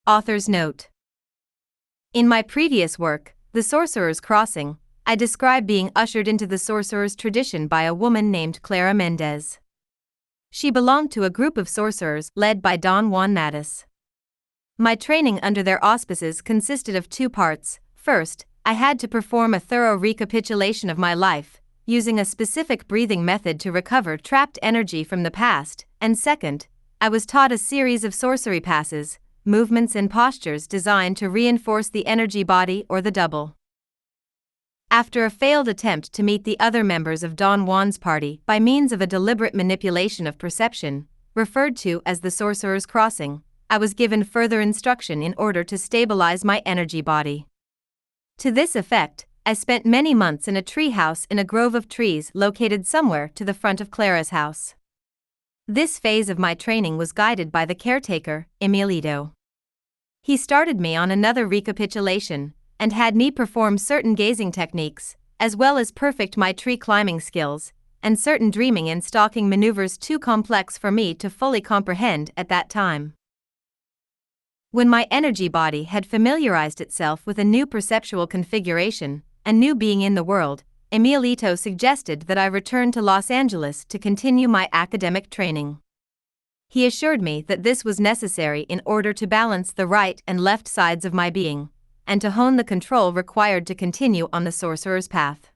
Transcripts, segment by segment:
Author's note. In my previous work, The Sorcerer's Crossing, I describe being ushered into the sorcerer's tradition by a woman named Clara Mendez. She belonged to a group of sorcerers led by Don Juan Matus. My training under their auspices consisted of two parts. First, I had to perform a thorough recapitulation of my life, using a specific breathing method to recover trapped energy from the past, and second, I was taught a series of sorcery passes, movements and postures designed to reinforce the energy body or the double. After a failed attempt to meet the other members of Don Juan's party by means of a deliberate manipulation of perception, referred to as the Sorcerer's Crossing, I was given further instruction in order to stabilize my energy body. To this effect, I spent many months in a tree house in a grove of trees located somewhere to the front of Clara's house. This phase of my training was guided by the caretaker, Emilito. He started me on another recapitulation, and had me perform certain gazing techniques, as well as perfect my tree climbing skills, and certain dreaming and stalking maneuvers too complex for me to fully comprehend at that time. When my energy body had familiarized itself with a new perceptual configuration, a new being in the world, Emilito suggested that I return to Los Angeles to continue my academic training. He assured me that this was necessary in order to balance the right and left sides of my being, and to hone the control required to continue on the sorcerer's path.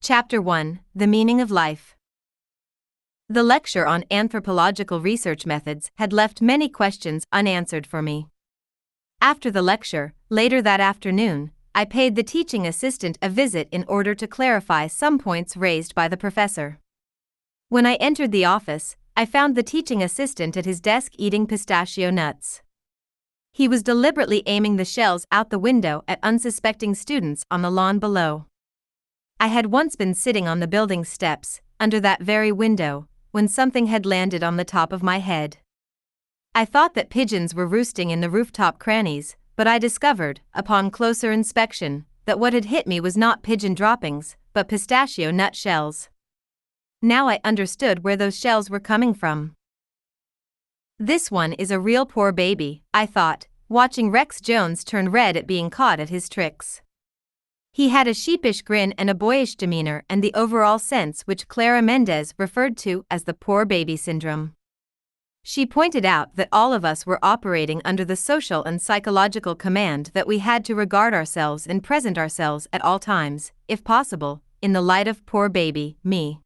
Chapter 1: The Meaning of Life. The lecture on anthropological research methods had left many questions unanswered for me. After the lecture, later that afternoon, I paid the teaching assistant a visit in order to clarify some points raised by the professor. When I entered the office, I found the teaching assistant at his desk eating pistachio nuts. He was deliberately aiming the shells out the window at unsuspecting students on the lawn below. I had once been sitting on the building's steps, under that very window, when something had landed on the top of my head. I thought that pigeons were roosting in the rooftop crannies, but I discovered, upon closer inspection, that what had hit me was not pigeon droppings, but pistachio nut shells. Now I understood where those shells were coming from. This one is a real poor baby, I thought, watching Rex Jones turn red at being caught at his tricks. He had a sheepish grin and a boyish demeanor and the overall sense which Clara Mendez referred to as the poor baby syndrome. She pointed out that all of us were operating under the social and psychological command that we had to regard ourselves and present ourselves at all times, if possible, in the light of poor baby, me.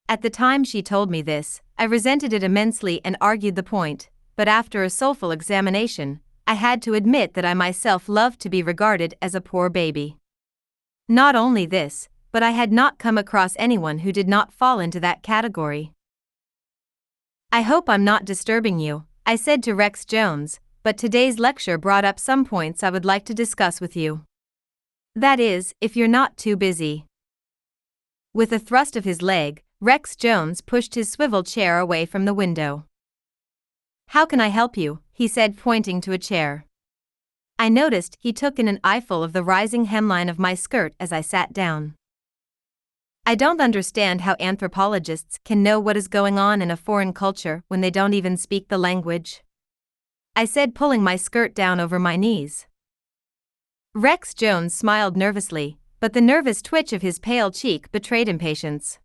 At the time she told me this, I resented it immensely and argued the point, but after a soulful examination, I had to admit that I myself loved to be regarded as a poor baby. Not only this, but I had not come across anyone who did not fall into that category. I hope I'm not disturbing you, I said to Rex Jones, but today's lecture brought up some points I would like to discuss with you. That is, if you're not too busy. With a thrust of his leg, Rex Jones pushed his swivel chair away from the window. How can I help you? He said, pointing to a chair. I noticed he took in an eyeful of the rising hemline of my skirt as I sat down. I don't understand how anthropologists can know what is going on in a foreign culture when they don't even speak the language, I said, pulling my skirt down over my knees. Rex Jones smiled nervously, but the nervous twitch of his pale cheek betrayed impatience.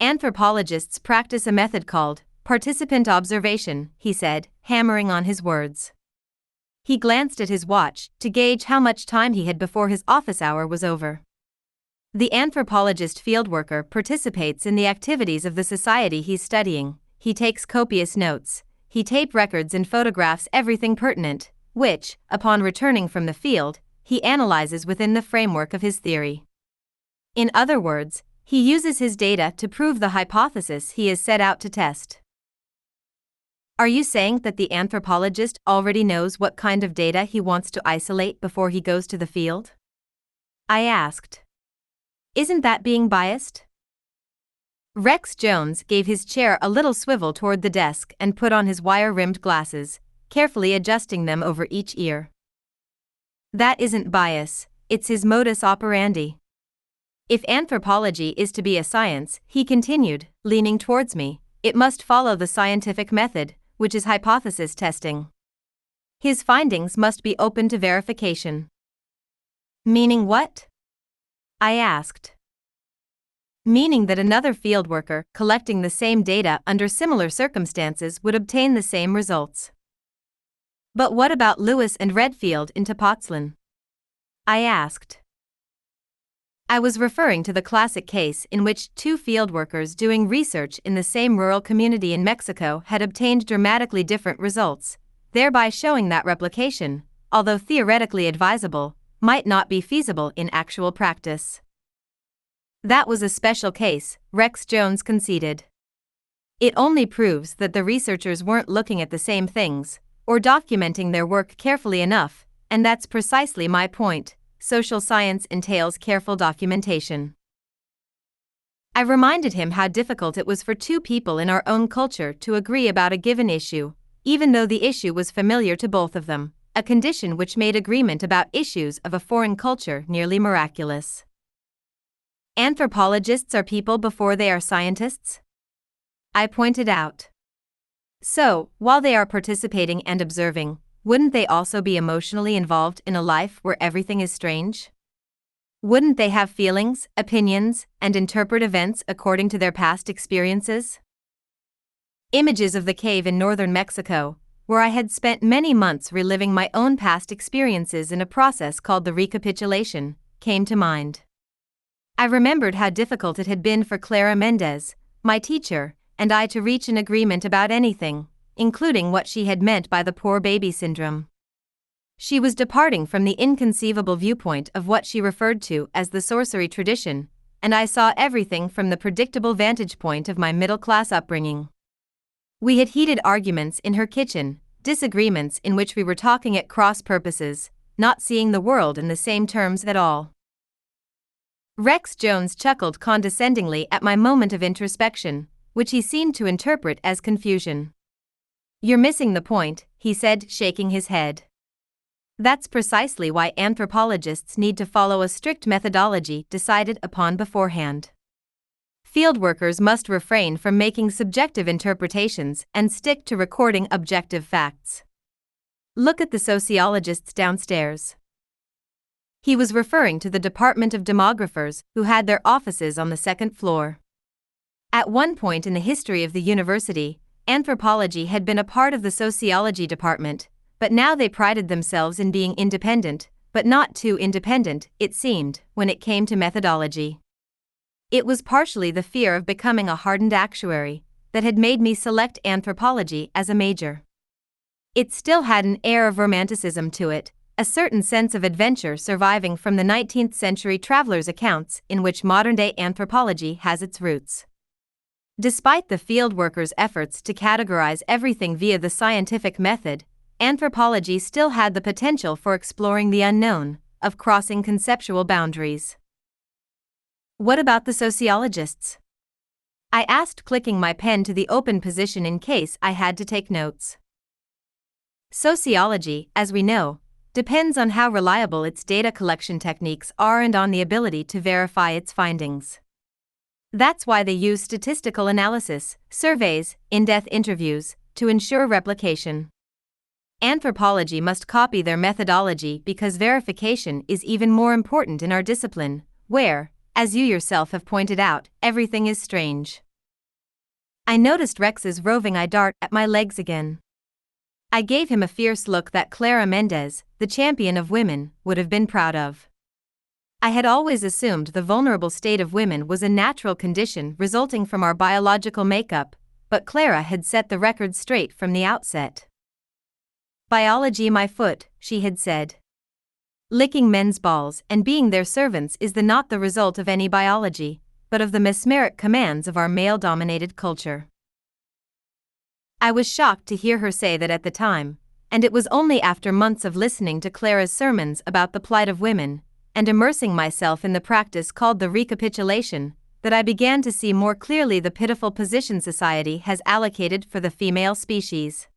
Anthropologists practice a method called participant observation, he said, hammering on his words. He glanced at his watch to gauge how much time he had before his office hour was over. The anthropologist fieldworker participates in the activities of the society he's studying. He takes copious notes, he tape records and photographs everything pertinent, which, upon returning from the field, he analyzes within the framework of his theory. In other words, he uses his data to prove the hypothesis he is set out to test. Are you saying that the anthropologist already knows what kind of data he wants to isolate before he goes to the field? I asked. Isn't that being biased? Rex Jones gave his chair a little swivel toward the desk and put on his wire-rimmed glasses, carefully adjusting them over each ear. That isn't bias, it's his modus operandi. If anthropology is to be a science, he continued, leaning towards me, it must follow the scientific method, which is hypothesis testing. His findings must be open to verification. Meaning what? I asked. Meaning that another fieldworker collecting the same data under similar circumstances would obtain the same results. But what about Lewis and Redfield in Tepoztlán? I asked. I was referring to the classic case in which two fieldworkers doing research in the same rural community in Mexico had obtained dramatically different results, thereby showing that replication, although theoretically advisable, might not be feasible in actual practice. That was a special case, Rex Jones conceded. It only proves that the researchers weren't looking at the same things, or documenting their work carefully enough, and that's precisely my point. Social science entails careful documentation. I reminded him how difficult it was for two people in our own culture to agree about a given issue, even though the issue was familiar to both of them, a condition which made agreement about issues of a foreign culture nearly miraculous. Anthropologists are people before they are scientists? I pointed out. So, while they are participating and observing, wouldn't they also be emotionally involved in a life where everything is strange? Wouldn't they have feelings, opinions, and interpret events according to their past experiences? Images of the cave in northern Mexico, where I had spent many months reliving my own past experiences in a process called the recapitulation, came to mind. I remembered how difficult it had been for Clara Mendez, my teacher, and I to reach an agreement about anything, including what she had meant by the poor baby syndrome. She was departing from the inconceivable viewpoint of what she referred to as the sorcery tradition, and I saw everything from the predictable vantage point of my middle-class upbringing. We had heated arguments in her kitchen, disagreements in which we were talking at cross purposes, not seeing the world in the same terms at all. Rex Jones chuckled condescendingly at my moment of introspection, which he seemed to interpret as confusion. "You're missing the point," he said, shaking his head. "That's precisely why anthropologists need to follow a strict methodology decided upon beforehand. Fieldworkers must refrain from making subjective interpretations and stick to recording objective facts. Look at the sociologists downstairs." He was referring to the Department of Demographers, who had their offices on the second floor. At one point in the history of the university, anthropology had been a part of the sociology department, but now they prided themselves in being independent, but not too independent, it seemed, when it came to methodology. It was partially the fear of becoming a hardened actuary that had made me select anthropology as a major. It still had an air of romanticism to it, a certain sense of adventure surviving from the 19th century travelers' accounts in which modern-day anthropology has its roots. Despite the fieldworkers' efforts to categorize everything via the scientific method, anthropology still had the potential for exploring the unknown, of crossing conceptual boundaries. What about the sociologists? I asked, clicking my pen to the open position in case I had to take notes. Sociology, as we know, depends on how reliable its data collection techniques are and on the ability to verify its findings. That's why they use statistical analysis, surveys, in-depth interviews, to ensure replication. Anthropology must copy their methodology because verification is even more important in our discipline, where, as you yourself have pointed out, everything is strange. I noticed Rex's roving eye dart at my legs again. I gave him a fierce look that Clara Mendez, the champion of women, would have been proud of. I had always assumed the vulnerable state of women was a natural condition resulting from our biological makeup, but Clara had set the record straight from the outset. "Biology my foot," she had said. "Licking men's balls and being their servants is not the result of any biology, but of the mesmeric commands of our male-dominated culture." I was shocked to hear her say that at the time, and it was only after months of listening to Clara's sermons about the plight of women, and immersing myself in the practice called the recapitulation, that I began to see more clearly the pitiful position society has allocated for the female species.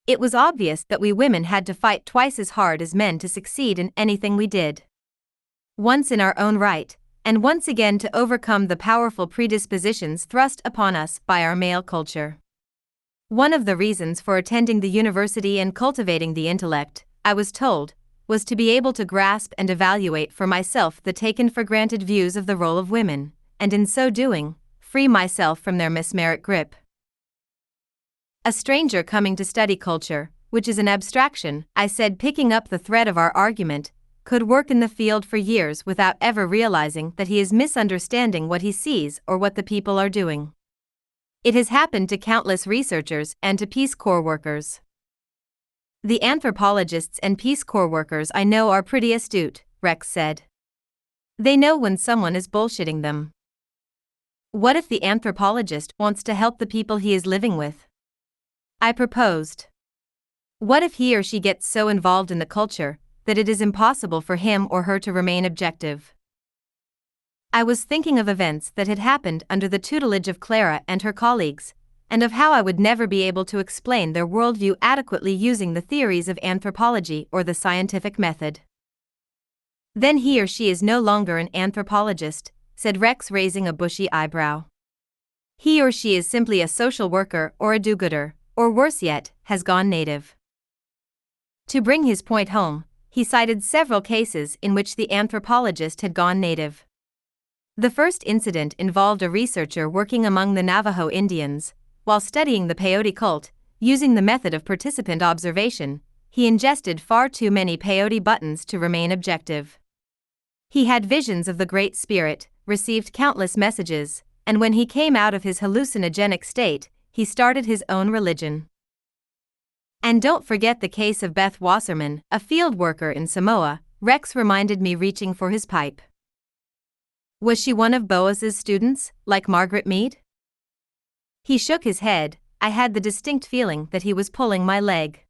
It was obvious that we women had to fight twice as hard as men to succeed in anything we did. Once in our own right, and once again to overcome the powerful predispositions thrust upon us by our male culture. One of the reasons for attending the university and cultivating the intellect, I was told, was to be able to grasp and evaluate for myself the taken for granted views of the role of women, and in so doing, free myself from their mesmeric grip. A stranger coming to study culture, which is an abstraction, I said, picking up the thread of our argument, could work in the field for years without ever realizing that he is misunderstanding what he sees or what the people are doing. It has happened to countless researchers and to Peace Corps workers. The anthropologists and Peace Corps workers I know are pretty astute, Rex said. They know when someone is bullshitting them. What if the anthropologist wants to help the people he is living with? I proposed. What if he or she gets so involved in the culture that it is impossible for him or her to remain objective? I was thinking of events that had happened under the tutelage of Clara and her colleagues, and of how I would never be able to explain their worldview adequately using the theories of anthropology or the scientific method. Then he or she is no longer an anthropologist, said Rex, raising a bushy eyebrow. He or she is simply a social worker or a do-gooder, or worse yet, has gone native. To bring his point home, he cited several cases in which the anthropologist had gone native. The first incident involved a researcher working among the Navajo Indians. While studying the peyote cult, using the method of participant observation, he ingested far too many peyote buttons to remain objective. He had visions of the Great Spirit, received countless messages, and when he came out of his hallucinogenic state, he started his own religion. And don't forget the case of Beth Wasserman, a field worker in Samoa, Rex reminded me, reaching for his pipe. Was she one of Boas's students, like Margaret Mead? He shook his head. I had the distinct feeling that he was pulling my leg.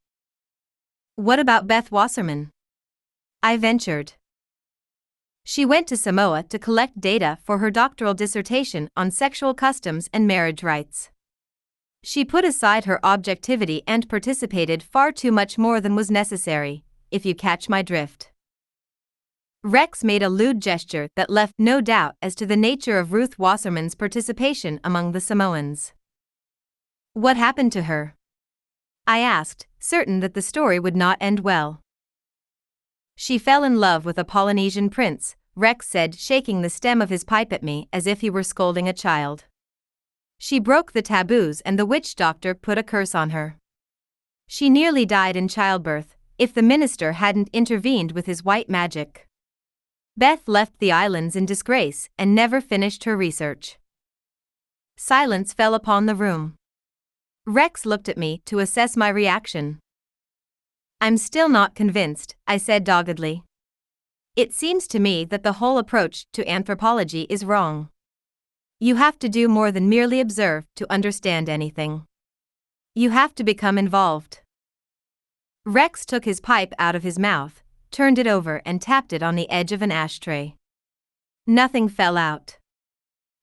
What about Beth Wasserman? I ventured. She went to Samoa to collect data for her doctoral dissertation on sexual customs and marriage rights. She put aside her objectivity and participated far too much more than was necessary, if you catch my drift. Rex made a lewd gesture that left no doubt as to the nature of Ruth Wasserman's participation among the Samoans. What happened to her? I asked, certain that the story would not end well. She fell in love with a Polynesian prince, Rex said, shaking the stem of his pipe at me as if he were scolding a child. She broke the taboos and the witch doctor put a curse on her. She nearly died in childbirth, if the minister hadn't intervened with his white magic. Beth left the islands in disgrace and never finished her research. Silence fell upon the room. Rex looked at me to assess my reaction. I'm still not convinced, I said doggedly. It seems to me that the whole approach to anthropology is wrong. You have to do more than merely observe to understand anything. You have to become involved. Rex took his pipe out of his mouth, turned it over and tapped it on the edge of an ashtray. Nothing fell out.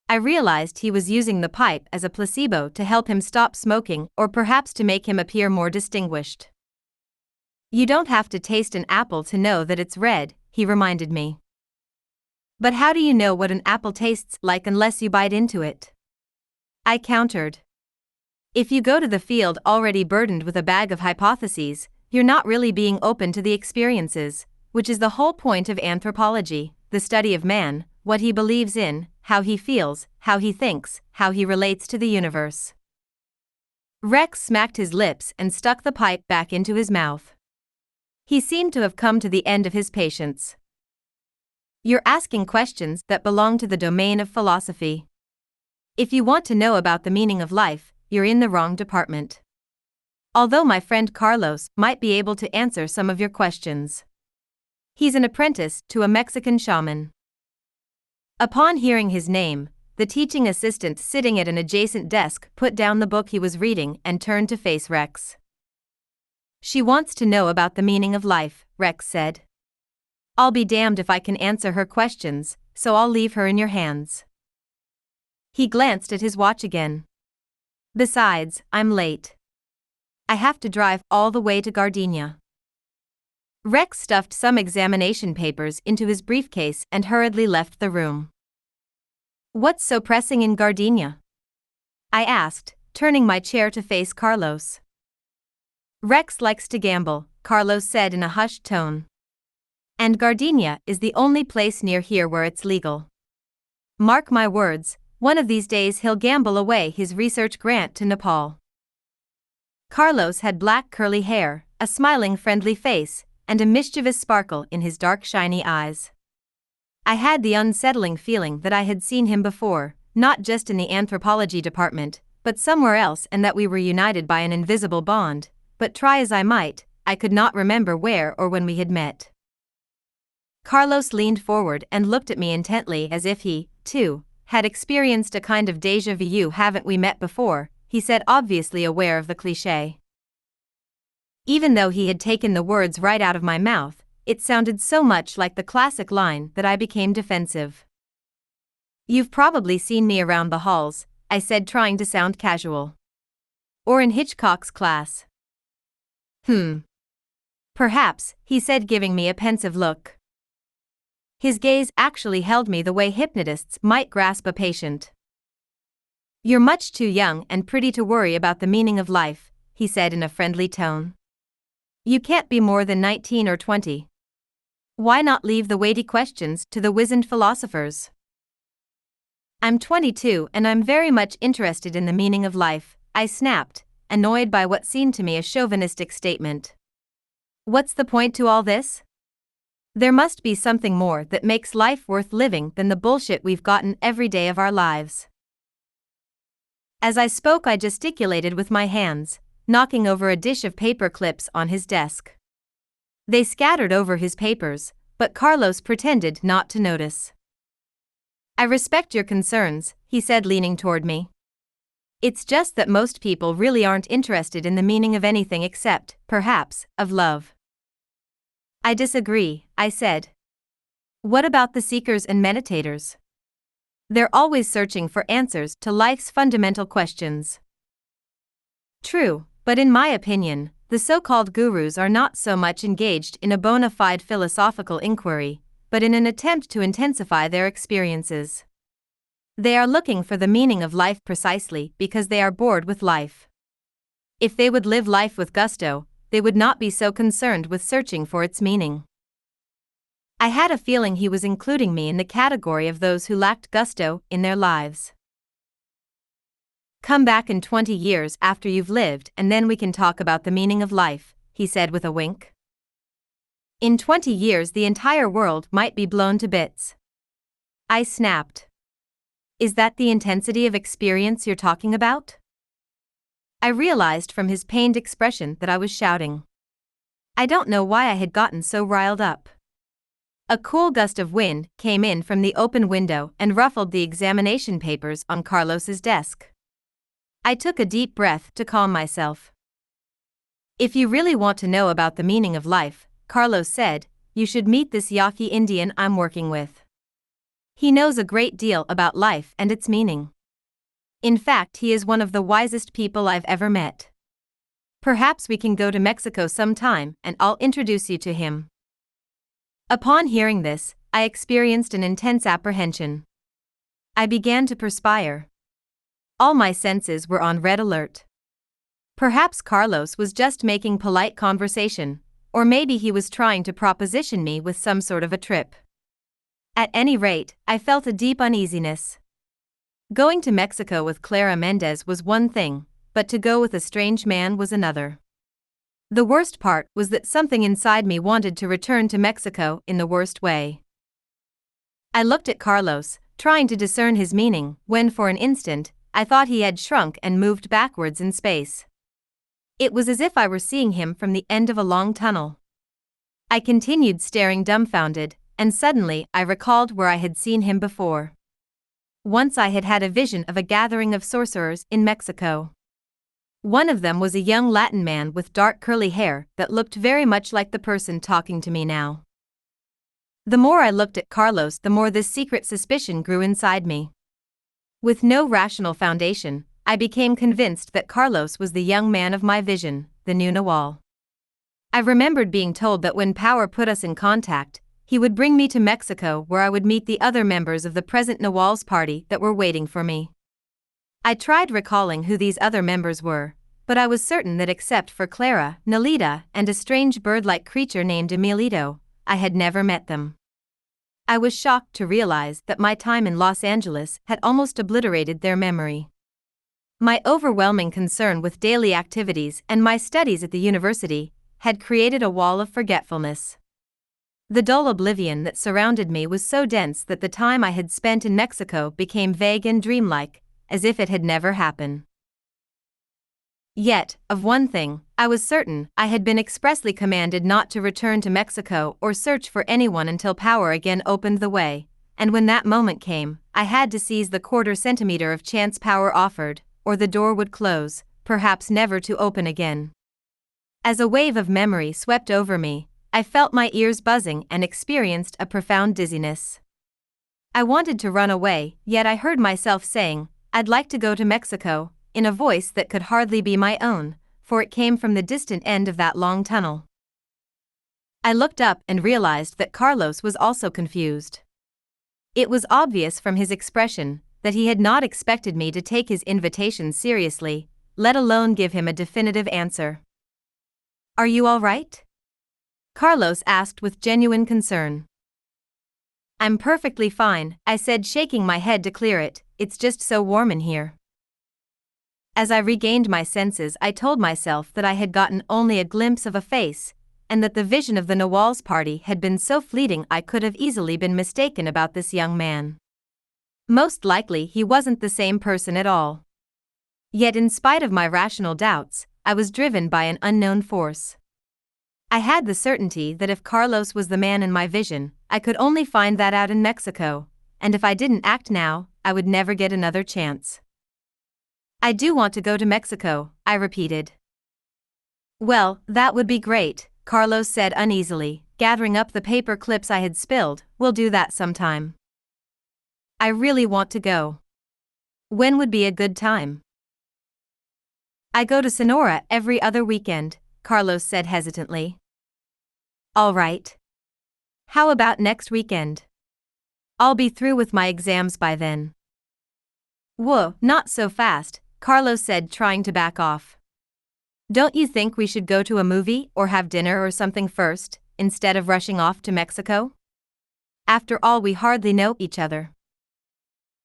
I realized he was using the pipe as a placebo to help him stop smoking, or perhaps to make him appear more distinguished. You don't have to taste an apple to know that it's red, he reminded me. But how do you know what an apple tastes like unless you bite into it? I countered. If you go to the field already burdened with a bag of hypotheses, you're not really being open to the experiences, which is the whole point of anthropology, the study of man, what he believes in, how he feels, how he thinks, how he relates to the universe. Rex smacked his lips and stuck the pipe back into his mouth. He seemed to have come to the end of his patience. You're asking questions that belong to the domain of philosophy. If you want to know about the meaning of life, you're in the wrong department. Although my friend Carlos might be able to answer some of your questions. He's an apprentice to a Mexican shaman. Upon hearing his name, the teaching assistant sitting at an adjacent desk put down the book he was reading and turned to face Rex. She wants to know about the meaning of life, Rex said. I'll be damned if I can answer her questions, so I'll leave her in your hands. He glanced at his watch again. Besides, I'm late. I have to drive all the way to Gardenia. Rex stuffed some examination papers into his briefcase and hurriedly left the room. What's so pressing in Gardenia? I asked, turning my chair to face Carlos. Rex likes to gamble, Carlos said in a hushed tone. And Gardenia is the only place near here where it's legal. Mark my words, one of these days he'll gamble away his research grant to Nepal. Carlos had black curly hair, a smiling friendly face, and a mischievous sparkle in his dark shiny eyes. I had the unsettling feeling that I had seen him before, not just in the anthropology department, but somewhere else, and that we were united by an invisible bond, but try as I might, I could not remember where or when we had met. Carlos leaned forward and looked at me intently as if he, too, had experienced a kind of déjà vu. Haven't we met before? He said, obviously aware of the cliché. Even though he had taken the words right out of my mouth, it sounded so much like the classic line that I became defensive. You've probably seen me around the halls, I said, trying to sound casual. Or in Hitchcock's class. Perhaps, he said, giving me a pensive look. His gaze actually held me the way hypnotists might grasp a patient. You're much too young and pretty to worry about the meaning of life, he said in a friendly tone. You can't be more than 19 or 20. Why not leave the weighty questions to the wizened philosophers? I'm 22 and I'm very much interested in the meaning of life, I snapped, annoyed by what seemed to me a chauvinistic statement. What's the point to all this? There must be something more that makes life worth living than the bullshit we've gotten every day of our lives. As I spoke, I gesticulated with my hands, knocking over a dish of paper clips on his desk. They scattered over his papers, but Carlos pretended not to notice. I respect your concerns, he said, leaning toward me. It's just that most people really aren't interested in the meaning of anything except, perhaps, of love. I disagree, I said. What about the seekers and meditators? They're always searching for answers to life's fundamental questions. True, but in my opinion, the so-called gurus are not so much engaged in a bona fide philosophical inquiry, but in an attempt to intensify their experiences. They are looking for the meaning of life precisely because they are bored with life. If they would live life with gusto, they would not be so concerned with searching for its meaning. I had a feeling he was including me in the category of those who lacked gusto in their lives. Come back in 20 years after you've lived and then we can talk about the meaning of life, he said with a wink. In 20 years the entire world might be blown to bits. I snapped. Is that the intensity of experience you're talking about? I realized from his pained expression that I was shouting. I don't know why I had gotten so riled up. A cool gust of wind came in from the open window and ruffled the examination papers on Carlos's desk. I took a deep breath to calm myself. If you really want to know about the meaning of life, Carlos said, you should meet this Yaqui Indian I'm working with. He knows a great deal about life and its meaning. In fact, he is one of the wisest people I've ever met. Perhaps we can go to Mexico sometime and I'll introduce you to him. Upon hearing this, I experienced an intense apprehension. I began to perspire. All my senses were on red alert. Perhaps Carlos was just making polite conversation, or maybe he was trying to proposition me with some sort of a trip. At any rate, I felt a deep uneasiness. Going to Mexico with Clara Mendez was one thing, but to go with a strange man was another. The worst part was that something inside me wanted to return to Mexico in the worst way. I looked at Carlos, trying to discern his meaning, when for an instant, I thought he had shrunk and moved backwards in space. It was as if I were seeing him from the end of a long tunnel. I continued staring dumbfounded, and suddenly I recalled where I had seen him before. Once I had had a vision of a gathering of sorcerers in Mexico. One of them was a young Latin man with dark curly hair that looked very much like the person talking to me now. The more I looked at Carlos, the more this secret suspicion grew inside me. With no rational foundation, I became convinced that Carlos was the young man of my vision, the new Nawal. I remembered being told that when power put us in contact, he would bring me to Mexico where I would meet the other members of the present Nawal's party that were waiting for me. I tried recalling who these other members were, but I was certain that except for Clara, Nolita, and a strange bird-like creature named Emilito, I had never met them. I was shocked to realize that my time in Los Angeles had almost obliterated their memory. My overwhelming concern with daily activities and my studies at the university had created a wall of forgetfulness. The dull oblivion that surrounded me was so dense that the time I had spent in Mexico became vague and dreamlike, as if it had never happened. Yet, of one thing, I was certain: I had been expressly commanded not to return to Mexico or search for anyone until power again opened the way, and when that moment came, I had to seize the quarter centimeter of chance power offered, or the door would close, perhaps never to open again. As a wave of memory swept over me, I felt my ears buzzing and experienced a profound dizziness. I wanted to run away, yet I heard myself saying, "I'd like to go to Mexico," in a voice that could hardly be my own, for it came from the distant end of that long tunnel. I looked up and realized that Carlos was also confused. It was obvious from his expression that he had not expected me to take his invitation seriously, let alone give him a definitive answer. "Are you all right?" Carlos asked with genuine concern. "I'm perfectly fine," I said, shaking my head to clear it. "It's just so warm in here." As I regained my senses, I told myself that I had gotten only a glimpse of a face, and that the vision of the Nogales party had been so fleeting I could have easily been mistaken about this young man. Most likely he wasn't the same person at all. Yet in spite of my rational doubts, I was driven by an unknown force. I had the certainty that if Carlos was the man in my vision, I could only find that out in Mexico, and if I didn't act now, I would never get another chance. "I do want to go to Mexico," I repeated. "Well, that would be great," Carlos said uneasily, gathering up the paper clips I had spilled. "We'll do that sometime." "I really want to go. When would be a good time?" "I go to Sonora every other weekend," Carlos said hesitantly. "All right. How about next weekend? I'll be through with my exams by then." "Whoa, not so fast," Carlos said, trying to back off. "Don't you think we should go to a movie or have dinner or something first, instead of rushing off to Mexico? After all, we hardly know each other."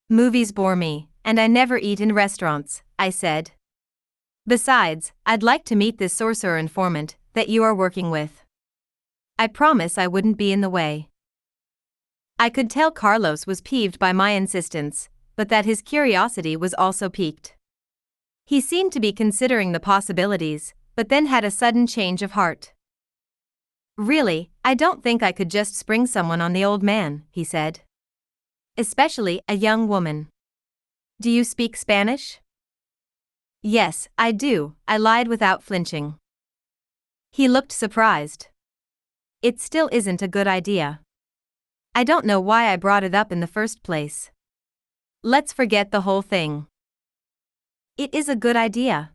"Movies bore me, and I never eat in restaurants," I said. "Besides, I'd like to meet this sorcerer informant that you are working with. I promise I wouldn't be in the way." I could tell Carlos was peeved by my insistence, but that his curiosity was also piqued. He seemed to be considering the possibilities, but then had a sudden change of heart. "Really, I don't think I could just spring someone on the old man," he said. "Especially a young woman. Do you speak Spanish?" "Yes, I do," I lied without flinching. He looked surprised. "It still isn't a good idea. I don't know why I brought it up in the first place. Let's forget the whole thing." "It is a good idea,"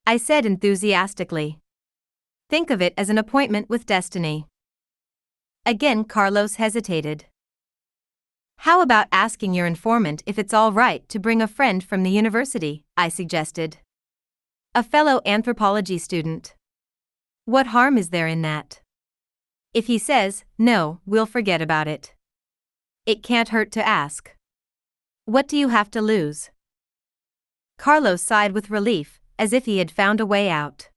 I said enthusiastically. "Think of it as an appointment with destiny." Again Carlos hesitated. "How about asking your informant if it's all right to bring a friend from the university?" I suggested. "A fellow anthropology student. What harm is there in that? If he says, no, we'll forget about it. It can't hurt to ask. What do you have to lose?" Carlos sighed with relief, as if he had found a way out.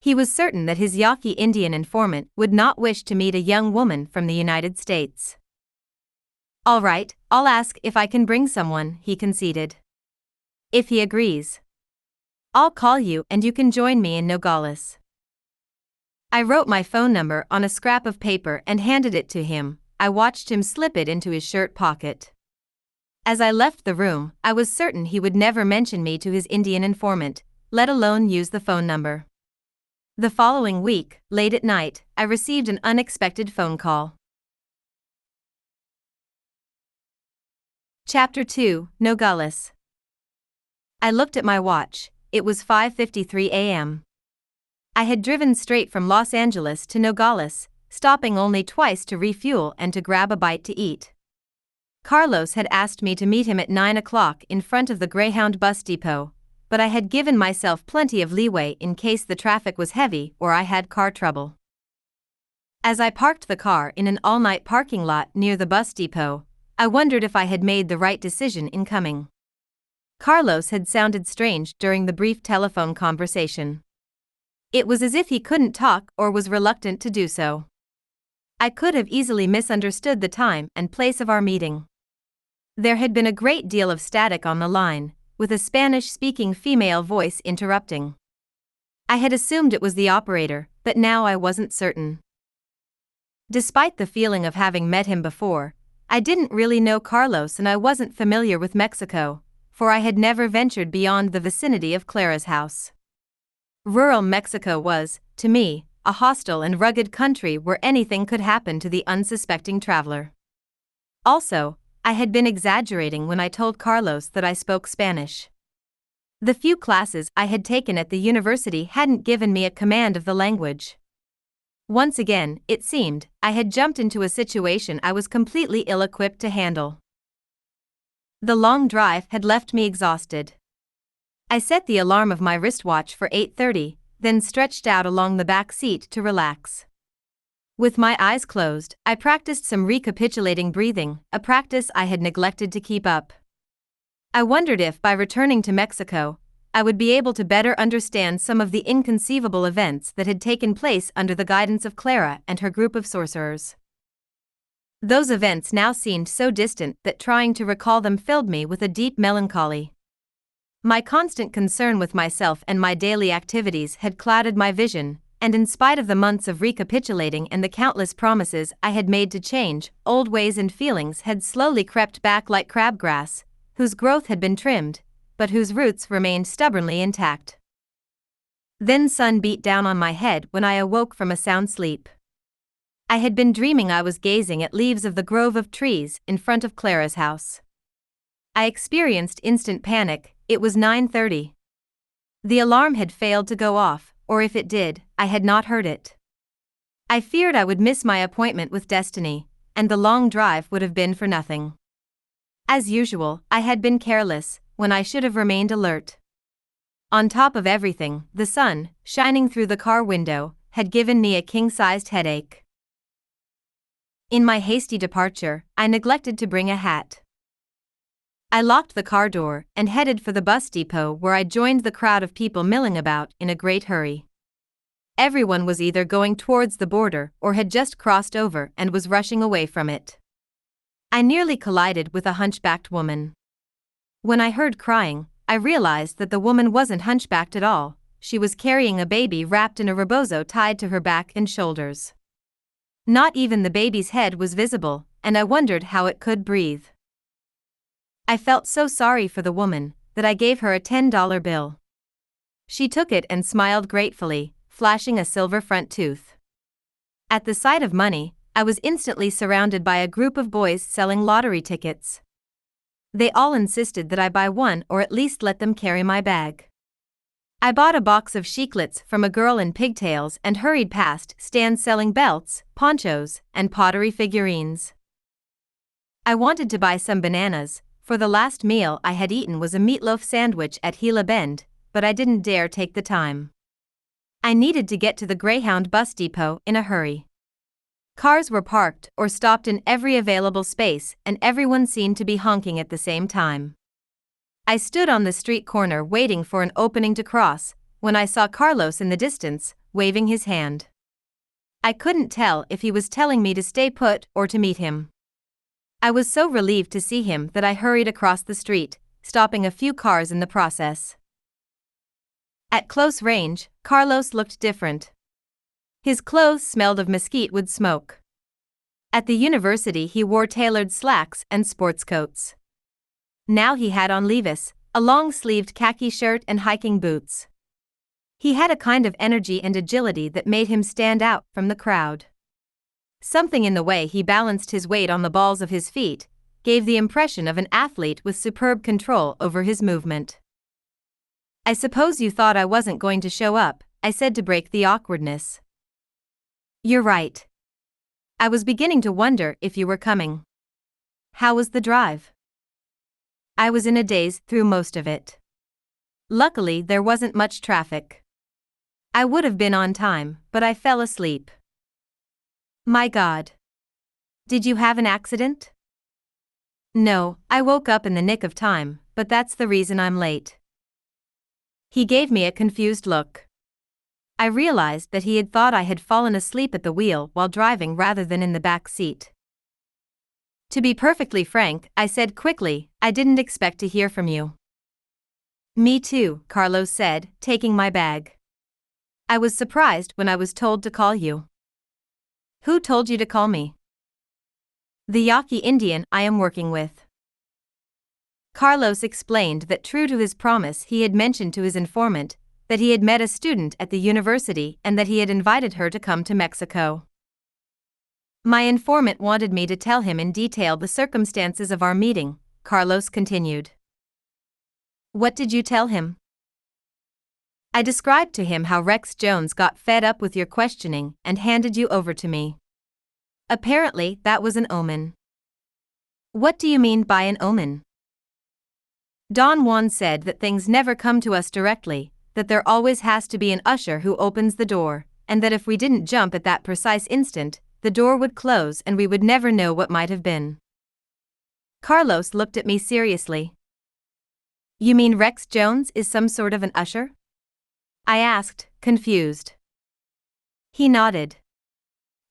He was certain that his Yaqui Indian informant would not wish to meet a young woman from the United States. "All right, I'll ask if I can bring someone," he conceded. "If he agrees, I'll call you and you can join me in Nogales." I wrote my phone number on a scrap of paper and handed it to him. I watched him slip it into his shirt pocket. As I left the room, I was certain he would never mention me to his Indian informant, let alone use the phone number. The following week, late at night, I received an unexpected phone call. Chapter 2, Nogales. I looked at my watch. It was 5:53 a.m. I had driven straight from Los Angeles to Nogales, stopping only twice to refuel and to grab a bite to eat. Carlos had asked me to meet him at 9 o'clock in front of the Greyhound bus depot, but I had given myself plenty of leeway in case the traffic was heavy or I had car trouble. As I parked the car in an all-night parking lot near the bus depot, I wondered if I had made the right decision in coming. Carlos had sounded strange during the brief telephone conversation. It was as if he couldn't talk or was reluctant to do so. I could have easily misunderstood the time and place of our meeting. There had been a great deal of static on the line, with a Spanish-speaking female voice interrupting. I had assumed it was the operator, but now I wasn't certain. Despite the feeling of having met him before, I didn't really know Carlos and I wasn't familiar with Mexico, for I had never ventured beyond the vicinity of Clara's house. Rural Mexico was, to me, a hostile and rugged country where anything could happen to the unsuspecting traveler. Also, I had been exaggerating when I told Carlos that I spoke Spanish. The few classes I had taken at the university hadn't given me a command of the language. Once again, it seemed, I had jumped into a situation I was completely ill-equipped to handle. The long drive had left me exhausted. I set the alarm of my wristwatch for 8:30, then stretched out along the back seat to relax. With my eyes closed, I practiced some recapitulating breathing, a practice I had neglected to keep up. I wondered if, by returning to Mexico, I would be able to better understand some of the inconceivable events that had taken place under the guidance of Clara and her group of sorcerers. Those events now seemed so distant that trying to recall them filled me with a deep melancholy. My constant concern with myself and my daily activities had clouded my vision, and in spite of the months of recapitulating and the countless promises I had made to change, old ways and feelings had slowly crept back like crabgrass, whose growth had been trimmed, but whose roots remained stubbornly intact. Then sun beat down on my head when I awoke from a sound sleep. I had been dreaming I was gazing at leaves of the grove of trees in front of Clara's house. I experienced instant panic. It was 9:30. The alarm had failed to go off, or if it did, I had not heard it. I feared I would miss my appointment with destiny, and the long drive would have been for nothing. As usual, I had been careless, when I should have remained alert. On top of everything, the sun, shining through the car window, had given me a king-sized headache. In my hasty departure, I neglected to bring a hat. I locked the car door and headed for the bus depot where I joined the crowd of people milling about in a great hurry. Everyone was either going towards the border or had just crossed over and was rushing away from it. I nearly collided with a hunchbacked woman. When I heard crying, I realized that the woman wasn't hunchbacked at all. She was carrying a baby wrapped in a rebozo tied to her back and shoulders. Not even the baby's head was visible, and I wondered how it could breathe. I felt so sorry for the woman that I gave her a $10 bill. She took it and smiled gratefully, flashing a silver front tooth. At the sight of money, I was instantly surrounded by a group of boys selling lottery tickets. They all insisted that I buy one or at least let them carry my bag. I bought a box of chiclets from a girl in pigtails and hurried past stands selling belts, ponchos, and pottery figurines. I wanted to buy some bananas, for the last meal I had eaten was a meatloaf sandwich at Gila Bend, but I didn't dare take the time. I needed to get to the Greyhound bus depot in a hurry. Cars were parked or stopped in every available space and everyone seemed to be honking at the same time. I stood on the street corner waiting for an opening to cross, when I saw Carlos in the distance, waving his hand. I couldn't tell if he was telling me to stay put or to meet him. I was so relieved to see him that I hurried across the street, stopping a few cars in the process. At close range, Carlos looked different. His clothes smelled of mesquite-wood smoke. At the university he wore tailored slacks and sports coats. Now he had on levis, a long-sleeved khaki shirt and hiking boots. He had a kind of energy and agility that made him stand out from the crowd. Something in the way he balanced his weight on the balls of his feet gave the impression of an athlete with superb control over his movement. "I suppose you thought I wasn't going to show up," I said to break the awkwardness. "You're right. I was beginning to wonder if you were coming." How was the drive? I was in a daze through most of it. Luckily, there wasn't much traffic. I would have been on time, but I fell asleep. My God. Did you have an accident? No, I woke up in the nick of time, but that's the reason I'm late. He gave me a confused look. I realized that he had thought I had fallen asleep at the wheel while driving rather than in the back seat. To be perfectly frank, I said quickly, I didn't expect to hear from you. Me too, Carlos said, taking my bag. I was surprised when I was told to call you. Who told you to call me? The Yaqui Indian I am working with. Carlos explained that true to his promise he had mentioned to his informant that he had met a student at the university and that he had invited her to come to Mexico. My informant wanted me to tell him in detail the circumstances of our meeting, Carlos continued. What did you tell him? I described to him how Rex Jones got fed up with your questioning and handed you over to me. Apparently, that was an omen. What do you mean by an omen? Don Juan said that things never come to us directly, that there always has to be an usher who opens the door, and that if we didn't jump at that precise instant, the door would close and we would never know what might have been. Carlos looked at me seriously. You mean Rex Jones is some sort of an usher? I asked, confused. He nodded.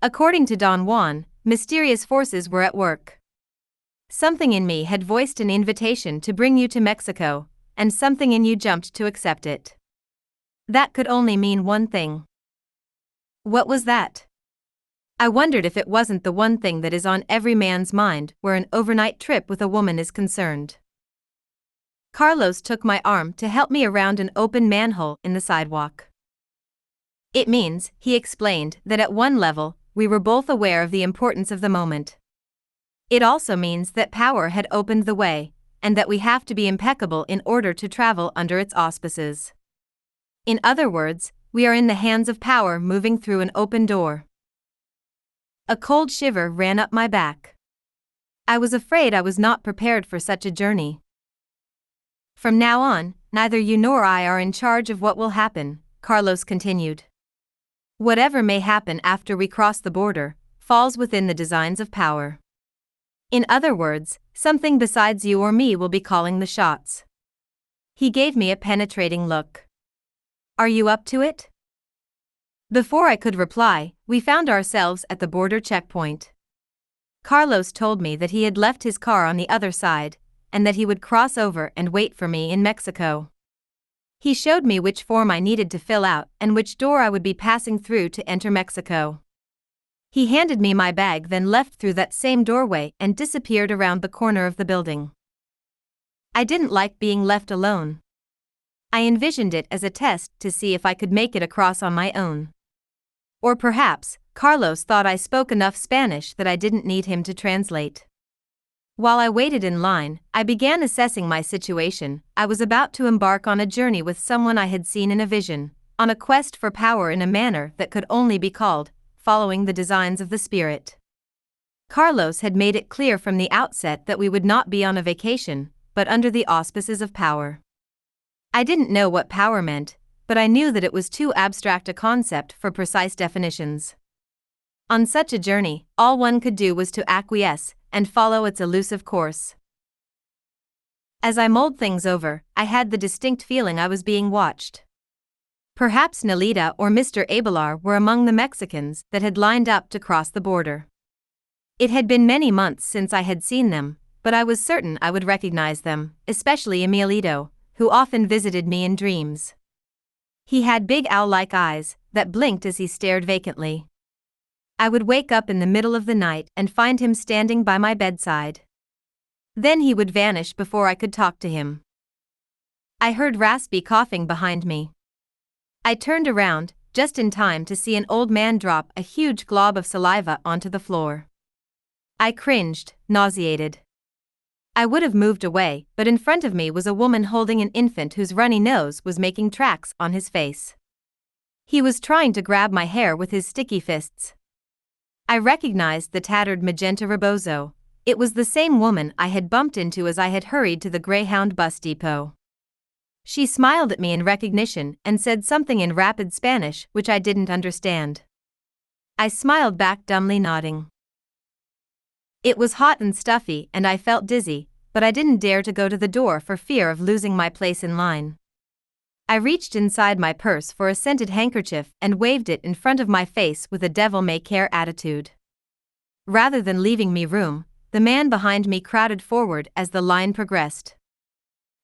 According to Don Juan, mysterious forces were at work. Something in me had voiced an invitation to bring you to Mexico, and something in you jumped to accept it. That could only mean one thing. What was that? I wondered if it wasn't the one thing that is on every man's mind where an overnight trip with a woman is concerned. Carlos took my arm to help me around an open manhole in the sidewalk. It means, he explained, that at one level, we were both aware of the importance of the moment. It also means that power had opened the way, and that we have to be impeccable in order to travel under its auspices. In other words, we are in the hands of power moving through an open door. A cold shiver ran up my back. I was afraid I was not prepared for such a journey. From now on, neither you nor I are in charge of what will happen, Carlos continued. Whatever may happen after we cross the border, falls within the designs of power. In other words, something besides you or me will be calling the shots. He gave me a penetrating look. Are you up to it? Before I could reply, we found ourselves at the border checkpoint. Carlos told me that he had left his car on the other side, and that he would cross over and wait for me in Mexico. He showed me which form I needed to fill out and which door I would be passing through to enter Mexico. He handed me my bag, then left through that same doorway and disappeared around the corner of the building. I didn't like being left alone. I envisioned it as a test to see if I could make it across on my own. Or perhaps, Carlos thought I spoke enough Spanish that I didn't need him to translate. While I waited in line, I began assessing my situation. I was about to embark on a journey with someone I had seen in a vision, on a quest for power in a manner that could only be called following the designs of the spirit. Carlos had made it clear from the outset that we would not be on a vacation, but under the auspices of power. I didn't know what power meant, but I knew that it was too abstract a concept for precise definitions. On such a journey, all one could do was to acquiesce and follow its elusive course. As I mulled things over, I had the distinct feeling I was being watched. Perhaps Nolita or Mr. Abelar were among the Mexicans that had lined up to cross the border. It had been many months since I had seen them, but I was certain I would recognize them, especially Emilito, who often visited me in dreams. He had big owl-like eyes that blinked as he stared vacantly. I would wake up in the middle of the night and find him standing by my bedside. Then he would vanish before I could talk to him. I heard raspy coughing behind me. I turned around, just in time to see an old man drop a huge glob of saliva onto the floor. I cringed, nauseated. I would have moved away, but in front of me was a woman holding an infant whose runny nose was making tracks on his face. He was trying to grab my hair with his sticky fists. I recognized the tattered magenta rebozo, It was the same woman I had bumped into as I had hurried to the Greyhound bus depot. She smiled at me in recognition and said something in rapid Spanish which I didn't understand. I smiled back, dumbly nodding. It was hot and stuffy and I felt dizzy, but I didn't dare to go to the door for fear of losing my place in line. I reached inside my purse for a scented handkerchief and waved it in front of my face with a devil-may-care attitude. Rather than leaving me room, the man behind me crowded forward as the line progressed.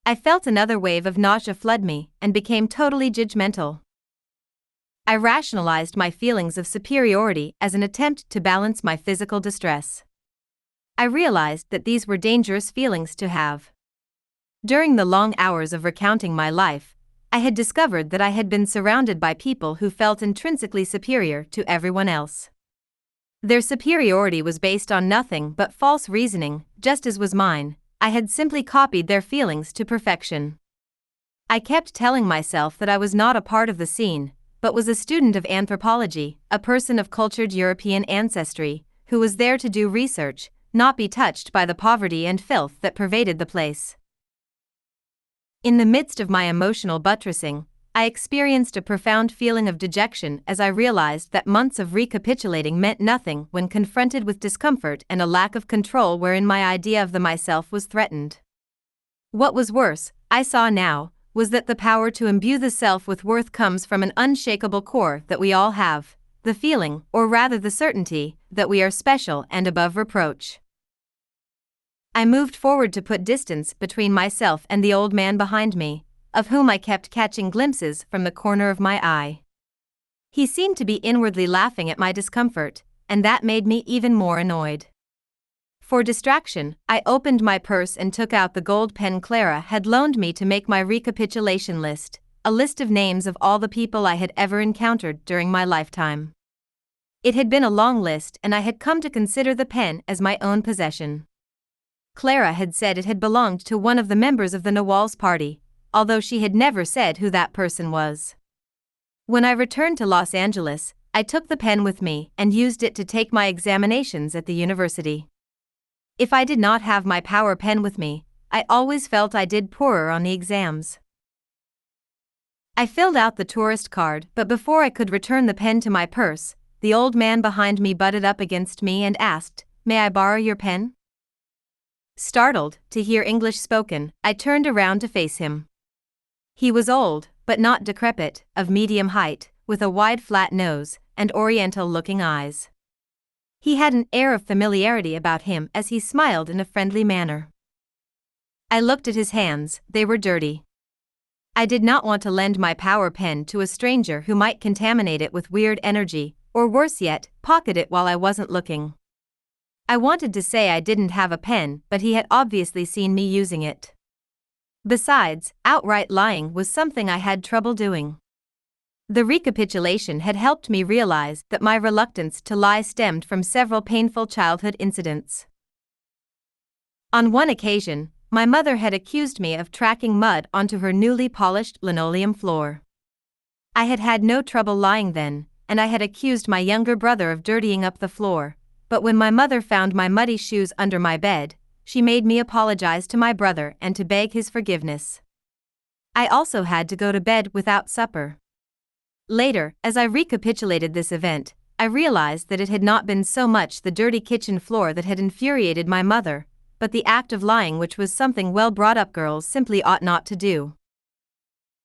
I felt another wave of nausea flood me and became totally judgmental. I rationalized my feelings of superiority as an attempt to balance my physical distress. I realized that these were dangerous feelings to have. During the long hours of recounting my life, I had discovered that I had been surrounded by people who felt intrinsically superior to everyone else. Their superiority was based on nothing but false reasoning, just as was mine. I had simply copied their feelings to perfection. I kept telling myself that I was not a part of the scene, but was a student of anthropology, a person of cultured European ancestry, who was there to do research, not be touched by the poverty and filth that pervaded the place. In the midst of my emotional buttressing, I experienced a profound feeling of dejection as I realized that months of recapitulating meant nothing when confronted with discomfort and a lack of control wherein my idea of the myself was threatened. What was worse, I saw now, was that the power to imbue the self with worth comes from an unshakable core that we all have, the feeling, or rather the certainty, that we are special and above reproach. I moved forward to put distance between myself and the old man behind me, of whom I kept catching glimpses from the corner of my eye. He seemed to be inwardly laughing at my discomfort, and that made me even more annoyed. For distraction, I opened my purse and took out the gold pen Clara had loaned me to make my recapitulation list, a list of names of all the people I had ever encountered during my lifetime. It had been a long list and I had come to consider the pen as my own possession. Clara had said it had belonged to one of the members of the Nogales party, although she had never said who that person was. When I returned to Los Angeles, I took the pen with me and used it to take my examinations at the university. If I did not have my power pen with me, I always felt I did poorer on the exams. I filled out the tourist card, but before I could return the pen to my purse, the old man behind me butted up against me and asked, "May I borrow your pen?" Startled to hear English spoken, I turned around to face him. He was old, but not decrepit, of medium height, with a wide flat nose and oriental-looking eyes. He had an air of familiarity about him as he smiled in a friendly manner. I looked at his hands, they were dirty. I did not want to lend my power pen to a stranger who might contaminate it with weird energy, or worse yet, pocket it while I wasn't looking. I wanted to say I didn't have a pen, but he had obviously seen me using it. Besides, outright lying was something I had trouble doing. The recapitulation had helped me realize that my reluctance to lie stemmed from several painful childhood incidents. On one occasion, my mother had accused me of tracking mud onto her newly polished linoleum floor. I had had no trouble lying then, and I had accused my younger brother of dirtying up the floor, but when my mother found my muddy shoes under my bed, she made me apologize to my brother and to beg his forgiveness. I also had to go to bed without supper. Later, as I recapitulated this event, I realized that it had not been so much the dirty kitchen floor that had infuriated my mother, but the act of lying, which was something well-brought-up girls simply ought not to do.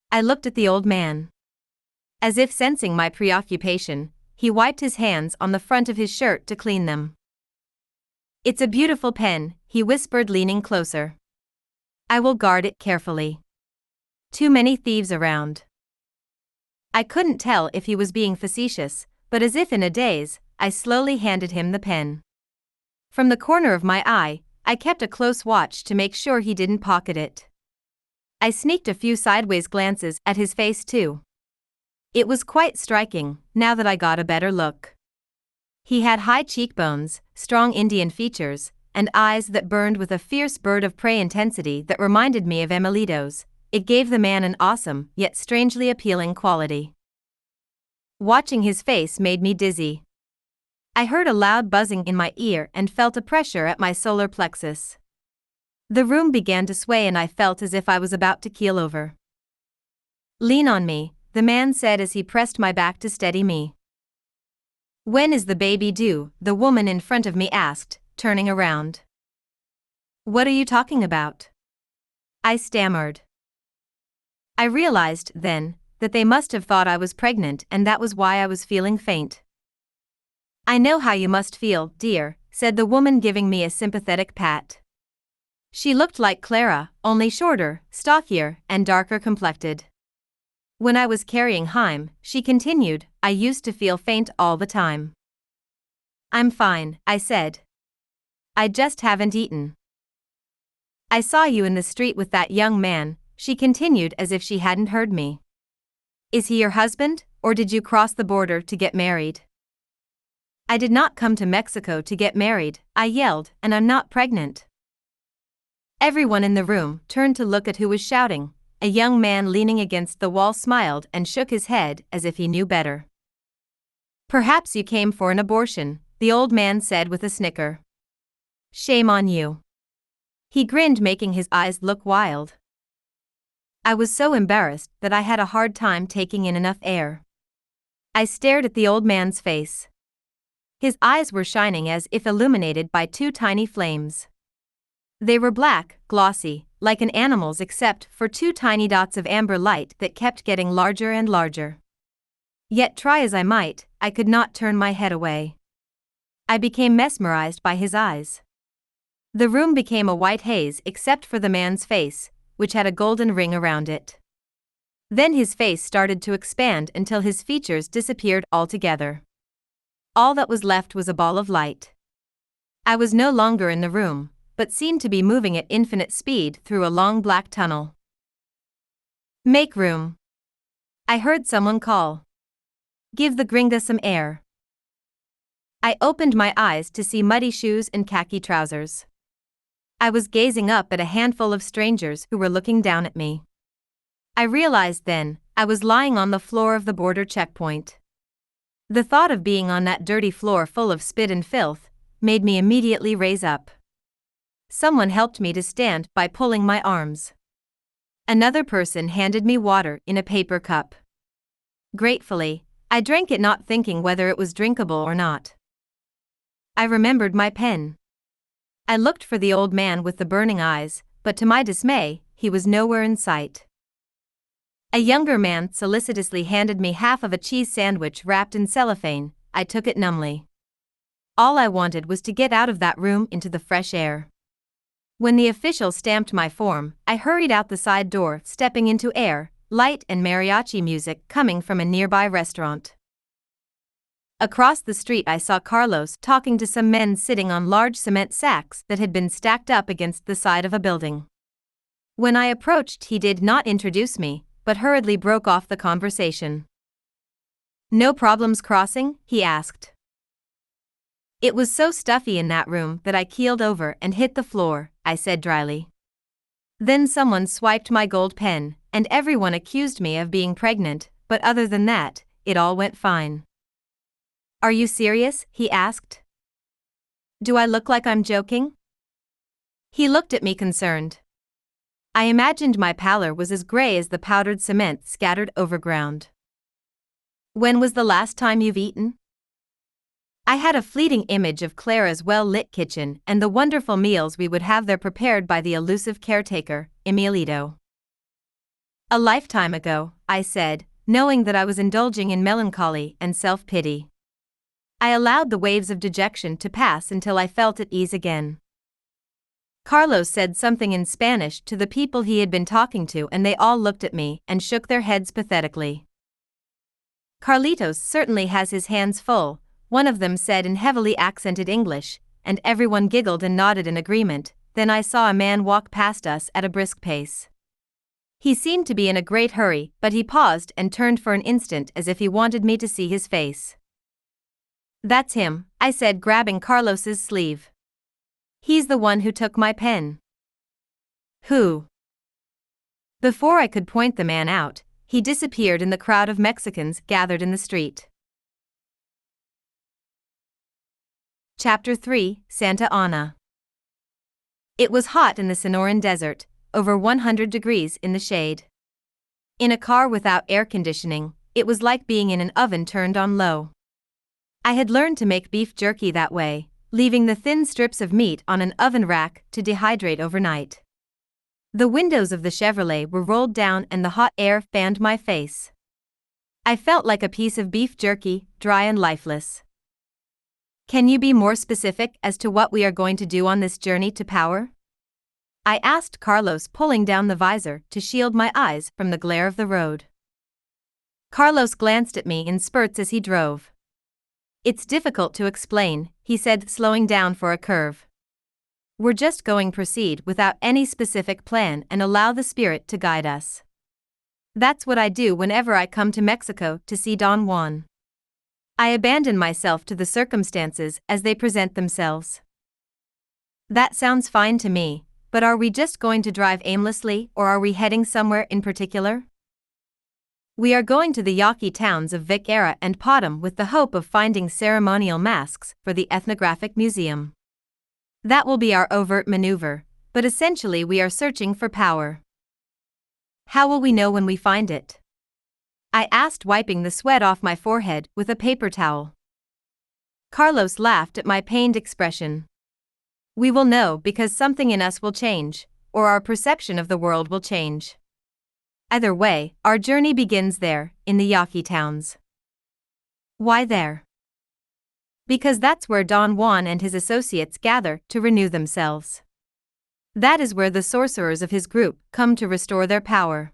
I looked at the old man. As if sensing my preoccupation, he wiped his hands on the front of his shirt to clean them. "It's a beautiful pen," he whispered, leaning closer. "I will guard it carefully. Too many thieves around." I couldn't tell if he was being facetious, but as if in a daze, I slowly handed him the pen. From the corner of my eye, I kept a close watch to make sure he didn't pocket it. I sneaked a few sideways glances at his face too. It was quite striking, now that I got a better look. He had high cheekbones, strong Indian features, and eyes that burned with a fierce bird of prey intensity that reminded me of Emilito's. It gave the man an awesome, yet strangely appealing quality. Watching his face made me dizzy. I heard a loud buzzing in my ear and felt a pressure at my solar plexus. The room began to sway and I felt as if I was about to keel over. "Lean on me," the man said as he pressed my back to steady me. "When is the baby due?" the woman in front of me asked, turning around. "What are you talking about?" I stammered. I realized, then, that they must have thought I was pregnant and that was why I was feeling faint. "I know how you must feel, dear," said the woman, giving me a sympathetic pat. She looked like Clara, only shorter, stockier, and darker complected. "When I was carrying Haim," she continued, "I used to feel faint all the time." "I'm fine," I said. "I just haven't eaten." "I saw you in the street with that young man," she continued as if she hadn't heard me. "Is he your husband, or did you cross the border to get married?" "I did not come to Mexico to get married," I yelled, "and I'm not pregnant." Everyone in the room turned to look at who was shouting. A young man leaning against the wall smiled and shook his head as if he knew better. "Perhaps you came for an abortion," the old man said with a snicker. "Shame on you." He grinned, making his eyes look wild. I was so embarrassed that I had a hard time taking in enough air. I stared at the old man's face. His eyes were shining as if illuminated by two tiny flames. They were black, glossy, like an animal's except for two tiny dots of amber light that kept getting larger and larger. Yet try as I might, I could not turn my head away. I became mesmerized by his eyes. The room became a white haze except for the man's face, which had a golden ring around it. Then his face started to expand until his features disappeared altogether. All that was left was a ball of light. I was no longer in the room, but seemed to be moving at infinite speed through a long black tunnel. "Make room," I heard someone call. "Give the gringa some air." I opened my eyes to see muddy shoes and khaki trousers. I was gazing up at a handful of strangers who were looking down at me. I realized then, I was lying on the floor of the border checkpoint. The thought of being on that dirty floor full of spit and filth made me immediately raise up. Someone helped me to stand by pulling my arms. Another person handed me water in a paper cup. Gratefully, I drank it, not thinking whether it was drinkable or not. I remembered my pen. I looked for the old man with the burning eyes, but to my dismay, he was nowhere in sight. A younger man solicitously handed me half of a cheese sandwich wrapped in cellophane. I took it numbly. All I wanted was to get out of that room into the fresh air. When the official stamped my form, I hurried out the side door, stepping into air, light and mariachi music coming from a nearby restaurant. Across the street I saw Carlos talking to some men sitting on large cement sacks that had been stacked up against the side of a building. When I approached, he did not introduce me, but hurriedly broke off the conversation. "No problems crossing?" he asked. "It was so stuffy in that room that I keeled over and hit the floor," I said dryly. Then someone swiped my gold pen, and everyone accused me of being pregnant, but other than that, it all went fine. "Are you serious?" he asked. "Do I look like I'm joking?" He looked at me concerned. I imagined my pallor was as gray as the powdered cement scattered over ground. "When was the last time you've eaten?" I had a fleeting image of Clara's well-lit kitchen and the wonderful meals we would have there prepared by the elusive caretaker, Emilito. "A lifetime ago," I said, knowing that I was indulging in melancholy and self-pity. I allowed the waves of dejection to pass until I felt at ease again. Carlos said something in Spanish to the people he had been talking to, and they all looked at me and shook their heads pathetically. "Carlitos certainly has his hands full," one of them said in heavily accented English, and everyone giggled and nodded in agreement. Then I saw a man walk past us at a brisk pace. He seemed to be in a great hurry, but he paused and turned for an instant as if he wanted me to see his face. "That's him," I said, grabbing Carlos's sleeve. "He's the one who took my pen." "Who?" Before I could point the man out, he disappeared in the crowd of Mexicans gathered in the street. Chapter 3, Santa Ana. It was hot in the Sonoran Desert, over 100 degrees in the shade. In a car without air conditioning, it was like being in an oven turned on low. I had learned to make beef jerky that way, leaving the thin strips of meat on an oven rack to dehydrate overnight. The windows of the Chevrolet were rolled down and the hot air fanned my face. I felt like a piece of beef jerky, dry and lifeless. Can you be more specific as to what we are going to do on this journey to power? I asked Carlos, pulling down the visor to shield my eyes from the glare of the road. Carlos glanced at me in spurts as he drove. It's difficult to explain, he said, slowing down for a curve. We're just going to proceed without any specific plan and allow the Spirit to guide us. That's what I do whenever I come to Mexico to see Don Juan. I abandon myself to the circumstances as they present themselves. That sounds fine to me, but are we just going to drive aimlessly or are we heading somewhere in particular? We are going to the Yaqui towns of Vicara and Potom with the hope of finding ceremonial masks for the ethnographic museum. That will be our overt maneuver, but essentially we are searching for power. How will we know when we find it? I asked, wiping the sweat off my forehead with a paper towel. Carlos laughed at my pained expression. We will know because something in us will change, or our perception of the world will change. Either way, our journey begins there, in the Yaqui towns. Why there? Because that's where Don Juan and his associates gather to renew themselves. That is where the sorcerers of his group come to restore their power.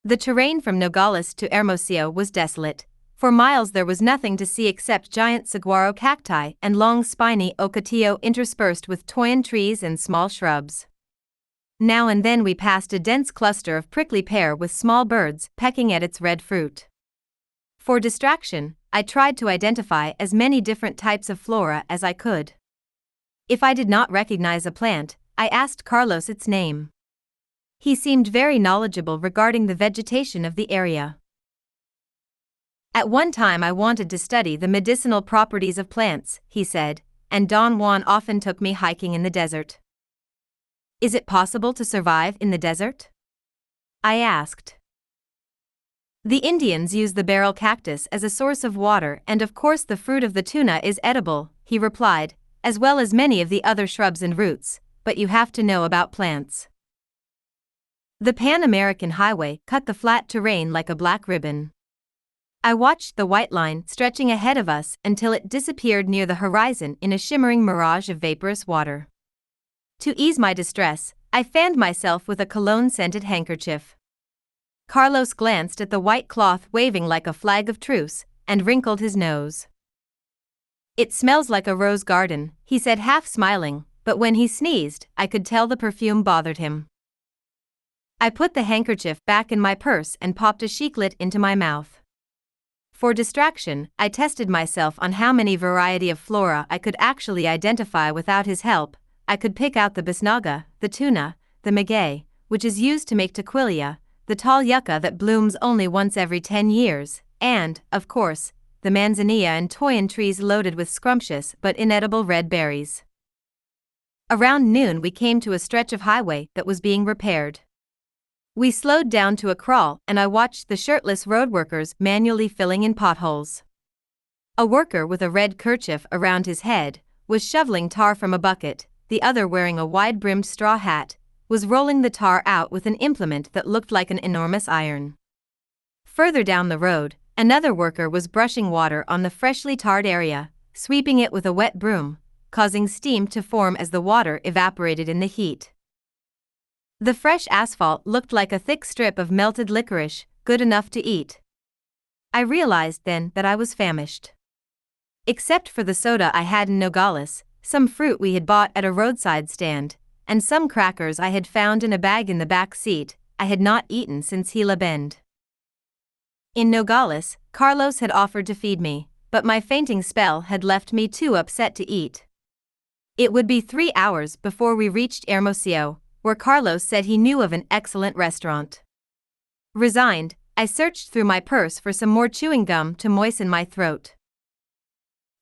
The terrain from Nogales to Hermosillo was desolate. For miles there was nothing to see except giant saguaro cacti and long spiny ocotillo interspersed with toyon trees and small shrubs. Now and then we passed a dense cluster of prickly pear with small birds pecking at its red fruit. For distraction, I tried to identify as many different types of flora as I could. If I did not recognize a plant, I asked Carlos its name. He seemed very knowledgeable regarding the vegetation of the area. At one time I wanted to study the medicinal properties of plants, he said, and Don Juan often took me hiking in the desert. Is it possible to survive in the desert? I asked. The Indians use the barrel cactus as a source of water, and of course the fruit of the tuna is edible, he replied, as well as many of the other shrubs and roots, but you have to know about plants. The Pan-American Highway cut the flat terrain like a black ribbon. I watched the white line stretching ahead of us until it disappeared near the horizon in a shimmering mirage of vaporous water. To ease my distress, I fanned myself with a cologne-scented handkerchief. Carlos glanced at the white cloth waving like a flag of truce and wrinkled his nose. It smells like a rose garden, he said, half smiling, but when he sneezed, I could tell the perfume bothered him. I put the handkerchief back in my purse and popped a chiclet into my mouth. For distraction, I tested myself on how many variety of flora I could actually identify without his help. I could pick out the bisnaga, the tuna, the maguey, which is used to make tequila, the tall yucca that blooms only once every 10 years, and, of course, the manzanilla and toyon trees loaded with scrumptious but inedible red berries. Around noon we came to a stretch of highway that was being repaired. We slowed down to a crawl and I watched the shirtless road workers manually filling in potholes. A worker with a red kerchief around his head was shoveling tar from a bucket, the other, wearing a wide-brimmed straw hat, was rolling the tar out with an implement that looked like an enormous iron. Further down the road, another worker was brushing water on the freshly tarred area, sweeping it with a wet broom, causing steam to form as the water evaporated in the heat. The fresh asphalt looked like a thick strip of melted licorice, good enough to eat. I realized then that I was famished. Except for the soda I had in Nogales, some fruit we had bought at a roadside stand, and some crackers I had found in a bag in the back seat, I had not eaten since Gila Bend. In Nogales, Carlos had offered to feed me, but my fainting spell had left me too upset to eat. It would be 3 hours before we reached Hermosillo, where Carlos said he knew of an excellent restaurant. Resigned, I searched through my purse for some more chewing gum to moisten my throat.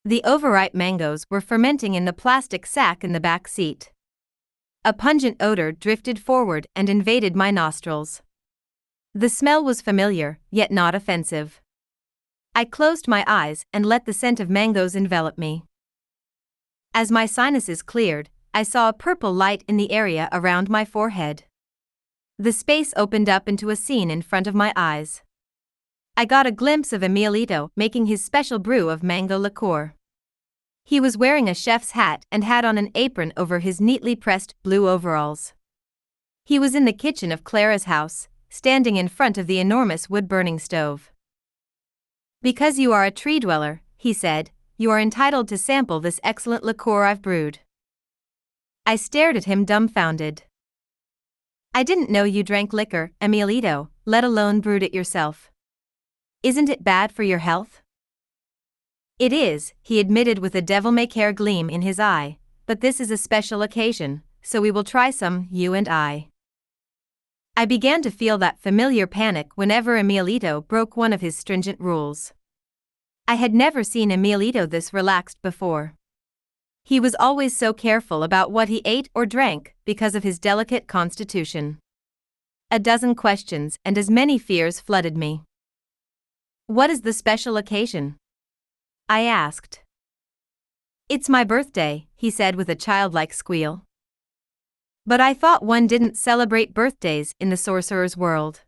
The overripe mangoes were fermenting in the plastic sack in the back seat. A pungent odor drifted forward and invaded my nostrils. The smell was familiar, yet not offensive. I closed my eyes and let the scent of mangoes envelop me. As my sinuses cleared, I saw a purple light in the area around my forehead. The space opened up into a scene in front of my eyes. I got a glimpse of Emilito making his special brew of mango liqueur. He was wearing a chef's hat and had on an apron over his neatly pressed blue overalls. He was in the kitchen of Clara's house, standing in front of the enormous wood-burning stove. "Because you are a tree dweller," he said, "you are entitled to sample this excellent liqueur I've brewed." I stared at him dumbfounded. "I didn't know you drank liquor, Emilito, let alone brewed it yourself. Isn't it bad for your health?" "It is," he admitted with a devil-may-care gleam in his eye, "but this is a special occasion, so we will try some, you and I." I began to feel that familiar panic whenever Emilito broke one of his stringent rules. I had never seen Emilito this relaxed before. He was always so careful about what he ate or drank because of his delicate constitution. A dozen questions and as many fears flooded me. "What is the special occasion?" I asked. "It's my birthday," he said with a childlike squeal. "But I thought one didn't celebrate birthdays in the sorcerer's world."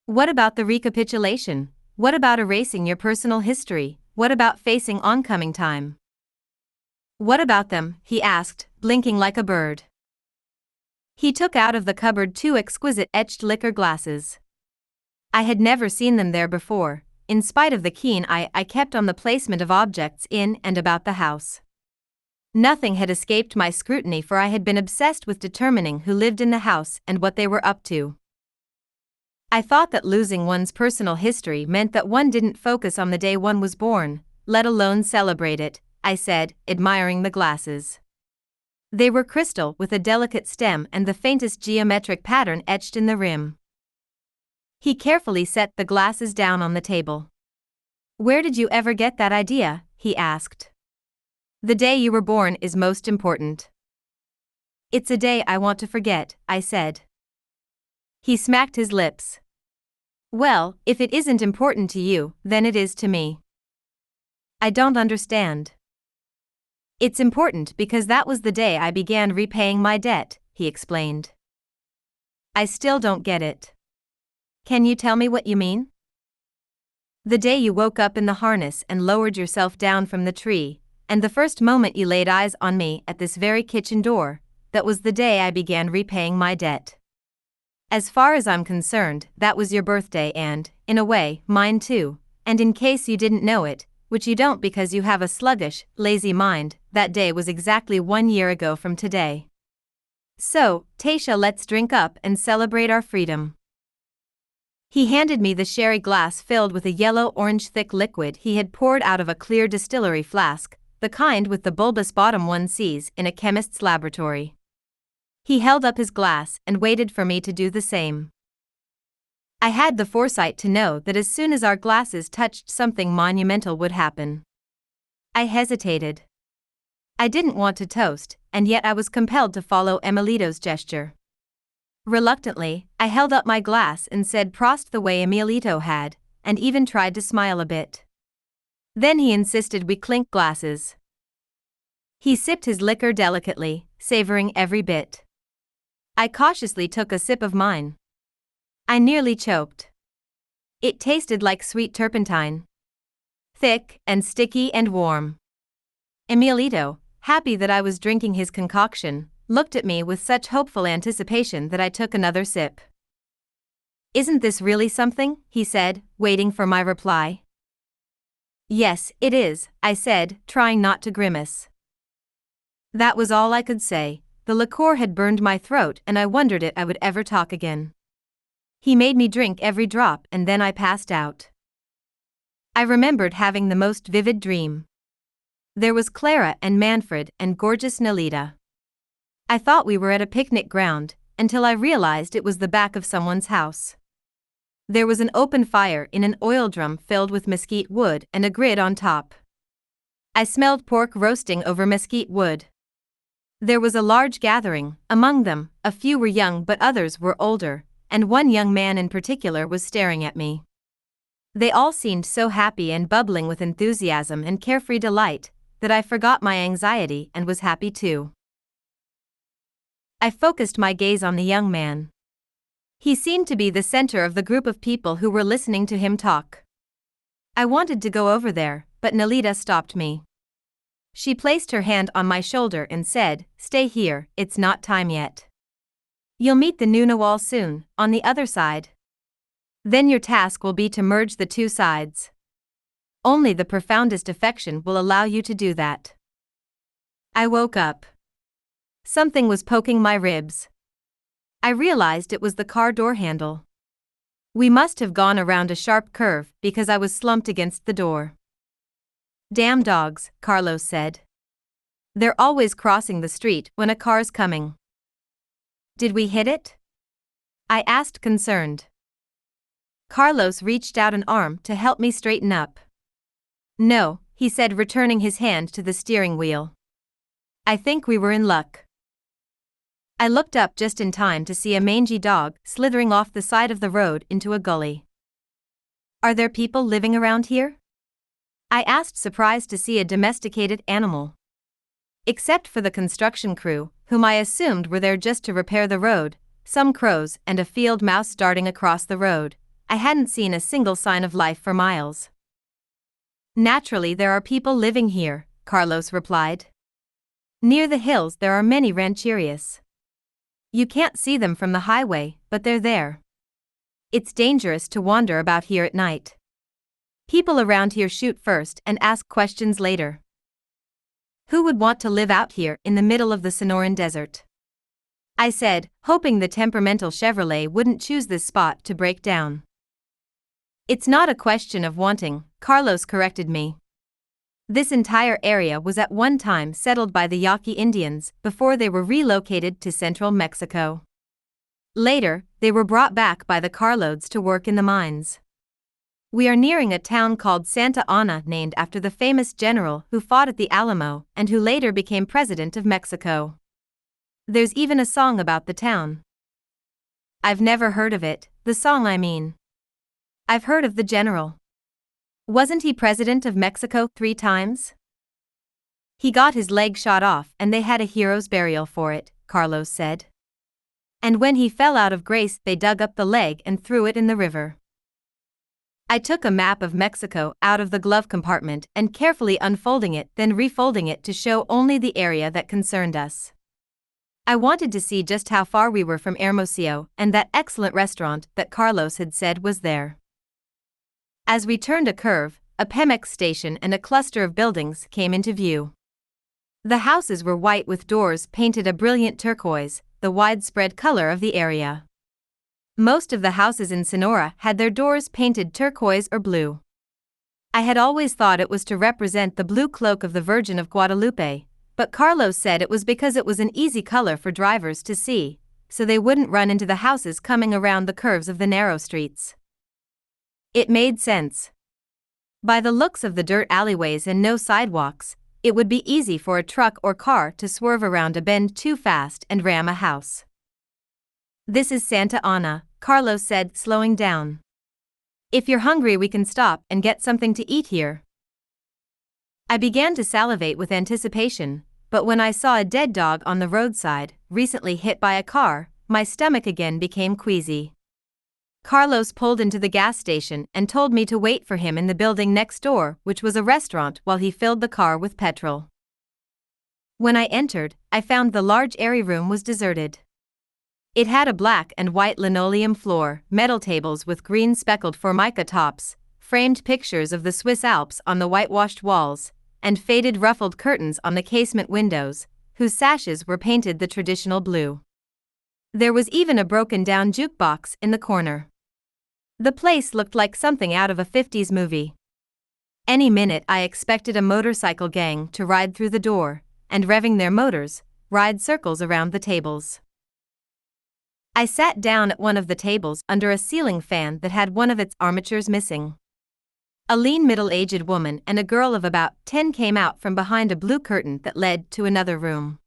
"What about the recapitulation? What about erasing your personal history? What about facing oncoming time?" "What about them?" he asked, blinking like a bird. He took out of the cupboard 2 exquisite etched liquor glasses. I had never seen them there before, in spite of the keen eye I kept on the placement of objects in and about the house. Nothing had escaped my scrutiny, for I had been obsessed with determining who lived in the house and what they were up to. I thought that losing one's personal history meant that one didn't focus on the day one was born, let alone celebrate it, I said, admiring the glasses. They were crystal with a delicate stem and the faintest geometric pattern etched in the rim. He carefully set the glasses down on the table. "Where did you ever get that idea?" he asked. "The day you were born is most important." "It's a day I want to forget," I said. He smacked his lips. "Well, if it isn't important to you, then it is to me." "I don't understand." "It's important because that was the day I began repaying my debt," he explained. "I still don't get it." "Can you tell me what you mean?" "The day you woke up in the harness and lowered yourself down from the tree, and the first moment you laid eyes on me at this very kitchen door, that was the day I began repaying my debt. As far as I'm concerned, that was your birthday and, in a way, mine too, and in case you didn't know it, which you don't because you have a sluggish, lazy mind, that day was exactly 1 year ago from today. So, Taisha, let's drink up and celebrate our freedom." He handed me the sherry glass filled with a yellow-orange thick liquid he had poured out of a clear distillery flask, the kind with the bulbous bottom one sees in a chemist's laboratory. He held up his glass and waited for me to do the same. I had the foresight to know that as soon as our glasses touched, something monumental would happen. I hesitated. I didn't want to toast, and yet I was compelled to follow Emilito's gesture. Reluctantly, I held up my glass and said "Prost" the way Emilito had, and even tried to smile a bit. Then he insisted we clink glasses. He sipped his liquor delicately, savoring every bit. I cautiously took a sip of mine. I nearly choked. It tasted like sweet turpentine. Thick and sticky and warm. Emilito, happy that I was drinking his concoction, looked at me with such hopeful anticipation that I took another sip. "Isn't this really something?" he said, waiting for my reply. "Yes, it is," I said, trying not to grimace. That was all I could say. The liqueur had burned my throat and I wondered if I would ever talk again. He made me drink every drop and then I passed out. I remembered having the most vivid dream. There was Clara and Manfred and gorgeous Nolita. I thought we were at a picnic ground, until I realized it was the back of someone's house. There was an open fire in an oil drum filled with mesquite wood and a grid on top. I smelled pork roasting over mesquite wood. There was a large gathering. Among them, a few were young but others were older, and one young man in particular was staring at me. They all seemed so happy and bubbling with enthusiasm and carefree delight that I forgot my anxiety and was happy too. I focused my gaze on the young man. He seemed to be the center of the group of people who were listening to him talk. I wanted to go over there, but Nelita stopped me. She placed her hand on my shoulder and said, "Stay here, it's not time yet. You'll meet the new Nawal soon, on the other side. Then your task will be to merge the two sides. Only the profoundest affection will allow you to do that." I woke up. Something was poking my ribs. I realized it was the car door handle. We must have gone around a sharp curve because I was slumped against the door. "Damn dogs," Carlos said. "They're always crossing the street when a car's coming." "Did we hit it?" I asked, concerned. Carlos reached out an arm to help me straighten up. "No," he said, returning his hand to the steering wheel. "I think we were in luck." I looked up just in time to see a mangy dog slithering off the side of the road into a gully. "Are there people living around here?" I asked, surprised to see a domesticated animal. Except for the construction crew, whom I assumed were there just to repair the road, some crows and a field mouse darting across the road, I hadn't seen a single sign of life for miles. "Naturally there are people living here," Carlos replied. "Near the hills there are many rancherias. You can't see them from the highway, but they're there. It's dangerous to wander about here at night. People around here shoot first and ask questions later. Who would want to live out here in the middle of the Sonoran Desert?" I said, hoping the temperamental Chevrolet wouldn't choose this spot to break down. "It's not a question of wanting," Carlos corrected me. "This entire area was at one time settled by the Yaqui Indians before they were relocated to central Mexico. Later, they were brought back by the carloads to work in the mines. We are nearing a town called Santa Ana, named after the famous general who fought at the Alamo and who later became president of Mexico. There's even a song about the town." "I've never heard of it, the song I mean." "I've heard of the general. Wasn't he president of Mexico 3 times? He got his leg shot off and they had a hero's burial for it," Carlos said. "And when he fell out of grace they dug up the leg and threw it in the river." I took a map of Mexico out of the glove compartment and carefully unfolding it, then refolding it to show only the area that concerned us. I wanted to see just how far we were from Hermosillo and that excellent restaurant that Carlos had said was there. As we turned a curve, a Pemex station and a cluster of buildings came into view. The houses were white with doors painted a brilliant turquoise, the widespread color of the area. Most of the houses in Sonora had their doors painted turquoise or blue. I had always thought it was to represent the blue cloak of the Virgin of Guadalupe, but Carlos said it was because it was an easy color for drivers to see, so they wouldn't run into the houses coming around the curves of the narrow streets. It made sense. By the looks of the dirt alleyways and no sidewalks, it would be easy for a truck or car to swerve around a bend too fast and ram a house. "This is Santa Ana," Carlos said, slowing down. "If you're hungry we can stop and get something to eat here." I began to salivate with anticipation, but when I saw a dead dog on the roadside, recently hit by a car, my stomach again became queasy. Carlos pulled into the gas station and told me to wait for him in the building next door, which was a restaurant, while he filled the car with petrol. When I entered, I found the large airy room was deserted. It had a black and white linoleum floor, metal tables with green speckled formica tops, framed pictures of the Swiss Alps on the whitewashed walls, and faded ruffled curtains on the casement windows, whose sashes were painted the traditional blue. There was even a broken-down jukebox in the corner. The place looked like something out of a 50s movie. Any minute I expected a motorcycle gang to ride through the door, and revving their motors, ride circles around the tables. I sat down at one of the tables under a ceiling fan that had one of its armatures missing. A lean middle-aged woman and a girl of about 10 came out from behind a blue curtain that led to another room.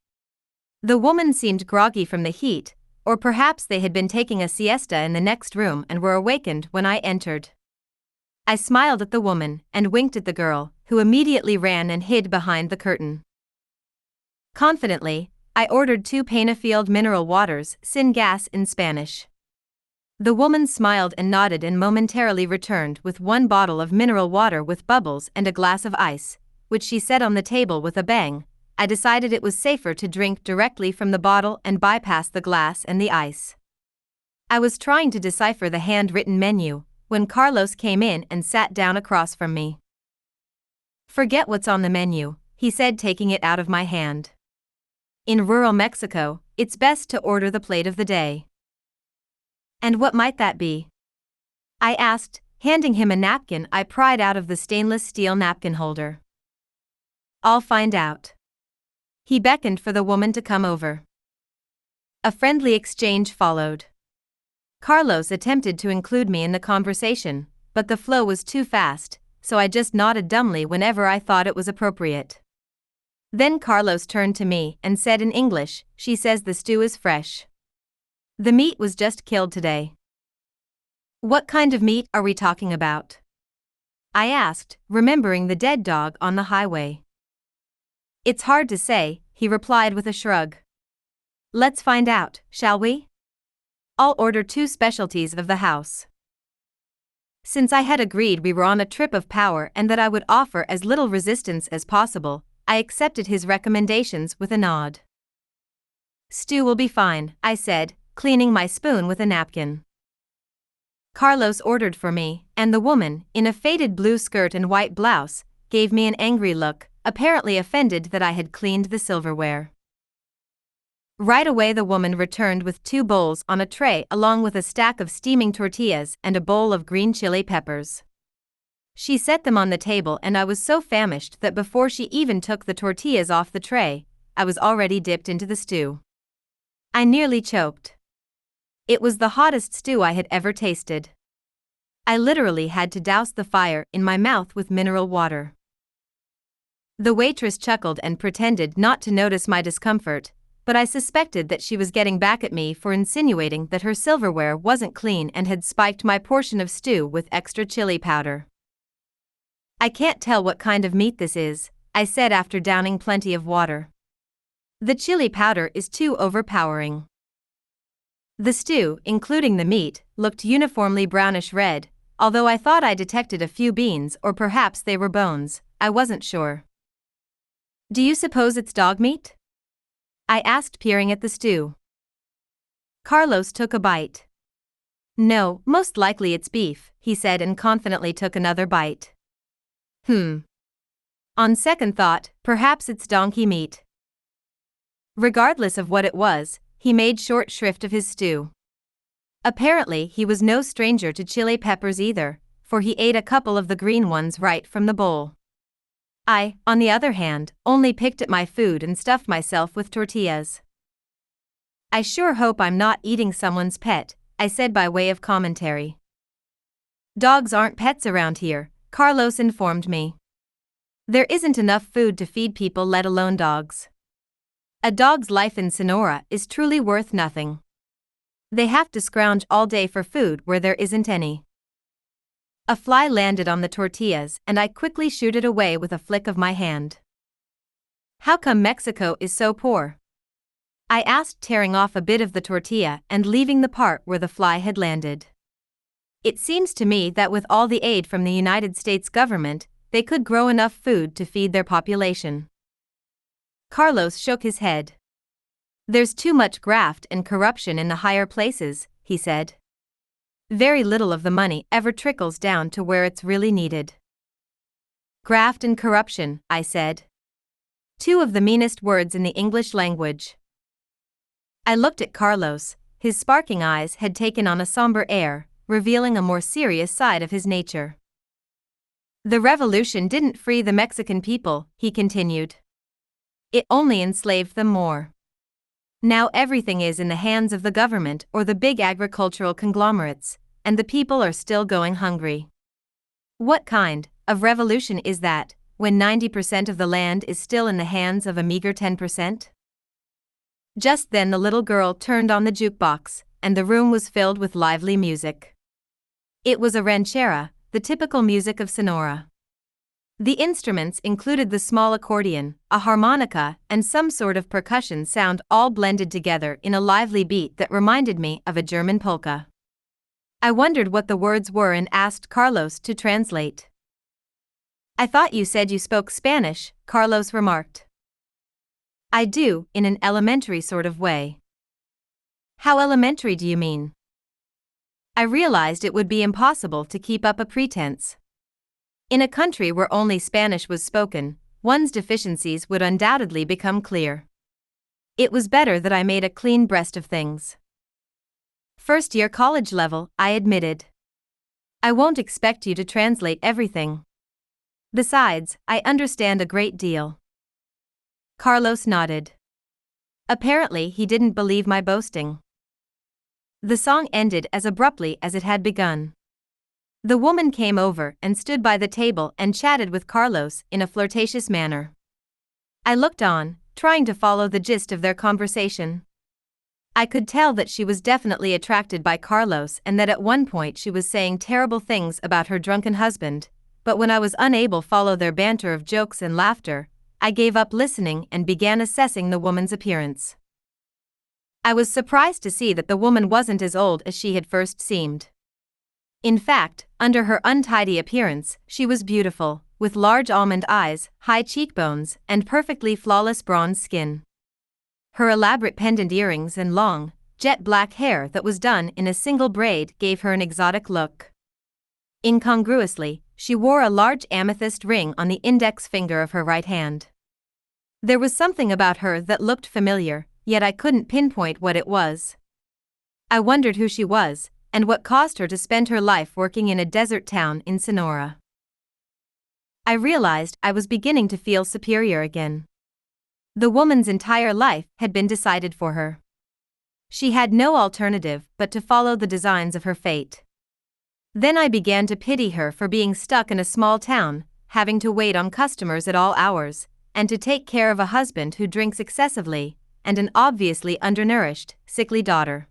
The woman seemed groggy from the heat, or perhaps they had been taking a siesta in the next room and were awakened when I entered. I smiled at the woman and winked at the girl, who immediately ran and hid behind the curtain. Confidently, I ordered 2 Penafield mineral waters, sin gas in Spanish. The woman smiled and nodded and momentarily returned with 1 bottle of mineral water with bubbles and a glass of ice, which she set on the table with a bang. I decided it was safer to drink directly from the bottle and bypass the glass and the ice. I was trying to decipher the handwritten menu when Carlos came in and sat down across from me. "Forget what's on the menu," he said, taking it out of my hand. "In rural Mexico, it's best to order the plate of the day." "And what might that be?" I asked, handing him a napkin I pried out of the stainless steel napkin holder. "I'll find out." He beckoned for the woman to come over. A friendly exchange followed. Carlos attempted to include me in the conversation, but the flow was too fast, so I just nodded dumbly whenever I thought it was appropriate. Then Carlos turned to me and said in English, "She says the stew is fresh. The meat was just killed today." "What kind of meat are we talking about?" I asked, remembering the dead dog on the highway. "It's hard to say," he replied with a shrug. "Let's find out, shall we? I'll order 2 specialties of the house." Since I had agreed we were on a trip of power and that I would offer as little resistance as possible, I accepted his recommendations with a nod. "Stew will be fine," I said, cleaning my spoon with a napkin. Carlos ordered for me, and the woman, in a faded blue skirt and white blouse, gave me an angry look, apparently offended that I had cleaned the silverware. Right away the woman returned with 2 bowls on a tray along with a stack of steaming tortillas and a bowl of green chili peppers. She set them on the table and I was so famished that before she even took the tortillas off the tray, I was already dipped into the stew. I nearly choked. It was the hottest stew I had ever tasted. I literally had to douse the fire in my mouth with mineral water. The waitress chuckled and pretended not to notice my discomfort, but I suspected that she was getting back at me for insinuating that her silverware wasn't clean and had spiked my portion of stew with extra chili powder. "I can't tell what kind of meat this is," I said after downing plenty of water. "The chili powder is too overpowering." The stew, including the meat, looked uniformly brownish-red, although I thought I detected a few beans or perhaps they were bones. I wasn't sure. "Do you suppose it's dog meat?" I asked, peering at the stew. Carlos took a bite. "No, most likely it's beef," he said and confidently took another bite. On second thought, perhaps it's donkey meat." Regardless of what it was, he made short shrift of his stew. Apparently he was no stranger to chili peppers either, for he ate a couple of the green ones right from the bowl. I, on the other hand, only picked at my food and stuffed myself with tortillas. "I sure hope I'm not eating someone's pet," I said by way of commentary. "Dogs aren't pets around here," Carlos informed me. "There isn't enough food to feed people, let alone dogs. A dog's life in Sonora is truly worth nothing. They have to scrounge all day for food where there isn't any." A fly landed on the tortillas and I quickly shooed it away with a flick of my hand. "How come Mexico is so poor?" I asked, tearing off a bit of the tortilla and leaving the part where the fly had landed. "It seems to me that with all the aid from the United States government, they could grow enough food to feed their population." Carlos shook his head. "There's too much graft and corruption in the higher places," he said. "Very little of the money ever trickles down to where it's really needed." "Graft and corruption," I said. 2 of the meanest words in the English language. I looked at Carlos. His sparkling eyes had taken on a somber air, revealing a more serious side of his nature. "The revolution didn't free the Mexican people," he continued. "It only enslaved them more. Now everything is in the hands of the government or the big agricultural conglomerates, and the people are still going hungry. What kind of revolution is that, when 90% of the land is still in the hands of a meager 10%? Just then the little girl turned on the jukebox, and the room was filled with lively music. It was a ranchera, the typical music of Sonora. The instruments included the small accordion, a harmonica, and some sort of percussion sound, all blended together in a lively beat that reminded me of a German polka. I wondered what the words were and asked Carlos to translate. "I thought you said you spoke Spanish," Carlos remarked. "I do, in an elementary sort of way." "How elementary do you mean?" I realized it would be impossible to keep up a pretense. In a country where only Spanish was spoken, one's deficiencies would undoubtedly become clear. It was better that I made a clean breast of things. "First-year college level," I admitted. "I won't expect you to translate everything. Besides, I understand a great deal." Carlos nodded. Apparently he didn't believe my boasting. The song ended as abruptly as it had begun. The woman came over and stood by the table and chatted with Carlos in a flirtatious manner. I looked on, trying to follow the gist of their conversation. I could tell that she was definitely attracted by Carlos and that at one point she was saying terrible things about her drunken husband, but when I was unable to follow their banter of jokes and laughter, I gave up listening and began assessing the woman's appearance. I was surprised to see that the woman wasn't as old as she had first seemed. In fact, under her untidy appearance, she was beautiful, with large almond eyes, high cheekbones, and perfectly flawless bronze skin. Her elaborate pendant earrings and long, jet-black hair that was done in a single braid gave her an exotic look. Incongruously, she wore a large amethyst ring on the index finger of her right hand. There was something about her that looked familiar, yet I couldn't pinpoint what it was. I wondered who she was, and what caused her to spend her life working in a desert town in Sonora. I realized I was beginning to feel superior again. The woman's entire life had been decided for her. She had no alternative but to follow the designs of her fate. Then I began to pity her for being stuck in a small town, having to wait on customers at all hours, and to take care of a husband who drinks excessively, and an obviously undernourished, sickly daughter.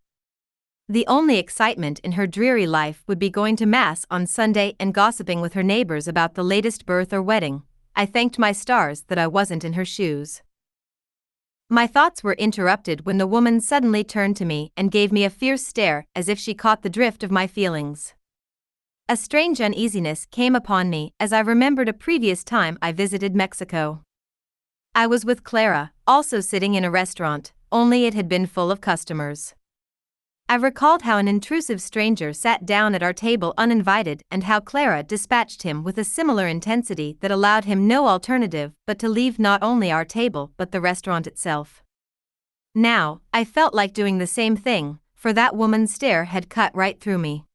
The only excitement in her dreary life would be going to Mass on Sunday and gossiping with her neighbors about the latest birth or wedding. I thanked my stars that I wasn't in her shoes. My thoughts were interrupted when the woman suddenly turned to me and gave me a fierce stare as if she caught the drift of my feelings. A strange uneasiness came upon me as I remembered a previous time I visited Mexico. I was with Clara, also sitting in a restaurant, only it had been full of customers. I recalled how an intrusive stranger sat down at our table uninvited and how Clara dispatched him with a similar intensity that allowed him no alternative but to leave not only our table but the restaurant itself. Now, I felt like doing the same thing, for that woman's stare had cut right through me.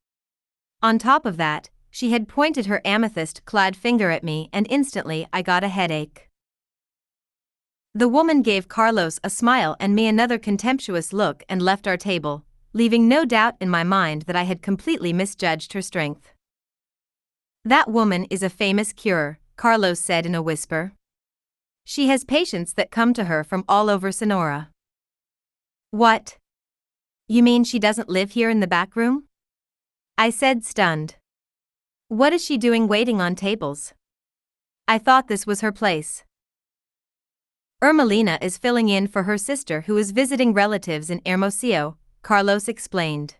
On top of that, she had pointed her amethyst-clad finger at me and instantly I got a headache. The woman gave Carlos a smile and me another contemptuous look and left our table, leaving no doubt in my mind that I had completely misjudged her strength. "That woman is a famous cure," Carlos said in a whisper. "She has patients that come to her from all over Sonora." "What? You mean she doesn't live here in the back room?" I said, stunned. "What is she doing waiting on tables? I thought this was her place." "Ermelina is filling in for her sister who is visiting relatives in Hermosillo," Carlos explained.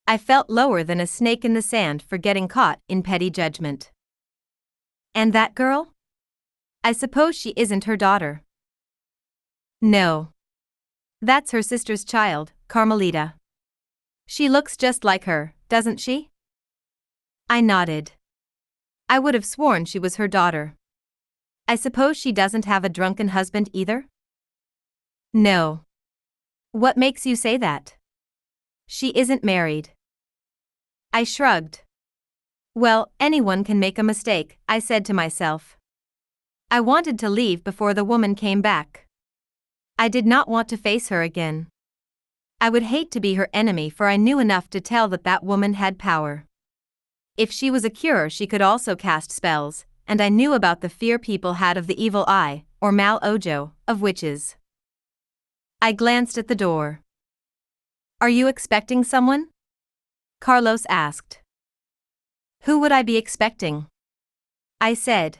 I felt lower than a snake in the sand for getting caught in petty judgment. "And that girl? I suppose she isn't her daughter?" "No. That's her sister's child, Carmelita. She looks just like her, doesn't she?" I nodded. I would have sworn she was her daughter. "I suppose she doesn't have a drunken husband either?" "No." "What makes you say that?" "She isn't married." I shrugged. Well, anyone can make a mistake, I said to myself. I wanted to leave before the woman came back. I did not want to face her again. I would hate to be her enemy, for I knew enough to tell that that woman had power. If she was a cure, she could also cast spells, and I knew about the fear people had of the evil eye, or mal ojo, of witches. I glanced at the door. "Are you expecting someone?" Carlos asked. "Who would I be expecting?" I said.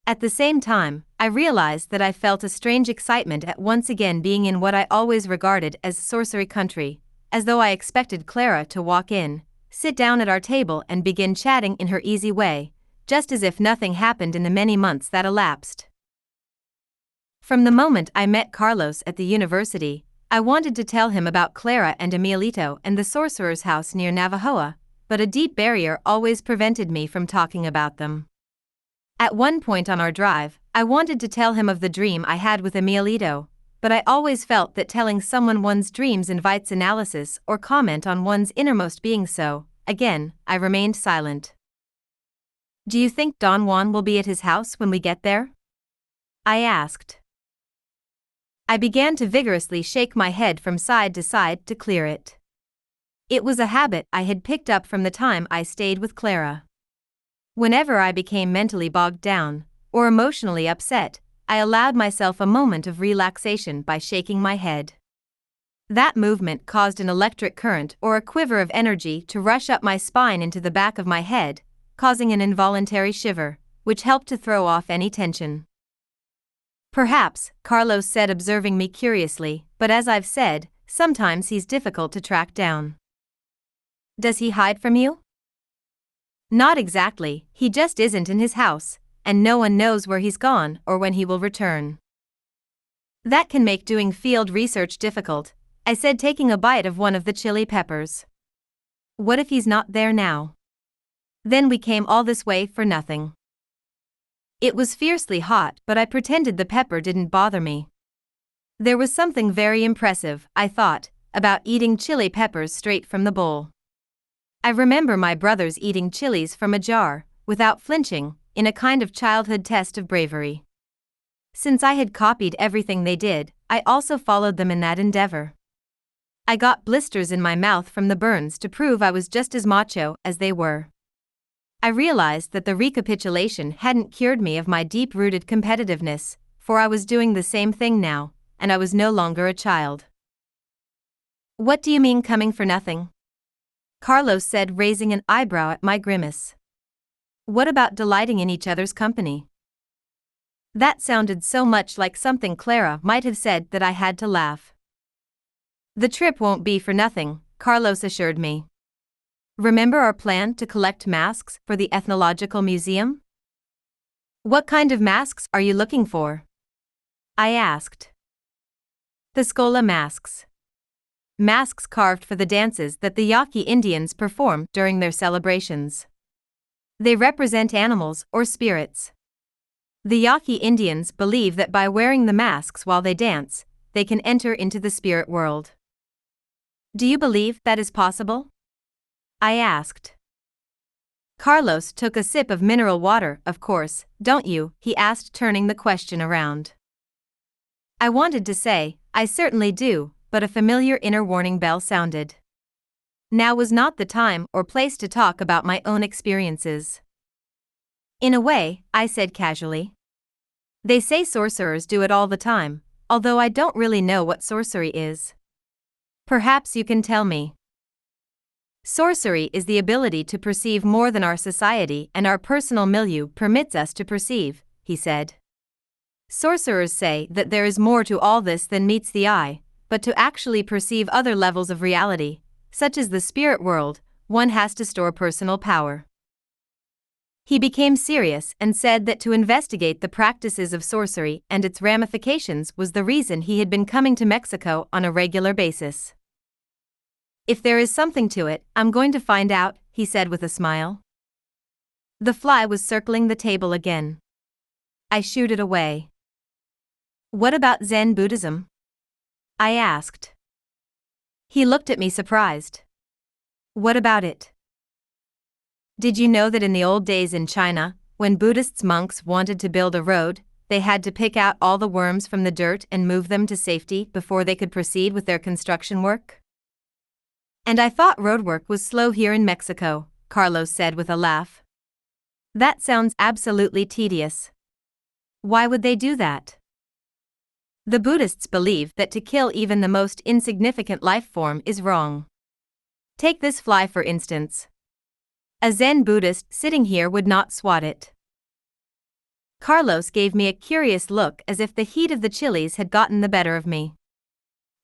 At the same time, I realized that I felt a strange excitement at once again being in what I always regarded as sorcery country, as though I expected Clara to walk in, sit down at our table and begin chatting in her easy way, just as if nothing happened in the many months that elapsed. From the moment I met Carlos at the university, I wanted to tell him about Clara and Emilito and the sorcerer's house near Navajoa, but a deep barrier always prevented me from talking about them. At one point on our drive, I wanted to tell him of the dream I had with Emilito, but I always felt that telling someone one's dreams invites analysis or comment on one's innermost being, so, again, I remained silent. "Do you think Don Juan will be at his house when we get there?" I asked. I began to vigorously shake my head from side to side to clear it. It was a habit I had picked up from the time I stayed with Clara. Whenever I became mentally bogged down, or emotionally upset, I allowed myself a moment of relaxation by shaking my head. That movement caused an electric current or a quiver of energy to rush up my spine into the back of my head, causing an involuntary shiver, which helped to throw off any tension. "Perhaps," Carlos said, observing me curiously, "but as I've said, sometimes he's difficult to track down." "Does he hide from you?" "Not exactly, he just isn't in his house, and no one knows where he's gone or when he will return." "That can make doing field research difficult," I said, taking a bite of one of the chili peppers. "What if he's not there now? Then we came all this way for nothing." It was fiercely hot, but I pretended the pepper didn't bother me. There was something very impressive, I thought, about eating chili peppers straight from the bowl. I remember my brothers eating chilies from a jar, without flinching, in a kind of childhood test of bravery. Since I had copied everything they did, I also followed them in that endeavor. I got blisters in my mouth from the burns to prove I was just as macho as they were. I realized that the recapitulation hadn't cured me of my deep-rooted competitiveness, for I was doing the same thing now, and I was no longer a child. "What do you mean coming for nothing?" Carlos said, raising an eyebrow at my grimace. "What about delighting in each other's company?" That sounded so much like something Clara might have said that I had to laugh. "The trip won't be for nothing," Carlos assured me. "Remember our plan to collect masks for the Ethnological Museum?" "What kind of masks are you looking for?" I asked. "Pascola masks. Masks carved for the dances that the Yaqui Indians perform during their celebrations. They represent animals or spirits. The Yaqui Indians believe that by wearing the masks while they dance, they can enter into the spirit world." "Do you believe that is possible?" I asked. Carlos took a sip of mineral water. "Of course, don't you?" he asked, turning the question around. I wanted to say, "I certainly do," but a familiar inner warning bell sounded. Now was not the time or place to talk about my own experiences. "In a way," I said casually. "They say sorcerers do it all the time, although I don't really know what sorcery is. Perhaps you can tell me." "Sorcery is the ability to perceive more than our society and our personal milieu permits us to perceive," he said. "Sorcerers say that there is more to all this than meets the eye, but to actually perceive other levels of reality, such as the spirit world, one has to store personal power." He became serious and said that to investigate the practices of sorcery and its ramifications was the reason he had been coming to Mexico on a regular basis. "If there is something to it, I'm going to find out," he said with a smile. The fly was circling the table again. I shooed it away. "What about Zen Buddhism?" I asked. He looked at me surprised. "What about it?" "Did you know that in the old days in China, when Buddhist monks wanted to build a road, they had to pick out all the worms from the dirt and move them to safety before they could proceed with their construction work? And I thought roadwork was slow here in Mexico," Carlos said with a laugh. That sounds absolutely tedious. Why would they do that? The Buddhists believe that to kill even the most insignificant life form is wrong. Take this fly for instance. A Zen Buddhist sitting here would not swat it. Carlos gave me a curious look as if the heat of the chilies had gotten the better of me.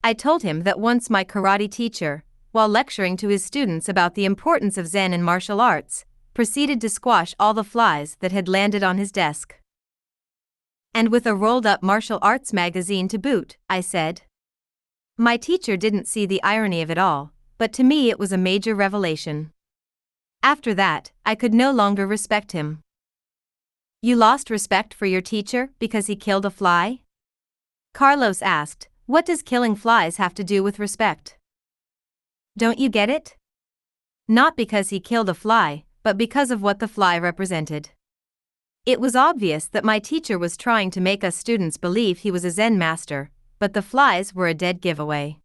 I told him that once my karate teacher, while lecturing to his students about the importance of Zen and martial arts, proceeded to squash all the flies that had landed on his desk. And with a rolled-up martial arts magazine to boot, I said. My teacher didn't see the irony of it all, but to me it was a major revelation. After that, I could no longer respect him. You lost respect for your teacher because he killed a fly? Carlos asked, what does killing flies have to do with respect? Don't you get it? Not because he killed a fly, but because of what the fly represented. It was obvious that my teacher was trying to make us students believe he was a Zen master, but the flies were a dead giveaway.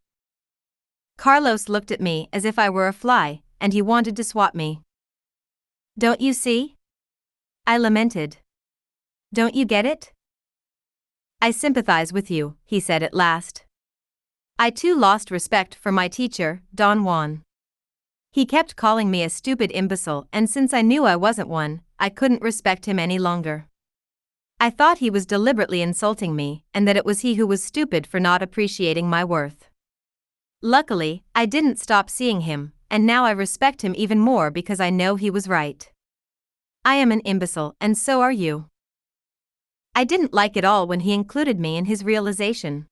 Carlos looked at me as if I were a fly, and he wanted to swat me. Don't you see? I lamented. Don't you get it? I sympathize with you, he said at last. I too lost respect for my teacher, Don Juan. He kept calling me a stupid imbecile, and since I knew I wasn't one, I couldn't respect him any longer. I thought he was deliberately insulting me, and that it was he who was stupid for not appreciating my worth. Luckily, I didn't stop seeing him, and now I respect him even more because I know he was right. I am an imbecile, and so are you. I didn't like it all when he included me in his realization.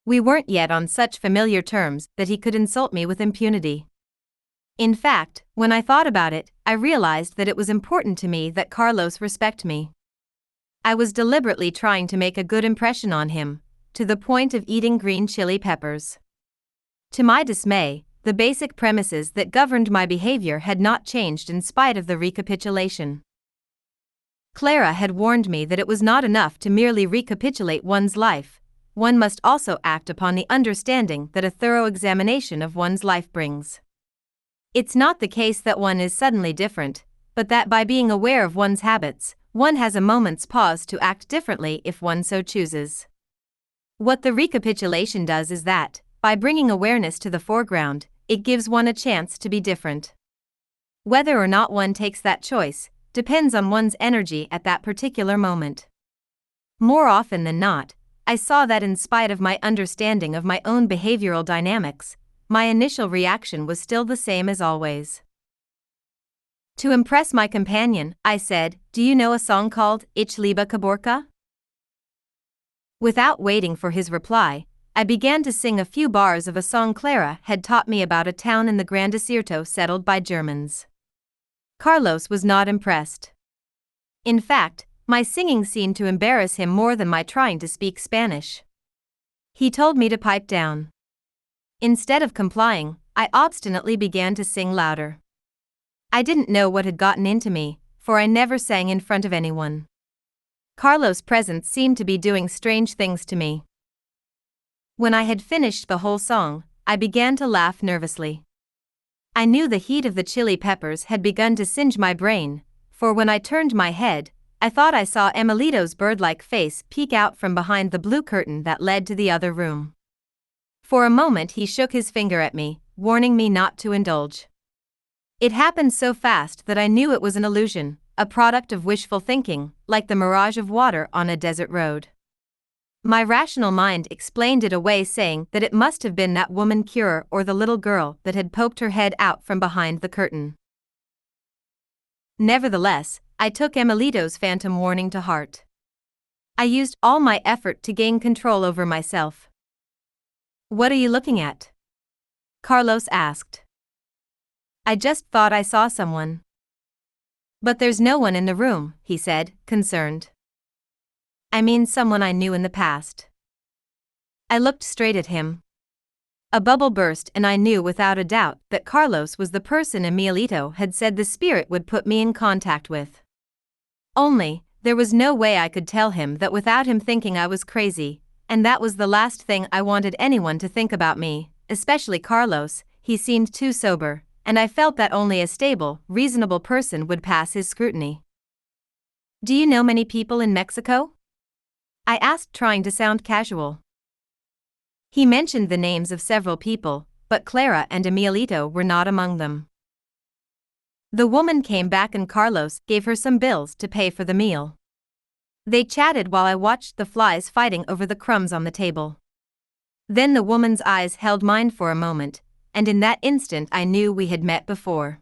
We weren't yet on such familiar terms that he could insult me with impunity. In fact, when I thought about it, I realized that it was important to me that Carlos respect me. I was deliberately trying to make a good impression on him, to the point of eating green chili peppers. To my dismay, the basic premises that governed my behavior had not changed in spite of the recapitulation. Clara had warned me that it was not enough to merely recapitulate one's life, one must also act upon the understanding that a thorough examination of one's life brings. It's not the case that one is suddenly different, but that by being aware of one's habits, one has a moment's pause to act differently if one so chooses. What the recapitulation does is that, by bringing awareness to the foreground, it gives one a chance to be different. Whether or not one takes that choice depends on one's energy at that particular moment. More often than not, I saw that in spite of my understanding of my own behavioral dynamics, my initial reaction was still the same as always. To impress my companion, I said, "Do you know a song called Ich liebe Kaborka?" Without waiting for his reply, I began to sing a few bars of a song Clara had taught me about a town in the Gran Desierto settled by Germans. Carlos was not impressed. In fact, my singing seemed to embarrass him more than my trying to speak Spanish. He told me to pipe down. Instead of complying, I obstinately began to sing louder. I didn't know what had gotten into me, for I never sang in front of anyone. Carlos' presence seemed to be doing strange things to me. When I had finished the whole song, I began to laugh nervously. I knew the heat of the chili peppers had begun to singe my brain, for when I turned my head, I thought I saw Emilito's bird-like face peek out from behind the blue curtain that led to the other room. For a moment he shook his finger at me, warning me not to indulge. It happened so fast that I knew it was an illusion, a product of wishful thinking, like the mirage of water on a desert road. My rational mind explained it away, saying that it must have been that woman cure or the little girl that had poked her head out from behind the curtain. Nevertheless, I took Emilito's phantom warning to heart. I used all my effort to gain control over myself. "What are you looking at?" Carlos asked. "I just thought I saw someone." "But there's no one in the room," he said, concerned. "I mean someone I knew in the past." I looked straight at him. A bubble burst and I knew without a doubt that Carlos was the person Emilito had said the spirit would put me in contact with. Only, there was no way I could tell him that without him thinking I was crazy, and that was the last thing I wanted anyone to think about me, especially Carlos. He seemed too sober, and I felt that only a stable, reasonable person would pass his scrutiny. "Do you know many people in Mexico?" I asked, trying to sound casual. He mentioned the names of several people, but Clara and Emilito were not among them. The woman came back and Carlos gave her some bills to pay for the meal. They chatted while I watched the flies fighting over the crumbs on the table. Then the woman's eyes held mine for a moment, and in that instant I knew we had met before.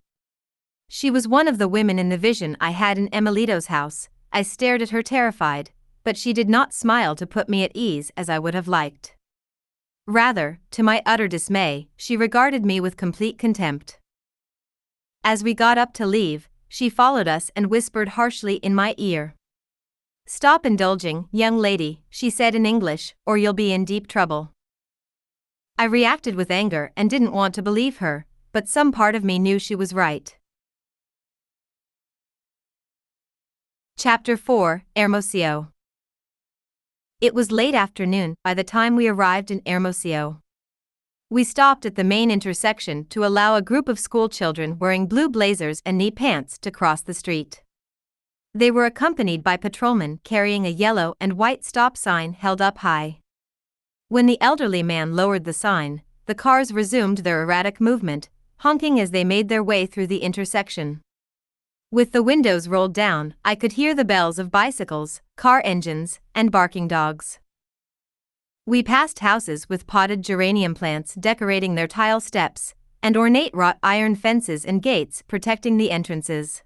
She was one of the women in the vision I had in Emilito's house. I stared at her terrified, but she did not smile to put me at ease as I would have liked. Rather, to my utter dismay, she regarded me with complete contempt. As we got up to leave, she followed us and whispered harshly in my ear. "Stop indulging, young lady," she said in English, "or you'll be in deep trouble." I reacted with anger and didn't want to believe her, but some part of me knew she was right. Chapter 4, Hermosillo. It was late afternoon by the time we arrived in Hermosillo. We stopped at the main intersection to allow a group of school children wearing blue blazers and knee pants to cross the street. They were accompanied by patrolmen carrying a yellow and white stop sign held up high. When the elderly man lowered the sign, the cars resumed their erratic movement, honking as they made their way through the intersection. With the windows rolled down, I could hear the bells of bicycles, car engines, and barking dogs. We passed houses with potted geranium plants decorating their tile steps, and ornate wrought iron fences and gates protecting the entrances.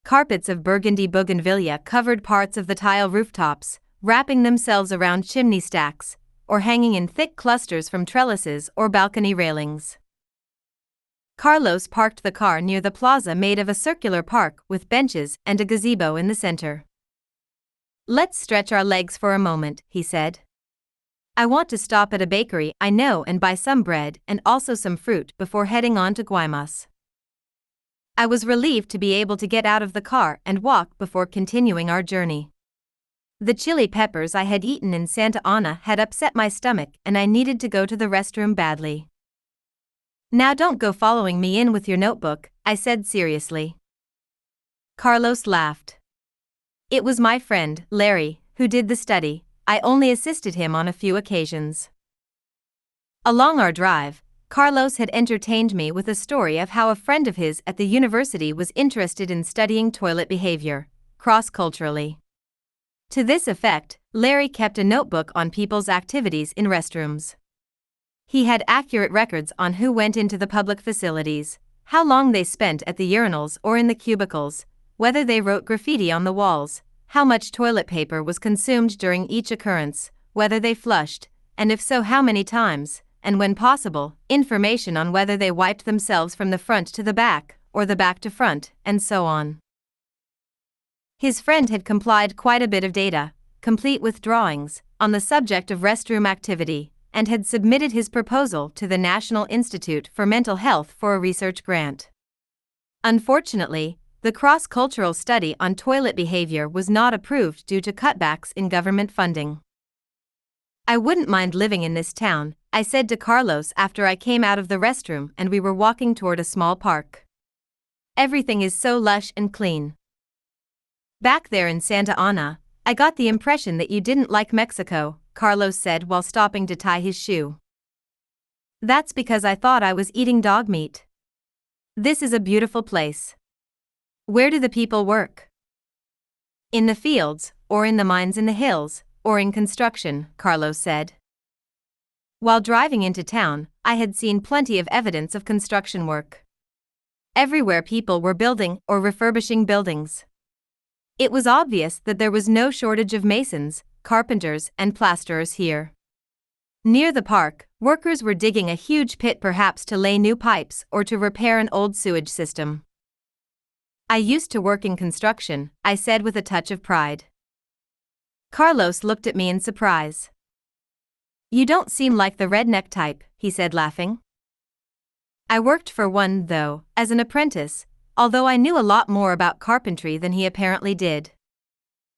Carpets of burgundy bougainvillea covered parts of the tile rooftops, wrapping themselves around chimney stacks, or hanging in thick clusters from trellises or balcony railings. Carlos parked the car near the plaza made of a circular park with benches and a gazebo in the center. "Let's stretch our legs for a moment," he said. "I want to stop at a bakery I know and buy some bread and also some fruit before heading on to Guaymas." I was relieved to be able to get out of the car and walk before continuing our journey. The chili peppers I had eaten in Santa Ana had upset my stomach and I needed to go to the restroom badly. "Now don't go following me in with your notebook," I said seriously. Carlos laughed. "It was my friend, Larry, who did the study. I only assisted him on a few occasions." Along our drive, Carlos had entertained me with a story of how a friend of his at the university was interested in studying toilet behavior, cross-culturally. To this effect, Larry kept a notebook on people's activities in restrooms. He had accurate records on who went into the public facilities, how long they spent at the urinals or in the cubicles, whether they wrote graffiti on the walls, how much toilet paper was consumed during each occurrence, whether they flushed, and if so how many times, and when possible, information on whether they wiped themselves from the front to the back, or the back to front, and so on. His friend had complied quite a bit of data, complete with drawings, on the subject of restroom activity, and had submitted his proposal to the National Institute for Mental Health for a research grant. Unfortunately, the cross-cultural study on toilet behavior was not approved due to cutbacks in government funding. "I wouldn't mind living in this town," I said to Carlos after I came out of the restroom and we were walking toward a small park. "Everything is so lush and clean." "Back there in Santa Ana, I got the impression that you didn't like Mexico," Carlos said while stopping to tie his shoe. "That's because I thought I was eating dog meat. This is a beautiful place." "Where do the people work?" "In the fields, or in the mines in the hills, or in construction," Carlos said. While driving into town, I had seen plenty of evidence of construction work. Everywhere people were building or refurbishing buildings. It was obvious that there was no shortage of masons, carpenters, and plasterers here. Near the park, workers were digging a huge pit, perhaps to lay new pipes or to repair an old sewage system. "I used to work in construction," I said with a touch of pride. Carlos looked at me in surprise. "You don't seem like the redneck type," he said, laughing. "I worked for one, though, as an apprentice, although I knew a lot more about carpentry than he apparently did.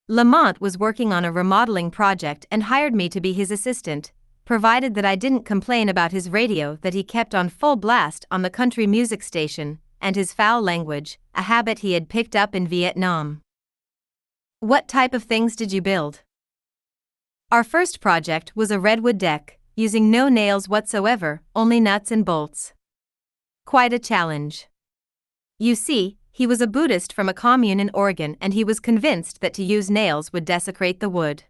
Lamont was working on a remodeling project and hired me to be his assistant, provided that I didn't complain about his radio that he kept on full blast on the country music station, and his foul language, a habit he had picked up in Vietnam. What type of things did you build? Our first project was a redwood deck, using no nails whatsoever, only nuts and bolts. Quite a challenge. You see, he was a Buddhist from a commune in Oregon, and he was convinced that to use nails would desecrate the wood.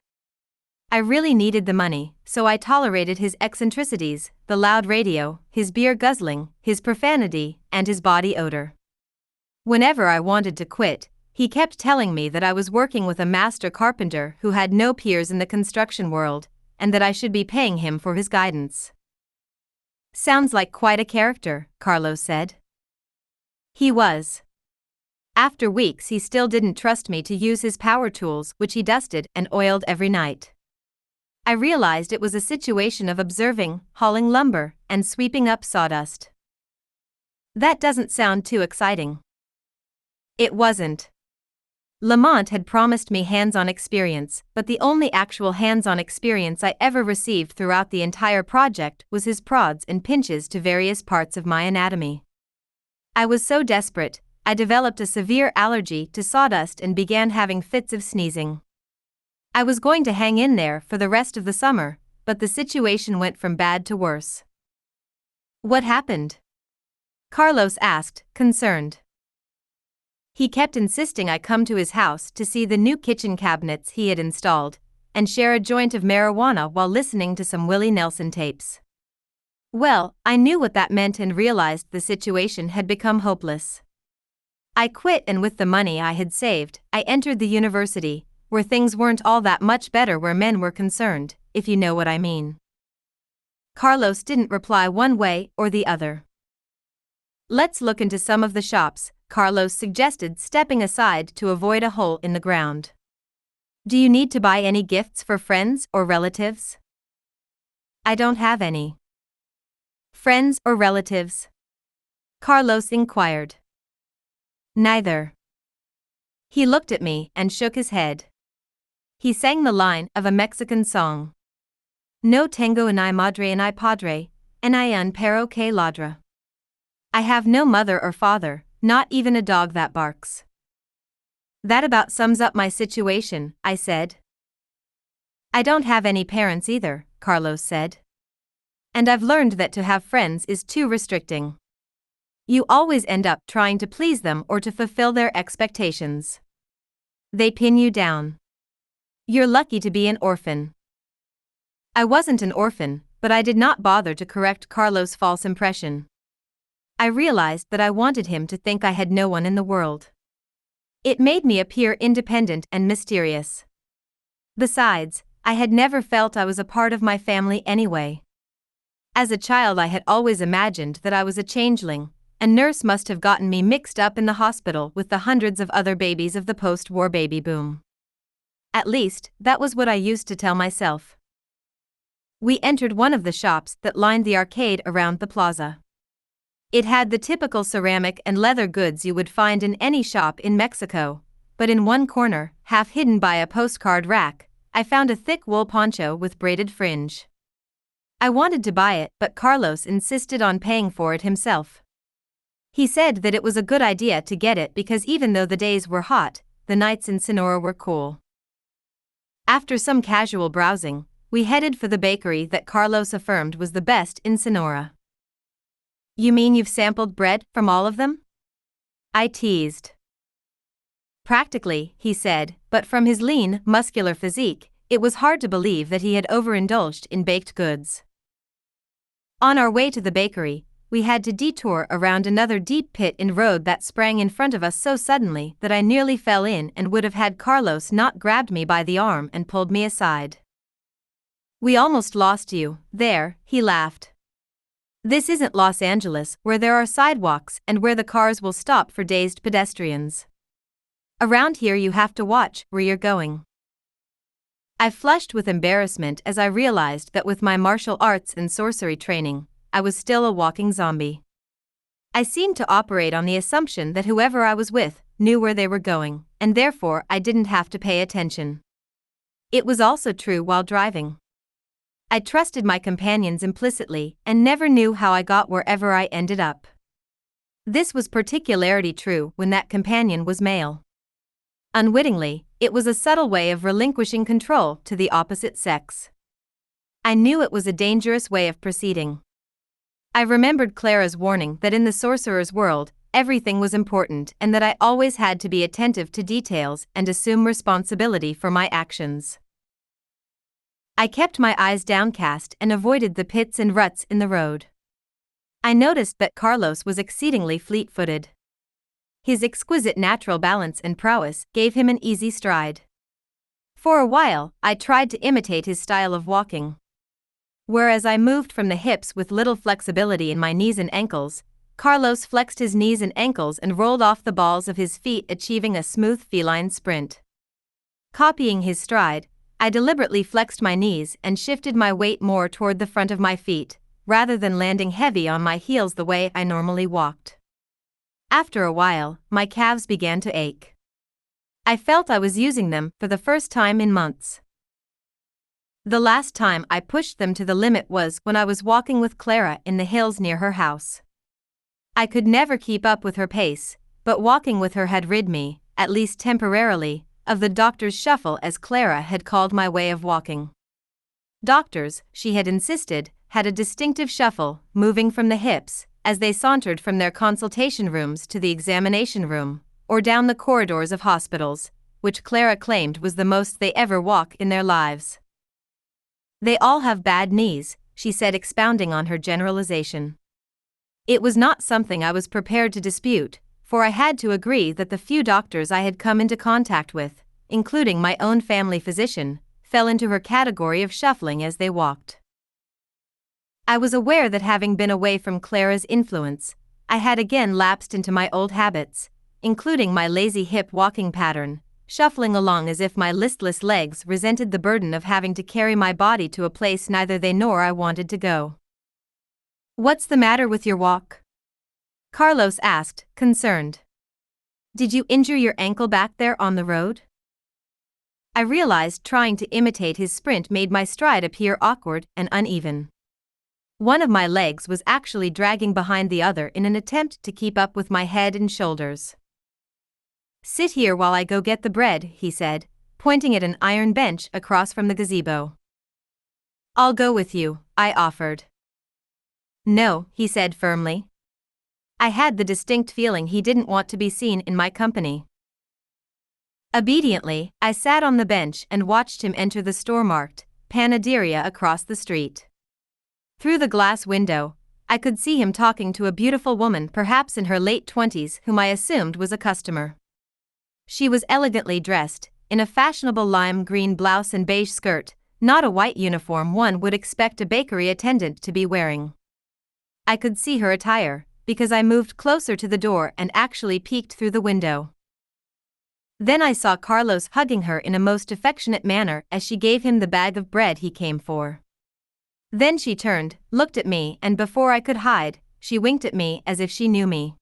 I really needed the money, so I tolerated his eccentricities, the loud radio, his beer guzzling, his profanity, and his body odor. Whenever I wanted to quit, he kept telling me that I was working with a master carpenter who had no peers in the construction world, and that I should be paying him for his guidance. Sounds like quite a character, Carlos said. He was. After weeks, he still didn't trust me to use his power tools, which he dusted and oiled every night. I realized it was a situation of observing, hauling lumber, and sweeping up sawdust. That doesn't sound too exciting. It wasn't. Lamont had promised me hands-on experience, but the only actual hands-on experience I ever received throughout the entire project was his prods and pinches to various parts of my anatomy. I was so desperate, I developed a severe allergy to sawdust and began having fits of sneezing. I was going to hang in there for the rest of the summer, but the situation went from bad to worse. What happened? Carlos asked, concerned. He kept insisting I come to his house to see the new kitchen cabinets he had installed, and share a joint of marijuana while listening to some Willie Nelson tapes. Well, I knew what that meant and realized the situation had become hopeless. I quit, and with the money I had saved, I entered the university, where things weren't all that much better where men were concerned, if you know what I mean. Carlos didn't reply one way or the other. Let's look into some of the shops, Carlos suggested, stepping aside to avoid a hole in the ground. Do you need to buy any gifts for friends or relatives? I don't have any. Friends or relatives? Carlos inquired. Neither. He looked at me and shook his head. He sang the line of a Mexican song. No tengo ni madre ni padre, ni un perro que ladra. I have no mother or father, not even a dog that barks. That about sums up my situation, I said. I don't have any parents either, Carlos said. And I've learned that to have friends is too restricting. You always end up trying to please them or to fulfill their expectations. They pin you down. You're lucky to be an orphan. I wasn't an orphan, but I did not bother to correct Carlos' false impression. I realized that I wanted him to think I had no one in the world. It made me appear independent and mysterious. Besides, I had never felt I was a part of my family anyway. As a child, I had always imagined that I was a changeling. A nurse must have gotten me mixed up in the hospital with the hundreds of other babies of the post-war baby boom. At least, that was what I used to tell myself. We entered one of the shops that lined the arcade around the plaza. It had the typical ceramic and leather goods you would find in any shop in Mexico, but in one corner, half hidden by a postcard rack, I found a thick wool poncho with braided fringe. I wanted to buy it, but Carlos insisted on paying for it himself. He said that it was a good idea to get it because even though the days were hot, the nights in Sonora were cool. After some casual browsing, we headed for the bakery that Carlos affirmed was the best in Sonora. You mean you've sampled bread from all of them? I teased. Practically, he said, but from his lean, muscular physique, it was hard to believe that he had overindulged in baked goods. On our way to the bakery, we had to detour around another deep pit in road that sprang in front of us so suddenly that I nearly fell in and would have had Carlos not grabbed me by the arm and pulled me aside. We almost lost you, there, he laughed. This isn't Los Angeles, where there are sidewalks and where the cars will stop for dazed pedestrians. Around here you have to watch where you're going. I flushed with embarrassment as I realized that with my martial arts and sorcery training, I was still a walking zombie. I seemed to operate on the assumption that whoever I was with knew where they were going, and therefore I didn't have to pay attention. It was also true while driving. I trusted my companions implicitly and never knew how I got wherever I ended up. This was particularly true when that companion was male. Unwittingly, it was a subtle way of relinquishing control to the opposite sex. I knew it was a dangerous way of proceeding. I remembered Clara's warning that in the sorcerer's world, everything was important and that I always had to be attentive to details and assume responsibility for my actions. I kept my eyes downcast and avoided the pits and ruts in the road. I noticed that Carlos was exceedingly fleet-footed. His exquisite natural balance and prowess gave him an easy stride. For a while, I tried to imitate his style of walking. Whereas I moved from the hips with little flexibility in my knees and ankles, Carlos flexed his knees and ankles and rolled off the balls of his feet, achieving a smooth feline sprint. Copying his stride, I deliberately flexed my knees and shifted my weight more toward the front of my feet, rather than landing heavy on my heels the way I normally walked. After a while, my calves began to ache. I felt I was using them for the first time in months. The last time I pushed them to the limit was when I was walking with Clara in the hills near her house. I could never keep up with her pace, but walking with her had rid me, at least temporarily, of the doctor's shuffle, as Clara had called my way of walking. Doctors, she had insisted, had a distinctive shuffle, moving from the hips, as they sauntered from their consultation rooms to the examination room, or down the corridors of hospitals, which Clara claimed was the most they ever walk in their lives. They all have bad knees, she said, expounding on her generalization. It was not something I was prepared to dispute, for I had to agree that the few doctors I had come into contact with, including my own family physician, fell into her category of shuffling as they walked. I was aware that having been away from Clara's influence, I had again lapsed into my old habits, including my lazy hip walking pattern, shuffling along as if my listless legs resented the burden of having to carry my body to a place neither they nor I wanted to go. "What's the matter with your walk?" Carlos asked, concerned. "Did you injure your ankle back there on the road?" I realized trying to imitate his sprint made my stride appear awkward and uneven. One of my legs was actually dragging behind the other in an attempt to keep up with my head and shoulders. "Sit here while I go get the bread," he said, pointing at an iron bench across from the gazebo. "I'll go with you," I offered. "No," he said firmly. I had the distinct feeling he didn't want to be seen in my company. Obediently, I sat on the bench and watched him enter the store marked Panaderia across the street. Through the glass window, I could see him talking to a beautiful woman, perhaps in her late 20s, whom I assumed was a customer. She was elegantly dressed, in a fashionable lime green blouse and beige skirt, not a white uniform one would expect a bakery attendant to be wearing. I could see her attire, because I moved closer to the door and actually peeked through the window. Then I saw Carlos hugging her in a most affectionate manner as she gave him the bag of bread he came for. Then she turned, looked at me, and before I could hide, she winked at me as if she knew me.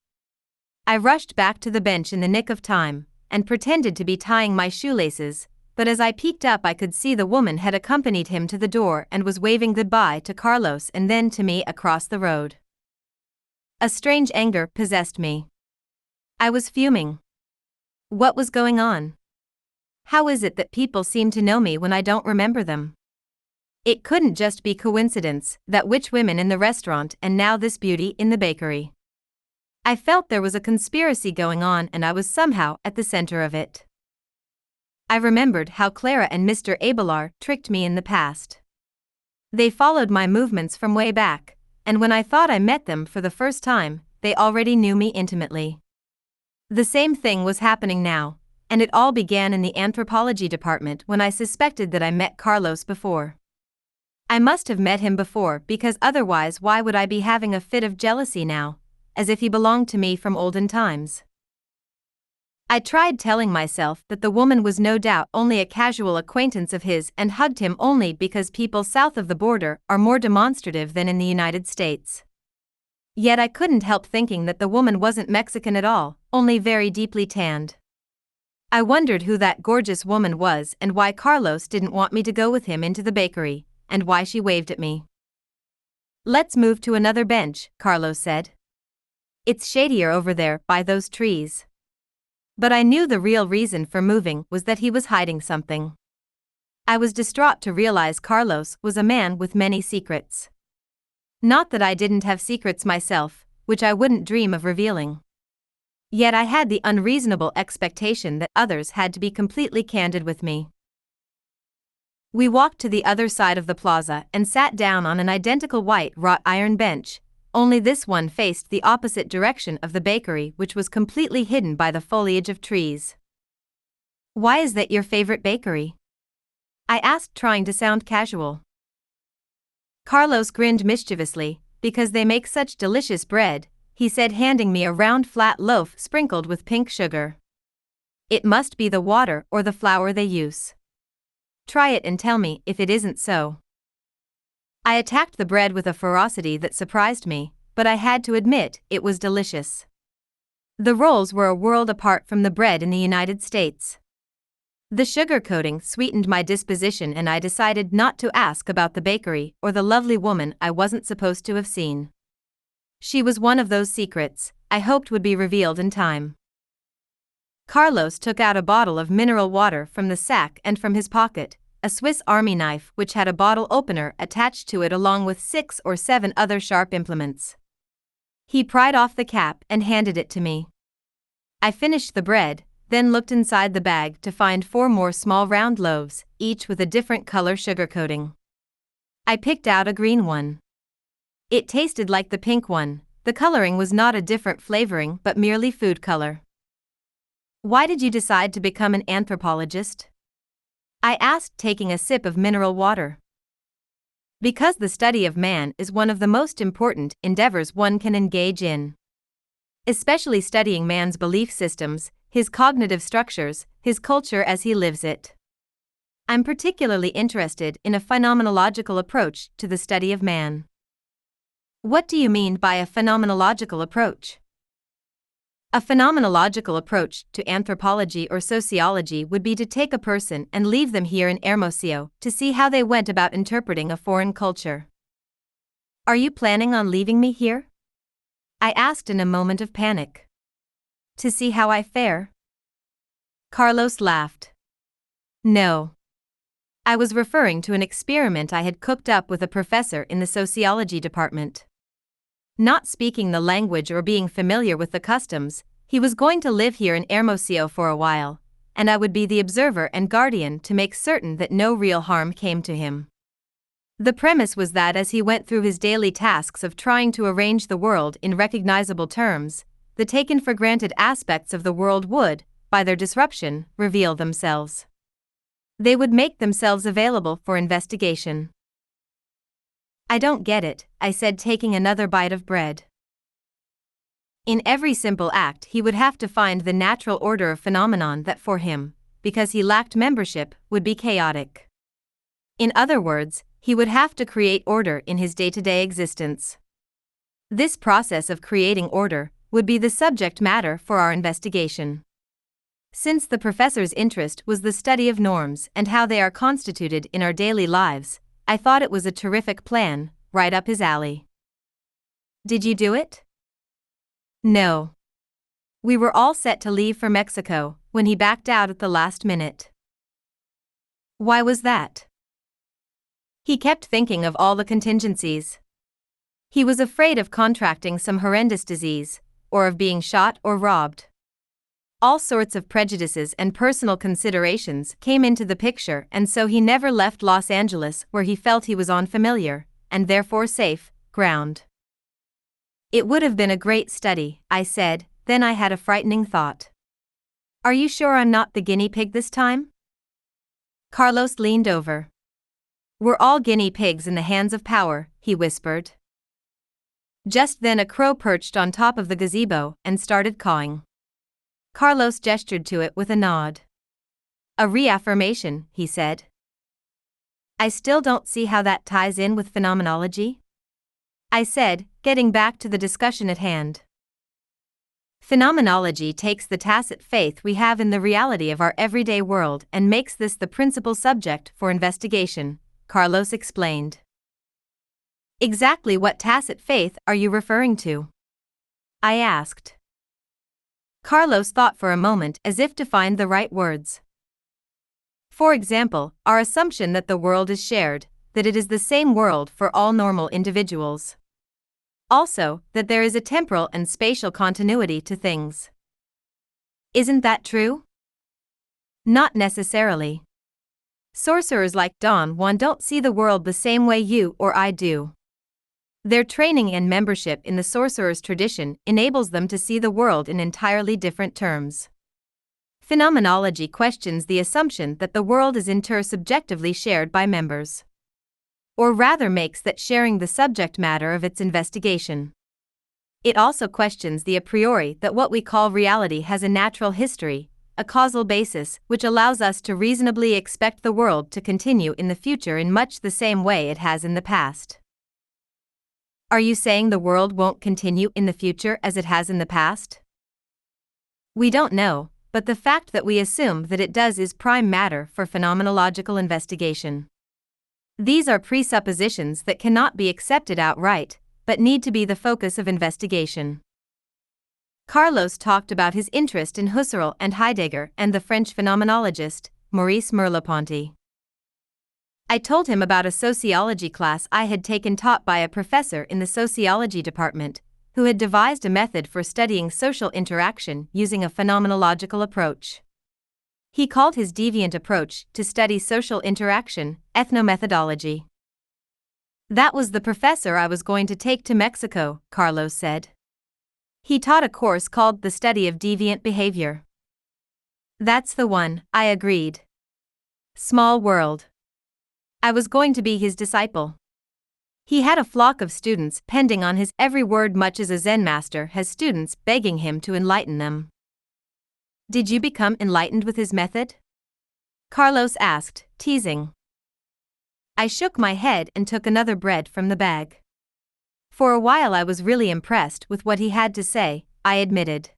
I rushed back to the bench in the nick of time, and pretended to be tying my shoelaces, but as I peeked up I could see the woman had accompanied him to the door and was waving goodbye to Carlos and then to me across the road. A strange anger possessed me. I was fuming. What was going on? How is it that people seem to know me when I don't remember them? It couldn't just be coincidence, that witch women in the restaurant and now this beauty in the bakery. I felt there was a conspiracy going on and I was somehow at the center of it. I remembered how Clara and Mr. Abelar tricked me in the past. They followed my movements from way back, and when I thought I met them for the first time, they already knew me intimately. The same thing was happening now, and it all began in the anthropology department when I suspected that I met Carlos before. I must have met him before because otherwise why would I be having a fit of jealousy now, as if he belonged to me from olden times? I tried telling myself that the woman was no doubt only a casual acquaintance of his and hugged him only because people south of the border are more demonstrative than in the United States. Yet I couldn't help thinking that the woman wasn't Mexican at all, only very deeply tanned. I wondered who that gorgeous woman was and why Carlos didn't want me to go with him into the bakery, and why she waved at me. "Let's move to another bench," Carlos said. "It's shadier over there by those trees." But I knew the real reason for moving was that he was hiding something. I was distraught to realize Carlos was a man with many secrets. Not that I didn't have secrets myself, which I wouldn't dream of revealing. Yet I had the unreasonable expectation that others had to be completely candid with me. We walked to the other side of the plaza and sat down on an identical white wrought iron bench, only this one faced the opposite direction of the bakery, which was completely hidden by the foliage of trees. "Why is that your favorite bakery?" I asked, trying to sound casual. Carlos grinned mischievously. "Because they make such delicious bread," he said, handing me a round flat loaf sprinkled with pink sugar. "It must be the water or the flour they use. Try it and tell me if it isn't so." I attacked the bread with a ferocity that surprised me, but I had to admit it was delicious. The rolls were a world apart from the bread in the United States. The sugar coating sweetened my disposition, and I decided not to ask about the bakery or the lovely woman I wasn't supposed to have seen. She was one of those secrets I hoped would be revealed in time. Carlos took out a bottle of mineral water from the sack and from his pocket, a Swiss Army knife which had a bottle opener attached to it along with 6 or 7 other sharp implements. He pried off the cap and handed it to me. I finished the bread, then looked inside the bag to find 4 more small round loaves, each with a different color sugar coating. I picked out a green one. It tasted like the pink one. The coloring was not a different flavoring but merely food color. "Why did you decide to become an anthropologist?" I asked, taking a sip of mineral water. "Because the study of man is one of the most important endeavors one can engage in. Especially studying man's belief systems, his cognitive structures, his culture as he lives it. I'm particularly interested in a phenomenological approach to the study of man." "What do you mean by a phenomenological approach?" A phenomenological approach to anthropology or sociology would be to take a person and leave them here in Hermosillo to see how they went about interpreting a foreign culture. "Are you planning on leaving me here?" I asked in a moment of panic. "To see how I fare?" Carlos laughed. "No. I was referring to an experiment I had cooked up with a professor in the sociology department. Not speaking the language or being familiar with the customs, he was going to live here in Hermosillo for a while, and I would be the observer and guardian to make certain that no real harm came to him. The premise was that as he went through his daily tasks of trying to arrange the world in recognizable terms, the taken for granted aspects of the world would, by their disruption, reveal themselves. They would make themselves available for investigation." "I don't get it," I said, taking another bite of bread. In every simple act he would have to find the natural order of phenomenon that for him, because he lacked membership, would be chaotic. In other words, he would have to create order in his day-to-day existence. This process of creating order would be the subject matter for our investigation. Since the professor's interest was the study of norms and how they are constituted in our daily lives, I thought it was a terrific plan, right up his alley. "Did you do it?" "No. We were all set to leave for Mexico when he backed out at the last minute." "Why was that?" "He kept thinking of all the contingencies. He was afraid of contracting some horrendous disease, or of being shot or robbed. All sorts of prejudices and personal considerations came into the picture, and so he never left Los Angeles, where he felt he was on familiar, and therefore safe, ground." "It would have been a great study," I said, then I had a frightening thought. "Are you sure I'm not the guinea pig this time?" Carlos leaned over. "We're all guinea pigs in the hands of power," he whispered. Just then a crow perched on top of the gazebo and started cawing. Carlos gestured to it with a nod. "A reaffirmation," he said. "I still don't see how that ties in with phenomenology," I said, getting back to the discussion at hand. "Phenomenology takes the tacit faith we have in the reality of our everyday world and makes this the principal subject for investigation," Carlos explained. Exactly what tacit faith are you referring to? I asked. Carlos thought for a moment as if to find the right words. For example, our assumption that the world is shared, that it is the same world for all normal individuals. Also, that there is a temporal and spatial continuity to things. Isn't that true? Not necessarily. Sorcerers like Don Juan don't see the world the same way you or I do. Their training and membership in the sorcerer's tradition enables them to see the world in entirely different terms. Phenomenology questions the assumption that the world is intersubjectively shared by members. Or rather makes that sharing the subject matter of its investigation. It also questions the a priori that what we call reality has a natural history, a causal basis which allows us to reasonably expect the world to continue in the future in much the same way it has in the past. Are you saying the world won't continue in the future as it has in the past? We don't know, but the fact that we assume that it does is prime matter for phenomenological investigation. These are presuppositions that cannot be accepted outright, but need to be the focus of investigation. Carlos talked about his interest in Husserl and Heidegger and the French phenomenologist, Maurice Merleau-Ponty. I told him about a sociology class I had taken taught by a professor in the sociology department, who had devised a method for studying social interaction using a phenomenological approach. He called his deviant approach to study social interaction ethnomethodology. That was the professor I was going to take to Mexico, Carlos said. He taught a course called The Study of Deviant Behavior. That's the one, I agreed. Small world. I was going to be his disciple. He had a flock of students pending on his every word, much as a Zen master has students begging him to enlighten them. Did you become enlightened with his method? Carlos asked, teasing. I shook my head and took another bread from the bag. For a while I was really impressed with what he had to say, I admitted.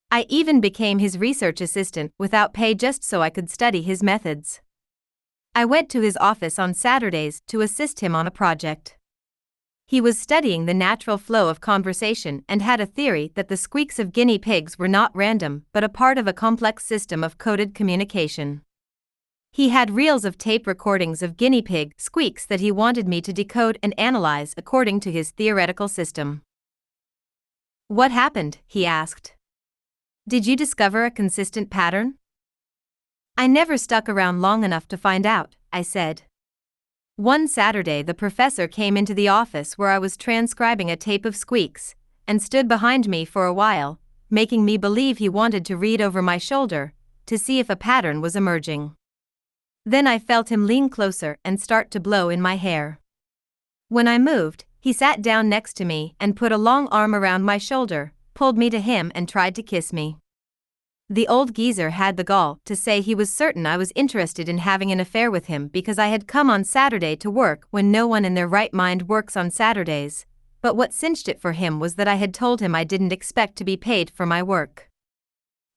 I even became his research assistant without pay just so I could study his methods. I went to his office on Saturdays to assist him on a project. He was studying the natural flow of conversation and had a theory that the squeaks of guinea pigs were not random but a part of a complex system of coded communication. He had reels of tape recordings of guinea pig squeaks that he wanted me to decode and analyze according to his theoretical system. What happened? He asked. Did you discover a consistent pattern? I never stuck around long enough to find out, I said. One Saturday the professor came into the office where I was transcribing a tape of squeaks, and stood behind me for a while, making me believe he wanted to read over my shoulder, to see if a pattern was emerging. Then I felt him lean closer and start to blow in my hair. When I moved, he sat down next to me and put a long arm around my shoulder, pulled me to him and tried to kiss me. The old geezer had the gall to say he was certain I was interested in having an affair with him because I had come on Saturday to work when no one in their right mind works on Saturdays, but what cinched it for him was that I had told him I didn't expect to be paid for my work.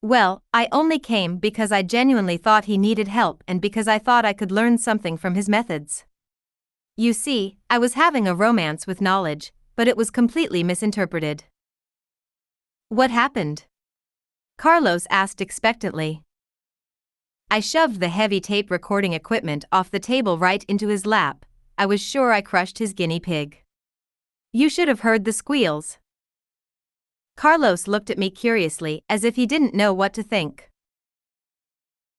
Well, I only came because I genuinely thought he needed help and because I thought I could learn something from his methods. You see, I was having a romance with knowledge, but it was completely misinterpreted. What happened? Carlos asked expectantly. I shoved the heavy tape recording equipment off the table right into his lap. I was sure I crushed his guinea pig. You should have heard the squeals. Carlos looked at me curiously as if he didn't know what to think.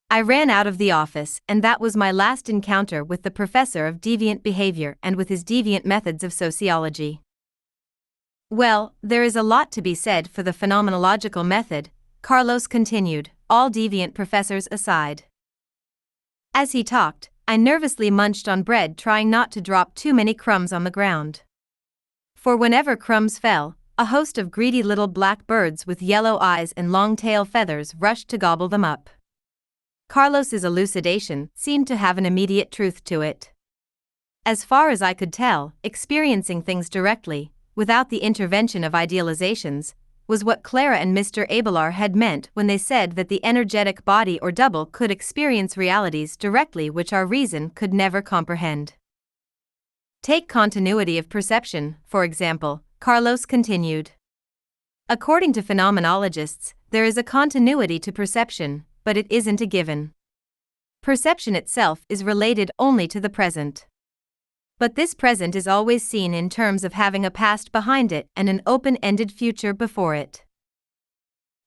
I ran out of the office, and that was my last encounter with the professor of deviant behavior and with his deviant methods of sociology. Well, there is a lot to be said for the phenomenological method, Carlos continued, all deviant professors aside. As he talked, I nervously munched on bread, trying not to drop too many crumbs on the ground. For whenever crumbs fell, a host of greedy little black birds with yellow eyes and long tail feathers rushed to gobble them up. Carlos's elucidation seemed to have an immediate truth to it. As far as I could tell, experiencing things directly, without the intervention of idealizations, was what Clara and Mr. Abelar had meant when they said that the energetic body or double could experience realities directly which our reason could never comprehend. Take continuity of perception, for example, Carlos continued. According to phenomenologists, there is a continuity to perception, but it isn't a given. Perception itself is related only to the present. But this present is always seen in terms of having a past behind it and an open-ended future before it.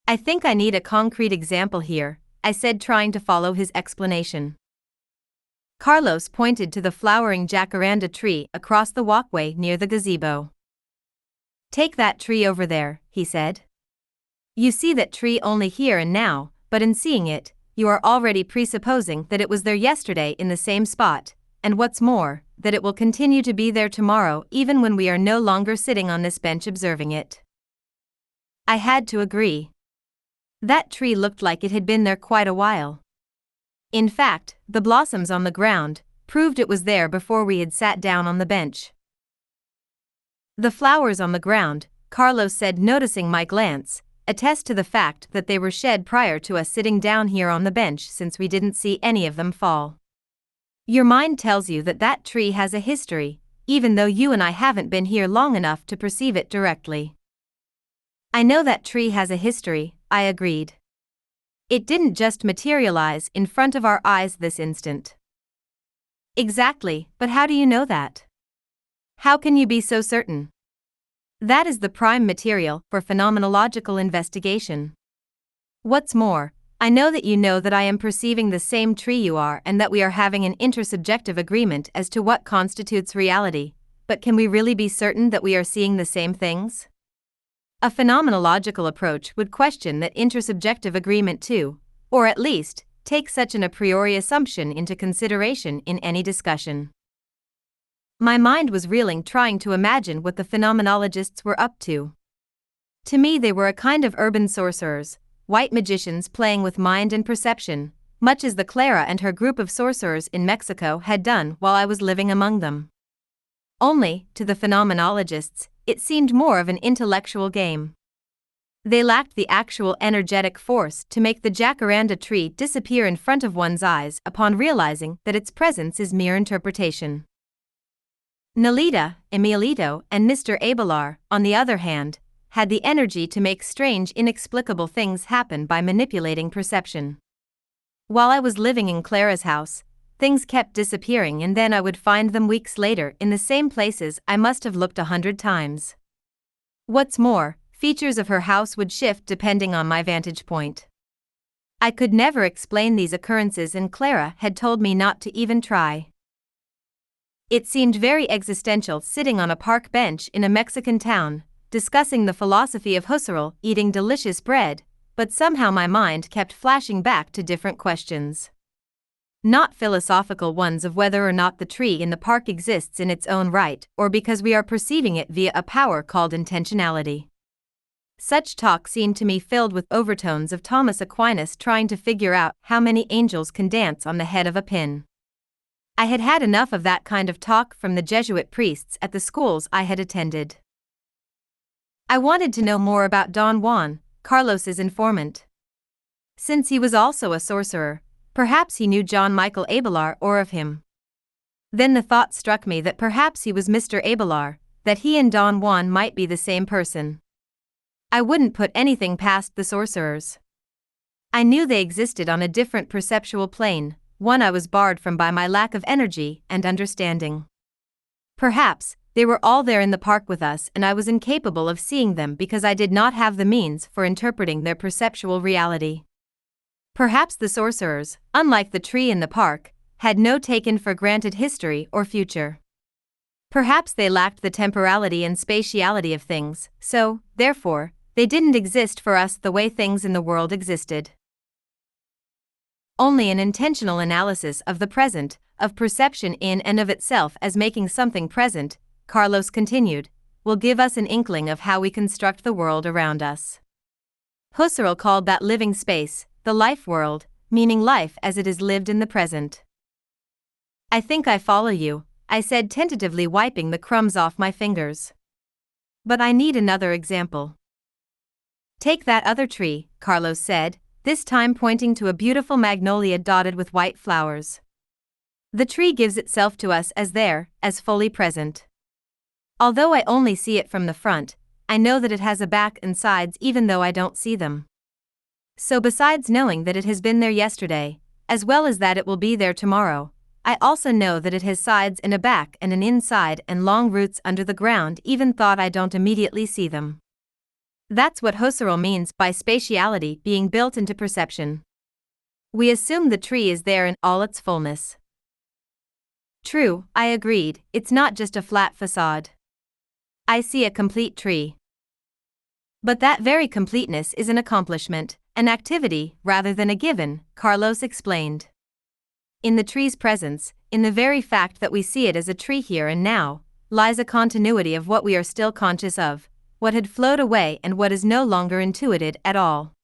I think I need a concrete example here, I said, trying to follow his explanation. Carlos pointed to the flowering jacaranda tree across the walkway near the gazebo. Take that tree over there, he said. You see that tree only here and now, but in seeing it, you are already presupposing that it was there yesterday in the same spot, and what's more, that it will continue to be there tomorrow even when we are no longer sitting on this bench observing it. I had to agree. That tree looked like it had been there quite a while. In fact, the blossoms on the ground proved it was there before we had sat down on the bench. The flowers on the ground, Carlos said, noticing my glance, attest to the fact that they were shed prior to us sitting down here on the bench, since we didn't see any of them fall. Your mind tells you that that tree has a history, even though you and I haven't been here long enough to perceive it directly. I know that tree has a history, I agreed. It didn't just materialize in front of our eyes this instant. Exactly, but how do you know that? How can you be so certain? That is the prime material for phenomenological investigation. What's more, I know that you know that I am perceiving the same tree you are and that we are having an intersubjective agreement as to what constitutes reality, but can we really be certain that we are seeing the same things? A phenomenological approach would question that intersubjective agreement too, or at least, take such an a priori assumption into consideration in any discussion. My mind was reeling, trying to imagine what the phenomenologists were up to. To me, they were a kind of urban sorcerers, white magicians playing with mind and perception, much as the Clara and her group of sorcerers in Mexico had done while I was living among them. Only, to the phenomenologists, it seemed more of an intellectual game. They lacked the actual energetic force to make the jacaranda tree disappear in front of one's eyes upon realizing that its presence is mere interpretation. Nalita, Emilito, and Mr. Abelar, on the other hand, had the energy to make strange, inexplicable things happen by manipulating perception. While I was living in Clara's house, things kept disappearing, and then I would find them weeks later in the same places I must have looked 100 times. What's more, features of her house would shift depending on my vantage point. I could never explain these occurrences, and Clara had told me not to even try. It seemed very existential sitting on a park bench in a Mexican town, discussing the philosophy of Husserl, eating delicious bread, but somehow my mind kept flashing back to different questions. Not philosophical ones of whether or not the tree in the park exists in its own right, or because we are perceiving it via a power called intentionality. Such talk seemed to me filled with overtones of Thomas Aquinas trying to figure out how many angels can dance on the head of a pin. I had had enough of that kind of talk from the Jesuit priests at the schools I had attended. I wanted to know more about Don Juan, Carlos's informant. Since he was also a sorcerer, perhaps he knew John Michael Abelar or of him. Then the thought struck me that perhaps he was Mr. Abelar, that he and Don Juan might be the same person. I wouldn't put anything past the sorcerers. I knew they existed on a different perceptual plane, one I was barred from by my lack of energy and understanding. Perhaps they were all there in the park with us, and I was incapable of seeing them because I did not have the means for interpreting their perceptual reality. Perhaps the sorcerers, unlike the tree in the park, had no taken for granted history or future. Perhaps they lacked the temporality and spatiality of things, so, therefore, they didn't exist for us the way things in the world existed. Only an intentional analysis of the present, of perception in and of itself as making something present, Carlos continued, will give us an inkling of how we construct the world around us. Husserl called that living space, the life world, meaning life as it is lived in the present. I think I follow you, I said, tentatively wiping the crumbs off my fingers. But I need another example. Take that other tree, Carlos said, this time pointing to a beautiful magnolia dotted with white flowers. The tree gives itself to us as there, as fully present. Although I only see it from the front, I know that it has a back and sides even though I don't see them. So besides knowing that it has been there yesterday, as well as that it will be there tomorrow, I also know that it has sides and a back and an inside and long roots under the ground even though I don't immediately see them. That's what Husserl means by spatiality being built into perception. We assume the tree is there in all its fullness. True, I agreed, it's not just a flat facade. I see a complete tree. But that very completeness is an accomplishment, an activity, rather than a given, Carlos explained. In the tree's presence, in the very fact that we see it as a tree here and now, lies a continuity of what we are still conscious of, what had flowed away and what is no longer intuited at all.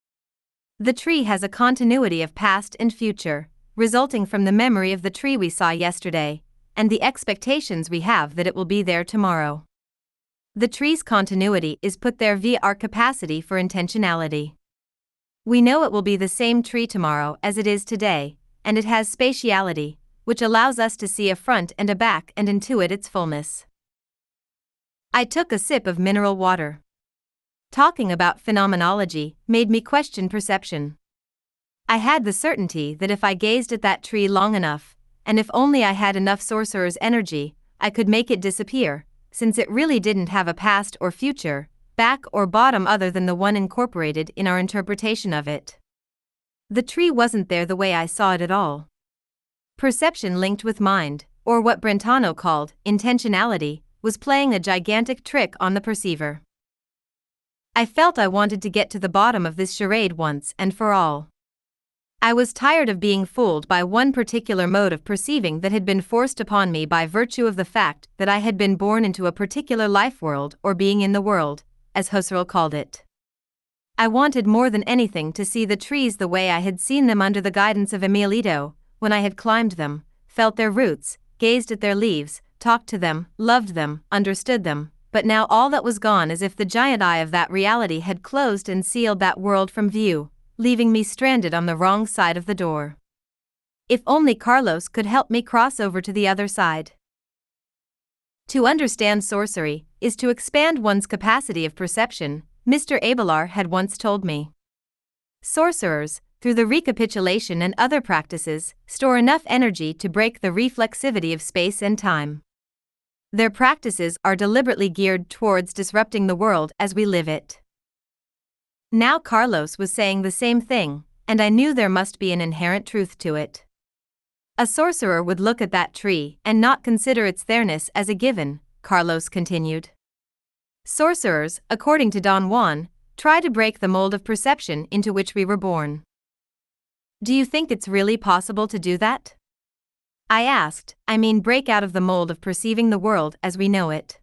The tree has a continuity of past and future, resulting from the memory of the tree we saw yesterday, and the expectations we have that it will be there tomorrow. The tree's continuity is put there via our capacity for intentionality. We know it will be the same tree tomorrow as it is today, and it has spatiality, which allows us to see a front and a back and intuit its fullness. I took a sip of mineral water. Talking about phenomenology made me question perception. I had the certainty that if I gazed at that tree long enough, and if only I had enough sorcerer's energy, I could make it disappear, since it really didn't have a past or future, back or bottom other than the one incorporated in our interpretation of it. The tree wasn't there the way I saw it at all. Perception linked with mind, or what Brentano called intentionality, was playing a gigantic trick on the perceiver. I felt I wanted to get to the bottom of this charade once and for all. I was tired of being fooled by one particular mode of perceiving that had been forced upon me by virtue of the fact that I had been born into a particular life world or being in the world, as Husserl called it. I wanted more than anything to see the trees the way I had seen them under the guidance of Emilito, when I had climbed them, felt their roots, gazed at their leaves, talked to them, loved them, understood them, but now all that was gone as if the giant eye of that reality had closed and sealed that world from view, leaving me stranded on the wrong side of the door. If only Carlos could help me cross over to the other side. To understand sorcery is to expand one's capacity of perception, Mr. Abelar had once told me. Sorcerers, through the recapitulation and other practices, store enough energy to break the reflexivity of space and time. Their practices are deliberately geared towards disrupting the world as we live it. Now Carlos was saying the same thing, and I knew there must be an inherent truth to it. A sorcerer would look at that tree and not consider its there-ness as a given, Carlos continued. Sorcerers, according to Don Juan, try to break the mold of perception into which we were born. Do you think it's really possible to do that? I asked, I mean break out of the mold of perceiving the world as we know it.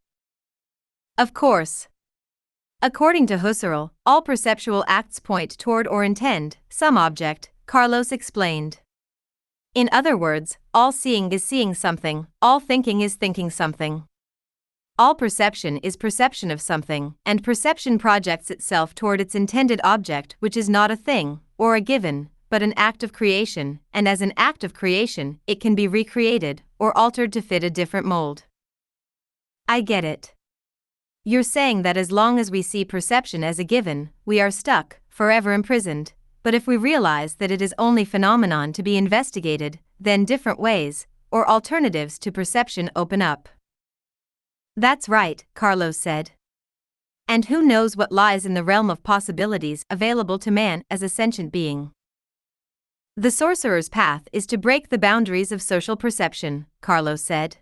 Of course. According to Husserl, all perceptual acts point toward or intend some object, Carlos explained. In other words, all seeing is seeing something, all thinking is thinking something. All perception is perception of something, and perception projects itself toward its intended object, which is not a thing, or a given, but an act of creation, and as an act of creation, it can be recreated, or altered to fit a different mold. I get it. You're saying that as long as we see perception as a given, we are stuck, forever imprisoned, but if we realize that it is only phenomenon to be investigated, then different ways, or alternatives to perception open up. That's right, Carlos said. And who knows what lies in the realm of possibilities available to man as a sentient being. The sorcerer's path is to break the boundaries of social perception, Carlos said.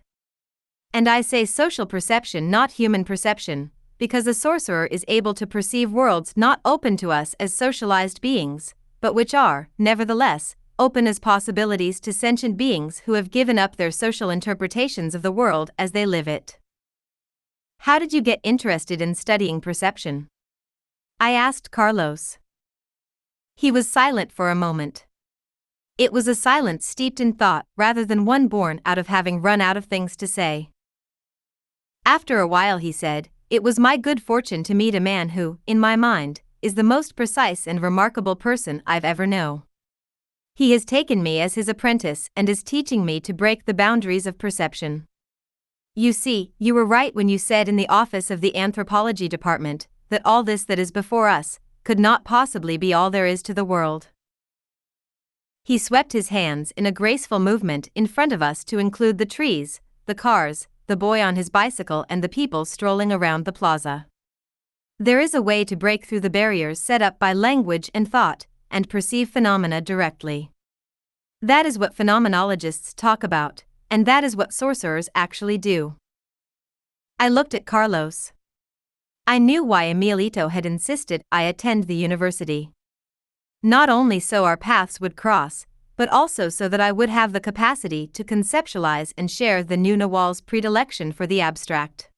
And I say social perception, not human perception, because a sorcerer is able to perceive worlds not open to us as socialized beings, but which are, nevertheless, open as possibilities to sentient beings who have given up their social interpretations of the world as they live it. How did you get interested in studying perception? I asked Carlos. He was silent for a moment. It was a silence steeped in thought rather than one born out of having run out of things to say. After a while he said, "It was my good fortune to meet a man who, in my mind, is the most precise and remarkable person I've ever known. He has taken me as his apprentice and is teaching me to break the boundaries of perception. You see, you were right when you said in the office of the anthropology department that all this that is before us could not possibly be all there is to the world. He swept his hands in a graceful movement in front of us to include the trees, the cars, the boy on his bicycle, and the people strolling around the plaza. There is a way to break through the barriers set up by language and thought, and perceive phenomena directly. That is what phenomenologists talk about, and that is what sorcerers actually do. I looked at Carlos. I knew why Emilito had insisted I attend the university. Not only so our paths would cross, but also so that I would have the capacity to conceptualize and share the new Nawal's predilection for the abstract.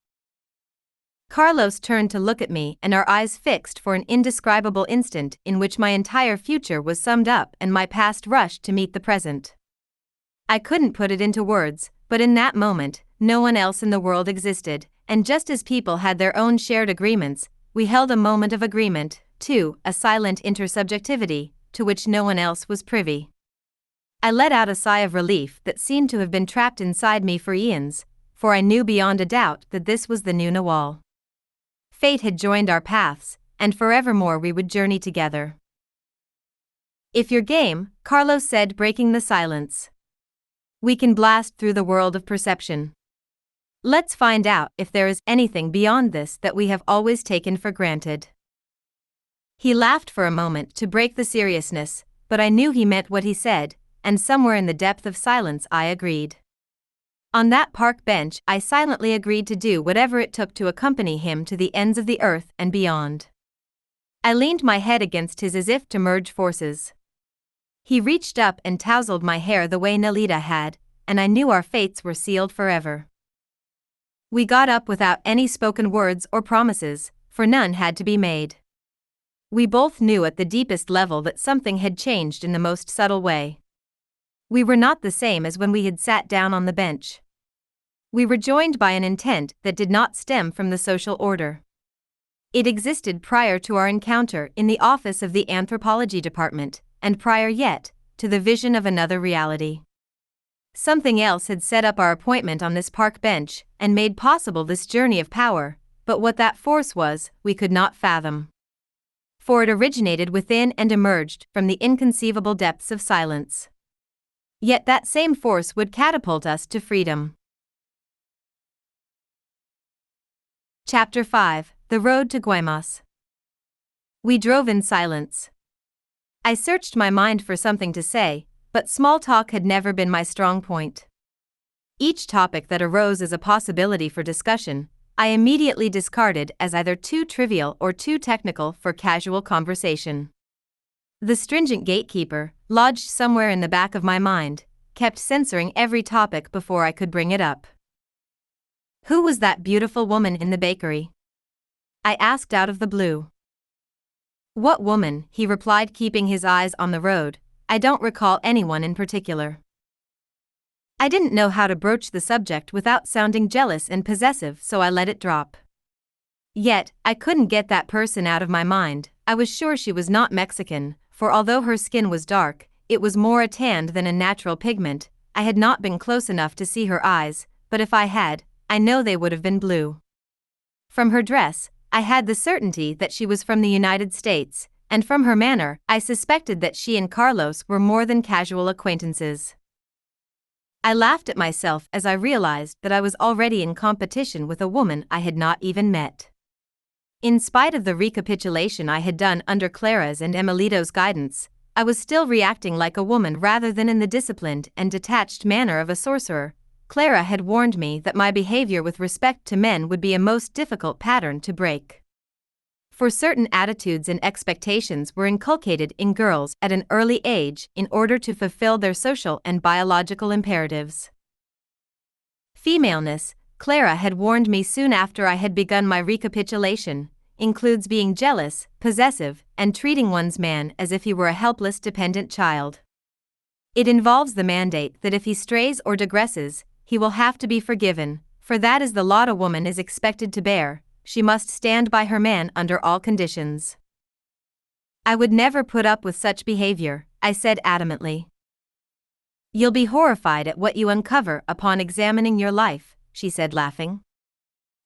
Carlos turned to look at me, and our eyes fixed for an indescribable instant in which my entire future was summed up and my past rushed to meet the present. I couldn't put it into words, but in that moment, no one else in the world existed, and just as people had their own shared agreements, we held a moment of agreement, too, a silent intersubjectivity, to which no one else was privy. I let out a sigh of relief that seemed to have been trapped inside me for eons, for I knew beyond a doubt that this was the new Nawal. Fate had joined our paths, and forevermore we would journey together. If you're game, Carlos said, breaking the silence. We can blast through the world of perception. Let's find out if there is anything beyond this that we have always taken for granted. He laughed for a moment to break the seriousness, but I knew he meant what he said, and somewhere in the depth of silence I agreed. On that park bench I silently agreed to do whatever it took to accompany him to the ends of the earth and beyond. I leaned my head against his as if to merge forces. He reached up and tousled my hair the way Nalita had, and I knew our fates were sealed forever. We got up without any spoken words or promises, for none had to be made. We both knew at the deepest level that something had changed in the most subtle way. We were not the same as when we had sat down on the bench. We were joined by an intent that did not stem from the social order. It existed prior to our encounter in the office of the anthropology department, and prior yet, to the vision of another reality. Something else had set up our appointment on this park bench and made possible this journey of power, but what that force was, we could not fathom. For it originated within and emerged from the inconceivable depths of silence. Yet that same force would catapult us to freedom. Chapter 5: The Road to Guaymas. We drove in silence. I searched my mind for something to say, but small talk had never been my strong point. Each topic that arose as a possibility for discussion, I immediately discarded as either too trivial or too technical for casual conversation. The stringent gatekeeper, lodged somewhere in the back of my mind, kept censoring every topic before I could bring it up. Who was that beautiful woman in the bakery? I asked out of the blue. What woman? He replied, keeping his eyes on the road. I don't recall anyone in particular. I didn't know how to broach the subject without sounding jealous and possessive, so I let it drop. Yet, I couldn't get that person out of my mind. I was sure she was not Mexican, for although her skin was dark, it was more a tanned than a natural pigment. I had not been close enough to see her eyes, but if I had, I know they would have been blue. From her dress, I had the certainty that she was from the United States, and from her manner, I suspected that she and Carlos were more than casual acquaintances. I laughed at myself as I realized that I was already in competition with a woman I had not even met. In spite of the recapitulation I had done under Clara's and Emilito's guidance, I was still reacting like a woman rather than in the disciplined and detached manner of a sorcerer. Clara had warned me that my behavior with respect to men would be a most difficult pattern to break. For certain attitudes and expectations were inculcated in girls at an early age in order to fulfill their social and biological imperatives. Femaleness, Clara had warned me soon after I had begun my recapitulation, includes being jealous, possessive, and treating one's man as if he were a helpless dependent child. It involves the mandate that if he strays or digresses, he will have to be forgiven, for that is the lot a woman is expected to bear. She must stand by her man under all conditions. I would never put up with such behavior, I said adamantly. You'll be horrified at what you uncover upon examining your life, she said laughing.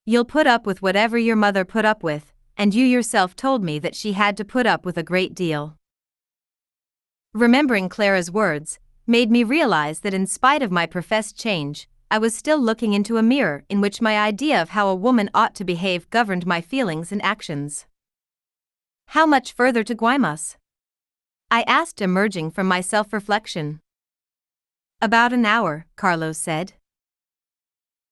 You'll put up with whatever your mother put up with, and you yourself told me that she had to put up with a great deal. Remembering Clara's words made me realize that in spite of my professed change, I was still looking into a mirror in which my idea of how a woman ought to behave governed my feelings and actions. How much further to Guaymas? I asked, emerging from my self-reflection. About an hour, Carlos said.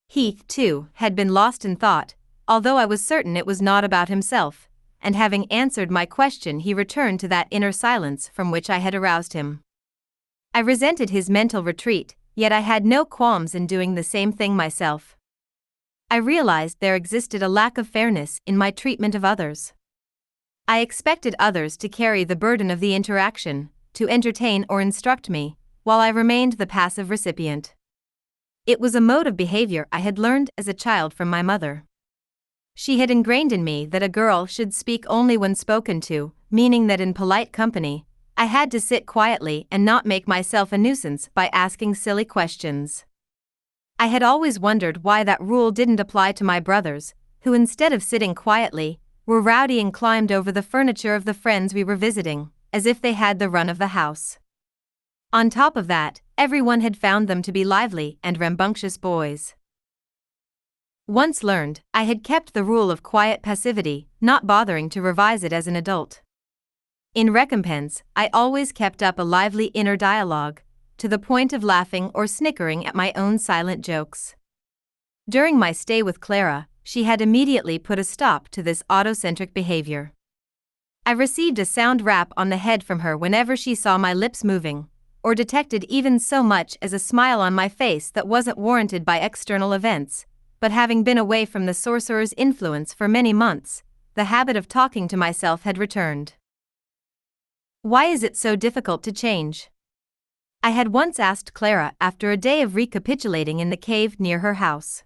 He, too, had been lost in thought, although I was certain it was not about himself, and having answered my question he returned to that inner silence from which I had aroused him. I resented his mental retreat, yet I had no qualms in doing the same thing myself. I realized there existed a lack of fairness in my treatment of others. I expected others to carry the burden of the interaction, to entertain or instruct me, while I remained the passive recipient. It was a mode of behavior I had learned as a child from my mother. She had ingrained in me that a girl should speak only when spoken to, meaning that in polite company, I had to sit quietly and not make myself a nuisance by asking silly questions. I had always wondered why that rule didn't apply to my brothers, who instead of sitting quietly, were rowdy and climbed over the furniture of the friends we were visiting, as if they had the run of the house. On top of that, everyone had found them to be lively and rambunctious boys. Once learned, I had kept the rule of quiet passivity, not bothering to revise it as an adult. In recompense, I always kept up a lively inner dialogue, to the point of laughing or snickering at my own silent jokes. During my stay with Clara, she had immediately put a stop to this autocentric behavior. I received a sound rap on the head from her whenever she saw my lips moving, or detected even so much as a smile on my face that wasn't warranted by external events, but having been away from the sorcerer's influence for many months, the habit of talking to myself had returned. Why is it so difficult to change? I had once asked Clara after a day of recapitulating in the cave near her house.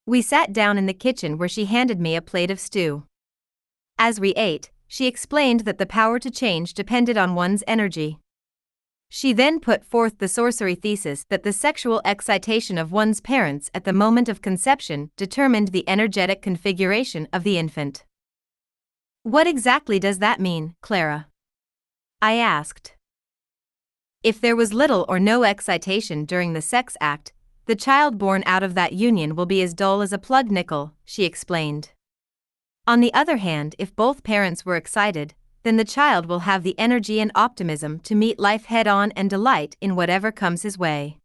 We sat down in the kitchen where she handed me a plate of stew. As we ate, she explained that the power to change depended on one's energy. She then put forth the sorcery thesis that the sexual excitation of one's parents at the moment of conception determined the energetic configuration of the infant. What exactly does that mean, Clara? I asked. If there was little or no excitation during the sex act, the child born out of that union will be as dull as a plug nickel, she explained. On the other hand, if both parents were excited, then the child will have the energy and optimism to meet life head-on and delight in whatever comes his way.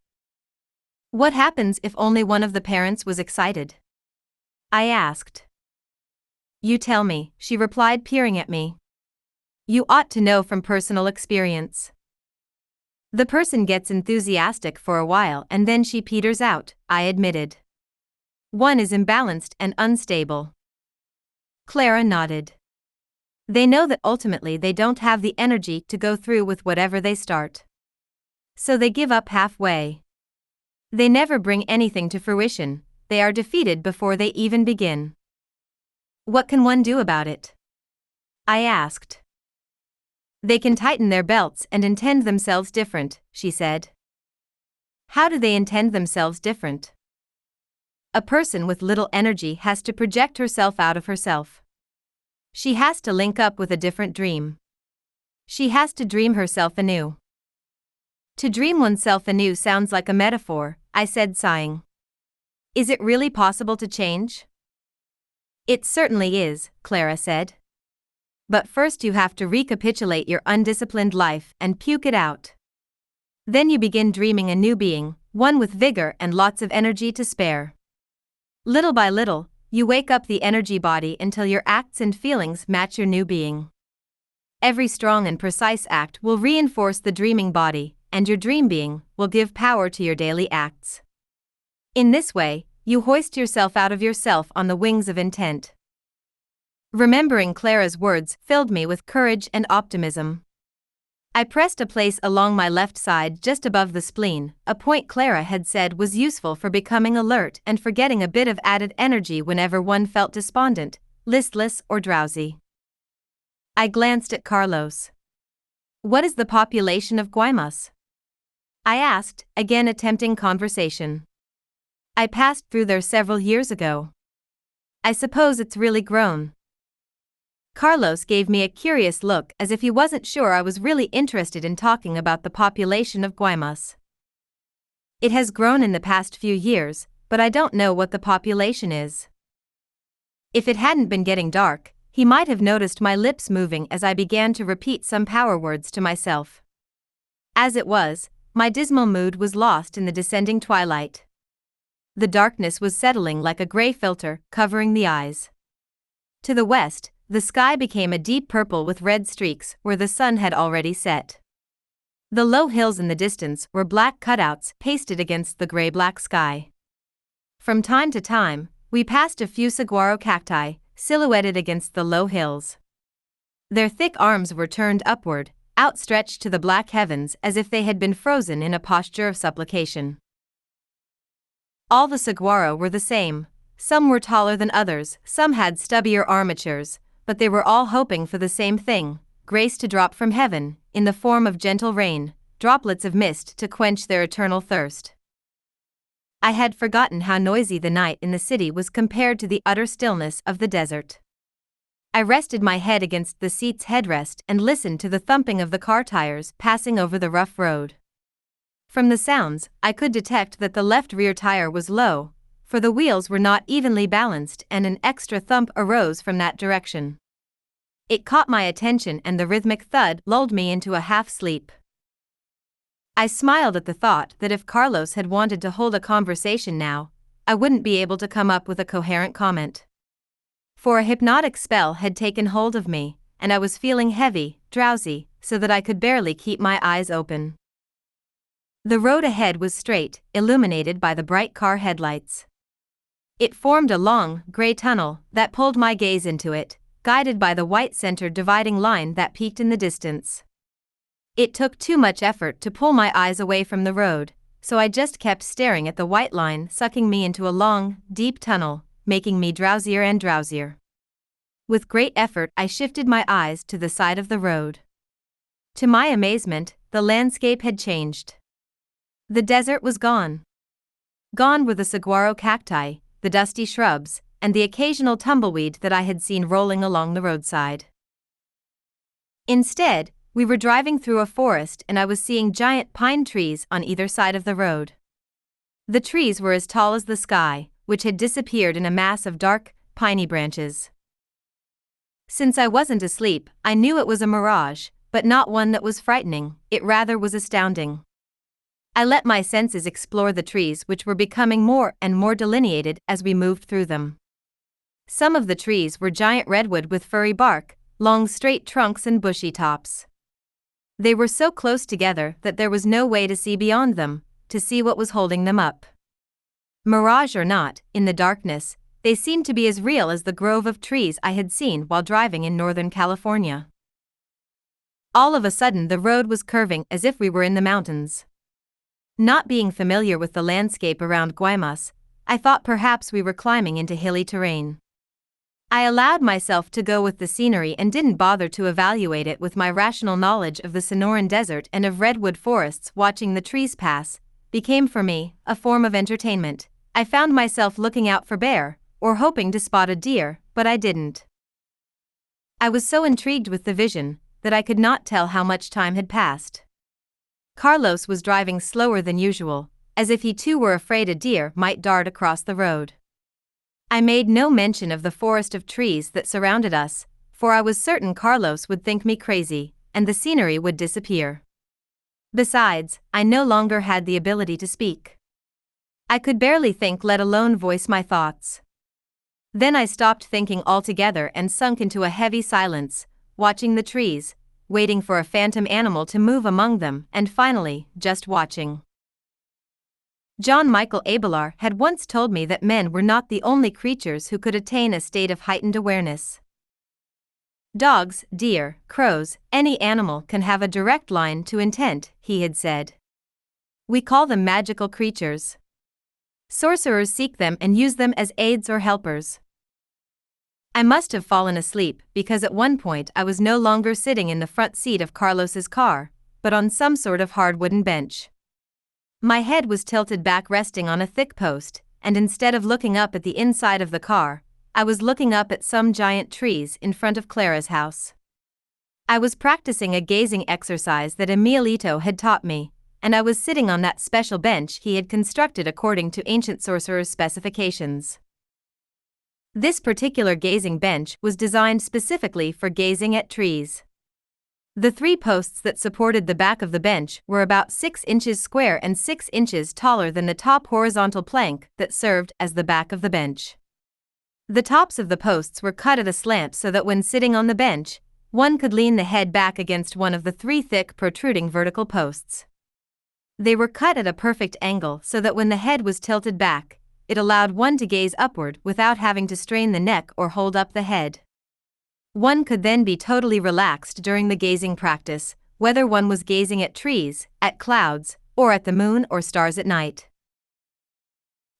What happens if only one of the parents was excited? I asked. You tell me, she replied, peering at me. You ought to know from personal experience. The person gets enthusiastic for a while and then she peters out, I admitted. One is imbalanced and unstable. Clara nodded. They know that ultimately they don't have the energy to go through with whatever they start. So they give up halfway. They never bring anything to fruition, they are defeated before they even begin. What can one do about it? I asked. They can tighten their belts and intend themselves different, she said. How do they intend themselves different? A person with little energy has to project herself out of herself. She has to link up with a different dream. She has to dream herself anew. To dream oneself anew sounds like a metaphor, I said, sighing. Is it really possible to change? It certainly is, Clara said. But first you have to recapitulate your undisciplined life and puke it out. Then you begin dreaming a new being, one with vigor and lots of energy to spare. Little by little, you wake up the energy body until your acts and feelings match your new being. Every strong and precise act will reinforce the dreaming body, and your dream being will give power to your daily acts. In this way, you hoist yourself out of yourself on the wings of intent. Remembering Clara's words filled me with courage and optimism. I pressed a place along my left side just above the spleen, a point Clara had said was useful for becoming alert and for getting a bit of added energy whenever one felt despondent, listless or drowsy. I glanced at Carlos. What is the population of Guaymas? I asked, again attempting conversation. I passed through there several years ago. I suppose it's really grown. Carlos gave me a curious look as if he wasn't sure I was really interested in talking about the population of Guaymas. It has grown in the past few years, but I don't know what the population is. If it hadn't been getting dark, he might have noticed my lips moving as I began to repeat some power words to myself. As it was, my dismal mood was lost in the descending twilight. The darkness was settling like a gray filter, covering the eyes. To the west, the sky became a deep purple with red streaks where the sun had already set. The low hills in the distance were black cutouts pasted against the gray-black sky. From time to time, we passed a few saguaro cacti, silhouetted against the low hills. Their thick arms were turned upward, outstretched to the black heavens as if they had been frozen in a posture of supplication. All the saguaro were the same. Some were taller than others, some had stubbier armatures, but they were all hoping for the same thing, grace to drop from heaven, in the form of gentle rain, droplets of mist to quench their eternal thirst. I had forgotten how noisy the night in the city was compared to the utter stillness of the desert. I rested my head against the seat's headrest and listened to the thumping of the car tires passing over the rough road. From the sounds, I could detect that the left rear tire was low, for the wheels were not evenly balanced and an extra thump arose from that direction. It caught my attention and the rhythmic thud lulled me into a half-sleep. I smiled at the thought that if Carlos had wanted to hold a conversation now, I wouldn't be able to come up with a coherent comment. For a hypnotic spell had taken hold of me, and I was feeling heavy, drowsy, so that I could barely keep my eyes open. The road ahead was straight, illuminated by the bright car headlights. It formed a long, gray tunnel that pulled my gaze into it, guided by the white-centered dividing line that peaked in the distance. It took too much effort to pull my eyes away from the road, so I just kept staring at the white line sucking me into a long, deep tunnel, making me drowsier and drowsier. With great effort I shifted my eyes to the side of the road. To my amazement, the landscape had changed. The desert was gone. Gone were the saguaro cacti, the dusty shrubs, and the occasional tumbleweed that I had seen rolling along the roadside. Instead, we were driving through a forest and I was seeing giant pine trees on either side of the road. The trees were as tall as the sky, which had disappeared in a mass of dark, piney branches. Since I wasn't asleep, I knew it was a mirage, but not one that was frightening, it rather was astounding. I let my senses explore the trees which were becoming more and more delineated as we moved through them. Some of the trees were giant redwood with furry bark, long straight trunks and bushy tops. They were so close together that there was no way to see beyond them, to see what was holding them up. Mirage or not, in the darkness, they seemed to be as real as the grove of trees I had seen while driving in Northern California. All of a sudden the road was curving as if we were in the mountains. Not being familiar with the landscape around Guaymas, I thought perhaps we were climbing into hilly terrain. I allowed myself to go with the scenery and didn't bother to evaluate it with my rational knowledge of the Sonoran Desert and of redwood forests. Watching the trees pass became for me a form of entertainment. I found myself looking out for bear, or hoping to spot a deer, but I didn't. I was so intrigued with the vision that I could not tell how much time had passed. Carlos was driving slower than usual, as if he too were afraid a deer might dart across the road. I made no mention of the forest of trees that surrounded us, for I was certain Carlos would think me crazy, and the scenery would disappear. Besides, I no longer had the ability to speak. I could barely think, let alone voice my thoughts. Then I stopped thinking altogether and sunk into a heavy silence, watching the trees, waiting for a phantom animal to move among them, and finally, just watching. John Michael Abelar had once told me that men were not the only creatures who could attain a state of heightened awareness. Dogs, deer, crows, any animal can have a direct line to intent, he had said. We call them magical creatures. Sorcerers seek them and use them as aids or helpers. I must have fallen asleep because at one point I was no longer sitting in the front seat of Carlos's car, but on some sort of hard wooden bench. My head was tilted back resting on a thick post, and instead of looking up at the inside of the car, I was looking up at some giant trees in front of Clara's house. I was practicing a gazing exercise that Emilito had taught me, and I was sitting on that special bench he had constructed according to ancient sorcerer's specifications. This particular gazing bench was designed specifically for gazing at trees. The 3 posts that supported the back of the bench were about 6 inches square and 6 inches taller than the top horizontal plank that served as the back of the bench. The tops of the posts were cut at a slant so that when sitting on the bench, one could lean the head back against one of the 3 thick protruding vertical posts. They were cut at a perfect angle so that when the head was tilted back, it allowed one to gaze upward without having to strain the neck or hold up the head. One could then be totally relaxed during the gazing practice, whether one was gazing at trees, at clouds, or at the moon or stars at night.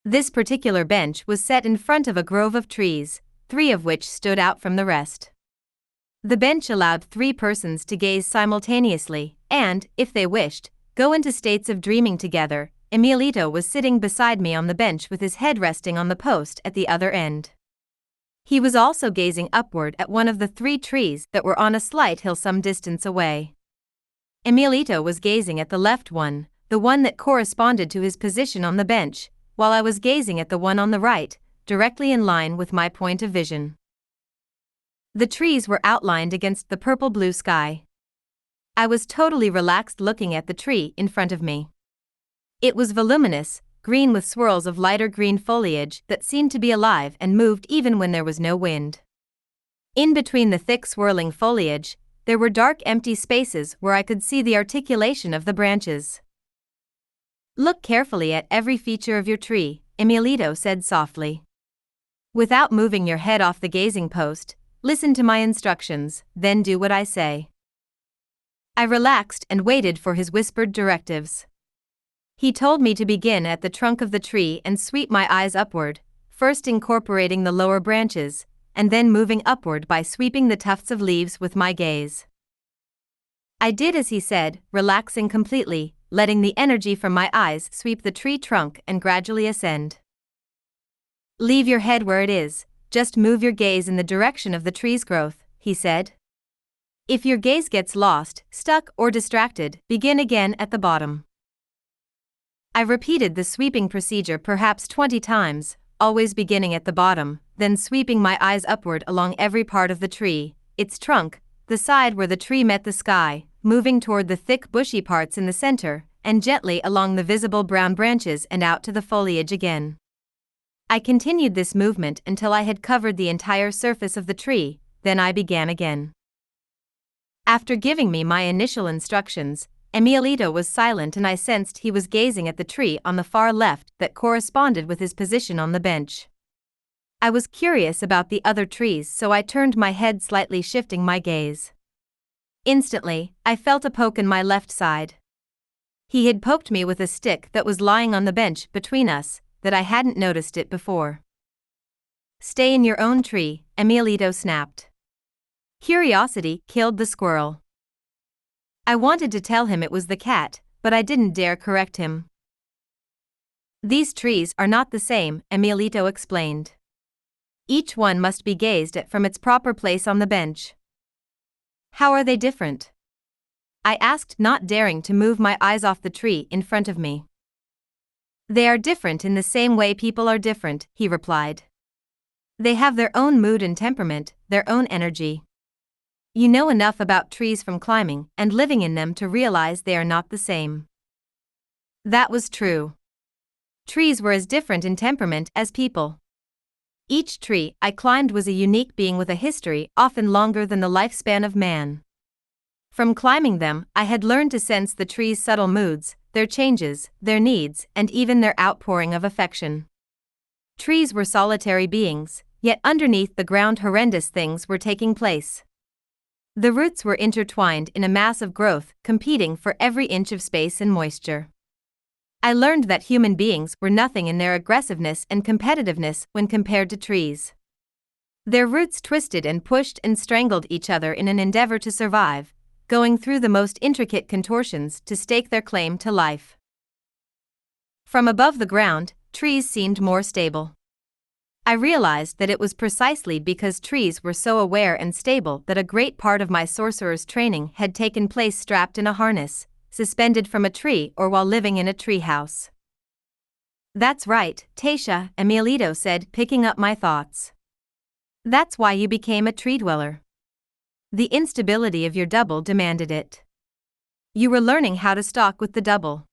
This particular bench was set in front of a grove of trees, 3 of which stood out from the rest. The bench allowed 3 persons to gaze simultaneously, and, if they wished, go into states of dreaming together. Emilito was sitting beside me on the bench with his head resting on the post at the other end. He was also gazing upward at one of the 3 trees that were on a slight hill some distance away. Emilito was gazing at the left one, the one that corresponded to his position on the bench, while I was gazing at the one on the right, directly in line with my point of vision. The trees were outlined against the purple-blue sky. I was totally relaxed looking at the tree in front of me. It was voluminous, green with swirls of lighter green foliage that seemed to be alive and moved even when there was no wind. In between the thick swirling foliage, there were dark empty spaces where I could see the articulation of the branches. "Look carefully at every feature of your tree," Emilito said softly. "Without moving your head off the gazing post, listen to my instructions, then do what I say." I relaxed and waited for his whispered directives. He told me to begin at the trunk of the tree and sweep my eyes upward, first incorporating the lower branches, and then moving upward by sweeping the tufts of leaves with my gaze. I did as he said, relaxing completely, letting the energy from my eyes sweep the tree trunk and gradually ascend. "Leave your head where it is, just move your gaze in the direction of the tree's growth," he said. "If your gaze gets lost, stuck, or distracted, begin again at the bottom." I repeated the sweeping procedure perhaps 20 times, always beginning at the bottom, then sweeping my eyes upward along every part of the tree, its trunk, the side where the tree met the sky, moving toward the thick bushy parts in the center, and gently along the visible brown branches and out to the foliage again. I continued this movement until I had covered the entire surface of the tree, then I began again. After giving me my initial instructions, Emilito was silent and I sensed he was gazing at the tree on the far left that corresponded with his position on the bench. I was curious about the other trees, so I turned my head slightly, shifting my gaze. Instantly, I felt a poke in my left side. He had poked me with a stick that was lying on the bench between us, that I hadn't noticed it before. "Stay in your own tree," Emilito snapped. Curiosity killed the squirrel. I wanted to tell him it was the cat, but I didn't dare correct him. "These trees are not the same," Emilito explained. "Each one must be gazed at from its proper place on the bench." "How are they different?" I asked, not daring to move my eyes off the tree in front of me. "They are different in the same way people are different," he replied. "They have their own mood and temperament, their own energy. You know enough about trees from climbing and living in them to realize they are not the same." That was true. Trees were as different in temperament as people. Each tree I climbed was a unique being with a history often longer than the lifespan of man. From climbing them, I had learned to sense the trees' subtle moods, their changes, their needs, and even their outpouring of affection. Trees were solitary beings, yet underneath the ground horrendous things were taking place. The roots were intertwined in a mass of growth, competing for every inch of space and moisture. I learned that human beings were nothing in their aggressiveness and competitiveness when compared to trees. Their roots twisted and pushed and strangled each other in an endeavor to survive, going through the most intricate contortions to stake their claim to life. From above the ground, trees seemed more stable. I realized that it was precisely because trees were so aware and stable that a great part of my sorcerer's training had taken place strapped in a harness, suspended from a tree or while living in a tree house. That's right, Taisha, Emilito said, picking up my thoughts. That's why you became a tree dweller. The instability of your double demanded it. You were learning how to stalk with the double.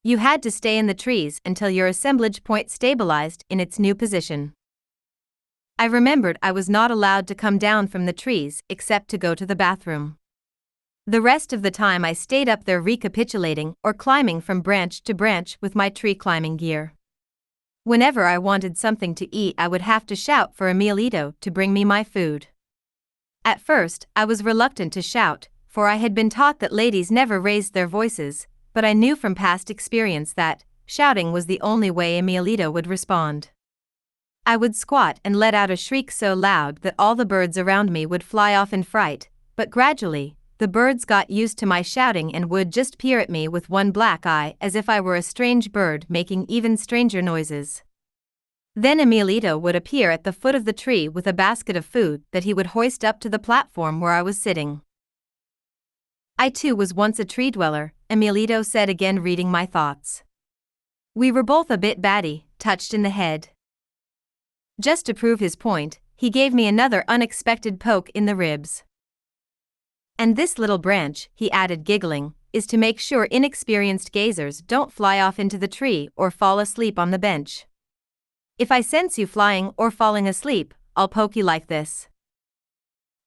You had to stay in the trees until your assemblage point stabilized in its new position. I remembered I was not allowed to come down from the trees except to go to the bathroom. The rest of the time I stayed up there recapitulating or climbing from branch to branch with my tree climbing gear. Whenever I wanted something to eat, I would have to shout for Emilito to bring me my food. At first, I was reluctant to shout, for I had been taught that ladies never raised their voices, but I knew from past experience that shouting was the only way Emilito would respond. I would squat and let out a shriek so loud that all the birds around me would fly off in fright, but gradually, the birds got used to my shouting and would just peer at me with one black eye as if I were a strange bird making even stranger noises. Then Emilito would appear at the foot of the tree with a basket of food that he would hoist up to the platform where I was sitting. I too was once a tree dweller, Emilito said, again reading my thoughts. We were both a bit batty, touched in the head. Just to prove his point, he gave me another unexpected poke in the ribs. And this little branch, he added giggling, is to make sure inexperienced gazers don't fly off into the tree or fall asleep on the bench. If I sense you flying or falling asleep, I'll poke you like this.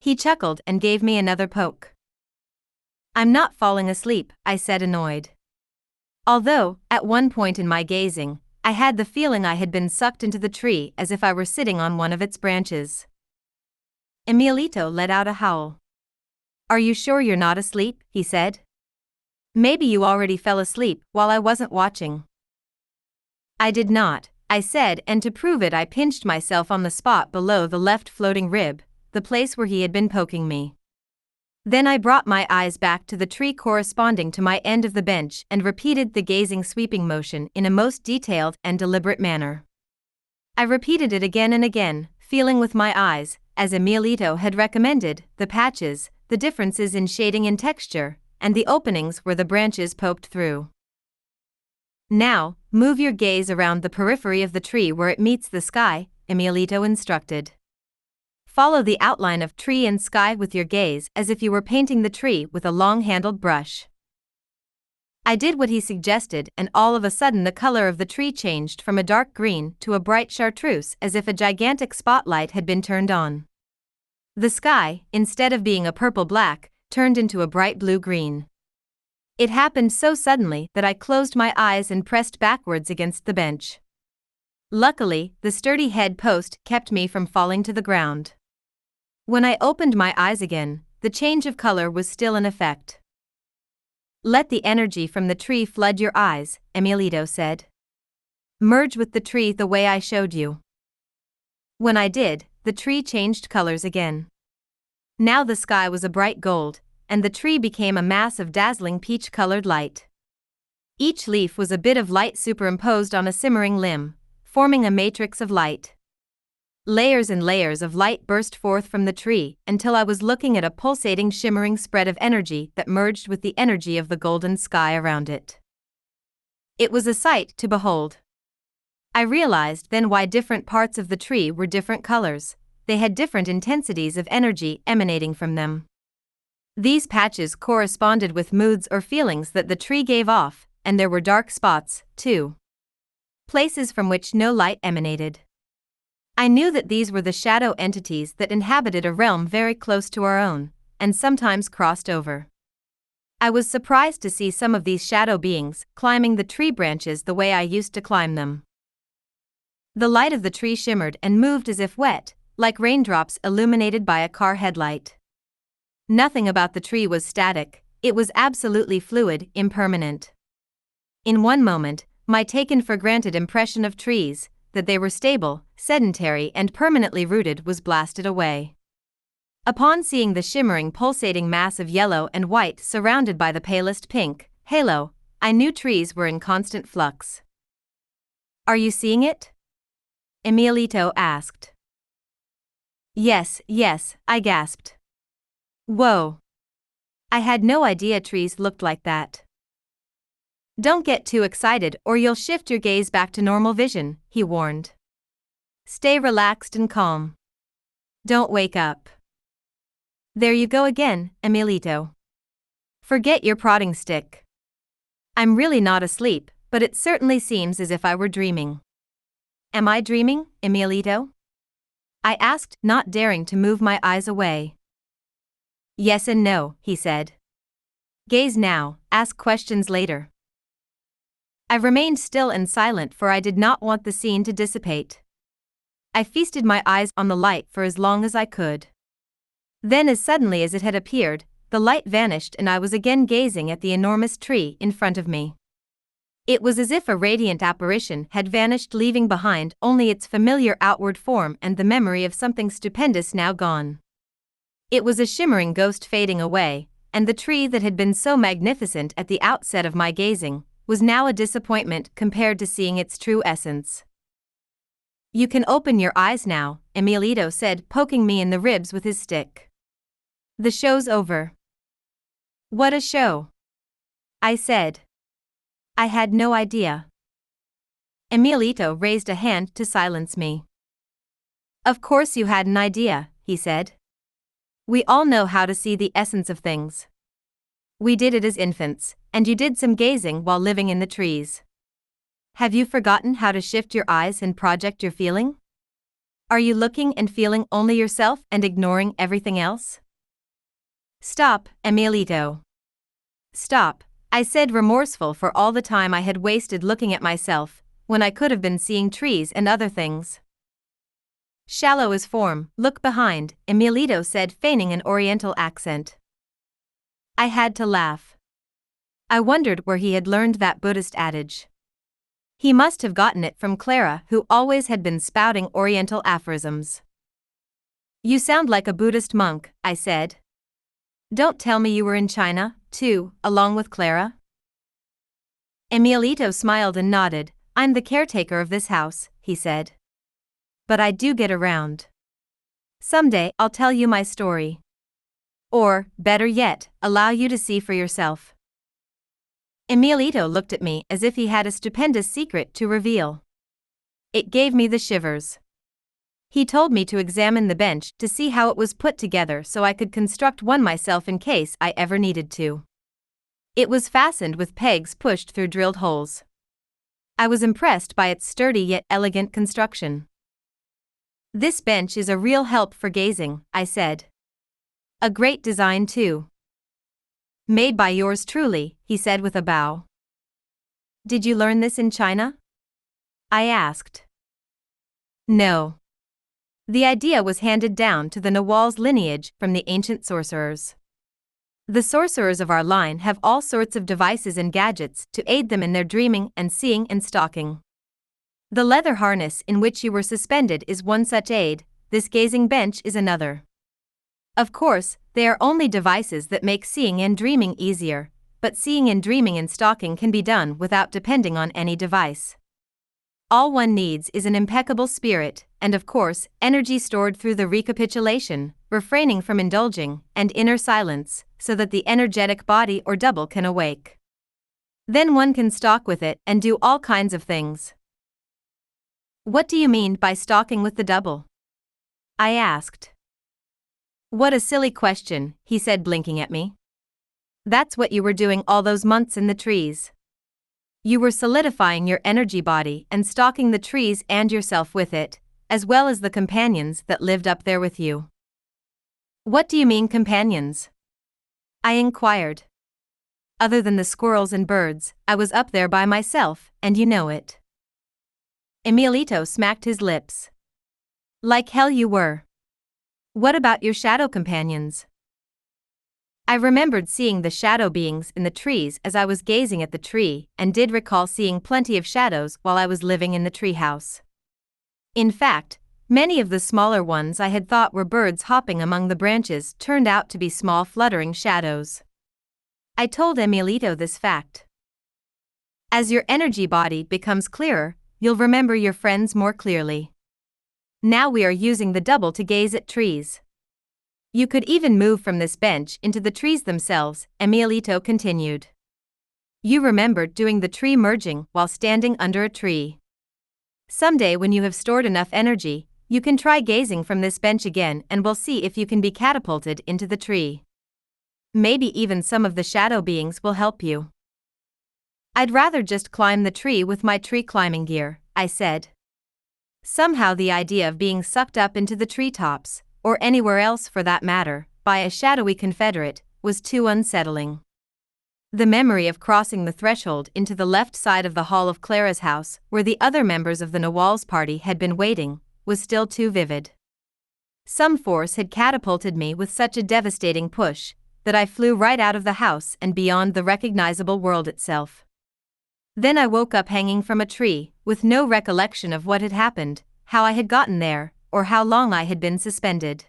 He chuckled and gave me another poke. I'm not falling asleep, I said, annoyed. Although, at one point in my gazing, I had the feeling I had been sucked into the tree as if I were sitting on one of its branches. Emilito let out a howl. Are you sure you're not asleep? He said. Maybe you already fell asleep while I wasn't watching. I did not, I said, and to prove it I pinched myself on the spot below the left floating rib, the place where he had been poking me. Then I brought my eyes back to the tree corresponding to my end of the bench and repeated the gazing sweeping motion in a most detailed and deliberate manner. I repeated it again and again, feeling with my eyes, as Emilito had recommended, the patches, the differences in shading and texture, and the openings where the branches poked through. Now, move your gaze around the periphery of the tree where it meets the sky, Emilito instructed. Follow the outline of tree and sky with your gaze as if you were painting the tree with a long-handled brush. I did what he suggested, and all of a sudden the color of the tree changed from a dark green to a bright chartreuse as if a gigantic spotlight had been turned on. The sky, instead of being a purple-black, turned into a bright blue-green. It happened so suddenly that I closed my eyes and pressed backwards against the bench. Luckily, the sturdy head post kept me from falling to the ground. When I opened my eyes again, the change of color was still in effect. Let the energy from the tree flood your eyes, Emilito said. Merge with the tree the way I showed you. When I did, the tree changed colors again. Now the sky was a bright gold, and the tree became a mass of dazzling peach-colored light. Each leaf was a bit of light superimposed on a simmering limb, forming a matrix of light. Layers and layers of light burst forth from the tree until I was looking at a pulsating, shimmering spread of energy that merged with the energy of the golden sky around it. It was a sight to behold. I realized then why different parts of the tree were different colors. They had different intensities of energy emanating from them. These patches corresponded with moods or feelings that the tree gave off, and there were dark spots, too. Places from which no light emanated. I knew that these were the shadow entities that inhabited a realm very close to our own, and sometimes crossed over. I was surprised to see some of these shadow beings climbing the tree branches the way I used to climb them. The light of the tree shimmered and moved as if wet, like raindrops illuminated by a car headlight. Nothing about the tree was static, it was absolutely fluid, impermanent. In one moment, my taken-for-granted impression of trees, that they were stable, sedentary, and permanently rooted was blasted away. Upon seeing the shimmering, pulsating mass of yellow and white surrounded by the palest pink halo, I knew trees were in constant flux. "Are you seeing it?" Emilito asked. Yes, I gasped. Whoa. I had no idea trees looked like that. "Don't get too excited or you'll shift your gaze back to normal vision," he warned. "Stay relaxed and calm. Don't wake up." "There you go again, Emilito. Forget your prodding stick. I'm really not asleep, but it certainly seems as if I were dreaming." "Am I dreaming, Emilito?" I asked, not daring to move my eyes away. "Yes and no," he said. "Gaze now, ask questions later." I remained still and silent, for I did not want the scene to dissipate. I feasted my eyes on the light for as long as I could. Then, as suddenly as it had appeared, the light vanished and I was again gazing at the enormous tree in front of me. It was as if a radiant apparition had vanished, leaving behind only its familiar outward form and the memory of something stupendous now gone. It was a shimmering ghost fading away, and the tree that had been so magnificent at the outset of my gazing was now a disappointment compared to seeing its true essence. "You can open your eyes now," Emilito said, poking me in the ribs with his stick. "The show's over." "What a show?" I said. I had no idea. Emilito raised a hand to silence me. "Of course you had an idea," he said. "We all know how to see the essence of things. We did it as infants, and you did some gazing while living in the trees. Have you forgotten how to shift your eyes and project your feeling? Are you looking and feeling only yourself and ignoring everything else?" "Stop, Emilito. Stop," I said, remorseful for all the time I had wasted looking at myself, when I could have been seeing trees and other things. "Shallow as form, look behind," Emilito said, feigning an Oriental accent. I had to laugh. I wondered where he had learned that Buddhist adage. He must have gotten it from Clara, who always had been spouting Oriental aphorisms. "You sound like a Buddhist monk," I said. "Don't tell me you were in China, too, along with Clara?" Emilito smiled and nodded. "I'm the caretaker of this house," he said. "But I do get around. Someday I'll tell you my story. Or, better yet, allow you to see for yourself." Emilito looked at me as if he had a stupendous secret to reveal. It gave me the shivers. He told me to examine the bench to see how it was put together so I could construct one myself in case I ever needed to. It was fastened with pegs pushed through drilled holes. I was impressed by its sturdy yet elegant construction. "This bench is a real help for gazing," I said. "A great design too." "Made by yours truly," he said with a bow. "Did you learn this in China?" I asked. "No. The idea was handed down to the Nogales lineage from the ancient sorcerers. The sorcerers of our line have all sorts of devices and gadgets to aid them in their dreaming and seeing and stalking. The leather harness in which you were suspended is one such aid, this gazing bench is another. Of course, they are only devices that make seeing and dreaming easier, but seeing and dreaming and stalking can be done without depending on any device. All one needs is an impeccable spirit, and of course, energy stored through the recapitulation, refraining from indulging, and inner silence, so that the energetic body or double can awake. Then one can stalk with it and do all kinds of things." "What do you mean by stalking with the double?" I asked. "What a silly question," he said, blinking at me. "That's what you were doing all those months in the trees. You were solidifying your energy body and stalking the trees and yourself with it, as well as the companions that lived up there with you." "What do you mean, companions?" I inquired. "Other than the squirrels and birds, I was up there by myself, and you know it." Emilito smacked his lips. "Like hell you were. What about your shadow companions?" I remembered seeing the shadow beings in the trees as I was gazing at the tree, and did recall seeing plenty of shadows while I was living in the treehouse. In fact, many of the smaller ones I had thought were birds hopping among the branches turned out to be small fluttering shadows. I told Emilito this fact. As your energy body becomes clearer, you'll remember your friends more clearly. Now we are using the double to gaze at trees. You could even move from this bench into the trees themselves, Emilito continued. You remembered doing the tree merging while standing under a tree. Someday when you have stored enough energy, you can try gazing from this bench again and we'll see if you can be catapulted into the tree. Maybe even some of the shadow beings will help you. I'd rather just climb the tree with my tree climbing gear, I said. Somehow the idea of being sucked up into the treetops, or anywhere else for that matter, by a shadowy confederate, was too unsettling. The memory of crossing the threshold into the left side of the hall of Clara's house, where the other members of the Nogales party had been waiting, was still too vivid. Some force had catapulted me with such a devastating push, that I flew right out of the house and beyond the recognizable world itself. Then I woke up hanging from a tree, with no recollection of what had happened, how I had gotten there, or how long I had been suspended.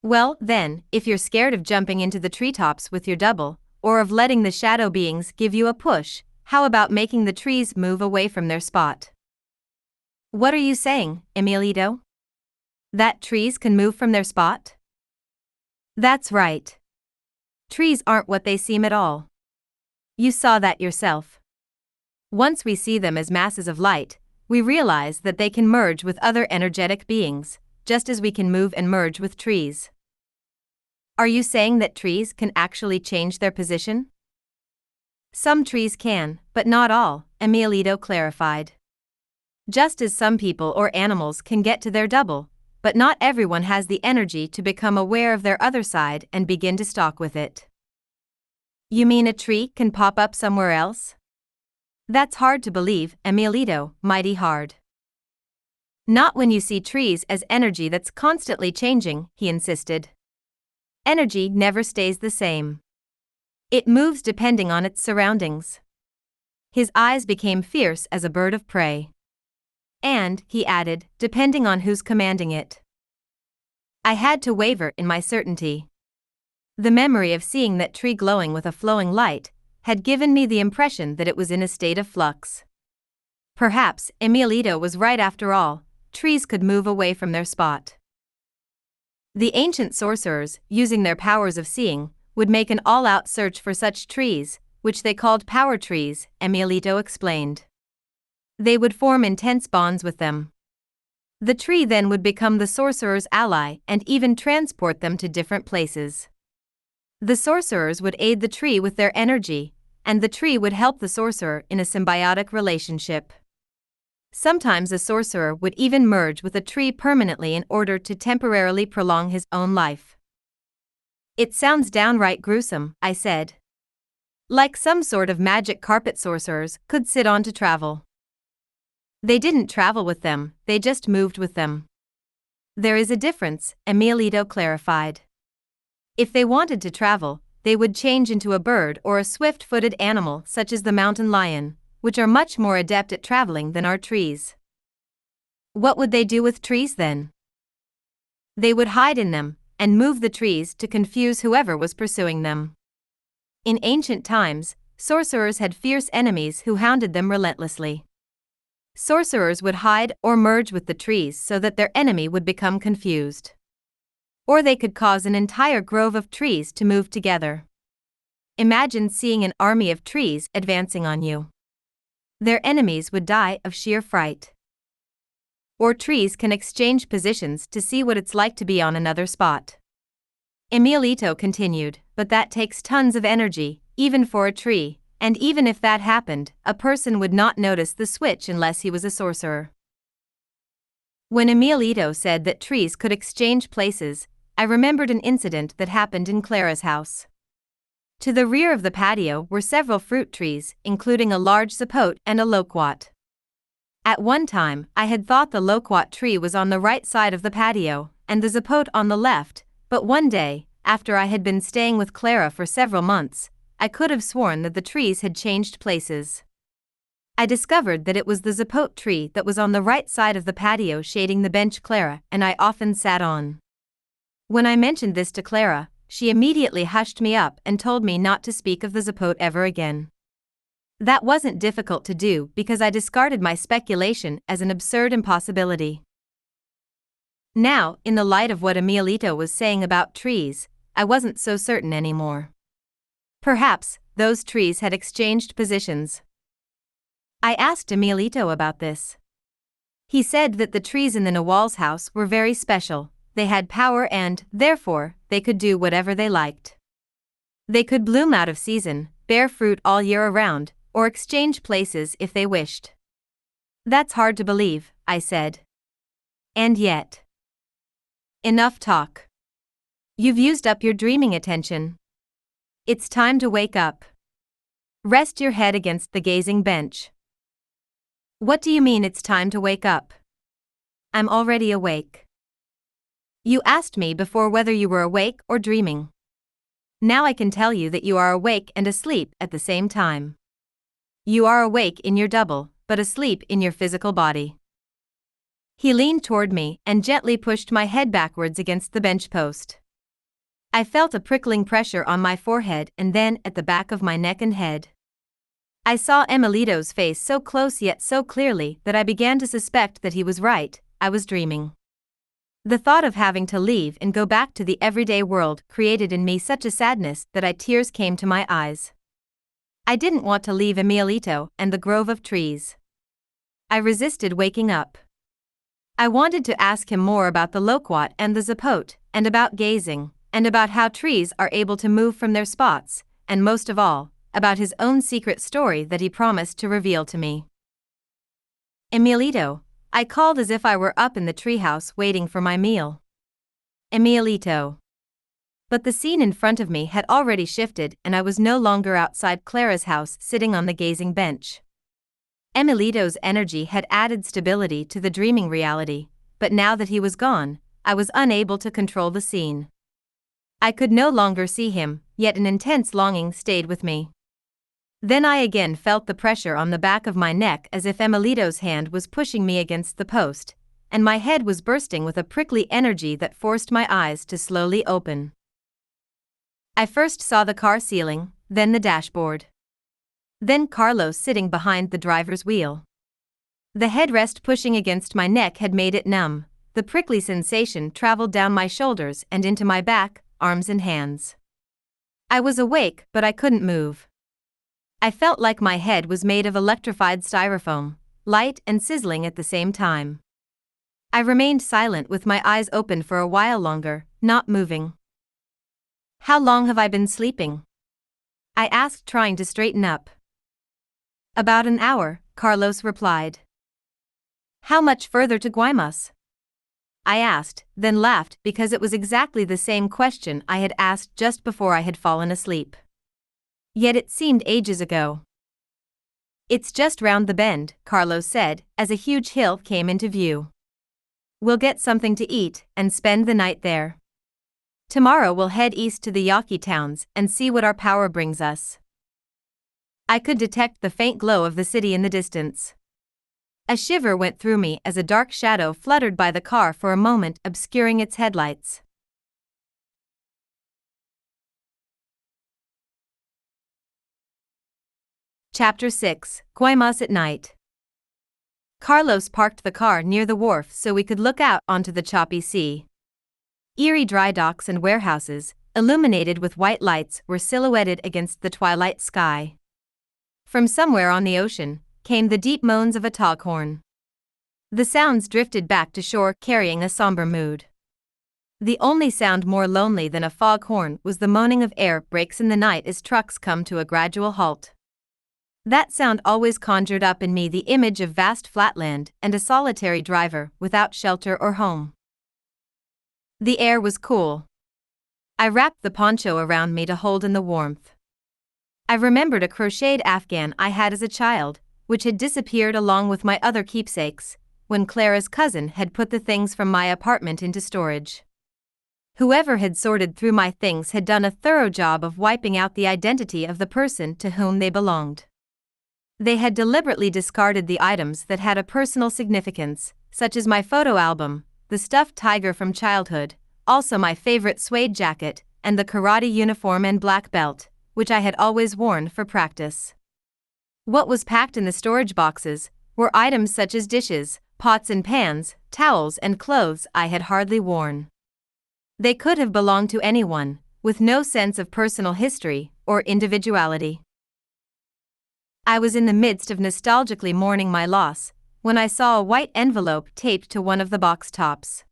Well, then, if you're scared of jumping into the treetops with your double, or of letting the shadow beings give you a push, how about making the trees move away from their spot? What are you saying, Emilito? That trees can move from their spot? That's right. Trees aren't what they seem at all. You saw that yourself. Once we see them as masses of light, we realize that they can merge with other energetic beings, just as we can move and merge with trees. Are you saying that trees can actually change their position? Some trees can, but not all, Emilito clarified. Just as some people or animals can get to their double, but not everyone has the energy to become aware of their other side and begin to stalk with it. You mean a tree can pop up somewhere else? That's hard to believe, Emilito, mighty hard. Not when you see trees as energy that's constantly changing, he insisted. Energy never stays the same. It moves depending on its surroundings. His eyes became fierce as a bird of prey. And, he added, depending on who's commanding it. I had to waver in my certainty. The memory of seeing that tree glowing with a flowing light had given me the impression that it was in a state of flux. Perhaps Emilito was right after all, trees could move away from their spot. The ancient sorcerers, using their powers of seeing, would make an all-out search for such trees, which they called power trees, Emilito explained. They would form intense bonds with them. The tree then would become the sorcerer's ally and even transport them to different places. The sorcerers would aid the tree with their energy, and the tree would help the sorcerer in a symbiotic relationship. Sometimes a sorcerer would even merge with a tree permanently in order to temporarily prolong his own life. It sounds downright gruesome, I said. Like some sort of magic carpet sorcerers could sit on to travel. They didn't travel with them, they just moved with them. There is a difference, Emilito clarified. If they wanted to travel, they would change into a bird or a swift-footed animal such as the mountain lion, which are much more adept at traveling than are trees. What would they do with trees then? They would hide in them, and move the trees to confuse whoever was pursuing them. In ancient times, sorcerers had fierce enemies who hounded them relentlessly. Sorcerers would hide or merge with the trees so that their enemy would become confused. Or they could cause an entire grove of trees to move together. Imagine seeing an army of trees advancing on you. Their enemies would die of sheer fright. Or trees can exchange positions to see what it's like to be on another spot. Emilito continued, but that takes tons of energy, even for a tree, and even if that happened, a person would not notice the switch unless he was a sorcerer. When Emilito said that trees could exchange places, I remembered an incident that happened in Clara's house. To the rear of the patio were several fruit trees, including a large sapote and a loquat. At one time, I had thought the loquat tree was on the right side of the patio, and the sapote on the left, but one day, after I had been staying with Clara for several months, I could have sworn that the trees had changed places. I discovered that it was the zapote tree that was on the right side of the patio shading the bench Clara and I often sat on. When I mentioned this to Clara, she immediately hushed me up and told me not to speak of the zapote ever again. That wasn't difficult to do because I discarded my speculation as an absurd impossibility. Now, in the light of what Emilito was saying about trees, I wasn't so certain anymore. Perhaps those trees had exchanged positions. I asked Emilito about this. He said that the trees in the Nogales house were very special, they had power and, therefore, they could do whatever they liked. They could bloom out of season, bear fruit all year around, or exchange places if they wished. That's hard to believe, I said. And yet. Enough talk. You've used up your dreaming attention. It's time to wake up. Rest your head against the gazing bench. What do you mean it's time to wake up? I'm already awake. You asked me before whether you were awake or dreaming. Now I can tell you that you are awake and asleep at the same time. You are awake in your double, but asleep in your physical body. He leaned toward me and gently pushed my head backwards against the bench post. I felt a prickling pressure on my forehead and then at the back of my neck and head. I saw Emilito's face so close yet so clearly that I began to suspect that he was right, I was dreaming. The thought of having to leave and go back to the everyday world created in me such a sadness that tears came to my eyes. I didn't want to leave Emilito and the grove of trees. I resisted waking up. I wanted to ask him more about the loquat and the zapote, and about gazing, and about how trees are able to move from their spots, and most of all, about his own secret story that he promised to reveal to me. Emilito, I called as if I were up in the treehouse waiting for my meal. Emilito. But the scene in front of me had already shifted and I was no longer outside Clara's house sitting on the gazing bench. Emilito's energy had added stability to the dreaming reality, but now that he was gone, I was unable to control the scene. I could no longer see him, yet an intense longing stayed with me. Then I again felt the pressure on the back of my neck as if Emilito's hand was pushing me against the post, and my head was bursting with a prickly energy that forced my eyes to slowly open. I first saw the car ceiling, then the dashboard. Then Carlos sitting behind the driver's wheel. The headrest pushing against my neck had made it numb. The prickly sensation traveled down my shoulders and into my back, arms and hands. I was awake, but I couldn't move. I felt like my head was made of electrified styrofoam, light and sizzling at the same time. I remained silent with my eyes open for a while longer, not moving. How long have I been sleeping? I asked, trying to straighten up. About an hour, Carlos replied. How much further to Guaymas? I asked, then laughed because it was exactly the same question I had asked just before I had fallen asleep. Yet it seemed ages ago. It's just round the bend, Carlos said, as a huge hill came into view. We'll get something to eat and spend the night there. Tomorrow we'll head east to the Yaqui towns and see what our power brings us. I could detect the faint glow of the city in the distance. A shiver went through me as a dark shadow fluttered by the car for a moment, obscuring its headlights. Chapter 6, Guaymas at Night. Carlos parked the car near the wharf so we could look out onto the choppy sea. Eerie dry docks and warehouses, illuminated with white lights, were silhouetted against the twilight sky. From somewhere on the ocean, came the deep moans of a foghorn. The sounds drifted back to shore carrying a somber mood. The only sound more lonely than a foghorn was the moaning of air brakes in the night as trucks come to a gradual halt. That sound always conjured up in me the image of vast flatland and a solitary driver without shelter or home. The air was cool. I wrapped the poncho around me to hold in the warmth. I remembered a crocheted afghan I had as a child, which had disappeared along with my other keepsakes, when Clara's cousin had put the things from my apartment into storage. Whoever had sorted through my things had done a thorough job of wiping out the identity of the person to whom they belonged. They had deliberately discarded the items that had a personal significance, such as my photo album, the stuffed tiger from childhood, also my favorite suede jacket, and the karate uniform and black belt, which I had always worn for practice. What was packed in the storage boxes were items such as dishes, pots and pans, towels, and clothes I had hardly worn. They could have belonged to anyone, with no sense of personal history or individuality. I was in the midst of nostalgically mourning my loss when I saw a white envelope taped to one of the box tops.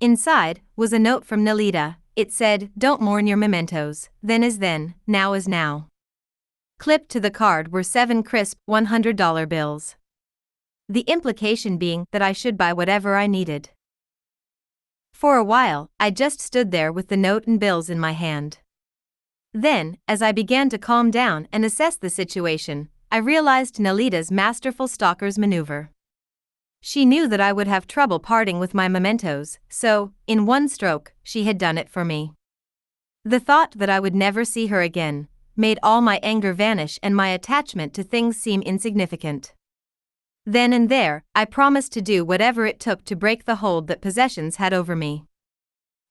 Inside was a note from Nelita. It said, "Don't mourn your mementos, then is then, now is now." Clipped to the card were 7 crisp $100 bills. The implication being that I should buy whatever I needed. For a while, I just stood there with the note and bills in my hand. Then, as I began to calm down and assess the situation, I realized Nelita's masterful stalker's maneuver. She knew that I would have trouble parting with my mementos, so, in one stroke, she had done it for me. The thought that I would never see her again made all my anger vanish and my attachment to things seem insignificant. Then and there, I promised to do whatever it took to break the hold that possessions had over me.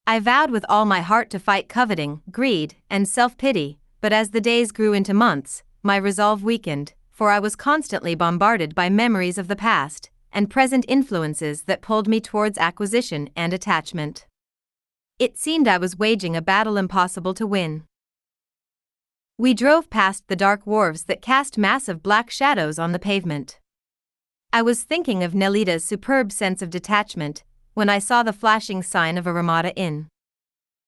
I vowed with all my heart to fight coveting, greed, and self-pity, but as the days grew into months, my resolve weakened, for I was constantly bombarded by memories of the past and present influences that pulled me towards acquisition and attachment. It seemed I was waging a battle impossible to win. We drove past the dark wharves that cast massive black shadows on the pavement. I was thinking of Nelita's superb sense of detachment when I saw the flashing sign of a Ramada Inn.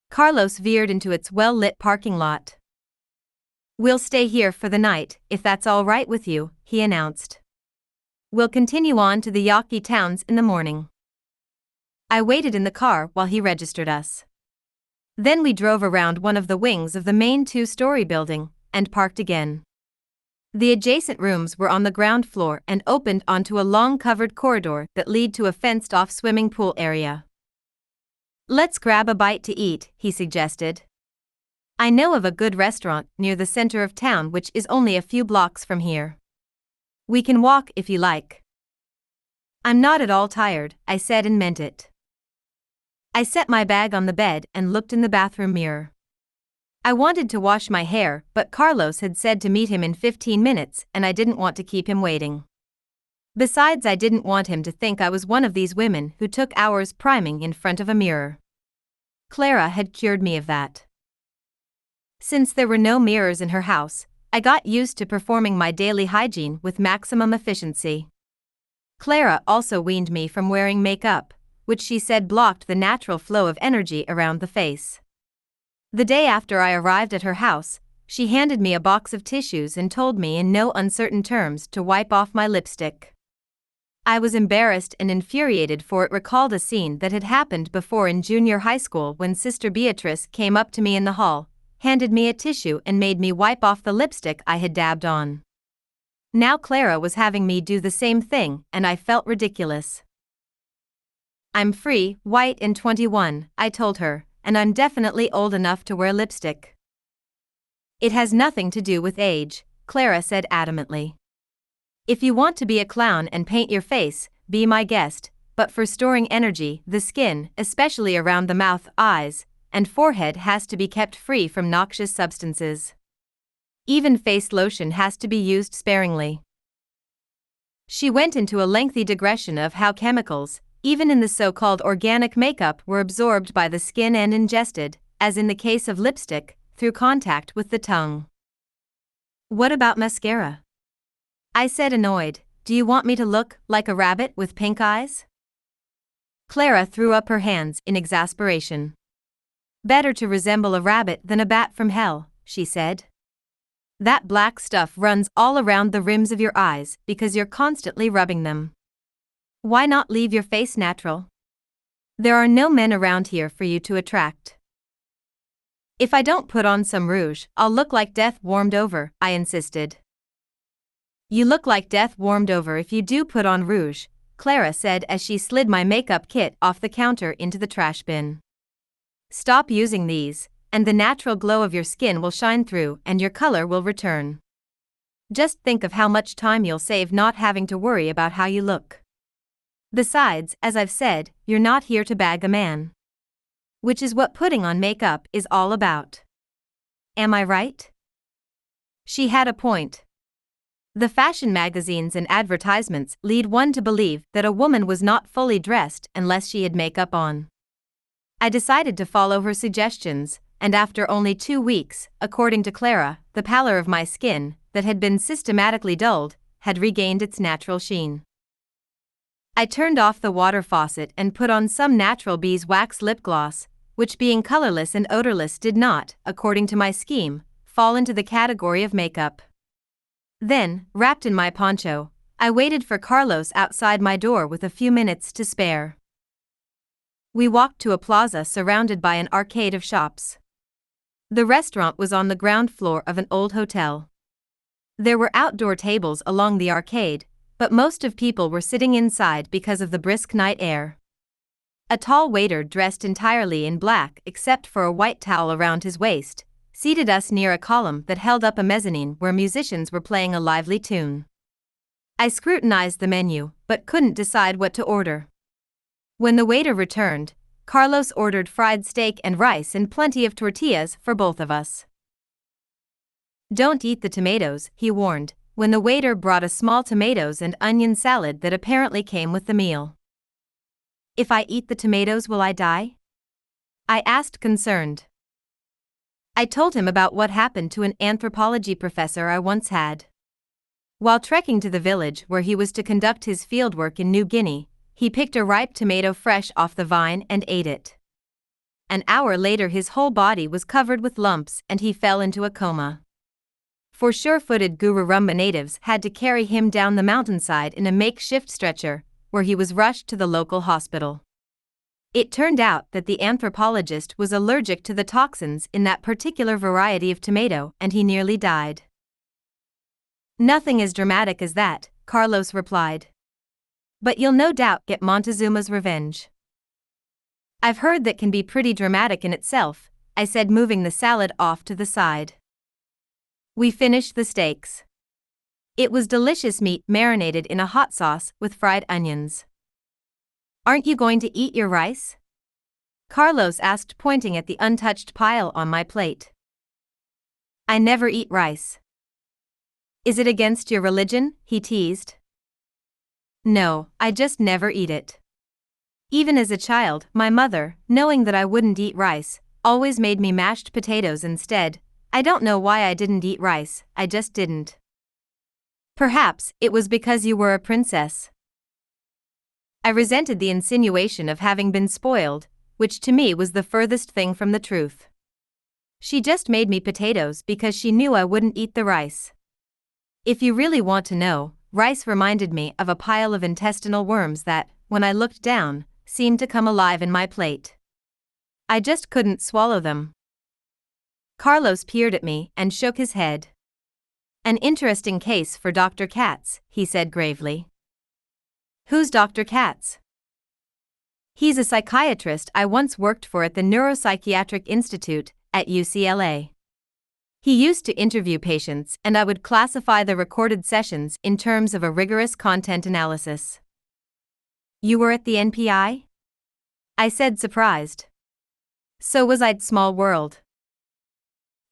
Carlos veered into its well-lit parking lot. "We'll stay here for the night, if that's all right with you," he announced. "We'll continue on to the Yaqui towns in the morning." I waited in the car while he registered us. Then we drove around one of the wings of the main 2-story building and parked again. The adjacent rooms were on the ground floor and opened onto a long covered corridor that led to a fenced-off swimming pool area. "Let's grab a bite to eat," he suggested. "I know of a good restaurant near the center of town which is only a few blocks from here. We can walk if you like." "I'm not at all tired," I said and meant it. I set my bag on the bed and looked in the bathroom mirror. I wanted to wash my hair, but Carlos had said to meet him in 15 minutes and I didn't want to keep him waiting. Besides, I didn't want him to think I was one of these women who took hours priming in front of a mirror. Clara had cured me of that. Since there were no mirrors in her house, I got used to performing my daily hygiene with maximum efficiency. Clara also weaned me from wearing makeup, which she said blocked the natural flow of energy around the face. The day after I arrived at her house, she handed me a box of tissues and told me in no uncertain terms to wipe off my lipstick. I was embarrassed and infuriated, for it recalled a scene that had happened before in junior high school when Sister Beatrice came up to me in the hall, handed me a tissue and made me wipe off the lipstick I had dabbed on. Now Clara was having me do the same thing and I felt ridiculous. "I'm free, white and 21, I told her, "and I'm definitely old enough to wear lipstick." "It has nothing to do with age," Clara said adamantly. "If you want to be a clown and paint your face, be my guest, but for storing energy, the skin, especially around the mouth, eyes, and forehead, has to be kept free from noxious substances. Even face lotion has to be used sparingly." She went into a lengthy digression of how chemicals, even in the so-called organic makeup, were absorbed by the skin and ingested, as in the case of lipstick, through contact with the tongue. "What about mascara?" I said, annoyed. "Do you want me to look like a rabbit with pink eyes?" Clara threw up her hands in exasperation. "Better to resemble a rabbit than a bat from hell," she said. "That black stuff runs all around the rims of your eyes because you're constantly rubbing them. Why not leave your face natural? There are no men around here for you to attract." "If I don't put on some rouge, I'll look like death warmed over," I insisted. "You look like death warmed over if you do put on rouge," Clara said as she slid my makeup kit off the counter into the trash bin. "Stop using these, and the natural glow of your skin will shine through and your color will return." Just think of how much time you'll save not having to worry about how you look. Besides, as I've said, you're not here to bag a man. Which is what putting on makeup is all about. Am I right? She had a point. The fashion magazines and advertisements lead one to believe that a woman was not fully dressed unless she had makeup on. I decided to follow her suggestions, and after only 2 weeks, according to Clara, the pallor of my skin, that had been systematically dulled, had regained its natural sheen. I turned off the water faucet and put on some natural beeswax lip gloss, which being colorless and odorless did not, according to my scheme, fall into the category of makeup. Then, wrapped in my poncho, I waited for Carlos outside my door with a few minutes to spare. We walked to a plaza surrounded by an arcade of shops. The restaurant was on the ground floor of an old hotel. There were outdoor tables along the arcade, but most of people were sitting inside because of the brisk night air. A tall waiter dressed entirely in black except for a white towel around his waist, seated us near a column that held up a mezzanine where musicians were playing a lively tune. I scrutinized the menu, but couldn't decide what to order. When the waiter returned, Carlos ordered fried steak and rice and plenty of tortillas for both of us. "Don't eat the tomatoes," he warned, when the waiter brought a small tomatoes and onion salad that apparently came with the meal. "If I eat the tomatoes, will I die?" I asked, concerned. I told him about what happened to an anthropology professor I once had. While trekking to the village where he was to conduct his fieldwork in New Guinea, he picked a ripe tomato fresh off the vine and ate it. An hour later his whole body was covered with lumps and he fell into a coma. For sure-footed Gururumba natives had to carry him down the mountainside in a makeshift stretcher, where he was rushed to the local hospital. It turned out that the anthropologist was allergic to the toxins in that particular variety of tomato and he nearly died. "Nothing as dramatic as that," Carlos replied. "But you'll no doubt get Montezuma's revenge." "I've heard that can be pretty dramatic in itself," I said, moving the salad off to the side. We finished the steaks. It was delicious meat marinated in a hot sauce with fried onions. "Aren't you going to eat your rice?" Carlos asked, pointing at the untouched pile on my plate. "I never eat rice." "Is it against your religion?" he teased. "No, I just never eat it. Even as a child, my mother, knowing that I wouldn't eat rice, always made me mashed potatoes instead. I don't know why I didn't eat rice, I just didn't." "Perhaps it was because you were a princess." I resented the insinuation of having been spoiled, which to me was the furthest thing from the truth. She just made me potatoes because she knew I wouldn't eat the rice. If you really want to know, rice reminded me of a pile of intestinal worms that, when I looked down, seemed to come alive in my plate. I just couldn't swallow them. Carlos peered at me and shook his head. "An interesting case for Dr. Katz," he said gravely. "Who's Dr. Katz?" "He's a psychiatrist I once worked for at the Neuropsychiatric Institute at UCLA. He used to interview patients and I would classify the recorded sessions in terms of a rigorous content analysis." "You were at the NPI?" I said, surprised. "So was I. Small world."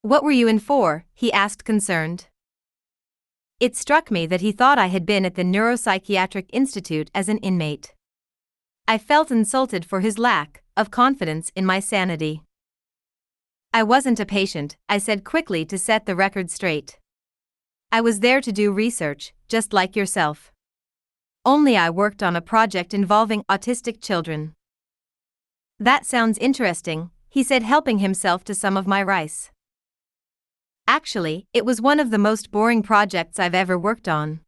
"What were you in for?" he asked, concerned. It struck me that he thought I had been at the Neuropsychiatric Institute as an inmate. I felt insulted for his lack of confidence in my sanity. "I wasn't a patient," I said quickly to set the record straight. "I was there to do research, just like yourself. Only I worked on a project involving autistic children." "That sounds interesting," he said, helping himself to some of my rice. "Actually, it was one of the most boring projects I've ever worked on."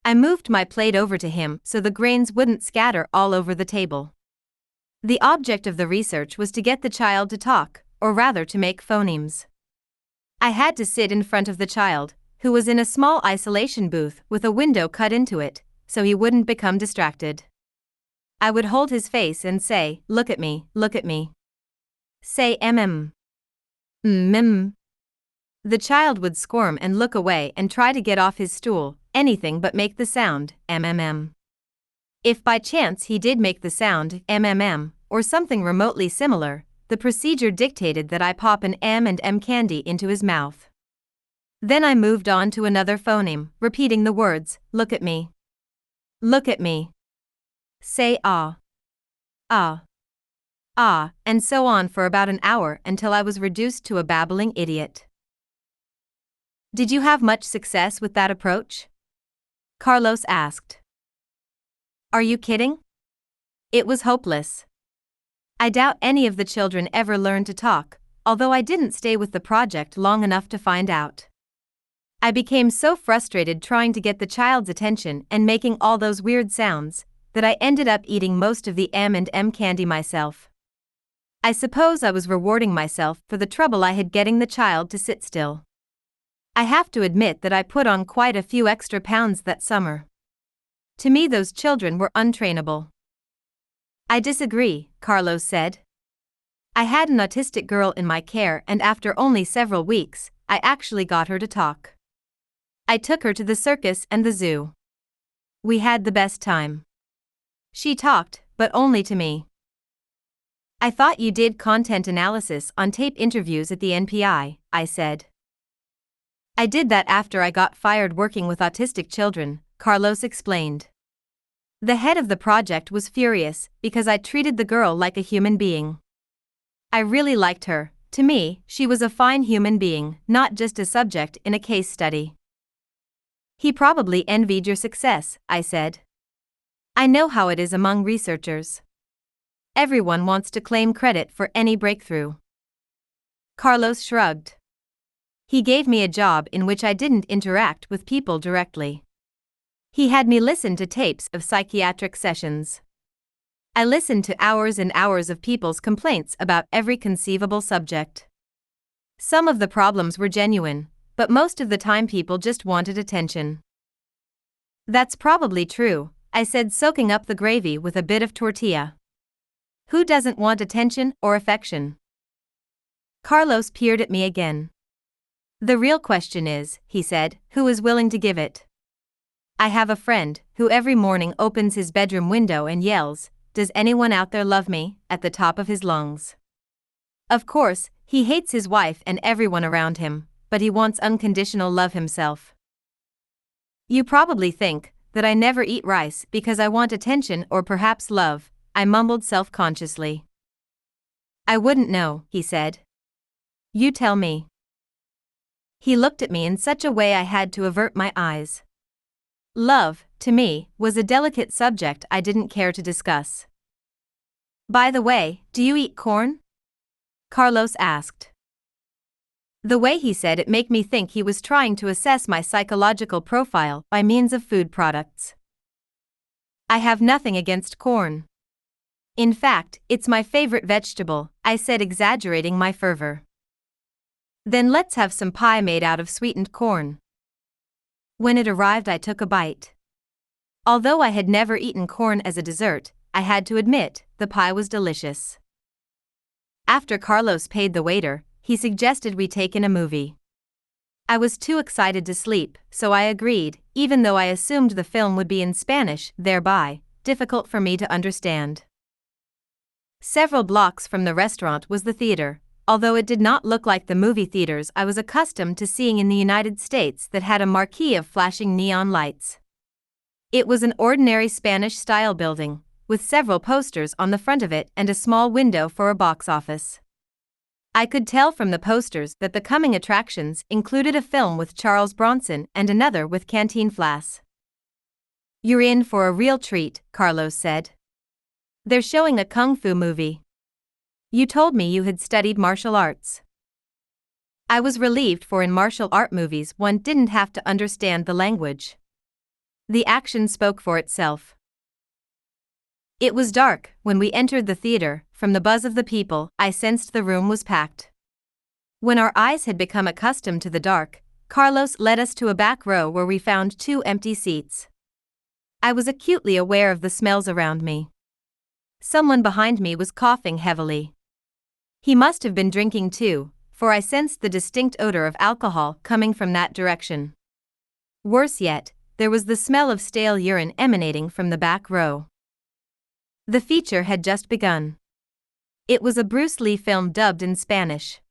I moved my plate over to him so the grains wouldn't scatter all over the table. The object of the research was to get the child to talk, or rather to make phonemes. I had to sit in front of the child, who was in a small isolation booth with a window cut into it, so he wouldn't become distracted. I would hold his face and say, "Look at me, look at me. Say mm. Mm. The child would squirm and look away and try to get off his stool, anything but make the sound, mmm. If by chance he did make the sound, mmm, or something remotely similar, the procedure dictated that I pop an M&M candy into his mouth. Then I moved on to another phoneme, repeating the words, look at me. Look at me. Say ah. Ah. Ah, and so on for about an hour until I was reduced to a babbling idiot. Did you have much success with that approach? Carlos asked. Are you kidding? It was hopeless. I doubt any of the children ever learned to talk, although I didn't stay with the project long enough to find out. I became so frustrated trying to get the child's attention and making all those weird sounds, that I ended up eating most of the M&M candy myself. I suppose I was rewarding myself for the trouble I had getting the child to sit still. I have to admit that I put on quite a few extra pounds that summer. To me, those children were untrainable. I disagree, Carlos said. I had an autistic girl in my care, and after only several weeks, I actually got her to talk. I took her to the circus and the zoo. We had the best time. She talked, but only to me. I thought you did content analysis on tape interviews at the NPI, I said. I did that after I got fired working with autistic children, Carlos explained. The head of the project was furious because I treated the girl like a human being. I really liked her. To me, she was a fine human being, not just a subject in a case study. He probably envied your success, I said. I know how it is among researchers. Everyone wants to claim credit for any breakthrough. Carlos shrugged. He gave me a job in which I didn't interact with people directly. He had me listen to tapes of psychiatric sessions. I listened to hours and hours of people's complaints about every conceivable subject. Some of the problems were genuine, but most of the time people just wanted attention. That's probably true, I said, soaking up the gravy with a bit of tortilla. Who doesn't want attention or affection? Carlos peered at me again. The real question is, he said, who is willing to give it? I have a friend who every morning opens his bedroom window and yells, "Does anyone out there love me?" at the top of his lungs. Of course, he hates his wife and everyone around him, but he wants unconditional love himself. You probably think that I never eat rice because I want attention or perhaps love, I mumbled self-consciously. I wouldn't know, he said. You tell me. He looked at me in such a way I had to avert my eyes. Love, to me, was a delicate subject I didn't care to discuss. By the way, do you eat corn? Carlos asked. The way he said it made me think he was trying to assess my psychological profile by means of food products. I have nothing against corn. In fact, it's my favorite vegetable, I said, exaggerating my fervor. Then let's have some pie made out of sweetened corn. When it arrived, I took a bite. Although I had never eaten corn as a dessert, I had to admit, the pie was delicious. After Carlos paid the waiter, he suggested we take in a movie. I was too excited to sleep, so I agreed, even though I assumed the film would be in Spanish, thereby difficult for me to understand. Several blocks from the restaurant was the theater, although it did not look like the movie theaters I was accustomed to seeing in the United States that had a marquee of flashing neon lights. It was an ordinary Spanish-style building, with several posters on the front of it and a small window for a box office. I could tell from the posters that the coming attractions included a film with Charles Bronson and another with Cantinflas. You're in for a real treat, Carlos said. They're showing a kung fu movie. You told me you had studied martial arts. I was relieved, for in martial art movies one didn't have to understand the language. The action spoke for itself. It was dark when we entered the theater. From the buzz of the people, I sensed the room was packed. When our eyes had become accustomed to the dark, Carlos led us to a back row where we found 2 empty seats. I was acutely aware of the smells around me. Someone behind me was coughing heavily. He must have been drinking too, for I sensed the distinct odor of alcohol coming from that direction. Worse yet, there was the smell of stale urine emanating from the back row. The feature had just begun. It was a Bruce Lee film dubbed in Spanish.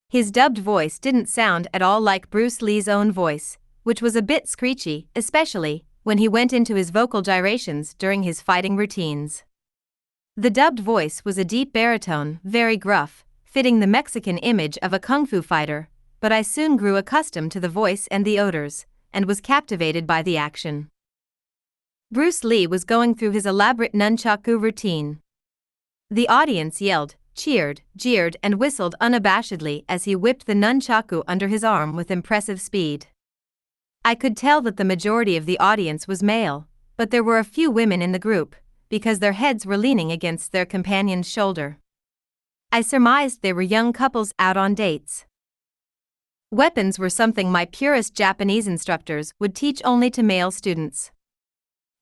His dubbed voice didn't sound at all like Bruce Lee's own voice, which was a bit screechy, especially when he went into his vocal gyrations during his fighting routines. The dubbed voice was a deep baritone, very gruff, fitting the Mexican image of a kung fu fighter, but I soon grew accustomed to the voice and the odors, and was captivated by the action. Bruce Lee was going through his elaborate nunchaku routine. The audience yelled, cheered, jeered, and whistled unabashedly as he whipped the nunchaku under his arm with impressive speed. I could tell that the majority of the audience was male, but there were a few women in the group, because their heads were leaning against their companion's shoulder. I surmised they were young couples out on dates. Weapons were something my purist Japanese instructors would teach only to male students.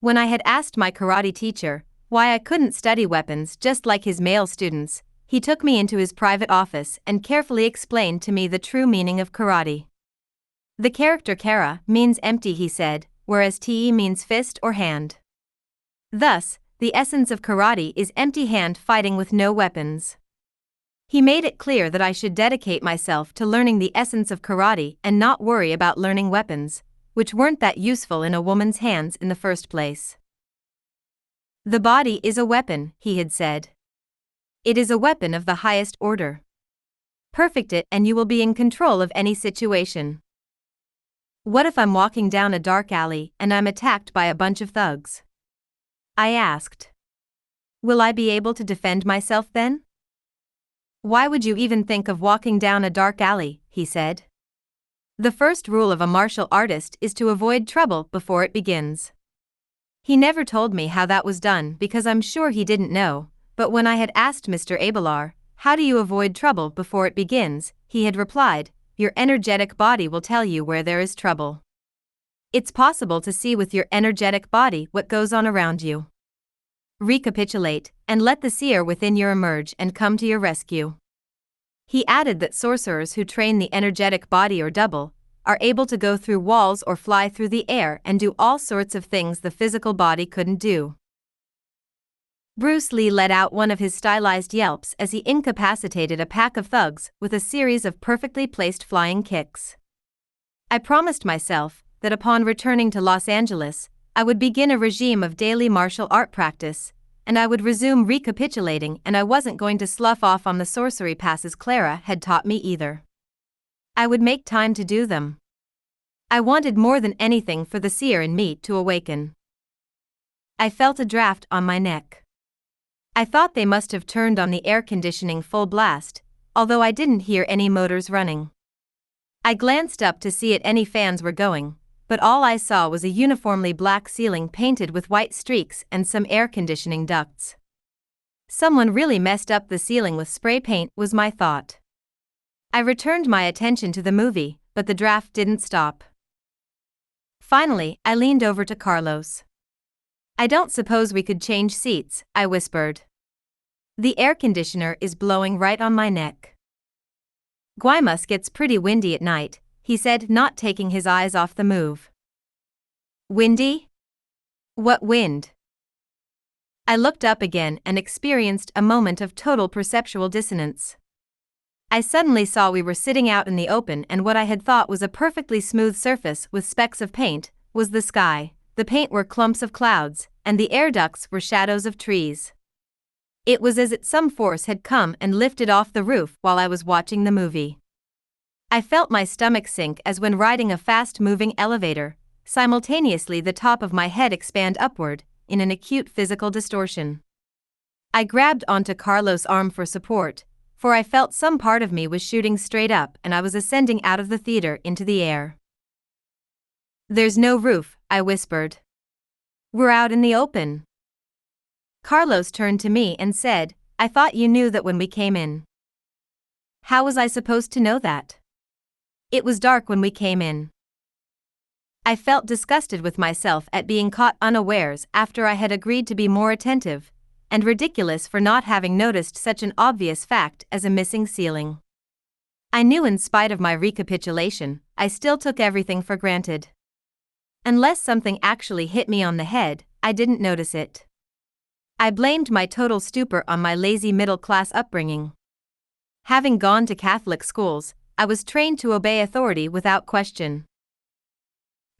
When I had asked my karate teacher why I couldn't study weapons just like his male students, he took me into his private office and carefully explained to me the true meaning of karate. The character kara means empty, he said, whereas te means fist or hand. Thus, the essence of karate is empty hand fighting with no weapons. He made it clear that I should dedicate myself to learning the essence of karate and not worry about learning weapons, which weren't that useful in a woman's hands in the first place. The body is a weapon, he had said. It is a weapon of the highest order. Perfect it and you will be in control of any situation. What if I'm walking down a dark alley and I'm attacked by a bunch of thugs? I asked. Will I be able to defend myself then? Why would you even think of walking down a dark alley, he said. The first rule of a martial artist is to avoid trouble before it begins. He never told me how that was done because I'm sure he didn't know, but when I had asked Mr. Abelar, how do you avoid trouble before it begins, he had replied, your energetic body will tell you where there is trouble. It's possible to see with your energetic body what goes on around you. Recapitulate, and let the seer within you emerge and come to your rescue. He added that sorcerers who train the energetic body or double are able to go through walls or fly through the air and do all sorts of things the physical body couldn't do. Bruce Lee let out one of his stylized yelps as he incapacitated a pack of thugs with a series of perfectly placed flying kicks. I promised myself that upon returning to Los Angeles, I would begin a regime of daily martial art practice, and I would resume recapitulating, and I wasn't going to slough off on the sorcery passes Clara had taught me either. I would make time to do them. I wanted more than anything for the seer in me to awaken. I felt a draft on my neck. I thought they must have turned on the air conditioning full blast, although I didn't hear any motors running. I glanced up to see if any fans were going, but all I saw was a uniformly black ceiling painted with white streaks and some air conditioning ducts. Someone really messed up the ceiling with spray paint, was my thought. I returned my attention to the movie, but the draft didn't stop. Finally, I leaned over to Carlos. I don't suppose we could change seats, I whispered. The air conditioner is blowing right on my neck. Guaymas gets pretty windy at night, he said, not taking his eyes off the move. Windy? What wind? I looked up again and experienced a moment of total perceptual dissonance. I suddenly saw we were sitting out in the open and what I had thought was a perfectly smooth surface with specks of paint was the sky, the paint were clumps of clouds, and the air ducts were shadows of trees. It was as if some force had come and lifted off the roof while I was watching the movie. I felt my stomach sink as when riding a fast-moving elevator, simultaneously the top of my head expand upward, in an acute physical distortion. I grabbed onto Carlos' arm for support, for I felt some part of me was shooting straight up and I was ascending out of the theater into the air. There's no roof, I whispered. We're out in the open. Carlos turned to me and said, I thought you knew that when we came in. How was I supposed to know that? It was dark when we came in. I felt disgusted with myself at being caught unawares after I had agreed to be more attentive, and ridiculous for not having noticed such an obvious fact as a missing ceiling. I knew in spite of my recapitulation, I still took everything for granted. Unless something actually hit me on the head, I didn't notice it. I blamed my total stupor on my lazy middle-class upbringing. Having gone to Catholic schools, I was trained to obey authority without question.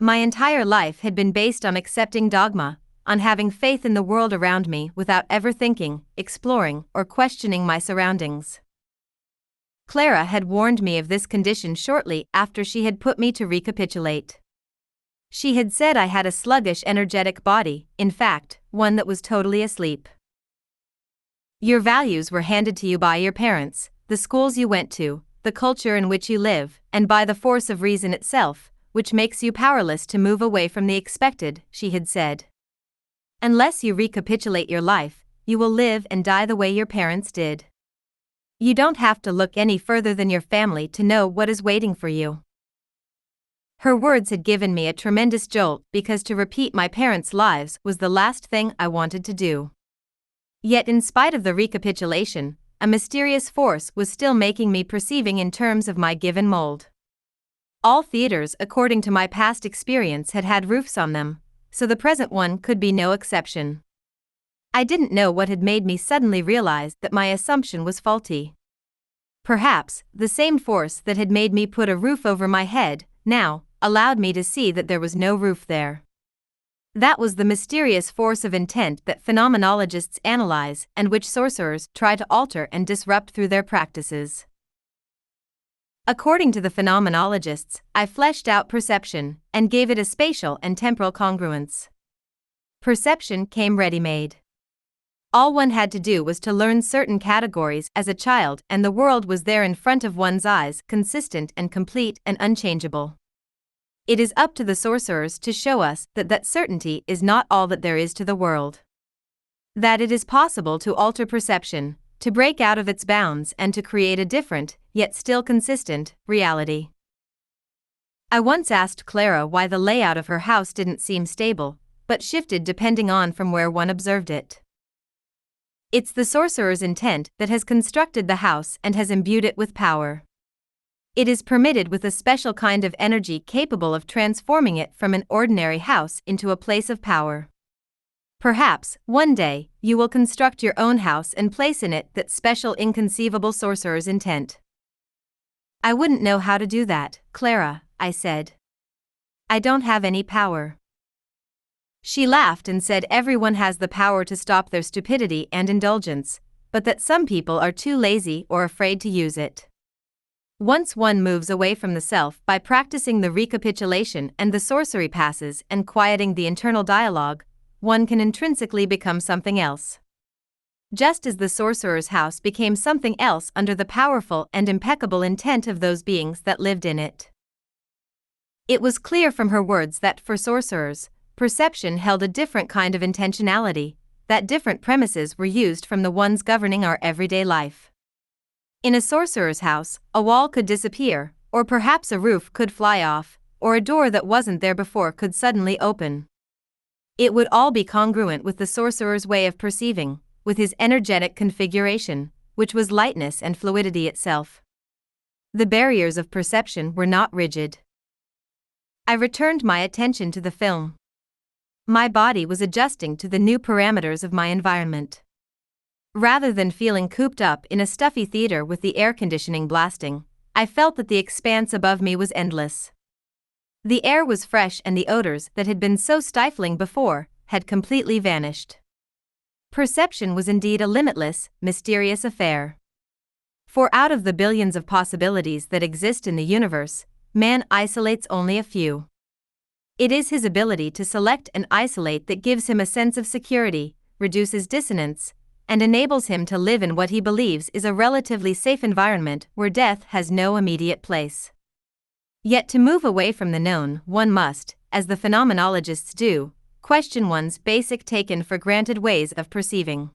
My entire life had been based on accepting dogma, on having faith in the world around me without ever thinking, exploring, or questioning my surroundings. Clara had warned me of this condition shortly after she had put me to recapitulate. She had said I had a sluggish, energetic body, in fact, one that was totally asleep. Your values were handed to you by your parents, the schools you went to, the culture in which you live, and by the force of reason itself, which makes you powerless to move away from the expected, she had said. Unless you recapitulate your life, you will live and die the way your parents did. You don't have to look any further than your family to know what is waiting for you. Her words had given me a tremendous jolt because to repeat my parents' lives was the last thing I wanted to do. Yet in spite of the recapitulation, a mysterious force was still making me perceiving in terms of my given mold. All theaters, according to my past experience, had had roofs on them, so the present one could be no exception. I didn't know what had made me suddenly realize that my assumption was faulty. Perhaps the same force that had made me put a roof over my head, now, allowed me to see that there was no roof there. That was the mysterious force of intent that phenomenologists analyze and which sorcerers try to alter and disrupt through their practices. According to the phenomenologists, I fleshed out perception and gave it a spatial and temporal congruence. Perception came ready-made. All one had to do was to learn certain categories as a child and the world was there in front of one's eyes, consistent and complete and unchangeable. It is up to the sorcerers to show us that that certainty is not all that there is to the world. That it is possible to alter perception, to break out of its bounds and to create a different, yet still consistent, reality. I once asked Clara why the layout of her house didn't seem stable, but shifted depending on from where one observed it. It's the sorcerer's intent that has constructed the house and has imbued it with power. It is permitted with a special kind of energy capable of transforming it from an ordinary house into a place of power. Perhaps, one day, you will construct your own house and place in it that special inconceivable sorcerer's intent. I wouldn't know how to do that, Clara, I said. I don't have any power. She laughed and said everyone has the power to stop their stupidity and indulgence, but that some people are too lazy or afraid to use it. Once one moves away from the self by practicing the recapitulation and the sorcery passes and quieting the internal dialogue, one can intrinsically become something else. Just as the sorcerer's house became something else under the powerful and impeccable intent of those beings that lived in it. It was clear from her words that for sorcerers, perception held a different kind of intentionality, that different premises were used from the ones governing our everyday life. In a sorcerer's house, a wall could disappear, or perhaps a roof could fly off, or a door that wasn't there before could suddenly open. It would all be congruent with the sorcerer's way of perceiving, with his energetic configuration, which was lightness and fluidity itself. The barriers of perception were not rigid. I returned my attention to the film. My body was adjusting to the new parameters of my environment. Rather than feeling cooped up in a stuffy theater with the air conditioning blasting, I felt that the expanse above me was endless. The air was fresh and the odors that had been so stifling before had completely vanished. Perception was indeed a limitless, mysterious affair. For out of the billions of possibilities that exist in the universe, man isolates only a few. It is his ability to select and isolate that gives him a sense of security, reduces dissonance, and enables him to live in what he believes is a relatively safe environment where death has no immediate place. Yet to move away from the known, one must, as the phenomenologists do, question one's basic taken-for-granted ways of perceiving.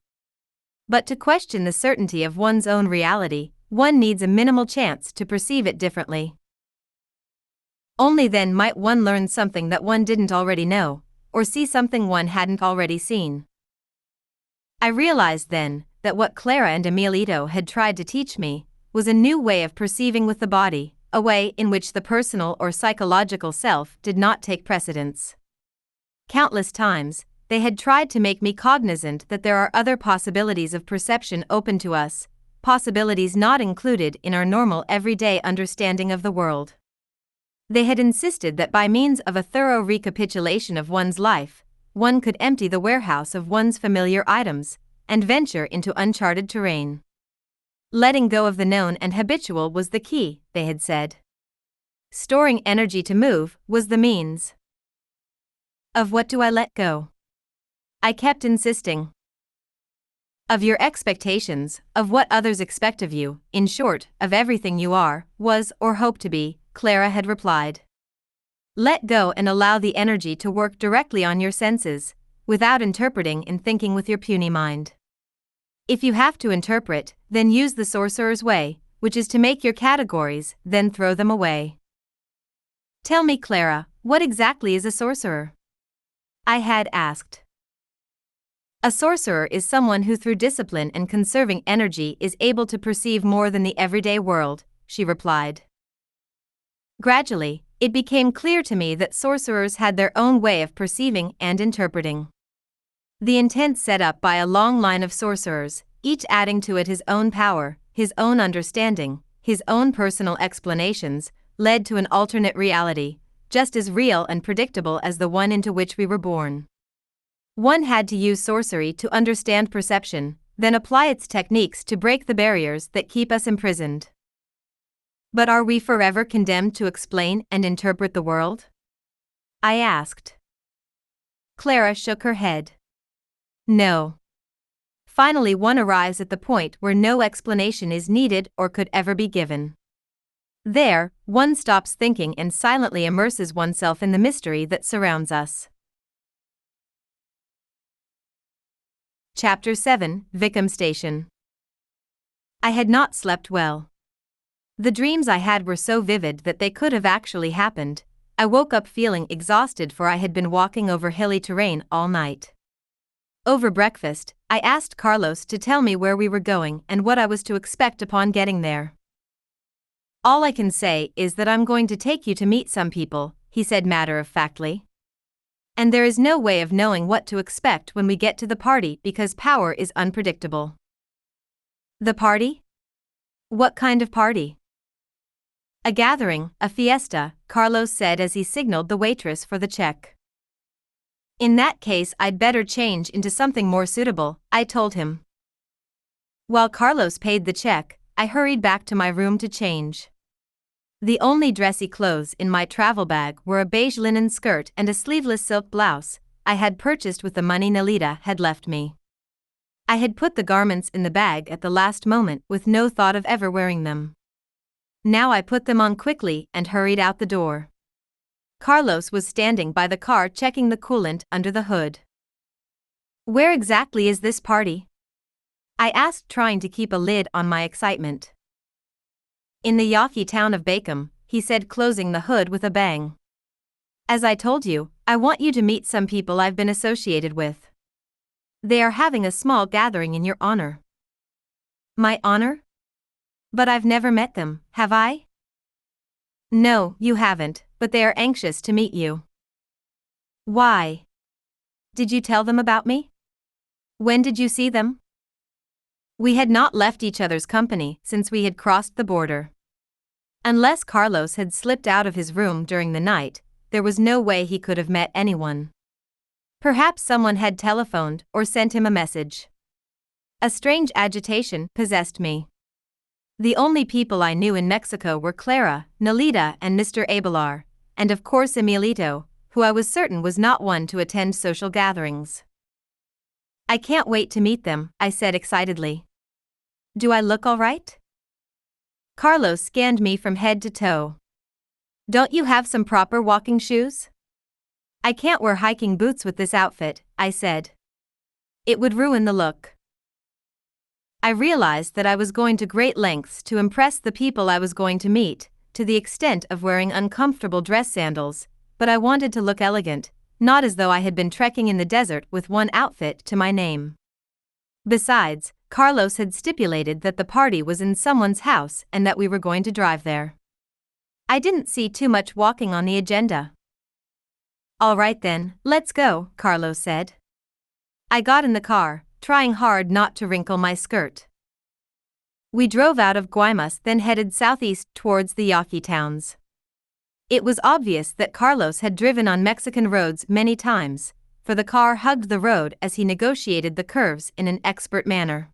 But to question the certainty of one's own reality, one needs a minimal chance to perceive it differently. Only then might one learn something that one didn't already know, or see something one hadn't already seen. I realized then that what Clara and Emilito had tried to teach me was a new way of perceiving with the body, a way in which the personal or psychological self did not take precedence. Countless times, they had tried to make me cognizant that there are other possibilities of perception open to us, possibilities not included in our normal everyday understanding of the world. They had insisted that by means of a thorough recapitulation of one's life, one could empty the warehouse of one's familiar items and venture into uncharted terrain. Letting go of the known and habitual was the key, they had said. Storing energy to move was the means. Of what do I let go? I kept insisting. Of your expectations, of what others expect of you, in short, of everything you are, was, or hope to be, Clara had replied. Let go and allow the energy to work directly on your senses, without interpreting and thinking with your puny mind. If you have to interpret, then use the sorcerer's way, which is to make your categories, then throw them away. Tell me, Clara, what exactly is a sorcerer? I had asked. A sorcerer is someone who through discipline and conserving energy is able to perceive more than the everyday world, she replied. Gradually, it became clear to me that sorcerers had their own way of perceiving and interpreting. The intent set up by a long line of sorcerers, each adding to it his own power, his own understanding, his own personal explanations, led to an alternate reality, just as real and predictable as the one into which we were born. One had to use sorcery to understand perception, then apply its techniques to break the barriers that keep us imprisoned. But are we forever condemned to explain and interpret the world? I asked. Clara shook her head. No. Finally, one arrives at the point where no explanation is needed or could ever be given. There, one stops thinking and silently immerses oneself in the mystery that surrounds us. Chapter 7, Vicam Station. I had not slept well. The dreams I had were so vivid that they could have actually happened. I woke up feeling exhausted, for I had been walking over hilly terrain all night. Over breakfast, I asked Carlos to tell me where we were going and what I was to expect upon getting there. All I can say is that I'm going to take you to meet some people, he said matter-of-factly. And there is no way of knowing what to expect when we get to the party because power is unpredictable. The party? What kind of party? A gathering, a fiesta, Carlos said as he signaled the waitress for the check. In that case, I'd better change into something more suitable, I told him. While Carlos paid the check, I hurried back to my room to change. The only dressy clothes in my travel bag were a beige linen skirt and a sleeveless silk blouse I had purchased with the money Nelita had left me. I had put the garments in the bag at the last moment with no thought of ever wearing them. Now I put them on quickly and hurried out the door. Carlos was standing by the car checking the coolant under the hood. Where exactly is this party? I asked, trying to keep a lid on my excitement. In the Yaqui town of Vicam, he said, closing the hood with a bang. As I told you, I want you to meet some people I've been associated with. They are having a small gathering in your honor. My honor? But I've never met them, have I? No, you haven't, but they are anxious to meet you. Why? Did you tell them about me? When did you see them? We had not left each other's company since we had crossed the border. Unless Carlos had slipped out of his room during the night, there was no way he could have met anyone. Perhaps someone had telephoned or sent him a message. A strange agitation possessed me. The only people I knew in Mexico were Clara, Nelita, and Mr. Abelar, and of course Emilito, who I was certain was not one to attend social gatherings. I can't wait to meet them, I said excitedly. Do I look all right? Carlos scanned me from head to toe. Don't you have some proper walking shoes? I can't wear hiking boots with this outfit, I said. It would ruin the look. I realized that I was going to great lengths to impress the people I was going to meet, to the extent of wearing uncomfortable dress sandals, but I wanted to look elegant, not as though I had been trekking in the desert with one outfit to my name. Besides, Carlos had stipulated that the party was in someone's house and that we were going to drive there. I didn't see too much walking on the agenda. All right then, let's go, Carlos said. I got in the car, trying hard not to wrinkle my skirt. We drove out of Guaymas, then headed southeast towards the Yaqui towns. It was obvious that Carlos had driven on Mexican roads many times, for the car hugged the road as he negotiated the curves in an expert manner.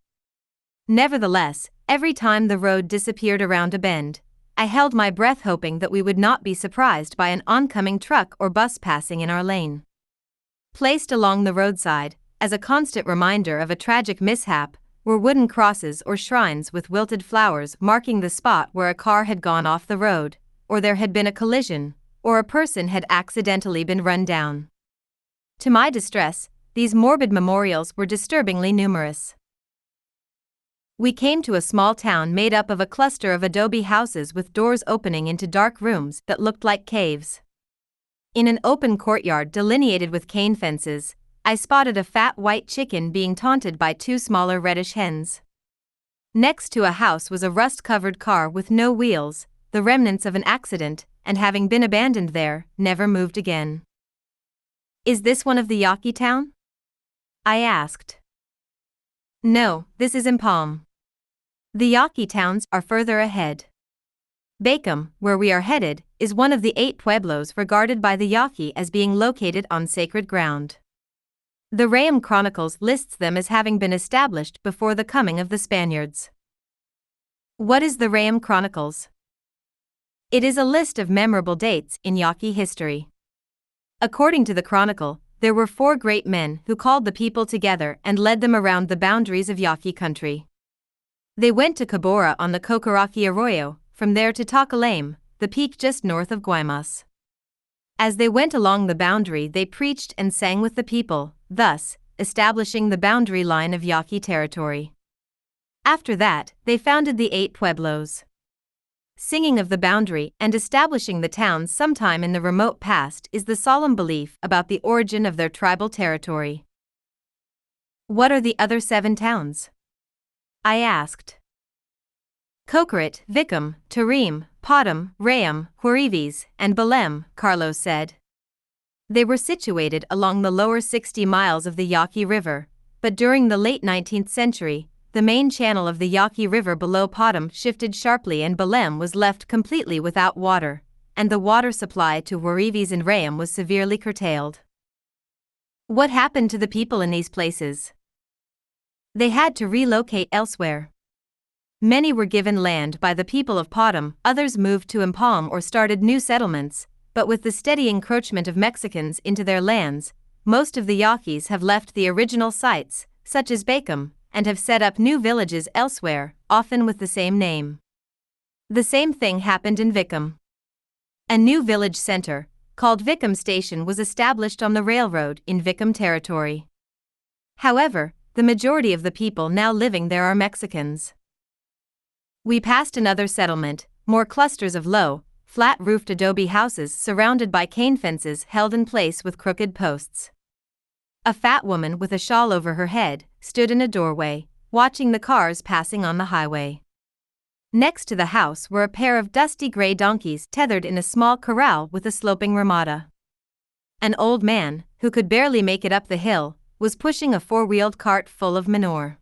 Nevertheless, every time the road disappeared around a bend, I held my breath hoping that we would not be surprised by an oncoming truck or bus passing in our lane. Placed along the roadside, as a constant reminder of a tragic mishap, were wooden crosses or shrines with wilted flowers marking the spot where a car had gone off the road, or there had been a collision, or a person had accidentally been run down. To my distress, these morbid memorials were disturbingly numerous. We came to a small town made up of a cluster of adobe houses with doors opening into dark rooms that looked like caves. In an open courtyard delineated with cane fences, I spotted a fat white chicken being taunted by two smaller reddish hens. Next to a house was a rust-covered car with no wheels, the remnants of an accident, and having been abandoned there, never moved again. Is this one of the Yaqui town? I asked. No, this is Empalm. The Yaqui towns are further ahead. Vicam, where we are headed, is one of the 8 pueblos regarded by the Yaqui as being located on sacred ground. The Rayam Chronicles lists them as having been established before the coming of the Spaniards. What is the Rayam Chronicles? It is a list of memorable dates in Yaqui history. According to the chronicle, there were 4 great men who called the people together and led them around the boundaries of Yaqui country. They went to Cabora on the Cocoraqui Arroyo, from there to Tacalame, the peak just north of Guaymas. As they went along the boundary, they preached and sang with the people, thus establishing the boundary line of Yaqui territory. After that, they founded the 8 pueblos. Singing of the boundary and establishing the towns sometime in the remote past is the solemn belief about the origin of their tribal territory. What are the other 7 towns? I asked. Cocorit, Vicam, Tarim, Padam, Rayam, Huarives, and Belem, Carlos said. They were situated along the lower 60 miles of the Yaqui River, but during the late 19th century, the main channel of the Yaqui River below Padam shifted sharply and Belem was left completely without water, and the water supply to Huarives and Rayam was severely curtailed. What happened to the people in these places? They had to relocate elsewhere. Many were given land by the people of Padam, others moved to Empalm or started new settlements, but with the steady encroachment of Mexicans into their lands, most of the Yaquis have left the original sites, such as Vicam, and have set up new villages elsewhere, often with the same name. The same thing happened in Vicam. A new village center, called Vicam Station, was established on the railroad in Vicam territory. However, the majority of the people now living there are Mexicans. We passed another settlement, more clusters of low, flat-roofed adobe houses surrounded by cane fences held in place with crooked posts. A fat woman with a shawl over her head stood in a doorway, watching the cars passing on the highway. Next to the house were a pair of dusty gray donkeys tethered in a small corral with a sloping ramada. An old man, who could barely make it up the hill, was pushing a 4-wheeled cart full of manure.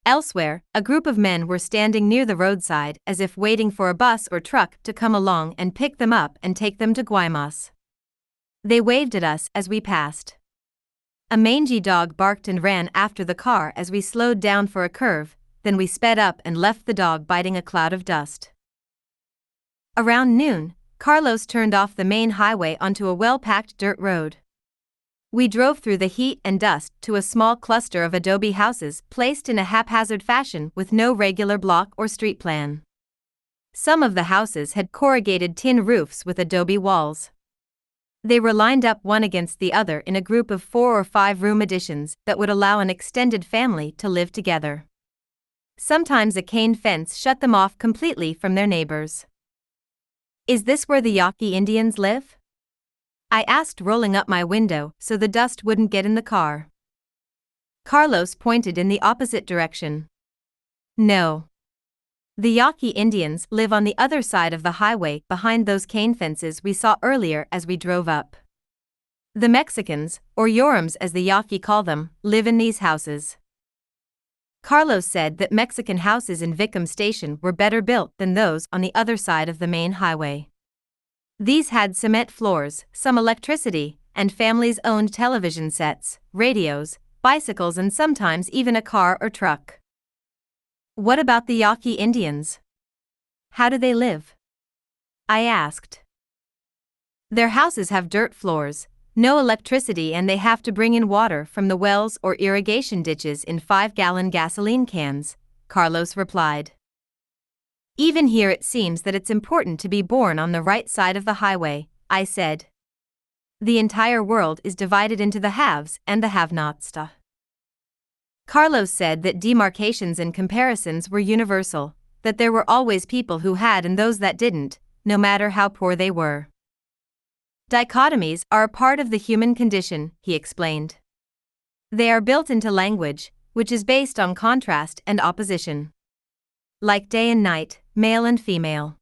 Elsewhere, a group of men were standing near the roadside as if waiting for a bus or truck to come along and pick them up and take them to Guaymas. They waved at us as we passed. A mangy dog barked and ran after the car as we slowed down for a curve, then we sped up and left the dog biting a cloud of dust. Around noon, Carlos turned off the main highway onto a well-packed dirt road. We drove through the heat and dust to a small cluster of adobe houses placed in a haphazard fashion with no regular block or street plan. Some of the houses had corrugated tin roofs with adobe walls. They were lined up one against the other in a group of 4 or 5 room additions that would allow an extended family to live together. Sometimes a cane fence shut them off completely from their neighbors. Is this where the Yaqui Indians live? I asked, rolling up my window so the dust wouldn't get in the car. Carlos pointed in the opposite direction. No. The Yaqui Indians live on the other side of the highway behind those cane fences we saw earlier as we drove up. The Mexicans, or Yorums as the Yaqui call them, live in these houses. Carlos said that Mexican houses in Vicam Station were better built than those on the other side of the main highway. These had cement floors, some electricity, and families owned television sets, radios, bicycles, and sometimes even a car or truck. What about the Yaqui Indians? How do they live? I asked. Their houses have dirt floors, no electricity, and they have to bring in water from the wells or irrigation ditches in 5-gallon gasoline cans, Carlos replied. Even here it seems that it's important to be born on the right side of the highway, I said. The entire world is divided into the haves and the have-nots. Carlos said that demarcations and comparisons were universal, that there were always people who had and those that didn't, no matter how poor they were. Dichotomies are a part of the human condition, he explained. They are built into language, which is based on contrast and opposition. Like day and night, male and female.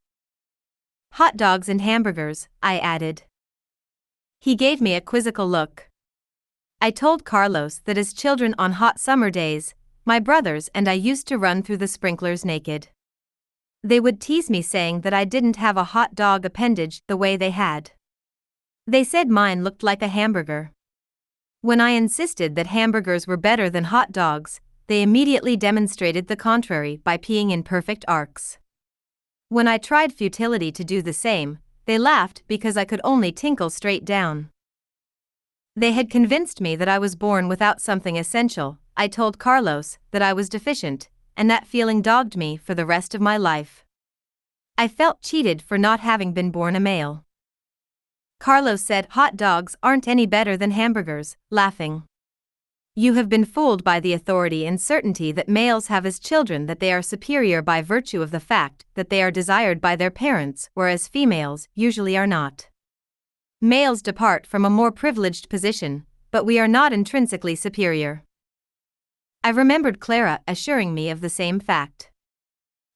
Hot dogs and hamburgers, I added. He gave me a quizzical look. I told Carlos that as children on hot summer days, my brothers and I used to run through the sprinklers naked. They would tease me saying that I didn't have a hot dog appendage the way they had. They said mine looked like a hamburger. When I insisted that hamburgers were better than hot dogs, they immediately demonstrated the contrary by peeing in perfect arcs. When I tried futility to do the same, they laughed because I could only tinkle straight down. They had convinced me that I was born without something essential. I told Carlos that I was deficient, and that feeling dogged me for the rest of my life. I felt cheated for not having been born a male. Carlos said hot dogs aren't any better than hamburgers, laughing. You have been fooled by the authority and certainty that males have as children, that they are superior by virtue of the fact that they are desired by their parents, whereas females usually are not. Males depart from a more privileged position, but we are not intrinsically superior. I remembered Clara assuring me of the same fact.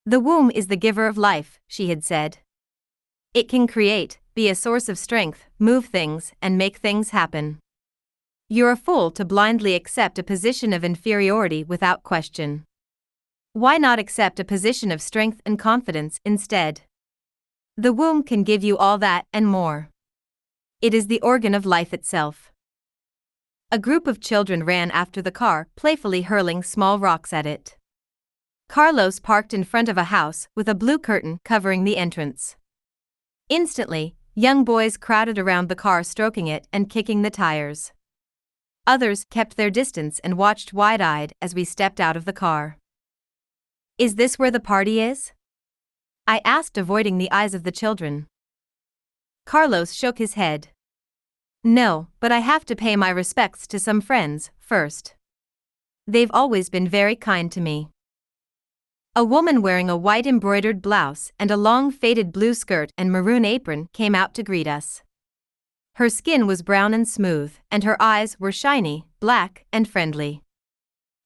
The womb is the giver of life, she had said. It can create, be a source of strength, move things, and make things happen. You're a fool to blindly accept a position of inferiority without question. Why not accept a position of strength and confidence instead? The womb can give you all that and more. It is the organ of life itself. A group of children ran after the car, playfully hurling small rocks at it. Carlos parked in front of a house with a blue curtain covering the entrance. Instantly, young boys crowded around the car, stroking it and kicking the tires. Others kept their distance and watched wide-eyed as we stepped out of the car. Is this where the party is? I asked, avoiding the eyes of the children. Carlos shook his head. No, but I have to pay my respects to some friends first. They've always been very kind to me. A woman wearing a white embroidered blouse and a long faded blue skirt and maroon apron came out to greet us. Her skin was brown and smooth, and her eyes were shiny, black, and friendly.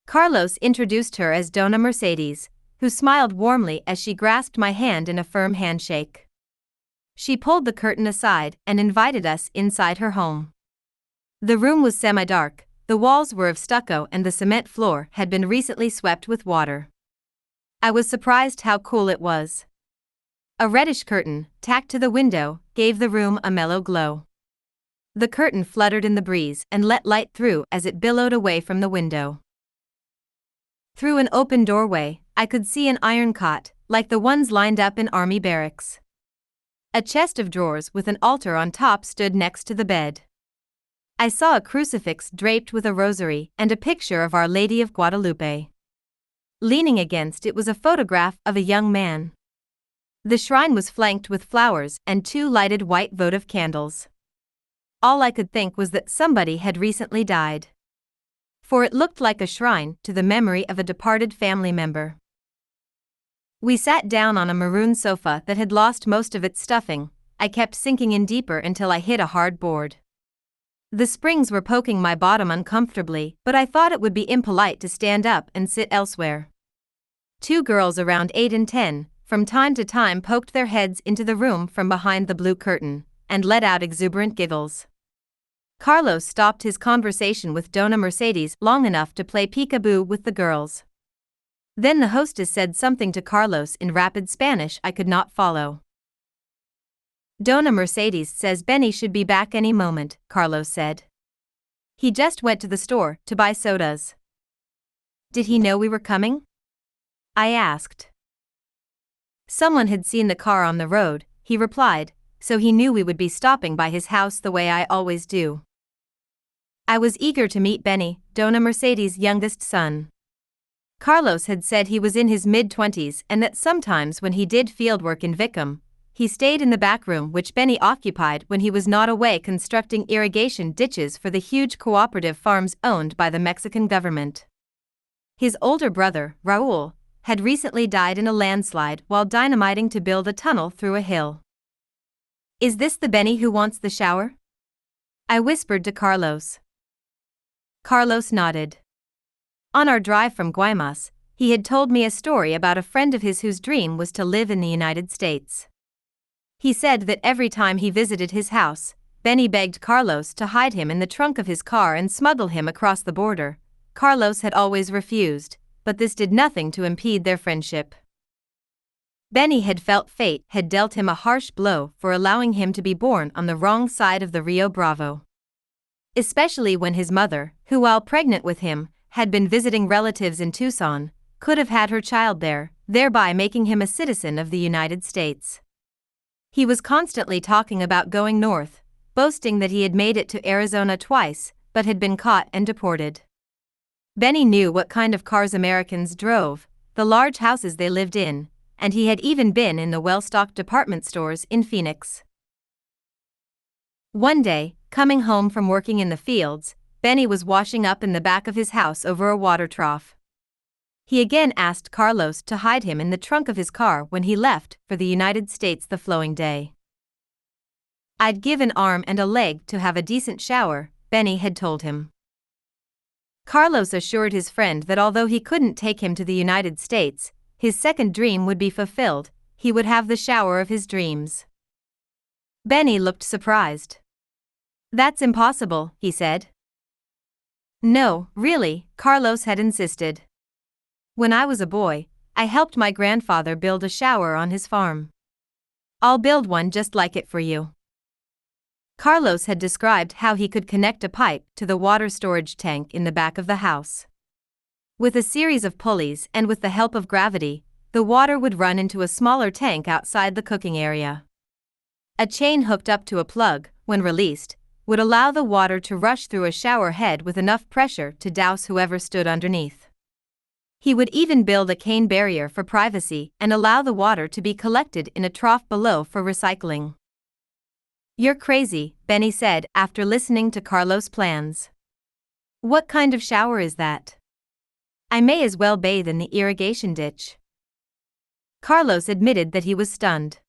Carlos introduced her as Dona Mercedes, who smiled warmly as she grasped my hand in a firm handshake. She pulled the curtain aside and invited us inside her home. The room was semi-dark, the walls were of stucco and the cement floor had been recently swept with water. I was surprised how cool it was. A reddish curtain, tacked to the window, gave the room a mellow glow. The curtain fluttered in the breeze and let light through as it billowed away from the window. Through an open doorway, I could see an iron cot, like the ones lined up in army barracks. A chest of drawers with an altar on top stood next to the bed. I saw a crucifix draped with a rosary and a picture of Our Lady of Guadalupe. Leaning against it was a photograph of a young man. The shrine was flanked with flowers and 2 lighted white votive candles. All I could think was that somebody had recently died. For it looked like a shrine to the memory of a departed family member. We sat down on a maroon sofa that had lost most of its stuffing. I kept sinking in deeper until I hit a hard board. The springs were poking my bottom uncomfortably, but I thought it would be impolite to stand up and sit elsewhere. 2 girls around 8 and 10, from time to time poked their heads into the room from behind the blue curtain, and let out exuberant giggles. Carlos stopped his conversation with Dona Mercedes long enough to play peekaboo with the girls. Then the hostess said something to Carlos in rapid Spanish I could not follow. Dona Mercedes says Benny should be back any moment, Carlos said. He just went to the store to buy sodas. Did he know we were coming? I asked. Someone had seen the car on the road, he replied, so he knew we would be stopping by his house the way I always do. I was eager to meet Benny, Dona Mercedes' youngest son. Carlos had said he was in his mid-20s and that sometimes when he did fieldwork in Vicam, he stayed in the back room which Benny occupied when he was not away constructing irrigation ditches for the huge cooperative farms owned by the Mexican government. His older brother, Raul, had recently died in a landslide while dynamiting to build a tunnel through a hill. Is this the Benny who wants the shower? I whispered to Carlos. Carlos nodded. On our drive from Guaymas, he had told me a story about a friend of his whose dream was to live in the United States. He said that every time he visited his house, Benny begged Carlos to hide him in the trunk of his car and smuggle him across the border. Carlos had always refused, but this did nothing to impede their friendship. Benny had felt fate had dealt him a harsh blow for allowing him to be born on the wrong side of the Rio Bravo. Especially when his mother, who while pregnant with him, had been visiting relatives in Tucson, could have had her child there, thereby making him a citizen of the United States. He was constantly talking about going north, boasting that he had made it to Arizona twice, but had been caught and deported. Benny knew what kind of cars Americans drove, the large houses they lived in, and he had even been in the well-stocked department stores in Phoenix. One day, coming home from working in the fields, Benny was washing up in the back of his house over a water trough. He again asked Carlos to hide him in the trunk of his car when he left for the United States the following day. I'd give an arm and a leg to have a decent shower, Benny had told him. Carlos assured his friend that although he couldn't take him to the United States, his second dream would be fulfilled, he would have the shower of his dreams. Benny looked surprised. That's impossible, he said. No, really, Carlos had insisted. When I was a boy, I helped my grandfather build a shower on his farm. I'll build one just like it for you. Carlos had described how he could connect a pipe to the water storage tank in the back of the house. With a series of pulleys and with the help of gravity, the water would run into a smaller tank outside the cooking area. A chain hooked up to a plug, when released, would allow the water to rush through a shower head with enough pressure to douse whoever stood underneath. He would even build a cane barrier for privacy and allow the water to be collected in a trough below for recycling. You're crazy, Benny said after listening to Carlos' plans. What kind of shower is that? I may as well bathe in the irrigation ditch. Carlos admitted that he was stunned.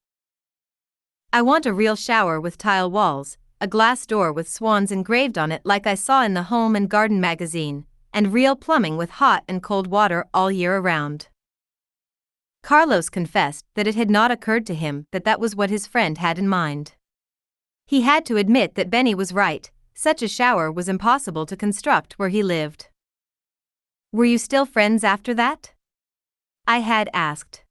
I want a real shower with tile walls, a glass door with swans engraved on it like I saw in the Home and Garden magazine, and real plumbing with hot and cold water all year around. Carlos confessed that it had not occurred to him that that was what his friend had in mind. He had to admit that Benny was right, such a shower was impossible to construct where he lived. Were you still friends after that? I had asked.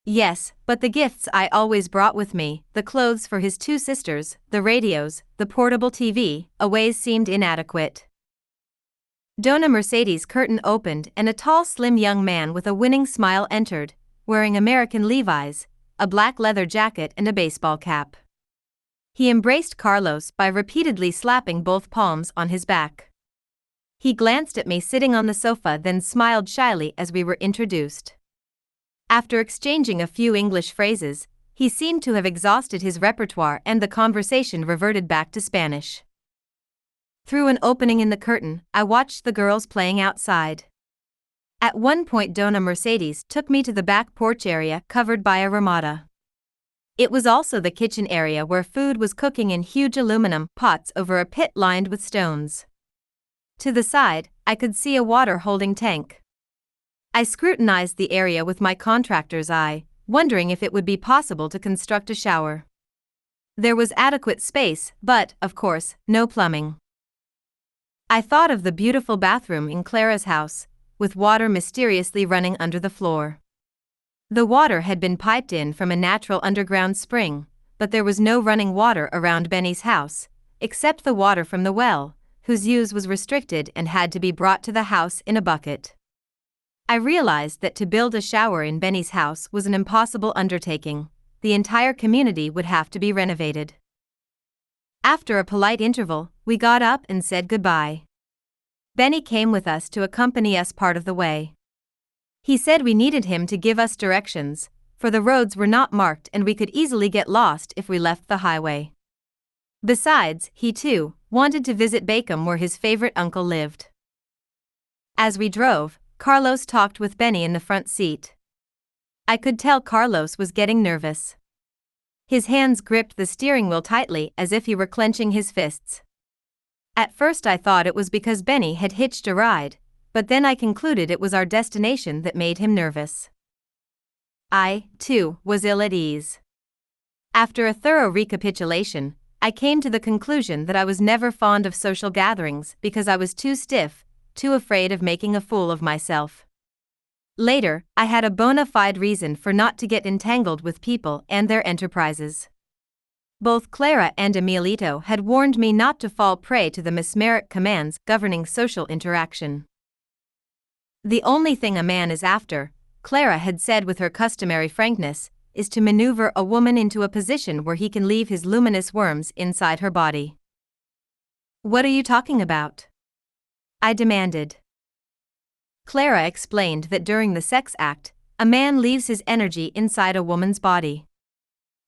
Yes, but the gifts I always brought with me, the clothes for his 2 sisters, the radios, the portable TV, always seemed inadequate. Dona Mercedes' curtain opened and a tall slim young man with a winning smile entered, wearing American Levi's, a black leather jacket and a baseball cap. He embraced Carlos by repeatedly slapping both palms on his back. He glanced at me sitting on the sofa then smiled shyly as we were introduced. After exchanging a few English phrases, he seemed to have exhausted his repertoire and the conversation reverted back to Spanish. Through an opening in the curtain, I watched the girls playing outside. At one point Dona Mercedes took me to the back porch area covered by a ramada. It was also the kitchen area where food was cooking in huge aluminum pots over a pit lined with stones. To the side, I could see a water-holding tank. I scrutinized the area with my contractor's eye, wondering if it would be possible to construct a shower. There was adequate space, but, of course, no plumbing. I thought of the beautiful bathroom in Clara's house, with water mysteriously running under the floor. The water had been piped in from a natural underground spring, but there was no running water around Benny's house, except the water from the well, whose use was restricted and had to be brought to the house in a bucket. I realized that to build a shower in Benny's house was an impossible undertaking. The entire community would have to be renovated. After a polite interval, we got up and said goodbye. Benny came with us to accompany us part of the way. He said we needed him to give us directions, for the roads were not marked and we could easily get lost if we left the highway. Besides, he too wanted to visit Vicam where his favorite uncle lived. As we drove, Carlos talked with Benny in the front seat. I could tell Carlos was getting nervous. His hands gripped the steering wheel tightly as if he were clenching his fists. At first I thought it was because Benny had hitched a ride, but then I concluded it was our destination that made him nervous. I, too, was ill at ease. After a thorough recapitulation, I came to the conclusion that I was never fond of social gatherings because I was too stiff, too afraid of making a fool of myself. Later, I had a bona fide reason for not to get entangled with people and their enterprises. Both Clara and Emilito had warned me not to fall prey to the mesmeric commands governing social interaction. The only thing a man is after, Clara had said with her customary frankness, is to maneuver a woman into a position where he can leave his luminous worms inside her body. What are you talking about? I demanded. Clara explained that during the sex act, a man leaves his energy inside a woman's body.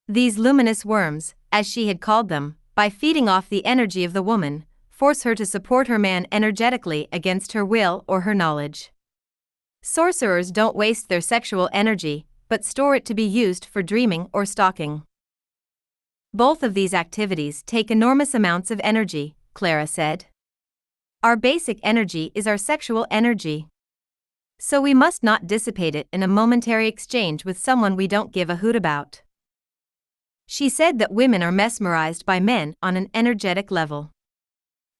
These luminous worms, as she had called them, by feeding off the energy of the woman, force her to support her man energetically against her will or her knowledge. Sorcerers don't waste their sexual energy, but store it to be used for dreaming or stalking. Both of these activities take enormous amounts of energy, Clara said. Our basic energy is our sexual energy. So we must not dissipate it in a momentary exchange with someone we don't give a hoot about. She said that women are mesmerized by men on an energetic level.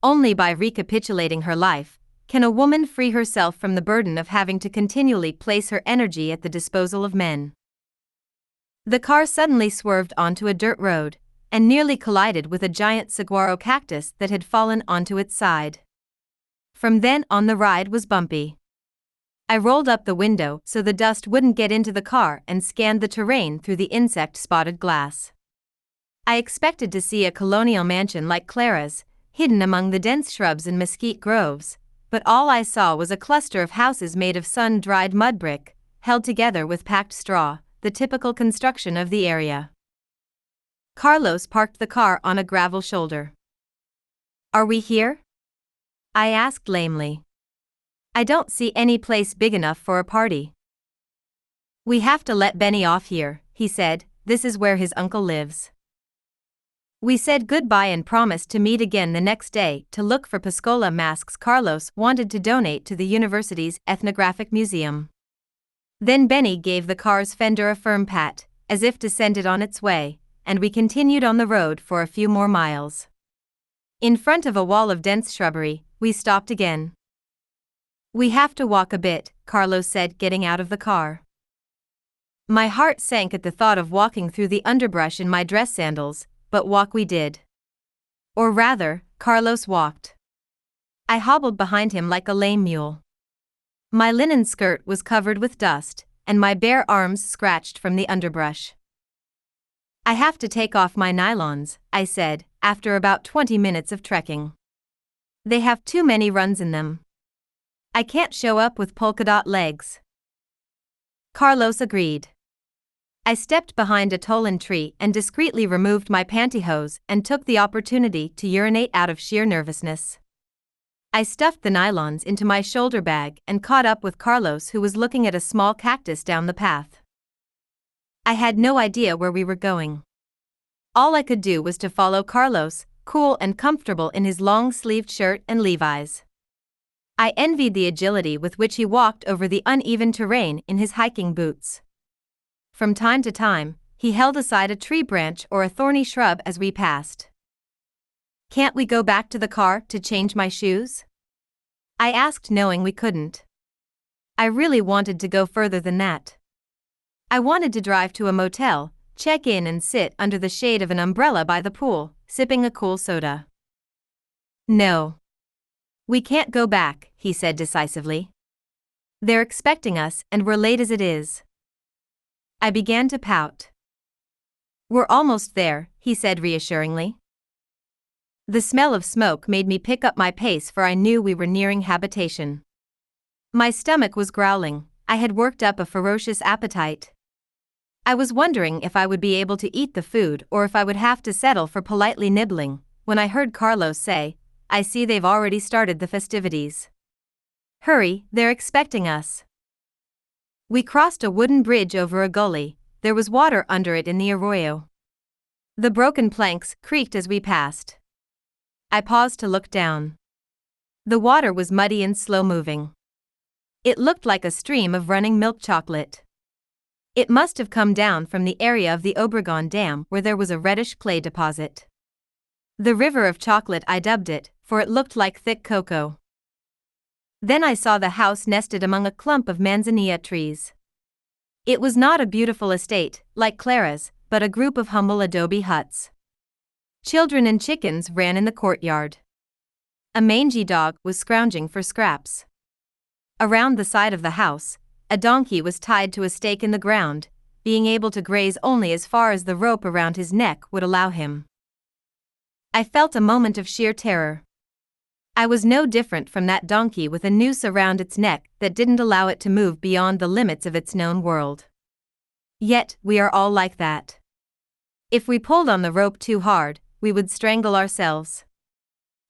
Only by recapitulating her life can a woman free herself from the burden of having to continually place her energy at the disposal of men. The car suddenly swerved onto a dirt road and nearly collided with a giant saguaro cactus that had fallen onto its side. From then on the ride was bumpy. I rolled up the window so the dust wouldn't get into the car and scanned the terrain through the insect-spotted glass. I expected to see a colonial mansion like Clara's, hidden among the dense shrubs and mesquite groves, but all I saw was a cluster of houses made of sun-dried mud brick, held together with packed straw, the typical construction of the area. Carlos parked the car on a gravel shoulder. "Are we here?" I asked lamely. "I don't see any place big enough for a party." "We have to let Benny off here," he said. "This is where his uncle lives." We said goodbye and promised to meet again the next day to look for Pascola masks Carlos wanted to donate to the university's ethnographic museum. Then Benny gave the car's fender a firm pat, as if to send it on its way, and we continued on the road for a few more miles. In front of a wall of dense shrubbery, we stopped again. "We have to walk a bit," Carlos said, getting out of the car. My heart sank at the thought of walking through the underbrush in my dress sandals, but walk we did. Or rather, Carlos walked. I hobbled behind him like a lame mule. My linen skirt was covered with dust, and my bare arms scratched from the underbrush. "I have to take off my nylons," I said, after about 20 minutes of trekking. "They have too many runs in them. I can't show up with polka-dot legs." Carlos agreed. I stepped behind a tolan tree and discreetly removed my pantyhose and took the opportunity to urinate out of sheer nervousness. I stuffed the nylons into my shoulder bag and caught up with Carlos, who was looking at a small cactus down the path. I had no idea where we were going. All I could do was to follow Carlos, cool and comfortable in his long-sleeved shirt and Levi's. I envied the agility with which he walked over the uneven terrain in his hiking boots. From time to time, he held aside a tree branch or a thorny shrub as we passed. "Can't we go back to the car to change my shoes?" I asked, knowing we couldn't. I really wanted to go further than that. I wanted to drive to a motel, check in and sit under the shade of an umbrella by the pool, sipping a cool soda. "No. We can't go back," he said decisively. "They're expecting us and we're late as it is." I began to pout. "We're almost there," he said reassuringly. The smell of smoke made me pick up my pace, for I knew we were nearing habitation. My stomach was growling. I had worked up a ferocious appetite. I was wondering if I would be able to eat the food or if I would have to settle for politely nibbling, when I heard Carlos say, "I see they've already started the festivities. Hurry, they're expecting us." We crossed a wooden bridge over a gully. There was water under it in the arroyo. The broken planks creaked as we passed. I paused to look down. The water was muddy and slow-moving. It looked like a stream of running milk chocolate. It must have come down from the area of the Obregon Dam, where there was a reddish clay deposit. The river of chocolate, I dubbed it, for it looked like thick cocoa. Then I saw the house nested among a clump of manzanilla trees. It was not a beautiful estate, like Clara's, but a group of humble adobe huts. Children and chickens ran in the courtyard. A mangy dog was scrounging for scraps. Around the side of the house, a donkey was tied to a stake in the ground, being able to graze only as far as the rope around his neck would allow him. I felt a moment of sheer terror. I was no different from that donkey with a noose around its neck that didn't allow it to move beyond the limits of its known world. Yet, we are all like that. If we pulled on the rope too hard, we would strangle ourselves.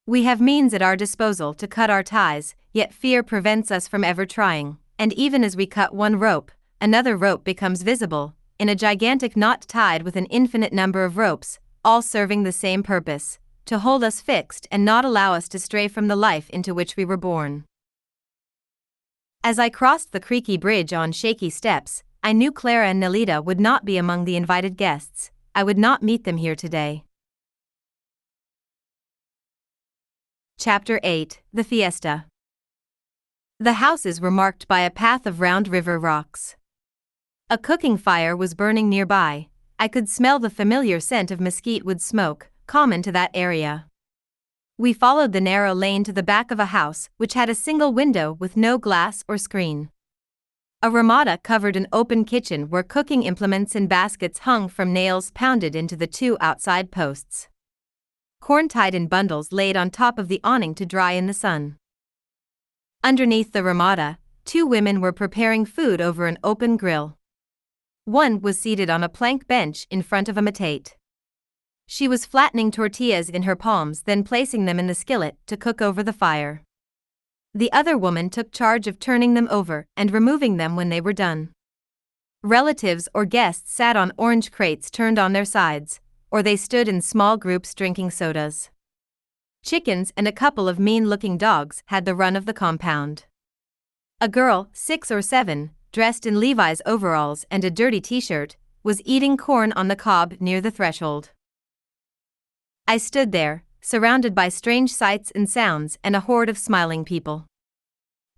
We have means at our disposal to cut our ties, yet fear prevents us from ever trying, and even as we cut one rope, another rope becomes visible, in a gigantic knot tied with an infinite number of ropes, all serving the same purpose: to hold us fixed and not allow us to stray from the life into which we were born. As I crossed the creaky bridge on shaky steps, I knew Clara and Nelita would not be among the invited guests. I would not meet them here today. Chapter 8: The Fiesta. The houses were marked by a path of round river rocks. A cooking fire was burning nearby. I could smell the familiar scent of mesquite wood smoke, common to that area. We followed the narrow lane to the back of a house which had a single window with no glass or screen. A ramada covered an open kitchen where cooking implements and baskets hung from nails pounded into the two outside posts. Corn tied in bundles laid on top of the awning to dry in the sun. Underneath the ramada, two women were preparing food over an open grill. One was seated on a plank bench in front of a metate. She was flattening tortillas in her palms, then placing them in the skillet to cook over the fire. The other woman took charge of turning them over and removing them when they were done. Relatives or guests sat on orange crates turned on their sides, or they stood in small groups drinking sodas. Chickens and a couple of mean-looking dogs had the run of the compound. A girl, 6 or 7, dressed in Levi's overalls and a dirty t-shirt, was eating corn on the cob near the threshold. I stood there, surrounded by strange sights and sounds and a horde of smiling people.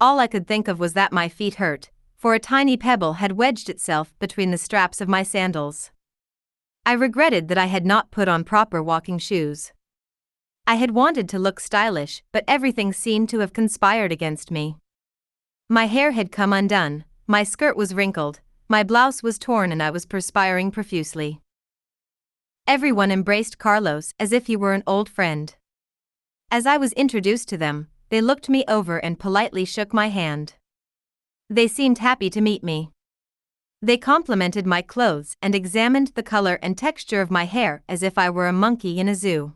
All I could think of was that my feet hurt, for a tiny pebble had wedged itself between the straps of my sandals. I regretted that I had not put on proper walking shoes. I had wanted to look stylish, but everything seemed to have conspired against me. My hair had come undone, my skirt was wrinkled, my blouse was torn, and I was perspiring profusely. Everyone embraced Carlos as if he were an old friend. As I was introduced to them, they looked me over and politely shook my hand. They seemed happy to meet me. They complimented my clothes and examined the color and texture of my hair as if I were a monkey in a zoo.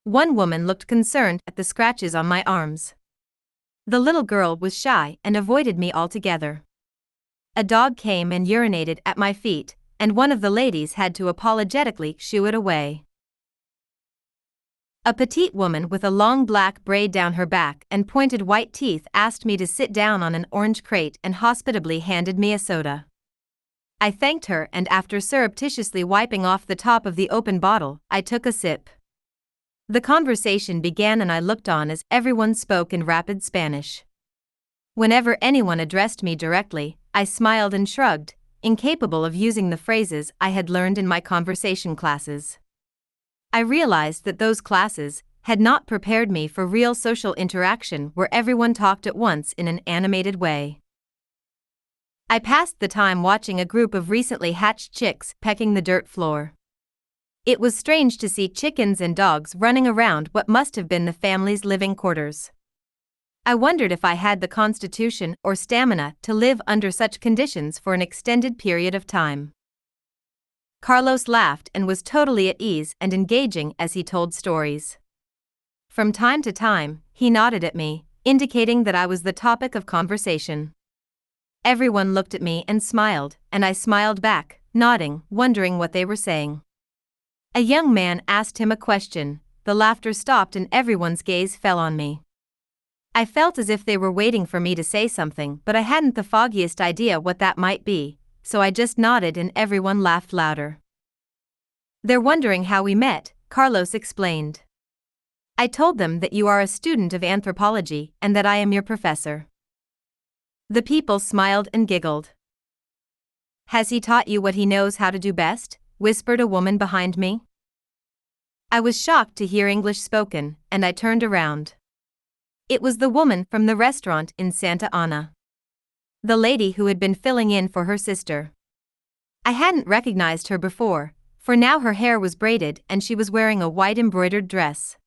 One woman looked concerned at the scratches on my arms. The little girl was shy and avoided me altogether. A dog came and urinated at my feet, and one of the ladies had to apologetically shoo it away. A petite woman with a long black braid down her back and pointed white teeth asked me to sit down on an orange crate and hospitably handed me a soda. I thanked her, and after surreptitiously wiping off the top of the open bottle, I took a sip. The conversation began and I looked on as everyone spoke in rapid Spanish. Whenever anyone addressed me directly, I smiled and shrugged, incapable of using the phrases I had learned in my conversation classes. I realized that those classes had not prepared me for real social interaction where everyone talked at once in an animated way. I passed the time watching a group of recently hatched chicks pecking the dirt floor. It was strange to see chickens and dogs running around what must have been the family's living quarters. I wondered if I had the constitution or stamina to live under such conditions for an extended period of time. Carlos laughed and was totally at ease and engaging as he told stories. From time to time, he nodded at me, indicating that I was the topic of conversation. Everyone looked at me and smiled, and I smiled back, nodding, wondering what they were saying. A young man asked him a question, the laughter stopped and everyone's gaze fell on me. I felt as if they were waiting for me to say something, but I hadn't the foggiest idea what that might be, so I just nodded and everyone laughed louder. They're wondering how we met, Carlos explained. I told them that you are a student of anthropology and that I am your professor. The people smiled and giggled. Has he taught you what he knows how to do best? Whispered a woman behind me. I was shocked to hear English spoken, and I turned around. It was the woman from the restaurant in Santa Ana. The lady who had been filling in for her sister. I hadn't recognized her before, for now her hair was braided and she was wearing a white embroidered dress.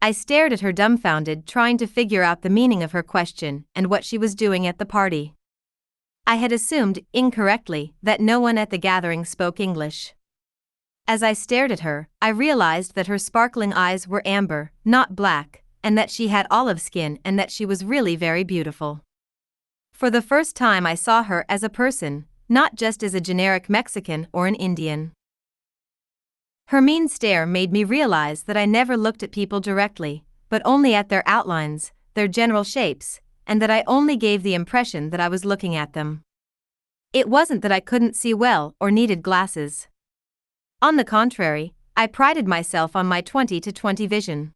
I stared at her dumbfounded, trying to figure out the meaning of her question and what she was doing at the party. I had assumed, incorrectly, that no one at the gathering spoke English. As I stared at her, I realized that her sparkling eyes were amber, not black, and that she had olive skin and that she was really very beautiful. For the first time I saw her as a person, not just as a generic Mexican or an Indian. Her mean stare made me realize that I never looked at people directly, but only at their outlines, their general shapes, and that I only gave the impression that I was looking at them. It wasn't that I couldn't see well or needed glasses. On the contrary, I prided myself on my 20/20 vision.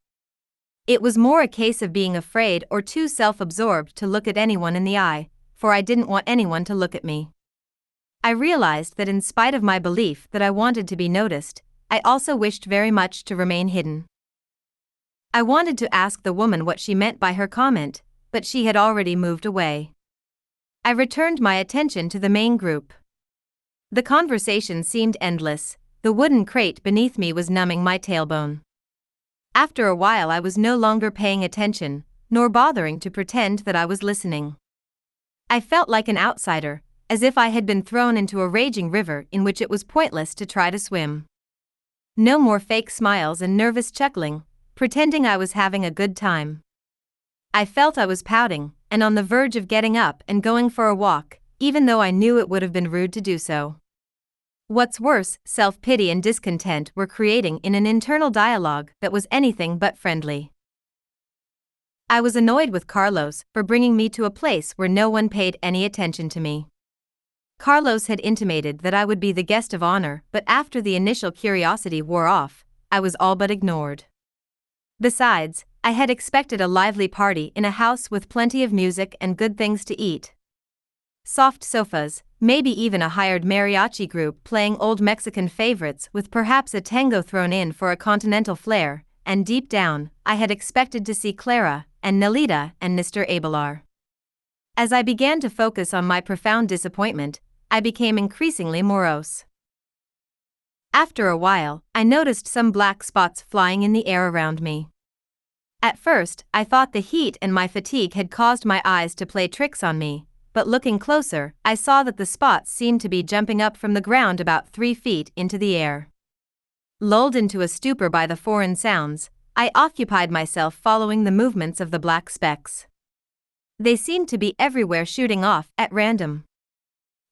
It was more a case of being afraid or too self-absorbed to look at anyone in the eye, for I didn't want anyone to look at me. I realized that in spite of my belief that I wanted to be noticed, I also wished very much to remain hidden. I wanted to ask the woman what she meant by her comment, but she had already moved away. I returned my attention to the main group. The conversation seemed endless, the wooden crate beneath me was numbing my tailbone. After a while I was no longer paying attention, nor bothering to pretend that I was listening. I felt like an outsider, as if I had been thrown into a raging river in which it was pointless to try to swim. No more fake smiles and nervous chuckling, pretending I was having a good time. I felt I was pouting, and on the verge of getting up and going for a walk, even though I knew it would have been rude to do so. What's worse, self-pity and discontent were creating in an internal dialogue that was anything but friendly. I was annoyed with Carlos for bringing me to a place where no one paid any attention to me. Carlos had intimated that I would be the guest of honor, but after the initial curiosity wore off, I was all but ignored. Besides, I had expected a lively party in a house with plenty of music and good things to eat. Soft sofas, maybe even a hired mariachi group playing old Mexican favorites with perhaps a tango thrown in for a continental flair, and deep down, I had expected to see Clara, and Nelita, and Mr. Abelar. As I began to focus on my profound disappointment, I became increasingly morose. After a while, I noticed some black spots flying in the air around me. At first, I thought the heat and my fatigue had caused my eyes to play tricks on me, but looking closer, I saw that the spots seemed to be jumping up from the ground about 3 feet into the air. Lulled into a stupor by the foreign sounds, I occupied myself following the movements of the black specks. They seemed to be everywhere, shooting off at random.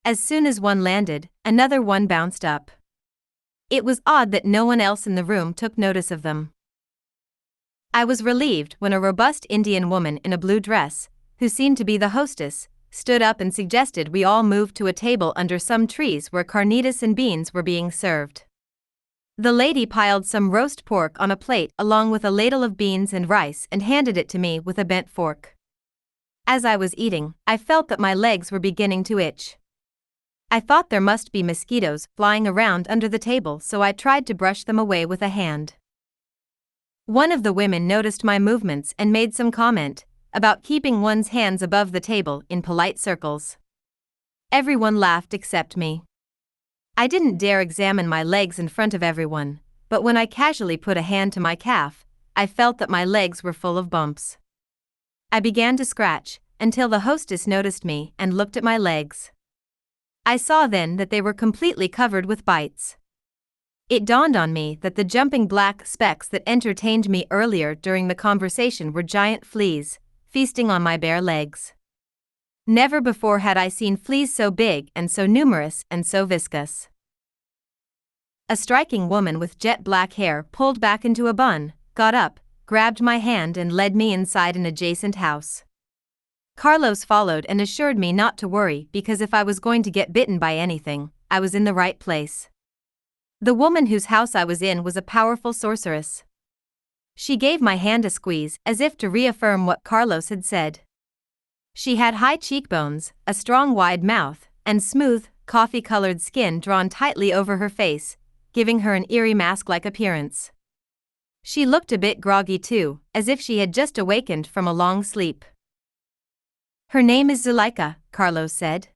As soon as one landed, another one bounced up. It was odd that no one else in the room took notice of them. I was relieved when a robust Indian woman in a blue dress, who seemed to be the hostess, stood up and suggested we all move to a table under some trees where carnitas and beans were being served. The lady piled some roast pork on a plate along with a ladle of beans and rice and handed it to me with a bent fork. As I was eating, I felt that my legs were beginning to itch. I thought there must be mosquitoes flying around under the table, so I tried to brush them away with a hand. One of the women noticed my movements and made some comment about keeping one's hands above the table in polite circles. Everyone laughed except me. I didn't dare examine my legs in front of everyone, but when I casually put a hand to my calf, I felt that my legs were full of bumps. I began to scratch, until the hostess noticed me and looked at my legs. I saw then that they were completely covered with bites. It dawned on me that the jumping black specks that entertained me earlier during the conversation were giant fleas, feasting on my bare legs. Never before had I seen fleas so big and so numerous and so viscous. A striking woman with jet black hair pulled back into a bun, got up, grabbed my hand and led me inside an adjacent house. Carlos followed and assured me not to worry because if I was going to get bitten by anything, I was in the right place. The woman whose house I was in was a powerful sorceress. She gave my hand a squeeze as if to reaffirm what Carlos had said. She had high cheekbones, a strong wide mouth, and smooth, coffee-colored skin drawn tightly over her face, giving her an eerie mask-like appearance. She looked a bit groggy too, as if she had just awakened from a long sleep. "Her name is Zuleika," Carlos said.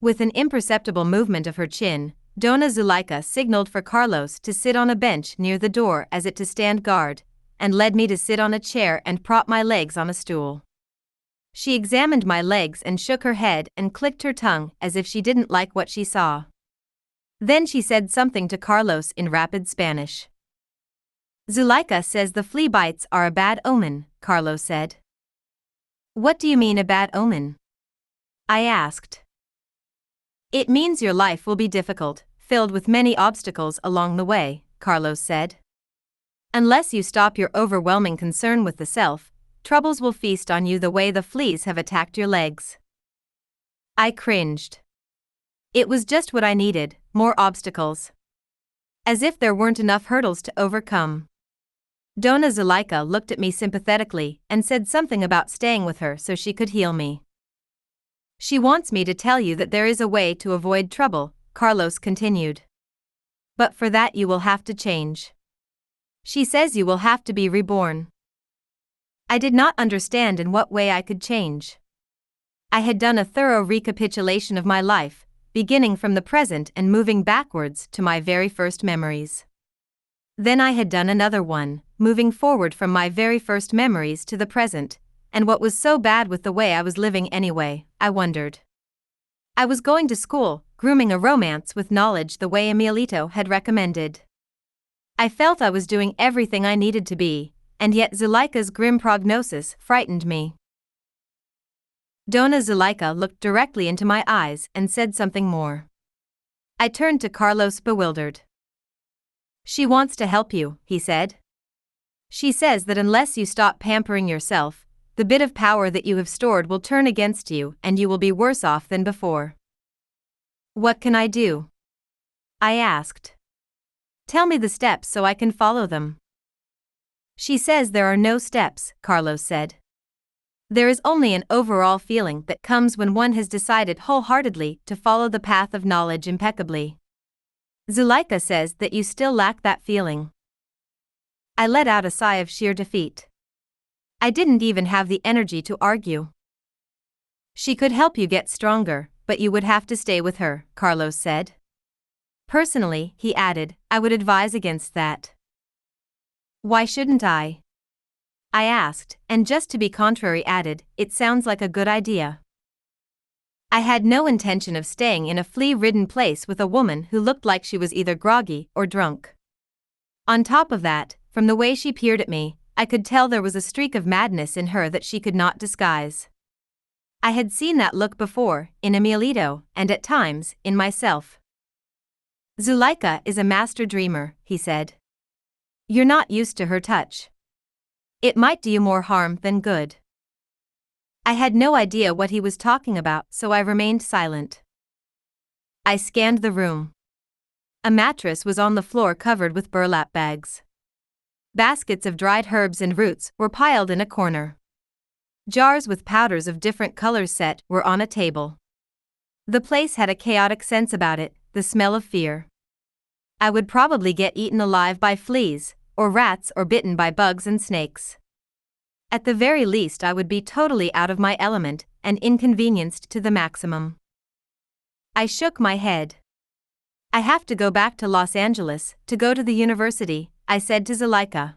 With an imperceptible movement of her chin, Dona Zuleika signaled for Carlos to sit on a bench near the door as if to stand guard, and led me to sit on a chair and prop my legs on a stool. She examined my legs and shook her head and clicked her tongue as if she didn't like what she saw. Then she said something to Carlos in rapid Spanish. "Zuleika says the flea bites are a bad omen," Carlos said. "What do you mean a bad omen?" I asked. "It means your life will be difficult, filled with many obstacles along the way," Carlos said. "Unless you stop your overwhelming concern with the self, troubles will feast on you the way the fleas have attacked your legs." I cringed. It was just what I needed, more obstacles. As if there weren't enough hurdles to overcome. Dona Zuleika looked at me sympathetically and said something about staying with her so she could heal me. "She wants me to tell you that there is a way to avoid trouble," Carlos continued. "But for that you will have to change. She says you will have to be reborn." I did not understand in what way I could change. I had done a thorough recapitulation of my life, beginning from the present and moving backwards to my very first memories. Then I had done another one, moving forward from my very first memories to the present, and what was so bad with the way I was living anyway, I wondered. I was going to school, grooming a romance with knowledge the way Emilito had recommended. I felt I was doing everything I needed to be, and yet Zuleika's grim prognosis frightened me. Dona Zuleika looked directly into my eyes and said something more. I turned to Carlos bewildered. "She wants to help you," he said. "She says that unless you stop pampering yourself, the bit of power that you have stored will turn against you and you will be worse off than before." "What can I do?" I asked. "Tell me the steps so I can follow them." "She says there are no steps," Carlos said. "There is only an overall feeling that comes when one has decided wholeheartedly to follow the path of knowledge impeccably. Zuleika says that you still lack that feeling." I let out a sigh of sheer defeat. I didn't even have the energy to argue. "She could help you get stronger, but you would have to stay with her," Carlos said. "Personally," he added, "I would advise against that." "Why shouldn't I?" I asked, and just to be contrary added, "It sounds like a good idea." I had no intention of staying in a flea-ridden place with a woman who looked like she was either groggy or drunk. On top of that, from the way she peered at me, I could tell there was a streak of madness in her that she could not disguise. I had seen that look before, in Emilito, and at times, in myself. Zuleika is a master dreamer, he said. You're not used to her touch. It might do you more harm than good. I had no idea what he was talking about, so I remained silent. I scanned the room. A mattress was on the floor covered with burlap bags. Baskets of dried herbs and roots were piled in a corner. Jars with powders of different colors set were on a table. The place had a chaotic sense about it, the smell of fear. I would probably get eaten alive by fleas, or rats, or bitten by bugs and snakes. At the very least, I would be totally out of my element and inconvenienced to the maximum. I shook my head. I have to go back to Los Angeles to go to the university, I said to Zuleika.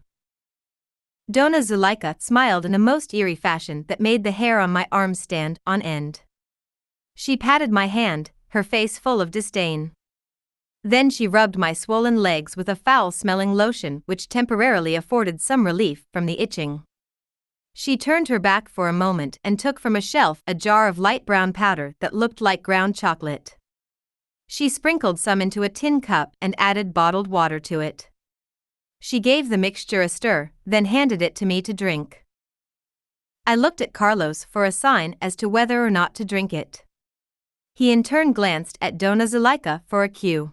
Dona Zuleika smiled in a most eerie fashion that made the hair on my arms stand on end. She patted my hand, her face full of disdain. Then she rubbed my swollen legs with a foul-smelling lotion which temporarily afforded some relief from the itching. She turned her back for a moment and took from a shelf a jar of light brown powder that looked like ground chocolate. She sprinkled some into a tin cup and added bottled water to it. She gave the mixture a stir, then handed it to me to drink. I looked at Carlos for a sign as to whether or not to drink it. He in turn glanced at Dona Zuleika for a cue.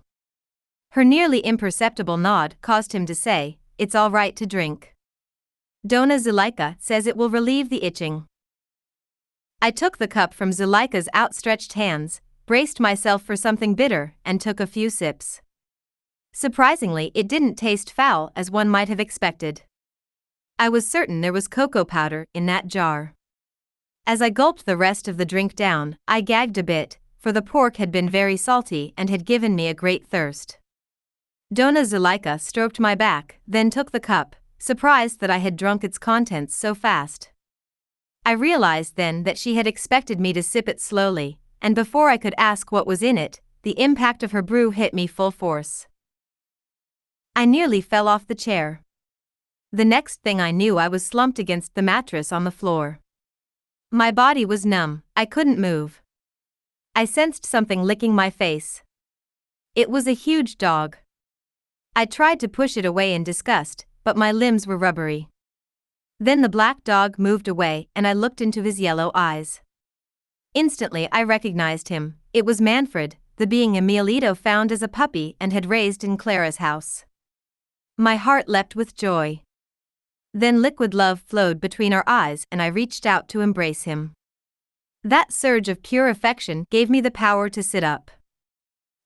Her nearly imperceptible nod caused him to say, "It's all right to drink. Dona Zuleika says it will relieve the itching." I took the cup from Zuleika's outstretched hands, braced myself for something bitter, and took a few sips. Surprisingly, it didn't taste foul as one might have expected. I was certain there was cocoa powder in that jar. As I gulped the rest of the drink down, I gagged a bit, for the pork had been very salty and had given me a great thirst. Dona Zuleika stroked my back, then took the cup, surprised that I had drunk its contents so fast. I realized then that she had expected me to sip it slowly, and before I could ask what was in it, the impact of her brew hit me full force. I nearly fell off the chair. The next thing I knew, I was slumped against the mattress on the floor. My body was numb, I couldn't move. I sensed something licking my face. It was a huge dog. I tried to push it away in disgust, but my limbs were rubbery. Then the black dog moved away and I looked into his yellow eyes. Instantly I recognized him. It was Manfred, the being Emilito found as a puppy and had raised in Clara's house. My heart leapt with joy. Then liquid love flowed between our eyes and I reached out to embrace him. That surge of pure affection gave me the power to sit up.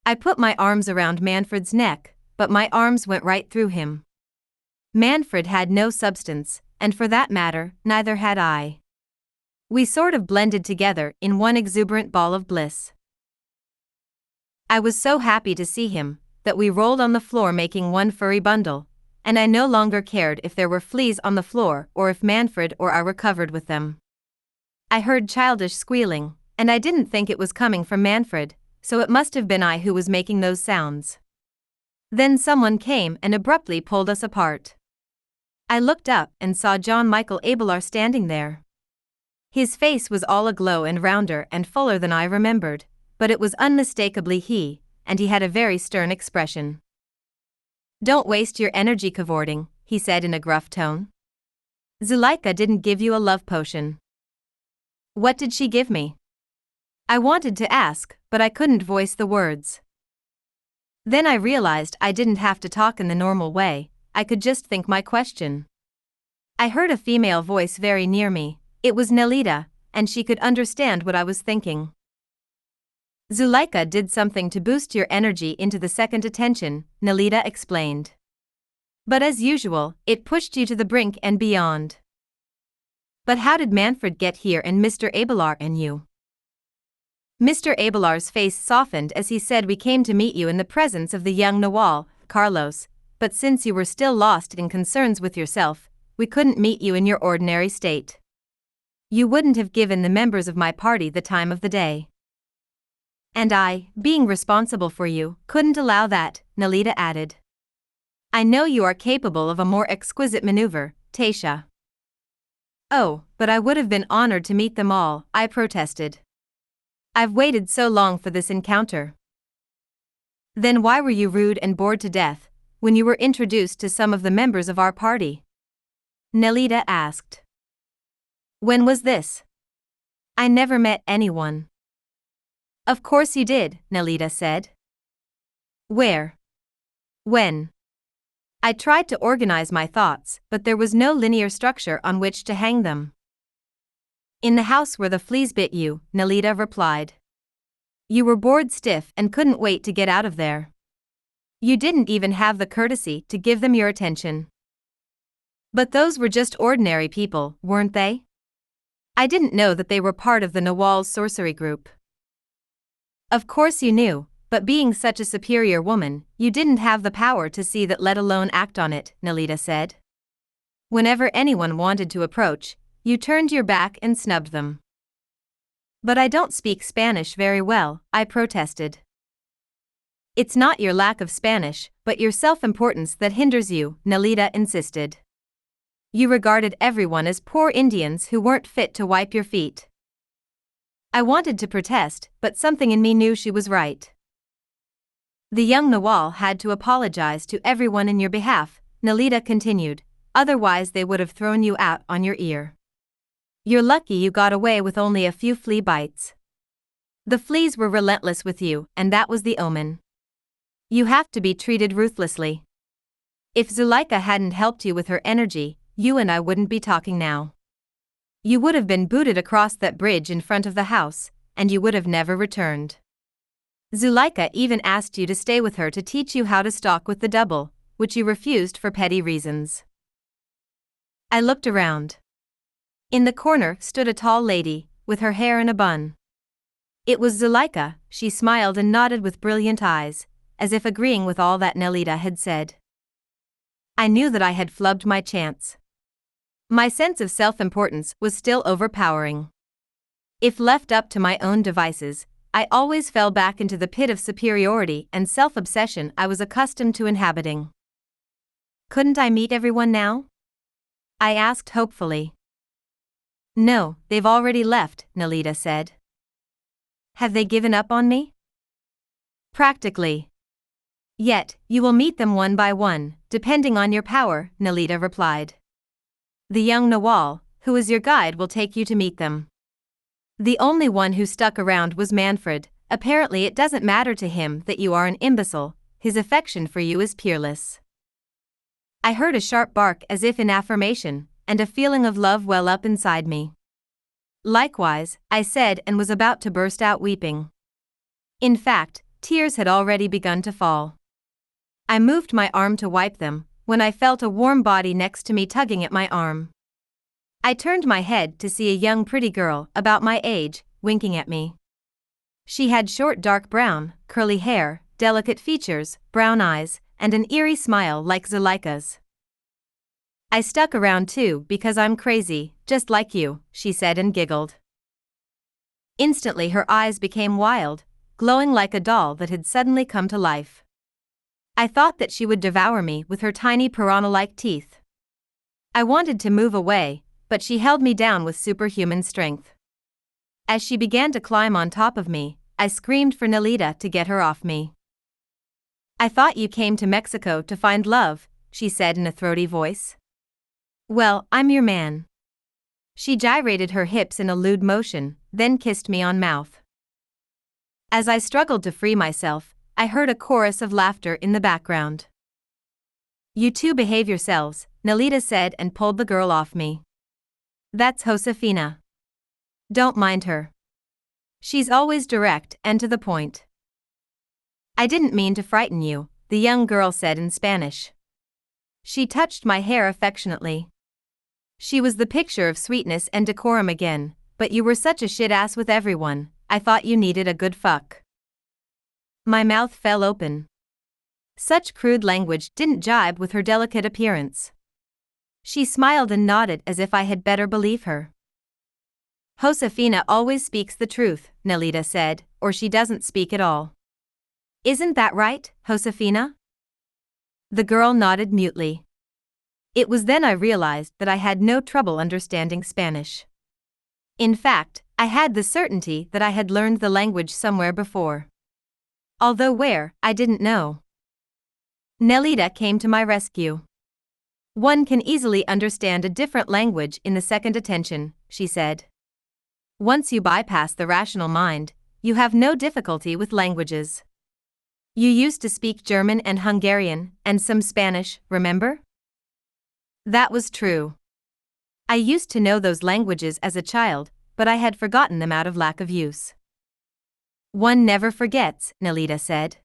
I put my arms around Manfred's neck, but my arms went right through him. Manfred had no substance, and for that matter, neither had I. We sort of blended together in one exuberant ball of bliss. I was so happy to see him, that we rolled on the floor making one furry bundle, and I no longer cared if there were fleas on the floor or if Manfred or I were covered with them. I heard childish squealing, and I didn't think it was coming from Manfred, so it must have been I who was making those sounds. Then someone came and abruptly pulled us apart. I looked up and saw John Michael Abelar standing there. His face was all aglow and rounder and fuller than I remembered, but it was unmistakably he, and he had a very stern expression. "Don't waste your energy cavorting," he said in a gruff tone. "Zuleika didn't give you a love potion." "What did she give me?" I wanted to ask, but I couldn't voice the words. Then I realized I didn't have to talk in the normal way, I could just think my question. I heard a female voice very near me. It was Nelita, and she could understand what I was thinking. "Zuleika did something to boost your energy into the second attention," Nelita explained. "But as usual, it pushed you to the brink and beyond." "But how did Manfred get here and Mr. Abelar and you?" Mr. Abelar's face softened as he said, "We came to meet you in the presence of the young Nawal, Carlos, but since you were still lost in concerns with yourself, we couldn't meet you in your ordinary state. You wouldn't have given the members of my party the time of the day. And I, being responsible for you, couldn't allow that," Nelita added. "I know you are capable of a more exquisite maneuver, Taisha." Oh, but I would have been honored to meet them all, I protested. I've waited so long for this encounter. Then why were you rude and bored to death when you were introduced to some of the members of our party? Nelita asked. When was this? I never met anyone. Of course you did, Nelita said. Where? When? I tried to organize my thoughts, but there was no linear structure on which to hang them. In the house where the fleas bit you, Nelita replied. You were bored stiff and couldn't wait to get out of there. You didn't even have the courtesy to give them your attention. But those were just ordinary people, weren't they? I didn't know that they were part of the Nogales sorcery group. Of course you knew, but being such a superior woman, you didn't have the power to see that, let alone act on it, Nelita said. Whenever anyone wanted to approach, you turned your back and snubbed them. But I don't speak Spanish very well, I protested. It's not your lack of Spanish, but your self-importance that hinders you, Nelita insisted. You regarded everyone as poor Indians who weren't fit to wipe your feet. I wanted to protest, but something in me knew she was right. The young Nawal had to apologize to everyone in your behalf, Nelita continued, otherwise they would have thrown you out on your ear. You're lucky you got away with only a few flea bites. The fleas were relentless with you, and that was the omen. You have to be treated ruthlessly. If Zuleika hadn't helped you with her energy, you and I wouldn't be talking now. You would have been booted across that bridge in front of the house, and you would have never returned. Zuleika even asked you to stay with her to teach you how to stalk with the double, which you refused for petty reasons. I looked around. In the corner stood a tall lady, with her hair in a bun. It was Zuleika. She smiled and nodded with brilliant eyes, as if agreeing with all that Nelita had said. I knew that I had flubbed my chance. My sense of self-importance was still overpowering. If left up to my own devices, I always fell back into the pit of superiority and self-obsession I was accustomed to inhabiting. Couldn't I meet everyone now? I asked hopefully. No, they've already left, Nelita said. Have they given up on me? Practically. Yet, you will meet them one by one, depending on your power, Nelita replied. The young Nawal, who is your guide, will take you to meet them. The only one who stuck around was Manfred. Apparently it doesn't matter to him that you are an imbecile, his affection for you is peerless. I heard a sharp bark as if in affirmation, and a feeling of love well up inside me. Likewise, I said, and was about to burst out weeping. In fact, tears had already begun to fall. I moved my arm to wipe them, when I felt a warm body next to me tugging at my arm. I turned my head to see a young pretty girl, about my age, winking at me. She had short dark brown, curly hair, delicate features, brown eyes, and an eerie smile like Zuleika's. I stuck around too because I'm crazy, just like you, she said and giggled. Instantly her eyes became wild, glowing like a doll that had suddenly come to life. I thought that she would devour me with her tiny piranha-like teeth. I wanted to move away, but she held me down with superhuman strength. As she began to climb on top of me, I screamed for Nelita to get her off me. I thought you came to Mexico to find love, she said in a throaty voice. Well, I'm your man. She gyrated her hips in a lewd motion, then kissed me on mouth. As I struggled to free myself, I heard a chorus of laughter in the background. You two behave yourselves, Nelita said and pulled the girl off me. That's Josefina. Don't mind her. She's always direct and to the point. I didn't mean to frighten you, the young girl said in Spanish. She touched my hair affectionately. She was the picture of sweetness and decorum again, but you were such a shit-ass with everyone, I thought you needed a good fuck. My mouth fell open. Such crude language didn't jibe with her delicate appearance. She smiled and nodded as if I had better believe her. Josefina always speaks the truth, Nelita said, or she doesn't speak at all. Isn't that right, Josefina? The girl nodded mutely. It was then I realized that I had no trouble understanding Spanish. In fact, I had the certainty that I had learned the language somewhere before. Although where, I didn't know. Nelita came to my rescue. One can easily understand a different language in the second attention, she said. Once you bypass the rational mind, you have no difficulty with languages. You used to speak German and Hungarian, and some Spanish, remember? That was true. I used to know those languages as a child, but I had forgotten them out of lack of use. One never forgets, Nelita said.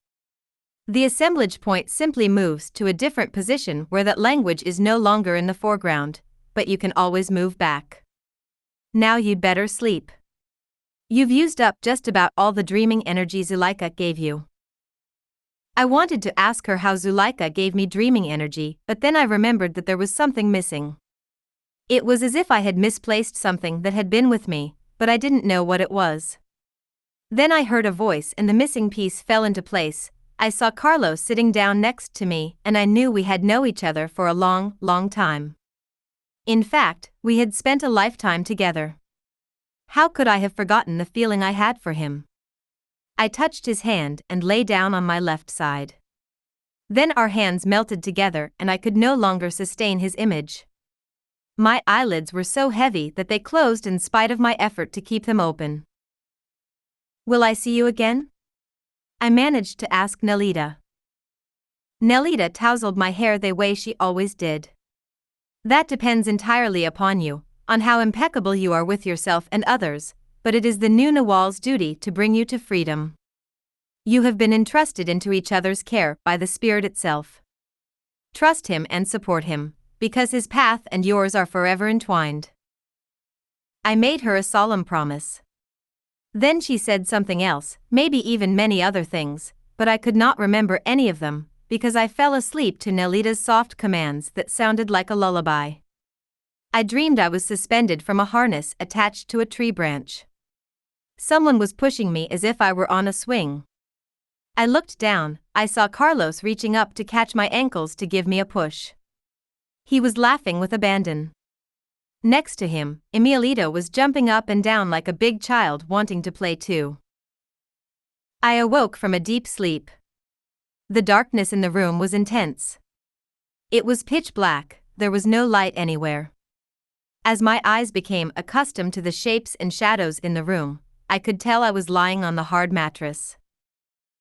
The assemblage point simply moves to a different position where that language is no longer in the foreground, but you can always move back. Now you'd better sleep. You've used up just about all the dreaming energy Zuleika gave you. I wanted to ask her how Zuleika gave me dreaming energy, but then I remembered that there was something missing. It was as if I had misplaced something that had been with me, but I didn't know what it was. Then I heard a voice and the missing piece fell into place. I saw Carlos sitting down next to me, and I knew we had known each other for a long, long time. In fact, we had spent a lifetime together. How could I have forgotten the feeling I had for him? I touched his hand and lay down on my left side. Then our hands melted together and I could no longer sustain his image. My eyelids were so heavy that they closed in spite of my effort to keep them open. Will I see you again? I managed to ask Nelita. Nelita tousled my hair the way she always did. That depends entirely upon you, on how impeccable you are with yourself and others, but it is the new Nawal's duty to bring you to freedom. You have been entrusted into each other's care by the Spirit itself. Trust him and support him, because his path and yours are forever entwined. I made her a solemn promise. Then she said something else, maybe even many other things, but I could not remember any of them, because I fell asleep to Nelita's soft commands that sounded like a lullaby. I dreamed I was suspended from a harness attached to a tree branch. Someone was pushing me as if I were on a swing. I looked down, I saw Carlos reaching up to catch my ankles to give me a push. He was laughing with abandon. Next to him, Emilito was jumping up and down like a big child wanting to play too. I awoke from a deep sleep. The darkness in the room was intense. It was pitch black, there was no light anywhere. As my eyes became accustomed to the shapes and shadows in the room, I could tell I was lying on the hard mattress.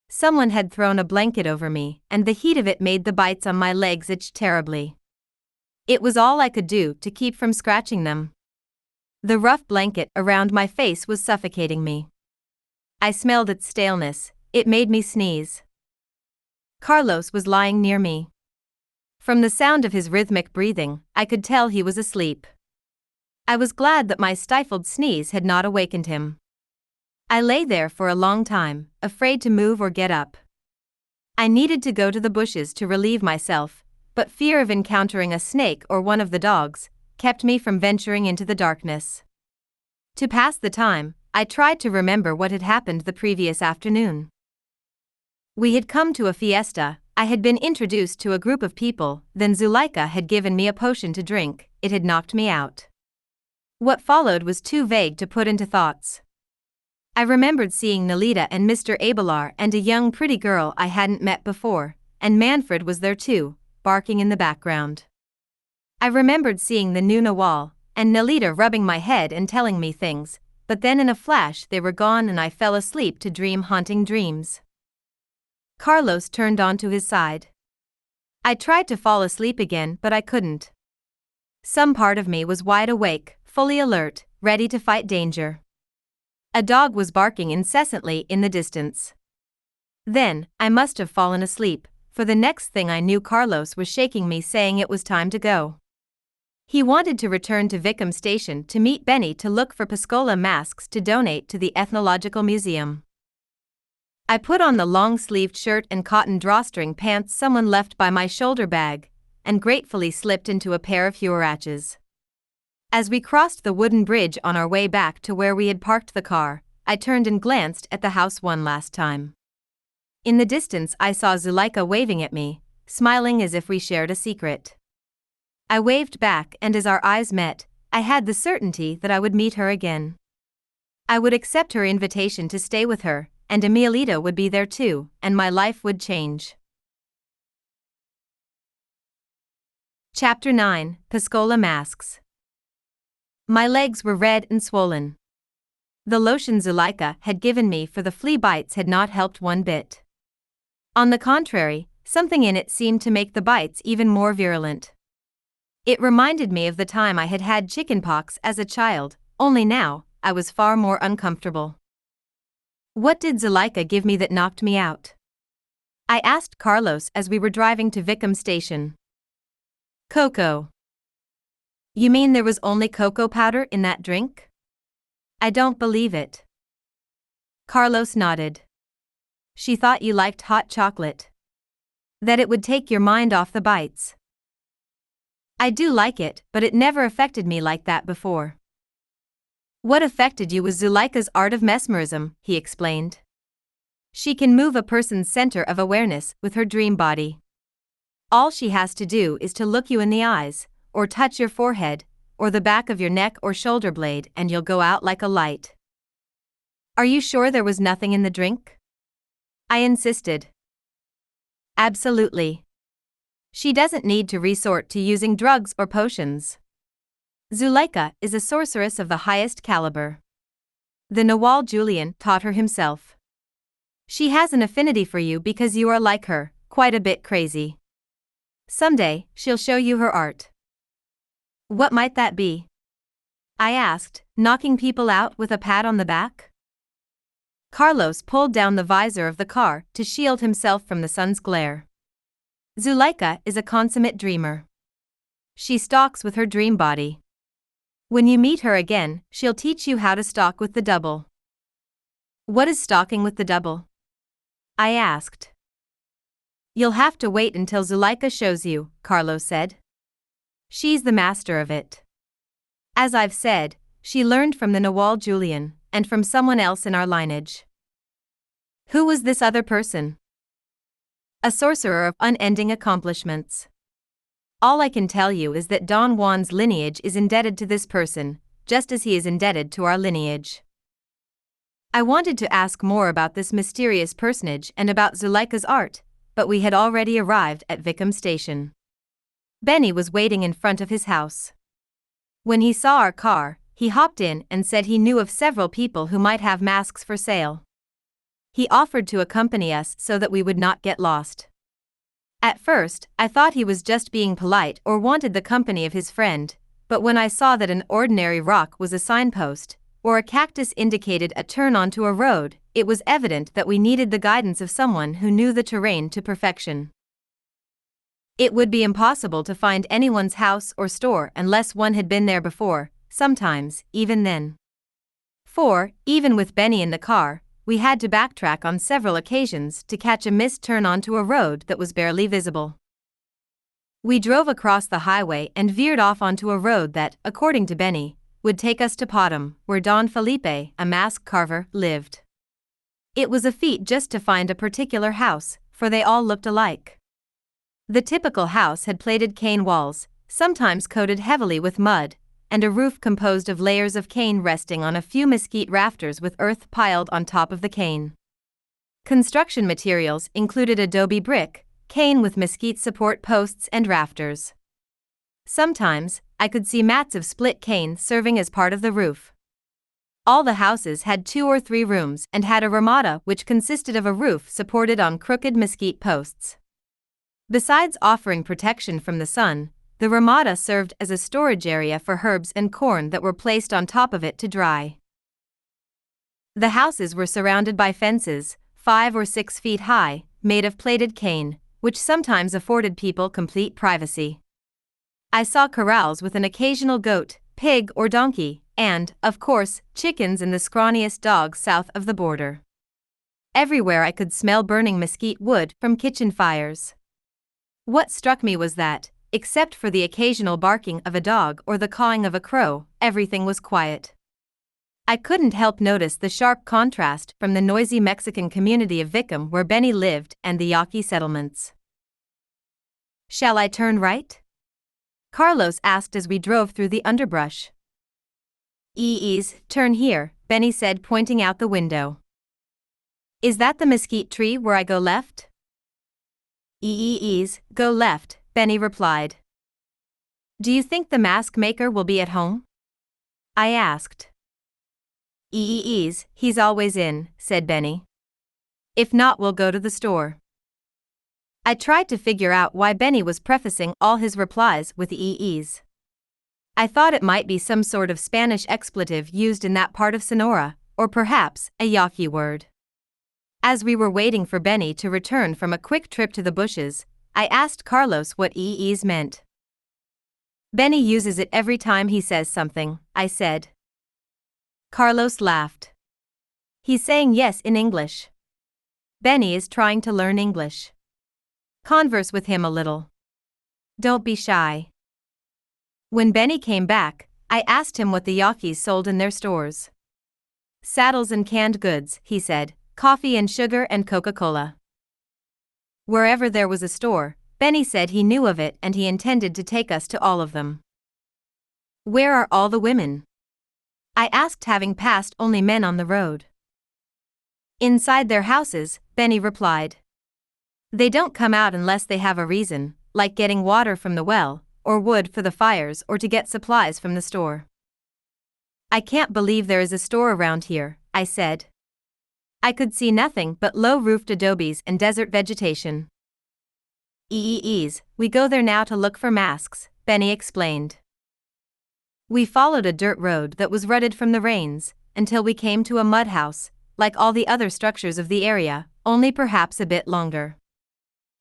Someone had thrown a blanket over me, and the heat of it made the bites on my legs itch terribly. It was all I could do to keep from scratching them. The rough blanket around my face was suffocating me. I smelled its staleness, it made me sneeze. Carlos was lying near me. From the sound of his rhythmic breathing, I could tell he was asleep. I was glad that my stifled sneeze had not awakened him. I lay there for a long time, afraid to move or get up. I needed to go to the bushes to relieve myself, but fear of encountering a snake or one of the dogs kept me from venturing into the darkness. To pass the time, I tried to remember what had happened the previous afternoon. We had come to a fiesta, I had been introduced to a group of people, then Zuleika had given me a potion to drink, it had knocked me out. What followed was too vague to put into thoughts. I remembered seeing Nelita and Mr. Abelar and a young pretty girl I hadn't met before, and Manfred was there too, barking in the background. I remembered seeing the new Nawal, and Nelita rubbing my head and telling me things, but then in a flash they were gone and I fell asleep to dream haunting dreams. Carlos turned onto his side. I tried to fall asleep again but I couldn't. Some part of me was wide awake, fully alert, ready to fight danger. A dog was barking incessantly in the distance. Then, I must have fallen asleep, for the next thing I knew Carlos was shaking me saying it was time to go. He wanted to return to Vicam Station to meet Benny to look for Pascola Masks to donate to the Ethnological Museum. I put on the long-sleeved shirt and cotton drawstring pants someone left by my shoulder bag, and gratefully slipped into a pair of huaraches. As we crossed the wooden bridge on our way back to where we had parked the car, I turned and glanced at the house one last time. In the distance I saw Zuleika waving at me, smiling as if we shared a secret. I waved back, and as our eyes met, I had the certainty that I would meet her again. I would accept her invitation to stay with her, and Emilita would be there too, and my life would change. Chapter 9, Pascola Masks. My legs were red and swollen. The lotion Zuleika had given me for the flea bites had not helped one bit. On the contrary, something in it seemed to make the bites even more virulent. It reminded me of the time I had had chickenpox as a child, only now, I was far more uncomfortable. What did Zuleika give me that knocked me out? I asked Carlos as we were driving to Vicam Station. Cocoa. You mean there was only cocoa powder in that drink? I don't believe it. Carlos nodded. She thought you liked hot chocolate. That it would take your mind off the bites. I do like it, but it never affected me like that before. What affected you was Zuleika's art of mesmerism, he explained. She can move a person's center of awareness with her dream body. All she has to do is to look you in the eyes, or touch your forehead, or the back of your neck or shoulder blade, and you'll go out like a light. Are you sure there was nothing in the drink? I insisted. Absolutely. She doesn't need to resort to using drugs or potions. Zuleika is a sorceress of the highest caliber. The Nawal Julian taught her himself. She has an affinity for you because you are like her, quite a bit crazy. Someday, she'll show you her art. What might that be? I asked, knocking people out with a pat on the back. Carlos pulled down the visor of the car to shield himself from the sun's glare. Zuleika is a consummate dreamer. She stalks with her dream body. When you meet her again, she'll teach you how to stalk with the double. What is stalking with the double? I asked. You'll have to wait until Zuleika shows you, Carlos said. She's the master of it. As I've said, she learned from the Nawal Julian, and from someone else in our lineage. Who was this other person? A sorcerer of unending accomplishments. All I can tell you is that Don Juan's lineage is indebted to this person, just as he is indebted to our lineage. I wanted to ask more about this mysterious personage and about Zuleika's art, but we had already arrived at Vicam Station. Benny was waiting in front of his house. When he saw our car, he hopped in and said he knew of several people who might have masks for sale. He offered to accompany us so that we would not get lost. At first, I thought he was just being polite or wanted the company of his friend, but when I saw that an ordinary rock was a signpost, or a cactus indicated a turn onto a road, it was evident that we needed the guidance of someone who knew the terrain to perfection. It would be impossible to find anyone's house or store unless one had been there before, sometimes, even then. For, even with Benny in the car, we had to backtrack on several occasions to catch a missed turn onto a road that was barely visible. We drove across the highway and veered off onto a road that, according to Benny, would take us to Potom, where Don Felipe, a mask carver, lived. It was a feat just to find a particular house, for they all looked alike. The typical house had plated cane walls, sometimes coated heavily with mud, and a roof composed of layers of cane resting on a few mesquite rafters with earth piled on top of the cane. Construction materials included adobe brick, cane with mesquite support posts and rafters. Sometimes, I could see mats of split cane serving as part of the roof. All the houses had 2 or 3 rooms and had a ramada which consisted of a roof supported on crooked mesquite posts. Besides offering protection from the sun, the ramada served as a storage area for herbs and corn that were placed on top of it to dry. The houses were surrounded by fences, 5 or 6 feet high, made of plaited cane, which sometimes afforded people complete privacy. I saw corrals with an occasional goat, pig or donkey, and, of course, chickens and the scrawniest dogs south of the border. Everywhere I could smell burning mesquite wood from kitchen fires. What struck me was that, except for the occasional barking of a dog or the cawing of a crow, everything was quiet. I couldn't help notice the sharp contrast from the noisy Mexican community of Vicam where Benny lived and the Yaqui settlements. Shall I turn right? Carlos asked as we drove through the underbrush. "Ease, turn here," Benny said, pointing out the window. "Is that the mesquite tree where I go left?" "Ease, go left," Benny replied. "Do you think the mask maker will be at home?" I asked. "Ease, he's always in," said Benny. "If not, we'll go to the store." I tried to figure out why Benny was prefacing all his replies with ease. I thought it might be some sort of Spanish expletive used in that part of Sonora, or perhaps a Yaqui word. As we were waiting for Benny to return from a quick trip to the bushes, I asked Carlos what ease meant. "Benny uses it every time he says something," I said. Carlos laughed. "He's saying yes in English. Benny is trying to learn English. Converse with him a little. Don't be shy." When Benny came back, I asked him what the Yaquis sold in their stores. "Saddles and canned goods," he said, "coffee and sugar and Coca-Cola." Wherever there was a store, Benny said he knew of it and he intended to take us to all of them. "Where are all the women?" I asked, having passed only men on the road. "Inside their houses," Benny replied. "They don't come out unless they have a reason, like getting water from the well, or wood for the fires, or to get supplies from the store." "I can't believe there is a store around here," I said. I could see nothing but low-roofed adobes and desert vegetation. We go there now to look for masks," Benny explained. We followed a dirt road that was rutted from the rains, until we came to a mud house, like all the other structures of the area, only perhaps a bit longer.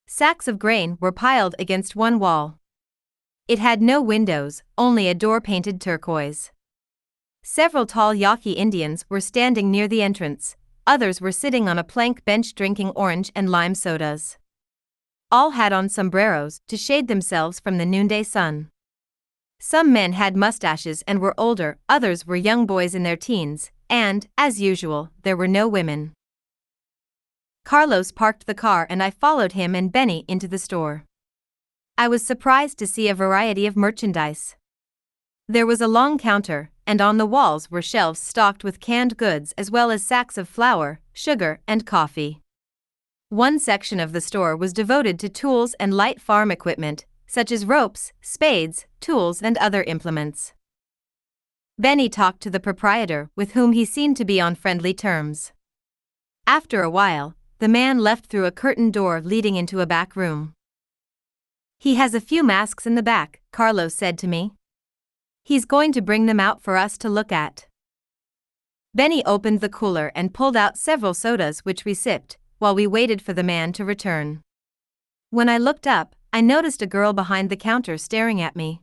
Sacks of grain were piled against one wall. It had no windows, only a door painted turquoise. Several tall Yaqui Indians were standing near the entrance, others were sitting on a plank bench drinking orange and lime sodas. All had on sombreros to shade themselves from the noonday sun. Some men had mustaches and were older, others were young boys in their teens, and, as usual, there were no women. Carlos parked the car and I followed him and Benny into the store. I was surprised to see a variety of merchandise. There was a long counter, and on the walls were shelves stocked with canned goods as well as sacks of flour, sugar, and coffee. One section of the store was devoted to tools and light farm equipment, such as ropes, spades, tools, and other implements. Benny talked to the proprietor, with whom he seemed to be on friendly terms. After a while, the man left through a curtained door leading into a back room. "He has a few masks in the back," Carlos said to me. "He's going to bring them out for us to look at." Benny opened the cooler and pulled out several sodas, which we sipped, while we waited for the man to return. When I looked up, I noticed a girl behind the counter staring at me.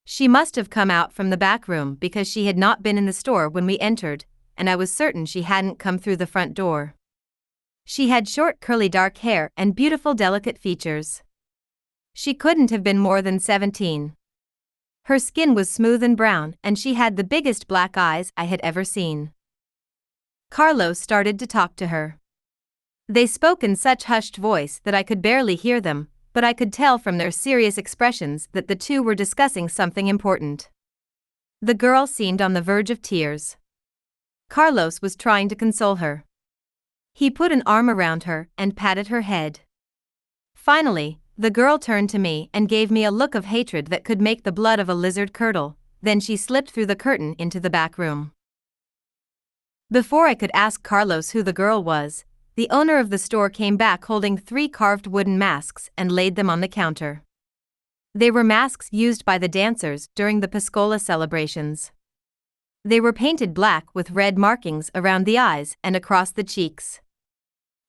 She must have come out from the back room because she had not been in the store when we entered, and I was certain she hadn't come through the front door. She had short curly dark hair and beautiful delicate features. She couldn't have been more than 17. Her skin was smooth and brown, and she had the biggest black eyes I had ever seen. Carlos started to talk to her. They spoke in such hushed voice that I could barely hear them, but I could tell from their serious expressions that the two were discussing something important. The girl seemed on the verge of tears. Carlos was trying to console her. He put an arm around her and patted her head. Finally, the girl turned to me and gave me a look of hatred that could make the blood of a lizard curdle, then she slipped through the curtain into the back room. Before I could ask Carlos who the girl was, the owner of the store came back holding 3 carved wooden masks and laid them on the counter. They were masks used by the dancers during the Pascola celebrations. They were painted black with red markings around the eyes and across the cheeks.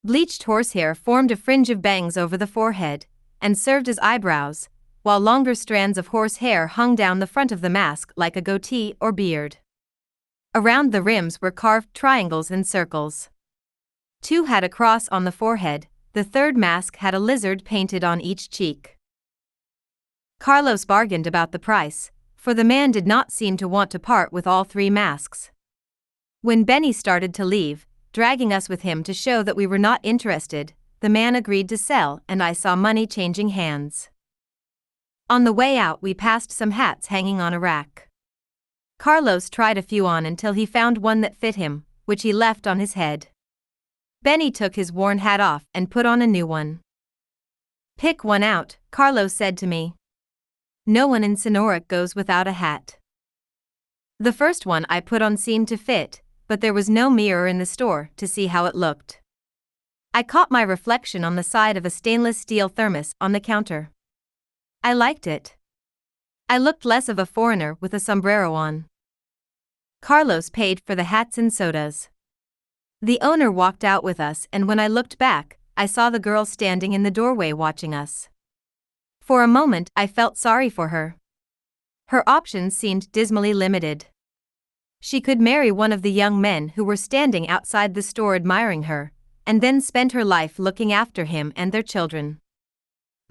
Bleached horsehair formed a fringe of bangs over the forehead and served as eyebrows, while longer strands of horsehair hung down the front of the mask like a goatee or beard. Around the rims were carved triangles and circles. 2 had a cross on the forehead, the third mask had a lizard painted on each cheek. Carlos bargained about the price, for the man did not seem to want to part with all 3 masks. When Benny started to leave, dragging us with him to show that we were not interested, the man agreed to sell and I saw money changing hands. On the way out, we passed some hats hanging on a rack. Carlos tried a few on until he found one that fit him, which he left on his head. Benny took his worn hat off and put on a new one. "Pick one out," Carlos said to me. "No one in Sonora goes without a hat." The first one I put on seemed to fit, but there was no mirror in the store to see how it looked. I caught my reflection on the side of a stainless steel thermos on the counter. I liked it. I looked less of a foreigner with a sombrero on. Carlos paid for the hats and sodas. The owner walked out with us, and when I looked back, I saw the girl standing in the doorway watching us. For a moment, I felt sorry for her. Her options seemed dismally limited. She could marry one of the young men who were standing outside the store admiring her, and then spend her life looking after him and their children.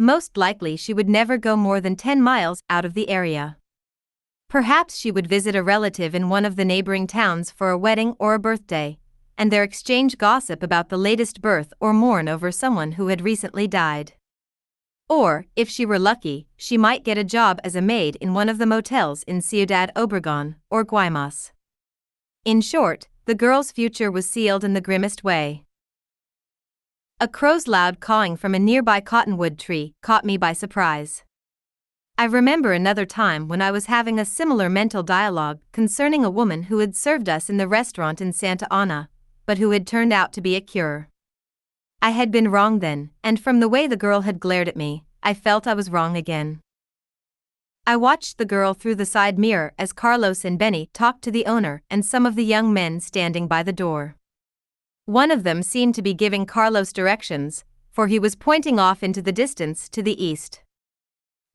Most likely she would never go more than 10 miles out of the area. Perhaps she would visit a relative in one of the neighboring towns for a wedding or a birthday, and their exchange gossip about the latest birth or mourn over someone who had recently died. Or, if she were lucky, she might get a job as a maid in one of the motels in Ciudad Obregón or Guaymas. In short, the girl's future was sealed in the grimmest way. A crow's loud cawing from a nearby cottonwood tree caught me by surprise. I remember another time when I was having a similar mental dialogue concerning a woman who had served us in the restaurant in Santa Ana, but who had turned out to be a cure. I had been wrong then, and from the way the girl had glared at me, I felt I was wrong again. I watched the girl through the side mirror as Carlos and Benny talked to the owner and some of the young men standing by the door. One of them seemed to be giving Carlos directions, for he was pointing off into the distance to the east.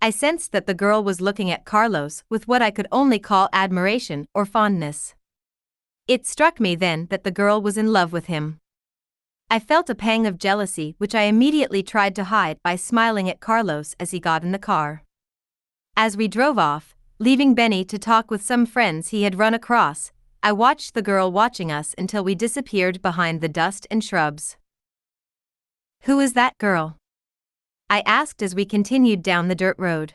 I sensed that the girl was looking at Carlos with what I could only call admiration or fondness. It struck me then that the girl was in love with him. I felt a pang of jealousy, which I immediately tried to hide by smiling at Carlos as he got in the car. As we drove off, leaving Benny to talk with some friends he had run across, I watched the girl watching us until we disappeared behind the dust and shrubs. "Who is that girl?" I asked as we continued down the dirt road.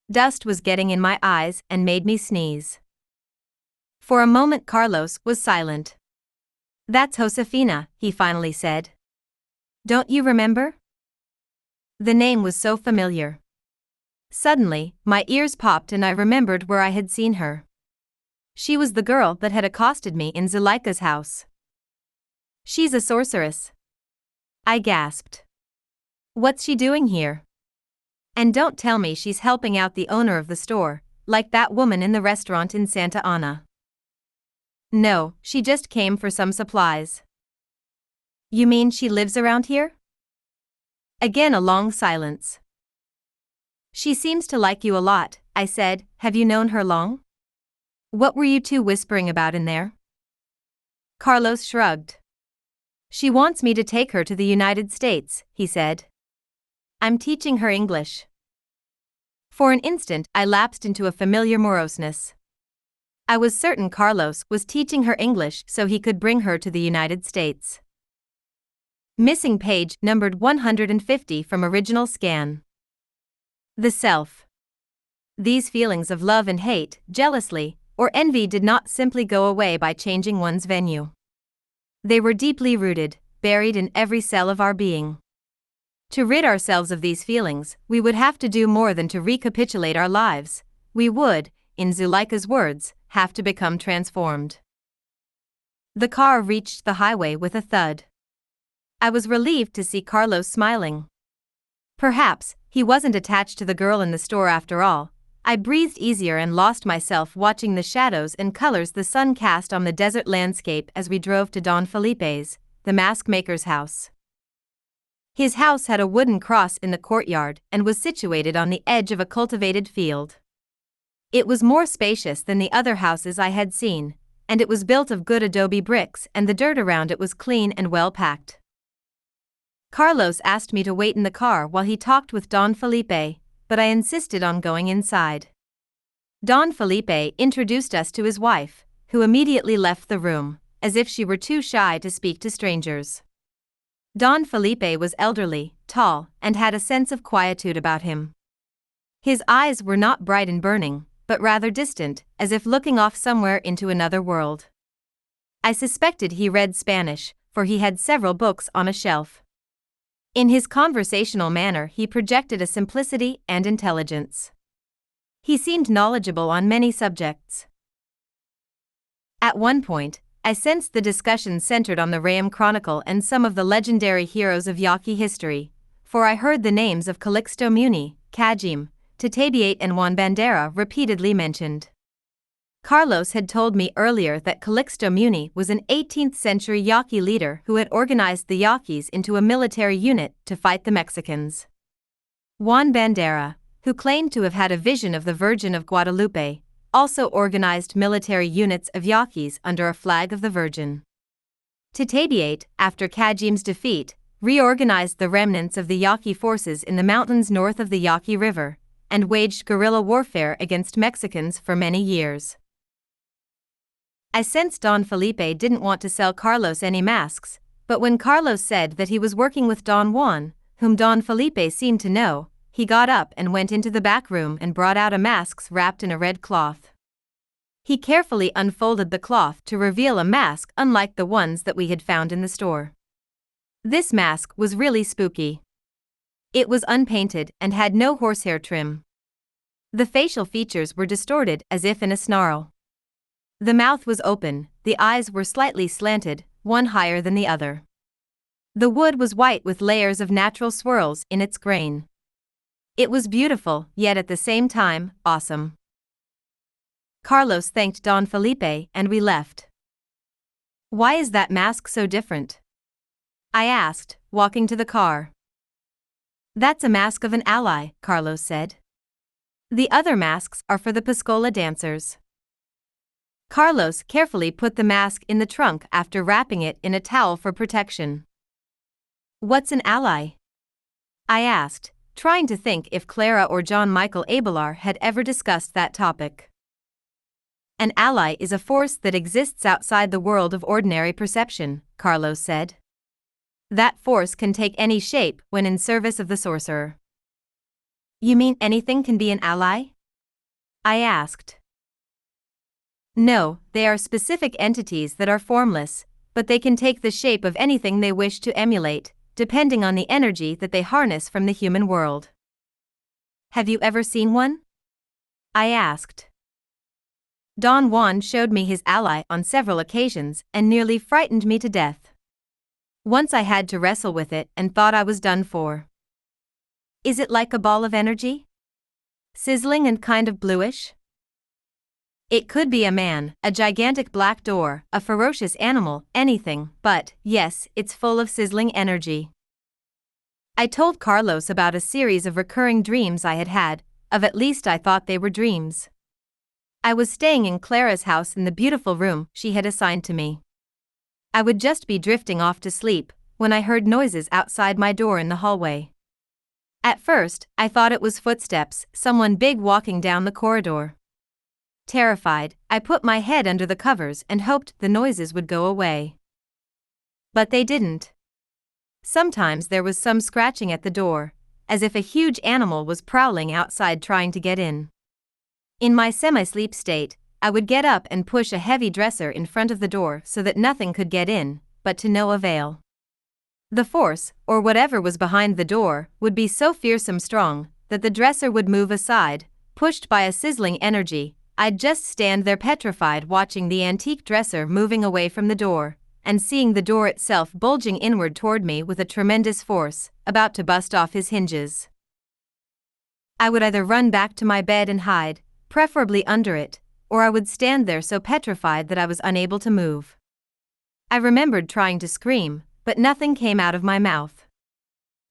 Dust was getting in my eyes and made me sneeze. For a moment Carlos was silent. "That's Josefina," he finally said. "Don't you remember?" The name was so familiar. Suddenly, my ears popped and I remembered where I had seen her. She was the girl that had accosted me in Zuleika's house. "She's a sorceress," I gasped. "What's she doing here? And don't tell me she's helping out the owner of the store, like that woman in the restaurant in Santa Ana." "No, she just came for some supplies." "You mean she lives around here?" Again a long silence. "She seems to like you a lot," I said. "Have you known her long? What were you two whispering about in there?" Carlos shrugged. "She wants me to take her to the United States," he said. "I'm teaching her English." For an instant I lapsed into a familiar moroseness. I was certain Carlos was teaching her English so he could bring her to the United States. Missing page numbered 150 from original scan. The self. These feelings of love and hate, jealousy, or envy did not simply go away by changing one's venue. They were deeply rooted, buried in every cell of our being. To rid ourselves of these feelings, we would have to do more than to recapitulate our lives. We would, in Zuleika's words, have to become transformed. The car reached the highway with a thud. I was relieved to see Carlos smiling. Perhaps he wasn't attached to the girl in the store after all. I breathed easier and lost myself watching the shadows and colors the sun cast on the desert landscape as we drove to Don Felipe's, the mask maker's house. His house had a wooden cross in the courtyard and was situated on the edge of a cultivated field. It was more spacious than the other houses I had seen, and it was built of good adobe bricks and the dirt around it was clean and well packed. Carlos asked me to wait in the car while he talked with Don Felipe, but I insisted on going inside. Don Felipe introduced us to his wife, who immediately left the room, as if she were too shy to speak to strangers. Don Felipe was elderly, tall, and had a sense of quietude about him. His eyes were not bright and burning, but rather distant, as if looking off somewhere into another world. I suspected he read Spanish, for he had several books on a shelf. In his conversational manner, he projected a simplicity and intelligence. He seemed knowledgeable on many subjects. At one point, I sensed the discussion centered on the Ram Chronicle and some of the legendary heroes of Yaqui history, for I heard the names of Calixto Muni, Kajim, Tatabiate and Juan Bandera repeatedly mentioned. Carlos had told me earlier that Calixto Muni was an 18th-century Yaqui leader who had organized the Yaquis into a military unit to fight the Mexicans. Juan Bandera, who claimed to have had a vision of the Virgin of Guadalupe, also organized military units of Yaquis under a flag of the Virgin. Tatabiate, after Kajim's defeat, reorganized the remnants of the Yaqui forces in the mountains north of the Yaqui River, and waged guerrilla warfare against Mexicans for many years. I sensed Don Felipe didn't want to sell Carlos any masks, but when Carlos said that he was working with Don Juan, whom Don Felipe seemed to know, he got up and went into the back room and brought out a mask wrapped in a red cloth. He carefully unfolded the cloth to reveal a mask unlike the ones that we had found in the store. This mask was really spooky. It was unpainted and had no horsehair trim. The facial features were distorted as if in a snarl. The mouth was open, the eyes were slightly slanted, one higher than the other. The wood was white with layers of natural swirls in its grain. It was beautiful, yet at the same time, awesome. Carlos thanked Don Felipe and we left. "Why is that mask so different?" I asked, walking to the car. "That's a mask of an ally," Carlos said. "The other masks are for the Pascola dancers." Carlos carefully put the mask in the trunk after wrapping it in a towel for protection. "What's an ally?" I asked, trying to think if Clara or John Michael Abelar had ever discussed that topic. "An ally is a force that exists outside the world of ordinary perception," Carlos said. "That force can take any shape when in service of the sorcerer." "You mean anything can be an ally?" I asked. "No, they are specific entities that are formless, but they can take the shape of anything they wish to emulate, depending on the energy that they harness from the human world." "Have you ever seen one?" I asked. "Don Juan showed me his ally on several occasions and nearly frightened me to death. Once I had to wrestle with it and thought I was done for." "Is it like a ball of energy? Sizzling and kind of bluish?" "It could be a man, a gigantic black door, a ferocious animal, anything, but, yes, it's full of sizzling energy." I told Carlos about a series of recurring dreams I had had, of at least I thought they were dreams. I was staying in Clara's house in the beautiful room she had assigned to me. I would just be drifting off to sleep, when I heard noises outside my door in the hallway. At first, I thought it was footsteps, someone big walking down the corridor. Terrified, I put my head under the covers and hoped the noises would go away. But they didn't. Sometimes there was some scratching at the door, as if a huge animal was prowling outside trying to get in. In my semi-sleep state, I would get up and push a heavy dresser in front of the door so that nothing could get in, but to no avail. The force, or whatever was behind the door, would be so fearsome strong that the dresser would move aside, pushed by a sizzling energy. I'd just stand there petrified watching the antique dresser moving away from the door, and seeing the door itself bulging inward toward me with a tremendous force, about to bust off his hinges. I would either run back to my bed and hide, preferably under it, or I would stand there so petrified that I was unable to move. I remembered trying to scream, but nothing came out of my mouth.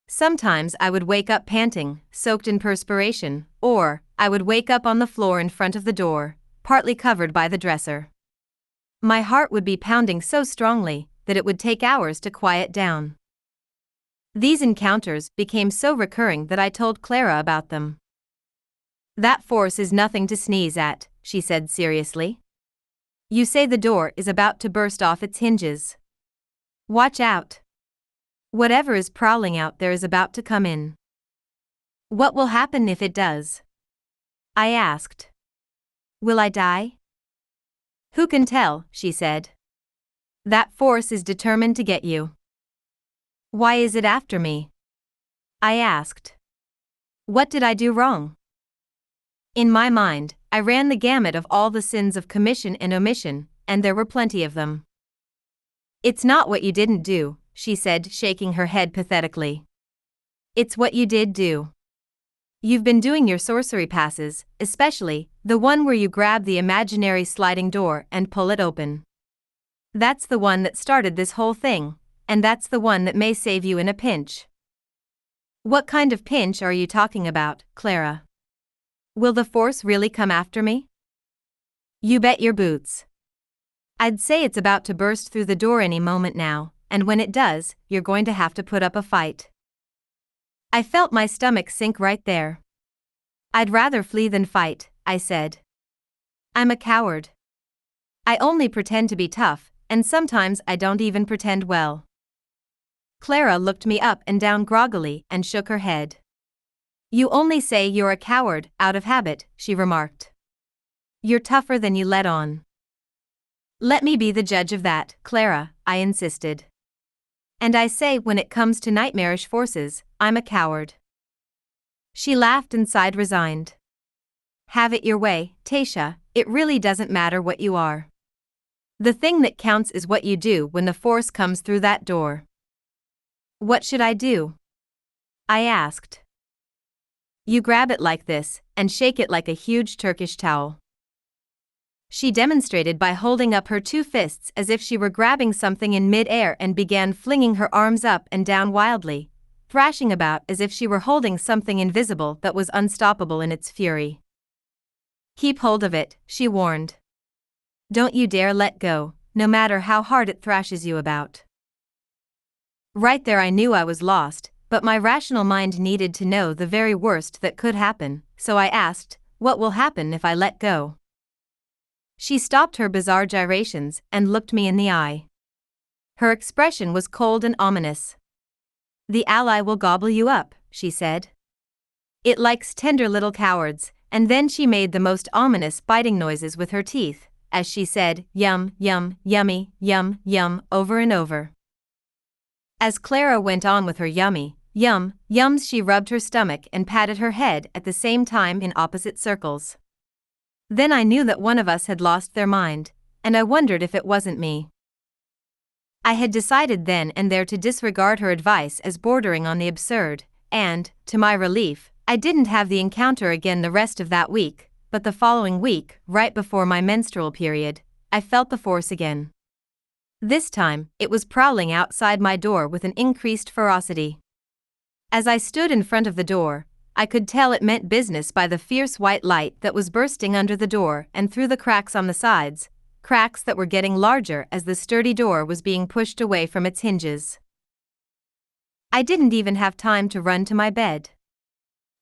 Sometimes I would wake up panting, soaked in perspiration, or I would wake up on the floor in front of the door, partly covered by the dresser. My heart would be pounding so strongly that it would take hours to quiet down. These encounters became so recurring that I told Clara about them. "That force is nothing to sneeze at," she said seriously. "You say the door is about to burst off its hinges. Watch out. Whatever is prowling out there is about to come in." "What will happen if it does?" I asked. Will I die? Who can tell, she said. That force is determined to get you. Why is it after me? I asked. What did I do wrong? In my mind, I ran the gamut of all the sins of commission and omission, and there were plenty of them. It's not what you didn't do, she said, shaking her head pathetically. It's what you did do. You've been doing your sorcery passes, especially the one where you grab the imaginary sliding door and pull it open. That's the one that started this whole thing, and that's the one that may save you in a pinch. What kind of pinch are you talking about, Clara? Will the force really come after me? You bet your boots. I'd say it's about to burst through the door any moment now, and when it does, you're going to have to put up a fight. I felt my stomach sink right there. I'd rather flee than fight, I said. I'm a coward. I only pretend to be tough, and sometimes I don't even pretend well. Clara looked me up and down groggily and shook her head. You only say you're a coward out of habit, she remarked. You're tougher than you let on. Let me be the judge of that, Clara, I insisted. And I say when it comes to nightmarish forces, I'm a coward. She laughed and sighed resigned. Have it your way, Taisha, it really doesn't matter what you are. The thing that counts is what you do when the force comes through that door. What should I do? I asked. You grab it like this, and shake it like a huge Turkish towel. She demonstrated by holding up her two fists as if she were grabbing something in mid-air and began flinging her arms up and down wildly, thrashing about as if she were holding something invisible that was unstoppable in its fury. Keep hold of it, she warned. Don't you dare let go, no matter how hard it thrashes you about. Right there I knew I was lost, but my rational mind needed to know the very worst that could happen, so I asked, what will happen if I let go? She stopped her bizarre gyrations and looked me in the eye. Her expression was cold and ominous. The ally will gobble you up, she said. It likes tender little cowards, and then she made the most ominous biting noises with her teeth, as she said, yum, yum, yummy, yum, yum, over and over. As Clara went on with her yummy, yum, yums, she rubbed her stomach and patted her head at the same time in opposite circles. Then I knew that one of us had lost their mind, and I wondered if it wasn't me. I had decided then and there to disregard her advice as bordering on the absurd, and, to my relief, I didn't have the encounter again the rest of that week, but the following week, right before my menstrual period, I felt the force again. This time, it was prowling outside my door with an increased ferocity. As I stood in front of the door, I could tell it meant business by the fierce white light that was bursting under the door and through the cracks on the sides, cracks that were getting larger as the sturdy door was being pushed away from its hinges. I didn't even have time to run to my bed.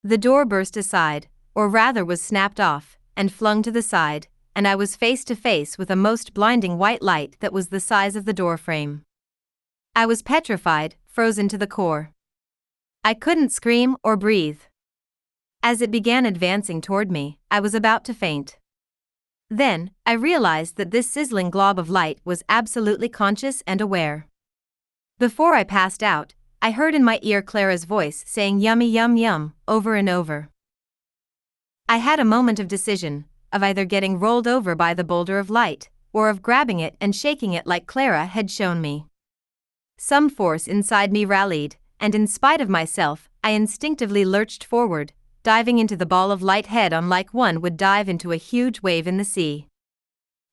The door burst aside, or rather was snapped off, and flung to the side, and I was face to face with a most blinding white light that was the size of the door frame. I was petrified, frozen to the core. I couldn't scream or breathe. As it began advancing toward me, I was about to faint. Then, I realized that this sizzling glob of light was absolutely conscious and aware. Before I passed out, I heard in my ear Clara's voice saying yummy yum yum, over and over. I had a moment of decision, of either getting rolled over by the boulder of light, or of grabbing it and shaking it like Clara had shown me. Some force inside me rallied, and in spite of myself, I instinctively lurched forward, diving into the ball of light head on like one would dive into a huge wave in the sea.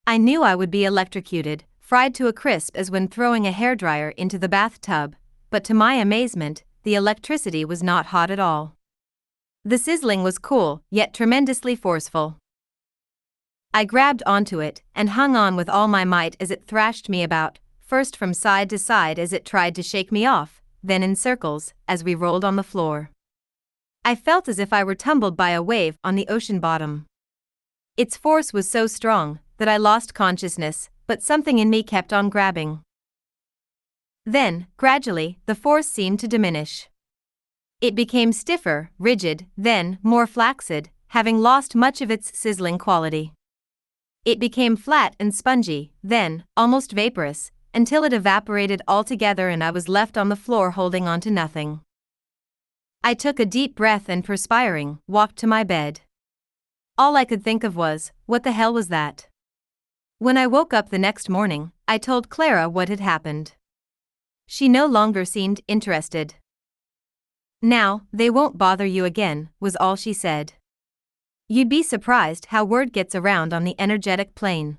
I knew I would be electrocuted, fried to a crisp as when throwing a hairdryer into the bathtub, but to my amazement, the electricity was not hot at all. The sizzling was cool, yet tremendously forceful. I grabbed onto it and hung on with all my might as it thrashed me about, first from side to side as it tried to shake me off, then in circles, as we rolled on the floor. I felt as if I were tumbled by a wave on the ocean bottom. Its force was so strong that I lost consciousness, but something in me kept on grabbing. Then, gradually, the force seemed to diminish. It became stiffer, rigid, then more flaccid, having lost much of its sizzling quality. It became flat and spongy, then, almost vaporous, until it evaporated altogether and I was left on the floor holding on to nothing. I took a deep breath and, perspiring, walked to my bed. All I could think of was, what the hell was that? When I woke up the next morning, I told Clara what had happened. She no longer seemed interested. "Now, they won't bother you again," was all she said. You'd be surprised how word gets around on the energetic plane.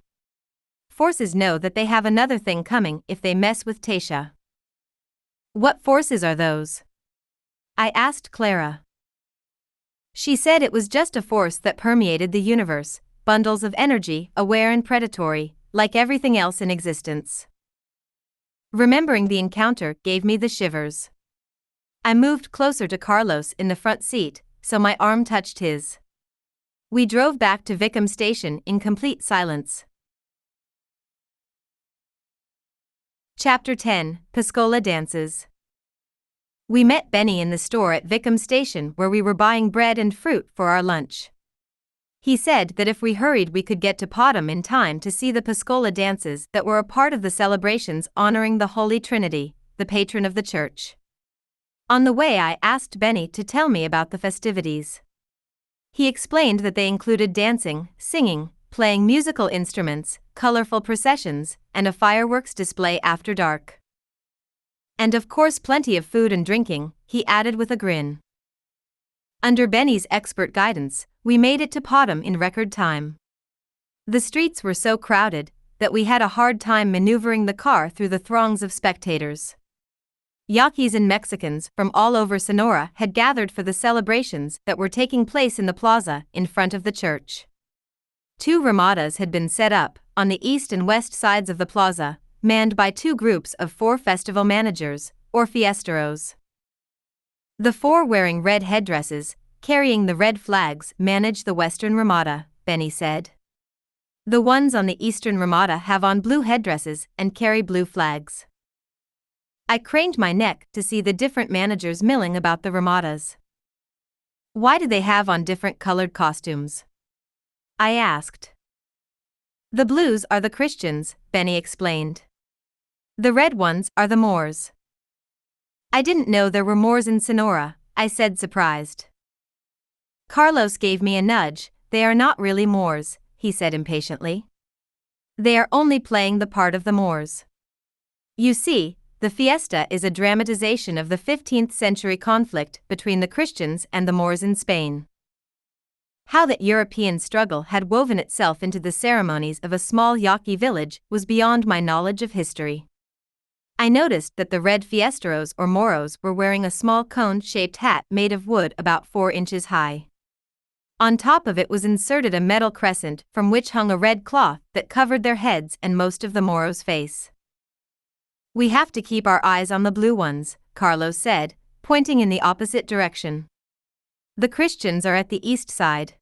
Forces know that they have another thing coming if they mess with Taisha. "What forces are those?" I asked Clara. She said it was just a force that permeated the universe, bundles of energy, aware and predatory, like everything else in existence. Remembering the encounter gave me the shivers. I moved closer to Carlos in the front seat, so my arm touched his. We drove back to Vicam Station in complete silence. Chapter 10, Pascola Dances. We met Benny in the store at Vicam Station where we were buying bread and fruit for our lunch. He said that if we hurried we could get to Potom in time to see the Pascola dances that were a part of the celebrations honoring the Holy Trinity, the patron of the church. On the way I asked Benny to tell me about the festivities. He explained that they included dancing, singing, playing musical instruments, colorful processions, and a fireworks display after dark. And of course plenty of food and drinking, he added with a grin. Under Benny's expert guidance, we made it to Potom in record time. The streets were so crowded that we had a hard time maneuvering the car through the throngs of spectators. Yaquis and Mexicans from all over Sonora had gathered for the celebrations that were taking place in the plaza in front of the church. 2 ramadas had been set up on the east and west sides of the plaza, manned by 2 groups of 4 festival managers, or fiesteros. The 4 wearing red headdresses, carrying the red flags, manage the western ramada, Benny said. The ones on the eastern ramada have on blue headdresses and carry blue flags. I craned my neck to see the different managers milling about the ramadas. "Why do they have on different colored costumes?" I asked. "The blues are the Christians," Benny explained. "The red ones are the Moors." "I didn't know there were Moors in Sonora," I said, surprised. Carlos gave me a nudge. "They are not really Moors," he said impatiently. "They are only playing the part of the Moors. You see, the Fiesta is a dramatization of the 15th century conflict between the Christians and the Moors in Spain. How that European struggle had woven itself into the ceremonies of a small Yaqui village was beyond my knowledge of history. I noticed that the red fiesteros or moros were wearing a small cone-shaped hat made of wood about 4 inches high. On top of it was inserted a metal crescent from which hung a red cloth that covered their heads and most of the moro's face. "We have to keep our eyes on the blue ones," Carlos said, pointing in the opposite direction. "The Christians are at the east side."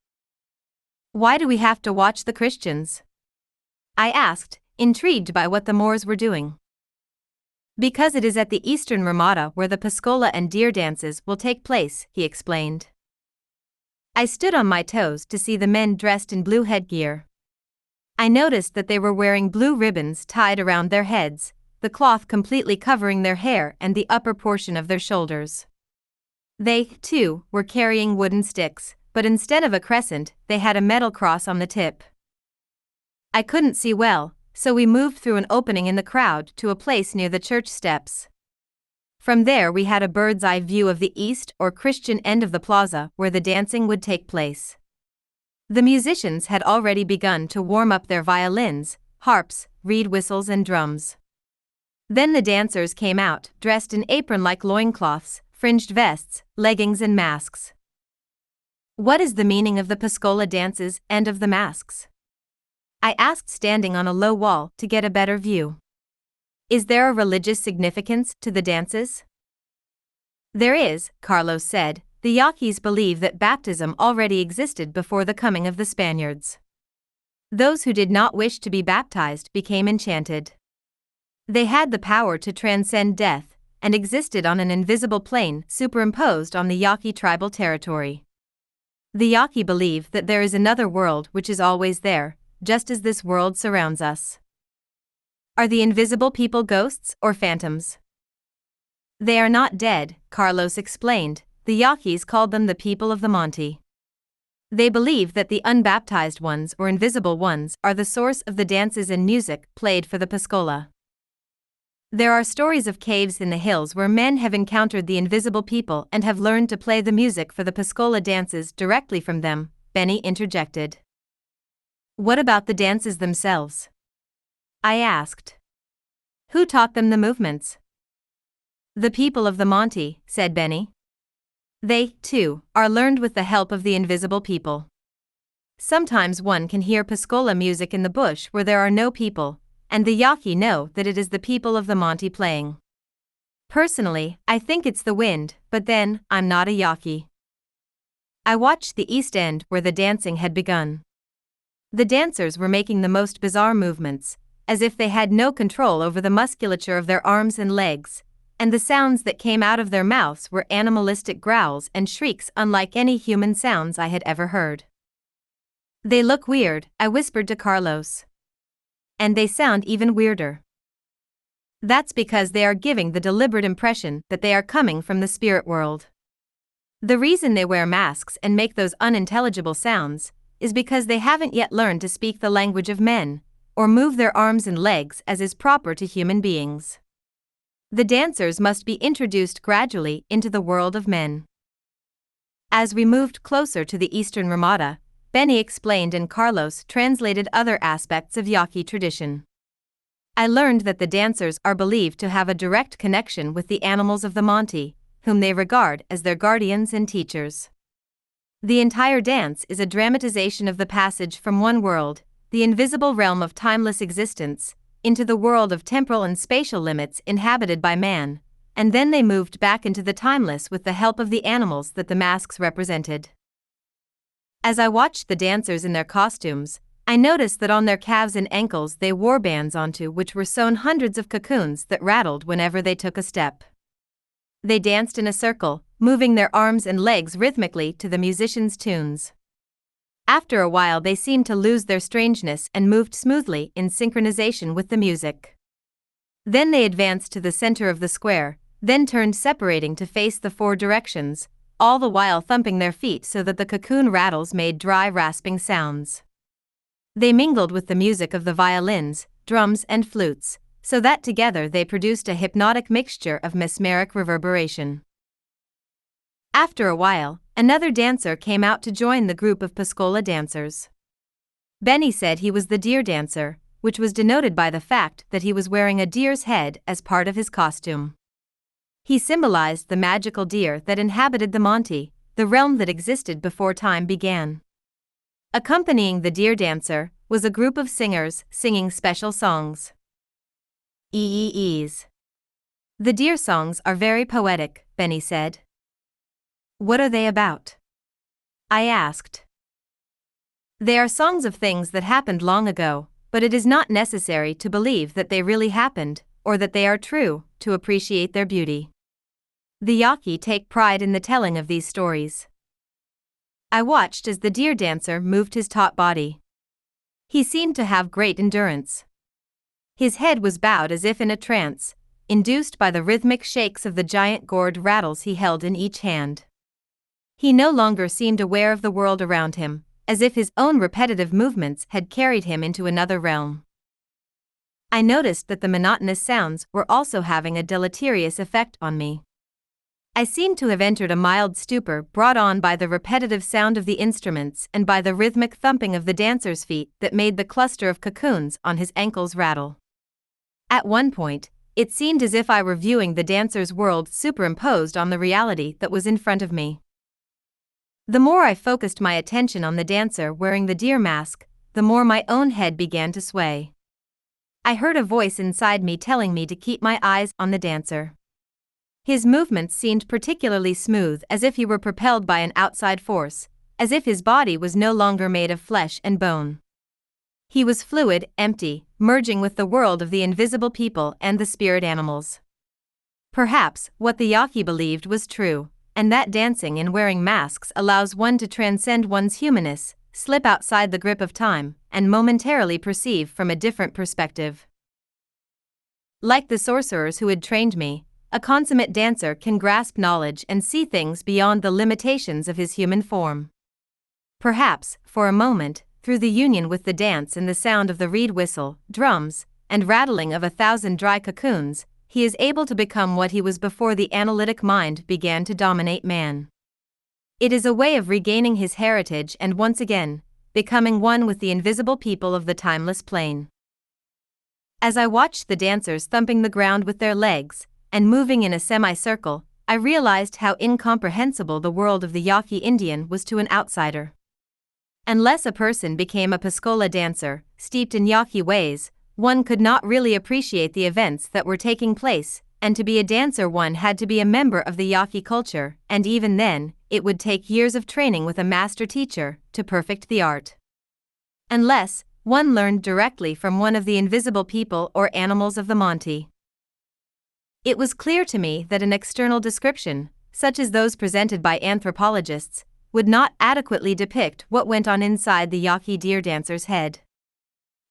"Why do we have to watch the Christians?" I asked, intrigued by what the Moors were doing. "Because it is at the eastern ramada where the Pascola and deer dances will take place," he explained. I stood on my toes to see the men dressed in blue headgear. I noticed that they were wearing blue ribbons tied around their heads, the cloth completely covering their hair and the upper portion of their shoulders. They, too, were carrying wooden sticks, but instead of a crescent, they had a metal cross on the tip. I couldn't see well, so we moved through an opening in the crowd to a place near the church steps. From there we had a bird's-eye view of the east or Christian end of the plaza where the dancing would take place. The musicians had already begun to warm up their violins, harps, reed whistles and drums. Then the dancers came out, dressed in apron-like loincloths, fringed vests, leggings and masks. "What is the meaning of the Pascola dances and of the masks?" I asked, standing on a low wall to get a better view. "Is there a religious significance to the dances?" "There is," Carlos said. "The Yaquis believe that baptism already existed before the coming of the Spaniards. Those who did not wish to be baptized became enchanted. They had the power to transcend death, and existed on an invisible plane superimposed on the Yaqui tribal territory. The Yaqui believe that there is another world which is always there, just as this world surrounds us. Are the invisible people ghosts or phantoms? They are not dead, Carlos explained. The Yaquis called them the people of the Monte. They believe that the unbaptized ones or invisible ones are the source of the dances and music played for the Pascola. There are stories of caves in the hills where men have encountered the invisible people and have learned to play the music for the Pascola dances directly from them, Benny interjected. What about the dances themselves? I asked. Who taught them the movements? The people of the Monte, said Benny. They, too, are learned with the help of the invisible people. Sometimes one can hear Pascola music in the bush where there are no people, and the Yaqui know that it is the people of the Monte playing. Personally, I think it's the wind, but then, I'm not a Yaqui. I watched the east end where the dancing had begun. The dancers were making the most bizarre movements, as if they had no control over the musculature of their arms and legs, and the sounds that came out of their mouths were animalistic growls and shrieks unlike any human sounds I had ever heard. They look weird, I whispered to Carlos. And they sound even weirder. That's because they are giving the deliberate impression that they are coming from the spirit world. The reason they wear masks and make those unintelligible sounds is because they haven't yet learned to speak the language of men, or move their arms and legs as is proper to human beings. The dancers must be introduced gradually into the world of men. As we moved closer to the eastern Ramada, Benny explained and Carlos translated other aspects of Yaqui tradition. I learned that the dancers are believed to have a direct connection with the animals of the Monte, whom they regard as their guardians and teachers. The entire dance is a dramatization of the passage from one world, the invisible realm of timeless existence, into the world of temporal and spatial limits inhabited by man, and then they moved back into the timeless with the help of the animals that the masks represented. As I watched the dancers in their costumes, I noticed that on their calves and ankles they wore bands onto which were sewn hundreds of cocoons that rattled whenever they took a step. They danced in a circle, moving their arms and legs rhythmically to the musicians' tunes. After a while they seemed to lose their strangeness and moved smoothly in synchronization with the music. Then they advanced to the center of the square, then turned separating to face the four directions, all the while thumping their feet so that the cocoon rattles made dry rasping sounds. They mingled with the music of the violins, drums and flutes, so that together they produced a hypnotic mixture of mesmeric reverberation. After a while, another dancer came out to join the group of Pascola dancers. Benny said he was the deer dancer, which was denoted by the fact that he was wearing a deer's head as part of his costume. He symbolized the magical deer that inhabited the Monte, the realm that existed before time began. Accompanying the deer dancer was a group of singers singing special songs. Eeees. The deer songs are very poetic, Benny said. What are they about? I asked. They are songs of things that happened long ago, but it is not necessary to believe that they really happened, or that they are true, to appreciate their beauty. The Yaqui take pride in the telling of these stories. I watched as the deer dancer moved his taut body. He seemed to have great endurance. His head was bowed as if in a trance, induced by the rhythmic shakes of the giant gourd rattles he held in each hand. He no longer seemed aware of the world around him, as if his own repetitive movements had carried him into another realm. I noticed that the monotonous sounds were also having a deleterious effect on me. I seemed to have entered a mild stupor brought on by the repetitive sound of the instruments and by the rhythmic thumping of the dancer's feet that made the cluster of cocoons on his ankles rattle. At one point, it seemed as if I were viewing the dancer's world superimposed on the reality that was in front of me. The more I focused my attention on the dancer wearing the deer mask, the more my own head began to sway. I heard a voice inside me telling me to keep my eyes on the dancer. His movements seemed particularly smooth, as if he were propelled by an outside force, as if his body was no longer made of flesh and bone. He was fluid, empty, merging with the world of the invisible people and the spirit animals. Perhaps what the Yaqui believed was true, and that dancing and wearing masks allows one to transcend one's humanness, slip outside the grip of time, and momentarily perceive from a different perspective. Like the sorcerers who had trained me, a consummate dancer can grasp knowledge and see things beyond the limitations of his human form. Perhaps, for a moment, through the union with the dance and the sound of the reed whistle, drums, and rattling of 1,000 dry cocoons, he is able to become what he was before the analytic mind began to dominate man. It is a way of regaining his heritage and once again, becoming one with the invisible people of the timeless plane. As I watched the dancers thumping the ground with their legs, and moving in a semicircle, I realized how incomprehensible the world of the Yaqui Indian was to an outsider. Unless a person became a Pascola dancer, steeped in Yaqui ways, one could not really appreciate the events that were taking place, and to be a dancer one had to be a member of the Yaqui culture, and even then, it would take years of training with a master teacher to perfect the art. Unless one learned directly from one of the invisible people or animals of the Monte. It was clear to me that an external description, such as those presented by anthropologists, would not adequately depict what went on inside the Yaqui deer dancer's head.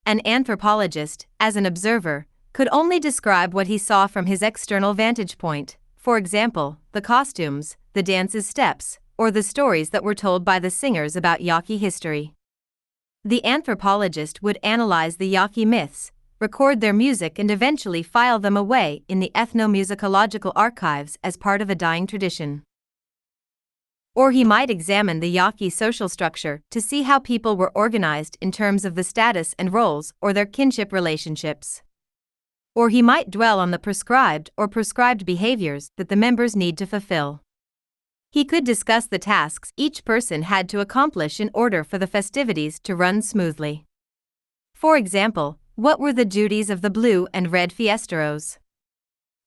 An anthropologist, as an observer, could only describe what he saw from his external vantage point, for example, the costumes, the dance's steps, or the stories that were told by the singers about Yaqui history. The anthropologist would analyze the Yaqui myths, record their music and eventually file them away in the ethnomusicological archives as part of a dying tradition. Or he might examine the Yaqui social structure to see how people were organized in terms of the status and roles or their kinship relationships. Or he might dwell on the prescribed behaviors that the members need to fulfill. He could discuss the tasks each person had to accomplish in order for the festivities to run smoothly. For example, what were the duties of the blue and red fiesteros?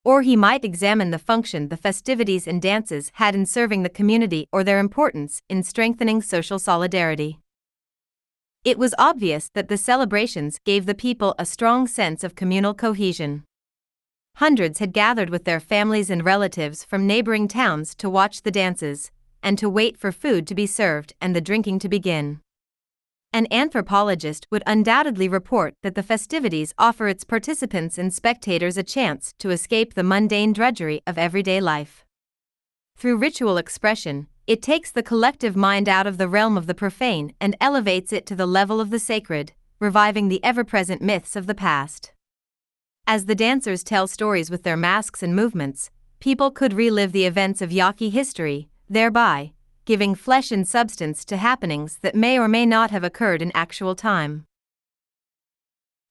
Or he might examine the function the festivities and dances had in serving the community or their importance in strengthening social solidarity. It was obvious that the celebrations gave the people a strong sense of communal cohesion. Hundreds had gathered with their families and relatives from neighboring towns to watch the dances, and to wait for food to be served and the drinking to begin. An anthropologist would undoubtedly report that the festivities offer its participants and spectators a chance to escape the mundane drudgery of everyday life. Through ritual expression, it takes the collective mind out of the realm of the profane and elevates it to the level of the sacred, reviving the ever-present myths of the past. As the dancers tell stories with their masks and movements, people could relive the events of Yaqui history, thereby giving flesh and substance to happenings that may or may not have occurred in actual time.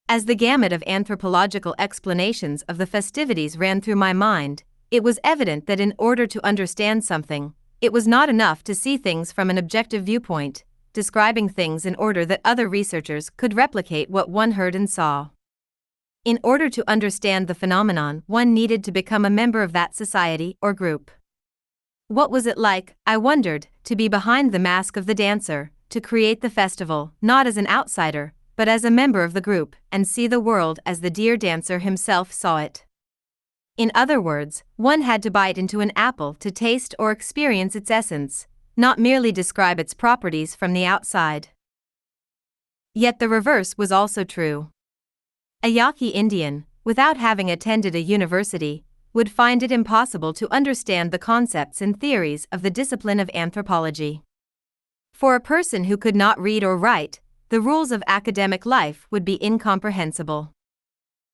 As the gamut of anthropological explanations of the festivities ran through my mind, it was evident that in order to understand something, it was not enough to see things from an objective viewpoint, describing things in order that other researchers could replicate what one heard and saw. In order to understand the phenomenon, one needed to become a member of that society or group. What was it like, I wondered, to be behind the mask of the dancer, to create the festival, not as an outsider, but as a member of the group, and see the world as the deer dancer himself saw it? In other words, one had to bite into an apple to taste or experience its essence, not merely describe its properties from the outside. Yet the reverse was also true. A Yaqui Indian, without having attended a university, would find it impossible to understand the concepts and theories of the discipline of anthropology. For a person who could not read or write, the rules of academic life would be incomprehensible.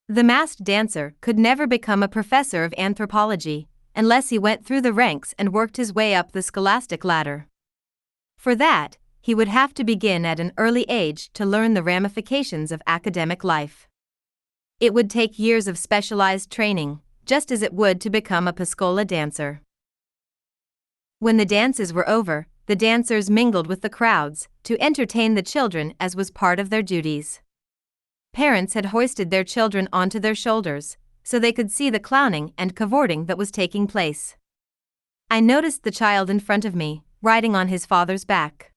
The masked dancer could never become a professor of anthropology, unless he went through the ranks and worked his way up the scholastic ladder. For that, he would have to begin at an early age to learn the ramifications of academic life. It would take years of specialized training, just as it would to become a Pascola dancer. When the dances were over, the dancers mingled with the crowds to entertain the children as was part of their duties. Parents had hoisted their children onto their shoulders, so they could see the clowning and cavorting that was taking place. I noticed the child in front of me, riding on his father's back.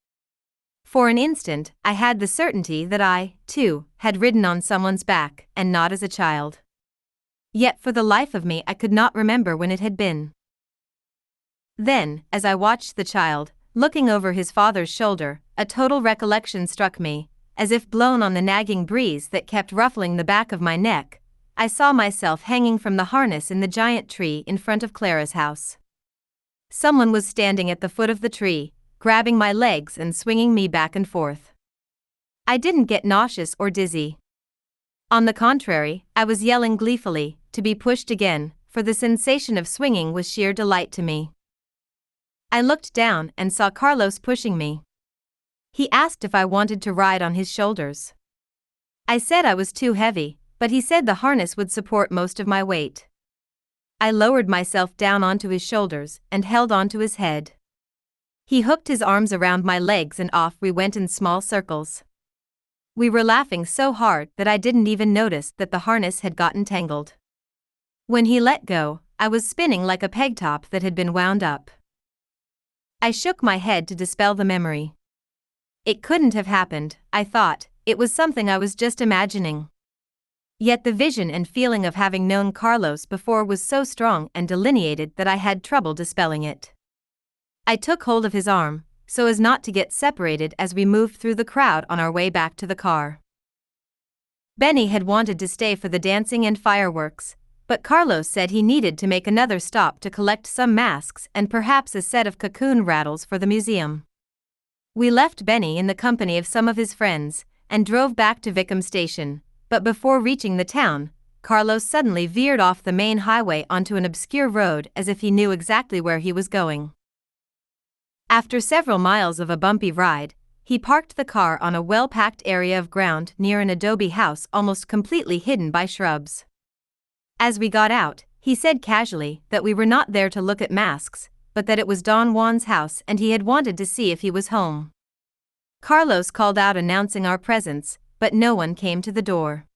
For an instant, I had the certainty that I, too, had ridden on someone's back, and not as a child. Yet for the life of me I could not remember when it had been. Then, as I watched the child, looking over his father's shoulder, a total recollection struck me, as if blown on the nagging breeze that kept ruffling the back of my neck. I saw myself hanging from the harness in the giant tree in front of Clara's house. Someone was standing at the foot of the tree, grabbing my legs and swinging me back and forth. I didn't get nauseous or dizzy. On the contrary, I was yelling gleefully, to be pushed again, for the sensation of swinging was sheer delight to me. I looked down and saw Carlos pushing me. He asked if I wanted to ride on his shoulders. I said I was too heavy, but he said the harness would support most of my weight. I lowered myself down onto his shoulders and held onto his head. He hooked his arms around my legs and off we went in small circles. We were laughing so hard that I didn't even notice that the harness had gotten tangled. When he let go, I was spinning like a peg top that had been wound up. I shook my head to dispel the memory. It couldn't have happened, I thought, it was something I was just imagining. Yet the vision and feeling of having known Carlos before was so strong and delineated that I had trouble dispelling it. I took hold of his arm, so as not to get separated as we moved through the crowd on our way back to the car. Benny had wanted to stay for the dancing and fireworks, but Carlos said he needed to make another stop to collect some masks and perhaps a set of cocoon rattles for the museum. We left Benny in the company of some of his friends, and drove back to Vicam Station, but before reaching the town, Carlos suddenly veered off the main highway onto an obscure road as if he knew exactly where he was going. After several miles of a bumpy ride, he parked the car on a well-packed area of ground near an adobe house almost completely hidden by shrubs. As we got out, he said casually that we were not there to look at masks, but that it was Don Juan's house and he had wanted to see if he was home. Carlos called out announcing our presence, but no one came to the door.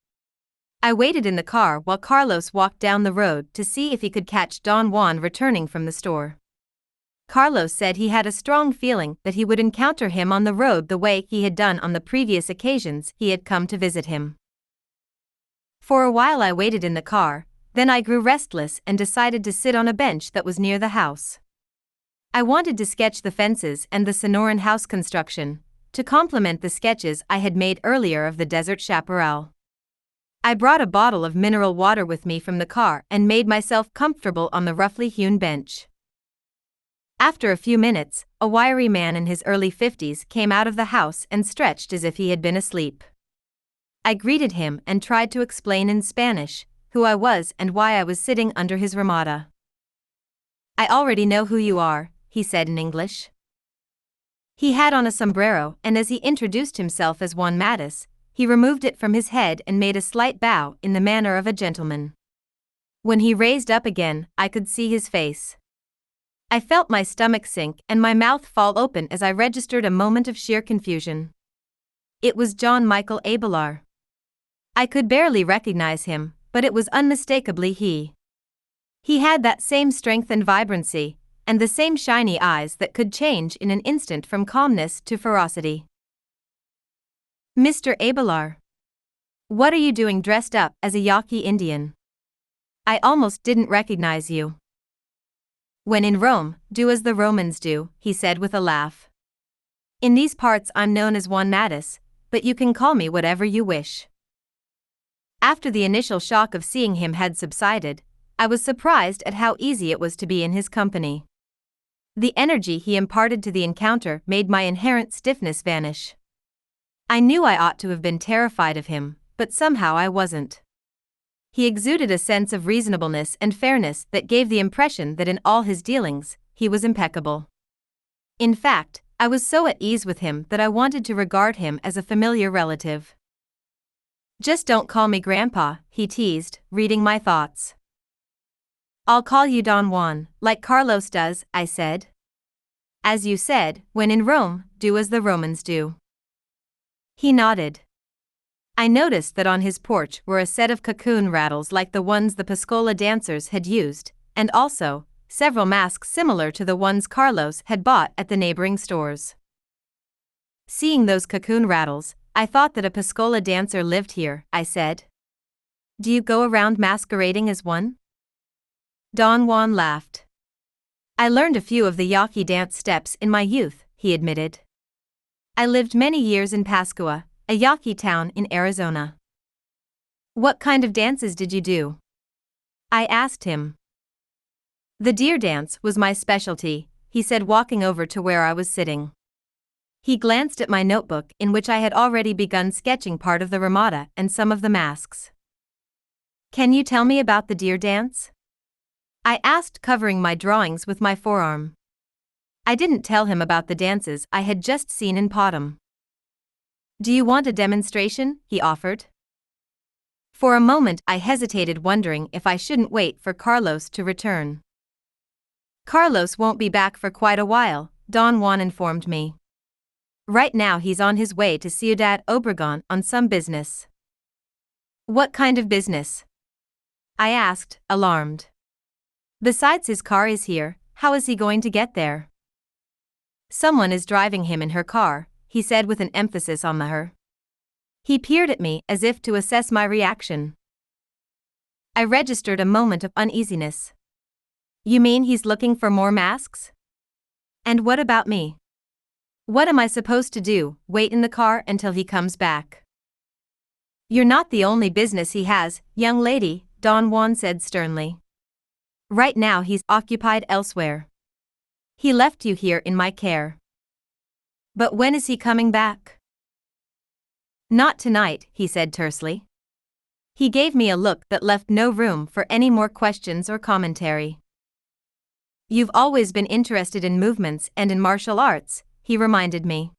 I waited in the car while Carlos walked down the road to see if he could catch Don Juan returning from the store. Carlos said he had a strong feeling that he would encounter him on the road the way he had done on the previous occasions he had come to visit him. For a while I waited in the car, then I grew restless and decided to sit on a bench that was near the house. I wanted to sketch the fences and the Sonoran house construction, to complement the sketches I had made earlier of the desert chaparral. I brought a bottle of mineral water with me from the car and made myself comfortable on the roughly hewn bench. After a few minutes, a wiry man in his early 50s came out of the house and stretched as if he had been asleep. I greeted him and tried to explain in Spanish who I was and why I was sitting under his ramada. "I already know who you are," he said in English. He had on a sombrero, and as he introduced himself as Juan Mattis, he removed it from his head and made a slight bow in the manner of a gentleman. When he raised up again, I could see his face. I felt my stomach sink and my mouth fall open as I registered a moment of sheer confusion. It was John Michael Abelar. I could barely recognize him, but it was unmistakably he. He had that same strength and vibrancy, and the same shiny eyes that could change in an instant from calmness to ferocity. "Mr. Abelar, what are you doing dressed up as a Yaqui Indian? I almost didn't recognize you." "When in Rome, do as the Romans do," he said with a laugh. "In these parts I'm known as Juan Mattis, but you can call me whatever you wish." After the initial shock of seeing him had subsided, I was surprised at how easy it was to be in his company. The energy he imparted to the encounter made my inherent stiffness vanish. I knew I ought to have been terrified of him, but somehow I wasn't. He exuded a sense of reasonableness and fairness that gave the impression that in all his dealings, he was impeccable. In fact, I was so at ease with him that I wanted to regard him as a familiar relative. "Just don't call me Grandpa," he teased, reading my thoughts. "I'll call you Don Juan, like Carlos does," I said. "As you said, when in Rome, do as the Romans do." He nodded. I noticed that on his porch were a set of cocoon rattles like the ones the Pascola Dancers had used, and also several masks similar to the ones Carlos had bought at the neighboring stores. Seeing those cocoon rattles, I thought that a Pascola dancer lived here, I said. "Do you go around masquerading as one?" Don Juan laughed. I learned a few of the yaqui dance steps in my youth, he admitted. I lived many years in Pascoa, a yaqui town in Arizona. What kind of dances did you do? I asked him. The deer dance was my specialty, he said, walking over to where I was sitting. He glanced at my notebook in which I had already begun sketching part of the ramada and some of the masks. Can you tell me about the deer dance? I asked, covering my drawings with my forearm. I didn't tell him about the dances I had just seen in Potom. Do you want a demonstration? He offered. For a moment I hesitated, wondering if I shouldn't wait for Carlos to return. Carlos won't be back for quite a while, Don Juan informed me. Right now he's on his way to Ciudad Obregón on some business. What kind of business? I asked, alarmed. Besides, his car is here, how is he going to get there? Someone is driving him in her car, he said with an emphasis on the her. He peered at me as if to assess my reaction. I registered a moment of uneasiness. You mean he's looking for more masks? And what about me? What am I supposed to do, wait in the car until he comes back? You're not the only business he has, young lady, Don Juan said sternly. Right now he's occupied elsewhere. He left you here in my care. But when is he coming back? Not tonight, he said tersely. He gave me a look that left no room for any more questions or commentary. You've always been interested in movements and in martial arts, he reminded me.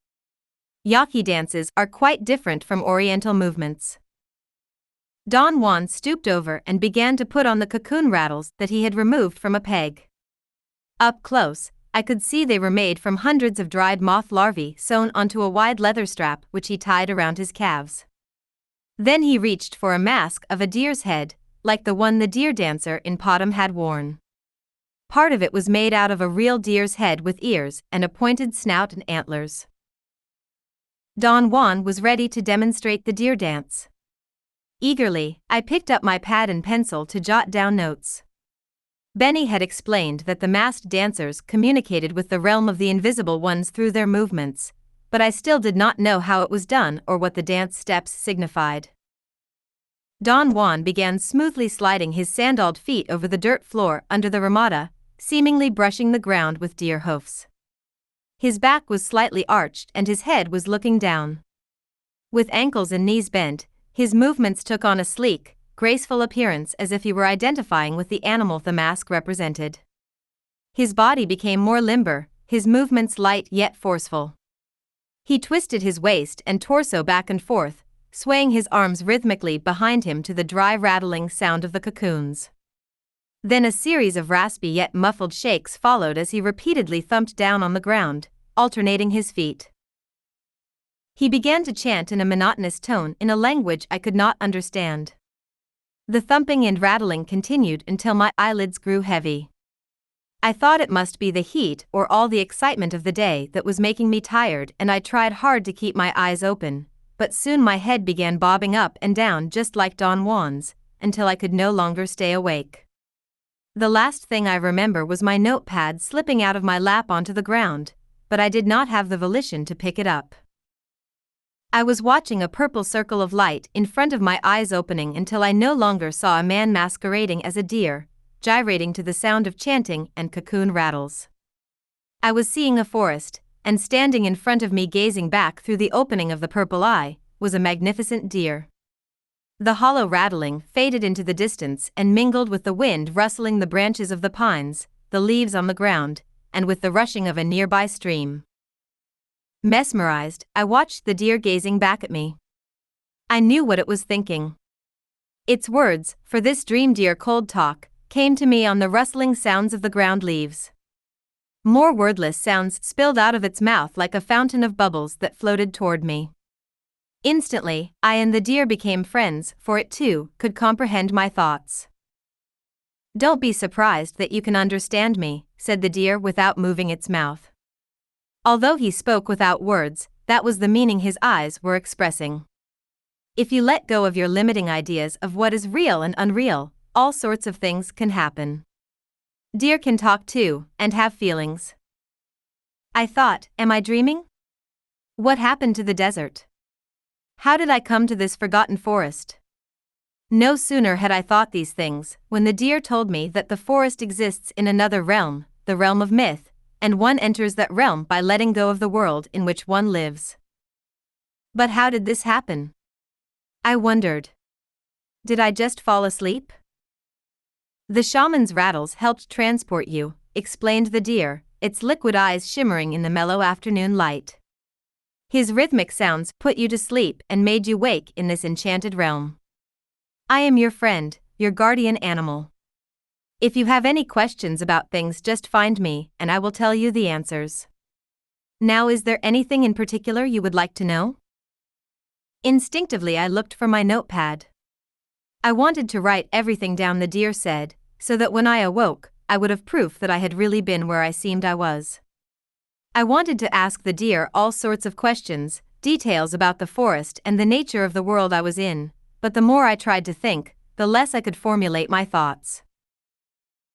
Yaqui dances are quite different from Oriental movements. Don Juan stooped over and began to put on the cocoon rattles that he had removed from a peg. Up close, I could see they were made from hundreds of dried moth larvae sewn onto a wide leather strap which he tied around his calves. Then he reached for a mask of a deer's head, like the one the deer dancer in Potom had worn. Part of it was made out of a real deer's head with ears and a pointed snout and antlers. Don Juan was ready to demonstrate the deer dance. Eagerly, I picked up my pad and pencil to jot down notes. Benny had explained that the masked dancers communicated with the realm of the invisible ones through their movements, but I still did not know how it was done or what the dance steps signified. Don Juan began smoothly sliding his sandaled feet over the dirt floor under the ramada, seemingly brushing the ground with deer hoofs. His back was slightly arched and his head was looking down. With ankles and knees bent, his movements took on a sleek, graceful appearance as if he were identifying with the animal the mask represented. His body became more limber, his movements light yet forceful. He twisted his waist and torso back and forth, swaying his arms rhythmically behind him to the dry rattling sound of the cocoons. Then a series of raspy yet muffled shakes followed as he repeatedly thumped down on the ground, alternating his feet. He began to chant in a monotonous tone in a language I could not understand. The thumping and rattling continued until my eyelids grew heavy. I thought it must be the heat or all the excitement of the day that was making me tired, and I tried hard to keep my eyes open, but soon my head began bobbing up and down just like Don Juan's, until I could no longer stay awake. The last thing I remember was my notepad slipping out of my lap onto the ground, but I did not have the volition to pick it up. I was watching a purple circle of light in front of my eyes opening until I no longer saw a man masquerading as a deer, gyrating to the sound of chanting and cocoon rattles. I was seeing a forest, and standing in front of me gazing back through the opening of the purple eye, was a magnificent deer. The hollow rattling faded into the distance and mingled with the wind rustling the branches of the pines, the leaves on the ground, and with the rushing of a nearby stream. Mesmerized, I watched the deer gazing back at me. I knew what it was thinking. Its words, for this dream deer cold talk, came to me on the rustling sounds of the ground leaves. More wordless sounds spilled out of its mouth like a fountain of bubbles that floated toward me. Instantly, I and the deer became friends, for it too could comprehend my thoughts. Don't be surprised that you can understand me, said the deer without moving its mouth. Although he spoke without words, that was the meaning his eyes were expressing. If you let go of your limiting ideas of what is real and unreal, all sorts of things can happen. Deer can talk too, and have feelings. I thought, am I dreaming? What happened to the desert? How did I come to this forgotten forest? No sooner had I thought these things, when the deer told me that the forest exists in another realm, the realm of myth, and one enters that realm by letting go of the world in which one lives. But how did this happen? I wondered. Did I just fall asleep? The shaman's rattles helped transport you, explained the deer, its liquid eyes shimmering in the mellow afternoon light. His rhythmic sounds put you to sleep and made you wake in this enchanted realm. I am your friend, your guardian animal. If you have any questions about things, just find me, and I will tell you the answers. Now, is there anything in particular you would like to know? Instinctively, I looked for my notepad. I wanted to write everything down the deer said, so that when I awoke, I would have proof that I had really been where I seemed I was. I wanted to ask the deer all sorts of questions, details about the forest and the nature of the world I was in, but the more I tried to think, the less I could formulate my thoughts.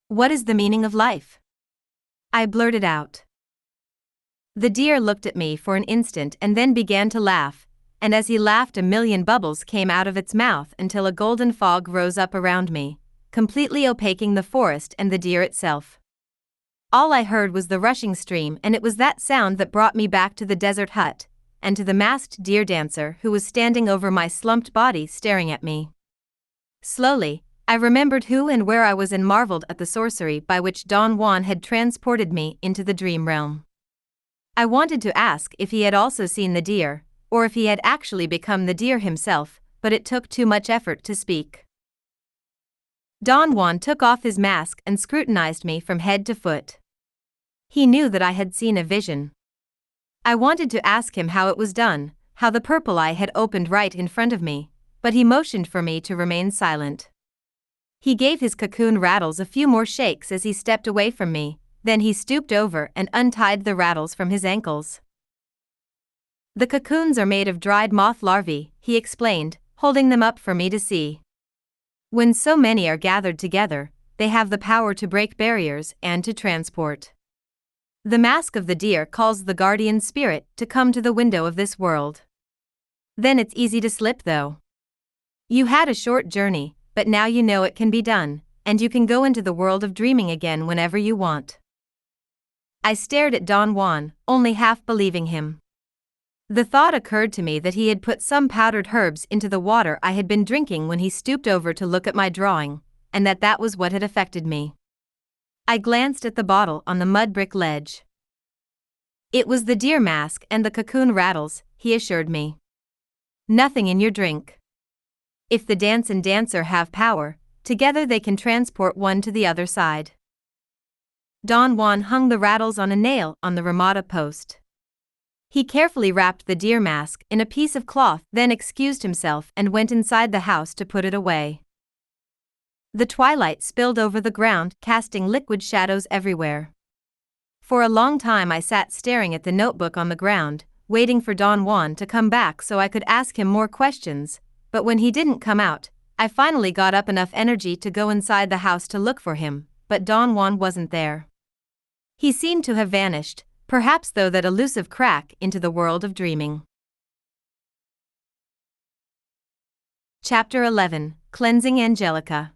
What is the meaning of life? I blurted out. The deer looked at me for an instant and then began to laugh, and as he laughed, a million bubbles came out of its mouth until a golden fog rose up around me, completely opaquing the forest and the deer itself. All I heard was the rushing stream, and it was that sound that brought me back to the desert hut, and to the masked deer dancer who was standing over my slumped body staring at me. Slowly, I remembered who and where I was and marveled at the sorcery by which Don Juan had transported me into the dream realm. I wanted to ask if he had also seen the deer, or if he had actually become the deer himself, but it took too much effort to speak. Don Juan took off his mask and scrutinized me from head to foot. He knew that I had seen a vision. I wanted to ask him how it was done, how the purple eye had opened right in front of me, but he motioned for me to remain silent. He gave his cocoon rattles a few more shakes as he stepped away from me, then he stooped over and untied the rattles from his ankles. The cocoons are made of dried moth larvae, he explained, holding them up for me to see. When so many are gathered together, they have the power to break barriers and to transport. The mask of the deer calls the guardian spirit to come to the window of this world. Then it's easy to slip though. You had a short journey, but now you know it can be done, and you can go into the world of dreaming again whenever you want. I stared at Don Juan, only half believing him. The thought occurred to me that he had put some powdered herbs into the water I had been drinking when he stooped over to look at my drawing, and that was what had affected me. I glanced at the bottle on the mud brick ledge. It was the deer mask and the cocoon rattles, he assured me. Nothing in your drink. If the dance and dancer have power, together they can transport one to the other side. Don Juan hung the rattles on a nail on the ramada post. He carefully wrapped the deer mask in a piece of cloth, then excused himself and went inside the house to put it away. The twilight spilled over the ground, casting liquid shadows everywhere. For a long time I sat staring at the notebook on the ground, waiting for Don Juan to come back so I could ask him more questions, but when he didn't come out, I finally got up enough energy to go inside the house to look for him, but Don Juan wasn't there. He seemed to have vanished, perhaps through that elusive crack into the world of dreaming. Chapter 11, Cleansing Angelica.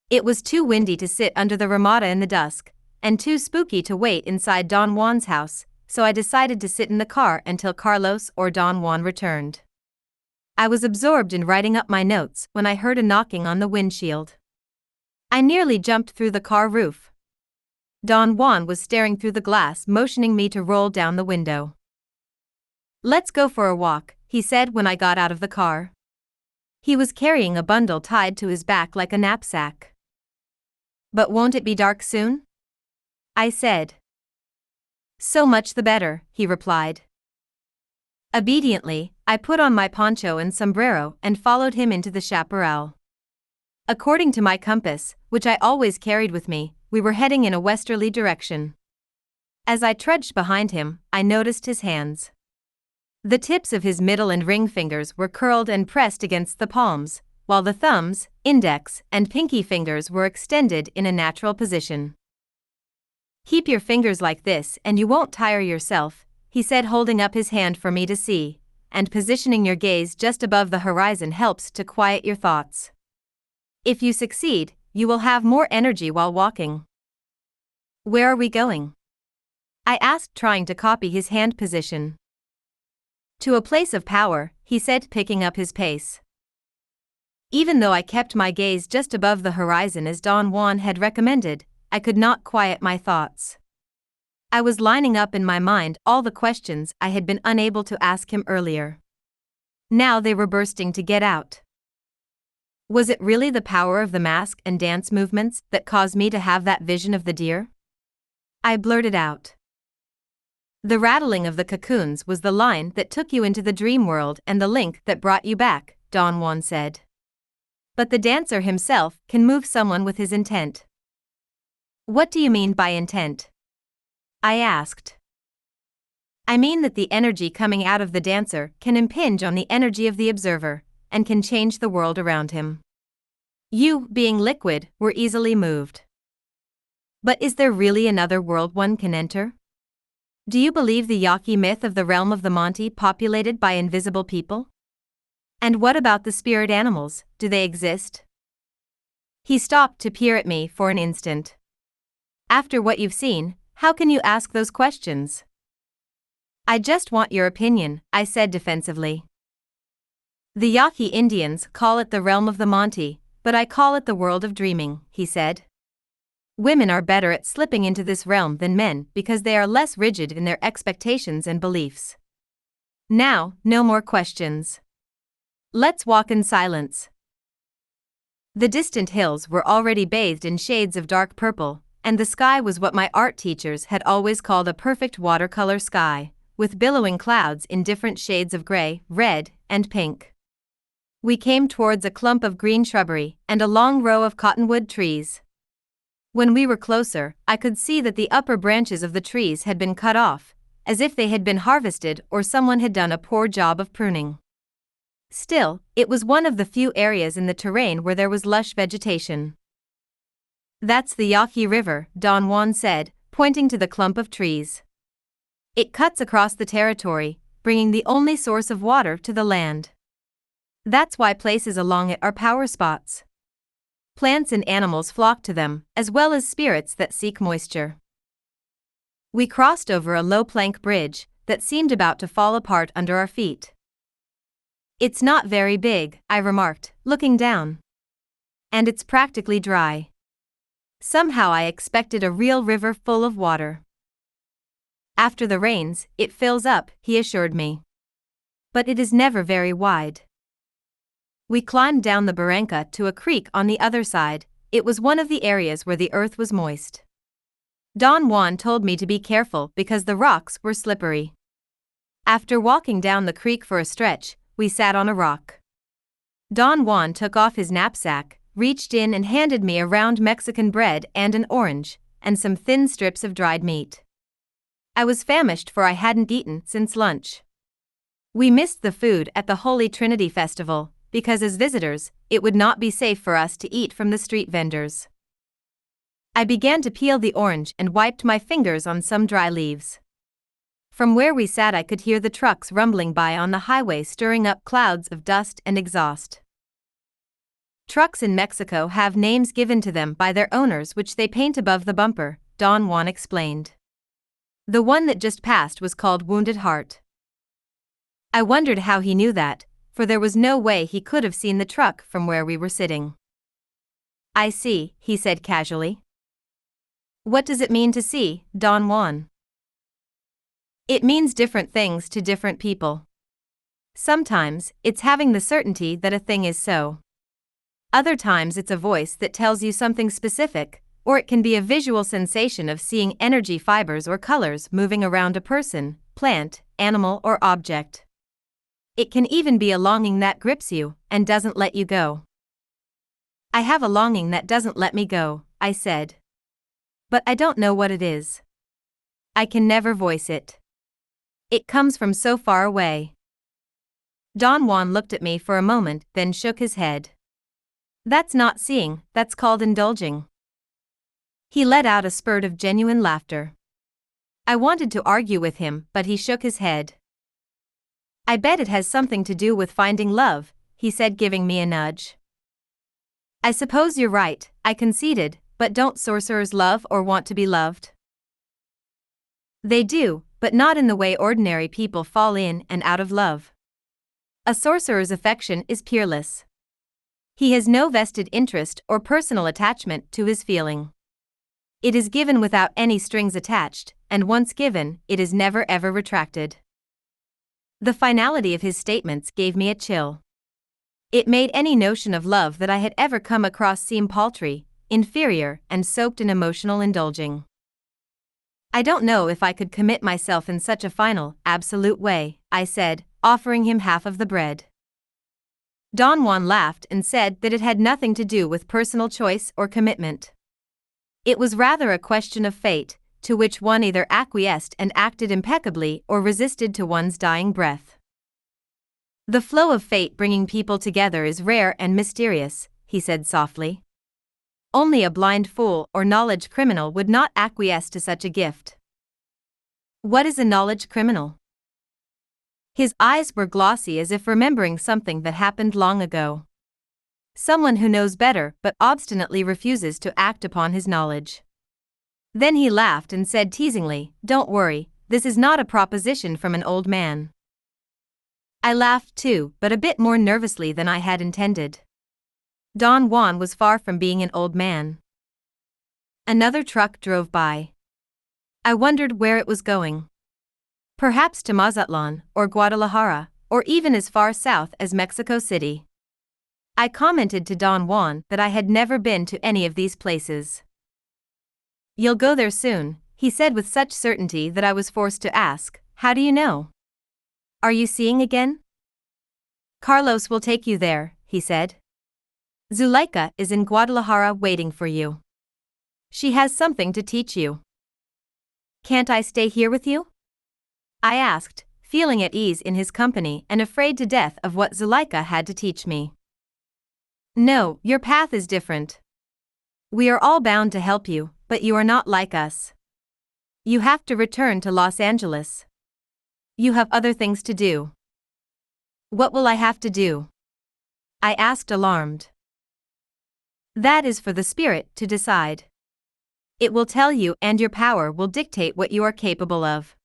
It was too windy to sit under the ramada in the dusk, and too spooky to wait inside Don Juan's house, so I decided to sit in the car until Carlos or Don Juan returned. I was absorbed in writing up my notes when I heard a knocking on the windshield. I nearly jumped through the car roof. Don Juan was staring through the glass, motioning me to roll down the window. "Let's go for a walk," he said when I got out of the car. He was carrying a bundle tied to his back like a knapsack. "But won't it be dark soon?" I said. "So much the better," he replied. Obediently, I put on my poncho and sombrero and followed him into the chaparral. According to my compass, which I always carried with me, we were heading in a westerly direction. As I trudged behind him, I noticed his hands. The tips of his middle and ring fingers were curled and pressed against the palms, while the thumbs, index, and pinky fingers were extended in a natural position. "Keep your fingers like this and you won't tire yourself," he said, holding up his hand for me to see, "and positioning your gaze just above the horizon helps to quiet your thoughts. If you succeed, you will have more energy while walking." "Where are we going?" I asked, trying to copy his hand position. "To a place of power," he said, picking up his pace. Even though I kept my gaze just above the horizon as Don Juan had recommended, I could not quiet my thoughts. I was lining up in my mind all the questions I had been unable to ask him earlier. Now they were bursting to get out. Was it really the power of the mask and dance movements that caused me to have that vision of the deer? I blurted out. "The rattling of the cocoons was the line that took you into the dream world and the link that brought you back," Don Juan said. "But the dancer himself can move someone with his intent." "What do you mean by intent?" I asked. "I mean that the energy coming out of the dancer can impinge on the energy of the observer, and can change the world around him. You, being liquid, were easily moved. But is there really another world one can enter? Do you believe the Yaqui myth of the realm of the Monte populated by invisible people? And what about the spirit animals, do they exist?" He stopped to peer at me for an instant. "After what you've seen, how can you ask those questions?" "I just want your opinion," I said defensively. "The Yaqui Indians call it the realm of the Monte, but I call it the world of dreaming," he said. "Women are better at slipping into this realm than men because they are less rigid in their expectations and beliefs. Now, no more questions. Let's walk in silence." The distant hills were already bathed in shades of dark purple, and the sky was what my art teachers had always called a perfect watercolor sky, with billowing clouds in different shades of gray, red, and pink. We came towards a clump of green shrubbery and a long row of cottonwood trees. When we were closer, I could see that the upper branches of the trees had been cut off, as if they had been harvested or someone had done a poor job of pruning. Still, it was one of the few areas in the terrain where there was lush vegetation. "That's the Yaqui River," Don Juan said, pointing to the clump of trees. "It cuts across the territory, bringing the only source of water to the land. That's why places along it are power spots. Plants and animals flock to them, as well as spirits that seek moisture." We crossed over a low plank bridge that seemed about to fall apart under our feet. "It's not very big," I remarked, looking down. "And it's practically dry. Somehow I expected a real river full of water." "After the rains, it fills up," he assured me. "But it is never very wide." We climbed down the barranca to a creek on the other side. It was one of the areas where the earth was moist. Don Juan told me to be careful because the rocks were slippery. After walking down the creek for a stretch, we sat on a rock. Don Juan took off his knapsack, reached in and handed me a round Mexican bread and an orange, and some thin strips of dried meat. I was famished, for I hadn't eaten since lunch. We missed the food at the Holy Trinity Festival, because as visitors, it would not be safe for us to eat from the street vendors. I began to peel the orange and wiped my fingers on some dry leaves. From where we sat I could hear the trucks rumbling by on the highway, stirring up clouds of dust and exhaust. Trucks in Mexico have names given to them by their owners which they paint above the bumper, Don Juan explained. The one that just passed was called Wounded Heart. I wondered how he knew that, for there was no way he could have seen the truck from where we were sitting. "I see," he said casually. "What does it mean to see, Don Juan?" "It means different things to different people. Sometimes, it's having the certainty that a thing is so. Other times it's a voice that tells you something specific, or it can be a visual sensation of seeing energy fibers or colors moving around a person, plant, animal, or object. It can even be a longing that grips you and doesn't let you go." "I have a longing that doesn't let me go," I said. "But I don't know what it is. I can never voice it. It comes from so far away." Don Juan looked at me for a moment, then shook his head. That's not seeing, that's called indulging. He let out a spurt of genuine laughter. I wanted to argue with him, but he shook his head. I bet it has something to do with finding love, he said, giving me a nudge. I suppose you're right, I conceded, but don't sorcerers love or want to be loved? They do, but not in the way ordinary people fall in and out of love. A sorcerer's affection is peerless. He has no vested interest or personal attachment to his feeling. It is given without any strings attached, and once given, it is never ever retracted. The finality of his statements gave me a chill. It made any notion of love that I had ever come across seem paltry, inferior, and soaked in emotional indulging. I don't know if I could commit myself in such a final, absolute way, I said, offering him half of the bread. Don Juan laughed and said that it had nothing to do with personal choice or commitment. It was rather a question of fate, to which one either acquiesced and acted impeccably or resisted to one's dying breath. The flow of fate bringing people together is rare and mysterious, he said softly. Only a blind fool or knowledge criminal would not acquiesce to such a gift. What is a knowledge criminal? His eyes were glossy as if remembering something that happened long ago. Someone who knows better but obstinately refuses to act upon his knowledge. Then he laughed and said teasingly, "Don't worry, this is not a proposition from an old man." I laughed too, but a bit more nervously than I had intended. Don Juan was far from being an old man. Another truck drove by. I wondered where it was going. Perhaps to Mazatlan, or Guadalajara, or even as far south as Mexico City. I commented to Don Juan that I had never been to any of these places. "You'll go there soon," he said with such certainty that I was forced to ask, "How do you know? Are you seeing again?" "Carlos will take you there," he said. "Zuleika is in Guadalajara waiting for you. She has something to teach you." "Can't I stay here with you?" I asked, feeling at ease in his company and afraid to death of what Zuleika had to teach me. "No, your path is different. We are all bound to help you, but you are not like us. You have to return to Los Angeles. You have other things to do." "What will I have to do?" I asked, alarmed. "That is for the spirit to decide. It will tell you, and your power will dictate what you are capable of."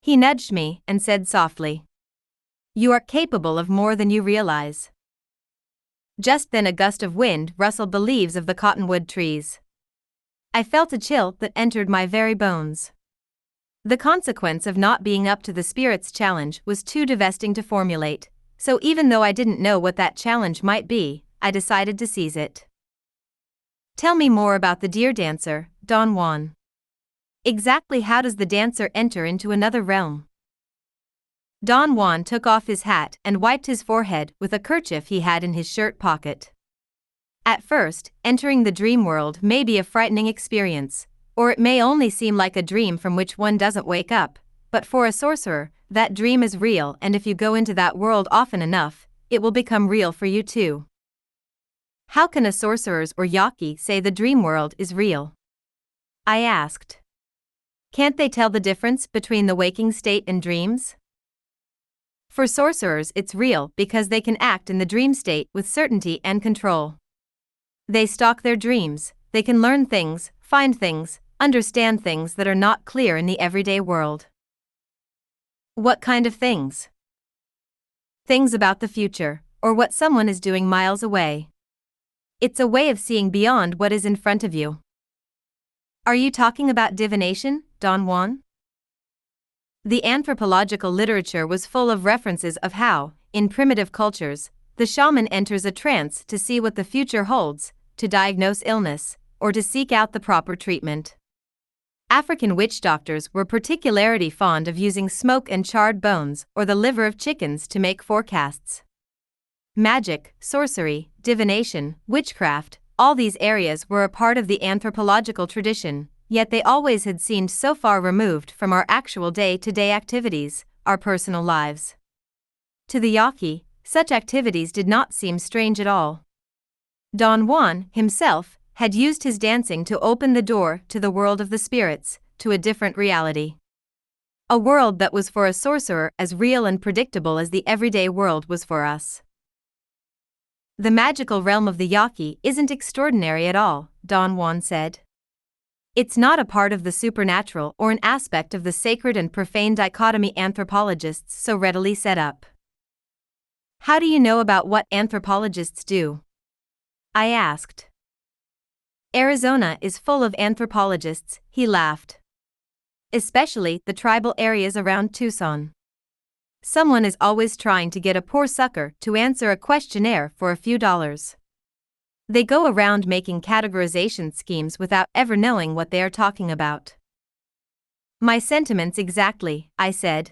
He nudged me and said softly, "You are capable of more than you realize." Just then a gust of wind rustled the leaves of the cottonwood trees. I felt a chill that entered my very bones. The consequence of not being up to the spirit's challenge was too devastating to formulate, so even though I didn't know what that challenge might be, I decided to seize it. "Tell me more about the deer dancer, Don Juan. Exactly how does the dancer enter into another realm?" Don Juan took off his hat and wiped his forehead with a kerchief he had in his shirt pocket. "At first, entering the dream world may be a frightening experience, or it may only seem like a dream from which one doesn't wake up, but for a sorcerer, that dream is real, and if you go into that world often enough, it will become real for you too." "How can a sorcerer's or yaki say the dream world is real?" I asked. "Can't they tell the difference between the waking state and dreams?" "For sorcerers it's real because they can act in the dream state with certainty and control. They stalk their dreams, they can learn things, find things, understand things that are not clear in the everyday world." "What kind of things?" "Things about the future, or what someone is doing miles away. It's a way of seeing beyond what is in front of you." "Are you talking about divination, Don Juan?" The anthropological literature was full of references of how, in primitive cultures, the shaman enters a trance to see what the future holds, to diagnose illness, or to seek out the proper treatment. African witch doctors were particularly fond of using smoke and charred bones or the liver of chickens to make forecasts. Magic, sorcery, divination, witchcraft, all these areas were a part of the anthropological tradition, yet they always had seemed so far removed from our actual day-to-day activities, our personal lives. To the Yaqui, such activities did not seem strange at all. Don Juan, himself, had used his dancing to open the door to the world of the spirits, to a different reality. A world that was for a sorcerer as real and predictable as the everyday world was for us. The magical realm of the Yaqui isn't extraordinary at all, Don Juan said. It's not a part of the supernatural or an aspect of the sacred and profane dichotomy anthropologists so readily set up. How do you know about what anthropologists do? I asked. Arizona is full of anthropologists, he laughed. Especially the tribal areas around Tucson. Someone is always trying to get a poor sucker to answer a questionnaire for a few dollars. They go around making categorization schemes without ever knowing what they are talking about. My sentiments exactly, I said.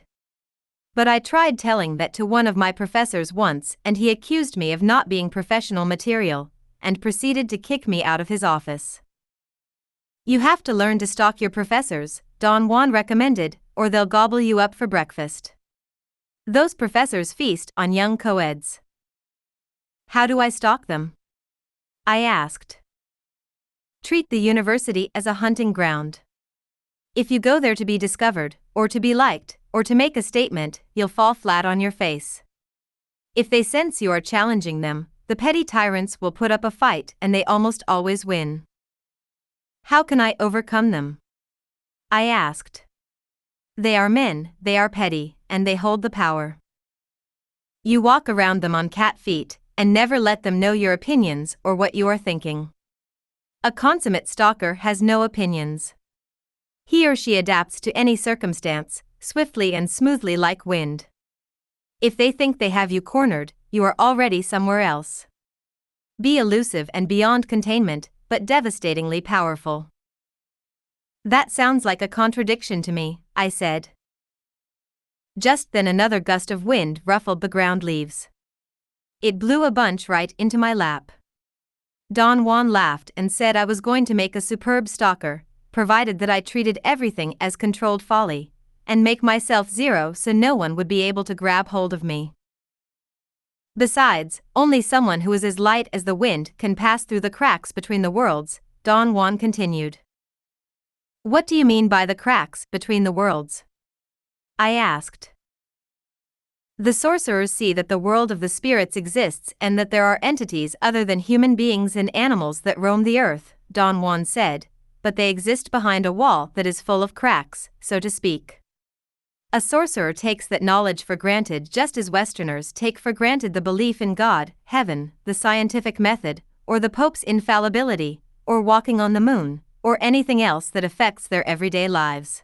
But I tried telling that to one of my professors once and he accused me of not being professional material, and proceeded to kick me out of his office. You have to learn to stalk your professors, Don Juan recommended, or they'll gobble you up for breakfast. Those professors feast on young co-eds. How do I stalk them? I asked. Treat the university as a hunting ground. If you go there to be discovered, or to be liked, or to make a statement, you'll fall flat on your face. If they sense you are challenging them, the petty tyrants will put up a fight and they almost always win. How can I overcome them? I asked. They are men, they are petty, and they hold the power. You walk around them on cat feet, and never let them know your opinions or what you are thinking. A consummate stalker has no opinions. He or she adapts to any circumstance, swiftly and smoothly like wind. If they think they have you cornered, you are already somewhere else. Be elusive and beyond containment, but devastatingly powerful. That sounds like a contradiction to me, I said. Just then another gust of wind ruffled the ground leaves. It blew a bunch right into my lap. Don Juan laughed and said I was going to make a superb stalker, provided that I treated everything as controlled folly, and make myself zero so no one would be able to grab hold of me. Besides, only someone who is as light as the wind can pass through the cracks between the worlds, Don Juan continued. What do you mean by the cracks between the worlds? I asked. The sorcerers see that the world of the spirits exists and that there are entities other than human beings and animals that roam the earth, Don Juan said, but they exist behind a wall that is full of cracks, so to speak. A sorcerer takes that knowledge for granted just as Westerners take for granted the belief in God, heaven, the scientific method, or the Pope's infallibility, or walking on the moon, or anything else that affects their everyday lives.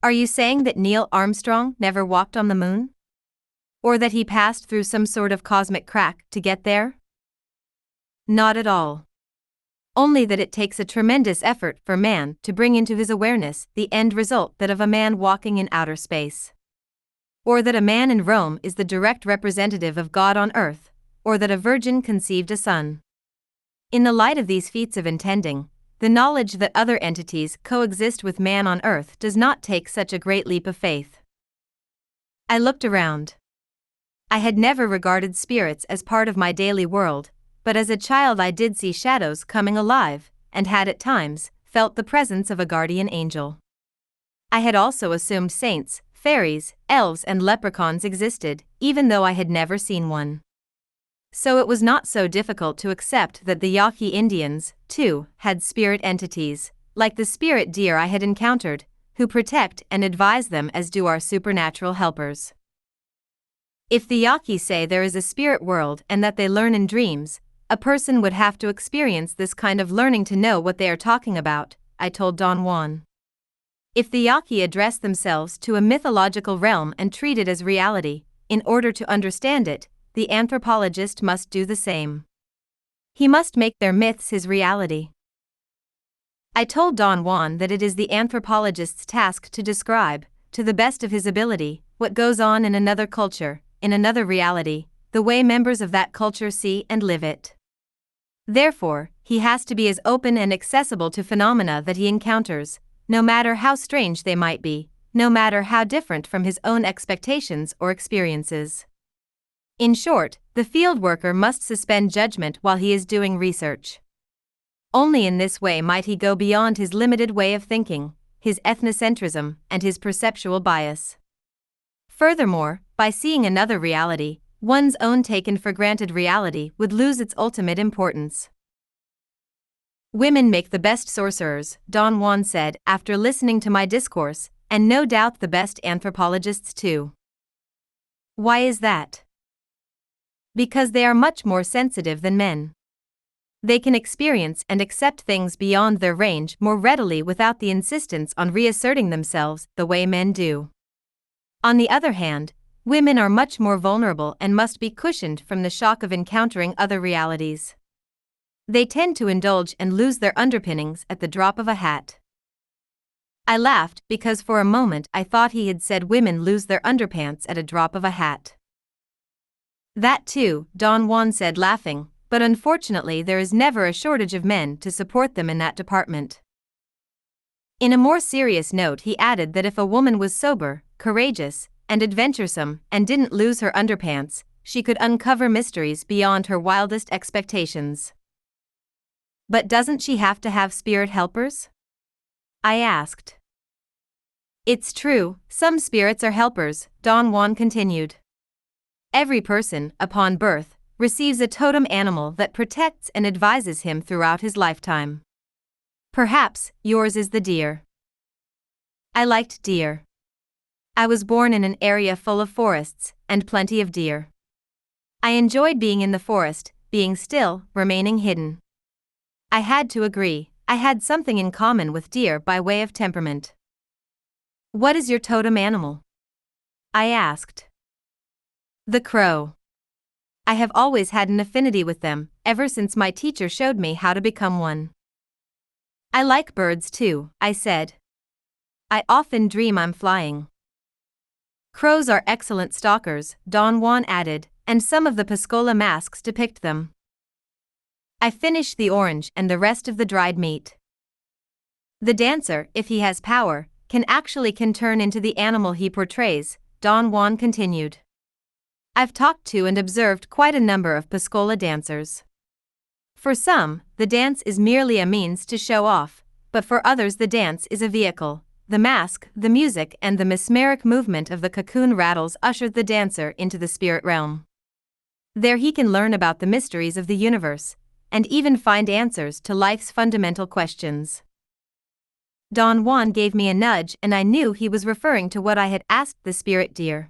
Are you saying that Neil Armstrong never walked on the moon? Or that he passed through some sort of cosmic crack to get there? Not at all. Only that it takes a tremendous effort for man to bring into his awareness the end result that of a man walking in outer space. Or that a man in Rome is the direct representative of God on earth, or that a virgin conceived a son. In the light of these feats of intending, the knowledge that other entities coexist with man on earth does not take such a great leap of faith. I looked around. I had never regarded spirits as part of my daily world, but as a child I did see shadows coming alive, and had at times felt the presence of a guardian angel. I had also assumed saints, fairies, elves and leprechauns existed, even though I had never seen one. So it was not so difficult to accept that the Yaqui Indians, too, had spirit entities, like the spirit deer I had encountered, who protect and advise them as do our supernatural helpers. If the Yaqui say there is a spirit world and that they learn in dreams, a person would have to experience this kind of learning to know what they are talking about, I told Don Juan. If the Yaqui address themselves to a mythological realm and treat it as reality, in order to understand it, the anthropologist must do the same. He must make their myths his reality. I told Don Juan that it is the anthropologist's task to describe, to the best of his ability, what goes on in another culture, in another reality, the way members of that culture see and live it. Therefore, he has to be as open and accessible to phenomena that he encounters, no matter how strange they might be, no matter how different from his own expectations or experiences. In short, the field worker must suspend judgment while he is doing research. Only in this way might he go beyond his limited way of thinking, his ethnocentrism, and his perceptual bias. Furthermore, by seeing another reality, one's own taken-for-granted reality would lose its ultimate importance. Women make the best sorcerers, Don Juan said after listening to my discourse, and no doubt the best anthropologists too. Why is that? Because they are much more sensitive than men. They can experience and accept things beyond their range more readily without the insistence on reasserting themselves the way men do. On the other hand, women are much more vulnerable and must be cushioned from the shock of encountering other realities. They tend to indulge and lose their underpinnings at the drop of a hat. I laughed because for a moment I thought he had said women lose their underpants at a drop of a hat. That too, Don Juan said laughing, but unfortunately there is never a shortage of men to support them in that department. In a more serious note he added that if a woman was sober, courageous, and adventuresome and didn't lose her underpants, she could uncover mysteries beyond her wildest expectations. But doesn't she have to have spirit helpers? I asked. It's true, some spirits are helpers, Don Juan continued. Every person, upon birth, receives a totem animal that protects and advises him throughout his lifetime. Perhaps yours is the deer. I liked deer. I was born in an area full of forests, and plenty of deer. I enjoyed being in the forest, being still, remaining hidden. I had to agree, I had something in common with deer by way of temperament. What is your totem animal? I asked. The crow. I have always had an affinity with them, ever since my teacher showed me how to become one. I like birds too, I said. I often dream I'm flying. Crows are excellent stalkers, Don Juan added, and some of the Pascola Masks depict them. I finished the orange and the rest of the dried meat. The dancer, if he has power, can turn into the animal he portrays, Don Juan continued. I've talked to and observed quite a number of Pascola dancers. For some, the dance is merely a means to show off, but for others the dance is a vehicle. The mask, the music and the mesmeric movement of the cocoon rattles usher the dancer into the spirit realm. There he can learn about the mysteries of the universe, and even find answers to life's fundamental questions. Don Juan gave me a nudge and I knew he was referring to what I had asked the spirit deer.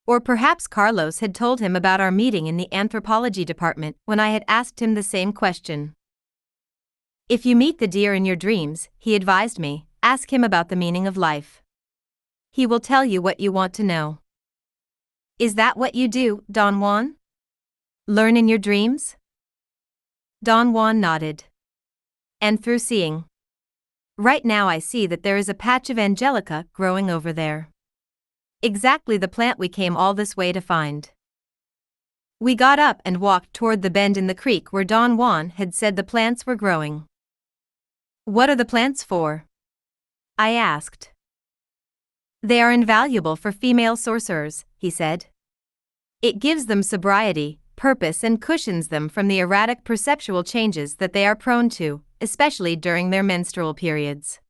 Or perhaps Carlos had told him about our meeting in the anthropology department when I had asked him the same question. If you meet the deer in your dreams, he advised me, ask him about the meaning of life. He will tell you what you want to know. Is that what you do, Don Juan? Learn in your dreams? Don Juan nodded. And through seeing. Right now I see that there is a patch of Angelica growing over there. Exactly the plant we came all this way to find. We got up and walked toward the bend in the creek where Don Juan had said the plants were growing. What are the plants for? I asked. They are invaluable for female sorcerers, he said. It gives them sobriety, purpose and cushions them from the erratic perceptual changes that they are prone to, especially during their menstrual periods.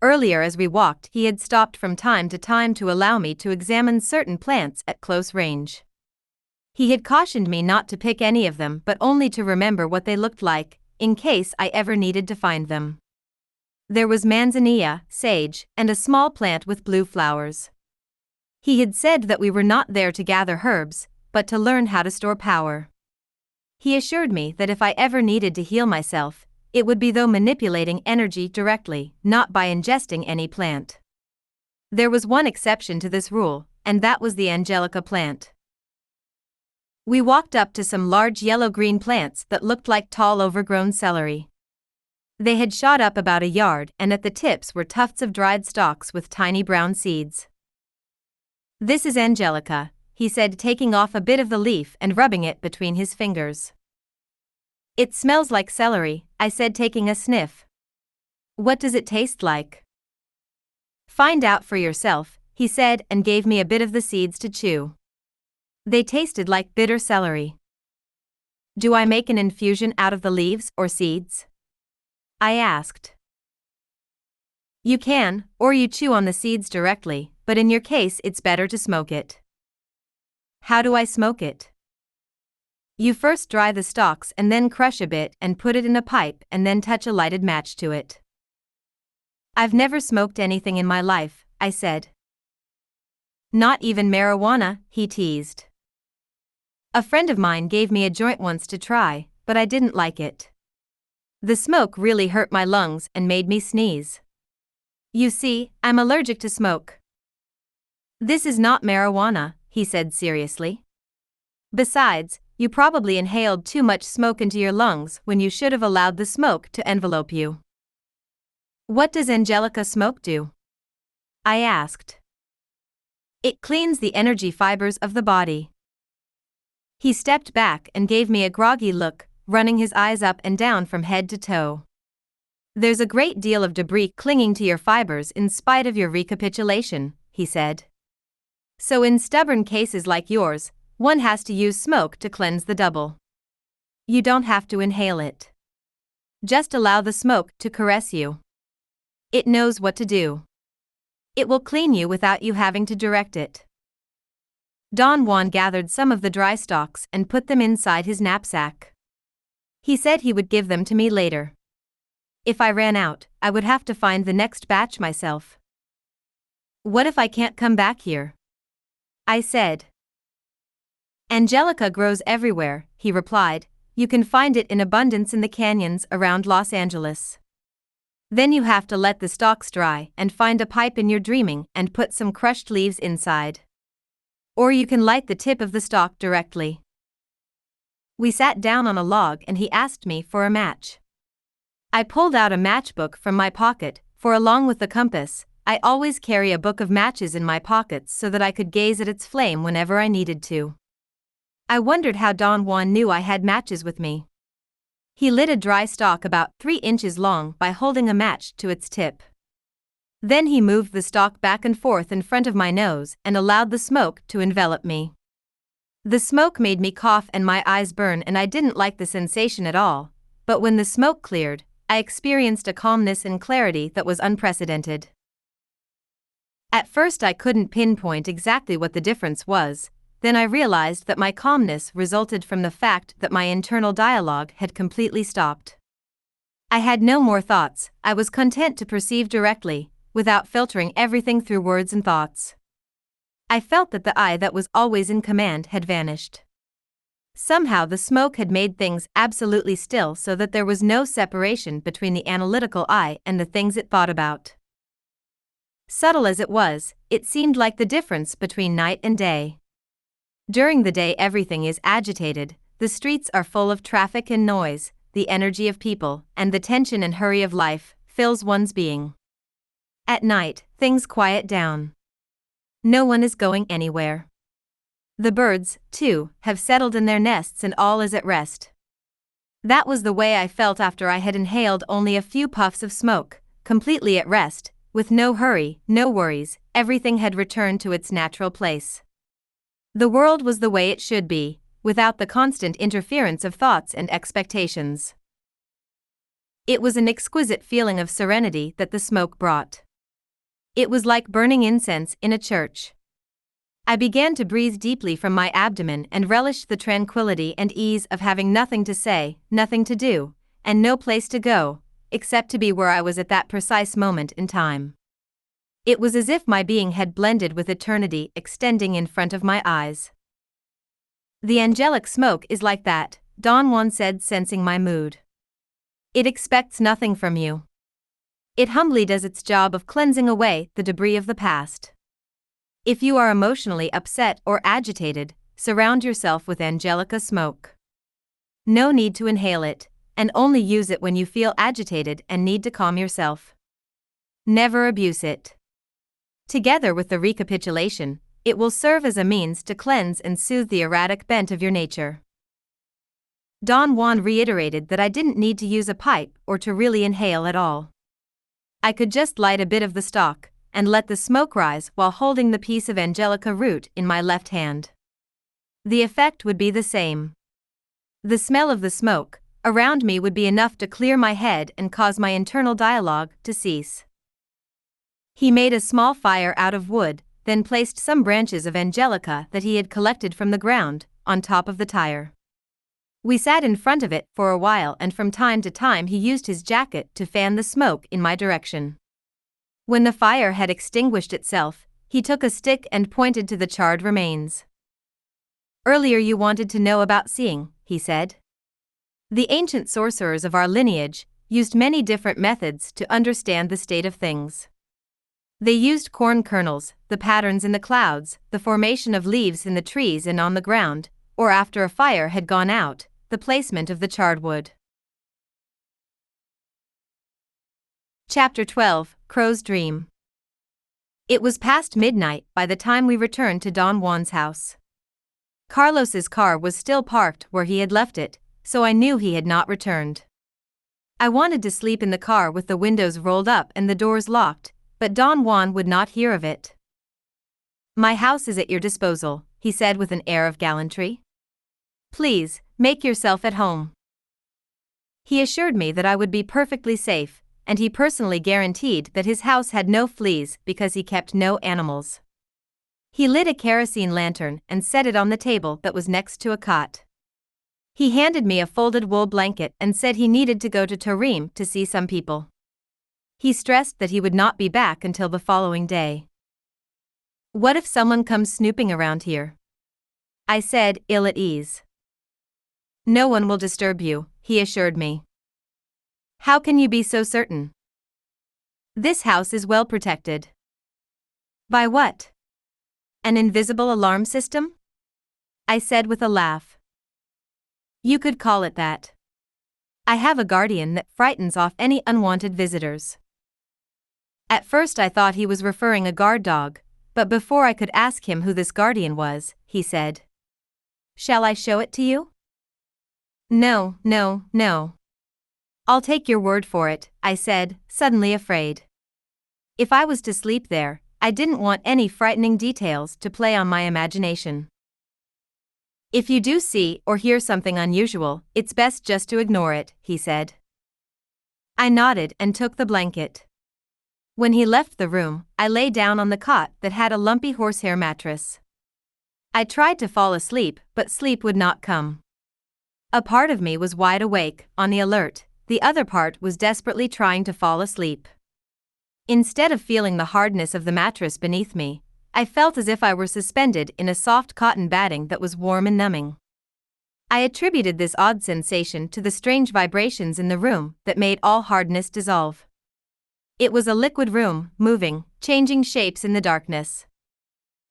Earlier as we walked he had stopped from time to time to allow me to examine certain plants at close range. He had cautioned me not to pick any of them but only to remember what they looked like, in case I ever needed to find them. There was manzanilla, sage, and a small plant with blue flowers. He had said that we were not there to gather herbs, but to learn how to store power. He assured me that if I ever needed to heal myself, it would be through manipulating energy directly, not by ingesting any plant. There was one exception to this rule, and that was the Angelica plant. We walked up to some large yellow-green plants that looked like tall overgrown celery. They had shot up about a yard and at the tips were tufts of dried stalks with tiny brown seeds. This is Angelica, he said, taking off a bit of the leaf and rubbing it between his fingers. It smells like celery, I said, taking a sniff. What does it taste like? Find out for yourself, he said, and gave me a bit of the seeds to chew. They tasted like bitter celery. Do I make an infusion out of the leaves or seeds? I asked. You can, or you chew on the seeds directly, but in your case it's better to smoke it. How do I smoke it? You first dry the stalks and then crush a bit and put it in a pipe and then touch a lighted match to it. I've never smoked anything in my life, I said. Not even marijuana, he teased. A friend of mine gave me a joint once to try, but I didn't like it. The smoke really hurt my lungs and made me sneeze. You see, I'm allergic to smoke. This is not marijuana, he said seriously. Besides, you probably inhaled too much smoke into your lungs when you should have allowed the smoke to envelope you. What does Angelica smoke do? I asked. It cleans the energy fibers of the body. He stepped back and gave me a groggy look, running his eyes up and down from head to toe. There's a great deal of debris clinging to your fibers in spite of your recapitulation, he said. So in stubborn cases like yours, one has to use smoke to cleanse the double. You don't have to inhale it. Just allow the smoke to caress you. It knows what to do. It will clean you without you having to direct it. Don Juan gathered some of the dry stalks and put them inside his knapsack. He said he would give them to me later. If I ran out, I would have to find the next batch myself. What if I can't come back here? I said. Angelica grows everywhere, he replied. You can find it in abundance in the canyons around Los Angeles. Then you have to let the stalks dry and find a pipe in your dreaming and put some crushed leaves inside. Or you can light the tip of the stalk directly. We sat down on a log and he asked me for a match. I pulled out a matchbook from my pocket, for along with the compass, I always carry a book of matches in my pockets so that I could gaze at its flame whenever I needed to. I wondered how Don Juan knew I had matches with me. He lit a dry stalk about 3 inches long by holding a match to its tip. Then he moved the stalk back and forth in front of my nose and allowed the smoke to envelop me. The smoke made me cough and my eyes burn, and I didn't like the sensation at all, but when the smoke cleared, I experienced a calmness and clarity that was unprecedented. At first I couldn't pinpoint exactly what the difference was. Then I realized that my calmness resulted from the fact that my internal dialogue had completely stopped. I had no more thoughts. I was content to perceive directly, without filtering everything through words and thoughts. I felt that the I that was always in command had vanished. Somehow the smoke had made things absolutely still so that there was no separation between the analytical I and the things it thought about. Subtle as it was, it seemed like the difference between night and day. During the day everything is agitated, the streets are full of traffic and noise, the energy of people, and the tension and hurry of life, fills one's being. At night, things quiet down. No one is going anywhere. The birds, too, have settled in their nests and all is at rest. That was the way I felt after I had inhaled only a few puffs of smoke, completely at rest, with no hurry, no worries, everything had returned to its natural place. The world was the way it should be, without the constant interference of thoughts and expectations. It was an exquisite feeling of serenity that the smoke brought. It was like burning incense in a church. I began to breathe deeply from my abdomen and relished the tranquility and ease of having nothing to say, nothing to do, and no place to go, except to be where I was at that precise moment in time. It was as if my being had blended with eternity extending in front of my eyes. The angelic smoke is like that, Don Juan said, sensing my mood. It expects nothing from you. It humbly does its job of cleansing away the debris of the past. If you are emotionally upset or agitated, surround yourself with Angelica smoke. No need to inhale it, and only use it when you feel agitated and need to calm yourself. Never abuse it. Together with the recapitulation, it will serve as a means to cleanse and soothe the erratic bent of your nature. Don Juan reiterated that I didn't need to use a pipe or to really inhale at all. I could just light a bit of the stalk and let the smoke rise while holding the piece of Angelica root in my left hand. the effect would be the same. The smell of the smoke around me would be enough to clear my head and cause my internal dialogue to cease. He made a small fire out of wood, then placed some branches of Angelica that he had collected from the ground on top of the tire. We sat in front of it for a while, and from time to time he used his jacket to fan the smoke in my direction. When the fire had extinguished itself, he took a stick and pointed to the charred remains. "Earlier you wanted to know about seeing," he said. "The ancient sorcerers of our lineage used many different methods to understand the state of things. They used corn kernels, the patterns in the clouds, the formation of leaves in the trees and on the ground, or after a fire had gone out, the placement of the charred wood." Chapter 12, Crow's Dream. It was past midnight by the time we returned to Don Juan's house. Carlos's car was still parked where he had left it, so I knew he had not returned. I wanted to sleep in the car with the windows rolled up and the doors locked, but Don Juan would not hear of it. "My house is at your disposal," he said with an air of gallantry. "Please, make yourself at home." He assured me that I would be perfectly safe, and he personally guaranteed that his house had no fleas because he kept no animals. He lit a kerosene lantern and set it on the table that was next to a cot. He handed me a folded wool blanket and said he needed to go to Tarim to see some people. He stressed that he would not be back until the following day. "What if someone comes snooping around here?" I said, ill at ease. "No one will disturb you," he assured me. "How can you be so certain?" "This house is well protected." "By what? An invisible alarm system?" I said with a laugh. "You could call it that. I have a guardian that frightens off any unwanted visitors." At first I thought he was referring a guard dog, but before I could ask him who this guardian was, he said, "Shall I show it to you?" No. "I'll take your word for it," I said, suddenly afraid. If I was to sleep there, I didn't want any frightening details to play on my imagination. "If you do see or hear something unusual, it's best just to ignore it," he said. I nodded and took the blanket. When he left the room, I lay down on the cot that had a lumpy horsehair mattress. I tried to fall asleep, but sleep would not come. A part of me was wide awake, on the alert, the other part was desperately trying to fall asleep. Instead of feeling the hardness of the mattress beneath me, I felt as if I were suspended in a soft cotton batting that was warm and numbing. I attributed this odd sensation to the strange vibrations in the room that made all hardness dissolve. It was a liquid room, moving, changing shapes in the darkness.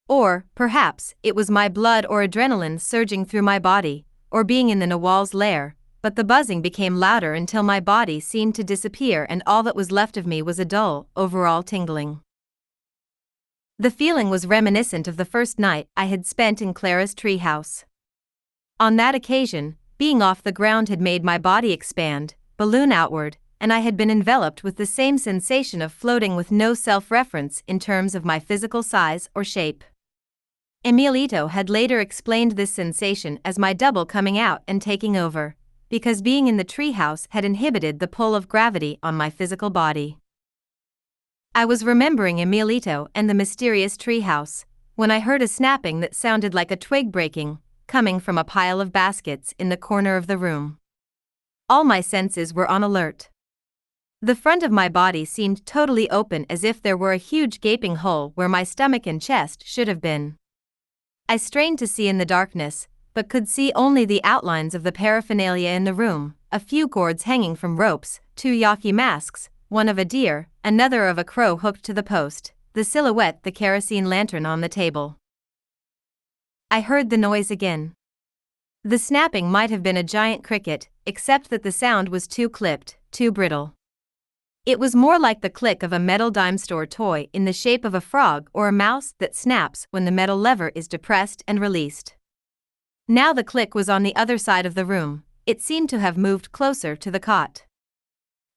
Or, perhaps, it was my blood or adrenaline surging through my body, or being in the Nawal's lair, but the buzzing became louder until my body seemed to disappear and all that was left of me was a dull, overall tingling. The feeling was reminiscent of the first night I had spent in Clara's treehouse. On that occasion, being off the ground had made my body expand, balloon outward, and I had been enveloped with the same sensation of floating with no self-reference in terms of my physical size or shape. Emilito had later explained this sensation as my double coming out and taking over, because being in the treehouse had inhibited the pull of gravity on my physical body. I was remembering Emilito and the mysterious treehouse, when I heard a snapping that sounded like a twig breaking, coming from a pile of baskets in the corner of the room. All my senses were on alert. The front of my body seemed totally open as if there were a huge gaping hole where my stomach and chest should have been. I strained to see in the darkness, but could see only the outlines of the paraphernalia in the room, a few gourds hanging from ropes, 2 yaki masks, one of a deer, another of a crow hooked to the post, the silhouette the kerosene lantern on the table. I heard the noise again. The snapping might have been a giant cricket, except that the sound was too clipped, too brittle. It was more like the click of a metal dime store toy in the shape of a frog or a mouse that snaps when the metal lever is depressed and released. Now the click was on the other side of the room, it seemed to have moved closer to the cot.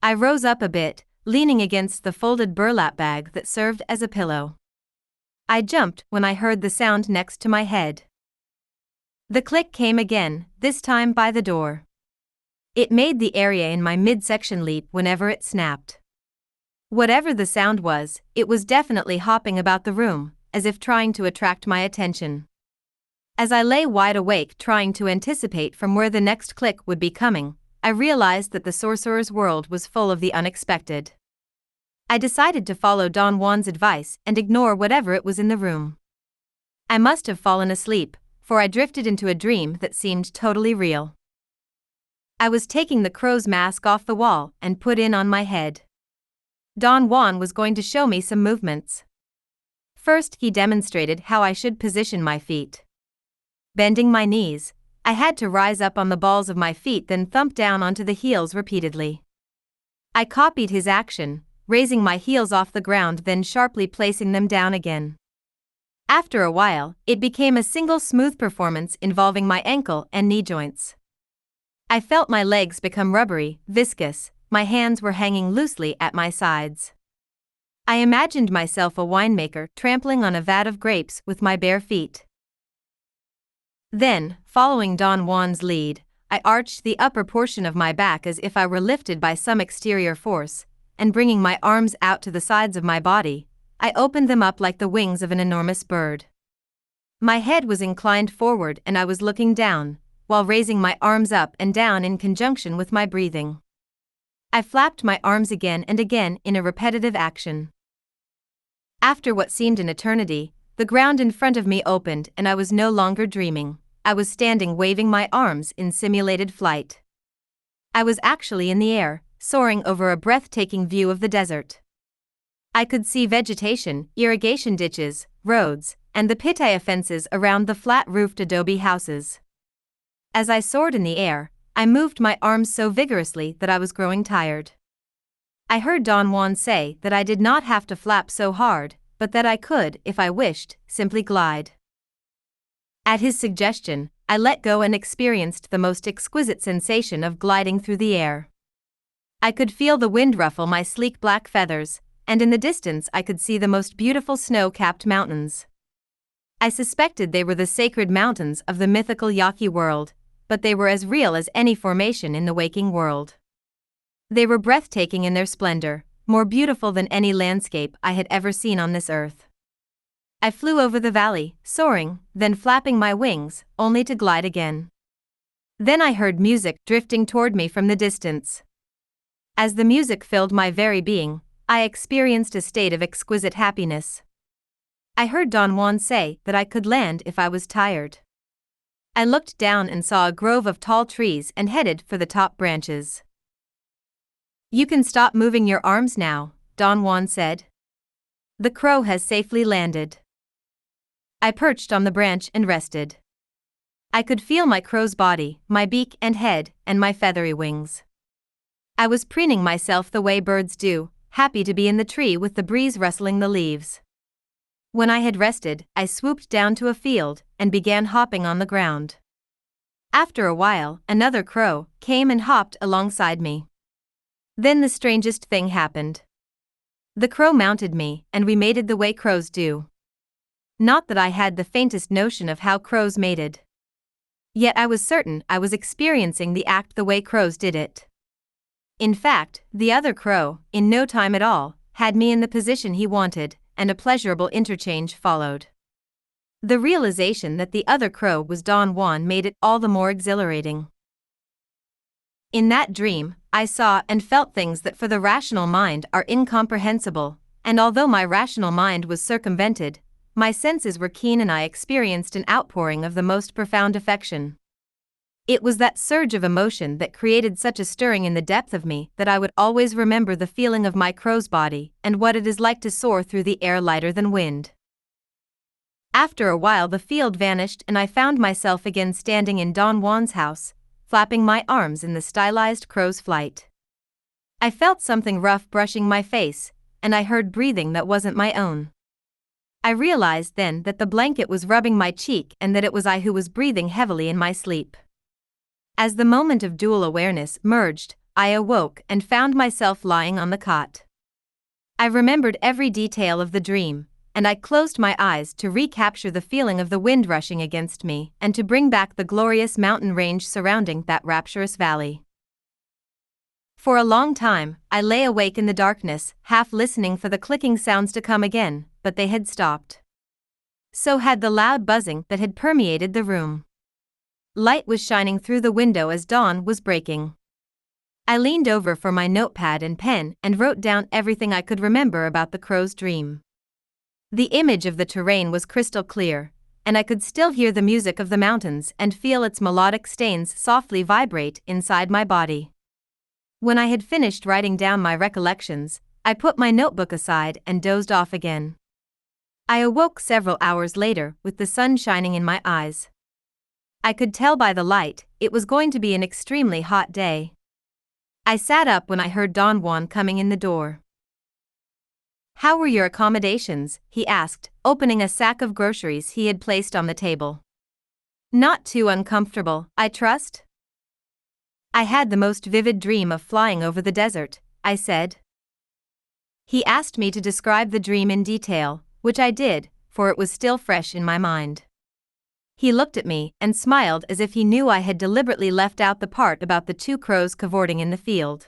I rose up a bit, leaning against the folded burlap bag that served as a pillow. I jumped when I heard the sound next to my head. The click came again, this time by the door. It made the area in my midsection leap whenever it snapped. Whatever the sound was, it was definitely hopping about the room, as if trying to attract my attention. As I lay wide awake trying to anticipate from where the next click would be coming, I realized that the sorcerer's world was full of the unexpected. I decided to follow Don Juan's advice and ignore whatever it was in the room. I must have fallen asleep, for I drifted into a dream that seemed totally real. I was taking the crow's mask off the wall and put it on my head. Don Juan was going to show me some movements. First, he demonstrated how I should position my feet. Bending my knees, I had to rise up on the balls of my feet, then thump down onto the heels repeatedly. I copied his action, raising my heels off the ground, then sharply placing them down again. After a while, it became a single smooth performance involving my ankle and knee joints. I felt my legs become rubbery, viscous, my hands were hanging loosely at my sides. I imagined myself a winemaker trampling on a vat of grapes with my bare feet. Then, following Don Juan's lead, I arched the upper portion of my back as if I were lifted by some exterior force, and bringing my arms out to the sides of my body, I opened them up like the wings of an enormous bird. My head was inclined forward and I was looking down, while raising my arms up and down in conjunction with my breathing. I flapped my arms again and again in a repetitive action. After what seemed an eternity, the ground in front of me opened and I was no longer dreaming. I was standing waving my arms in simulated flight. I was actually in the air, soaring over a breathtaking view of the desert. I could see vegetation, irrigation ditches, roads, and the pitaya fences around the flat-roofed adobe houses. As I soared in the air, I moved my arms so vigorously that I was growing tired. I heard Don Juan say that I did not have to flap so hard, but that I could, if I wished, simply glide. At his suggestion, I let go and experienced the most exquisite sensation of gliding through the air. I could feel the wind ruffle my sleek black feathers, and in the distance I could see the most beautiful snow-capped mountains. I suspected they were the sacred mountains of the mythical Yaqui world, but they were as real as any formation in the waking world. They were breathtaking in their splendor, more beautiful than any landscape I had ever seen on this earth. I flew over the valley, soaring, then flapping my wings, only to glide again. Then I heard music drifting toward me from the distance. As the music filled my very being, I experienced a state of exquisite happiness. I heard Don Juan say that I could land if I was tired. I looked down and saw a grove of tall trees and headed for the top branches. "You can stop moving your arms now," Don Juan said. "The crow has safely landed." I perched on the branch and rested. I could feel my crow's body, my beak and head, and my feathery wings. I was preening myself the way birds do, happy to be in the tree with the breeze rustling the leaves. When I had rested, I swooped down to a field and began hopping on the ground. After a while, another crow came and hopped alongside me. Then the strangest thing happened. The crow mounted me, and we mated the way crows do. Not that I had the faintest notion of how crows mated. Yet I was certain I was experiencing the act the way crows did it. In fact, the other crow, in no time at all, had me in the position he wanted, and a pleasurable interchange followed. The realization that the other crow was Don Juan made it all the more exhilarating. In that dream, I saw and felt things that for the rational mind are incomprehensible, and although my rational mind was circumvented, my senses were keen and I experienced an outpouring of the most profound affection. It was that surge of emotion that created such a stirring in the depth of me that I would always remember the feeling of my crow's body and what it is like to soar through the air lighter than wind. After a while the field vanished and I found myself again standing in Don Juan's house, flapping my arms in the stylized crow's flight. I felt something rough brushing my face, and I heard breathing that wasn't my own. I realized then that the blanket was rubbing my cheek and that it was I who was breathing heavily in my sleep. As the moment of dual awareness merged, I awoke and found myself lying on the cot. I remembered every detail of the dream, and I closed my eyes to recapture the feeling of the wind rushing against me and to bring back the glorious mountain range surrounding that rapturous valley. For a long time, I lay awake in the darkness, half listening for the clicking sounds to come again, but they had stopped. So had the loud buzzing that had permeated the room. Light was shining through the window as dawn was breaking. I leaned over for my notepad and pen and wrote down everything I could remember about the crow's dream. The image of the terrain was crystal clear, and I could still hear the music of the mountains and feel its melodic strains softly vibrate inside my body. When I had finished writing down my recollections, I put my notebook aside and dozed off again. I awoke several hours later with the sun shining in my eyes. I could tell by the light it was going to be an extremely hot day. I sat up when I heard Don Juan coming in the door. "How were your accommodations?" he asked, opening a sack of groceries he had placed on the table. "Not too uncomfortable, I trust?" "I had the most vivid dream of flying over the desert," I said. He asked me to describe the dream in detail, which I did, for it was still fresh in my mind. He looked at me and smiled as if he knew I had deliberately left out the part about the two crows cavorting in the field.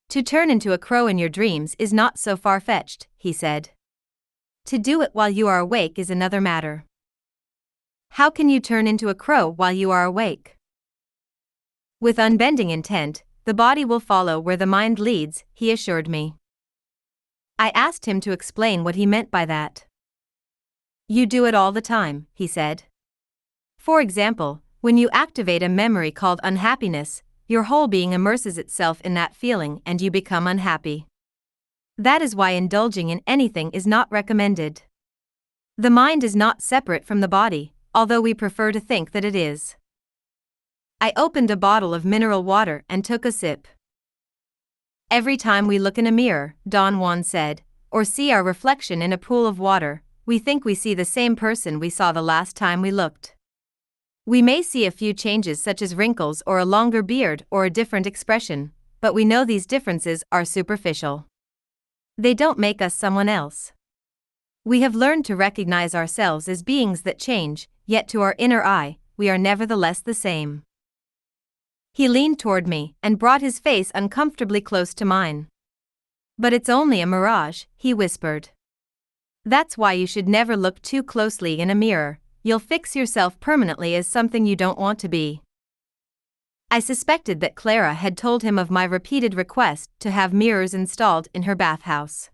"To turn into a crow in your dreams is not so far-fetched," he said. "To do it while you are awake is another matter." "How can you turn into a crow while you are awake?" "With unbending intent, the body will follow where the mind leads," he assured me. I asked him to explain what he meant by that. "You do it all the time," he said. "For example, when you activate a memory called unhappiness, your whole being immerses itself in that feeling and you become unhappy. That is why indulging in anything is not recommended. The mind is not separate from the body, although we prefer to think that it is." I opened a bottle of mineral water and took a sip. "Every time we look in a mirror," Don Juan said, "or see our reflection in a pool of water, we think we see the same person we saw the last time we looked. We may see a few changes such as wrinkles or a longer beard or a different expression, but we know these differences are superficial. They don't make us someone else. We have learned to recognize ourselves as beings that change, yet to our inner eye, we are nevertheless the same." He leaned toward me and brought his face uncomfortably close to mine. "But it's only a mirage," he whispered. "That's why you should never look too closely in a mirror. You'll fix yourself permanently as something you don't want to be." I suspected that Clara had told him of my repeated request to have mirrors installed in her bathhouse.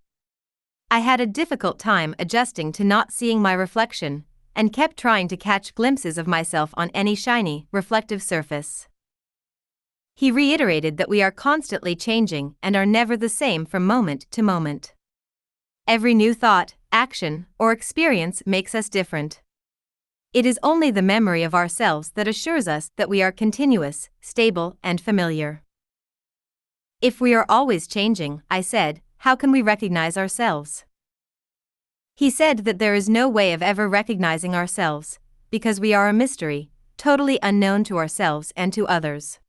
I had a difficult time adjusting to not seeing my reflection, and kept trying to catch glimpses of myself on any shiny, reflective surface. He reiterated that we are constantly changing and are never the same from moment to moment. Every new thought, action, or experience makes us different. It is only the memory of ourselves that assures us that we are continuous, stable, and familiar. "If we are always changing," I said, "how can we recognize ourselves?" He said that there is no way of ever recognizing ourselves, because we are a mystery, totally unknown to ourselves and to others.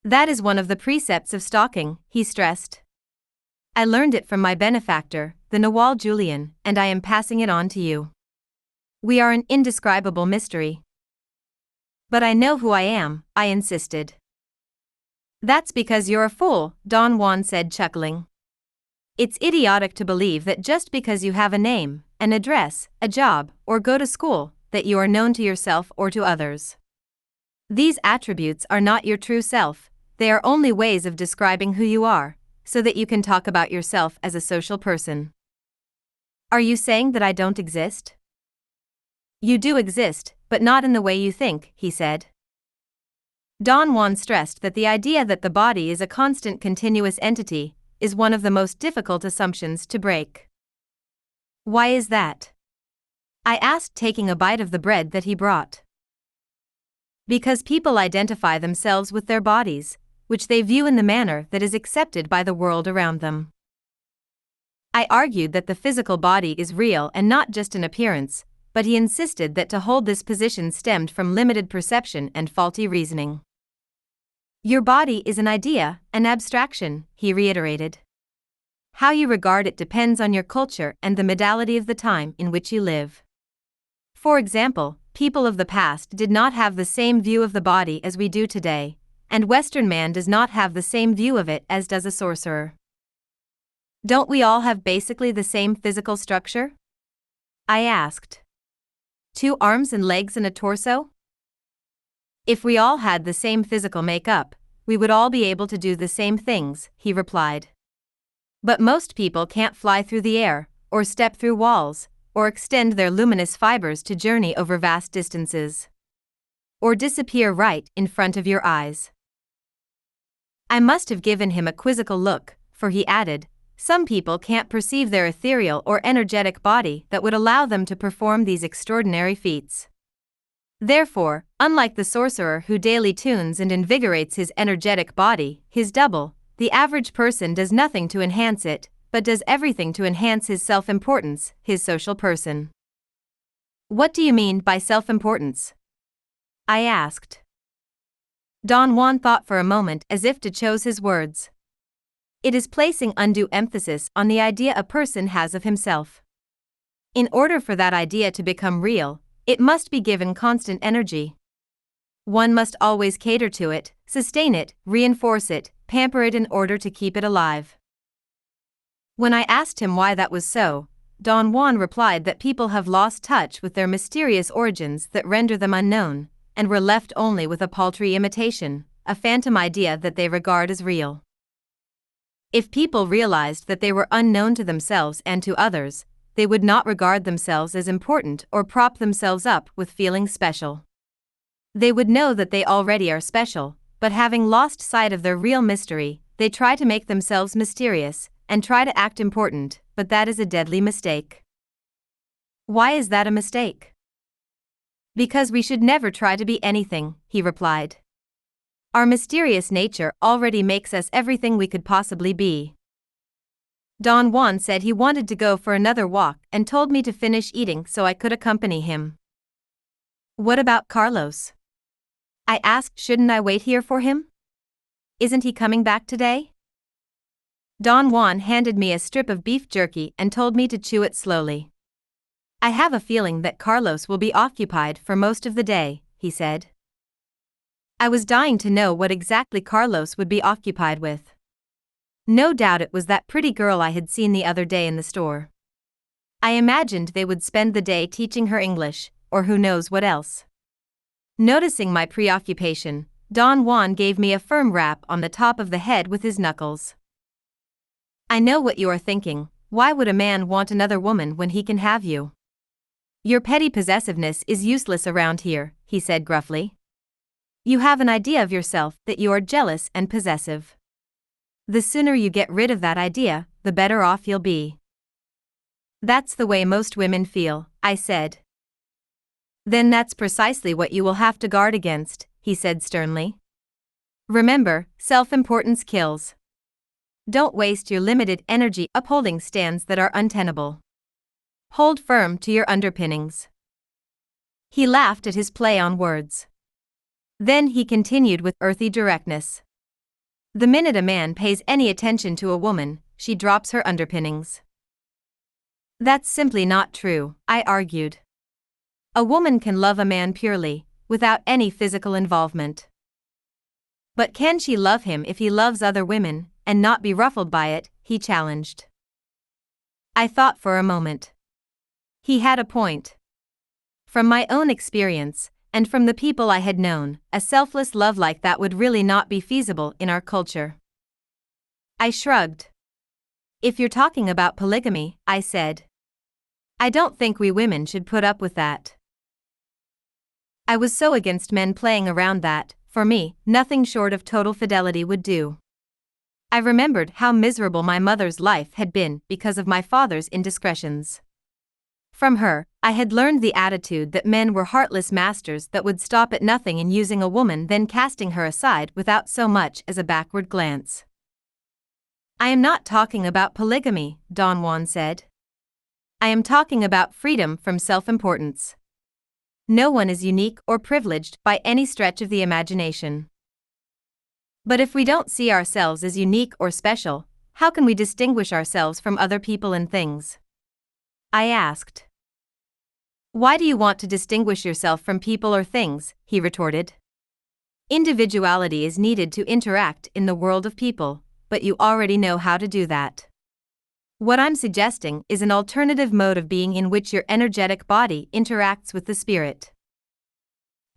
"That is one of the precepts of stalking," he stressed. "I learned it from my benefactor, the Nawal Julian, and I am passing it on to you. We are an indescribable mystery." "But I know who I am," I insisted. "That's because you're a fool," Don Juan said, chuckling. "It's idiotic to believe that just because you have a name, an address, a job, or go to school, that you are known to yourself or to others. These attributes are not your true self, they are only ways of describing who you are, so that you can talk about yourself as a social person." "Are you saying that I don't exist?" "You do exist, but not in the way you think," he said. Don Juan stressed that the idea that the body is a constant continuous entity is one of the most difficult assumptions to break. "Why is that?" I asked, taking a bite of the bread that he brought. "Because people identify themselves with their bodies, which they view in the manner that is accepted by the world around them." I argued that the physical body is real and not just an appearance, but he insisted that to hold this position stemmed from limited perception and faulty reasoning. "Your body is an idea, an abstraction," he reiterated. How you regard it depends on your culture and the modality of the time in which you live. For example, people of the past did not have the same view of the body as we do today, and Western man does not have the same view of it as does a sorcerer. Don't we all have basically the same physical structure? I asked. 2 arms and legs and a torso? If we all had the same physical makeup, we would all be able to do the same things, he replied. But most people can't fly through the air, or step through walls, or extend their luminous fibers to journey over vast distances, or disappear right in front of your eyes. I must have given him a quizzical look, for he added, some people can't perceive their ethereal or energetic body that would allow them to perform these extraordinary feats. Therefore, unlike the sorcerer who daily tunes and invigorates his energetic body, his double, the average person does nothing to enhance it, but does everything to enhance his self-importance, his social person. What do you mean by self-importance? I asked. Don Juan thought for a moment as if to choose his words. It is placing undue emphasis on the idea a person has of himself. In order for that idea to become real, it must be given constant energy. One must always cater to it, sustain it, reinforce it, pamper it in order to keep it alive. When I asked him why that was so, Don Juan replied that people have lost touch with their mysterious origins that render them unknown, and were left only with a paltry imitation, a phantom idea that they regard as real. If people realized that they were unknown to themselves and to others, they would not regard themselves as important or prop themselves up with feeling special. They would know that they already are special, but having lost sight of their real mystery, they try to make themselves mysterious, and try to act important, but that is a deadly mistake. Why is that a mistake? Because we should never try to be anything, he replied. Our mysterious nature already makes us everything we could possibly be. Don Juan said he wanted to go for another walk and told me to finish eating so I could accompany him. What about Carlos? I asked, shouldn't I wait here for him? Isn't he coming back today? Don Juan handed me a strip of beef jerky and told me to chew it slowly. I have a feeling that Carlos will be occupied for most of the day, he said. I was dying to know what exactly Carlos would be occupied with. No doubt it was that pretty girl I had seen the other day in the store. I imagined they would spend the day teaching her English, or who knows what else. Noticing my preoccupation, Don Juan gave me a firm rap on the top of the head with his knuckles. I know what you are thinking, why would a man want another woman when he can have you? Your petty possessiveness is useless around here, he said gruffly. You have an idea of yourself that you are jealous and possessive. The sooner you get rid of that idea, the better off you'll be. That's the way most women feel, I said. Then that's precisely what you will have to guard against, he said sternly. Remember, self-importance kills. Don't waste your limited energy upholding stands that are untenable. Hold firm to your underpinnings. He laughed at his play on words. Then he continued with earthy directness. The minute a man pays any attention to a woman, she drops her underpinnings. That's simply not true, I argued. A woman can love a man purely, without any physical involvement. But can she love him if he loves other women, and not be ruffled by it, he challenged. I thought for a moment. He had a point. From my own experience, and from the people I had known, a selfless love like that would really not be feasible in our culture. I shrugged. If you're talking about polygamy, I said. I don't think we women should put up with that. I was so against men playing around that, for me, nothing short of total fidelity would do. I remembered how miserable my mother's life had been because of my father's indiscretions. From her, I had learned the attitude that men were heartless masters that would stop at nothing in using a woman, then casting her aside without so much as a backward glance. I am not talking about polygamy, Don Juan said. I am talking about freedom from self-importance. No one is unique or privileged by any stretch of the imagination. But if we don't see ourselves as unique or special, how can we distinguish ourselves from other people and things? I asked. Why do you want to distinguish yourself from people or things? He retorted. Individuality is needed to interact in the world of people, but you already know how to do that. What I'm suggesting is an alternative mode of being in which your energetic body interacts with the spirit.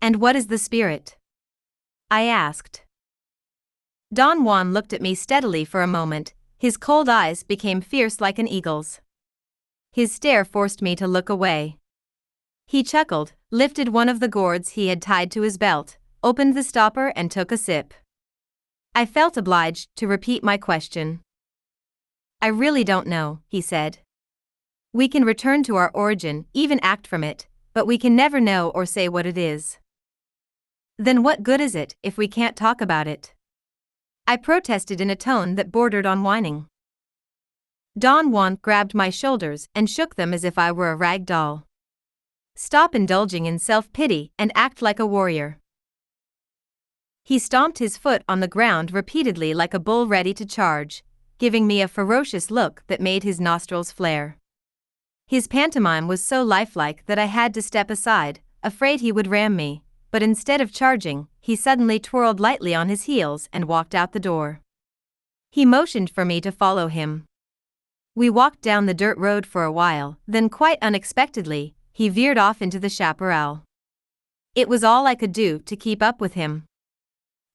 And what is the spirit? I asked. Don Juan looked at me steadily for a moment. His cold eyes became fierce like an eagle's. His stare forced me to look away. He chuckled, lifted one of the gourds he had tied to his belt, opened the stopper and took a sip. I felt obliged to repeat my question. I really don't know, he said. We can return to our origin, even act from it, but we can never know or say what it is. Then what good is it if we can't talk about it? I protested in a tone that bordered on whining. Don Juan grabbed my shoulders and shook them as if I were a rag doll. Stop indulging in self-pity and act like a warrior. He stomped his foot on the ground repeatedly like a bull ready to charge, giving me a ferocious look that made his nostrils flare. His pantomime was so lifelike that I had to step aside, afraid he would ram me, but instead of charging, he suddenly twirled lightly on his heels and walked out the door. He motioned for me to follow him. We walked down the dirt road for a while, then quite unexpectedly, he veered off into the chaparral. It was all I could do to keep up with him.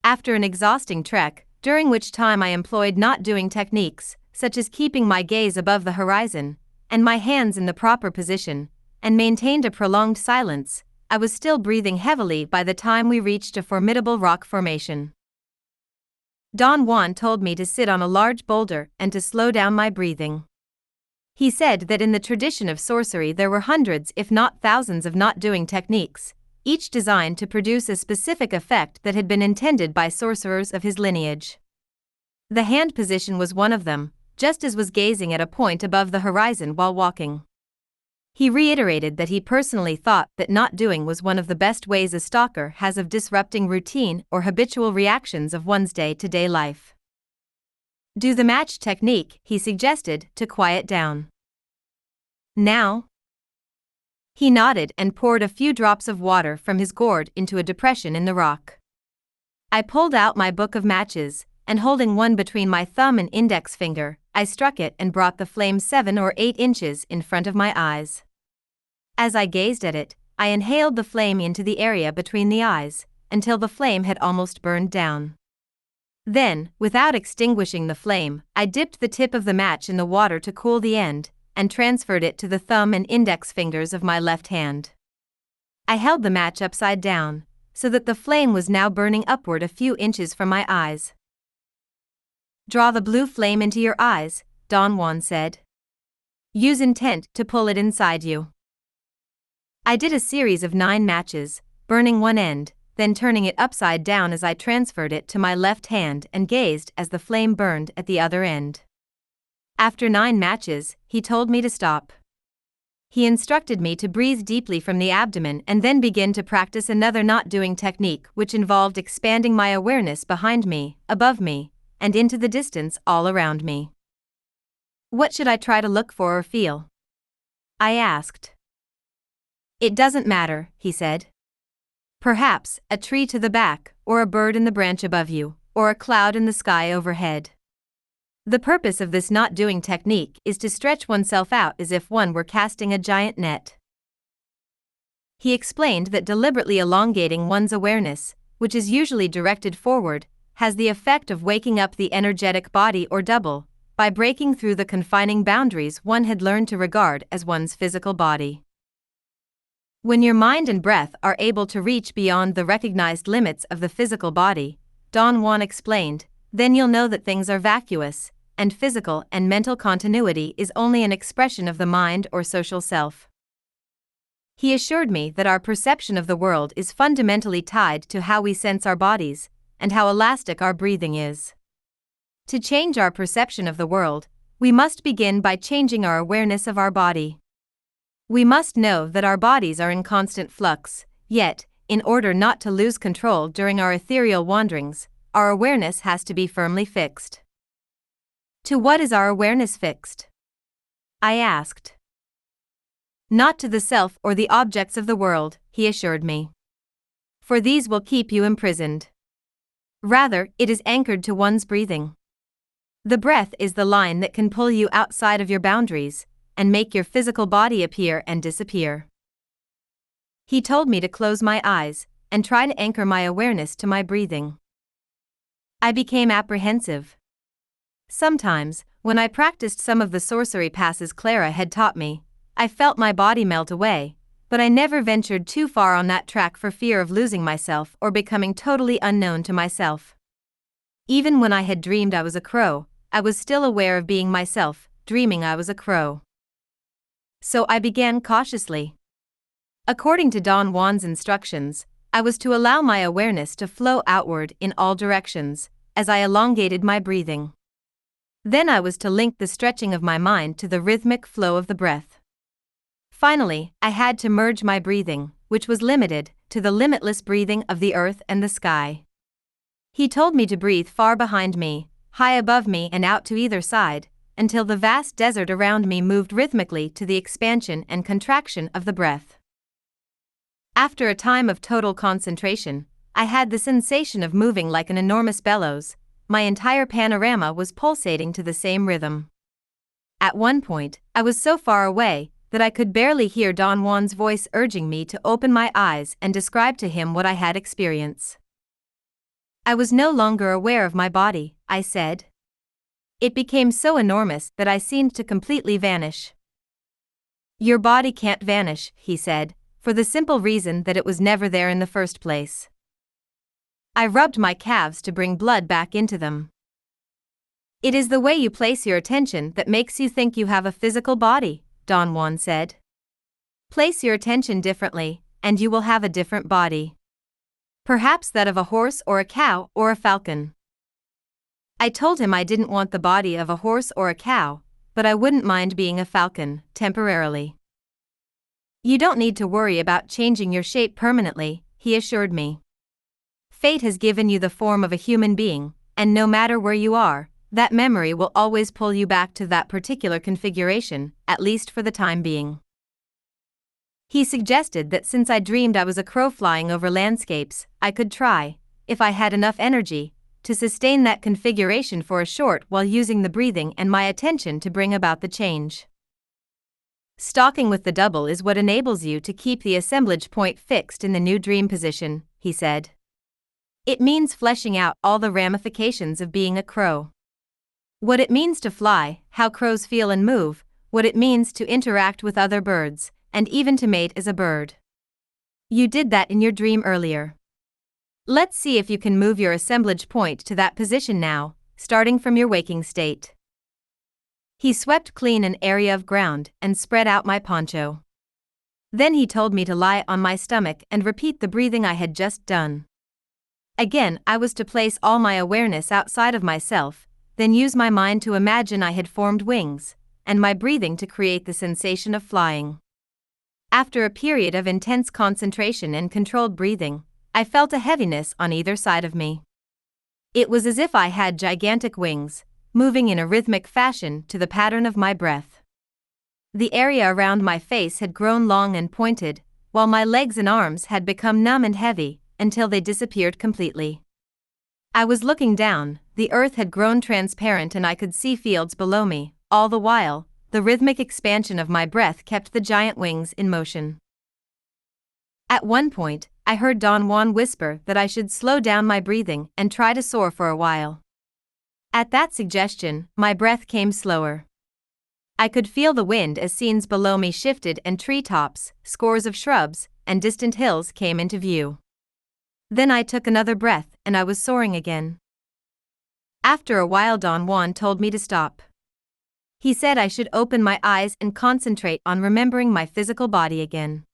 After an exhausting trek, during which time I employed not doing techniques, such as keeping my gaze above the horizon, and my hands in the proper position, and maintained a prolonged silence, I was still breathing heavily by the time we reached a formidable rock formation. Don Juan told me to sit on a large boulder and to slow down my breathing. He said that in the tradition of sorcery there were hundreds if not thousands of not-doing techniques, each designed to produce a specific effect that had been intended by sorcerers of his lineage. The hand position was one of them, just as was gazing at a point above the horizon while walking. He reiterated that he personally thought that not doing was one of the best ways a stalker has of disrupting routine or habitual reactions of one's day-to-day life. Do the match technique, he suggested, to quiet down. Now? He nodded and poured a few drops of water from his gourd into a depression in the rock. I pulled out my book of matches, and holding one between my thumb and index finger, I struck it and brought the flame 7 or 8 inches in front of my eyes. As I gazed at it, I inhaled the flame into the area between the eyes, until the flame had almost burned down. Then, without extinguishing the flame, I dipped the tip of the match in the water to cool the end, and transferred it to the thumb and index fingers of my left hand. I held the match upside down, so that the flame was now burning upward a few inches from my eyes. Draw the blue flame into your eyes, Don Juan said. Use intent to pull it inside you. I did a series of 9 matches, burning one end, then turning it upside down as I transferred it to my left hand and gazed as the flame burned at the other end. After 9 matches, he told me to stop. He instructed me to breathe deeply from the abdomen and then begin to practice another not-doing technique which involved expanding my awareness behind me, above me, and into the distance all around me. What should I try to look for or feel? I asked. It doesn't matter, he said. Perhaps a tree to the back, or a bird in the branch above you, or a cloud in the sky overhead. The purpose of this not-doing technique is to stretch oneself out as if one were casting a giant net. He explained that deliberately elongating one's awareness, which is usually directed forward, has the effect of waking up the energetic body or double, by breaking through the confining boundaries one had learned to regard as one's physical body. When your mind and breath are able to reach beyond the recognized limits of the physical body, Don Juan explained, then you'll know that things are vacuous, and physical and mental continuity is only an expression of the mind or social self. He assured me that our perception of the world is fundamentally tied to how we sense our bodies, and how elastic our breathing is. To change our perception of the world, we must begin by changing our awareness of our body. We must know that our bodies are in constant flux, yet, in order not to lose control during our ethereal wanderings, our awareness has to be firmly fixed. To what is our awareness fixed? I asked. Not to the self or the objects of the world, he assured me. For these will keep you imprisoned. Rather, it is anchored to one's breathing. The breath is the line that can pull you outside of your boundaries and make your physical body appear and disappear. He told me to close my eyes and try to anchor my awareness to my breathing. I became apprehensive. Sometimes, when I practiced some of the sorcery passes Clara had taught me, I felt my body melt away, but I never ventured too far on that track for fear of losing myself or becoming totally unknown to myself. Even when I had dreamed I was a crow, I was still aware of being myself, dreaming I was a crow. So I began cautiously. According to Don Juan's instructions, I was to allow my awareness to flow outward in all directions, as I elongated my breathing. Then I was to link the stretching of my mind to the rhythmic flow of the breath. Finally, I had to merge my breathing, which was limited, to the limitless breathing of the earth and the sky. He told me to breathe far behind me, high above me and out to either side, until the vast desert around me moved rhythmically to the expansion and contraction of the breath. After a time of total concentration, I had the sensation of moving like an enormous bellows. My entire panorama was pulsating to the same rhythm. At one point, I was so far away that I could barely hear Don Juan's voice urging me to open my eyes and describe to him what I had experienced. I was no longer aware of my body, I said. It became so enormous that I seemed to completely vanish. Your body can't vanish, he said, for the simple reason that it was never there in the first place. I rubbed my calves to bring blood back into them. It is the way you place your attention that makes you think you have a physical body, Don Juan said. Place your attention differently, and you will have a different body. Perhaps that of a horse or a cow or a falcon. I told him I didn't want the body of a horse or a cow, but I wouldn't mind being a falcon, temporarily. You don't need to worry about changing your shape permanently, he assured me. Fate has given you the form of a human being, and no matter where you are, that memory will always pull you back to that particular configuration, at least for the time being. He suggested that since I dreamed I was a crow flying over landscapes, I could try, if I had enough energy, to sustain that configuration for a short while using the breathing and my attention to bring about the change. Stalking with the double is what enables you to keep the assemblage point fixed in the new dream position, he said. It means fleshing out all the ramifications of being a crow. What it means to fly, how crows feel and move, what it means to interact with other birds, and even to mate as a bird. You did that in your dream earlier. Let's see if you can move your assemblage point to that position now, starting from your waking state. He swept clean an area of ground and spread out my poncho. Then he told me to lie on my stomach and repeat the breathing I had just done. Again, I was to place all my awareness outside of myself, then use my mind to imagine I had formed wings, and my breathing to create the sensation of flying. After a period of intense concentration and controlled breathing, I felt a heaviness on either side of me. It was as if I had gigantic wings, moving in a rhythmic fashion to the pattern of my breath. The area around my face had grown long and pointed, while my legs and arms had become numb and heavy, until they disappeared completely. I was looking down, the earth had grown transparent and I could see fields below me. All the while, the rhythmic expansion of my breath kept the giant wings in motion. At one point, I heard Don Juan whisper that I should slow down my breathing and try to soar for a while. At that suggestion, my breath came slower. I could feel the wind as scenes below me shifted and treetops, scores of shrubs, and distant hills came into view. Then I took another breath and I was soaring again. After a while Don Juan told me to stop. He said I should open my eyes and concentrate on remembering my physical body again.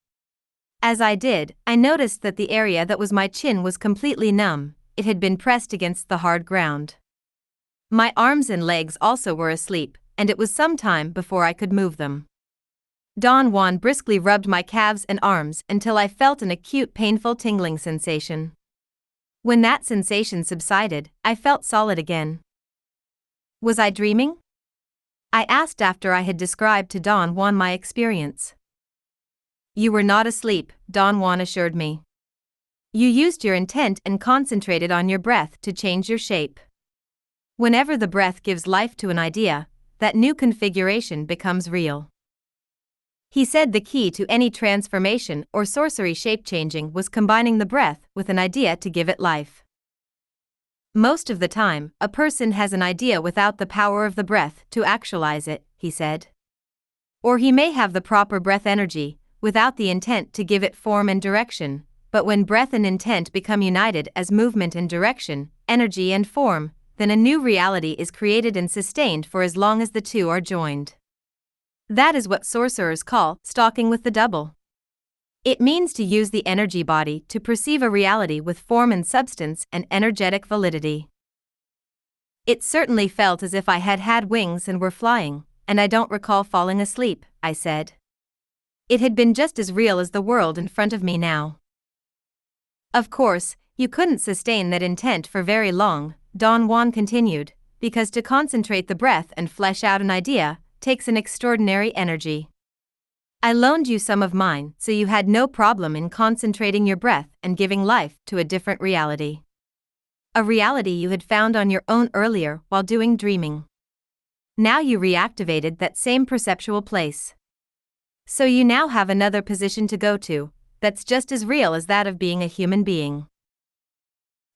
As I did, I noticed that the area that was my chin was completely numb, it had been pressed against the hard ground. My arms and legs also were asleep, and it was some time before I could move them. Don Juan briskly rubbed my calves and arms until I felt an acute painful tingling sensation. When that sensation subsided, I felt solid again. Was I dreaming? I asked after I had described to Don Juan my experience. You were not asleep, Don Juan assured me. You used your intent and concentrated on your breath to change your shape. Whenever the breath gives life to an idea, that new configuration becomes real. He said the key to any transformation or sorcery shape-changing was combining the breath with an idea to give it life. Most of the time, a person has an idea without the power of the breath to actualize it, he said. Or he may have the proper breath energy, without the intent to give it form and direction, but when breath and intent become united as movement and direction, energy and form, then a new reality is created and sustained for as long as the two are joined. That is what sorcerers call stalking with the double. It means to use the energy body to perceive a reality with form and substance and energetic validity. It certainly felt as if I had had wings and were flying, and I don't recall falling asleep, I said. It had been just as real as the world in front of me now. Of course, you couldn't sustain that intent for very long, Don Juan continued, because to concentrate the breath and flesh out an idea takes an extraordinary energy. I loaned you some of mine so you had no problem in concentrating your breath and giving life to a different reality. A reality you had found on your own earlier while doing dreaming. Now you reactivated that same perceptual place. So you now have another position to go to, that's just as real as that of being a human being.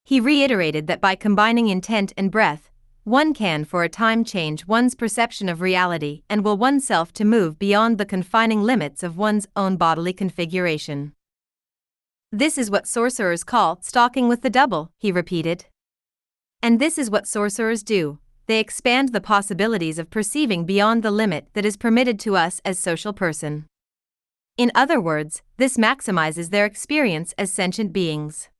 He reiterated that by combining intent and breath, one can for a time change one's perception of reality and will oneself to move beyond the confining limits of one's own bodily configuration. This is what sorcerers call stalking with the double, he repeated. And this is what sorcerers do, they expand the possibilities of perceiving beyond the limit that is permitted to us as social person. In other words, this maximizes their experience as sentient beings.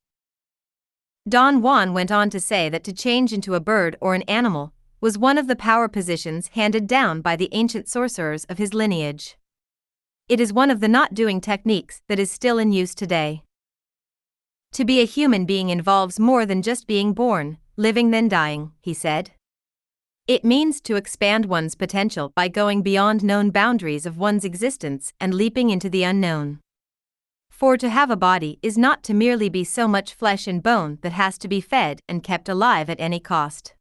Don Juan went on to say that to change into a bird or an animal was one of the power positions handed down by the ancient sorcerers of his lineage. It is one of the not-doing techniques that is still in use today. To be a human being involves more than just being born, living then dying, he said. It means to expand one's potential by going beyond known boundaries of one's existence and leaping into the unknown. For to have a body is not to merely be so much flesh and bone that has to be fed and kept alive at any cost.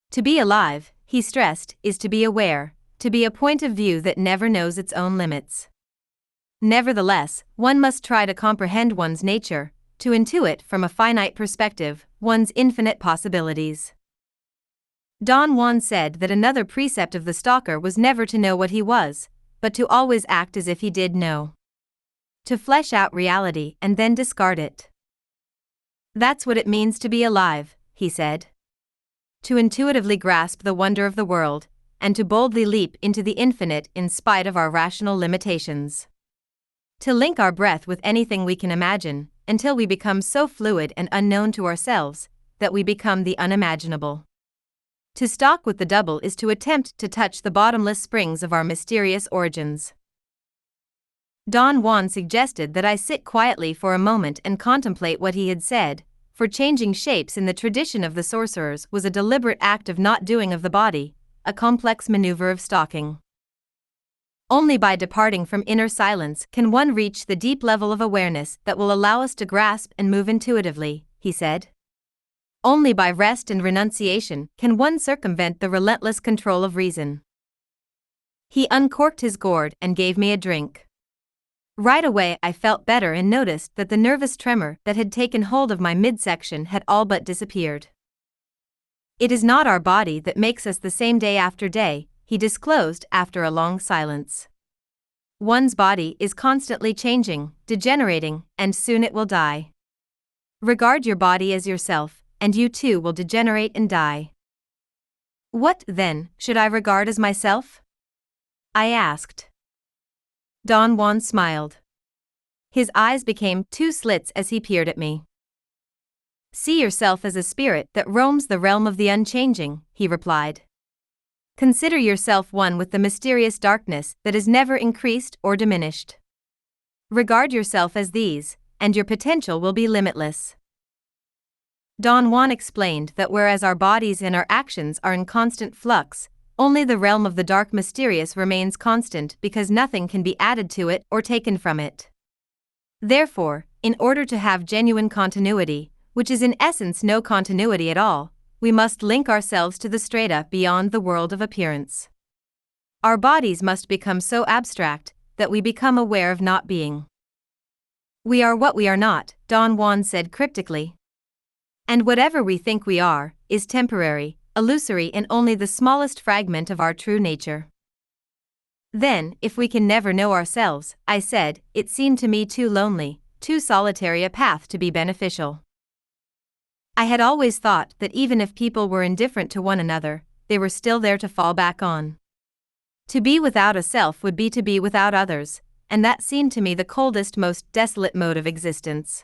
To be alive, he stressed, is to be aware, to be a point of view that never knows its own limits. Nevertheless, one must try to comprehend one's nature, to intuit from a finite perspective one's infinite possibilities. Don Juan said that another precept of the stalker was never to know what he was, but to always act as if he did know. To flesh out reality and then discard it. That's what it means to be alive, he said. To intuitively grasp the wonder of the world, and to boldly leap into the infinite in spite of our rational limitations. To link our breath with anything we can imagine, until we become so fluid and unknown to ourselves, that we become the unimaginable. To stalk with the double is to attempt to touch the bottomless springs of our mysterious origins. Don Juan suggested that I sit quietly for a moment and contemplate what he had said, for changing shapes in the tradition of the sorcerers was a deliberate act of not doing of the body, a complex maneuver of stalking. Only by departing from inner silence can one reach the deep level of awareness that will allow us to grasp and move intuitively, he said. Only by rest and renunciation can one circumvent the relentless control of reason. He uncorked his gourd and gave me a drink. Right away I felt better and noticed that the nervous tremor that had taken hold of my midsection had all but disappeared. It is not our body that makes us the same day after day, he disclosed after a long silence. One's body is constantly changing, degenerating, and soon it will die. Regard your body as yourself, and you too will degenerate and die. What, then, should I regard as myself? I asked. Don Juan smiled. His eyes became two slits as he peered at me. See yourself as a spirit that roams the realm of the unchanging, he replied. Consider yourself one with the mysterious darkness that is never increased or diminished. Regard yourself as these, and your potential will be limitless. Don Juan explained that whereas our bodies and our actions are in constant flux, only the realm of the dark mysterious remains constant because nothing can be added to it or taken from it. Therefore, in order to have genuine continuity, which is in essence no continuity at all, we must link ourselves to the strata beyond the world of appearance. Our bodies must become so abstract that we become aware of not being. We are what we are not, Don Juan said cryptically. And whatever we think we are, is temporary, illusory and only the smallest fragment of our true nature. Then, if we can never know ourselves, I said, it seemed to me too lonely, too solitary a path to be beneficial. I had always thought that even if people were indifferent to one another, they were still there to fall back on. To be without a self would be to be without others, and that seemed to me the coldest, most desolate mode of existence.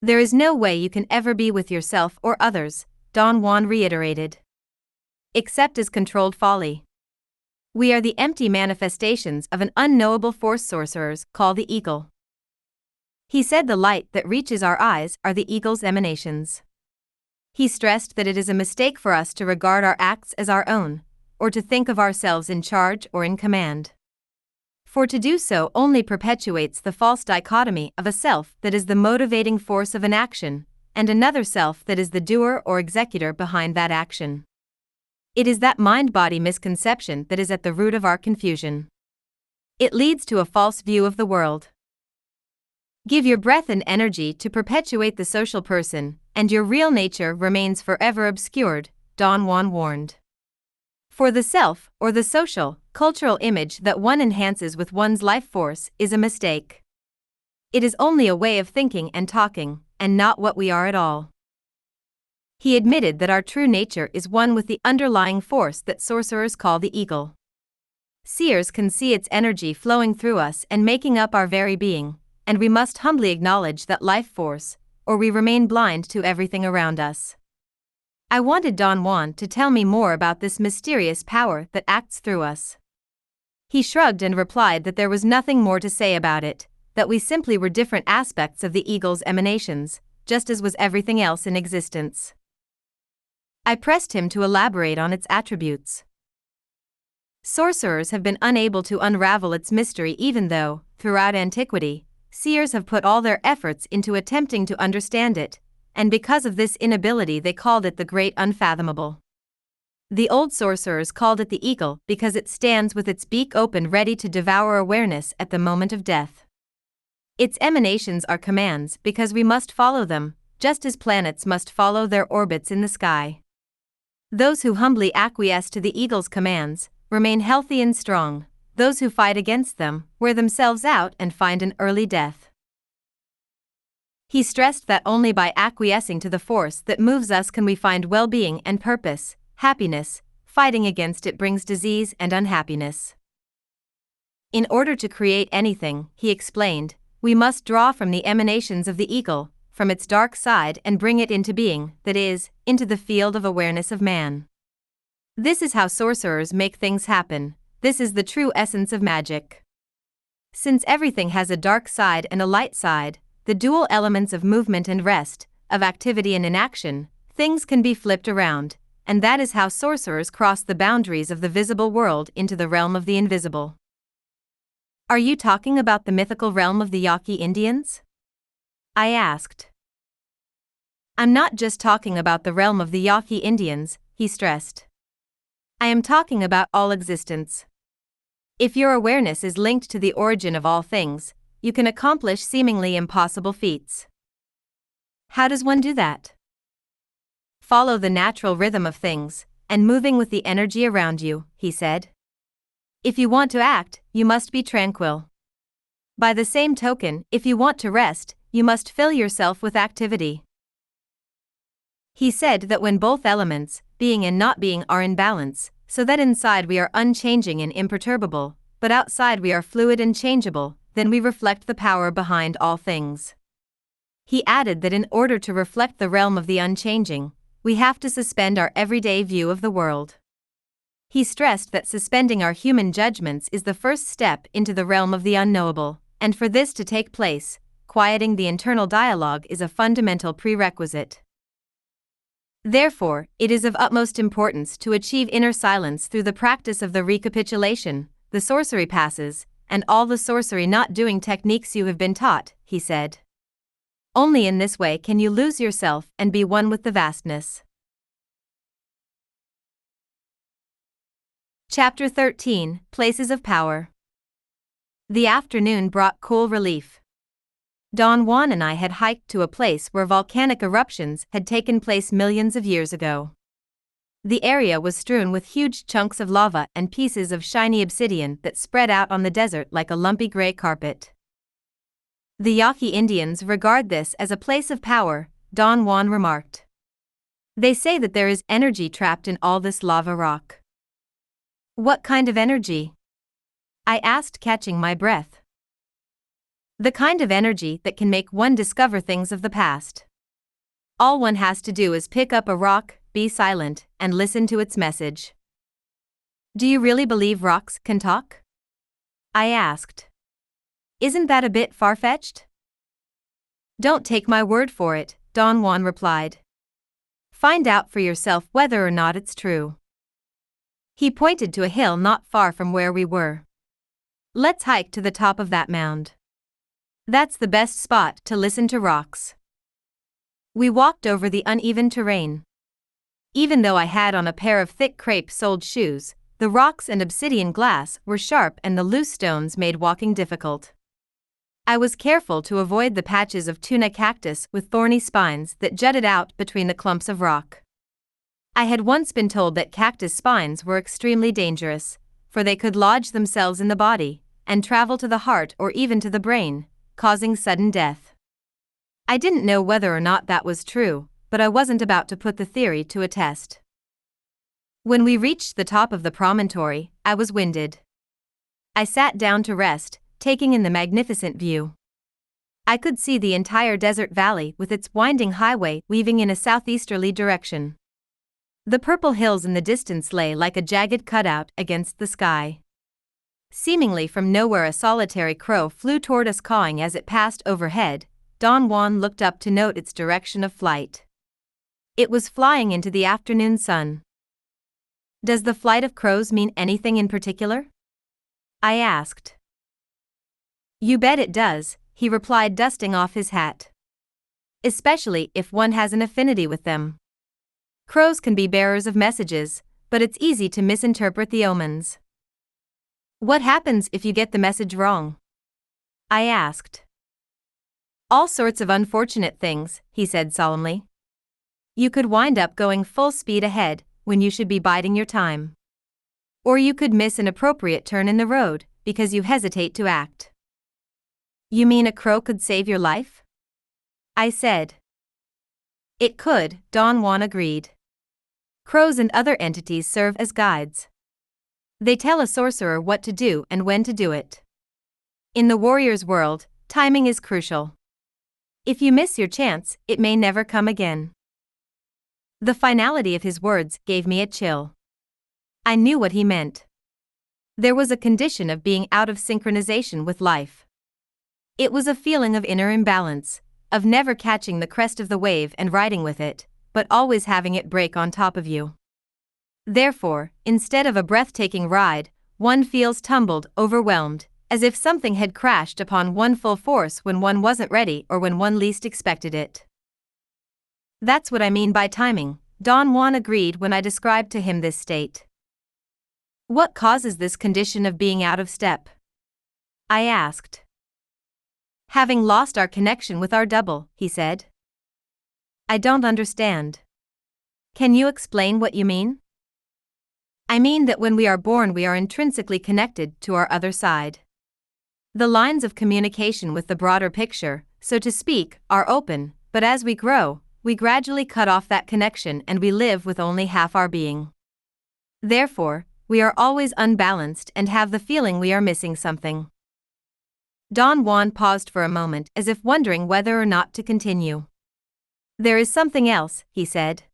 There is no way you can ever be with yourself or others, Don Juan reiterated. Except as controlled folly. We are the empty manifestations of an unknowable force sorcerers call the eagle. He said the light that reaches our eyes are the eagle's emanations. He stressed that it is a mistake for us to regard our acts as our own, or to think of ourselves in charge or in command. For to do so only perpetuates the false dichotomy of a self that is the motivating force of an action, and another self that is the doer or executor behind that action. It is that mind-body misconception that is at the root of our confusion. It leads to a false view of the world. Give your breath and energy to perpetuate the social person, and your real nature remains forever obscured, Don Juan warned. For the self, or the social, cultural image that one enhances with one's life force is a mistake. It is only a way of thinking and talking, and not what we are at all. He admitted that our true nature is one with the underlying force that sorcerers call the eagle. Seers can see its energy flowing through us and making up our very being, and we must humbly acknowledge that life force, or we remain blind to everything around us. I wanted Don Juan to tell me more about this mysterious power that acts through us. He shrugged and replied that there was nothing more to say about it, that we simply were different aspects of the eagle's emanations, just as was everything else in existence. I pressed him to elaborate on its attributes. Sorcerers have been unable to unravel its mystery even though, throughout antiquity, seers have put all their efforts into attempting to understand it, and because of this inability they called it the Great Unfathomable. The old sorcerers called it the eagle because it stands with its beak open ready to devour awareness at the moment of death. Its emanations are commands because we must follow them, just as planets must follow their orbits in the sky. Those who humbly acquiesce to the eagle's commands remain healthy and strong. Those who fight against them wear themselves out and find an early death. He stressed that only by acquiescing to the force that moves us can we find well-being and purpose, happiness. Fighting against it brings disease and unhappiness. In order to create anything, he explained, we must draw from the emanations of the eagle, from its dark side and bring it into being, that is, into the field of awareness of man. This is how sorcerers make things happen. This is the true essence of magic. Since everything has a dark side and a light side, the dual elements of movement and rest, of activity and inaction, things can be flipped around, and that is how sorcerers cross the boundaries of the visible world into the realm of the invisible. Are you talking about the mythical realm of the Yaqui Indians? I asked. I'm not just talking about the realm of the Yaqui Indians, he stressed. I am talking about all existence. If your awareness is linked to the origin of all things, you can accomplish seemingly impossible feats. How does one do that? Follow the natural rhythm of things, and moving with the energy around you, he said. If you want to act, you must be tranquil. By the same token, if you want to rest, you must fill yourself with activity. He said that when both elements, being and not being, are in balance, so that inside we are unchanging and imperturbable, but outside we are fluid and changeable, then we reflect the power behind all things. He added that in order to reflect the realm of the unchanging, we have to suspend our everyday view of the world. He stressed that suspending our human judgments is the first step into the realm of the unknowable, and for this to take place, quieting the internal dialogue is a fundamental prerequisite. Therefore, it is of utmost importance to achieve inner silence through the practice of the recapitulation, the sorcery passes, and all the sorcery not doing techniques you have been taught, he said. Only in this way can you lose yourself and be one with the vastness. Chapter 13, Places of Power. The afternoon brought cool relief. Don Juan and I had hiked to a place where volcanic eruptions had taken place millions of years ago. The area was strewn with huge chunks of lava and pieces of shiny obsidian that spread out on the desert like a lumpy gray carpet. The Yaqui Indians regard this as a place of power, Don Juan remarked. They say that there is energy trapped in all this lava rock. What kind of energy? I asked, catching my breath. The kind of energy that can make one discover things of the past. All one has to do is pick up a rock, be silent, and listen to its message. Do you really believe rocks can talk? I asked. Isn't that a bit far-fetched? Don't take my word for it, Don Juan replied. Find out for yourself whether or not it's true. He pointed to a hill not far from where we were. Let's hike to the top of that mound. That's the best spot to listen to rocks. We walked over the uneven terrain. Even though I had on a pair of thick crepe-soled shoes, the rocks and obsidian glass were sharp and the loose stones made walking difficult. I was careful to avoid the patches of tuna cactus with thorny spines that jutted out between the clumps of rock. I had once been told that cactus spines were extremely dangerous, for they could lodge themselves in the body and travel to the heart or even to the brain, causing sudden death. I didn't know whether or not that was true, but I wasn't about to put the theory to a test. When we reached the top of the promontory, I was winded. I sat down to rest, taking in the magnificent view. I could see the entire desert valley with its winding highway weaving in a southeasterly direction. The purple hills in the distance lay like a jagged cutout against the sky. Seemingly from nowhere, a solitary crow flew toward us, cawing as it passed overhead. Don Juan looked up to note its direction of flight. It was flying into the afternoon sun. Does the flight of crows mean anything in particular? I asked. You bet it does, he replied, dusting off his hat. Especially if one has an affinity with them. Crows can be bearers of messages, but it's easy to misinterpret the omens. What happens if you get the message wrong? I asked. All sorts of unfortunate things, he said solemnly. You could wind up going full speed ahead when you should be biding your time. Or you could miss an appropriate turn in the road because you hesitate to act. You mean a crow could save your life? I said. It could, Don Juan agreed. Crows and other entities serve as guides. They tell a sorcerer what to do and when to do it. In the warrior's world, timing is crucial. If you miss your chance, it may never come again. The finality of his words gave me a chill. I knew what he meant. There was a condition of being out of synchronization with life. It was a feeling of inner imbalance, of never catching the crest of the wave and riding with it, but always having it break on top of you. Therefore, instead of a breathtaking ride, one feels tumbled, overwhelmed, as if something had crashed upon one full force when one wasn't ready or when one least expected it. That's what I mean by timing, Don Juan agreed when I described to him this state. What causes this condition of being out of step? I asked. Having lost our connection with our double, he said. I don't understand. Can you explain what you mean? I mean that when we are born we are intrinsically connected to our other side. The lines of communication with the broader picture, so to speak, are open, but as we grow, we gradually cut off that connection and we live with only half our being. Therefore, we are always unbalanced and have the feeling we are missing something. Don Juan paused for a moment as if wondering whether or not to continue. There is something else, he said.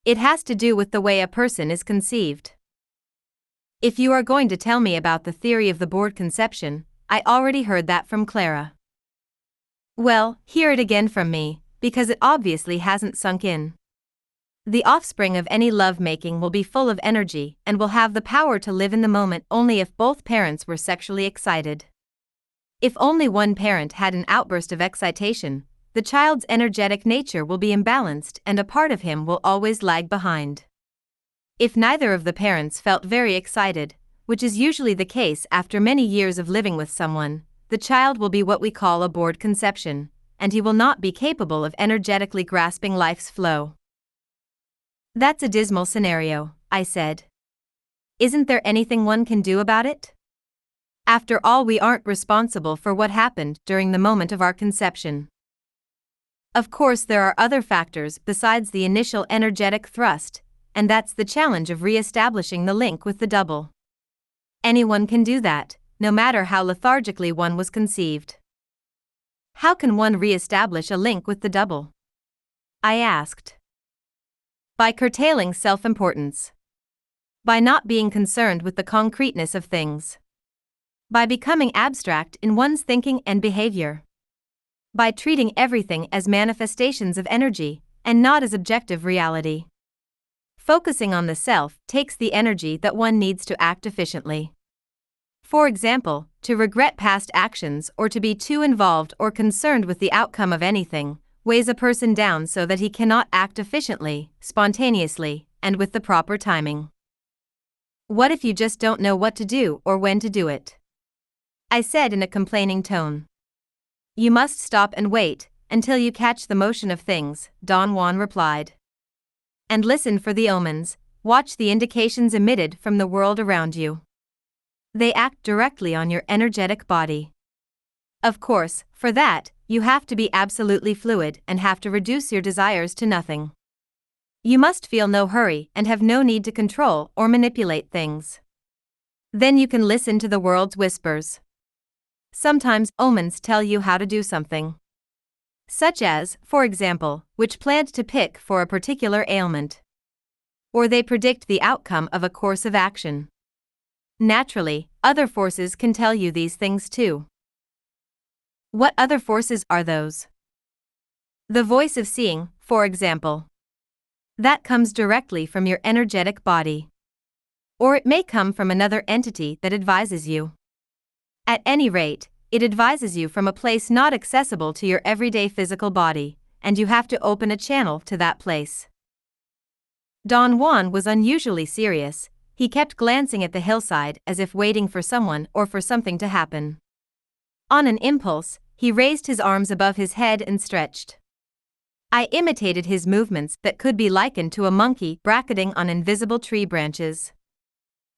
It has to do with the way a person is conceived. If you are going to tell me about the theory of the board conception, I already heard that from Clara. Well, hear it again from me, because it obviously hasn't sunk in. The offspring of any lovemaking will be full of energy and will have the power to live in the moment only if both parents were sexually excited. If only one parent had an outburst of excitation, the child's energetic nature will be imbalanced and a part of him will always lag behind. If neither of the parents felt very excited, which is usually the case after many years of living with someone, the child will be what we call a bored conception, and he will not be capable of energetically grasping life's flow. That's a dismal scenario, I said. Isn't there anything one can do about it? After all, we aren't responsible for what happened during the moment of our conception. Of course, there are other factors besides the initial energetic thrust, and that's the challenge of re-establishing the link with the double. Anyone can do that, no matter how lethargically one was conceived. How can one re-establish a link with the double? I asked. By curtailing self-importance. By not being concerned with the concreteness of things. By becoming abstract in one's thinking and behavior. By treating everything as manifestations of energy, and not as objective reality. Focusing on the self takes the energy that one needs to act efficiently. For example, to regret past actions or to be too involved or concerned with the outcome of anything weighs a person down so that he cannot act efficiently, spontaneously, and with the proper timing. What if you just don't know what to do or when to do it? I said in a complaining tone. You must stop and wait until you catch the motion of things, Don Juan replied. And listen for the omens, watch the indications emitted from the world around you. They act directly on your energetic body. Of course, for that, you have to be absolutely fluid and have to reduce your desires to nothing. You must feel no hurry and have no need to control or manipulate things. Then you can listen to the world's whispers. Sometimes omens tell you how to do something. Such as, for example, which plant to pick for a particular ailment. Or they predict the outcome of a course of action. Naturally, other forces can tell you these things too. What other forces are those? The voice of seeing, for example. That comes directly from your energetic body. Or it may come from another entity that advises you. At any rate, it advises you from a place not accessible to your everyday physical body, and you have to open a channel to that place. Don Juan was unusually serious. He kept glancing at the hillside as if waiting for someone or for something to happen. On an impulse, he raised his arms above his head and stretched. I imitated his movements that could be likened to a monkey bracketing on invisible tree branches.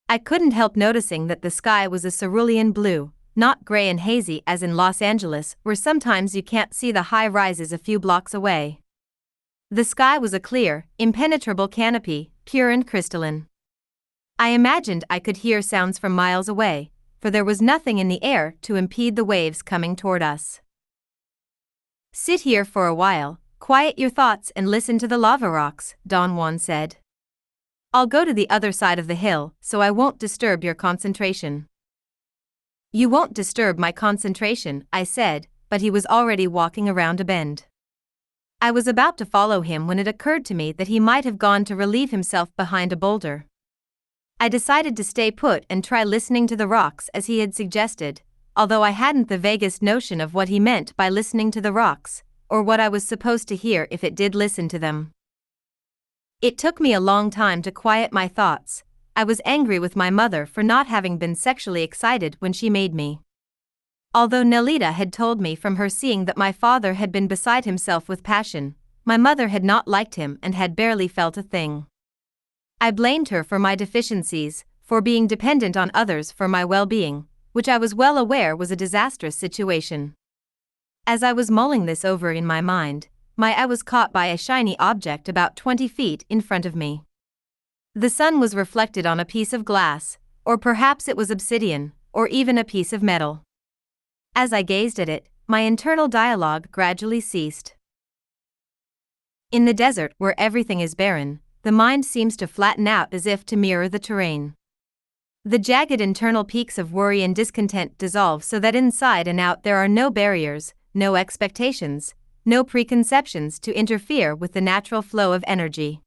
I couldn't help noticing that the sky was a cerulean blue, not gray and hazy as in Los Angeles, where sometimes you can't see the high rises a few blocks away. The sky was a clear, impenetrable canopy, pure and crystalline. I imagined I could hear sounds from miles away, for there was nothing in the air to impede the waves coming toward us. Sit here for a while, quiet your thoughts and listen to the lava rocks, Don Juan said. I'll go to the other side of the hill, so I won't disturb your concentration. You won't disturb my concentration, I said, but he was already walking around a bend. I was about to follow him when it occurred to me that he might have gone to relieve himself behind a boulder. I decided to stay put and try listening to the rocks as he had suggested, although I hadn't the vaguest notion of what he meant by listening to the rocks, or what I was supposed to hear if it did listen to them. It took me a long time to quiet my thoughts. I was angry with my mother for not having been sexually excited when she made me. Although Nelita had told me from her seeing that my father had been beside himself with passion, my mother had not liked him and had barely felt a thing. I blamed her for my deficiencies, for being dependent on others for my well-being, which I was well aware was a disastrous situation. As I was mulling this over in my mind, my eye was caught by a shiny object about 20 feet in front of me. The sun was reflected on a piece of glass, or perhaps it was obsidian, or even a piece of metal. As I gazed at it, my internal dialogue gradually ceased. In the desert where everything is barren, the mind seems to flatten out as if to mirror the terrain. The jagged internal peaks of worry and discontent dissolve so that inside and out there are no barriers, no expectations, no preconceptions to interfere with the natural flow of energy.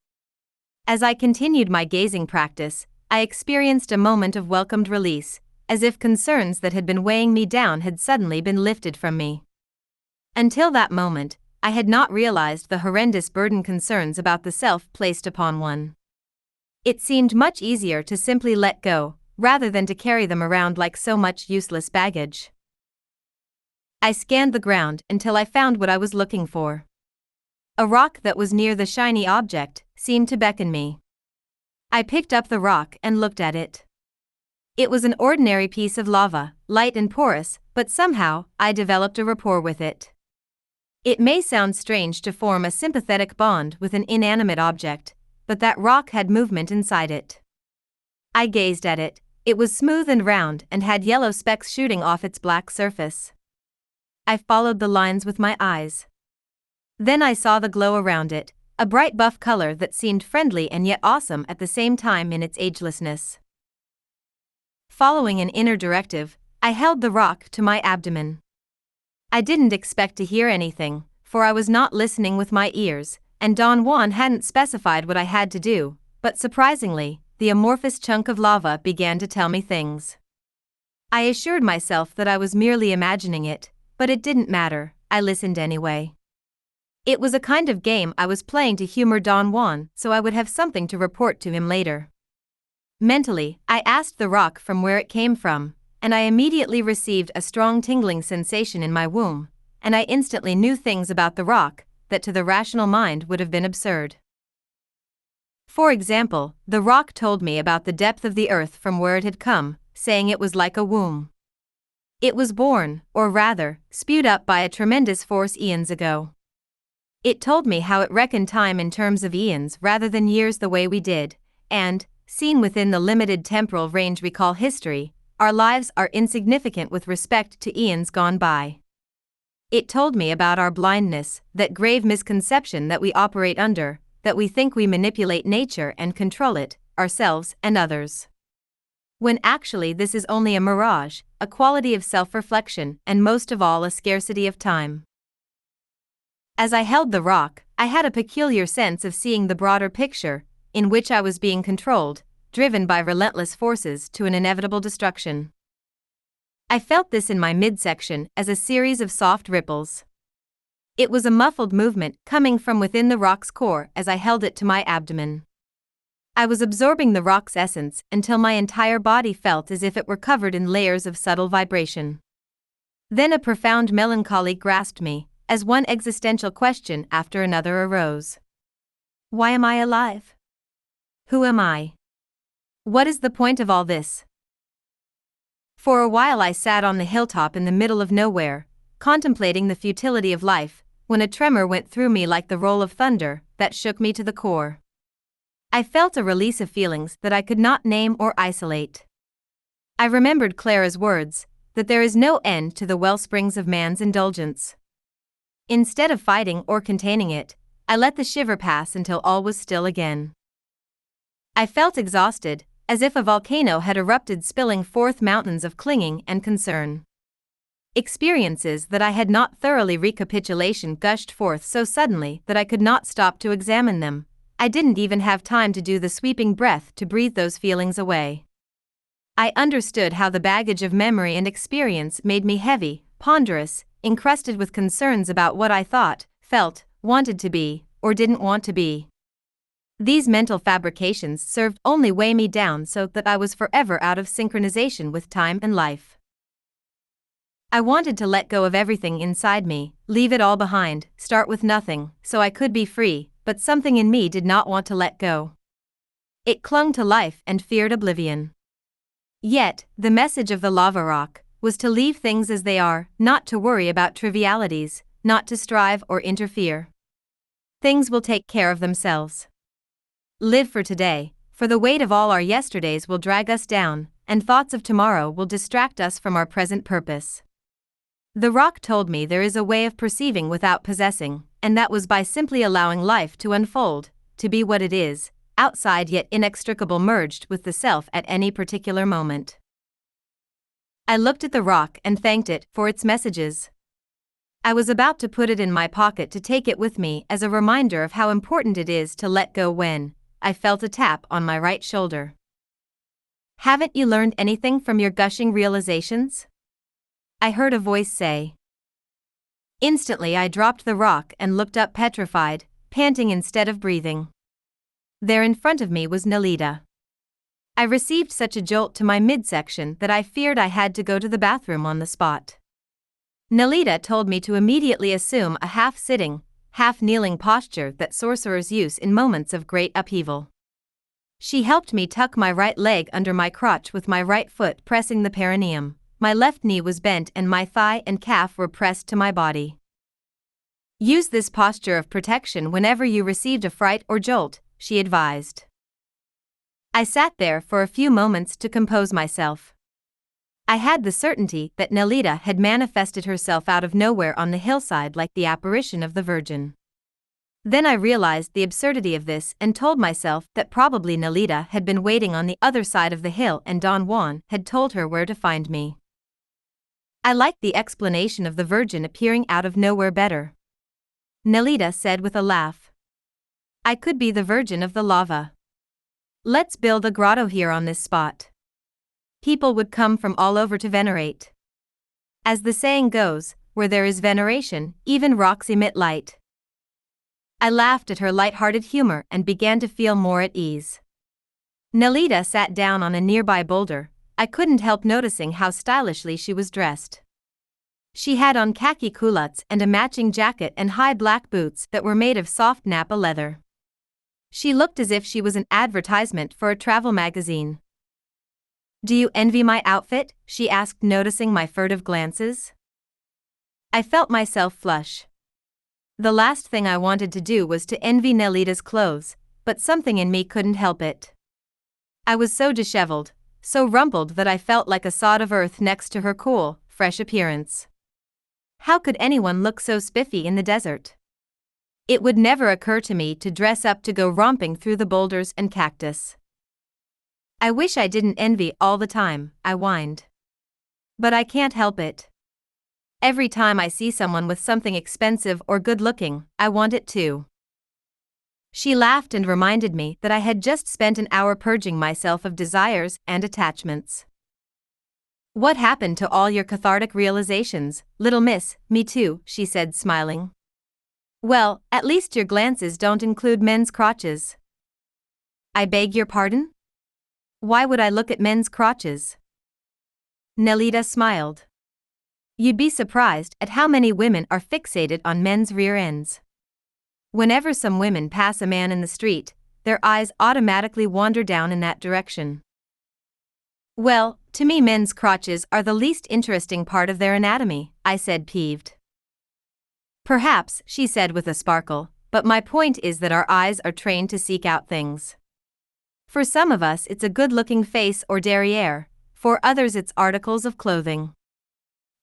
As I continued my gazing practice, I experienced a moment of welcomed release, as if concerns that had been weighing me down had suddenly been lifted from me. Until that moment, I had not realized the horrendous burden concerns about the self placed upon one. It seemed much easier to simply let go, rather than to carry them around like so much useless baggage. I scanned the ground until I found what I was looking for. A rock that was near the shiny object seemed to beckon me. I picked up the rock and looked at it. It was an ordinary piece of lava, light and porous, but somehow I developed a rapport with it. It may sound strange to form a sympathetic bond with an inanimate object, but that rock had movement inside it. I gazed at it. It was smooth and round and had yellow specks shooting off its black surface. I followed the lines with my eyes. Then I saw the glow around it, a bright buff color that seemed friendly and yet awesome at the same time in its agelessness. Following an inner directive, I held the rock to my abdomen. I didn't expect to hear anything, for I was not listening with my ears, and Don Juan hadn't specified what I had to do, but surprisingly, the amorphous chunk of lava began to tell me things. I assured myself that I was merely imagining it, but it didn't matter, I listened anyway. It was a kind of game I was playing to humor Don Juan so I would have something to report to him later. Mentally, I asked the rock from where it came from, and I immediately received a strong tingling sensation in my womb, and I instantly knew things about the rock that to the rational mind would have been absurd. For example, the rock told me about the depth of the earth from where it had come, saying it was like a womb. It was born, or rather, spewed up by a tremendous force eons ago. It told me how it reckoned time in terms of eons rather than years the way we did, and, seen within the limited temporal range we call history, our lives are insignificant with respect to eons gone by. It told me about our blindness, that grave misconception that we operate under, that we think we manipulate nature and control it, ourselves and others. When actually this is only a mirage, a quality of self-reflection, and most of all a scarcity of time. As I held the rock, I had a peculiar sense of seeing the broader picture, in which I was being controlled, driven by relentless forces to an inevitable destruction. I felt this in my midsection as a series of soft ripples. It was a muffled movement coming from within the rock's core as I held it to my abdomen. I was absorbing the rock's essence until my entire body felt as if it were covered in layers of subtle vibration. Then a profound melancholy grasped me, as one existential question after another arose. Why am I alive? Who am I? What is the point of all this? For a while I sat on the hilltop in the middle of nowhere, contemplating the futility of life, when a tremor went through me like the roll of thunder that shook me to the core. I felt a release of feelings that I could not name or isolate. I remembered Clara's words, that there is no end to the wellsprings of man's indulgence. Instead of fighting or containing it, I let the shiver pass until all was still again. I felt exhausted, as if a volcano had erupted, spilling forth mountains of clinging and concern. Experiences that I had not thoroughly recapitulation gushed forth so suddenly that I could not stop to examine them. I didn't even have time to do the sweeping breath to breathe those feelings away. I understood how the baggage of memory and experience made me heavy, ponderous, encrusted with concerns about what I thought, felt, wanted to be, or didn't want to be. These mental fabrications served only weigh me down so that I was forever out of synchronization with time and life. I wanted to let go of everything inside me, leave it all behind, start with nothing, so I could be free, but something in me did not want to let go. It clung to life and feared oblivion. Yet, the message of the lava rock was to leave things as they are, not to worry about trivialities, not to strive or interfere. Things will take care of themselves. Live for today, for the weight of all our yesterdays will drag us down, and thoughts of tomorrow will distract us from our present purpose. The rock told me there is a way of perceiving without possessing, and that was by simply allowing life to unfold, to be what it is, outside yet inextricable, merged with the self at any particular moment. I looked at the rock and thanked it for its messages. I was about to put it in my pocket to take it with me as a reminder of how important it is to let go when, I felt a tap on my right shoulder. Haven't you learned anything from your gushing realizations? I heard a voice say. Instantly I dropped the rock and looked up petrified, panting instead of breathing. There in front of me was Nelita. I received such a jolt to my midsection that I feared I had to go to the bathroom on the spot. Nelita told me to immediately assume a half-sitting, half-kneeling posture that sorcerers use in moments of great upheaval. She helped me tuck my right leg under my crotch with my right foot pressing the perineum. My left knee was bent and my thigh and calf were pressed to my body. Use this posture of protection whenever you received a fright or jolt, she advised. I sat there for a few moments to compose myself. I had the certainty that Nelita had manifested herself out of nowhere on the hillside like the apparition of the Virgin. Then I realized the absurdity of this and told myself that probably Nelita had been waiting on the other side of the hill and Don Juan had told her where to find me. I liked the explanation of the Virgin appearing out of nowhere better. Nelita said with a laugh. I could be the Virgin of the lava. Let's build a grotto here on this spot. People would come from all over to venerate. As the saying goes, where there is veneration, even rocks emit light. I laughed at her light-hearted humor and began to feel more at ease. Nelita sat down on a nearby boulder. I couldn't help noticing how stylishly she was dressed. She had on khaki culottes and a matching jacket and high black boots that were made of soft Napa leather. She looked as if she was an advertisement for a travel magazine. Do you envy my outfit? She asked, noticing my furtive glances. I felt myself flush. The last thing I wanted to do was to envy Nelita's clothes, but something in me couldn't help it. I was so disheveled, so rumpled that I felt like a sod of earth next to her cool, fresh appearance. How could anyone look so spiffy in the desert? It would never occur to me to dress up to go romping through the boulders and cactus. I wish I didn't envy all the time, I whined. But I can't help it. Every time I see someone with something expensive or good-looking, I want it too. She laughed and reminded me that I had just spent an hour purging myself of desires and attachments. What happened to all your cathartic realizations, little miss? Me too, she said, smiling. Well, at least your glances don't include men's crotches. I beg your pardon? Why would I look at men's crotches? Nelita smiled. You'd be surprised at how many women are fixated on men's rear ends. Whenever some women pass a man in the street, their eyes automatically wander down in that direction. Well, to me men's crotches are the least interesting part of their anatomy, I said, peeved. Perhaps, she said with a sparkle, but my point is that our eyes are trained to seek out things. For some of us it's a good-looking face or derriere, for others it's articles of clothing.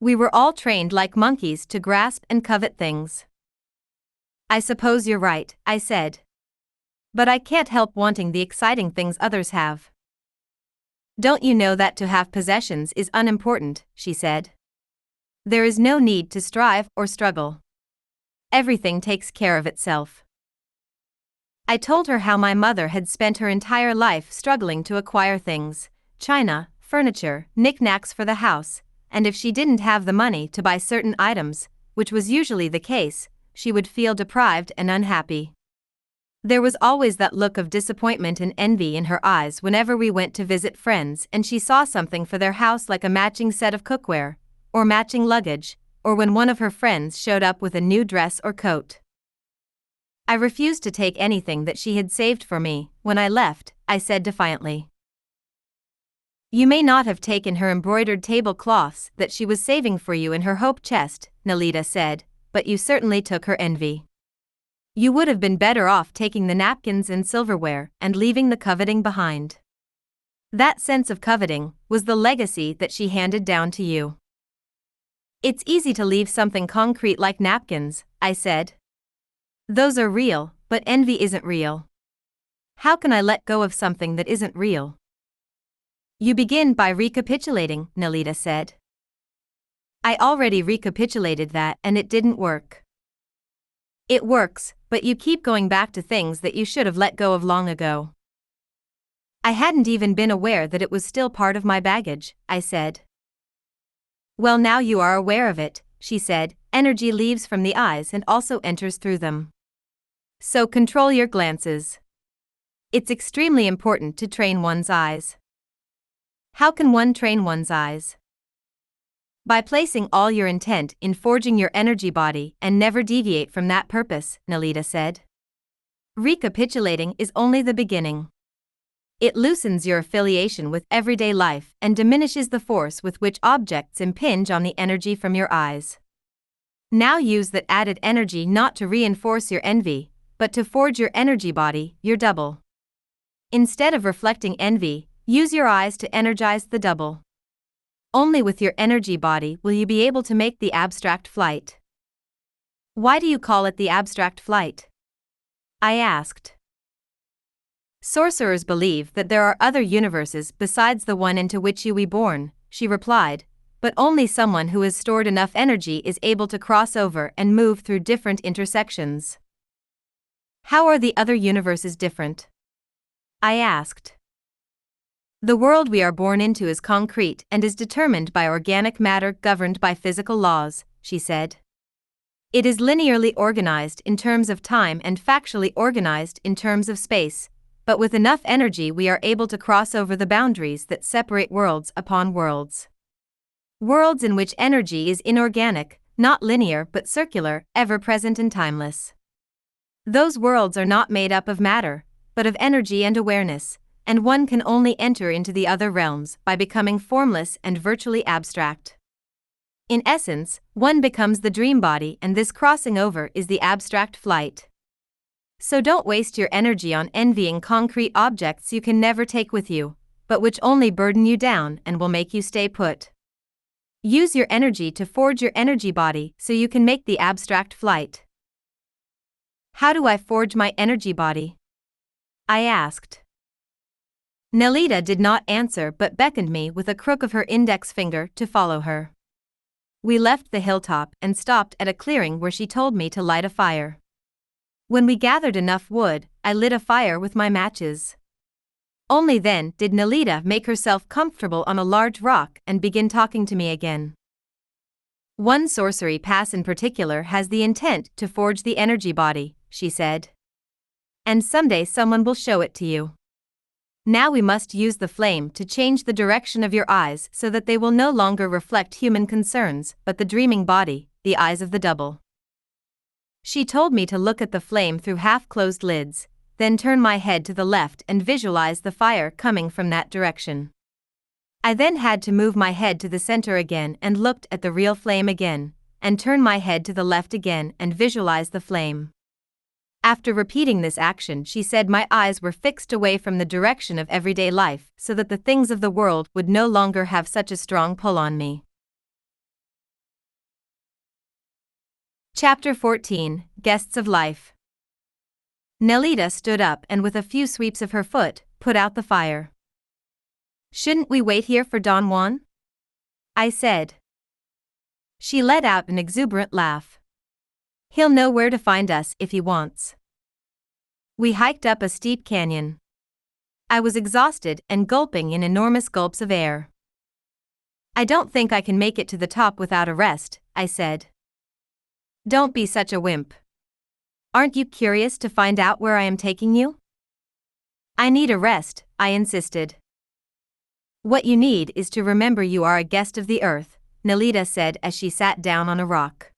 We were all trained like monkeys to grasp and covet things. I suppose you're right, I said. But I can't help wanting the exciting things others have. Don't you know that to have possessions is unimportant, she said. There is no need to strive or struggle. Everything takes care of itself. I told her how my mother had spent her entire life struggling to acquire things, china, furniture, knickknacks for the house, and if she didn't have the money to buy certain items, which was usually the case, she would feel deprived and unhappy. There was always that look of disappointment and envy in her eyes whenever we went to visit friends and she saw something for their house like a matching set of cookware, or matching luggage, or when one of her friends showed up with a new dress or coat. I refused to take anything that she had saved for me. When I left, I said defiantly. You may not have taken her embroidered tablecloths that she was saving for you in her hope chest, Nelita said, but you certainly took her envy. You would have been better off taking the napkins and silverware and leaving the coveting behind. That sense of coveting was the legacy that she handed down to you. It's easy to leave something concrete like napkins, I said. Those are real, but envy isn't real. How can I let go of something that isn't real? You begin by recapitulating, Nelita said. I already recapitulated that and it didn't work. It works, but you keep going back to things that you should have let go of long ago. I hadn't even been aware that it was still part of my baggage, I said. Well, now you are aware of it, she said. Energy leaves from the eyes and also enters through them. So control your glances. It's extremely important to train one's eyes. How can one train one's eyes? By placing all your intent in forging your energy body and never deviate from that purpose, Nalita said. Recapitulating is only the beginning. It loosens your affiliation with everyday life and diminishes the force with which objects impinge on the energy from your eyes. Now use that added energy not to reinforce your envy, but to forge your energy body, your double. Instead of reflecting envy, use your eyes to energize the double. Only with your energy body will you be able to make the abstract flight. Why do you call it the abstract flight? I asked. Sorcerers believe that there are other universes besides the one into which you were born, she replied, but only someone who has stored enough energy is able to cross over and move through different intersections. How are the other universes different? I asked. The world we are born into is concrete and is determined by organic matter governed by physical laws, she said. It is linearly organized in terms of time and factually organized in terms of space, but with enough energy we are able to cross over the boundaries that separate worlds upon worlds. Worlds in which energy is inorganic, not linear but circular, ever-present and timeless. Those worlds are not made up of matter, but of energy and awareness, and one can only enter into the other realms by becoming formless and virtually abstract. In essence, one becomes the dream body, and this crossing over is the abstract flight. So don't waste your energy on envying concrete objects you can never take with you, but which only burden you down and will make you stay put. Use your energy to forge your energy body so you can make the abstract flight. How do I forge my energy body? I asked. Nalita did not answer but beckoned me with a crook of her index finger to follow her. We left the hilltop and stopped at a clearing where she told me to light a fire. When we gathered enough wood, I lit a fire with my matches. Only then did Nalita make herself comfortable on a large rock and begin talking to me again. One sorcery pass in particular has the intent to forge the energy body, she said. And someday someone will show it to you. Now we must use the flame to change the direction of your eyes so that they will no longer reflect human concerns but the dreaming body, the eyes of the double. She told me to look at the flame through half-closed lids, then turn my head to the left and visualize the fire coming from that direction. I then had to move my head to the center again and looked at the real flame again, and turn my head to the left again and visualize the flame. After repeating this action, she said my eyes were fixed away from the direction of everyday life so that the things of the world would no longer have such a strong pull on me. Chapter 14, Guests of Life. Nalita stood up and with a few sweeps of her foot, put out the fire. Shouldn't we wait here for Don Juan? I said. She let out an exuberant laugh. He'll know where to find us if he wants. We hiked up a steep canyon. I was exhausted and gulping in enormous gulps of air. I don't think I can make it to the top without a rest, I said. Don't be such a wimp. Aren't you curious to find out where I am taking you? I need a rest, I insisted. What you need is to remember you are a guest of the earth, Nalita said as she sat down on a rock.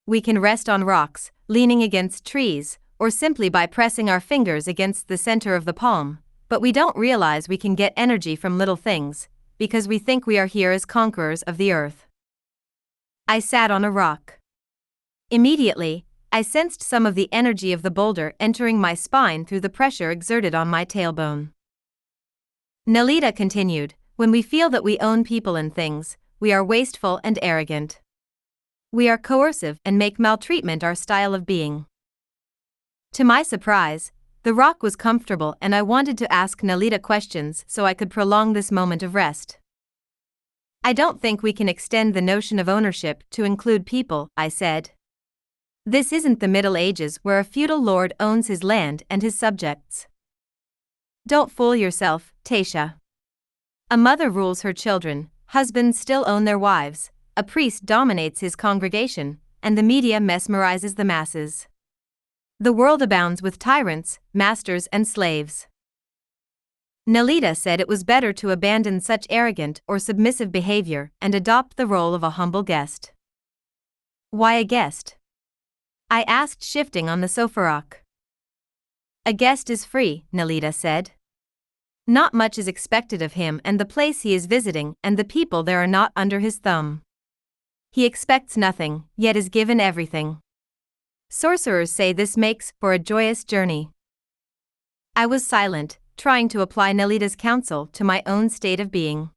We can rest on rocks, leaning against trees, or simply by pressing our fingers against the center of the palm, but we don't realize we can get energy from little things, because we think we are here as conquerors of the earth. I sat on a rock. Immediately, I sensed some of the energy of the boulder entering my spine through the pressure exerted on my tailbone. Nalita continued, when we feel that we own people and things, we are wasteful and arrogant. We are coercive and make maltreatment our style of being. To my surprise, the rock was comfortable and I wanted to ask Nalita questions so I could prolong this moment of rest. I don't think we can extend the notion of ownership to include people, I said. This isn't the Middle Ages where a feudal lord owns his land and his subjects. Don't fool yourself, Taisha. A mother rules her children, husbands still own their wives, a priest dominates his congregation, and the media mesmerizes the masses. The world abounds with tyrants, masters, and slaves. Nelita said it was better to abandon such arrogant or submissive behavior and adopt the role of a humble guest. Why a guest? I asked, shifting on the sofa rock. A guest is free, Nelita said. Not much is expected of him and the place he is visiting, and the people there are not under his thumb. He expects nothing, yet is given everything. Sorcerers say this makes for a joyous journey. I was silent, trying to apply Nelita's counsel to my own state of being.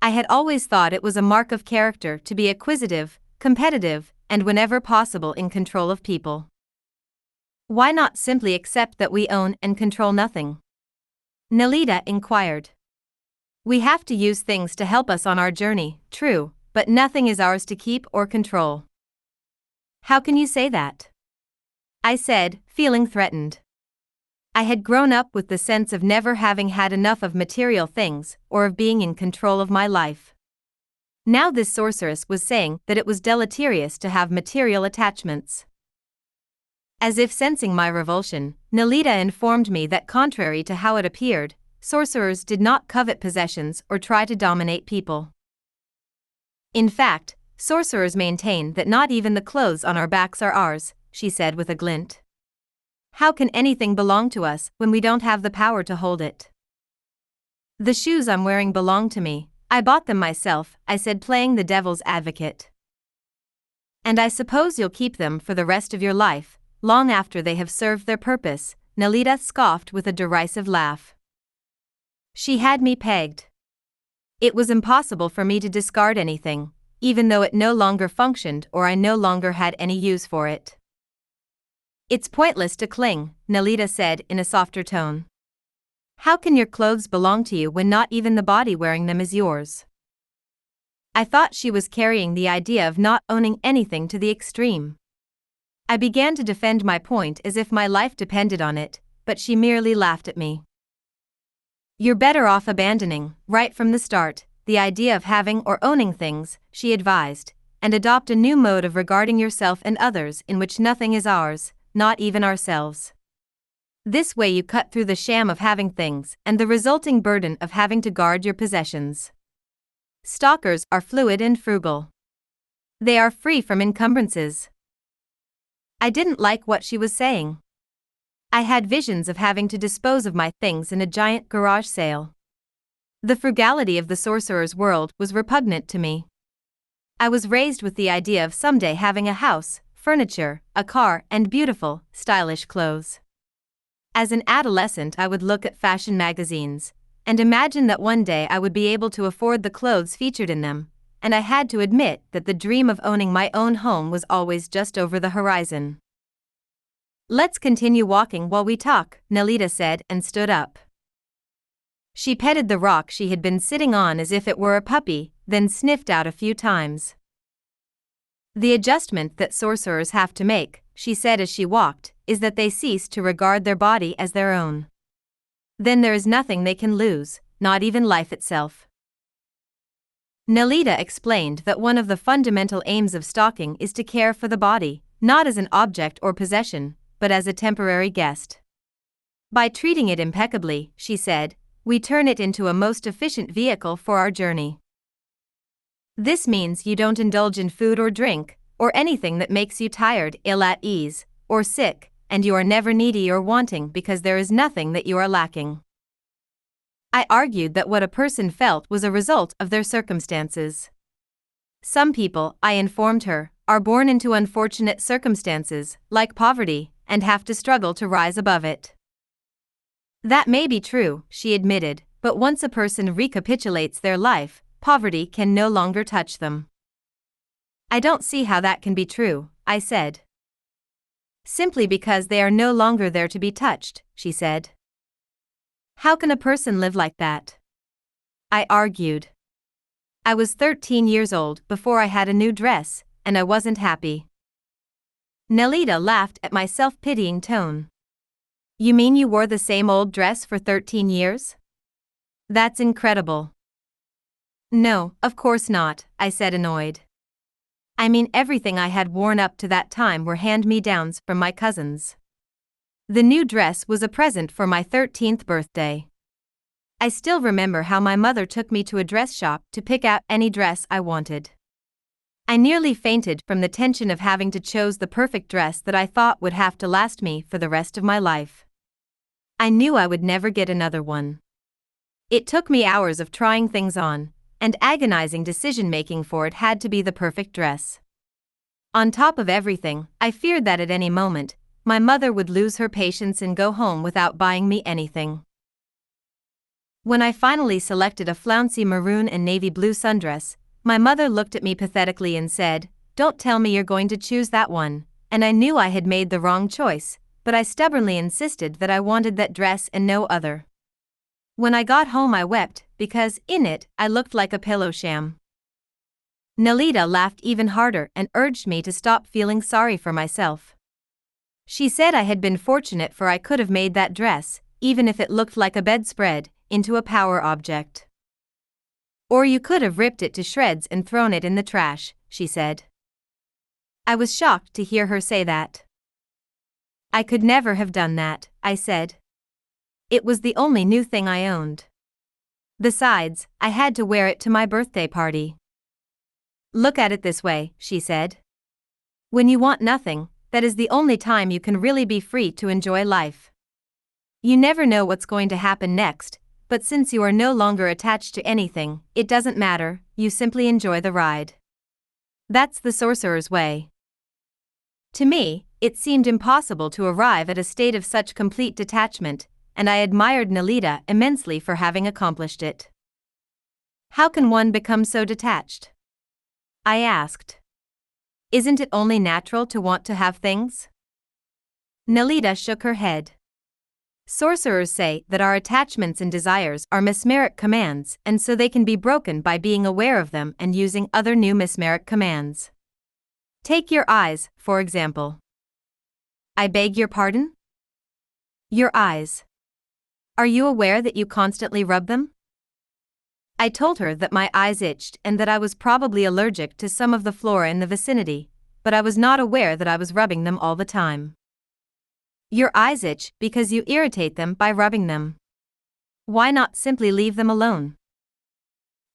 I had always thought it was a mark of character to be acquisitive, competitive, and whenever possible in control of people. Why not simply accept that we own and control nothing? Nelita inquired. We have to use things to help us on our journey, true, but nothing is ours to keep or control. How can you say that? I said, feeling threatened. I had grown up with the sense of never having had enough of material things or of being in control of my life. Now this sorceress was saying that it was deleterious to have material attachments. As if sensing my revulsion, Nelita informed me that contrary to how it appeared, sorcerers did not covet possessions or try to dominate people. In fact, sorcerers maintain that not even the clothes on our backs are ours, she said with a glint. How can anything belong to us when we don't have the power to hold it? The shoes I'm wearing belong to me. I bought them myself, I said, playing the devil's advocate. And I suppose you'll keep them for the rest of your life, long after they have served their purpose, Nelita scoffed with a derisive laugh. She had me pegged. It was impossible for me to discard anything, even though it no longer functioned or I no longer had any use for it. It's pointless to cling, Nelita said in a softer tone. How can your clothes belong to you when not even the body wearing them is yours? I thought she was carrying the idea of not owning anything to the extreme. I began to defend my point as if my life depended on it, but she merely laughed at me. You're better off abandoning, right from the start, the idea of having or owning things, she advised, and adopt a new mode of regarding yourself and others in which nothing is ours, not even ourselves. This way you cut through the sham of having things and the resulting burden of having to guard your possessions. Stalkers are fluid and frugal. They are free from encumbrances. I didn't like what she was saying. I had visions of having to dispose of my things in a giant garage sale. The frugality of the sorcerer's world was repugnant to me. I was raised with the idea of someday having a house, furniture, a car, and beautiful, stylish clothes. As an adolescent, I would look at fashion magazines and imagine that one day I would be able to afford the clothes featured in them, and I had to admit that the dream of owning my own home was always just over the horizon. Let's continue walking while we talk, Nelita said and stood up. She petted the rock she had been sitting on as if it were a puppy, then sniffed out a few times. The adjustment that sorcerers have to make, she said as she walked, is that they cease to regard their body as their own. Then there is nothing they can lose, not even life itself. Nelita explained that one of the fundamental aims of stalking is to care for the body, not as an object or possession, but as a temporary guest. By treating it impeccably, she said, we turn it into a most efficient vehicle for our journey. This means you don't indulge in food or drink, or anything that makes you tired, ill at ease, or sick, and you are never needy or wanting because there is nothing that you are lacking. I argued that what a person felt was a result of their circumstances. Some people, I informed her, are born into unfortunate circumstances, like poverty, and have to struggle to rise above it. That may be true, she admitted, but once a person recapitulates their life, poverty can no longer touch them. I don't see how that can be true, I said. Simply because they are no longer there to be touched, she said. How can a person live like that? I argued. I was 13 years old before I had a new dress, and I wasn't happy. Nelita laughed at my self-pitying tone. You mean you wore the same old dress for 13 years? That's incredible. No, of course not, I said, annoyed. I mean, everything I had worn up to that time were hand-me-downs from my cousins. The new dress was a present for my 13th birthday. I still remember how my mother took me to a dress shop to pick out any dress I wanted. I nearly fainted from the tension of having to choose the perfect dress that I thought would have to last me for the rest of my life. I knew I would never get another one. It took me hours of trying things on, and agonizing decision-making for it had to be the perfect dress. On top of everything, I feared that at any moment, my mother would lose her patience and go home without buying me anything. When I finally selected a flouncy maroon and navy blue sundress, my mother looked at me pathetically and said, "Don't tell me you're going to choose that one," and I knew I had made the wrong choice, but I stubbornly insisted that I wanted that dress and no other. When I got home I wept, because, in it, I looked like a pillow sham. Nelita laughed even harder and urged me to stop feeling sorry for myself. She said I had been fortunate, for I could have made that dress, even if it looked like a bedspread, into a power object. Or you could have ripped it to shreds and thrown it in the trash, she said. I was shocked to hear her say that. I could never have done that, I said. It was the only new thing I owned. Besides, I had to wear it to my birthday party. Look at it this way, she said. When you want nothing, that is the only time you can really be free to enjoy life. You never know what's going to happen next, but since you are no longer attached to anything, it doesn't matter, you simply enjoy the ride. That's the sorcerer's way. To me, it seemed impossible to arrive at a state of such complete detachment, and I admired Nelita immensely for having accomplished it. How can one become so detached? I asked. Isn't it only natural to want to have things? Nelita shook her head. Sorcerers say that our attachments and desires are mesmeric commands, and so they can be broken by being aware of them and using other new mesmeric commands. Take your eyes, for example. I beg your pardon? Your eyes. Are you aware that you constantly rub them? I told her that my eyes itched and that I was probably allergic to some of the flora in the vicinity, but I was not aware that I was rubbing them all the time. Your eyes itch because you irritate them by rubbing them. Why not simply leave them alone?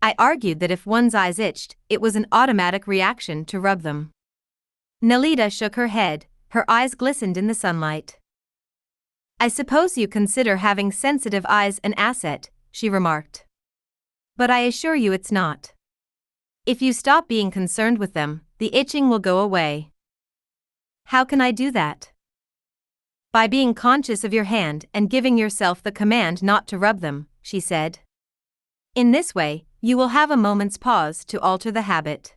I argued that if one's eyes itched, it was an automatic reaction to rub them. Nelita shook her head, her eyes glistened in the sunlight. I suppose you consider having sensitive eyes an asset, she remarked. But I assure you it's not. If you stop being concerned with them, the itching will go away. How can I do that? By being conscious of your hand and giving yourself the command not to rub them, she said. In this way, you will have a moment's pause to alter the habit.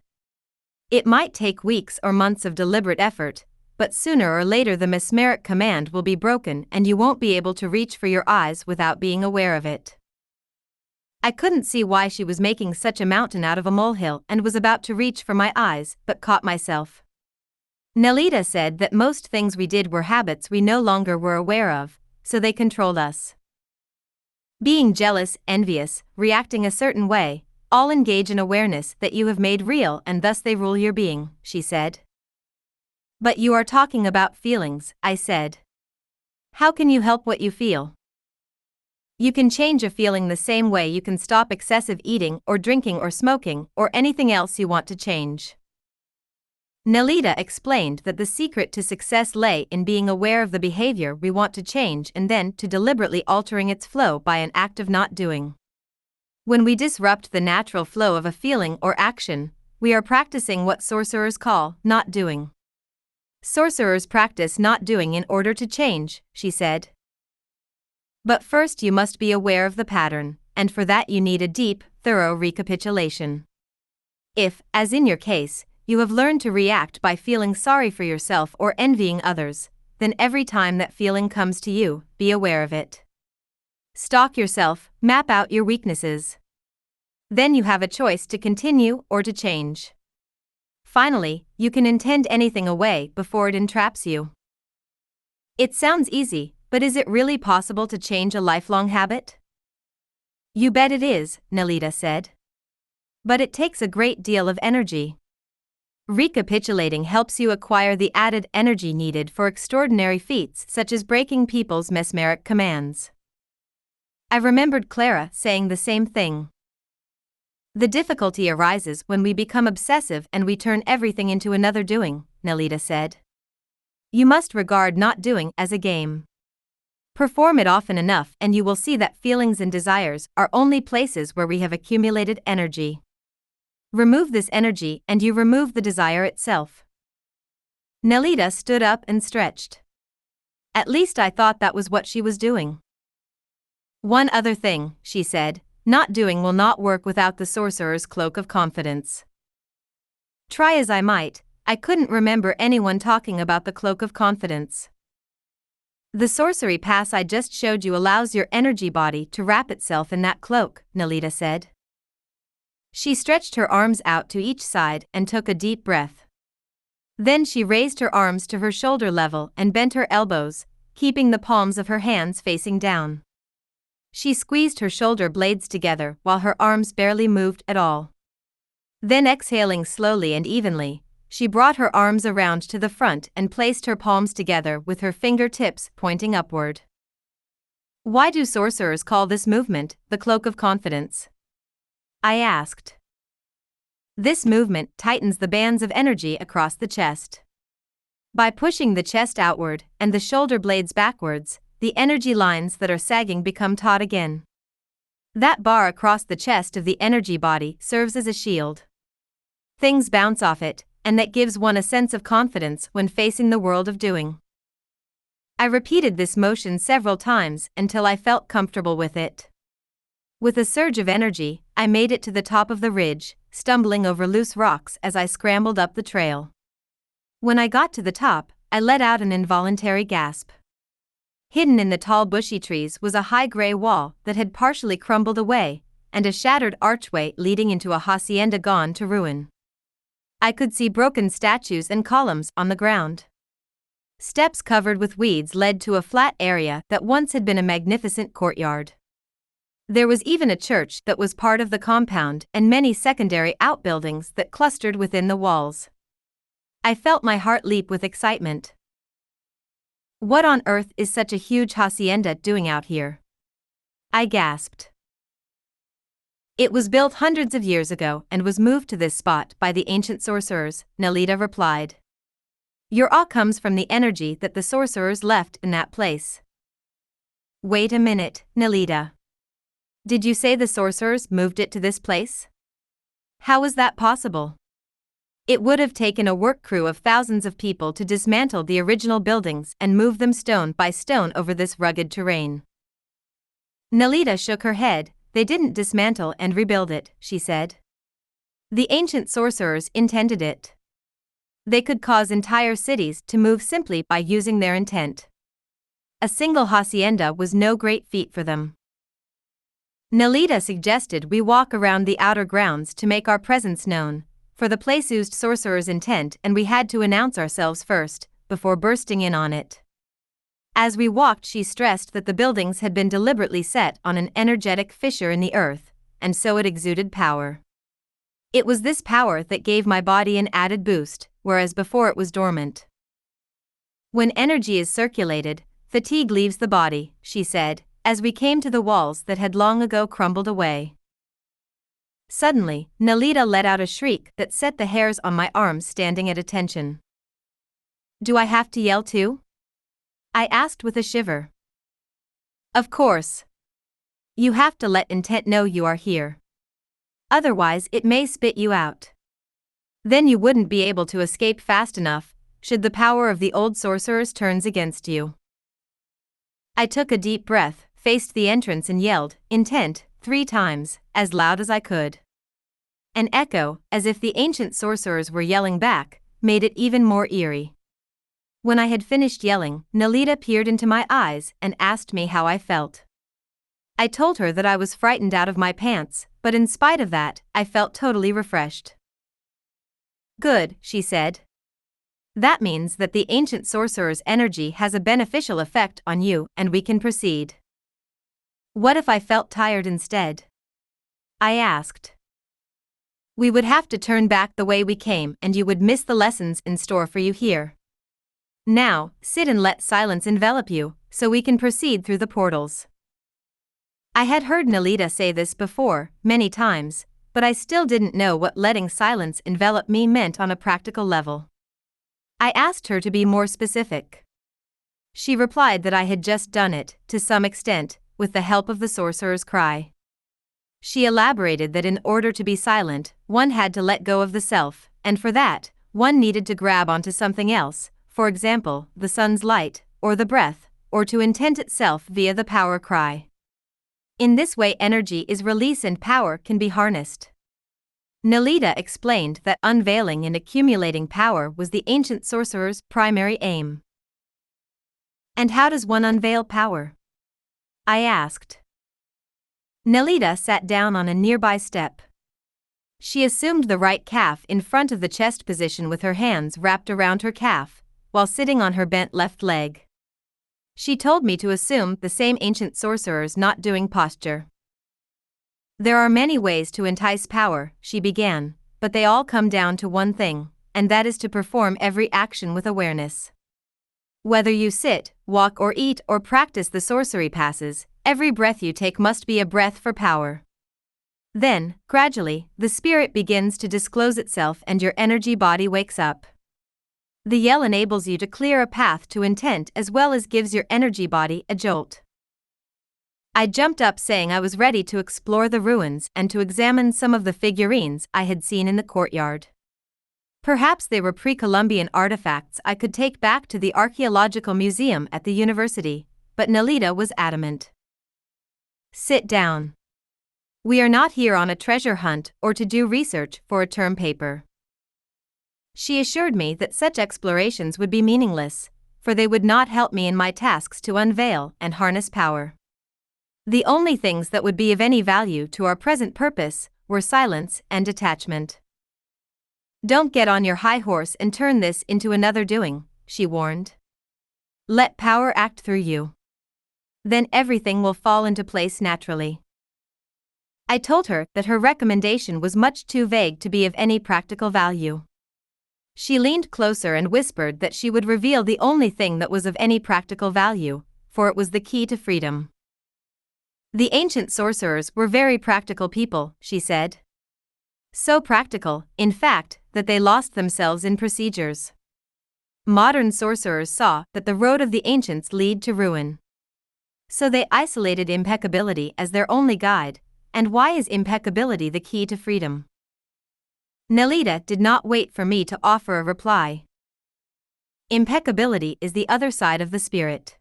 It might take weeks or months of deliberate effort, but sooner or later the mesmeric command will be broken and you won't be able to reach for your eyes without being aware of it. I couldn't see why she was making such a mountain out of a molehill and was about to reach for my eyes, but caught myself. Nelita said that most things we did were habits we no longer were aware of, so they controlled us. Being jealous, envious, reacting a certain way, all engage in awareness that you have made real and thus they rule your being, she said. But you are talking about feelings, I said. How can you help what you feel? You can change a feeling the same way you can stop excessive eating or drinking or smoking or anything else you want to change. Nelita explained that the secret to success lay in being aware of the behavior we want to change and then to deliberately altering its flow by an act of not doing. When we disrupt the natural flow of a feeling or action, we are practicing what sorcerers call not doing. Sorcerers practice not doing in order to change, she said. But first you must be aware of the pattern, and for that you need a deep, thorough recapitulation. If, as in your case, you have learned to react by feeling sorry for yourself or envying others, then every time that feeling comes to you, be aware of it. Stalk yourself, map out your weaknesses. Then you have a choice to continue or to change. Finally, you can intend anything away before it entraps you. It sounds easy, but is it really possible to change a lifelong habit? You bet it is, Nelita said. But it takes a great deal of energy. Recapitulating helps you acquire the added energy needed for extraordinary feats such as breaking people's mesmeric commands. I remembered Clara saying the same thing. The difficulty arises when we become obsessive and we turn everything into another doing, Nelita said. You must regard not doing as a game. Perform it often enough and you will see that feelings and desires are only places where we have accumulated energy. Remove this energy and you remove the desire itself. Nelita stood up and stretched. At least I thought that was what she was doing. One other thing, she said, not doing will not work without the sorcerer's cloak of confidence. Try as I might, I couldn't remember anyone talking about the cloak of confidence. The sorcery pass I just showed you allows your energy body to wrap itself in that cloak, Nelita said. She stretched her arms out to each side and took a deep breath. Then she raised her arms to her shoulder level and bent her elbows, keeping the palms of her hands facing down. She squeezed her shoulder blades together while her arms barely moved at all. Then exhaling slowly and evenly, she brought her arms around to the front and placed her palms together with her fingertips pointing upward. Why do sorcerers call this movement the cloak of confidence? I asked. This movement tightens the bands of energy across the chest. By pushing the chest outward and the shoulder blades backwards, the energy lines that are sagging become taut again. That bar across the chest of the energy body serves as a shield. Things bounce off it, and that gives one a sense of confidence when facing the world of doing. I repeated this motion several times until I felt comfortable with it. With a surge of energy, I made it to the top of the ridge, stumbling over loose rocks as I scrambled up the trail. When I got to the top, I let out an involuntary gasp. Hidden in the tall bushy trees was a high gray wall that had partially crumbled away, and a shattered archway leading into a hacienda gone to ruin. I could see broken statues and columns on the ground. Steps covered with weeds led to a flat area that once had been a magnificent courtyard. There was even a church that was part of the compound and many secondary outbuildings that clustered within the walls. I felt my heart leap with excitement. What on earth is such a huge hacienda doing out here? I gasped. It was built hundreds of years ago and was moved to this spot by the ancient sorcerers, Nelita replied. Your awe comes from the energy that the sorcerers left in that place. Wait a minute, Nelita. Did you say the sorcerers moved it to this place? How was that possible? It would have taken a work crew of thousands of people to dismantle the original buildings and move them stone by stone over this rugged terrain. Nelita shook her head. They didn't dismantle and rebuild it, she said. The ancient sorcerers intended it. They could cause entire cities to move simply by using their intent. A single hacienda was no great feat for them. Nelita suggested we walk around the outer grounds to make our presence known, for the place used sorcerers' intent and we had to announce ourselves first, before bursting in on it. As we walked, she stressed that the buildings had been deliberately set on an energetic fissure in the earth, and so it exuded power. It was this power that gave my body an added boost, whereas before it was dormant. When energy is circulated, fatigue leaves the body, she said, as we came to the walls that had long ago crumbled away. Suddenly, Nelita let out a shriek that set the hairs on my arms standing at attention. Do I have to yell too? I asked with a shiver. Of course. You have to let intent know you are here. Otherwise it may spit you out. Then you wouldn't be able to escape fast enough, should the power of the old sorcerers turns against you. I took a deep breath, faced the entrance and yelled, intent, 3 times, as loud as I could. An echo, as if the ancient sorcerers were yelling back, made it even more eerie. When I had finished yelling, Nelita peered into my eyes and asked me how I felt. I told her that I was frightened out of my pants, but in spite of that, I felt totally refreshed. Good, she said. That means that the ancient sorcerer's energy has a beneficial effect on you and we can proceed. What if I felt tired instead? I asked. We would have to turn back the way we came and you would miss the lessons in store for you here. Now, sit and let silence envelop you, so we can proceed through the portals. I had heard Nalita say this before, many times, but I still didn't know what letting silence envelop me meant on a practical level. I asked her to be more specific. She replied that I had just done it, to some extent, with the help of the sorcerer's cry. She elaborated that in order to be silent, one had to let go of the self, and for that, one needed to grab onto something else, for example, the sun's light, or the breath, or to intent itself via the power cry. In this way energy is released and power can be harnessed. Nalita explained that unveiling and accumulating power was the ancient sorcerer's primary aim. And how does one unveil power? I asked. Nalita sat down on a nearby step. She assumed the right calf in front of the chest position with her hands wrapped around her calf, while sitting on her bent left leg. She told me to assume the same ancient sorcerer's not doing posture. There are many ways to entice power, she began, but they all come down to one thing, and that is to perform every action with awareness. Whether you sit, walk or eat or practice the sorcery passes, every breath you take must be a breath for power. Then, gradually, the spirit begins to disclose itself and your energy body wakes up. The yell enables you to clear a path to intent as well as gives your energy body a jolt. I jumped up saying I was ready to explore the ruins and to examine some of the figurines I had seen in the courtyard. Perhaps they were pre-Columbian artifacts I could take back to the archaeological museum at the university, but Nalita was adamant. Sit down. We are not here on a treasure hunt or to do research for a term paper. She assured me that such explorations would be meaningless, for they would not help me in my tasks to unveil and harness power. The only things that would be of any value to our present purpose were silence and detachment. Don't get on your high horse and turn this into another doing, she warned. Let power act through you. Then everything will fall into place naturally. I told her that her recommendation was much too vague to be of any practical value. She leaned closer and whispered that she would reveal the only thing that was of any practical value, for it was the key to freedom. The ancient sorcerers were very practical people, she said. So practical, in fact, that they lost themselves in procedures. Modern sorcerers saw that the road of the ancients lead to ruin. So they isolated impeccability as their only guide, and why is impeccability the key to freedom? Nalita did not wait for me to offer a reply. Impeccability is the other side of the spirit.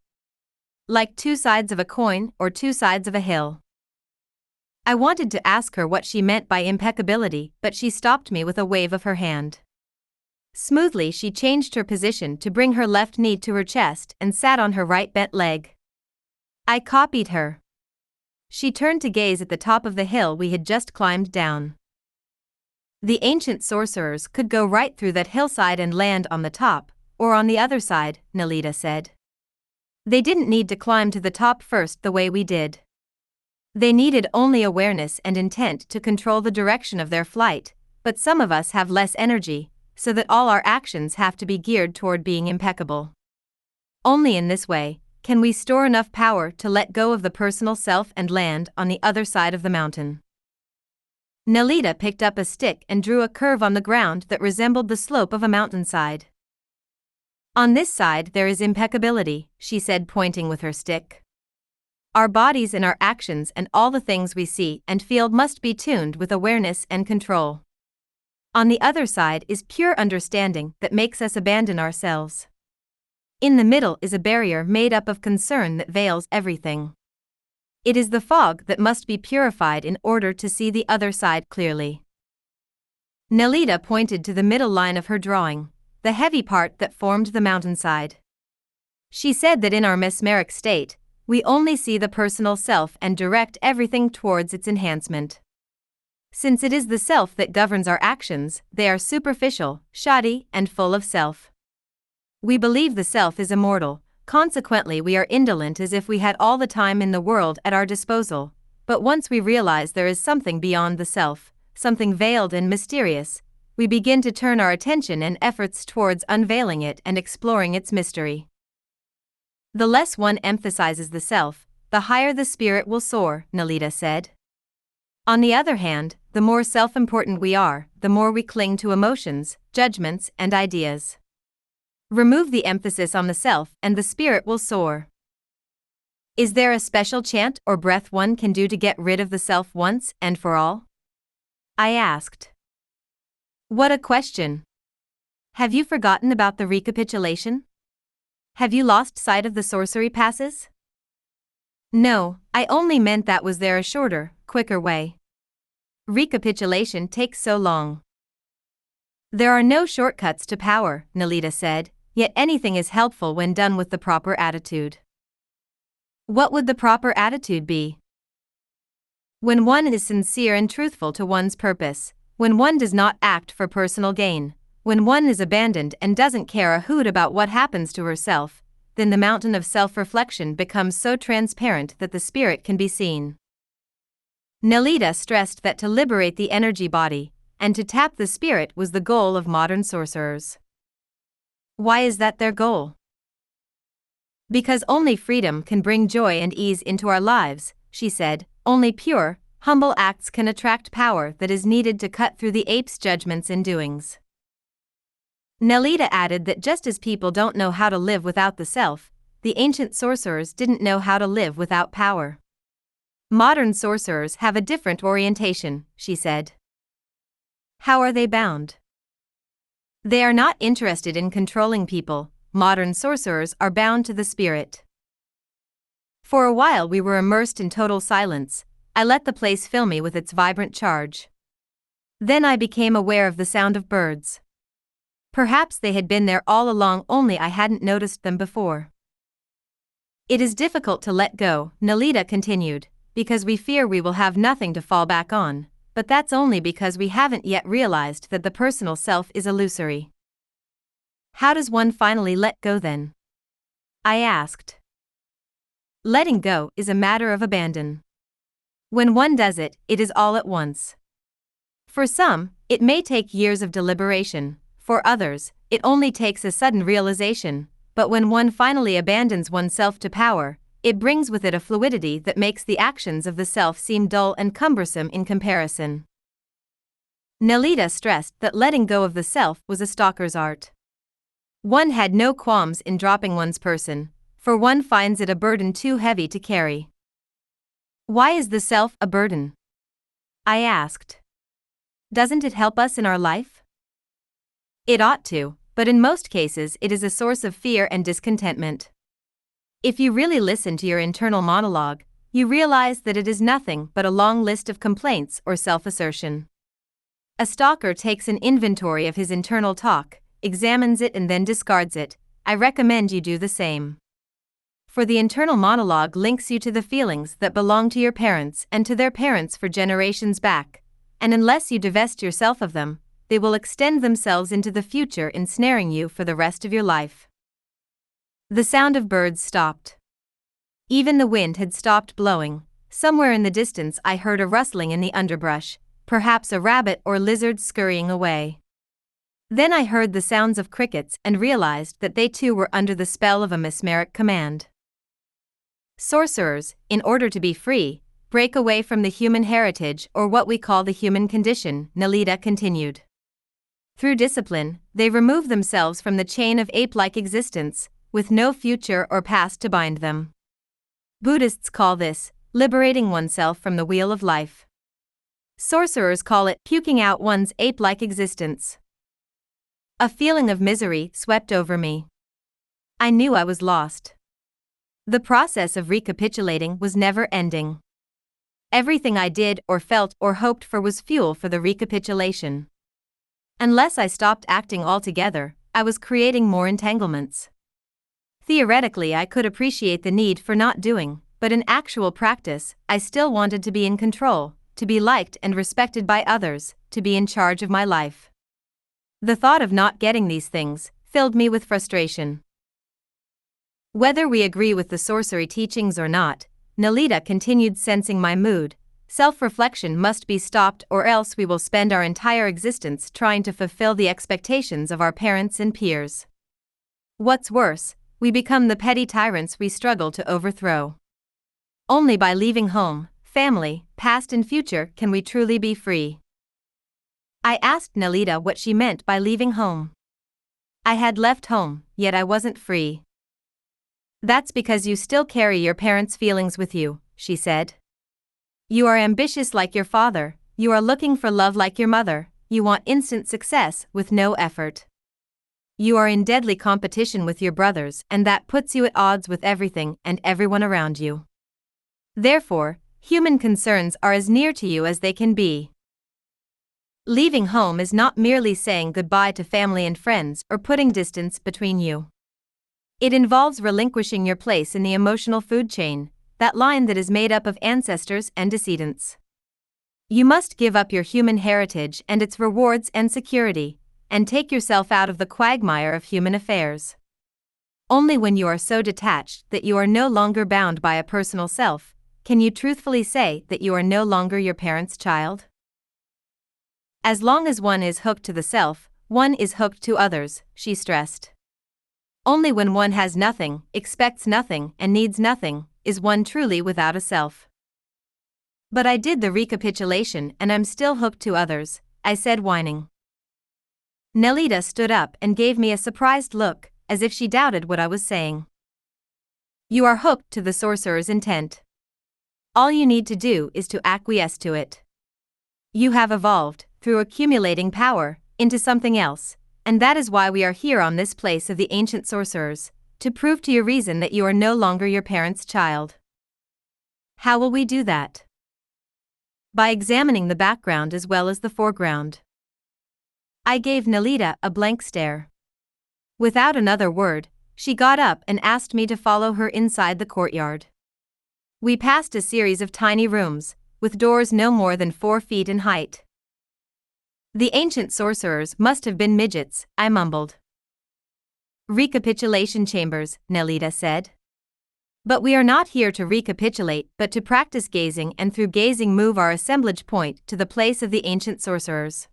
Like two sides of a coin or two sides of a hill. I wanted to ask her what she meant by impeccability, but she stopped me with a wave of her hand. Smoothly she changed her position to bring her left knee to her chest and sat on her right bent leg. I copied her. She turned to gaze at the top of the hill we had just climbed down. The ancient sorcerers could go right through that hillside and land on the top, or on the other side, Nalita said. They didn't need to climb to the top first the way we did. They needed only awareness and intent to control the direction of their flight, but some of us have less energy, so that all our actions have to be geared toward being impeccable. Only in this way can we store enough power to let go of the personal self and land on the other side of the mountain. Nalita picked up a stick and drew a curve on the ground that resembled the slope of a mountainside. On this side there is impeccability, she said, pointing with her stick. Our bodies and our actions and all the things we see and feel must be tuned with awareness and control. On the other side is pure understanding that makes us abandon ourselves. In the middle is a barrier made up of concern that veils everything. It is the fog that must be purified in order to see the other side clearly. Nalita pointed to the middle line of her drawing, the heavy part that formed the mountainside. She said that in our mesmeric state, we only see the personal self and direct everything towards its enhancement. Since it is the self that governs our actions, they are superficial, shoddy, and full of self. We believe the self is immortal, consequently we are indolent as if we had all the time in the world at our disposal. But once we realize there is something beyond the self, something veiled and mysterious, we begin to turn our attention and efforts towards unveiling it and exploring its mystery. The less one emphasizes the self, the higher the spirit will soar, Nalita said. On the other hand, the more self-important we are, the more we cling to emotions, judgments, and ideas. Remove the emphasis on the self and the spirit will soar. Is there a special chant or breath one can do to get rid of the self once and for all? I asked. What a question! Have you forgotten about the recapitulation? Have you lost sight of the sorcery passes? No, I only meant that was there a shorter, quicker way. Recapitulation takes so long. There are no shortcuts to power, Nalita said, yet anything is helpful when done with the proper attitude. What would the proper attitude be? When one is sincere and truthful to one's purpose, when one does not act for personal gain, when one is abandoned and doesn't care a hoot about what happens to herself, then the mountain of self-reflection becomes so transparent that the spirit can be seen. Nalita stressed that to liberate the energy body and to tap the spirit was the goal of modern sorcerers. Why is that their goal? Because only freedom can bring joy and ease into our lives, she said. Only pure, humble acts can attract power that is needed to cut through the ape's judgments and doings. Nalita added that just as people don't know how to live without the self, the ancient sorcerers didn't know how to live without power. Modern sorcerers have a different orientation, she said. How are they bound? They are not interested in controlling people. Modern sorcerers are bound to the spirit. For a while we were immersed in total silence. I let the place fill me with its vibrant charge. Then I became aware of the sound of birds. Perhaps they had been there all along, only I hadn't noticed them before. It is difficult to let go, Nalita continued, because we fear we will have nothing to fall back on, but that's only because we haven't yet realized that the personal self is illusory. How does one finally let go then? I asked. Letting go is a matter of abandon. When one does it, it is all at once. For some, it may take years of deliberation, for others, it only takes a sudden realization, but when one finally abandons oneself to power, it brings with it a fluidity that makes the actions of the self seem dull and cumbersome in comparison. Nalita stressed that letting go of the self was a stalker's art. One had no qualms in dropping one's person, for one finds it a burden too heavy to carry. Why is the self a burden? I asked. Doesn't it help us in our life? It ought to, but in most cases it is a source of fear and discontentment. If you really listen to your internal monologue, you realize that it is nothing but a long list of complaints or self-assertion. A stalker takes an inventory of his internal talk, examines it and then discards it. I recommend you do the same. For the internal monologue links you to the feelings that belong to your parents and to their parents for generations back, and unless you divest yourself of them, they will extend themselves into the future, ensnaring you for the rest of your life. The sound of birds stopped. Even the wind had stopped blowing. Somewhere in the distance I heard a rustling in the underbrush, perhaps a rabbit or lizard scurrying away. Then I heard the sounds of crickets and realized that they too were under the spell of a mesmeric command. Sorcerers, in order to be free, break away from the human heritage or what we call the human condition, Nalita continued. Through discipline, they remove themselves from the chain of ape-like existence, with no future or past to bind them. Buddhists call this liberating oneself from the wheel of life. Sorcerers call it puking out one's ape-like existence. A feeling of misery swept over me. I knew I was lost. The process of recapitulating was never ending. Everything I did or felt or hoped for was fuel for the recapitulation. Unless I stopped acting altogether, I was creating more entanglements. Theoretically, I could appreciate the need for not doing, but in actual practice, I still wanted to be in control, to be liked and respected by others, to be in charge of my life. The thought of not getting these things filled me with frustration. Whether we agree with the sorcery teachings or not, Nalita continued sensing my mood. Self-reflection must be stopped, or else we will spend our entire existence trying to fulfill the expectations of our parents and peers. What's worse, we become the petty tyrants we struggle to overthrow. Only by leaving home, family, past and future can we truly be free. I asked Nalita what she meant by leaving home. I had left home, yet I wasn't free. That's because you still carry your parents' feelings with you, she said. You are ambitious like your father, you are looking for love like your mother, you want instant success with no effort. You are in deadly competition with your brothers, and that puts you at odds with everything and everyone around you. Therefore, human concerns are as near to you as they can be. Leaving home is not merely saying goodbye to family and friends or putting distance between you. It involves relinquishing your place in the emotional food chain, that line that is made up of ancestors and descendants. You must give up your human heritage and its rewards and security, and take yourself out of the quagmire of human affairs. Only when you are so detached that you are no longer bound by a personal self, can you truthfully say that you are no longer your parents' child. As long as one is hooked to the self, one is hooked to others, she stressed. Only when one has nothing, expects nothing, and needs nothing, is one truly without a self. But I did the recapitulation and I'm still hooked to others, I said, whining. Nalita stood up and gave me a surprised look, as if she doubted what I was saying. You are hooked to the sorcerer's intent. All you need to do is to acquiesce to it. You have evolved, through accumulating power, into something else, and that is why we are here on this place of the ancient sorcerers, to prove to your reason that you are no longer your parents' child. How will we do that? By examining the background as well as the foreground. I gave Nalita a blank stare. Without another word, she got up and asked me to follow her inside the courtyard. We passed a series of tiny rooms, with doors no more than 4 feet in height. The ancient sorcerers must have been midgets, I mumbled. Recapitulation chambers, Nalita said. But we are not here to recapitulate but to practice gazing, and through gazing move our assemblage point to the place of the ancient sorcerers.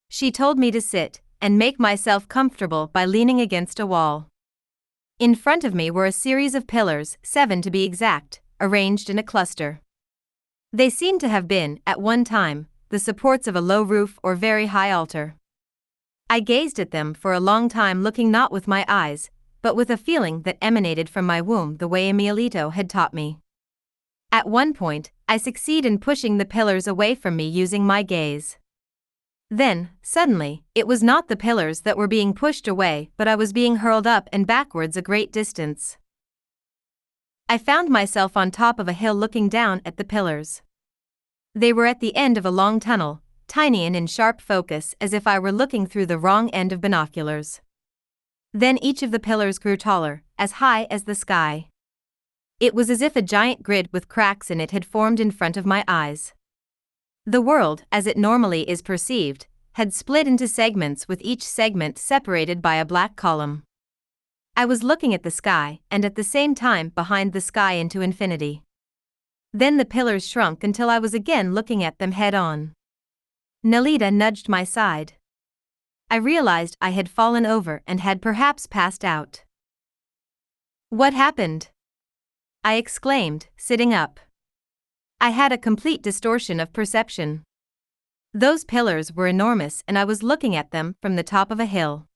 She told me to sit and make myself comfortable by leaning against a wall. In front of me were a series of pillars, 7 to be exact, arranged in a cluster. They seemed to have been, at one time, the supports of a low roof or very high altar. I gazed at them for a long time, looking not with my eyes, but with a feeling that emanated from my womb, the way Emilito had taught me. At one point, I succeed in pushing the pillars away from me using my gaze. Then, suddenly, it was not the pillars that were being pushed away, but I was being hurled up and backwards a great distance. I found myself on top of a hill looking down at the pillars. They were at the end of a long tunnel, tiny and in sharp focus as if I were looking through the wrong end of binoculars. Then each of the pillars grew taller, as high as the sky. It was as if a giant grid with cracks in it had formed in front of my eyes. The world, as it normally is perceived, had split into segments, with each segment separated by a black column. I was looking at the sky, and at the same time behind the sky into infinity. Then the pillars shrunk until I was again looking at them head on. Nalita nudged my side. I realized I had fallen over and had perhaps passed out. What happened? I exclaimed, sitting up. I had a complete distortion of perception. Those pillars were enormous and I was looking at them from the top of a hill.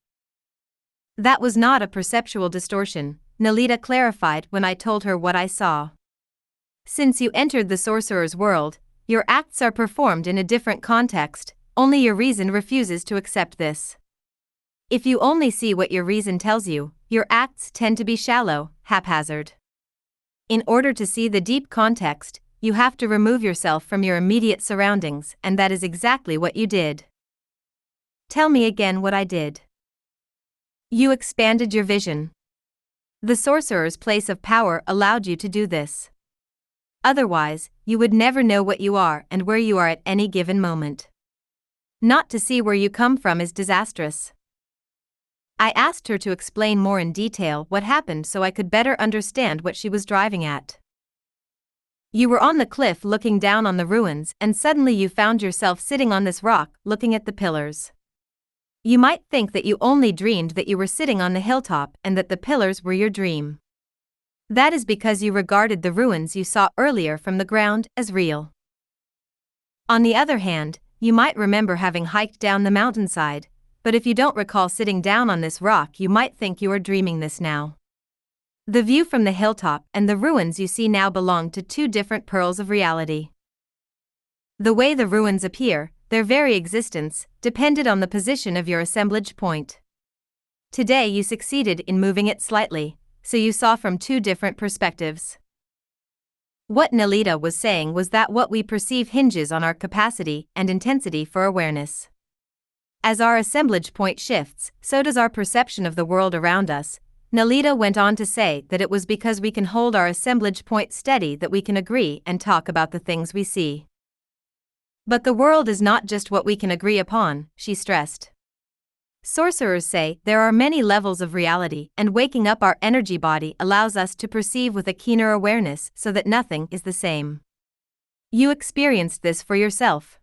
That was not a perceptual distortion, Nalita clarified when I told her what I saw. Since you entered the sorcerer's world, your acts are performed in a different context, only your reason refuses to accept this. If you only see what your reason tells you, your acts tend to be shallow, haphazard. In order to see the deep context, you have to remove yourself from your immediate surroundings, and that is exactly what you did. Tell me again what I did. You expanded your vision. The sorcerer's place of power allowed you to do this. Otherwise, you would never know what you are and where you are at any given moment. Not to see where you come from is disastrous. I asked her to explain more in detail what happened so I could better understand what she was driving at. You were on the cliff looking down on the ruins, and suddenly you found yourself sitting on this rock looking at the pillars. You might think that you only dreamed that you were sitting on the hilltop and that the pillars were your dream. That is because you regarded the ruins you saw earlier from the ground as real. On the other hand, you might remember having hiked down the mountainside, but if you don't recall sitting down on this rock, you might think you are dreaming this now. The view from the hilltop and the ruins you see now belong to two different pearls of reality. The way the ruins appear, their very existence, depended on the position of your assemblage point. Today you succeeded in moving it slightly, so you saw from two different perspectives. What Nelita was saying was that what we perceive hinges on our capacity and intensity for awareness. As our assemblage point shifts, so does our perception of the world around us. Nelita went on to say that it was because we can hold our assemblage point steady that we can agree and talk about the things we see. But the world is not just what we can agree upon, she stressed. Sorcerers say there are many levels of reality, and waking up our energy body allows us to perceive with a keener awareness so that nothing is the same. You experienced this for yourself.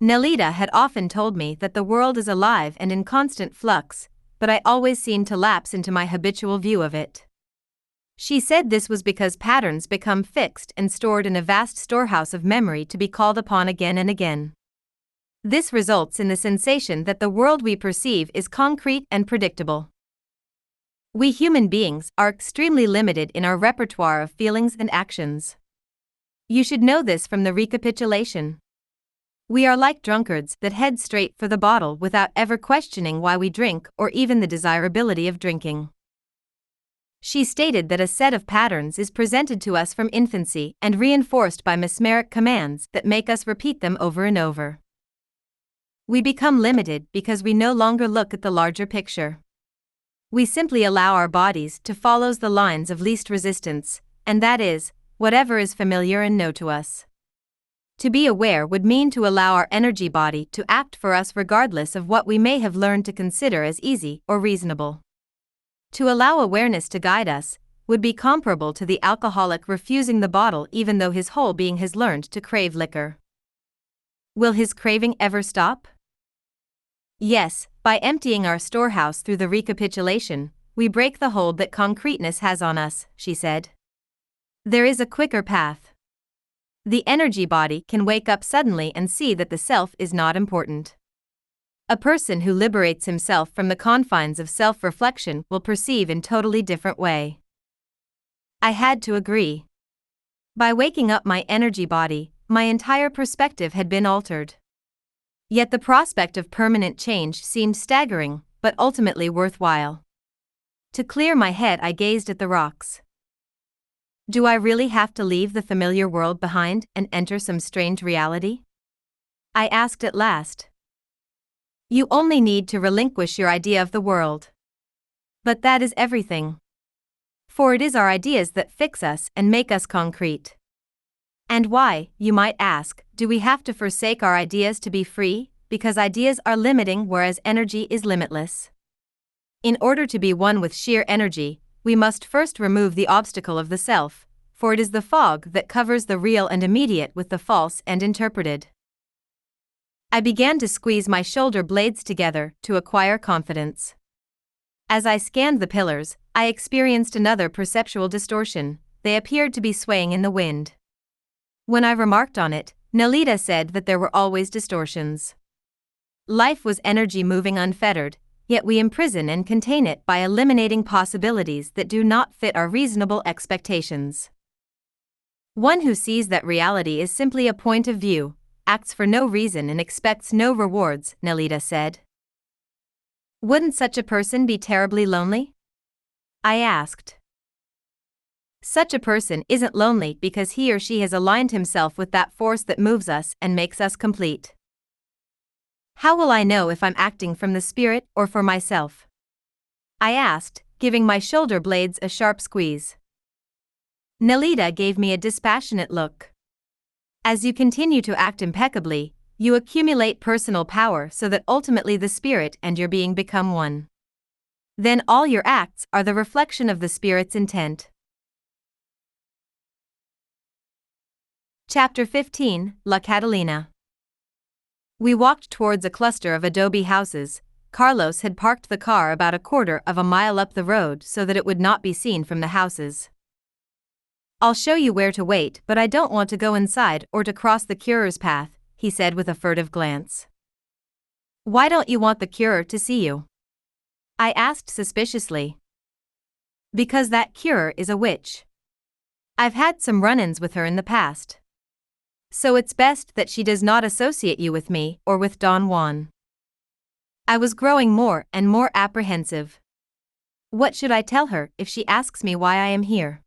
Nelita had often told me that the world is alive and in constant flux, but I always seemed to lapse into my habitual view of it. She said this was because patterns become fixed and stored in a vast storehouse of memory to be called upon again and again. This results in the sensation that the world we perceive is concrete and predictable. We human beings are extremely limited in our repertoire of feelings and actions. You should know this from the recapitulation. We are like drunkards that head straight for the bottle without ever questioning why we drink or even the desirability of drinking. She stated that a set of patterns is presented to us from infancy and reinforced by mesmeric commands that make us repeat them over and over. We become limited because we no longer look at the larger picture. We simply allow our bodies to follow the lines of least resistance, and that is, whatever is familiar and known to us. To be aware would mean to allow our energy body to act for us regardless of what we may have learned to consider as easy or reasonable. To allow awareness to guide us would be comparable to the alcoholic refusing the bottle even though his whole being has learned to crave liquor. Will his craving ever stop? Yes, by emptying our storehouse through the recapitulation, we break the hold that concreteness has on us, she said. There is a quicker path. The energy body can wake up suddenly and see that the self is not important. A person who liberates himself from the confines of self-reflection will perceive in totally different way. I had to agree. By waking up my energy body, my entire perspective had been altered. Yet the prospect of permanent change seemed staggering, but ultimately worthwhile. To clear my head, I gazed at the rocks. Do I really have to leave the familiar world behind and enter some strange reality? I asked at last. You only need to relinquish your idea of the world. But that is everything. For it is our ideas that fix us and make us concrete. And why, you might ask, do we have to forsake our ideas to be free? Because ideas are limiting whereas energy is limitless. In order to be one with sheer energy, we must first remove the obstacle of the self, for it is the fog that covers the real and immediate with the false and interpreted. I began to squeeze my shoulder blades together to acquire confidence. As I scanned the pillars, I experienced another perceptual distortion. They appeared to be swaying in the wind. When I remarked on it, Nelita said that there were always distortions. Life was energy moving unfettered, yet we imprison and contain it by eliminating possibilities that do not fit our reasonable expectations. One who sees that reality is simply a point of view, acts for no reason and expects no rewards, Nelita said. Wouldn't such a person be terribly lonely? I asked. Such a person isn't lonely because he or she has aligned himself with that force that moves us and makes us complete. How will I know if I'm acting from the spirit or for myself? I asked, giving my shoulder blades a sharp squeeze. Nelita gave me a dispassionate look. As you continue to act impeccably, you accumulate personal power so that ultimately the spirit and your being become one. Then all your acts are the reflection of the spirit's intent. Chapter 15, La Catalina. We walked towards a cluster of adobe houses. Carlos had parked the car about a quarter of a mile up the road so that it would not be seen from the houses. "I'll show you where to wait, but I don't want to go inside or to cross the curer's path," he said with a furtive glance. "Why don't you want the curer to see you?" I asked suspiciously. "Because that curer is a witch. I've had some run-ins with her in the past. So it's best that she does not associate you with me or with Don Juan." I was growing more and more apprehensive. What should I tell her if she asks me why I am here?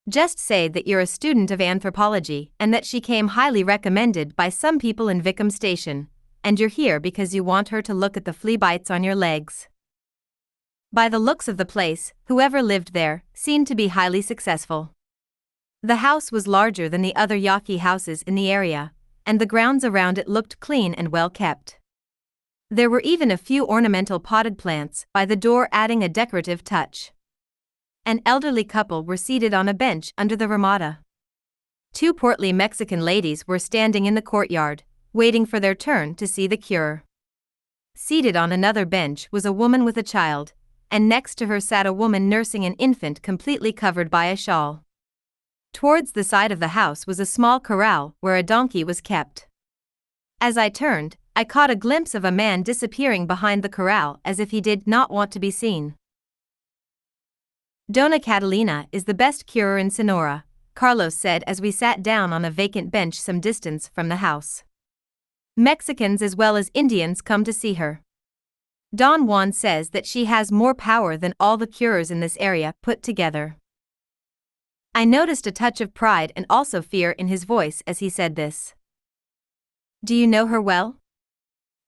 Just say that you're a student of anthropology and that she came highly recommended by some people in Vicam Station, and you're here because you want her to look at the flea bites on your legs. By the looks of the place, whoever lived there seemed to be highly successful. The house was larger than the other Yaqui houses in the area, and the grounds around it looked clean and well kept. There were even a few ornamental potted plants by the door adding a decorative touch. An elderly couple were seated on a bench under the ramada. Two portly Mexican ladies were standing in the courtyard, waiting for their turn to see the curer. Seated on another bench was a woman with a child, and next to her sat a woman nursing an infant completely covered by a shawl. Towards the side of the house was a small corral where a donkey was kept. As I turned, I caught a glimpse of a man disappearing behind the corral as if he did not want to be seen. "Dona Catalina is the best curer in Sonora," Carlos said as we sat down on a vacant bench some distance from the house. "Mexicans as well as Indians come to see her. Don Juan says that she has more power than all the curers in this area put together." I noticed a touch of pride and also fear in his voice as he said this. "Do you know her well?"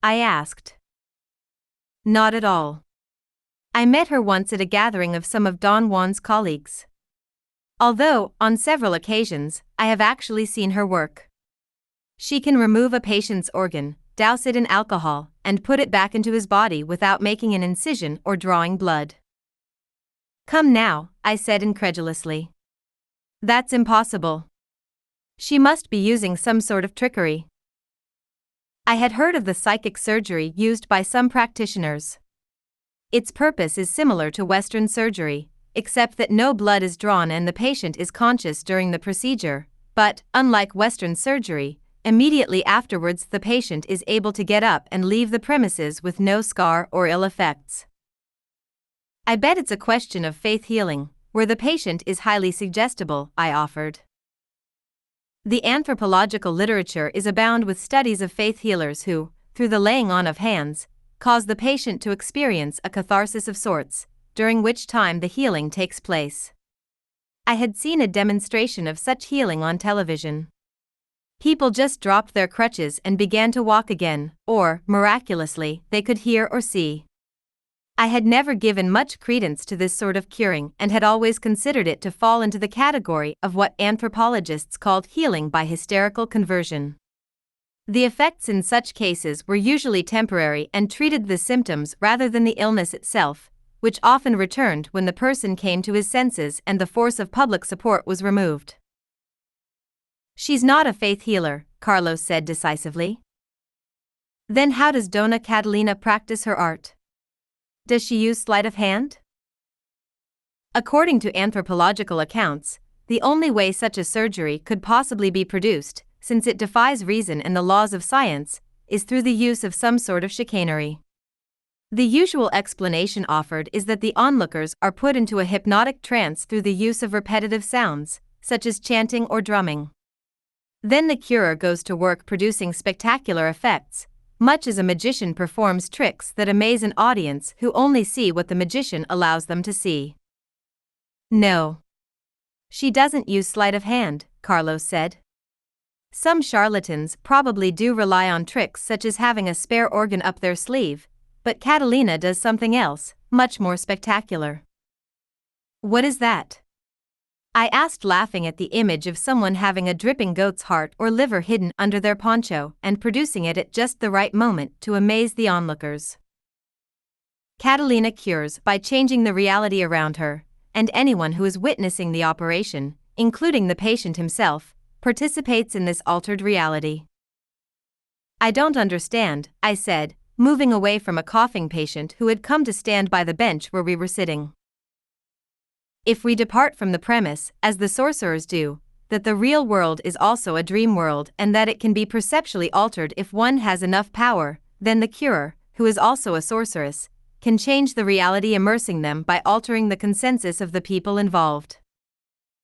I asked. "Not at all. I met her once at a gathering of some of Don Juan's colleagues. Although, on several occasions, I have actually seen her work. She can remove a patient's organ, douse it in alcohol, and put it back into his body without making an incision or drawing blood." "Come now," I said incredulously. "That's impossible. She must be using some sort of trickery." I had heard of the psychic surgery used by some practitioners. Its purpose is similar to Western surgery, except that no blood is drawn and the patient is conscious during the procedure, but, unlike Western surgery, immediately afterwards the patient is able to get up and leave the premises with no scar or ill effects. "I bet it's a question of faith healing, where the patient is highly suggestible," I offered. The anthropological literature is abound with studies of faith healers who, through the laying on of hands, cause the patient to experience a catharsis of sorts, during which time the healing takes place. I had seen a demonstration of such healing on television. People just dropped their crutches and began to walk again, or, miraculously, they could hear or see. I had never given much credence to this sort of curing and had always considered it to fall into the category of what anthropologists called healing by hysterical conversion. The effects in such cases were usually temporary and treated the symptoms rather than the illness itself, which often returned when the person came to his senses and the force of public support was removed. "She's not a faith healer," Carlos said decisively. "Then how does Dona Catalina practice her art? Does she use sleight of hand?" According to anthropological accounts, the only way such a surgery could possibly be produced, since it defies reason and the laws of science, is through the use of some sort of chicanery. The usual explanation offered is that the onlookers are put into a hypnotic trance through the use of repetitive sounds, such as chanting or drumming. Then the curer goes to work producing spectacular effects, much as a magician performs tricks that amaze an audience who only see what the magician allows them to see. "No. She doesn't use sleight of hand," Carlos said. "Some charlatans probably do rely on tricks such as having a spare organ up their sleeve, but Catalina does something else, much more spectacular." "What is that?" I asked, laughing at the image of someone having a dripping goat's heart or liver hidden under their poncho and producing it at just the right moment to amaze the onlookers. Catalina cures by changing the reality around her, and anyone who is witnessing the operation, including the patient himself, participates in this altered reality. I don't understand, I said, moving away from a coughing patient who had come to stand by the bench where we were sitting. If we depart from the premise, as the sorcerers do, that the real world is also a dream world and that it can be perceptually altered if one has enough power, then the curer, who is also a sorceress, can change the reality immersing them by altering the consensus of the people involved.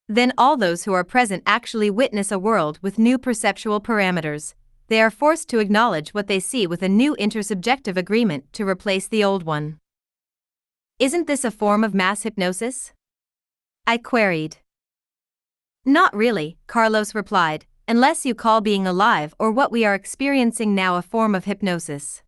Then all those who are present actually witness a world with new perceptual parameters. They are forced to acknowledge what they see with a new intersubjective agreement to replace the old one. Isn't this a form of mass hypnosis? I queried. Not really, Carlos replied, unless you call being alive or what we are experiencing now a form of hypnosis.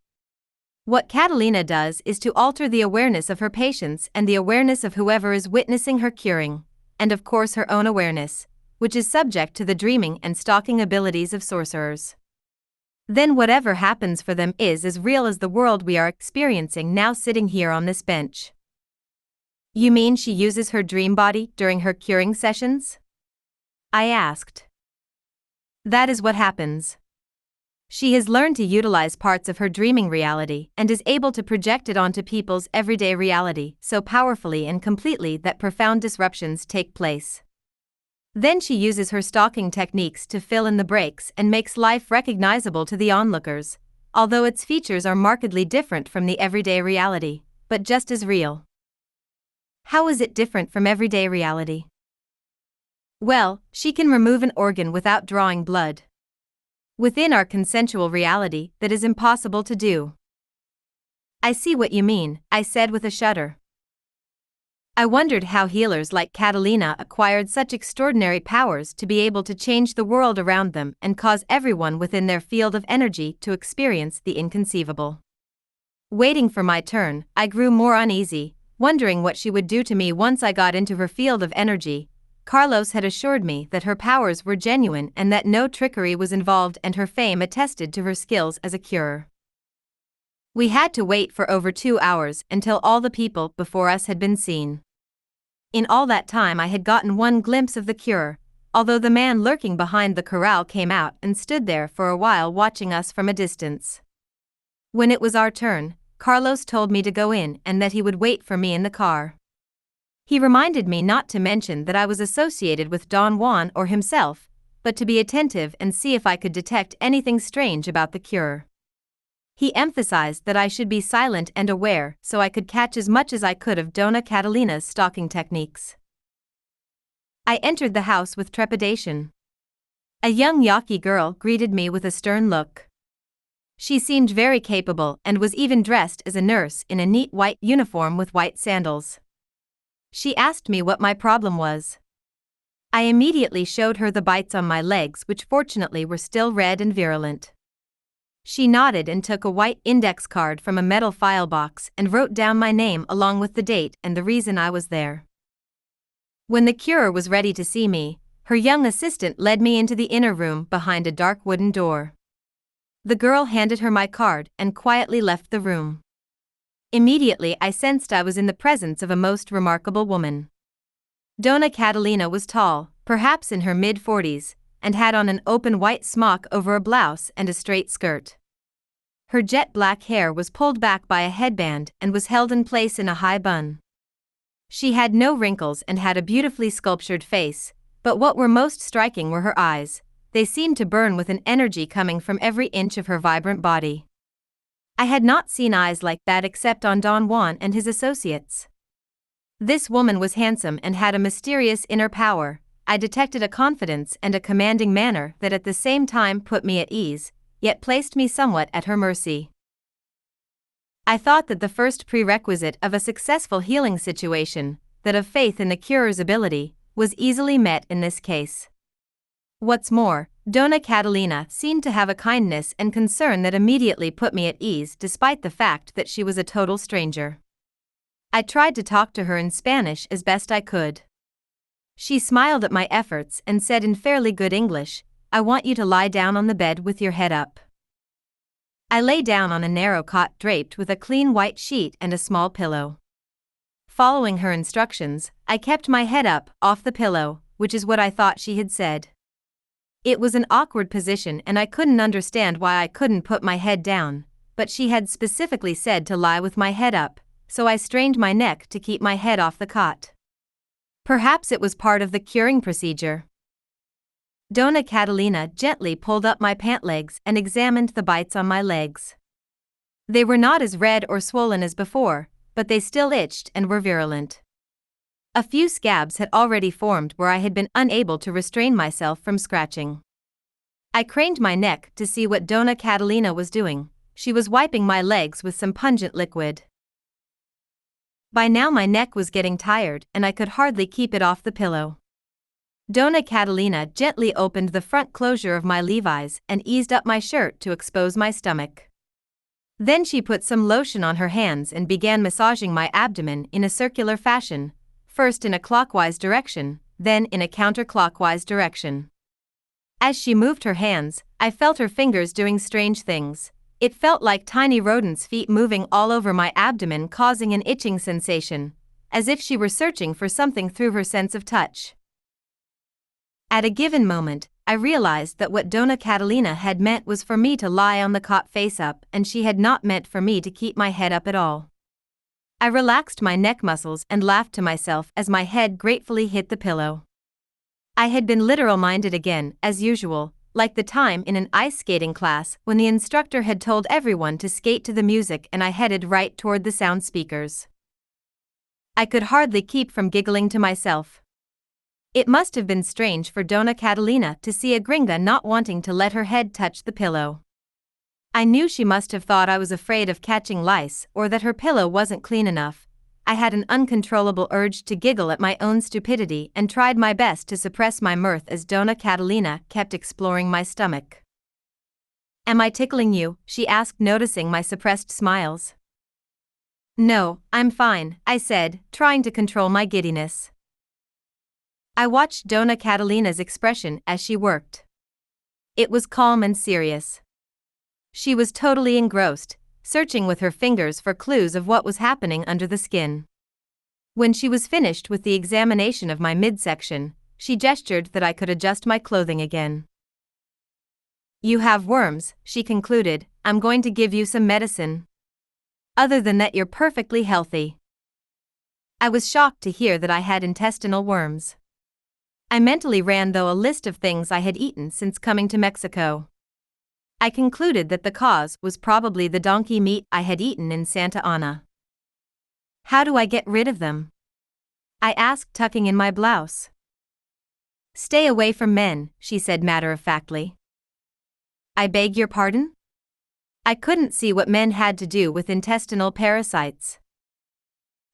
What Catalina does is to alter the awareness of her patients and the awareness of whoever is witnessing her curing, and of course her own awareness, which is subject to the dreaming and stalking abilities of sorcerers. Then whatever happens for them is as real as the world we are experiencing now sitting here on this bench. You mean she uses her dream body during her curing sessions? I asked. That is what happens. She has learned to utilize parts of her dreaming reality and is able to project it onto people's everyday reality so powerfully and completely that profound disruptions take place. Then she uses her stalking techniques to fill in the breaks and makes life recognizable to the onlookers, although its features are markedly different from the everyday reality, but just as real. How is it different from everyday reality? Well, she can remove an organ without drawing blood. Within our consensual reality, that is impossible to do. I see what you mean, I said with a shudder. I wondered how healers like Catalina acquired such extraordinary powers to be able to change the world around them and cause everyone within their field of energy to experience the inconceivable. Waiting for my turn, I grew more uneasy, wondering what she would do to me once I got into her field of energy. Carlos had assured me that her powers were genuine and that no trickery was involved, and her fame attested to her skills as a curer. We had to wait for over 2 hours until all the people before us had been seen. In all that time I had gotten one glimpse of the cure, although the man lurking behind the corral came out and stood there for a while watching us from a distance. When it was our turn, Carlos told me to go in and that he would wait for me in the car. He reminded me not to mention that I was associated with Don Juan or himself, but to be attentive and see if I could detect anything strange about the cure. He emphasized that I should be silent and aware so I could catch as much as I could of Dona Catalina's stalking techniques. I entered the house with trepidation. A young Yaqui girl greeted me with a stern look. She seemed very capable and was even dressed as a nurse in a neat white uniform with white sandals. She asked me what my problem was. I immediately showed her the bites on my legs, which fortunately were still red and virulent. She nodded and took a white index card from a metal file box and wrote down my name along with the date and the reason I was there. When the curer was ready to see me, her young assistant led me into the inner room behind a dark wooden door. The girl handed her my card and quietly left the room. Immediately I sensed I was in the presence of a most remarkable woman. Dona Catalina was tall, perhaps in her mid-40s, and had on an open white smock over a blouse and a straight skirt. Her jet black hair was pulled back by a headband and was held in place in a high bun. She had no wrinkles and had a beautifully sculptured face, but what were most striking were her eyes. They seemed to burn with an energy coming from every inch of her vibrant body. I had not seen eyes like that except on Don Juan and his associates. This woman was handsome and had a mysterious inner power. I detected a confidence and a commanding manner that at the same time put me at ease, yet placed me somewhat at her mercy. I thought that the first prerequisite of a successful healing situation, that of faith in the curer's ability, was easily met in this case. What's more, Dona Catalina seemed to have a kindness and concern that immediately put me at ease despite the fact that she was a total stranger. I tried to talk to her in Spanish as best I could. She smiled at my efforts and said in fairly good English, "I want you to lie down on the bed with your head up." I lay down on a narrow cot draped with a clean white sheet and a small pillow. Following her instructions, I kept my head up, off the pillow, which is what I thought she had said. It was an awkward position and I couldn't understand why I couldn't put my head down, but she had specifically said to lie with my head up, so I strained my neck to keep my head off the cot. Perhaps it was part of the curing procedure. Donna Catalina gently pulled up my pant legs and examined the bites on my legs. They were not as red or swollen as before, but they still itched and were virulent. A few scabs had already formed where I had been unable to restrain myself from scratching. I craned my neck to see what Donna Catalina was doing. She was wiping my legs with some pungent liquid. By now my neck was getting tired and I could hardly keep it off the pillow. Donna Catalina gently opened the front closure of my levis and eased up my shirt to expose my stomach. Then she put some lotion on her hands and began massaging my abdomen in a circular fashion, first in a clockwise direction, then in a counterclockwise direction. As she moved her hands, I felt her fingers doing strange things. It felt like tiny rodents' feet moving all over my abdomen, causing an itching sensation, as if she were searching for something through her sense of touch. At a given moment, I realized that what Donna Catalina had meant was for me to lie on the cot face up, and she had not meant for me to keep my head up at all. I relaxed my neck muscles and laughed to myself as my head gratefully hit the pillow. I had been literal-minded again, as usual, like the time in an ice skating class when the instructor had told everyone to skate to the music and I headed right toward the sound speakers. I could hardly keep from giggling to myself. It must have been strange for Donna Catalina to see a gringa not wanting to let her head touch the pillow. I knew she must have thought I was afraid of catching lice or that her pillow wasn't clean enough. I had an uncontrollable urge to giggle at my own stupidity and tried my best to suppress my mirth as Donna Catalina kept exploring my stomach. "Am I tickling you?" she asked, noticing my suppressed smiles. "No, I'm fine," I said, trying to control my giddiness. I watched Donna Catalina's expression as she worked. It was calm and serious. She was totally engrossed, searching with her fingers for clues of what was happening under the skin. When she was finished with the examination of my midsection, she gestured that I could adjust my clothing again. "You have worms," she concluded. "I'm going to give you some medicine. Other than that, you're perfectly healthy." I was shocked to hear that I had intestinal worms. I mentally ran through a list of things I had eaten since coming to Mexico. I concluded that the cause was probably the donkey meat I had eaten in Santa Ana. "How do I get rid of them?" I asked, tucking in my blouse. "Stay away from men," she said matter-of-factly. "I beg your pardon?" I couldn't see what men had to do with intestinal parasites.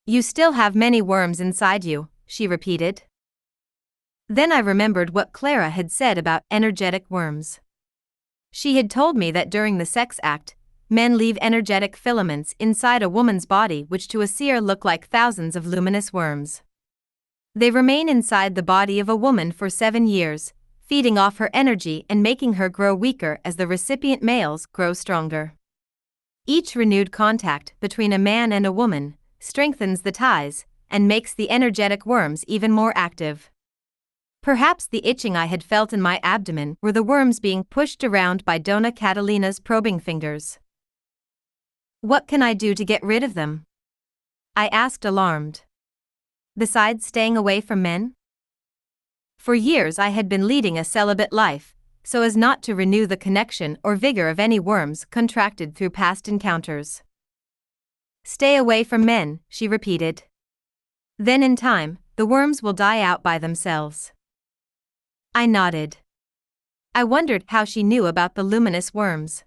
"You still have many worms inside you," she repeated. Then I remembered what Clara had said about energetic worms. She had told me that during the sex act, men leave energetic filaments inside a woman's body which to a seer look like thousands of luminous worms. They remain inside the body of a woman for 7 years, feeding off her energy and making her grow weaker as the recipient males grow stronger. Each renewed contact between a man and a woman strengthens the ties and makes the energetic worms even more active. Perhaps the itching I had felt in my abdomen were the worms being pushed around by Donna Catalina's probing fingers. "What can I do to get rid of them?" I asked, alarmed. "Besides staying away from men?" For years I had been leading a celibate life, so as not to renew the connection or vigor of any worms contracted through past encounters. "Stay away from men," she repeated. "Then in time, the worms will die out by themselves." I nodded. I wondered how she knew about the luminous worms.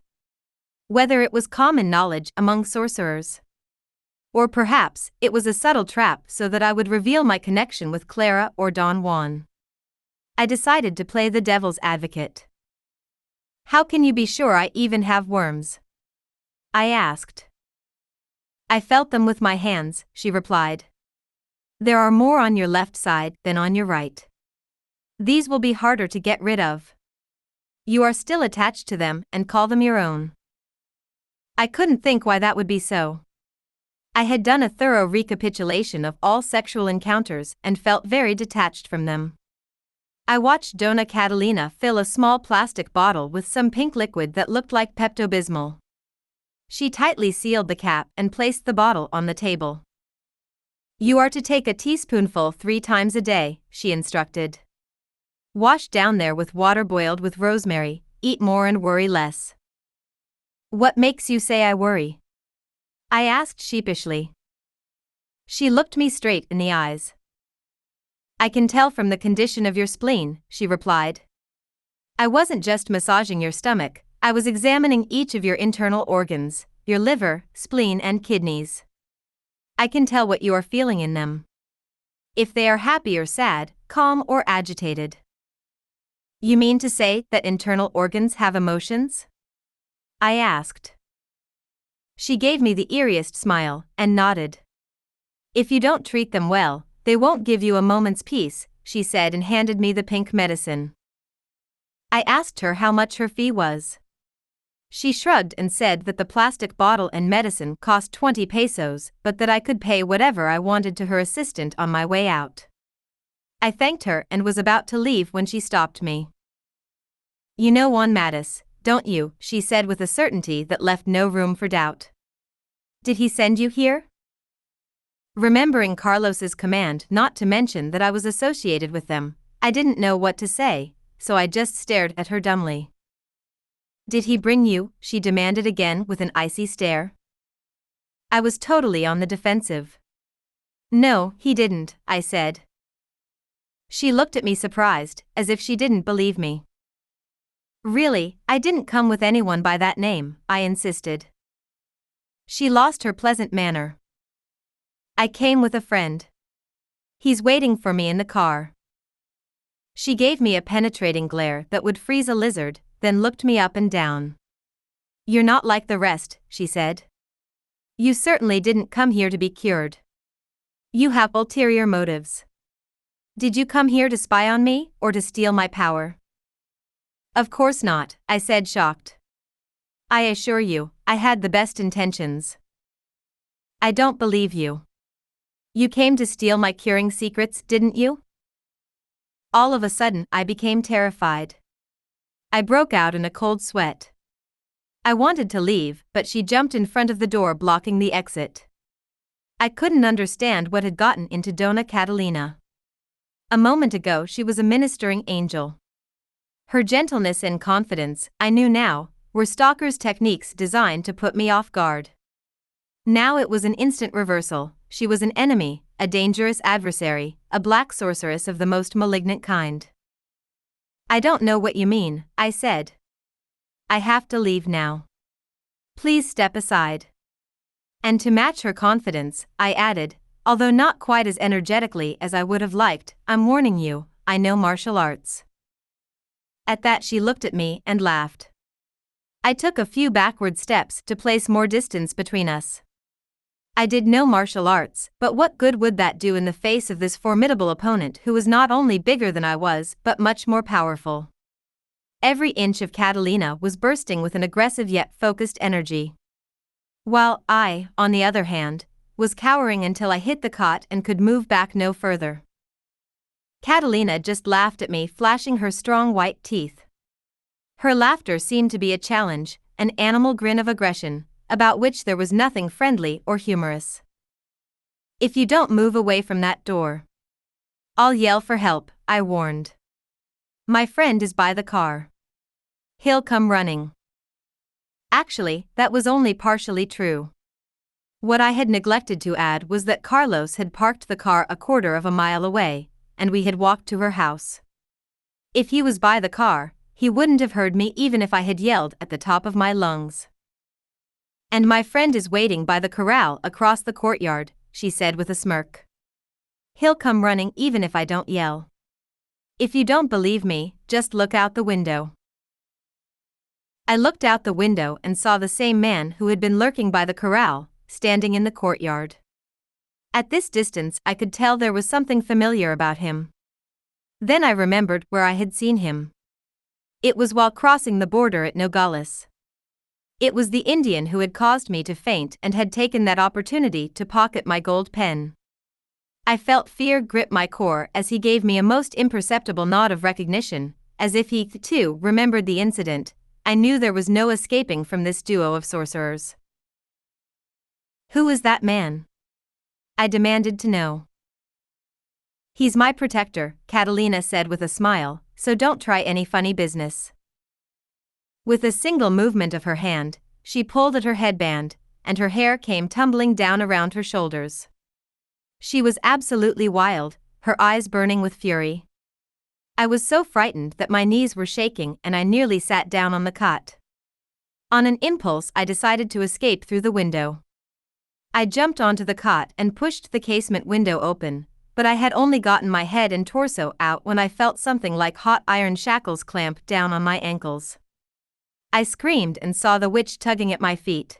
Whether it was common knowledge among sorcerers. Or perhaps it was a subtle trap so that I would reveal my connection with Clara or Don Juan. I decided to play the devil's advocate. "How can you be sure I even have worms?" I asked. "I felt them with my hands," she replied. There are more on your left side than on your right. These will be harder to get rid of. You are still attached to them and call them your own. I couldn't think why that would be so. I had done a thorough recapitulation of all sexual encounters and felt very detached from them. I watched Donna Catalina fill a small plastic bottle with some pink liquid that looked like Pepto-Bismol. She tightly sealed the cap and placed the bottle on the table. You are to take a teaspoonful 3 times a day, she instructed. Wash down there with water boiled with rosemary, eat more and worry less. What makes you say I worry? I asked sheepishly. She looked me straight in the eyes. I can tell from the condition of your spleen, she replied. I wasn't just massaging your stomach, I was examining each of your internal organs, your liver, spleen and kidneys. I can tell what you are feeling in them. If they are happy or sad, calm or agitated. You mean to say that internal organs have emotions? I asked. She gave me the eeriest smile and nodded. If you don't treat them well, they won't give you a moment's peace, she said and handed me the pink medicine. I asked her how much her fee was. She shrugged and said that the plastic bottle and medicine cost 20 pesos, but that I could pay whatever I wanted to her assistant on my way out. I thanked her and was about to leave when she stopped me. You know Juan Mattis, don't you? She said with a certainty that left no room for doubt. Did he send you here? Remembering Carlos's command not to mention that I was associated with them, I didn't know what to say, so I just stared at her dumbly. Did he bring you? She demanded again with an icy stare. I was totally on the defensive. No, he didn't, I said. She looked at me surprised, as if she didn't believe me. Really, I didn't come with anyone by that name, I insisted. She lost her pleasant manner. I came with a friend. He's waiting for me in the car. She gave me a penetrating glare that would freeze a lizard, then looked me up and down. You're not like the rest, she said. You certainly didn't come here to be cured. You have ulterior motives. Did you come here to spy on me, or to steal my power? Of course not, I said shocked. I assure you, I had the best intentions. I don't believe you. You came to steal my curing secrets, didn't you? All of a sudden, I became terrified. I broke out in a cold sweat. I wanted to leave, but she jumped in front of the door blocking the exit. I couldn't understand what had gotten into Donna Catalina. A moment ago she was a ministering angel. Her gentleness and confidence, I knew now, were stalkers' techniques designed to put me off guard. Now it was an instant reversal. She was an enemy, a dangerous adversary, a black sorceress of the most malignant kind. I don't know what you mean, I said. I have to leave now. Please step aside. And to match her confidence, I added, although not quite as energetically as I would have liked, I'm warning you, I know martial arts. At that she looked at me and laughed. I took a few backward steps to place more distance between us. I did know martial arts, but what good would that do in the face of this formidable opponent who was not only bigger than I was, but much more powerful? Every inch of Catalina was bursting with an aggressive yet focused energy. While I, on the other hand, was cowering until I hit the cot and could move back no further. Catalina just laughed at me, flashing her strong white teeth. Her laughter seemed to be a challenge, an animal grin of aggression, about which there was nothing friendly or humorous. If you don't move away from that door, I'll yell for help, I warned. My friend is by the car. He'll come running. Actually, that was only partially true. What I had neglected to add was that Carlos had parked the car a quarter of a mile away, and we had walked to her house. If he was by the car, he wouldn't have heard me even if I had yelled at the top of my lungs. And my friend is waiting by the corral across the courtyard, she said with a smirk. He'll come running even if I don't yell. If you don't believe me, just look out the window. I looked out the window and saw the same man who had been lurking by the corral, standing in the courtyard. At this distance, I could tell there was something familiar about him. Then I remembered where I had seen him. It was while crossing the border at Nogales. It was the Indian who had caused me to faint and had taken that opportunity to pocket my gold pen. I felt fear grip my core as he gave me a most imperceptible nod of recognition, as if he, too, remembered the incident. I knew there was no escaping from this duo of sorcerers. Who is that man? I demanded to know. He's my protector, Catalina said with a smile, so don't try any funny business. With a single movement of her hand, she pulled at her headband, and her hair came tumbling down around her shoulders. She was absolutely wild, her eyes burning with fury. I was so frightened that my knees were shaking and I nearly sat down on the cot. On an impulse, I decided to escape through the window. I jumped onto the cot and pushed the casement window open, but I had only gotten my head and torso out when I felt something like hot iron shackles clamp down on my ankles. I screamed and saw the witch tugging at my feet.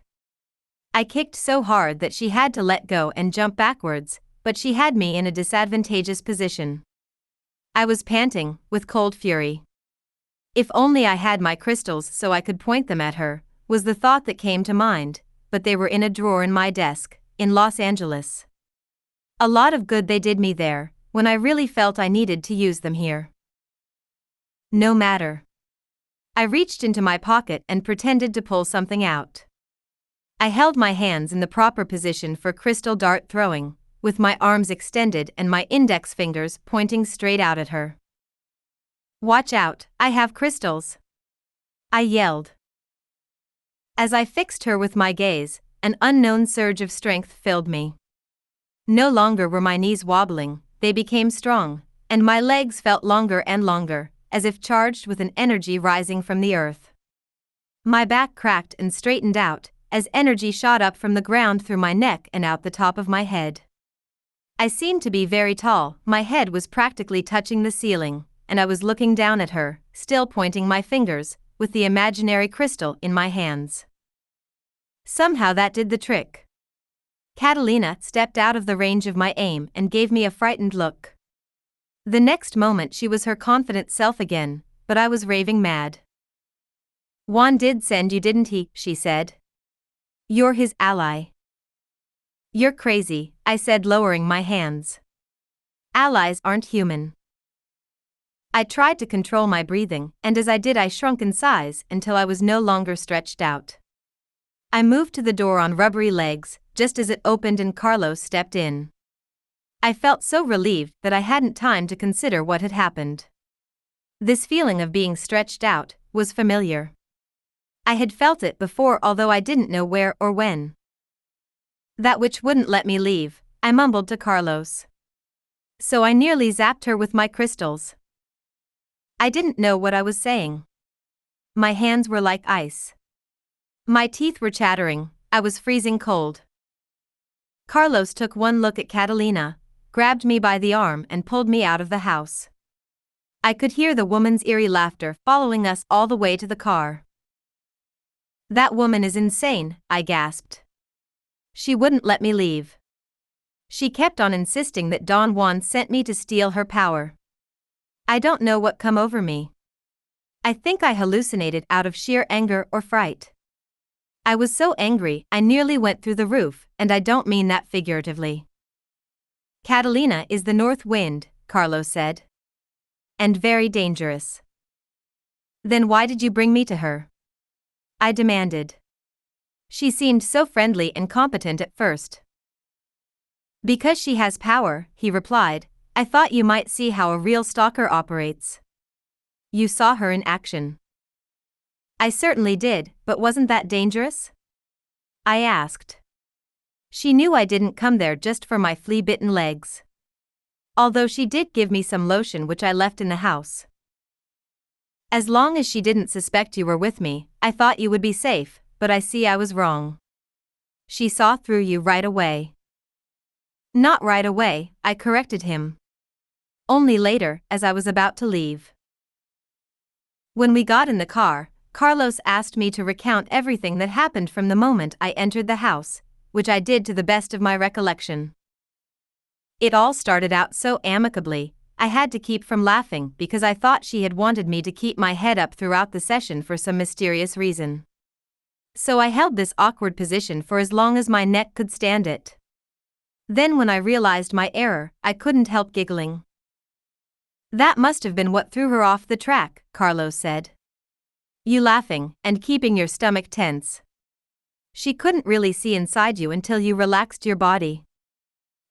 I kicked so hard that she had to let go and jump backwards, but she had me in a disadvantageous position. I was panting, with cold fury. If only I had my crystals so I could point them at her, was the thought that came to mind, but they were in a drawer in my desk, in Los Angeles. A lot of good they did me there, when I really felt I needed to use them here. No matter. I reached into my pocket and pretended to pull something out. I held my hands in the proper position for crystal dart throwing, with my arms extended and my index fingers pointing straight out at her. Watch out, I have crystals! I yelled. As I fixed her with my gaze, an unknown surge of strength filled me. No longer were my knees wobbling, they became strong, and my legs felt longer and longer, as if charged with an energy rising from the earth. My back cracked and straightened out, as energy shot up from the ground through my neck and out the top of my head. I seemed to be very tall, my head was practically touching the ceiling, and I was looking down at her, still pointing my fingers, with the imaginary crystal in my hands. Somehow that did the trick. Catalina stepped out of the range of my aim and gave me a frightened look. The next moment she was her confident self again, but I was raving mad. Juan did send you, didn't he? She said. You're his ally. You're crazy, I said, lowering my hands. Allies aren't human. I tried to control my breathing, and as I did I shrunk in size until I was no longer stretched out. I moved to the door on rubbery legs, just as it opened and Carlos stepped in. I felt so relieved that I hadn't time to consider what had happened. This feeling of being stretched out was familiar. I had felt it before, although I didn't know where or when. That witch wouldn't let me leave, I mumbled to Carlos. So I nearly zapped her with my crystals. I didn't know what I was saying. My hands were like ice. My teeth were chattering, I was freezing cold. Carlos took one look at Catalina, grabbed me by the arm and pulled me out of the house. I could hear the woman's eerie laughter following us all the way to the car. That woman is insane, I gasped. She wouldn't let me leave. She kept on insisting that Don Juan sent me to steal her power. I don't know what come over me. I think I hallucinated out of sheer anger or fright. I was so angry I nearly went through the roof, and I don't mean that figuratively. Catalina is the north wind, Carlos said. And very dangerous. Then why did you bring me to her? I demanded. She seemed so friendly and competent at first. Because she has power, he replied. I thought you might see how a real stalker operates. You saw her in action. I certainly did, but wasn't that dangerous? I asked. She knew I didn't come there just for my flea-bitten legs. Although she did give me some lotion which I left in the house. As long as she didn't suspect you were with me, I thought you would be safe, but I see I was wrong. She saw through you right away. Not right away, I corrected him. Only later, as I was about to leave. When we got in the car, Carlos asked me to recount everything that happened from the moment I entered the house, which I did to the best of my recollection. It all started out so amicably. I had to keep from laughing because I thought she had wanted me to keep my head up throughout the session for some mysterious reason. So I held this awkward position for as long as my neck could stand it. Then when I realized my error, I couldn't help giggling. That must have been what threw her off the track, Carlos said. You laughing and keeping your stomach tense. She couldn't really see inside you until you relaxed your body.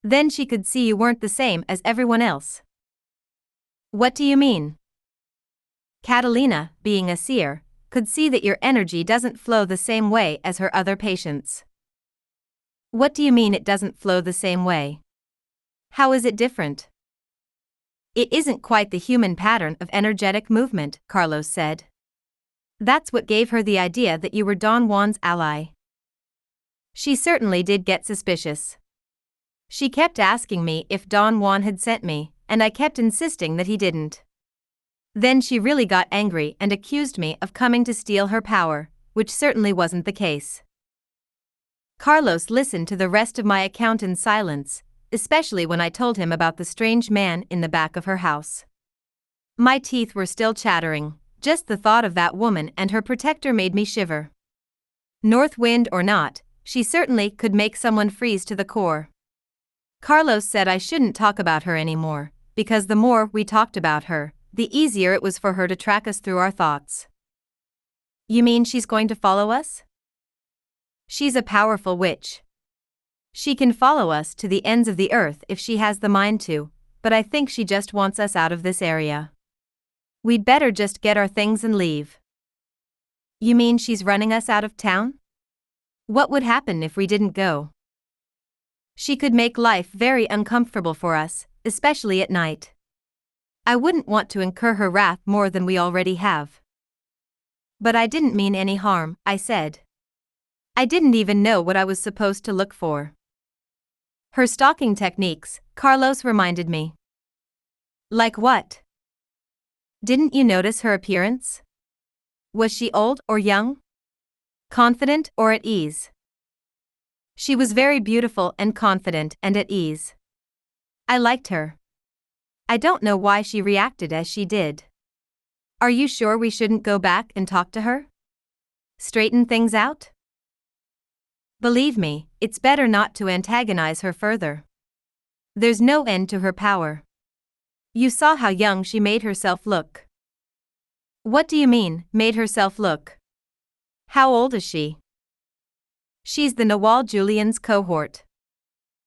Then she could see you weren't the same as everyone else. What do you mean? Catalina, being a seer, could see that your energy doesn't flow the same way as her other patients. What do you mean it doesn't flow the same way? How is it different? It isn't quite the human pattern of energetic movement, Carlos said. That's what gave her the idea that you were Don Juan's ally. She certainly did get suspicious. She kept asking me if Don Juan had sent me, and I kept insisting that he didn't. Then she really got angry and accused me of coming to steal her power, which certainly wasn't the case. Carlos listened to the rest of my account in silence, especially when I told him about the strange man in the back of her house. My teeth were still chattering. Just the thought of that woman and her protector made me shiver. North wind or not, she certainly could make someone freeze to the core. Carlos said I shouldn't talk about her anymore, because the more we talked about her, the easier it was for her to track us through our thoughts. You mean she's going to follow us? She's a powerful witch. She can follow us to the ends of the earth if she has the mind to, but I think she just wants us out of this area. We'd better just get our things and leave. You mean she's running us out of town? What would happen if we didn't go? She could make life very uncomfortable for us, especially at night. I wouldn't want to incur her wrath more than we already have. But I didn't mean any harm, I said. I didn't even know what I was supposed to look for. Her stalking techniques, Carlos reminded me. Like what? Didn't you notice her appearance? Was she old or young? Confident or at ease? She was very beautiful and confident and at ease. I liked her. I don't know why she reacted as she did. Are you sure we shouldn't go back and talk to her? Straighten things out? Believe me, it's better not to antagonize her further. There's no end to her power. You saw how young she made herself look. What do you mean, made herself look? How old is she? She's the Nawal Julian's cohort.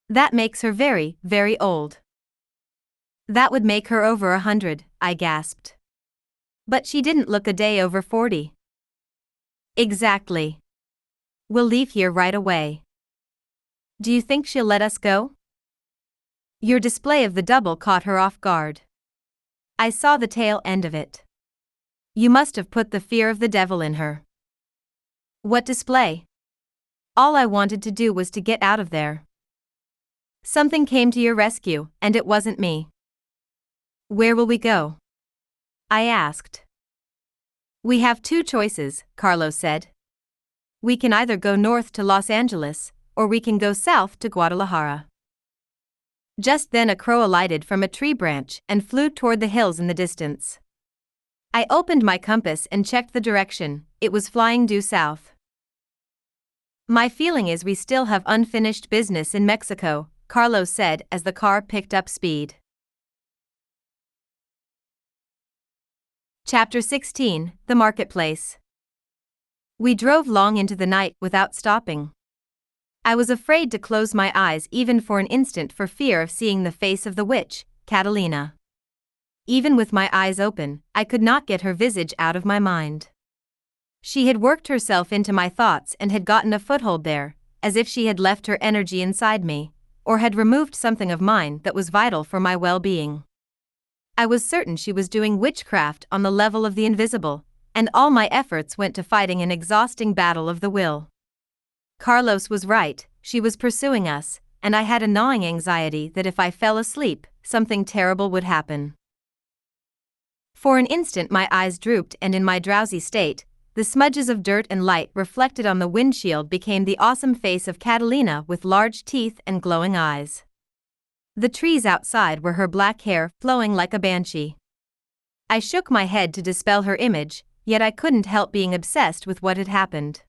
That makes her very, very old. That would make her over 100, I gasped. But she didn't look a day over 40. Exactly. We'll leave here right away. Do you think she'll let us go? Your display of the double caught her off guard. I saw the tail end of it. You must have put the fear of the devil in her. What display? All I wanted to do was to get out of there. Something came to your rescue, and it wasn't me. Where will we go? I asked. We have two choices, Carlos said. We can either go north to Los Angeles, or we can go south to Guadalajara. Just then a crow alighted from a tree branch and flew toward the hills in the distance. I opened my compass and checked the direction. It was flying due south. My feeling is we still have unfinished business in Mexico, Carlos said as the car picked up speed. Chapter 16, The Marketplace. We drove long into the night without stopping. I was afraid to close my eyes even for an instant for fear of seeing the face of the witch, Catalina. Even with my eyes open, I could not get her visage out of my mind. She had worked herself into my thoughts and had gotten a foothold there, as if she had left her energy inside me, or had removed something of mine that was vital for my well-being. I was certain she was doing witchcraft on the level of the invisible, and all my efforts went to fighting an exhausting battle of the will. Carlos was right, she was pursuing us, and I had a gnawing anxiety that if I fell asleep, something terrible would happen. For an instant my eyes drooped, and in my drowsy state, the smudges of dirt and light reflected on the windshield became the awesome face of Catalina with large teeth and glowing eyes. The trees outside were her black hair flowing like a banshee. I shook my head to dispel her image, yet I couldn't help being obsessed with what had happened.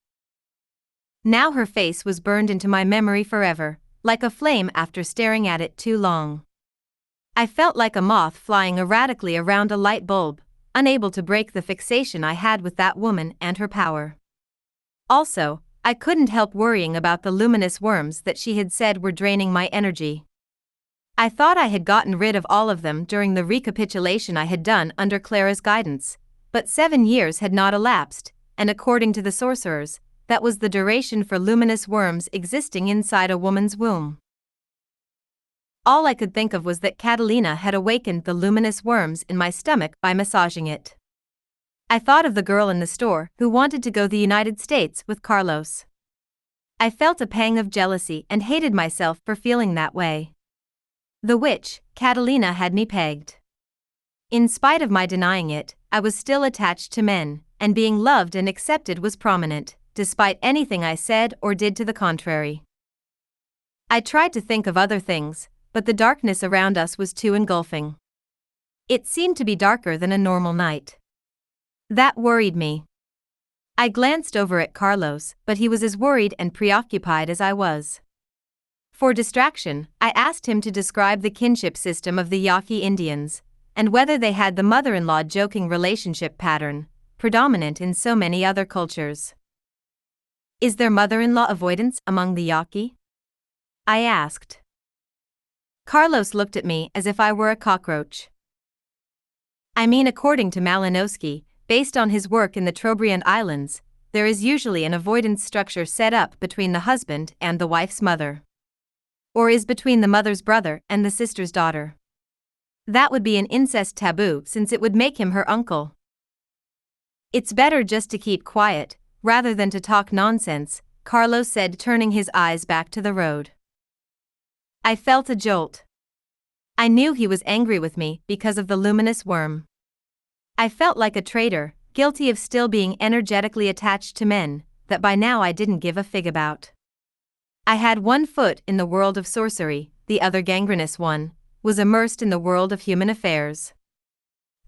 Now her face was burned into my memory forever, like a flame after staring at it too long. I felt like a moth flying erratically around a light bulb, unable to break the fixation I had with that woman and her power. Also, I couldn't help worrying about the luminous worms that she had said were draining my energy. I thought I had gotten rid of all of them during the recapitulation I had done under Clara's guidance, but 7 years had not elapsed, and according to the sorcerers, that was the duration for luminous worms existing inside a woman's womb. All I could think of was that Catalina had awakened the luminous worms in my stomach by massaging it. I thought of the girl in the store who wanted to go to the United States with Carlos. I felt a pang of jealousy and hated myself for feeling that way. The witch, Catalina, had me pegged. In spite of my denying it, I was still attached to men, and being loved and accepted was prominent, despite anything I said or did to the contrary. I tried to think of other things, but the darkness around us was too engulfing. It seemed to be darker than a normal night. That worried me. I glanced over at Carlos, but he was as worried and preoccupied as I was. For distraction, I asked him to describe the kinship system of the Yaqui Indians, and whether they had the mother-in-law joking relationship pattern, predominant in so many other cultures. Is there mother-in-law avoidance among the Yaqui? I asked. Carlos looked at me as if I were a cockroach. I mean, according to Malinowski, based on his work in the Trobriand Islands, there is usually an avoidance structure set up between the husband and the wife's mother. Or is between the mother's brother and the sister's daughter. That would be an incest taboo since it would make him her uncle. It's better just to keep quiet, rather than to talk nonsense, Carlos said, turning his eyes back to the road. I felt a jolt. I knew he was angry with me because of the luminous worm. I felt like a traitor, guilty of still being energetically attached to men, that by now I didn't give a fig about. I had one foot in the world of sorcery, the other gangrenous one, was immersed in the world of human affairs.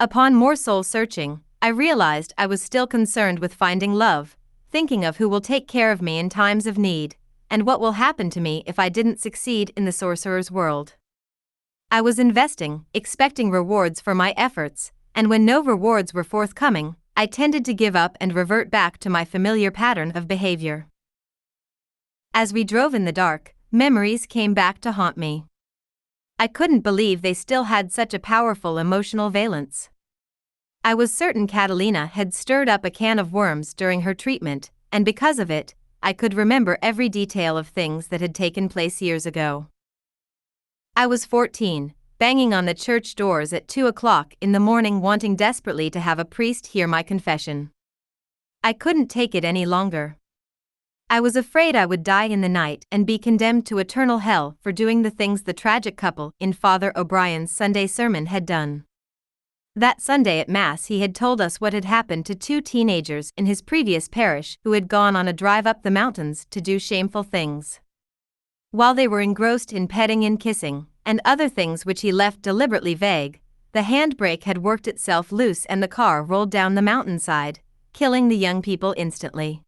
Upon more soul-searching, I realized I was still concerned with finding love, thinking of who will take care of me in times of need, and what will happen to me if I didn't succeed in the sorcerer's world. I was investing, expecting rewards for my efforts, and when no rewards were forthcoming, I tended to give up and revert back to my familiar pattern of behavior. As we drove in the dark, memories came back to haunt me. I couldn't believe they still had such a powerful emotional valence. I was certain Catalina had stirred up a can of worms during her treatment, and because of it, I could remember every detail of things that had taken place years ago. I was 14, banging on the church doors at 2 o'clock in the morning, wanting desperately to have a priest hear my confession. I couldn't take it any longer. I was afraid I would die in the night and be condemned to eternal hell for doing the things the tragic couple in Father O'Brien's Sunday sermon had done. That Sunday at Mass he had told us what had happened to 2 teenagers in his previous parish who had gone on a drive up the mountains to do shameful things. While they were engrossed in petting and kissing, and other things which he left deliberately vague, the handbrake had worked itself loose and the car rolled down the mountainside, killing the young people instantly.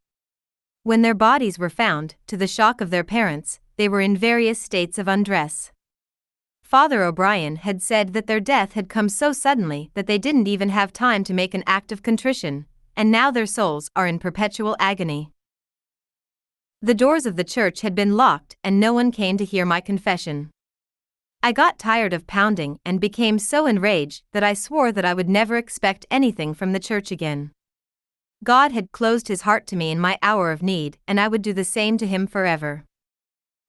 When their bodies were found, to the shock of their parents, they were in various states of undress. Father O'Brien had said that their death had come so suddenly that they didn't even have time to make an act of contrition, and now their souls are in perpetual agony. The doors of the church had been locked and no one came to hear my confession. I got tired of pounding and became so enraged that I swore that I would never expect anything from the church again. God had closed his heart to me in my hour of need, and I would do the same to him forever.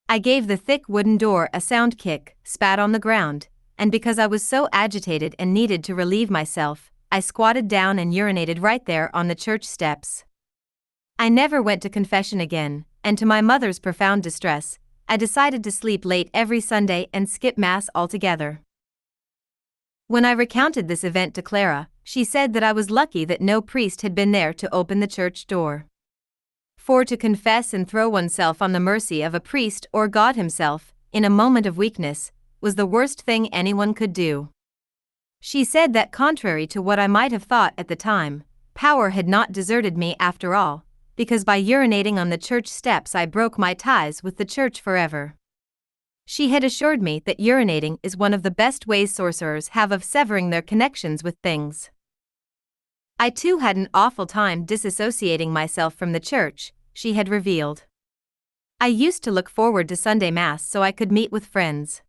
I gave the thick wooden door a sound kick, spat on the ground, and because I was so agitated and needed to relieve myself, I squatted down and urinated right there on the church steps. I never went to confession again, and to my mother's profound distress, I decided to sleep late every Sunday and skip Mass altogether. When I recounted this event to Clara, she said that I was lucky that no priest had been there to open the church door. For to confess and throw oneself on the mercy of a priest or God himself, in a moment of weakness, was the worst thing anyone could do. She said that contrary to what I might have thought at the time, power had not deserted me after all, because by urinating on the church steps I broke my ties with the church forever. She had assured me that urinating is one of the best ways sorcerers have of severing their connections with things. I too had an awful time disassociating myself from the church, she had revealed. I used to look forward to Sunday Mass so I could meet with friends.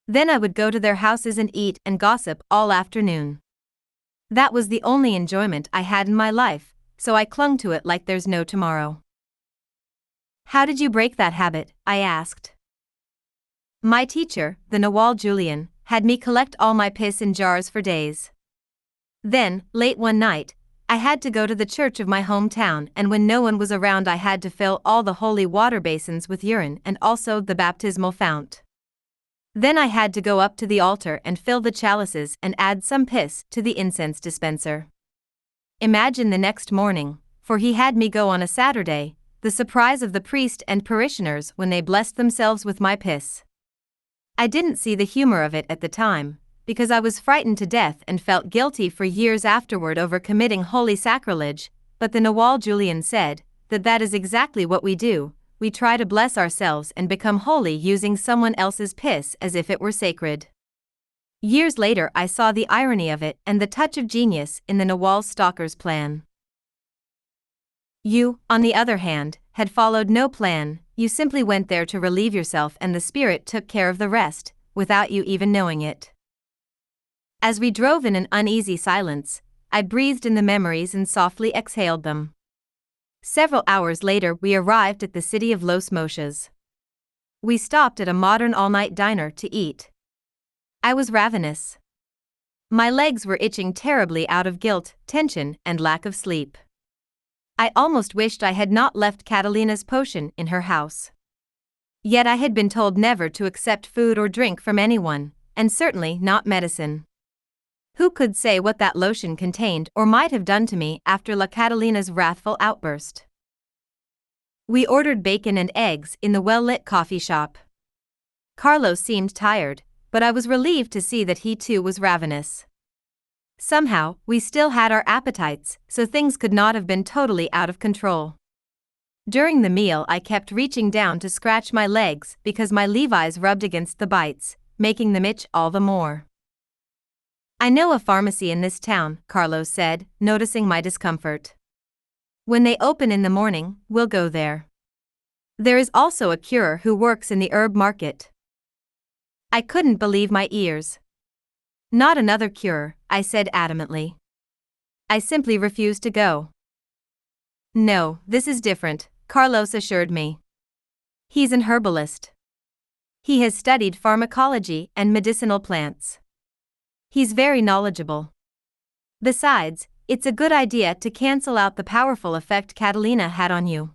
Then I would go to their houses and eat and gossip all afternoon. That was the only enjoyment I had in my life, so I clung to it like there's no tomorrow. How did you break that habit? I asked. My teacher, the Nawal Julian, had me collect all my piss in jars for days. Then, late one night, I had to go to the church of my hometown, and when no one was around I had to fill all the holy water basins with urine and also the baptismal fount. Then I had to go up to the altar and fill the chalices and add some piss to the incense dispenser. Imagine the next morning, for he had me go on a Saturday, the surprise of the priest and parishioners when they blessed themselves with my piss. I didn't see the humor of it at the time, because I was frightened to death and felt guilty for years afterward over committing holy sacrilege, but the Nawal Julian said that that is exactly what we do. We try to bless ourselves and become holy using someone else's piss as if it were sacred. Years later I saw the irony of it and the touch of genius in the Nawal stalker's plan. You, on the other hand, had followed no plan, you simply went there to relieve yourself and the spirit took care of the rest, without you even knowing it. As we drove in an uneasy silence, I breathed in the memories and softly exhaled them. Several hours later we arrived at the city of Los Mochis. We stopped at a modern all-night diner to eat. I was ravenous. My legs were itching terribly out of guilt, tension, and lack of sleep. I almost wished I had not left Catalina's potion in her house. Yet I had been told never to accept food or drink from anyone, and certainly not medicine. Who could say what that lotion contained or might have done to me after La Catalina's wrathful outburst? We ordered bacon and eggs in the well-lit coffee shop. Carlos seemed tired, but I was relieved to see that he too was ravenous. Somehow, we still had our appetites, so things could not have been totally out of control. During the meal I kept reaching down to scratch my legs because my Levi's rubbed against the bites, making them itch all the more. I know a pharmacy in this town, Carlos said, noticing my discomfort. When they open in the morning, we'll go there. There is also a curer who works in the herb market. I couldn't believe my ears. Not another cure, I said adamantly. I simply refused to go. No, this is different, Carlos assured me. He's an herbalist. He has studied pharmacology and medicinal plants. He's very knowledgeable. Besides, it's a good idea to cancel out the powerful effect Catalina had on you.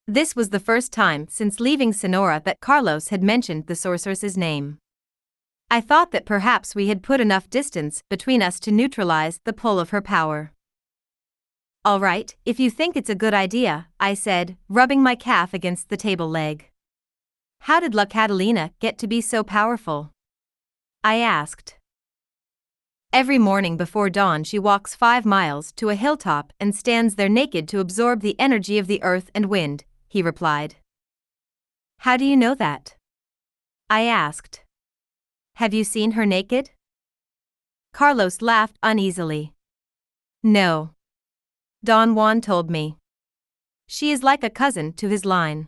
This was the first time since leaving Sonora that Carlos had mentioned the sorceress's name. I thought that perhaps we had put enough distance between us to neutralize the pull of her power. All right, if you think it's a good idea, I said, rubbing my calf against the table leg. How did La Catalina get to be so powerful? I asked. Every morning before dawn she walks 5 miles to a hilltop and stands there naked to absorb the energy of the earth and wind, he replied. How do you know that? I asked. Have you seen her naked? Carlos laughed uneasily. No. Don Juan told me. She is like a cousin to his line.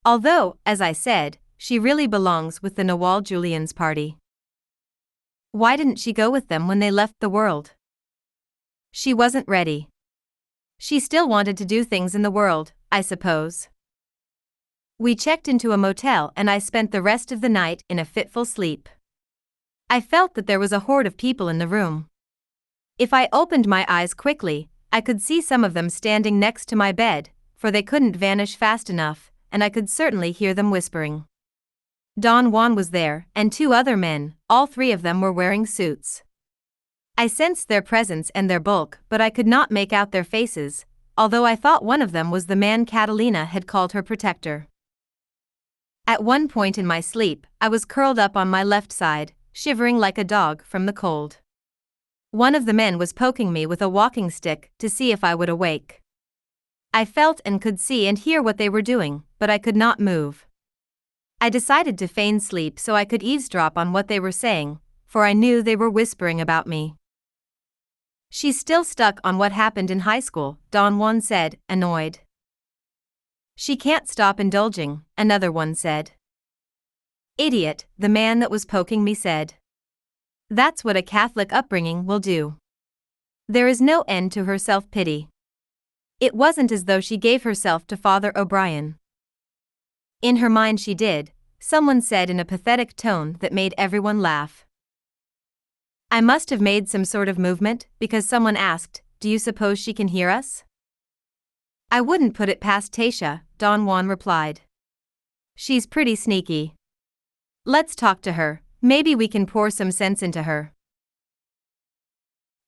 Although, as I said, she really belongs with the Nawal Julian's party. Why didn't she go with them when they left the world? She wasn't ready. She still wanted to do things in the world, I suppose. We checked into a motel and I spent the rest of the night in a fitful sleep. I felt that there was a horde of people in the room. If I opened my eyes quickly, I could see some of them standing next to my bed, for they couldn't vanish fast enough, and I could certainly hear them whispering. Don Juan was there, and 2 other men, all 3 of them were wearing suits. I sensed their presence and their bulk, but I could not make out their faces, although I thought one of them was the man Catalina had called her protector. At one point in my sleep, I was curled up on my left side, shivering like a dog from the cold. One of the men was poking me with a walking stick to see if I would awake. I felt and could see and hear what they were doing, but I could not move. I decided to feign sleep so I could eavesdrop on what they were saying, for I knew they were whispering about me. "She's still stuck on what happened in high school," Don Juan said, annoyed. "She can't stop indulging," another one said. "Idiot," the man that was poking me said. "That's what a Catholic upbringing will do. There is no end to her self-pity. It wasn't as though she gave herself to Father O'Brien." "In her mind she did," someone said in a pathetic tone that made everyone laugh. I must have made some sort of movement, because someone asked, "Do you suppose she can hear us?" "I wouldn't put it past Taisha," Don Juan replied. "She's pretty sneaky. Let's talk to her, maybe we can pour some sense into her."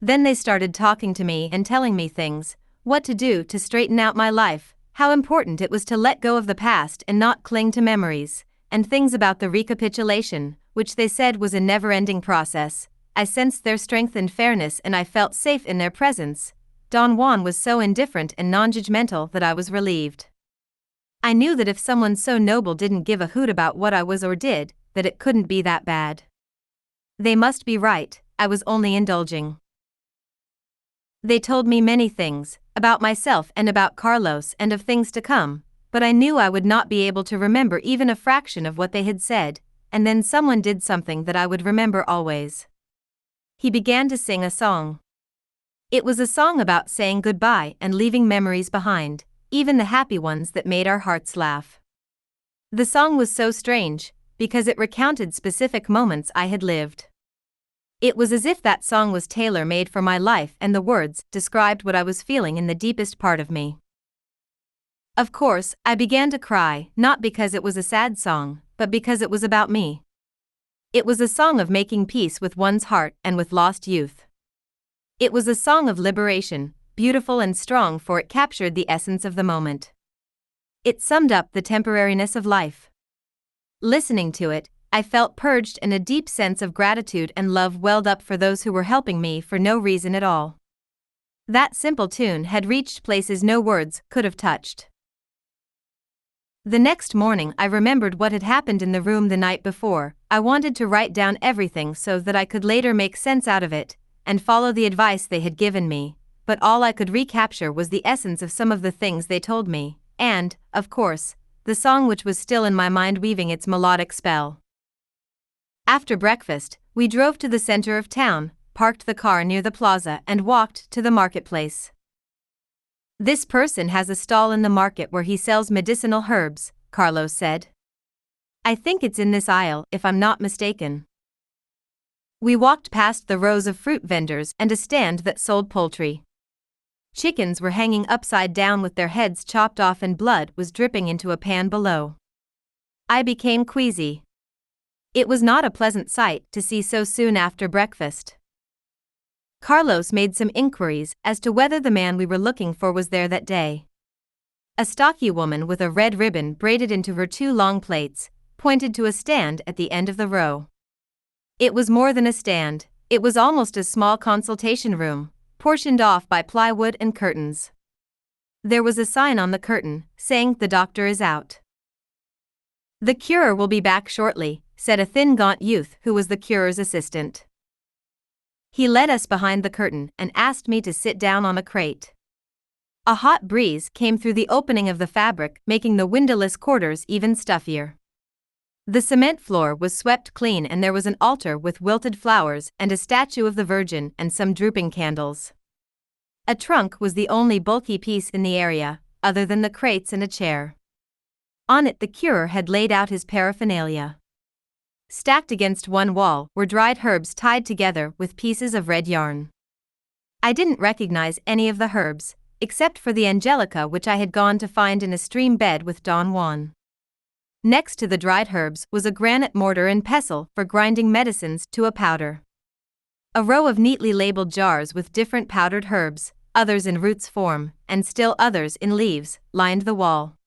Then they started talking to me and telling me things, what to do to straighten out my life, how important it was to let go of the past and not cling to memories, and things about the recapitulation, which they said was a never-ending process. I sensed their strength and fairness and I felt safe in their presence. Don Juan was so indifferent and non-judgmental that I was relieved. I knew that if someone so noble didn't give a hoot about what I was or did, that it couldn't be that bad. They must be right, I was only indulging. They told me many things, about myself and about Carlos and of things to come, but I knew I would not be able to remember even a fraction of what they had said, and then someone did something that I would remember always. He began to sing a song. It was a song about saying goodbye and leaving memories behind, even the happy ones that made our hearts laugh. The song was so strange, because it recounted specific moments I had lived. It was as if that song was tailor-made for my life and the words described what I was feeling in the deepest part of me. Of course, I began to cry, not because it was a sad song, but because it was about me. It was a song of making peace with one's heart and with lost youth. It was a song of liberation, beautiful and strong, for it captured the essence of the moment. It summed up the temporariness of life. Listening to it, I felt purged and a deep sense of gratitude and love welled up for those who were helping me for no reason at all. That simple tune had reached places no words could have touched. The next morning I remembered what had happened in the room the night before. I wanted to write down everything so that I could later make sense out of it, and follow the advice they had given me, but all I could recapture was the essence of some of the things they told me, and, of course, the song which was still in my mind weaving its melodic spell. After breakfast, we drove to the center of town, parked the car near the plaza and walked to the marketplace. "This person has a stall in the market where he sells medicinal herbs," Carlos said. "I think it's in this aisle, if I'm not mistaken." We walked past the rows of fruit vendors and a stand that sold poultry. Chickens were hanging upside down with their heads chopped off and blood was dripping into a pan below. I became queasy. It was not a pleasant sight to see so soon after breakfast. Carlos made some inquiries as to whether the man we were looking for was there that day. A stocky woman with a red ribbon braided into her two long plaits pointed to a stand at the end of the row. It was more than a stand, it was almost a small consultation room, portioned off by plywood and curtains. There was a sign on the curtain, saying, "The doctor is out." "The curer will be back shortly," said a thin gaunt youth who was the curer's assistant. He led us behind the curtain and asked me to sit down on a crate. A hot breeze came through the opening of the fabric, making the windowless quarters even stuffier. The cement floor was swept clean and there was an altar with wilted flowers and a statue of the Virgin and some drooping candles. A trunk was the only bulky piece in the area, other than the crates and a chair. On it the curer had laid out his paraphernalia. Stacked against one wall were dried herbs tied together with pieces of red yarn. I didn't recognize any of the herbs, except for the Angelica which I had gone to find in a stream bed with Don Juan. Next to the dried herbs was a granite mortar and pestle for grinding medicines to a powder. A row of neatly labeled jars with different powdered herbs, others in roots form, and still others in leaves, lined the wall.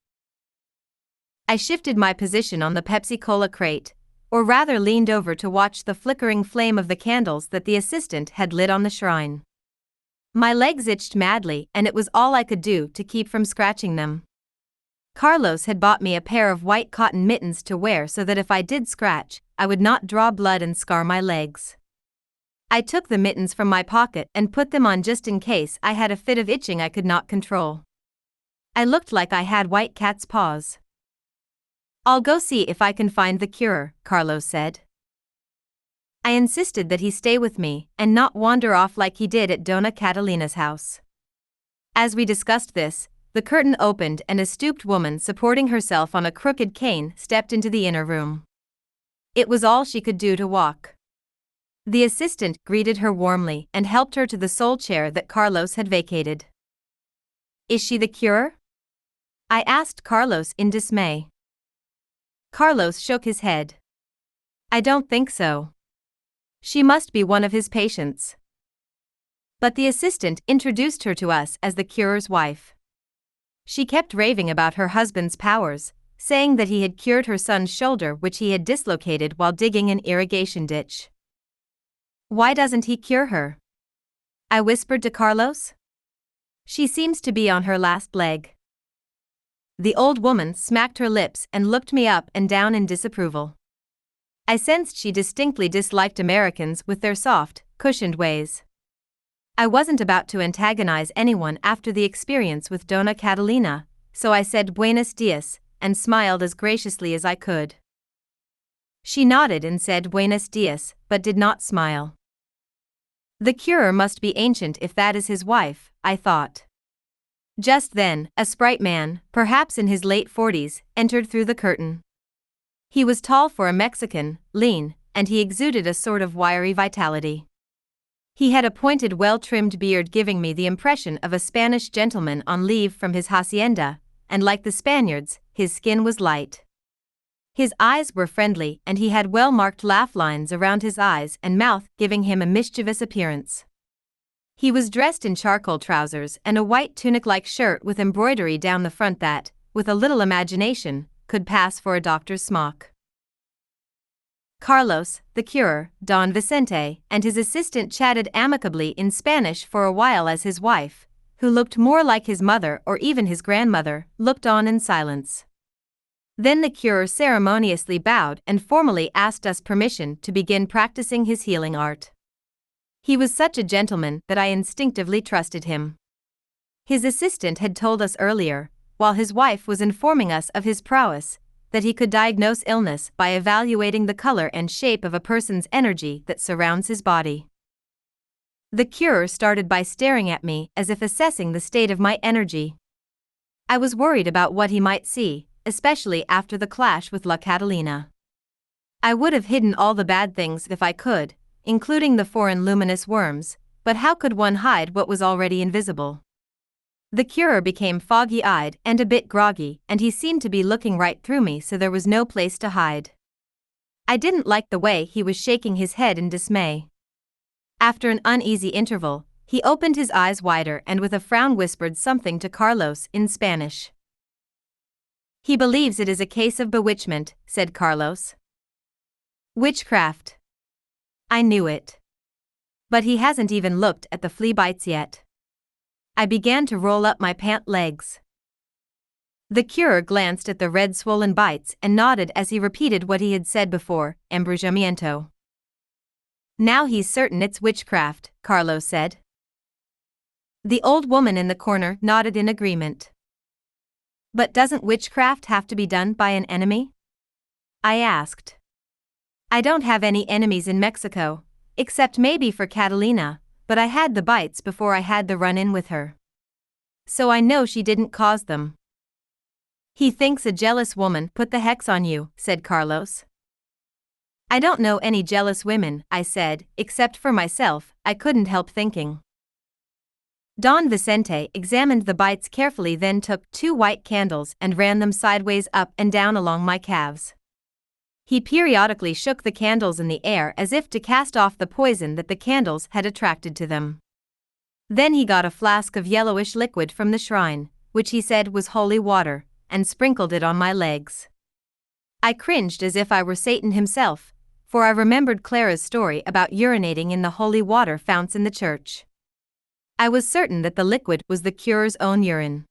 I shifted my position on the Pepsi-Cola crate, or rather leaned over to watch the flickering flame of the candles that the assistant had lit on the shrine. My legs itched madly, and it was all I could do to keep from scratching them. Carlos had bought me a pair of white cotton mittens to wear so that if I did scratch, I would not draw blood and scar my legs. I took the mittens from my pocket and put them on just in case I had a fit of itching I could not control. I looked like I had white cat's paws. "I'll go see if I can find the cure," Carlos said. I insisted that he stay with me and not wander off like he did at Dona Catalina's house. As we discussed this, the curtain opened and a stooped woman supporting herself on a crooked cane stepped into the inner room. It was all she could do to walk. The assistant greeted her warmly and helped her to the sole chair that Carlos had vacated. "Is she the cure?" I asked Carlos in dismay. Carlos shook his head. "I don't think so. She must be one of his patients." But the assistant introduced her to us as the cure's wife. She kept raving about her husband's powers, saying that he had cured her son's shoulder which he had dislocated while digging an irrigation ditch. "Why doesn't he cure her?" I whispered to Carlos. "She seems to be on her last leg." The old woman smacked her lips and looked me up and down in disapproval. I sensed she distinctly disliked Americans with their soft, cushioned ways. I wasn't about to antagonize anyone after the experience with Dona Catalina, so I said "Buenos dias" and smiled as graciously as I could. She nodded and said "Buenos dias," but did not smile. The cure must be ancient if that is his wife, I thought. Just then, a sprite man, perhaps in his late 40s, entered through the curtain. He was tall for a Mexican, lean, and he exuded a sort of wiry vitality. He had a pointed, well-trimmed beard giving me the impression of a Spanish gentleman on leave from his hacienda, and like the Spaniards, his skin was light. His eyes were friendly and he had well-marked laugh lines around his eyes and mouth giving him a mischievous appearance. He was dressed in charcoal trousers and a white tunic-like shirt with embroidery down the front that, with a little imagination, could pass for a doctor's smock. Carlos, the cure, Don Vicente, and his assistant chatted amicably in Spanish for a while as his wife, who looked more like his mother or even his grandmother, looked on in silence. Then the cure ceremoniously bowed and formally asked us permission to begin practicing his healing art. He was such a gentleman that I instinctively trusted him. His assistant had told us earlier, while his wife was informing us of his prowess, that he could diagnose illness by evaluating the color and shape of a person's energy that surrounds his body. The cure started by staring at me as if assessing the state of my energy. I was worried about what he might see, especially after the clash with La Catalina. I would have hidden all the bad things if I could, including the foreign luminous worms, but how could one hide what was already invisible? The cure became foggy-eyed and a bit groggy, and he seemed to be looking right through me, so there was no place to hide. I didn't like the way he was shaking his head in dismay. After an uneasy interval, he opened his eyes wider and with a frown whispered something to Carlos in Spanish. "He believes it is a case of bewitchment," said Carlos. "Witchcraft." I knew it. But he hasn't even looked at the flea bites yet. I began to roll up my pant legs. The cure glanced at the red swollen bites and nodded as he repeated what he had said before, embrujamiento. "Now he's certain it's witchcraft," Carlos said. The old woman in the corner nodded in agreement. "But doesn't witchcraft have to be done by an enemy?" I asked. "I don't have any enemies in Mexico, except maybe for Catalina, but I had the bites before I had the run-in with her. So I know she didn't cause them." "He thinks a jealous woman put the hex on you," said Carlos. "I don't know any jealous women," I said, "except for myself," I couldn't help thinking. Don Vicente examined the bites carefully, then took 2 white candles and ran them sideways up and down along my calves. He periodically shook the candles in the air as if to cast off the poison that the candles had attracted to them. Then he got a flask of yellowish liquid from the shrine, which he said was holy water, and sprinkled it on my legs. I cringed as if I were Satan himself, for I remembered Clara's story about urinating in the holy water founts in the church. I was certain that the liquid was the curer's own urine.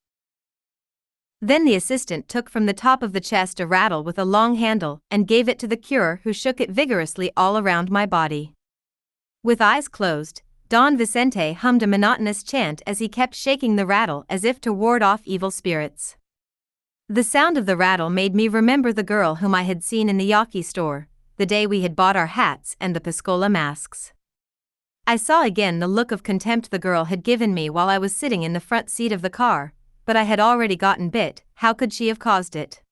Then the assistant took from the top of the chest a rattle with a long handle and gave it to the curer, who shook it vigorously all around my body. With eyes closed, Don Vicente hummed a monotonous chant as he kept shaking the rattle as if to ward off evil spirits. The sound of the rattle made me remember the girl whom I had seen in the Yaki store, the day we had bought our hats and the Pascola masks. I saw again the look of contempt the girl had given me while I was sitting in the front seat of the car, but I had already gotten bit. How could she have caused it?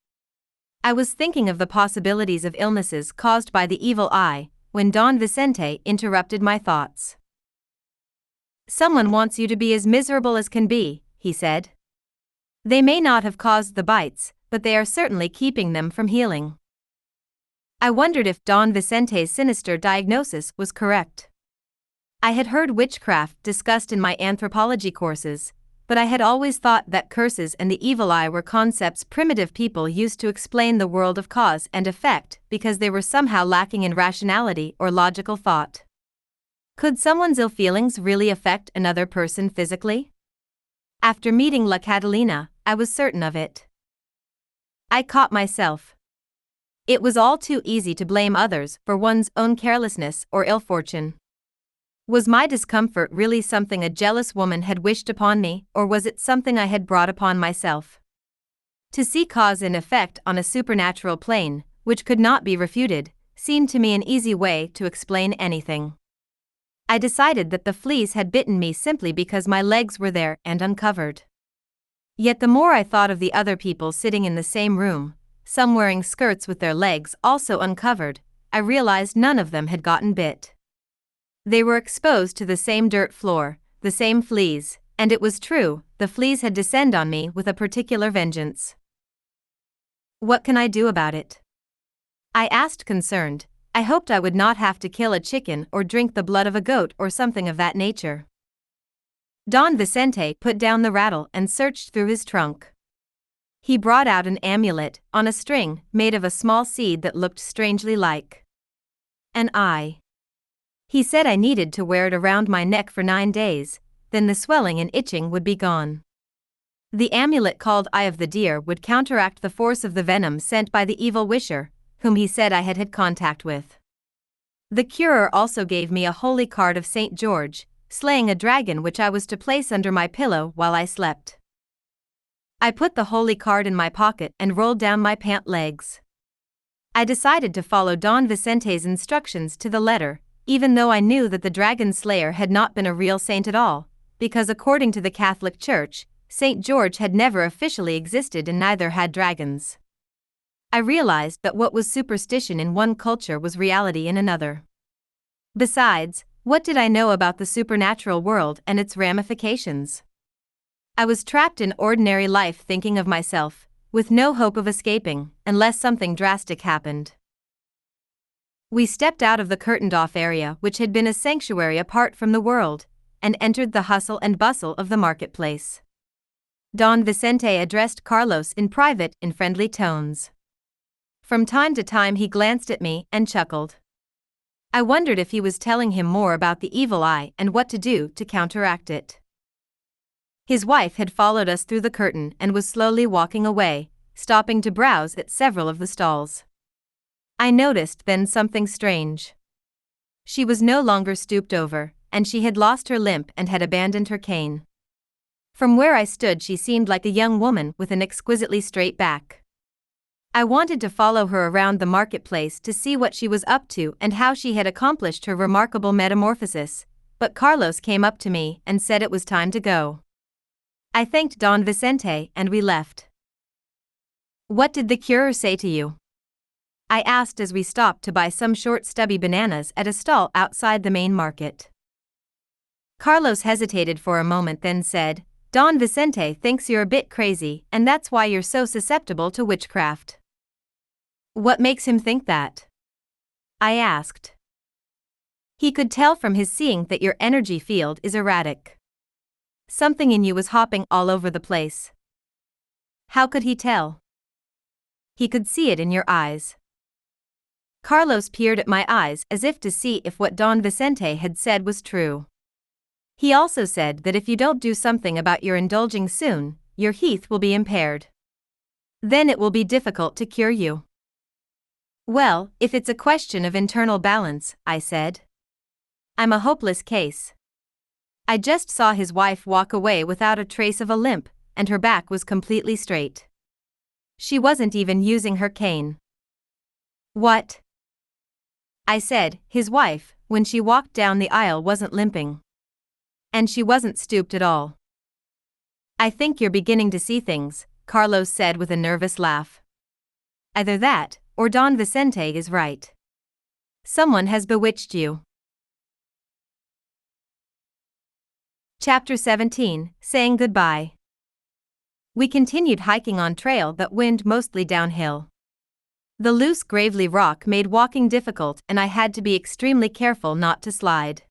I was thinking of the possibilities of illnesses caused by the evil eye, when Don Vicente interrupted my thoughts. "Someone wants you to be as miserable as can be," he said. "They may not have caused the bites, but they are certainly keeping them from healing." I wondered if Don Vicente's sinister diagnosis was correct. I had heard witchcraft discussed in my anthropology courses, but I had always thought that curses and the evil eye were concepts primitive people used to explain the world of cause and effect because they were somehow lacking in rationality or logical thought. Could someone's ill feelings really affect another person physically? After meeting La Catalina, I was certain of it. I caught myself. It was all too easy to blame others for one's own carelessness or ill fortune. Was my discomfort really something a jealous woman had wished upon me, or was it something I had brought upon myself? To see cause and effect on a supernatural plane, which could not be refuted, seemed to me an easy way to explain anything. I decided that the fleas had bitten me simply because my legs were there and uncovered. Yet the more I thought of the other people sitting in the same room, some wearing skirts with their legs also uncovered, I realized none of them had gotten bit. They were exposed to the same dirt floor, the same fleas, and it was true, the fleas had descended on me with a particular vengeance. What can I do about it? I asked, concerned. I hoped I would not have to kill a chicken or drink the blood of a goat or something of that nature. Don Vicente put down the rattle and searched through his trunk. He brought out an amulet on a string made of a small seed that looked strangely like an eye. He said I needed to wear it around my neck for 9 days, then the swelling and itching would be gone. The amulet called Eye of the Deer would counteract the force of the venom sent by the evil wisher, whom he said I had had contact with. The curer also gave me a holy card of St. George, slaying a dragon, which I was to place under my pillow while I slept. I put the holy card in my pocket and rolled down my pant legs. I decided to follow Don Vicente's instructions to the letter, even though I knew that the dragon slayer had not been a real saint at all, because according to the Catholic Church, St. George had never officially existed and neither had dragons. I realized that what was superstition in one culture was reality in another. Besides, what did I know about the supernatural world and its ramifications? I was trapped in ordinary life thinking of myself, with no hope of escaping, unless something drastic happened. We stepped out of the curtained-off area, which had been a sanctuary apart from the world, and entered the hustle and bustle of the marketplace. Don Vicente addressed Carlos in private in friendly tones. From time to time he glanced at me and chuckled. I wondered if he was telling him more about the evil eye and what to do to counteract it. His wife had followed us through the curtain and was slowly walking away, stopping to browse at several of the stalls. I noticed then something strange. She was no longer stooped over, and she had lost her limp and had abandoned her cane. From where I stood she seemed like a young woman with an exquisitely straight back. I wanted to follow her around the marketplace to see what she was up to and how she had accomplished her remarkable metamorphosis, but Carlos came up to me and said it was time to go. I thanked Don Vicente and we left. "What did the curer say to you?" I asked as we stopped to buy some short stubby bananas at a stall outside the main market. Carlos hesitated for a moment, then said, "Don Vicente thinks you're a bit crazy and that's why you're so susceptible to witchcraft." "What makes him think that?" I asked. "He could tell from his seeing that your energy field is erratic. Something in you was hopping all over the place." "How could he tell?" He could see it in your eyes. Carlos peered at my eyes as if to see if what Don Vicente had said was true. He also said that if you don't do something about your indulging soon, your health will be impaired. Then it will be difficult to cure you. Well, if it's a question of internal balance, I said. I'm a hopeless case. I just saw his wife walk away without a trace of a limp, and her back was completely straight. She wasn't even using her cane. What? I said, his wife, when she walked down the aisle, wasn't limping. And she wasn't stooped at all. I think you're beginning to see things, Carlos said with a nervous laugh. Either that, or Don Vicente is right. Someone has bewitched you. Chapter 17, Saying Goodbye. We continued hiking on trail that wound mostly downhill. The loose gravelly rock made walking difficult and I had to be extremely careful not to slide.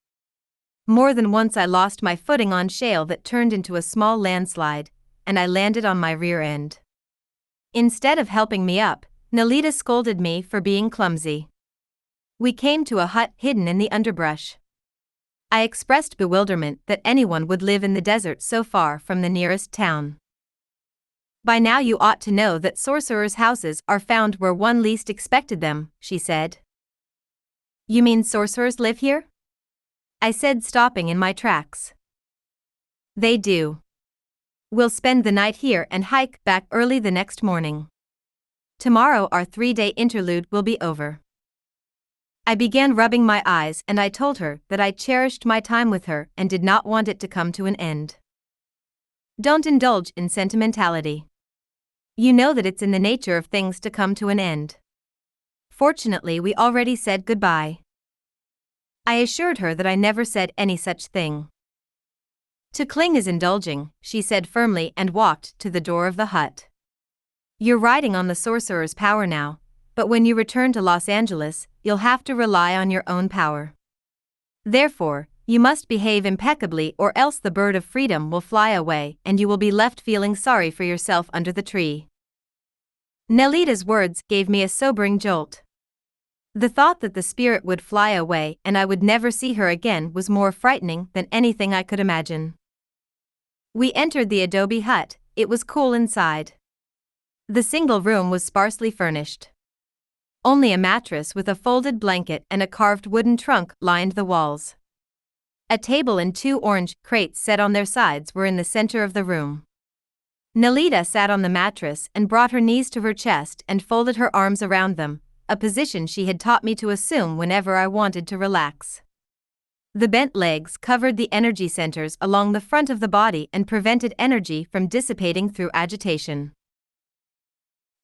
More than once I lost my footing on shale that turned into a small landslide, and I landed on my rear end. Instead of helping me up, Nelita scolded me for being clumsy. We came to a hut hidden in the underbrush. I expressed bewilderment that anyone would live in the desert so far from the nearest town. By now you ought to know that sorcerers' houses are found where one least expected them, she said. You mean sorcerers live here? I said, stopping in my tracks. They do. We'll spend the night here and hike back early the next morning. Tomorrow our 3-day interlude will be over. I began rubbing my eyes and I told her that I cherished my time with her and did not want it to come to an end. Don't indulge in sentimentality. You know that it's in the nature of things to come to an end. Fortunately, we already said goodbye. I assured her that I never said any such thing. To cling is indulging, she said firmly and walked to the door of the hut. You're riding on the sorcerer's power now, but when you return to Los Angeles, you'll have to rely on your own power. Therefore, you must behave impeccably or else the bird of freedom will fly away and you will be left feeling sorry for yourself under the tree. Nelita's words gave me a sobering jolt. The thought that the spirit would fly away and I would never see her again was more frightening than anything I could imagine. We entered the adobe hut. It was cool inside. The single room was sparsely furnished. Only a mattress with a folded blanket and a carved wooden trunk lined the walls. A table and 2 orange crates set on their sides were in the center of the room. Nelita sat on the mattress and brought her knees to her chest and folded her arms around them, a position she had taught me to assume whenever I wanted to relax. The bent legs covered the energy centers along the front of the body and prevented energy from dissipating through agitation.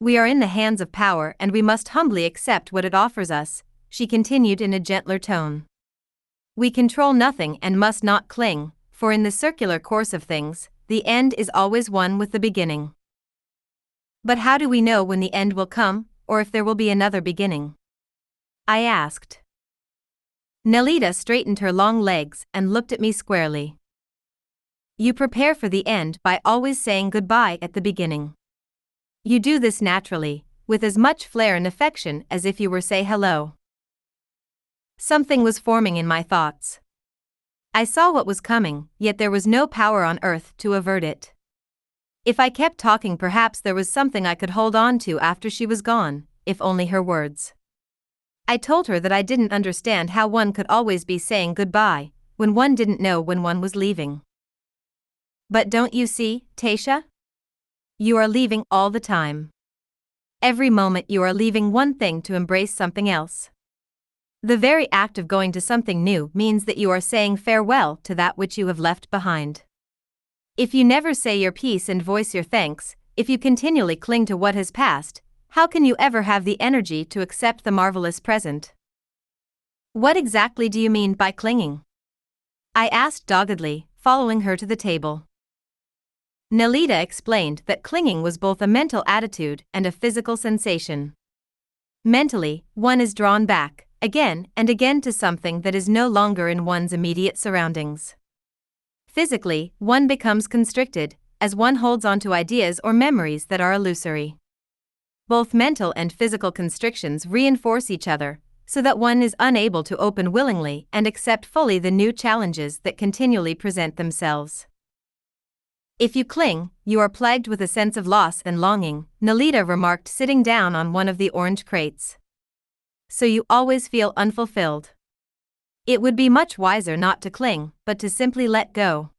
We are in the hands of power and we must humbly accept what it offers us, she continued in a gentler tone. We control nothing and must not cling, for in the circular course of things, the end is always one with the beginning. But how do we know when the end will come, or if there will be another beginning? I asked. Nelita straightened her long legs and looked at me squarely. You prepare for the end by always saying goodbye at the beginning. You do this naturally, with as much flair and affection as if you were say hello. Something was forming in my thoughts. I saw what was coming, yet there was no power on earth to avert it. If I kept talking, perhaps there was something I could hold on to after she was gone, if only her words. I told her that I didn't understand how one could always be saying goodbye, when one didn't know when one was leaving. But don't you see, Taisha? You are leaving all the time. Every moment you are leaving one thing to embrace something else. The very act of going to something new means that you are saying farewell to that which you have left behind. If you never say your piece and voice your thanks, if you continually cling to what has passed, how can you ever have the energy to accept the marvelous present? What exactly do you mean by clinging? I asked doggedly, following her to the table. Nelita explained that clinging was both a mental attitude and a physical sensation. Mentally, one is drawn back, again and again to something that is no longer in one's immediate surroundings. Physically, one becomes constricted, as one holds on to ideas or memories that are illusory. both mental and physical constrictions reinforce each other, so that one is unable to open willingly and accept fully the new challenges that continually present themselves. If you cling, you are plagued with a sense of loss and longing, Nolita remarked, sitting down on one of the orange crates. So you always feel unfulfilled. It would be much wiser not to cling, but to simply let go.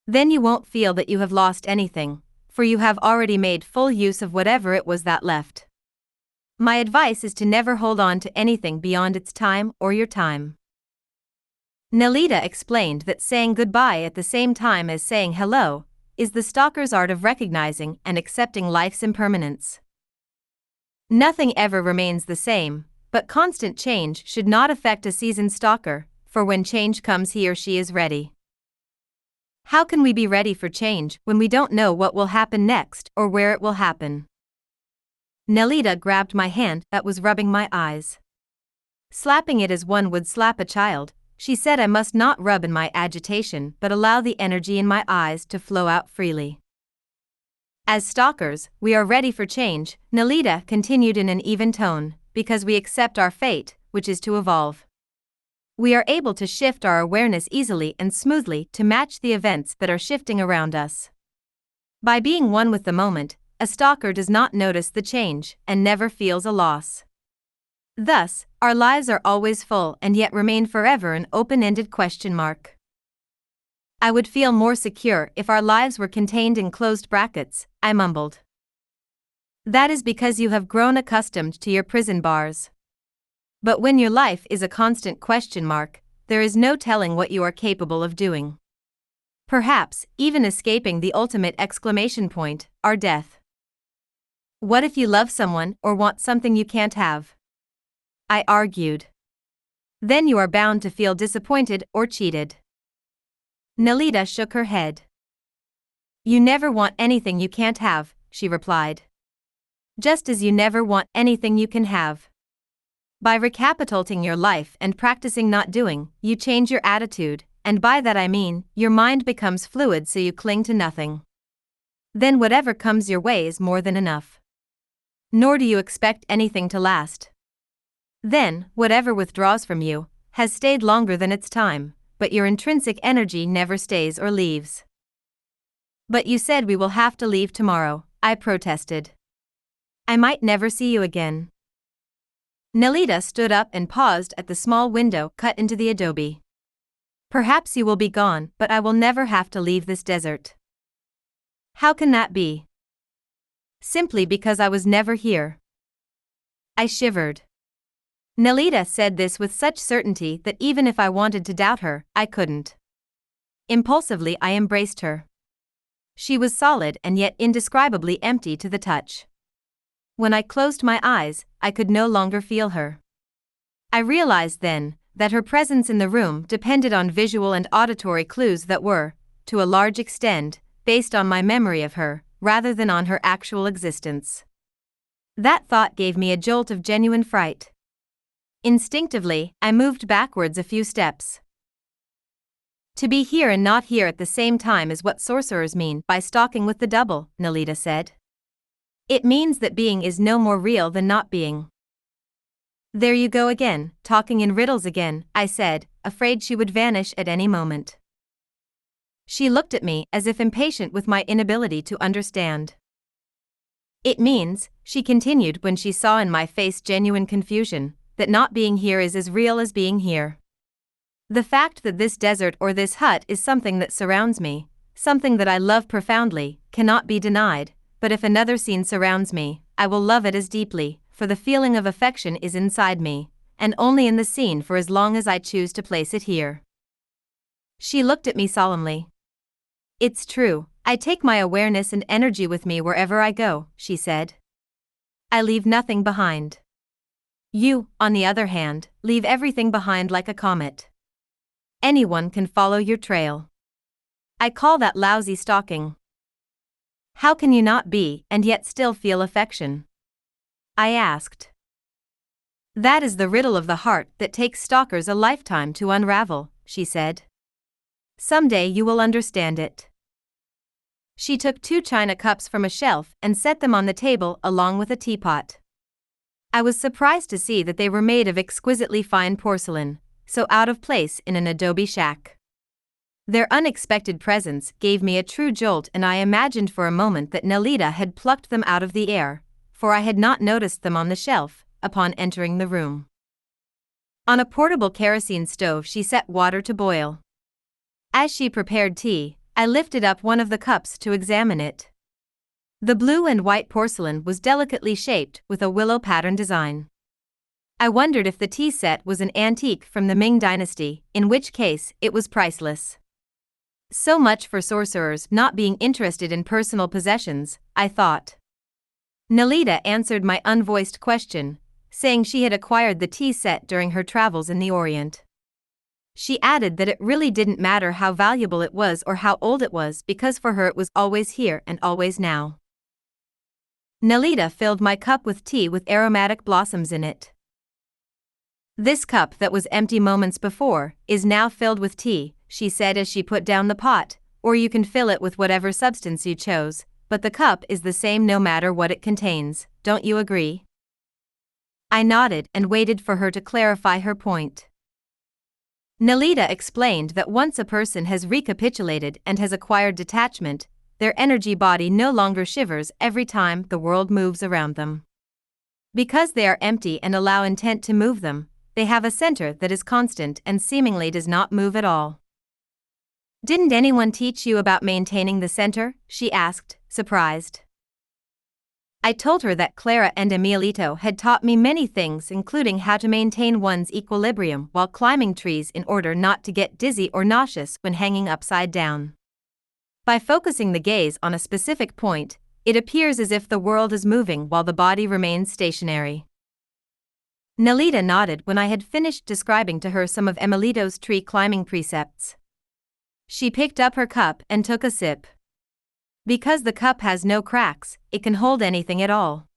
Then you won't feel that you have lost anything, for you have already made full use of whatever it was that left. My advice is to never hold on to anything beyond its time or your time. Nolita explained that saying goodbye at the same time as saying hello is the stalker's art of recognizing and accepting life's impermanence. Nothing ever remains the same, but constant change should not affect a seasoned stalker, for when change comes he or she is ready. How can we be ready for change when we don't know what will happen next or where it will happen? Nolita grabbed my hand that was rubbing my eyes. Slapping it as one would slap a child, she said I must not rub in my agitation but allow the energy in my eyes to flow out freely. As stalkers, we are ready for change, Nolita continued in an even tone, because we accept our fate, which is to evolve. We are able to shift our awareness easily and smoothly to match the events that are shifting around us. By being one with the moment, a stalker does not notice the change and never feels a loss. Thus, our lives are always full and yet remain forever an open-ended question mark. I would feel more secure if our lives were contained in closed brackets, I mumbled. That is because you have grown accustomed to your prison bars. But when your life is a constant question mark, there is no telling what you are capable of doing. Perhaps even escaping the ultimate exclamation point, our death. What if you love someone or want something you can't have? I argued. Then you are bound to feel disappointed or cheated. Nolita shook her head. You never want anything you can't have, she replied. Just as you never want anything you can have. By recapitulating your life and practicing not doing, you change your attitude, and by that I mean, your mind becomes fluid so you cling to nothing. Then whatever comes your way is more than enough. Nor do you expect anything to last. Then, whatever withdraws from you, has stayed longer than its time, but your intrinsic energy never stays or leaves. But you said we will have to leave tomorrow, I protested. I might never see you again. Nolita stood up and paused at the small window cut into the adobe. Perhaps you will be gone, but I will never have to leave this desert. How can that be? Simply because I was never here. I shivered. Nolita said this with such certainty that even if I wanted to doubt her, I couldn't. Impulsively I embraced her. She was solid and yet indescribably empty to the touch. When I closed my eyes, I could no longer feel her. I realized then that her presence in the room depended on visual and auditory clues that were, to a large extent, based on my memory of her, rather than on her actual existence. That thought gave me a jolt of genuine fright. Instinctively, I moved backwards a few steps. To be here and not here at the same time is what sorcerers mean by stalking with the double, Nolita said. It means that being is no more real than not being. There you go again, talking in riddles again, I said, afraid she would vanish at any moment. She looked at me as if impatient with my inability to understand. It means, she continued when she saw in my face genuine confusion, that not being here is as real as being here. The fact that this desert or this hut is something that surrounds me, something that I love profoundly, cannot be denied, but if another scene surrounds me, I will love it as deeply, for the feeling of affection is inside me, and only in the scene for as long as I choose to place it here. She looked at me solemnly. It's true, I take my awareness and energy with me wherever I go, she said. I leave nothing behind. You, on the other hand, leave everything behind like a comet. Anyone can follow your trail. I call that lousy stalking. How can you not be and yet still feel affection? I asked. That is the riddle of the heart that takes stalkers a lifetime to unravel, she said. Someday you will understand it. She took 2 china cups from a shelf and set them on the table along with a teapot. I was surprised to see that they were made of exquisitely fine porcelain, so out of place in an adobe shack. Their unexpected presence gave me a true jolt, and I imagined for a moment that Nelita had plucked them out of the air, for I had not noticed them on the shelf upon entering the room. On a portable kerosene stove she set water to boil. As she prepared tea, I lifted up one of the cups to examine it. The blue and white porcelain was delicately shaped with a willow pattern design. I wondered if the tea set was an antique from the Ming Dynasty, in which case it was priceless. So much for sorcerers not being interested in personal possessions, I thought. Nelita answered my unvoiced question, saying she had acquired the tea set during her travels in the Orient. She added that it really didn't matter how valuable it was or how old it was, because for her it was always here and always now. Nelita filled my cup with tea with aromatic blossoms in it. This cup that was empty moments before is now filled with tea, she said as she put down the pot, or you can fill it with whatever substance you chose, but the cup is the same no matter what it contains, don't you agree? I nodded and waited for her to clarify her point. Nelita explained that once a person has recapitulated and has acquired detachment, their energy body no longer shivers every time the world moves around them. Because they are empty and allow intent to move them, they have a center that is constant and seemingly does not move at all. Didn't anyone teach you about maintaining the center? She asked, surprised. I told her that Clara and Emilito had taught me many things, including how to maintain one's equilibrium while climbing trees in order not to get dizzy or nauseous when hanging upside down. By focusing the gaze on a specific point, it appears as if the world is moving while the body remains stationary. Nelita nodded when I had finished describing to her some of Emilito's tree climbing precepts. She picked up her cup and took a sip. Because the cup has no cracks, it can hold anything at all.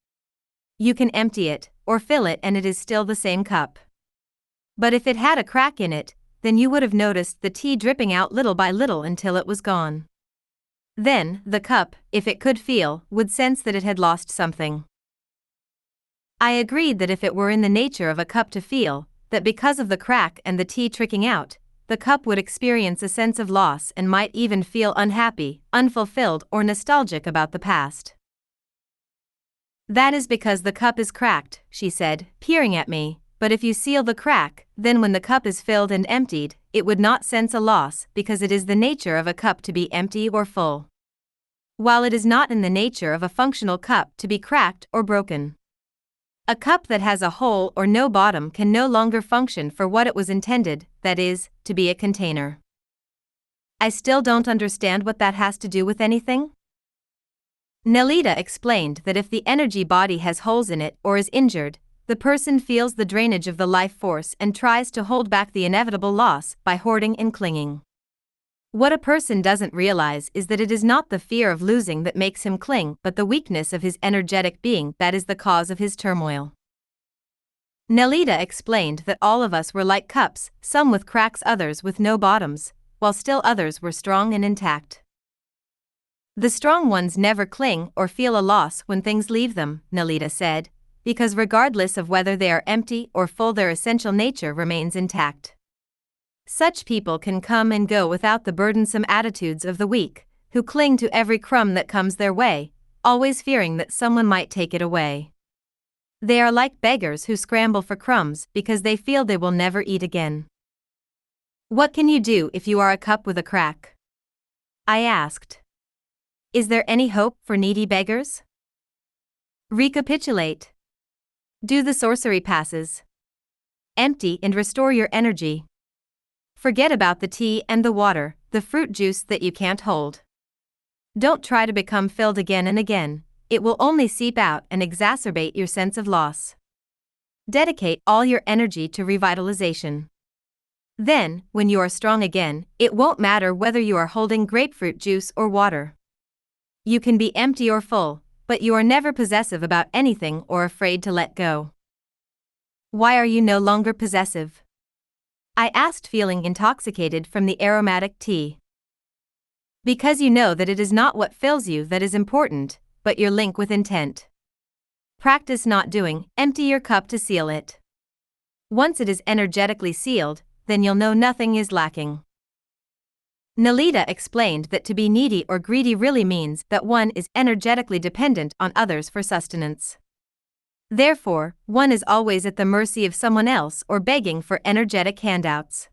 You can empty it, or fill it, and it is still the same cup. But if it had a crack in it, then you would have noticed the tea dripping out little by little until it was gone. Then, the cup, if it could feel, would sense that it had lost something. I agreed that if it were in the nature of a cup to feel, that because of the crack and the tea tricking out, the cup would experience a sense of loss and might even feel unhappy, unfulfilled, or nostalgic about the past. That is because the cup is cracked, she said, peering at me, but if you seal the crack, then when the cup is filled and emptied, it would not sense a loss because it is the nature of a cup to be empty or full. While it is not in the nature of a functional cup to be cracked or broken. A cup that has a hole or no bottom can no longer function for what it was intended, that is, to be a container. I still don't understand what that has to do with anything. Nelita explained that if the energy body has holes in it or is injured, the person feels the drainage of the life force and tries to hold back the inevitable loss by hoarding and clinging. What a person doesn't realize is that it is not the fear of losing that makes him cling, but the weakness of his energetic being that is the cause of his turmoil. Nelita explained that all of us were like cups, some with cracks, others with no bottoms, while still others were strong and intact. The strong ones never cling or feel a loss when things leave them, Nelita said, because regardless of whether they are empty or full, their essential nature remains intact. Such people can come and go without the burdensome attitudes of the weak, who cling to every crumb that comes their way, always fearing that someone might take it away. They are like beggars who scramble for crumbs because they feel they will never eat again. What can you do if you are a cup with a crack? I asked. Is there any hope for needy beggars? Recapitulate. Do the sorcery passes. Empty and restore your energy. Forget about the tea and the water, the fruit juice that you can't hold. Don't try to become filled again and again, it will only seep out and exacerbate your sense of loss. Dedicate all your energy to revitalization. Then, when you are strong again, it won't matter whether you are holding grapefruit juice or water. You can be empty or full, but you are never possessive about anything or afraid to let go. Why are you no longer possessive? I asked, feeling intoxicated from the aromatic tea. Because you know that it is not what fills you that is important, but your link with intent. Practice not doing, empty your cup to seal it. Once it is energetically sealed, then you'll know nothing is lacking. Nalita explained that to be needy or greedy really means that one is energetically dependent on others for sustenance. Therefore, one is always at the mercy of someone else or begging for energetic handouts.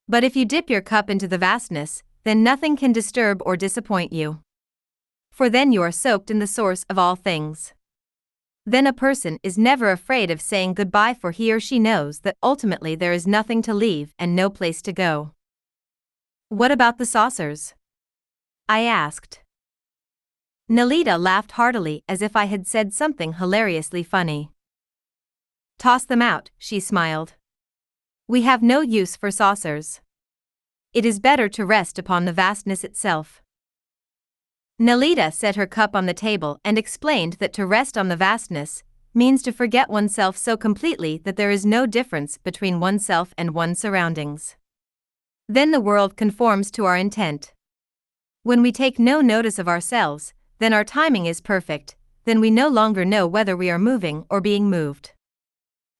But if you dip your cup into the vastness, then nothing can disturb or disappoint you. For then you are soaked in the source of all things. Then a person is never afraid of saying goodbye, for he or she knows that ultimately there is nothing to leave and no place to go. What about the saucers? I asked. Nalita laughed heartily as if I had said something hilariously funny. Toss them out, she smiled. We have no use for saucers. It is better to rest upon the vastness itself. Nalita set her cup on the table and explained that to rest on the vastness means to forget oneself so completely that there is no difference between oneself and one's surroundings. Then the world conforms to our intent. When we take no notice of ourselves, then our timing is perfect, then we no longer know whether we are moving or being moved.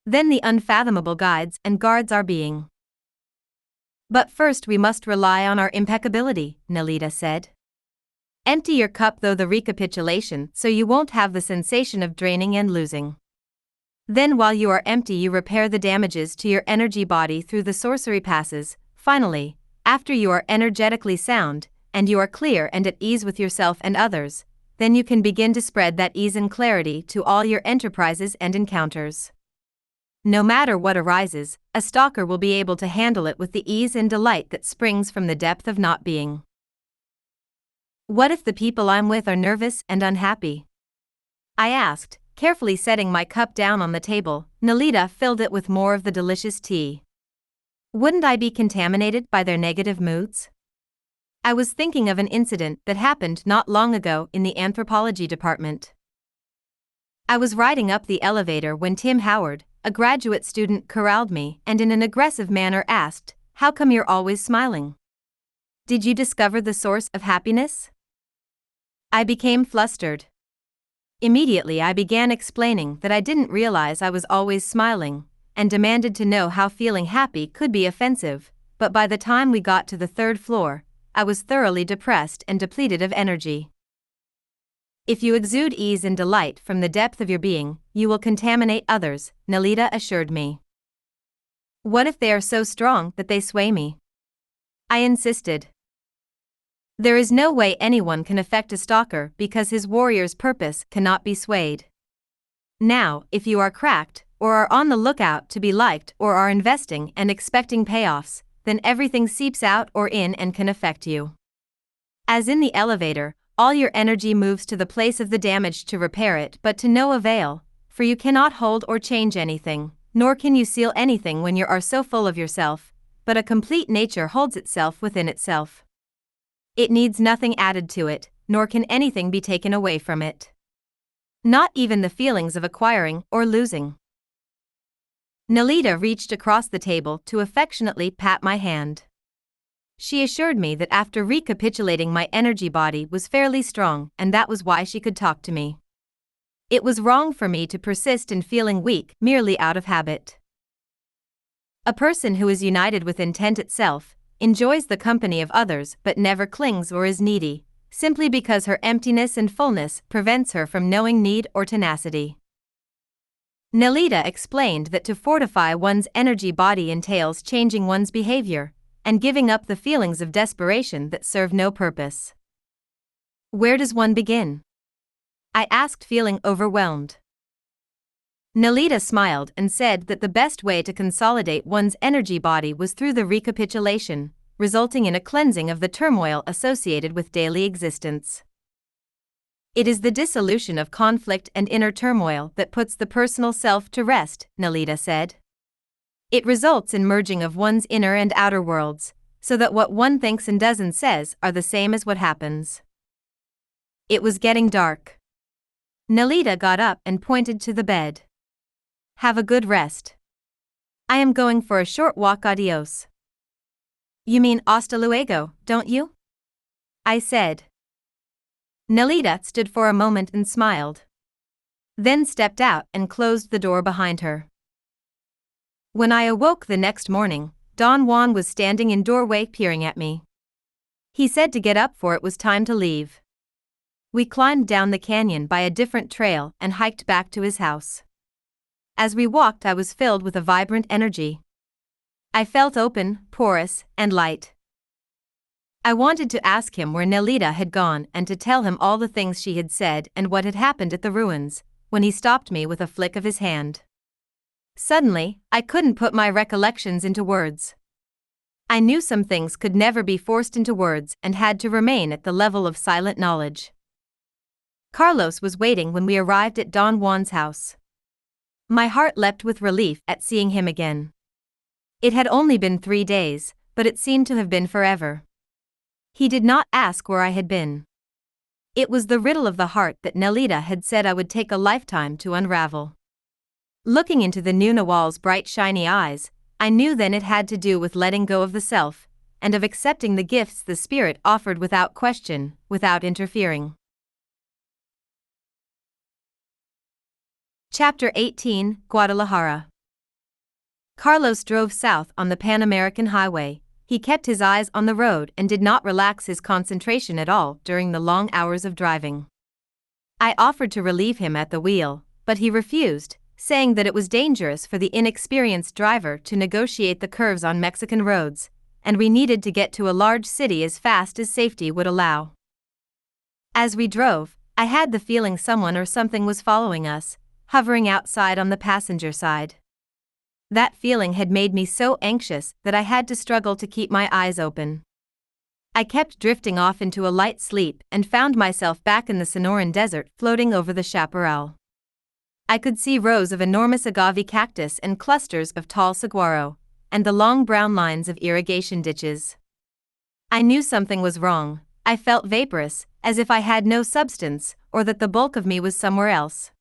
Then the unfathomable guides and guards our being. But first we must rely on our impeccability, Nalita said. Empty your cup through the recapitulation so you won't have the sensation of draining and losing. Then while you are empty you repair the damages to your energy body through the sorcery passes. Finally, after you are energetically sound, and you are clear and at ease with yourself and others, then you can begin to spread that ease and clarity to all your enterprises and encounters. No matter what arises, a stalker will be able to handle it with the ease and delight that springs from the depth of not being. What if the people I'm with are nervous and unhappy? I asked, carefully setting my cup down on the table. Nalita filled it with more of the delicious tea. Wouldn't I be contaminated by their negative moods? I was thinking of an incident that happened not long ago in the anthropology department. I was riding up the elevator when Tim Howard, a graduate student, corralled me and in an aggressive manner asked, "How come you're always smiling? Did you discover the source of happiness?" I became flustered. Immediately I began explaining that I didn't realize I was always smiling, and demanded to know how feeling happy could be offensive, but by the time we got to the third floor, I was thoroughly depressed and depleted of energy. If you exude ease and delight from the depth of your being, you will contaminate others, Nalita assured me. What if they are so strong that they sway me? I insisted. There is no way anyone can affect a stalker because his warrior's purpose cannot be swayed. Now, if you are cracked, or are on the lookout to be liked, or are investing and expecting payoffs, then everything seeps out or in and can affect you. As in the elevator, all your energy moves to the place of the damage to repair it, but to no avail, for you cannot hold or change anything, nor can you seal anything when you are so full of yourself, but a complete nature holds itself within itself. It needs nothing added to it, nor can anything be taken away from it. Not even the feelings of acquiring or losing. Nalita reached across the table to affectionately pat my hand. She assured me that after recapitulating my energy body was fairly strong and that was why she could talk to me. It was wrong for me to persist in feeling weak merely out of habit. A person who is united with intent itself enjoys the company of others but never clings or is needy, simply because her emptiness and fullness prevents her from knowing need or tenacity. Nalita explained that to fortify one's energy body entails changing one's behavior and giving up the feelings of desperation that serve no purpose. Where does one begin? I asked, feeling overwhelmed. Nalita smiled and said that the best way to consolidate one's energy body was through the recapitulation, resulting in a cleansing of the turmoil associated with daily existence. It is the dissolution of conflict and inner turmoil that puts the personal self to rest, Nalita said. It results in merging of one's inner and outer worlds, so that what one thinks and does and says are the same as what happens. It was getting dark. Nalita got up and pointed to the bed. Have a good rest. I am going for a short walk, adios. You mean hasta luego, don't you? I said. Nelita stood for a moment and smiled. Then stepped out and closed the door behind her. When I awoke the next morning, Don Juan was standing in doorway peering at me. He said to get up for it was time to leave. We climbed down the canyon by a different trail and hiked back to his house. As we walked, I was filled with a vibrant energy. I felt open, porous, and light. I wanted to ask him where Nelita had gone and to tell him all the things she had said and what had happened at the ruins, when he stopped me with a flick of his hand. Suddenly, I couldn't put my recollections into words. I knew some things could never be forced into words and had to remain at the level of silent knowledge. Carlos was waiting when we arrived at Don Juan's house. My heart leapt with relief at seeing him again. It had only been 3 days, but it seemed to have been forever. He did not ask where I had been. It was the riddle of the heart that Nelita had said I would take a lifetime to unravel. Looking into the new Nawal's bright shiny eyes, I knew then it had to do with letting go of the self, and of accepting the gifts the spirit offered without question, without interfering. Chapter 18, Guadalajara. Carlos drove south on the Pan American Highway. He kept his eyes on the road and did not relax his concentration at all during the long hours of driving. I offered to relieve him at the wheel, but he refused, saying that it was dangerous for the inexperienced driver to negotiate the curves on Mexican roads, and we needed to get to a large city as fast as safety would allow. As we drove, I had the feeling someone or something was following us, hovering outside on the passenger side. That feeling had made me so anxious that I had to struggle to keep my eyes open. I kept drifting off into a light sleep and found myself back in the Sonoran Desert floating over the chaparral. I could see rows of enormous agave cactus and clusters of tall saguaro, and the long brown lines of irrigation ditches. I knew something was wrong. I felt vaporous, as if I had no substance, or that the bulk of me was somewhere else.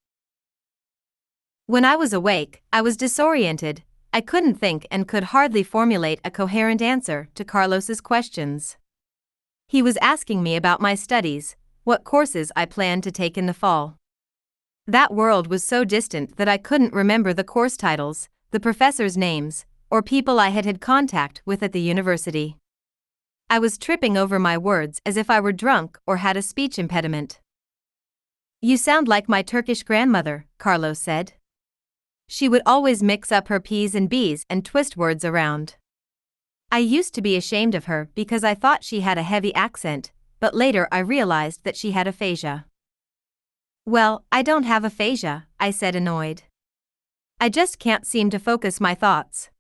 When I was awake, I was disoriented. I couldn't think and could hardly formulate a coherent answer to Carlos's questions. He was asking me about my studies, what courses I planned to take in the fall. That world was so distant that I couldn't remember the course titles, the professors' names, or people I had had contact with at the university. I was tripping over my words as if I were drunk or had a speech impediment. "You sound like my Turkish grandmother," Carlos said. She would always mix up her P's and B's and twist words around. I used to be ashamed of her because I thought she had a heavy accent, but later I realized that she had aphasia. "Well, I don't have aphasia," I said, annoyed. "I just can't seem to focus my thoughts."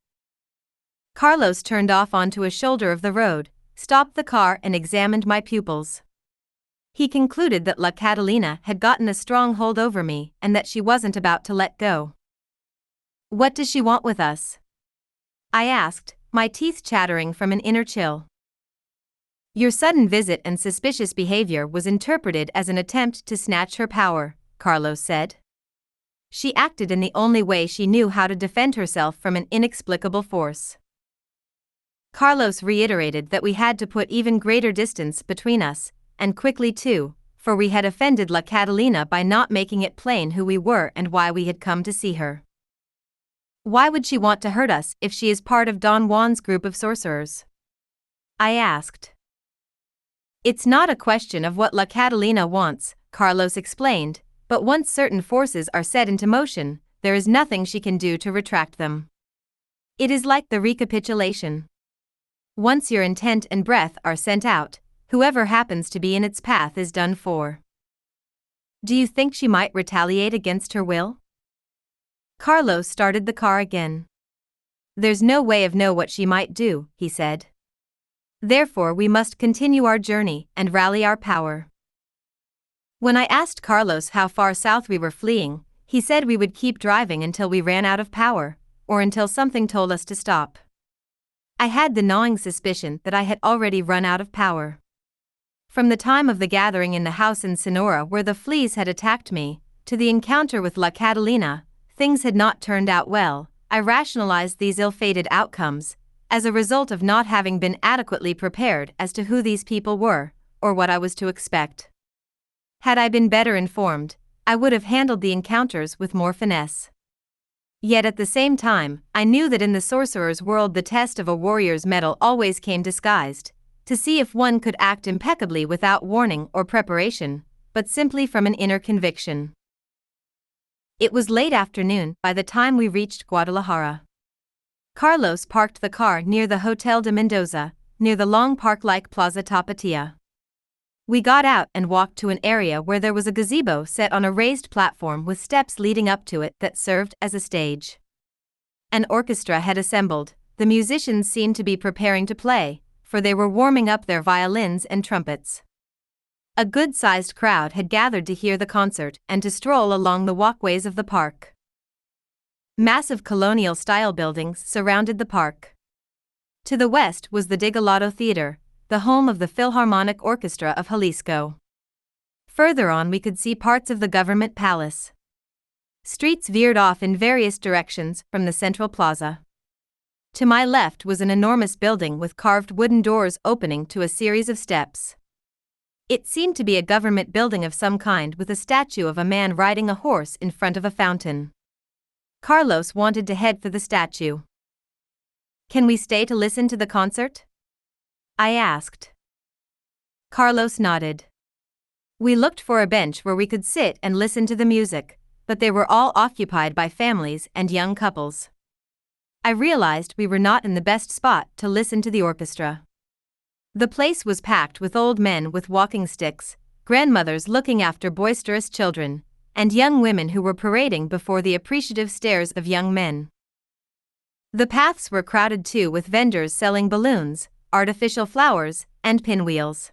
Carlos turned off onto a shoulder of the road, stopped the car and examined my pupils. He concluded that La Catalina had gotten a strong hold over me and that she wasn't about to let go. "What does she want with us?" I asked, my teeth chattering from an inner chill. "Your sudden visit and suspicious behavior was interpreted as an attempt to snatch her power," Carlos said. "She acted in the only way she knew how to defend herself from an inexplicable force." Carlos reiterated that we had to put even greater distance between us, and quickly too, for we had offended La Catalina by not making it plain who we were and why we had come to see her. "Why would she want to hurt us if she is part of Don Juan's group of sorcerers?" I asked. "It's not a question of what La Catalina wants," Carlos explained, "but once certain forces are set into motion, there is nothing she can do to retract them. It is like the recapitulation. Once your intent and breath are sent out, whoever happens to be in its path is done for." "Do you think she might retaliate against her will?" Carlos started the car again. "There's no way of know what she might do," he said. "Therefore we must continue our journey and rally our power." When I asked Carlos how far south we were fleeing, he said we would keep driving until we ran out of power, or until something told us to stop. I had the gnawing suspicion that I had already run out of power. From the time of the gathering in the house in Sonora where the fleas had attacked me, to the encounter with La Catalina, things had not turned out well. I rationalized these ill-fated outcomes as a result of not having been adequately prepared as to who these people were, or what I was to expect. Had I been better informed, I would have handled the encounters with more finesse. Yet at the same time, I knew that in the sorcerer's world the test of a warrior's mettle always came disguised, to see if one could act impeccably without warning or preparation, but simply from an inner conviction. It was late afternoon by the time we reached Guadalajara. Carlos parked the car near the Hotel de Mendoza, near the long park-like Plaza Tapatia. We got out and walked to an area where there was a gazebo set on a raised platform with steps leading up to it that served as a stage. An orchestra had assembled. The musicians seemed to be preparing to play, for they were warming up their violins and trumpets. A good-sized crowd had gathered to hear the concert and to stroll along the walkways of the park. Massive colonial-style buildings surrounded the park. To the west was the Digalado Theater, the home of the Philharmonic Orchestra of Jalisco. Further on we could see parts of the government palace. Streets veered off in various directions from the central plaza. To my left was an enormous building with carved wooden doors opening to a series of steps. It seemed to be a government building of some kind with a statue of a man riding a horse in front of a fountain. Carlos wanted to head for the statue. "Can we stay to listen to the concert?" I asked. Carlos nodded. We looked for a bench where we could sit and listen to the music, but they were all occupied by families and young couples. I realized we were not in the best spot to listen to the orchestra. The place was packed with old men with walking sticks, grandmothers looking after boisterous children, and young women who were parading before the appreciative stares of young men. The paths were crowded too with vendors selling balloons, artificial flowers, and pinwheels.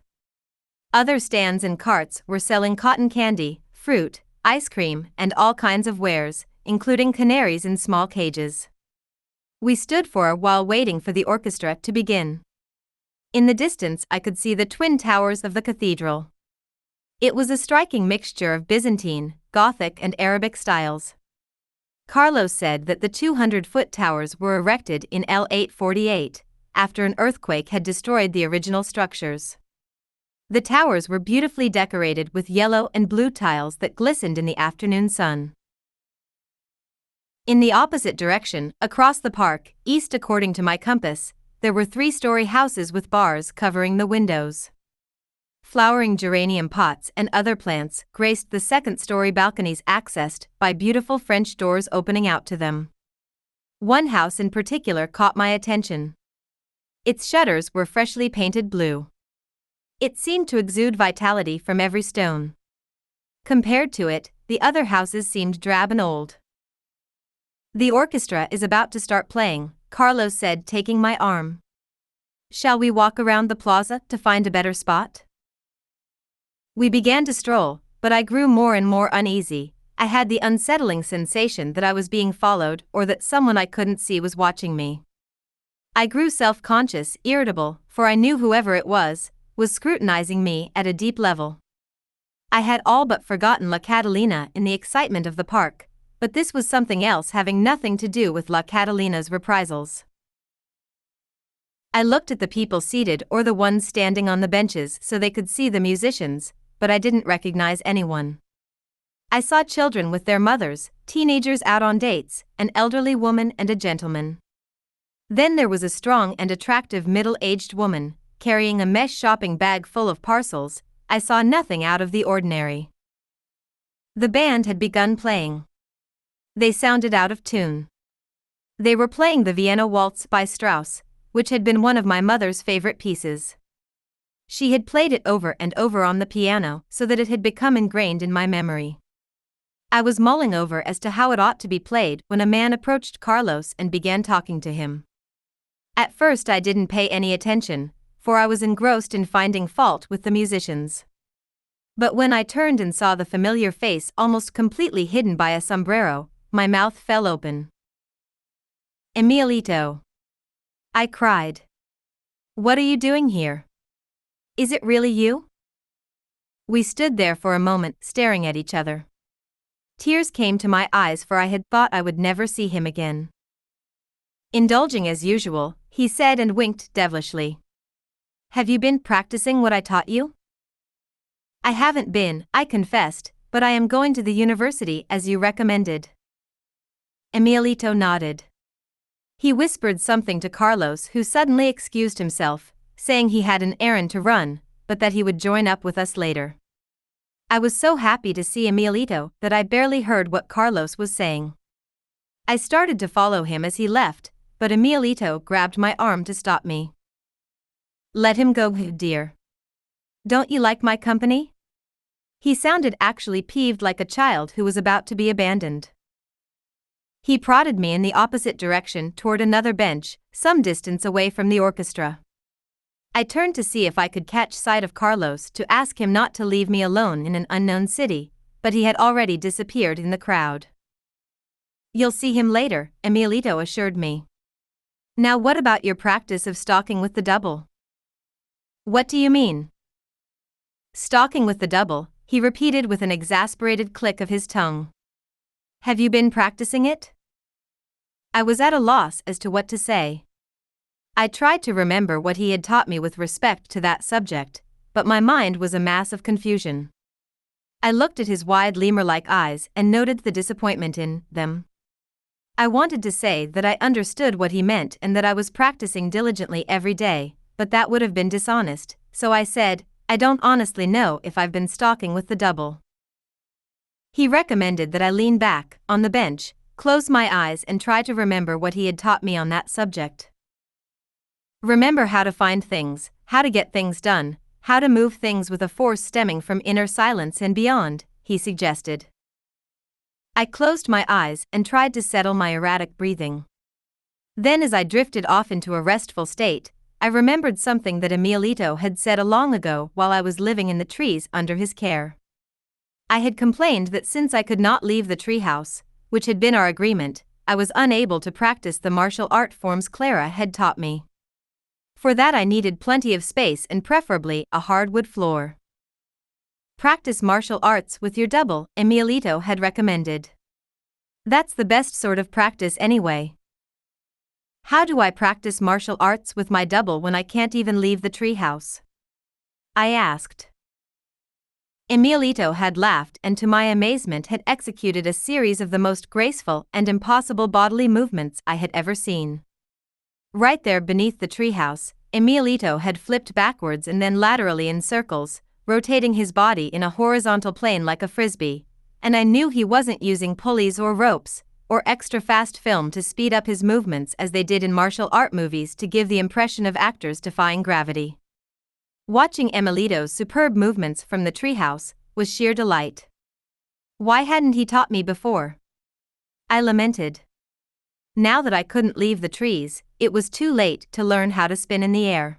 Other stands and carts were selling cotton candy, fruit, ice cream, and all kinds of wares, including canaries in small cages. We stood for a while waiting for the orchestra to begin. In the distance I could see the twin towers of the cathedral. It was a striking mixture of Byzantine, Gothic, and Arabic styles. Carlos said that the 200-foot towers were erected in L848, after an earthquake had destroyed the original structures. The towers were beautifully decorated with yellow and blue tiles that glistened in the afternoon sun. In the opposite direction, across the park, east according to my compass, there were 3-story houses with bars covering the windows. Flowering geranium pots and other plants graced the second-story balconies accessed by beautiful French doors opening out to them. One house in particular caught my attention. Its shutters were freshly painted blue. It seemed to exude vitality from every stone. Compared to it, the other houses seemed drab and old. "The orchestra is about to start playing," Carlos said, taking my arm. "Shall we walk around the plaza to find a better spot?" We began to stroll, but I grew more and more uneasy. I had the unsettling sensation that I was being followed or that someone I couldn't see was watching me. I grew self-conscious, irritable, for I knew whoever it was scrutinizing me at a deep level. I had all but forgotten La Catalina in the excitement of the park, but this was something else having nothing to do with La Catalina's reprisals. I looked at the people seated or the ones standing on the benches so they could see the musicians, but I didn't recognize anyone. I saw children with their mothers, teenagers out on dates, an elderly woman and a gentleman. Then there was a strong and attractive middle-aged woman, carrying a mesh shopping bag full of parcels. I saw nothing out of the ordinary. The band had begun playing. They sounded out of tune. They were playing the Vienna Waltz by Strauss, which had been one of my mother's favorite pieces. She had played it over and over on the piano so that it had become ingrained in my memory. I was mulling over as to how it ought to be played when a man approached Carlos and began talking to him. At first I didn't pay any attention, for I was engrossed in finding fault with the musicians. But when I turned and saw the familiar face almost completely hidden by a sombrero, my mouth fell open. "Emilito!" I cried. "What are you doing here? Is it really you?" We stood there for a moment staring at each other. Tears came to my eyes for I had thought I would never see him again. Indulging as usual, he said and winked devilishly. "Have you been practicing what I taught you?" I haven't been, I confessed, but I am going to the university as you recommended. Emilito nodded. He whispered something to Carlos, who suddenly excused himself, saying he had an errand to run, but that he would join up with us later. I was so happy to see Emilito that I barely heard what Carlos was saying. I started to follow him as he left, but Emilito grabbed my arm to stop me. Let him go, dear. Don't you like my company? He sounded actually peeved, like a child who was about to be abandoned. He prodded me in the opposite direction toward another bench, some distance away from the orchestra. I turned to see if I could catch sight of Carlos to ask him not to leave me alone in an unknown city, but he had already disappeared in the crowd. You'll see him later, Emilito assured me. Now what about your practice of stalking with the double? What do you mean? Stalking with the double, he repeated with an exasperated click of his tongue. Have you been practicing it? I was at a loss as to what to say. I tried to remember what he had taught me with respect to that subject, but my mind was a mass of confusion. I looked at his wide lemur-like eyes and noted the disappointment in them. I wanted to say that I understood what he meant and that I was practicing diligently every day, but that would have been dishonest, so I said, I don't honestly know if I've been stalking with the double. He recommended that I lean back on the bench, close my eyes and try to remember what he had taught me on that subject. Remember how to find things, how to get things done, how to move things with a force stemming from inner silence and beyond, he suggested. I closed my eyes and tried to settle my erratic breathing. Then, as I drifted off into a restful state, I remembered something that Emilito had said long ago while I was living in the trees under his care. I had complained that since I could not leave the treehouse, which had been our agreement, I was unable to practice the martial art forms Clara had taught me. For that I needed plenty of space and preferably a hardwood floor. Practice martial arts with your double, Emilito had recommended. That's the best sort of practice anyway. How do I practice martial arts with my double when I can't even leave the treehouse? I asked. Emilito had laughed and to my amazement had executed a series of the most graceful and impossible bodily movements I had ever seen. Right there beneath the treehouse, Emilito had flipped backwards and then laterally in circles, rotating his body in a horizontal plane like a frisbee, and I knew he wasn't using pulleys or ropes, or extra fast film to speed up his movements as they did in martial art movies to give the impression of actors defying gravity. Watching Emilito's superb movements from the treehouse was sheer delight. Why hadn't he taught me before? I lamented. Now that I couldn't leave the trees, it was too late to learn how to spin in the air.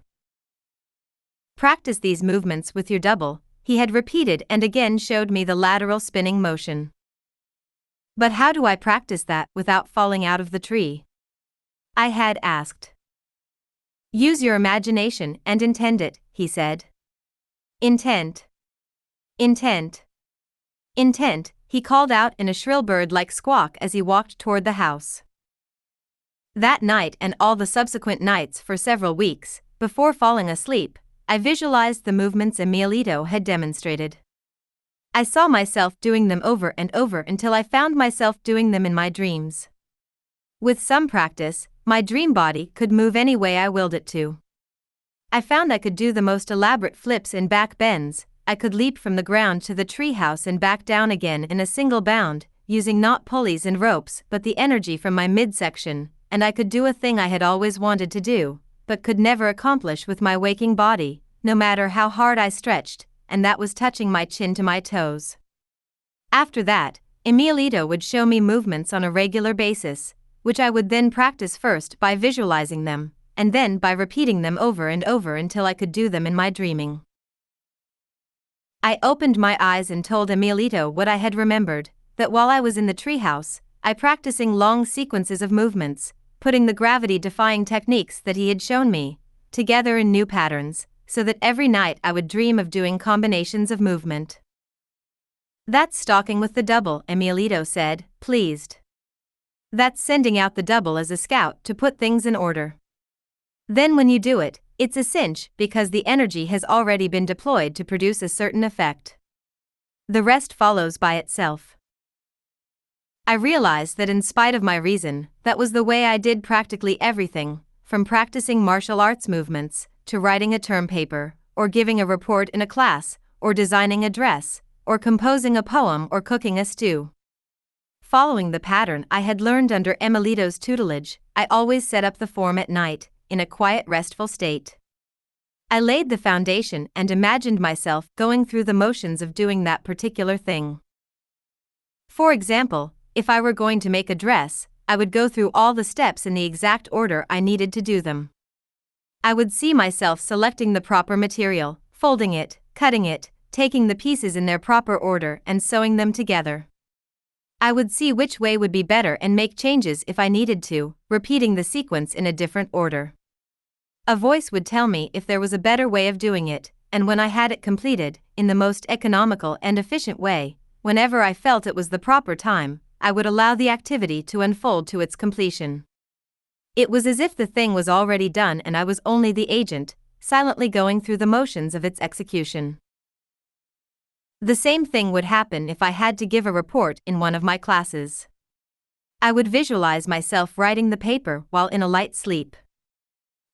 Practice these movements with your double, he had repeated and again showed me the lateral spinning motion. But how do I practice that without falling out of the tree? I had asked. Use your imagination and intend it, he said. Intent. Intent. Intent, he called out in a shrill bird-like squawk as he walked toward the house. That night and all the subsequent nights for several weeks, before falling asleep, I visualized the movements Emilito had demonstrated. I saw myself doing them over and over until I found myself doing them in my dreams. With some practice, my dream body could move any way I willed it to. I found I could do the most elaborate flips and back bends. I could leap from the ground to the treehouse and back down again in a single bound, using not pulleys and ropes but the energy from my midsection, and I could do a thing I had always wanted to do, but could never accomplish with my waking body, no matter how hard I stretched, and that was touching my chin to my toes. After that, Emilito would show me movements on a regular basis, which I would then practice first by visualizing them, and then by repeating them over and over until I could do them in my dreaming. I opened my eyes and told Emilito what I had remembered, that while I was in the treehouse, I practicing long sequences of movements, putting the gravity-defying techniques that he had shown me, together in new patterns, so that every night I would dream of doing combinations of movement. That's stalking with the double, Emilito said, pleased. That's sending out the double as a scout to put things in order. Then when you do it, it's a cinch because the energy has already been deployed to produce a certain effect. The rest follows by itself. I realized that in spite of my reason, that was the way I did practically everything, from practicing martial arts movements, to writing a term paper, or giving a report in a class, or designing a dress, or composing a poem or cooking a stew. Following the pattern I had learned under Emilito's tutelage, I always set up the form at night, in a quiet, restful state. I laid the foundation and imagined myself going through the motions of doing that particular thing. For example, if I were going to make a dress, I would go through all the steps in the exact order I needed to do them. I would see myself selecting the proper material, folding it, cutting it, taking the pieces in their proper order and sewing them together. I would see which way would be better and make changes if I needed to, repeating the sequence in a different order. A voice would tell me if there was a better way of doing it, and when I had it completed, in the most economical and efficient way, whenever I felt it was the proper time, I would allow the activity to unfold to its completion. It was as if the thing was already done and I was only the agent, silently going through the motions of its execution. The same thing would happen if I had to give a report in one of my classes. I would visualize myself writing the paper while in a light sleep.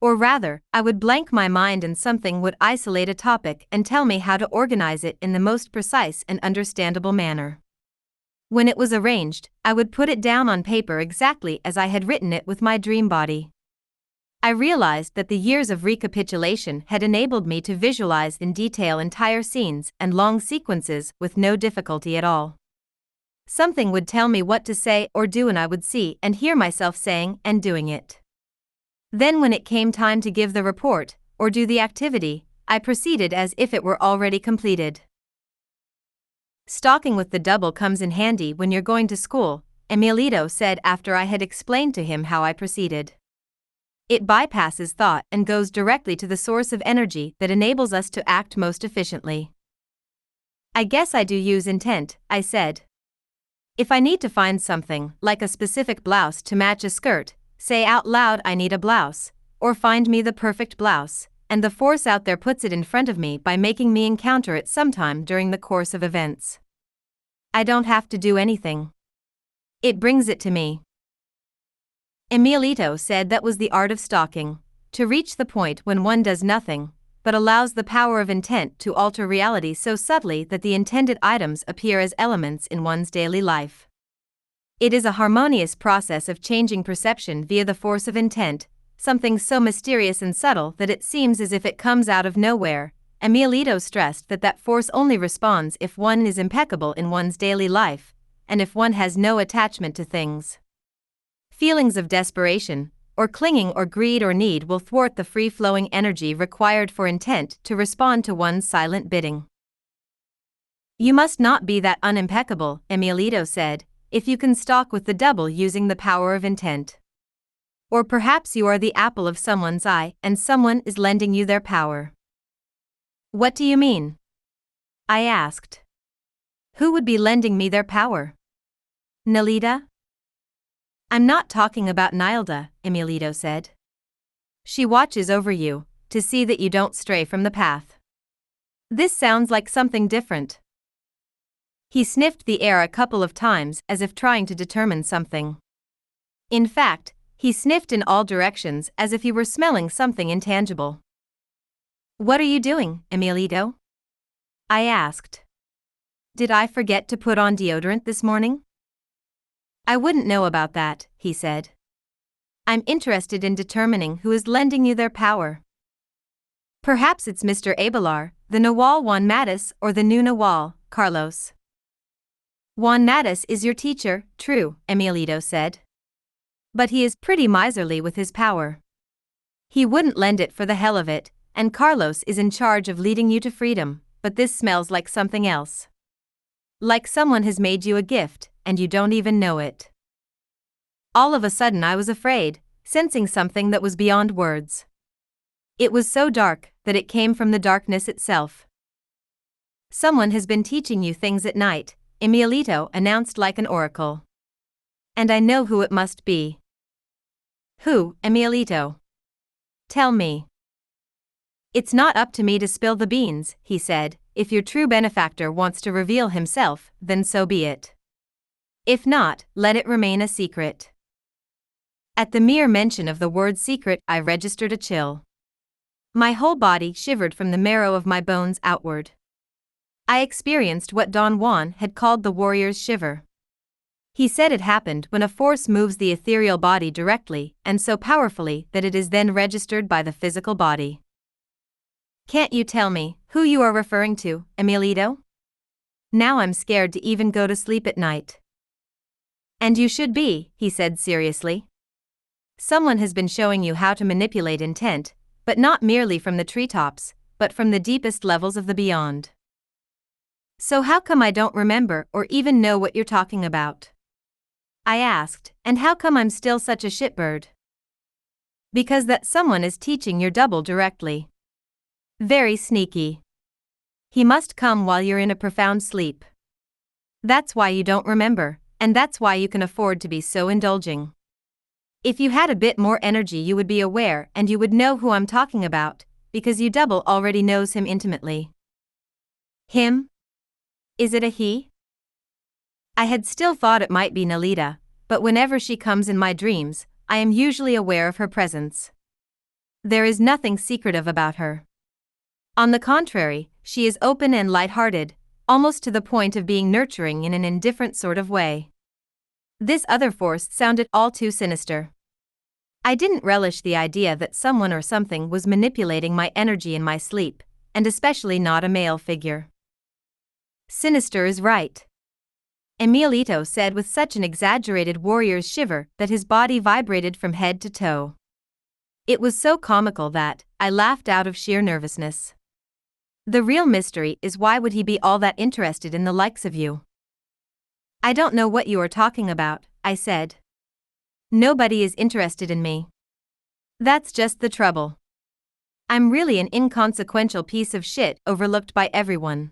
Or rather, I would blank my mind and something would isolate a topic and tell me how to organize it in the most precise and understandable manner. When it was arranged, I would put it down on paper exactly as I had written it with my dream body. I realized that the years of recapitulation had enabled me to visualize in detail entire scenes and long sequences with no difficulty at all. Something would tell me what to say or do and I would see and hear myself saying and doing it. Then when it came time to give the report, or do the activity, I proceeded as if it were already completed. Stalking with the double comes in handy when you're going to school, Emilito said after I had explained to him how I proceeded. It bypasses thought and goes directly to the source of energy that enables us to act most efficiently. I guess I do use intent, I said. If I need to find something, like a specific blouse to match a skirt, say out loud I need a blouse, or find me the perfect blouse, and the force out there puts it in front of me by making me encounter it sometime during the course of events. I don't have to do anything. It brings it to me. Emilito said that was the art of stalking, to reach the point when one does nothing, but allows the power of intent to alter reality so subtly that the intended items appear as elements in one's daily life. It is a harmonious process of changing perception via the force of intent, something so mysterious and subtle that it seems as if it comes out of nowhere. Emilito stressed that force only responds if one is impeccable in one's daily life, and if one has no attachment to things. Feelings of desperation, or clinging or greed or need will thwart the free-flowing energy required for intent to respond to one's silent bidding. You must not be that unimpeccable, Emilito said, if you can stalk with the double using the power of intent. Or perhaps you are the apple of someone's eye and someone is lending you their power. What do you mean? I asked. Who would be lending me their power? Nalita? I'm not talking about Nilda, Emilito said. She watches over you, to see that you don't stray from the path. This sounds like something different. He sniffed the air a couple of times as if trying to determine something. In fact, he sniffed in all directions as if he were smelling something intangible. What are you doing, Emilito? I asked. Did I forget to put on deodorant this morning? I wouldn't know about that, he said. I'm interested in determining who is lending you their power. Perhaps it's Mr. Abelar, the Nawal Juan Mattis, or the new Nawal, Carlos. Juan Mattis is your teacher, true, Emilito said. But he is pretty miserly with his power. He wouldn't lend it for the hell of it, and Carlos is in charge of leading you to freedom, but this smells like something else. Like someone has made you a gift, and you don't even know it. All of a sudden I was afraid, sensing something that was beyond words. It was so dark that it came from the darkness itself. Someone has been teaching you things at night, Emilito announced like an oracle. And I know who it must be. Who, Emilito? Tell me. It's not up to me to spill the beans, he said. If your true benefactor wants to reveal himself, then so be it. If not, let it remain a secret. At the mere mention of the word secret, I registered a chill. My whole body shivered from the marrow of my bones outward. I experienced what Don Juan had called the warrior's shiver. He said it happened when a force moves the ethereal body directly and so powerfully that it is then registered by the physical body. Can't you tell me who you are referring to, Emilito? Now I'm scared to even go to sleep at night. And you should be, he said seriously. Someone has been showing you how to manipulate intent, but not merely from the treetops, but from the deepest levels of the beyond. So how come I don't remember or even know what you're talking about? I asked, and how come I'm still such a shitbird? Because that someone is teaching your double directly. Very sneaky. He must come while you're in a profound sleep. That's why you don't remember, and that's why you can afford to be so indulging. If you had a bit more energy, you would be aware and you would know who I'm talking about, because you double already knows him intimately. Him? Is it a he? I had still thought it might be Nalita, but whenever she comes in my dreams, I am usually aware of her presence. There is nothing secretive about her. On the contrary, she is open and light-hearted, almost to the point of being nurturing in an indifferent sort of way. This other force sounded all too sinister. I didn't relish the idea that someone or something was manipulating my energy in my sleep, and especially not a male figure. Sinister is right, Emilito said with such an exaggerated warrior's shiver that his body vibrated from head to toe. It was so comical that I laughed out of sheer nervousness. The real mystery is why would he be all that interested in the likes of you? I don't know what you are talking about, I said. Nobody is interested in me. That's just the trouble. I'm really an inconsequential piece of shit overlooked by everyone.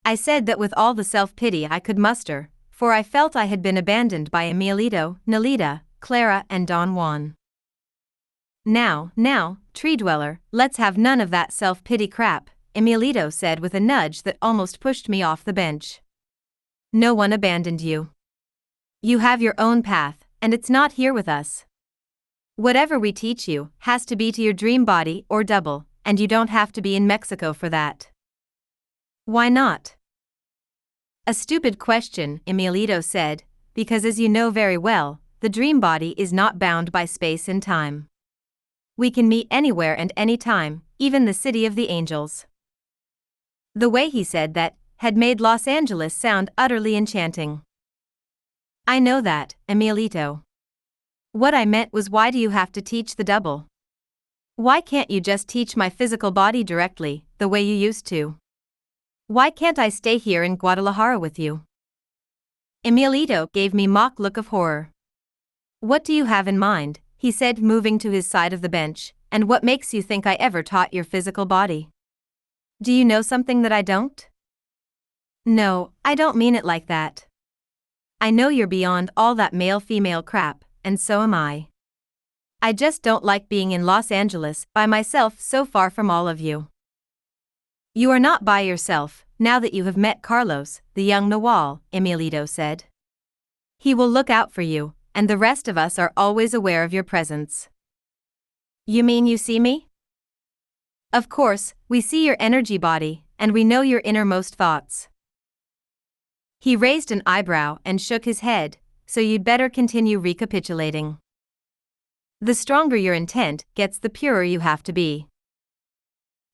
I said that with all the self-pity I could muster, for I felt I had been abandoned by Emilito, Nalita, Clara and Don Juan. Now, tree dweller, let's have none of that self-pity crap, Emilito said with a nudge that almost pushed me off the bench. No one abandoned you. You have your own path, and it's not here with us. Whatever we teach you has to be to your dream body or double, and you don't have to be in Mexico for that. Why not? A stupid question, Emilito said, because as you know very well, the dream body is not bound by space and time. We can meet anywhere and any time, even the city of the angels. The way he said that had made Los Angeles sound utterly enchanting. I know that, Emilito. What I meant was, why do you have to teach the double? Why can't you just teach my physical body directly, the way you used to? Why can't I stay here in Guadalajara with you? Emilito gave me mock look of horror. What do you have in mind? He said, moving to his side of the bench, and what makes you think I ever taught your physical body? Do you know something that I don't? No, I don't mean it like that. I know you're beyond all that male-female crap, and so am I. I just don't like being in Los Angeles by myself so far from all of you. You are not by yourself, now that you have met Carlos, the young Nawal, Emilito said. He will look out for you, and the rest of us are always aware of your presence. You mean you see me? Of course, we see your energy body, and we know your innermost thoughts. He raised an eyebrow and shook his head, so you'd better continue recapitulating. The stronger your intent gets, the purer you have to be.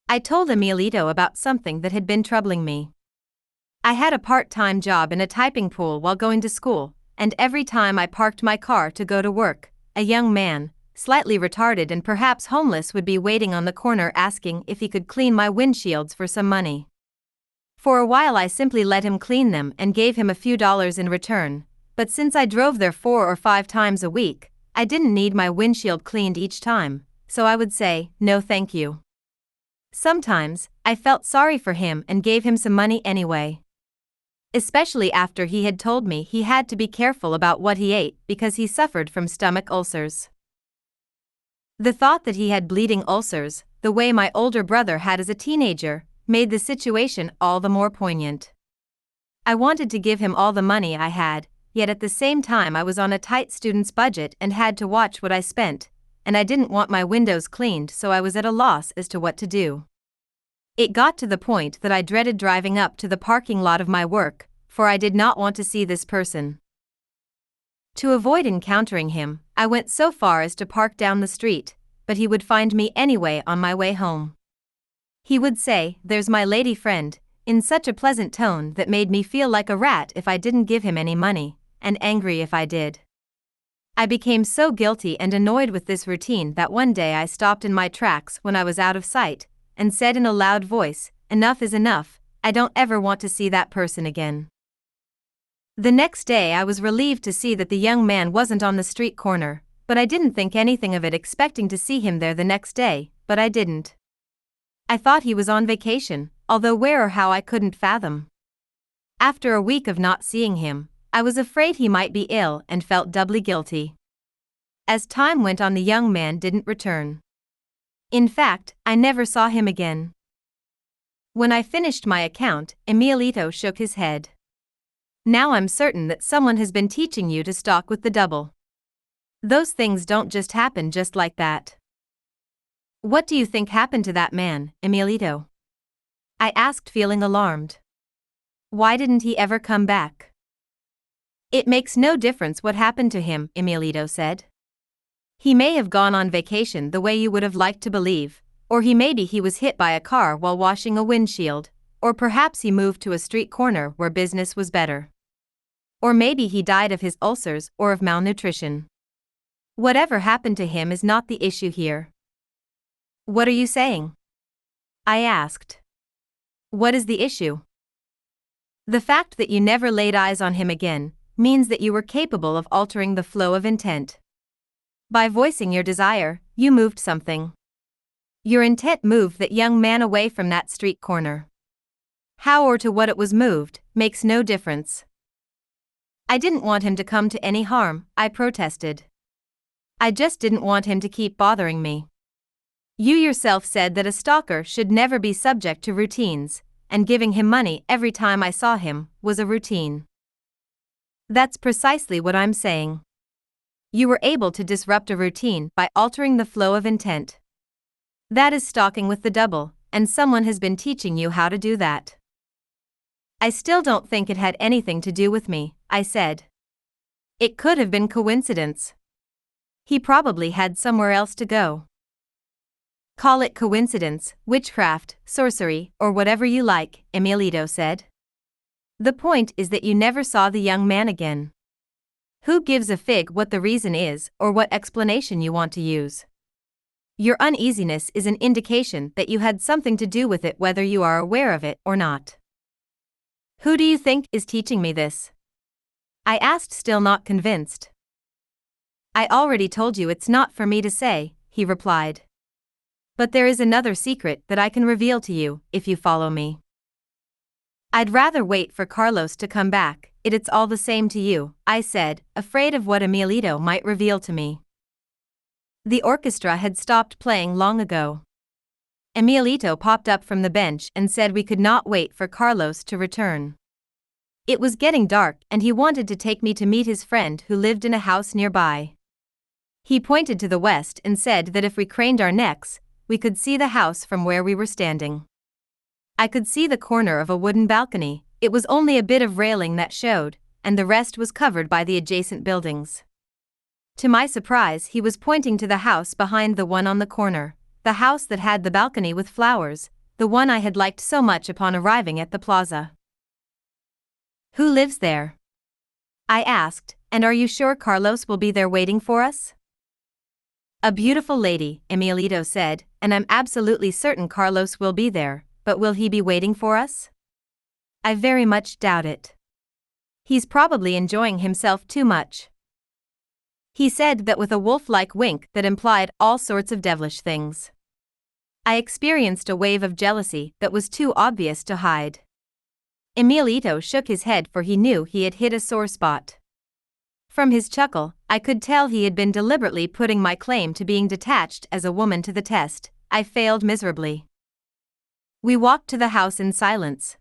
I told Emilito about something that had been troubling me. I had a part-time job in a typing pool while going to school, and every time I parked my car to go to work, a young man, slightly retarded and perhaps homeless, would be waiting on the corner asking if he could clean my windshields for some money. For a while I simply let him clean them and gave him a few dollars in return, but since I drove there 4 or 5 times a week, I didn't need my windshield cleaned each time, so I would say, no thank you. Sometimes, I felt sorry for him and gave him some money anyway. Especially after he had told me he had to be careful about what he ate because he suffered from stomach ulcers. The thought that he had bleeding ulcers, the way my older brother had as a teenager, made the situation all the more poignant. I wanted to give him all the money I had, yet at the same time I was on a tight student's budget and had to watch what I spent, and I didn't want my windows cleaned, so I was at a loss as to what to do. It got to the point that I dreaded driving up to the parking lot of my work, for I did not want to see this person. To avoid encountering him, I went so far as to park down the street, but he would find me anyway on my way home. He would say, "There's my lady friend," in such a pleasant tone that made me feel like a rat if I didn't give him any money, and angry if I did. I became so guilty and annoyed with this routine that one day I stopped in my tracks when I was out of sight, and said in a loud voice, "Enough is enough, I don't ever want to see that person again." The next day I was relieved to see that the young man wasn't on the street corner, but I didn't think anything of it, expecting to see him there the next day, but I didn't. I thought he was on vacation, although where or how I couldn't fathom. After a week of not seeing him, I was afraid he might be ill and felt doubly guilty. As time went on, the young man didn't return. In fact, I never saw him again. When I finished my account, Emilito shook his head. "Now I'm certain that someone has been teaching you to stalk with the double. Those things don't just happen just like that." "What do you think happened to that man, Emilito?" I asked, feeling alarmed. "Why didn't he ever come back?" "It makes no difference what happened to him," Emilito said. "He may have gone on vacation the way you would have liked to believe, or maybe he was hit by a car while washing a windshield, or perhaps he moved to a street corner where business was better. Or maybe he died of his ulcers or of malnutrition. Whatever happened to him is not the issue here." "What are you saying?" I asked. "What is the issue?" "The fact that you never laid eyes on him again means that you were capable of altering the flow of intent. By voicing your desire, you moved something. Your intent moved that young man away from that street corner. How or to what it was moved makes no difference." "I didn't want him to come to any harm," I protested. "I just didn't want him to keep bothering me. You yourself said that a stalker should never be subject to routines, and giving him money every time I saw him was a routine." "That's precisely what I'm saying. You were able to disrupt a routine by altering the flow of intent. That is stalking with the double, and someone has been teaching you how to do that." "I still don't think it had anything to do with me," I said. "It could have been coincidence. He probably had somewhere else to go." "Call it coincidence, witchcraft, sorcery, or whatever you like," Emilito said. "The point is that you never saw the young man again. Who gives a fig what the reason is or what explanation you want to use? Your uneasiness is an indication that you had something to do with it, whether you are aware of it or not." "Who do you think is teaching me this?" I asked, still not convinced. "I already told you it's not for me to say," he replied. "But there is another secret that I can reveal to you, if you follow me." "I'd rather wait for Carlos to come back, it's all the same to you," I said, afraid of what Emilito might reveal to me. The orchestra had stopped playing long ago. Emilito popped up from the bench and said we could not wait for Carlos to return. It was getting dark and he wanted to take me to meet his friend who lived in a house nearby. He pointed to the west and said that if we craned our necks, we could see the house from where we were standing. I could see the corner of a wooden balcony. It was only a bit of railing that showed, and the rest was covered by the adjacent buildings. To my surprise, he was pointing to the house behind the one on the corner, the house that had the balcony with flowers, the one I had liked so much upon arriving at the plaza. "Who lives there?" I asked, "and are you sure Carlos will be there waiting for us?" "A beautiful lady," Emilito said, "and I'm absolutely certain Carlos will be there, but will he be waiting for us?" "I very much doubt it. He's probably enjoying himself too much." He said that with a wolf-like wink that implied all sorts of devilish things. I experienced a wave of jealousy that was too obvious to hide. Emilito shook his head, for he knew he had hit a sore spot. From his chuckle, I could tell he had been deliberately putting my claim to being detached as a woman to the test, I failed miserably. We walked to the house in silence.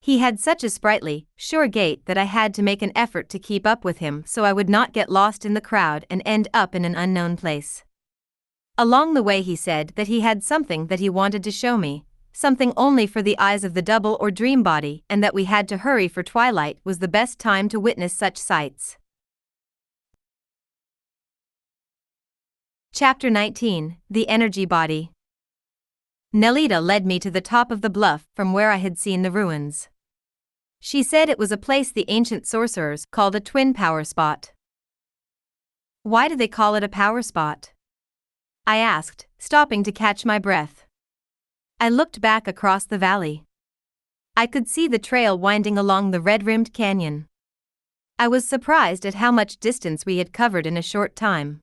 He had such a sprightly, sure gait that I had to make an effort to keep up with him so I would not get lost in the crowd and end up in an unknown place. Along the way he said that he had something that he wanted to show me, something only for the eyes of the double or dream body, and that we had to hurry for twilight was the best time to witness such sights. Chapter 19, The Energy Body. Nelita led me to the top of the bluff from where I had seen the ruins. She said it was a place the ancient sorcerers called a twin power spot. Why do they call it a power spot? I asked, stopping to catch my breath. I looked back across the valley. I could see the trail winding along the red-rimmed canyon. I was surprised at how much distance we had covered in a short time.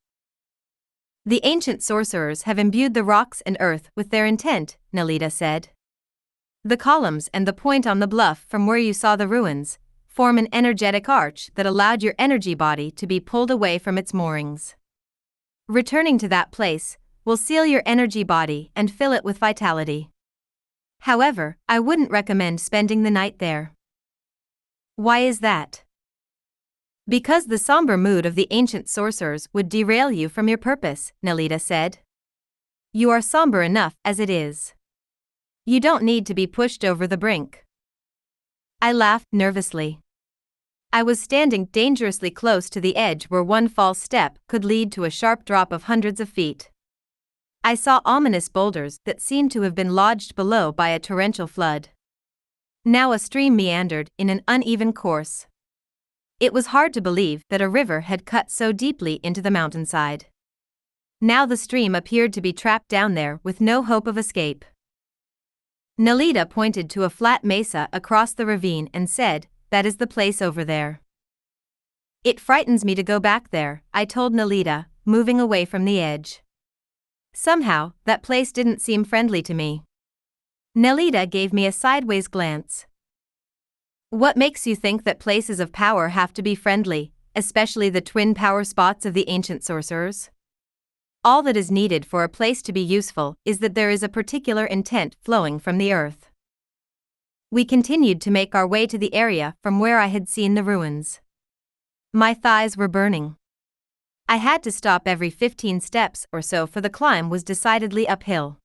The ancient sorcerers have imbued the rocks and earth with their intent, Nelita said. The columns and the point on the bluff from where you saw the ruins form an energetic arch that allowed your energy body to be pulled away from its moorings. Returning to that place will seal your energy body and fill it with vitality. However, I wouldn't recommend spending the night there. Why is that? Because the somber mood of the ancient sorcerers would derail you from your purpose, Nelita said. You are somber enough as it is. You don't need to be pushed over the brink. I laughed nervously. I was standing dangerously close to the edge where one false step could lead to a sharp drop of hundreds of feet. I saw ominous boulders that seemed to have been lodged below by a torrential flood. Now a stream meandered in an uneven course. It was hard to believe that a river had cut so deeply into the mountainside. Now the stream appeared to be trapped down there with no hope of escape. Nelita pointed to a flat mesa across the ravine and said, "That is the place over there." "It frightens me to go back there," I told Nelita, moving away from the edge. Somehow, that place didn't seem friendly to me. Nelita gave me a sideways glance. "What makes you think that places of power have to be friendly, especially the twin power spots of the ancient sorcerers? All that is needed for a place to be useful is that there is a particular intent flowing from the earth." We continued to make our way to the area from where I had seen the ruins. My thighs were burning. I had to stop every 15 steps or so, for the climb was decidedly uphill.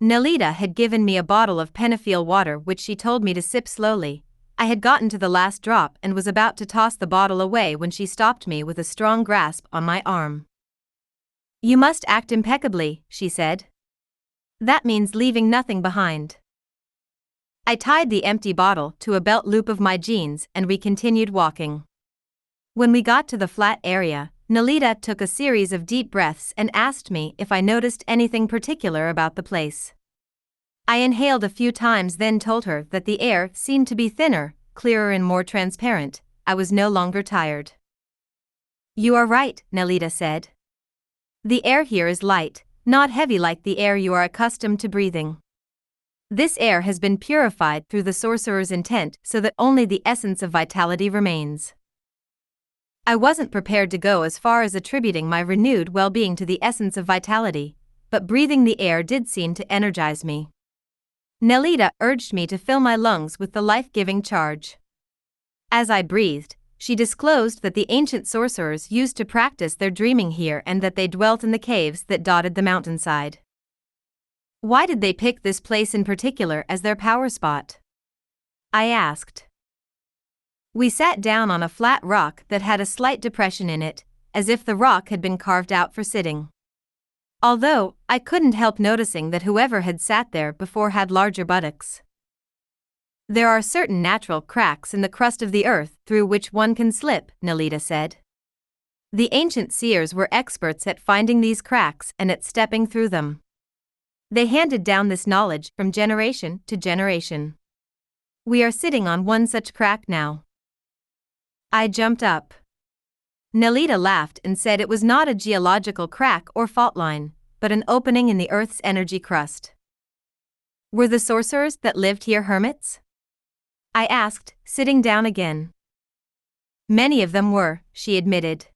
Nelita had given me a bottle of Penefiel water which she told me to sip slowly. I had gotten to the last drop and was about to toss the bottle away when she stopped me with a strong grasp on my arm. "You must act impeccably," she said. "That means leaving nothing behind." I tied the empty bottle to a belt loop of my jeans and we continued walking. When we got to the flat area, Nelita took a series of deep breaths and asked me if I noticed anything particular about the place. I inhaled a few times, then told her that the air seemed to be thinner, clearer and more transparent. I was no longer tired. "You are right," Nelita said. "The air here is light, not heavy like the air you are accustomed to breathing. This air has been purified through the sorcerer's intent so that only the essence of vitality remains." I wasn't prepared to go as far as attributing my renewed well-being to the essence of vitality, but breathing the air did seem to energize me. Nelita urged me to fill my lungs with the life-giving charge. As I breathed, she disclosed that the ancient sorcerers used to practice their dreaming here and that they dwelt in the caves that dotted the mountainside. Why did they pick this place in particular as their power spot? I asked. We sat down on a flat rock that had a slight depression in it, as if the rock had been carved out for sitting. Although, I couldn't help noticing that whoever had sat there before had larger buttocks. "There are certain natural cracks in the crust of the earth through which one can slip," Nelita said. "The ancient seers were experts at finding these cracks and at stepping through them. They handed down this knowledge from generation to generation. We are sitting on one such crack now." I jumped up. Nelita laughed and said it was not a geological crack or fault line, but an opening in the Earth's energy crust. "Were the sorcerers that lived here hermits?" I asked, sitting down again. "Many of them were," she admitted.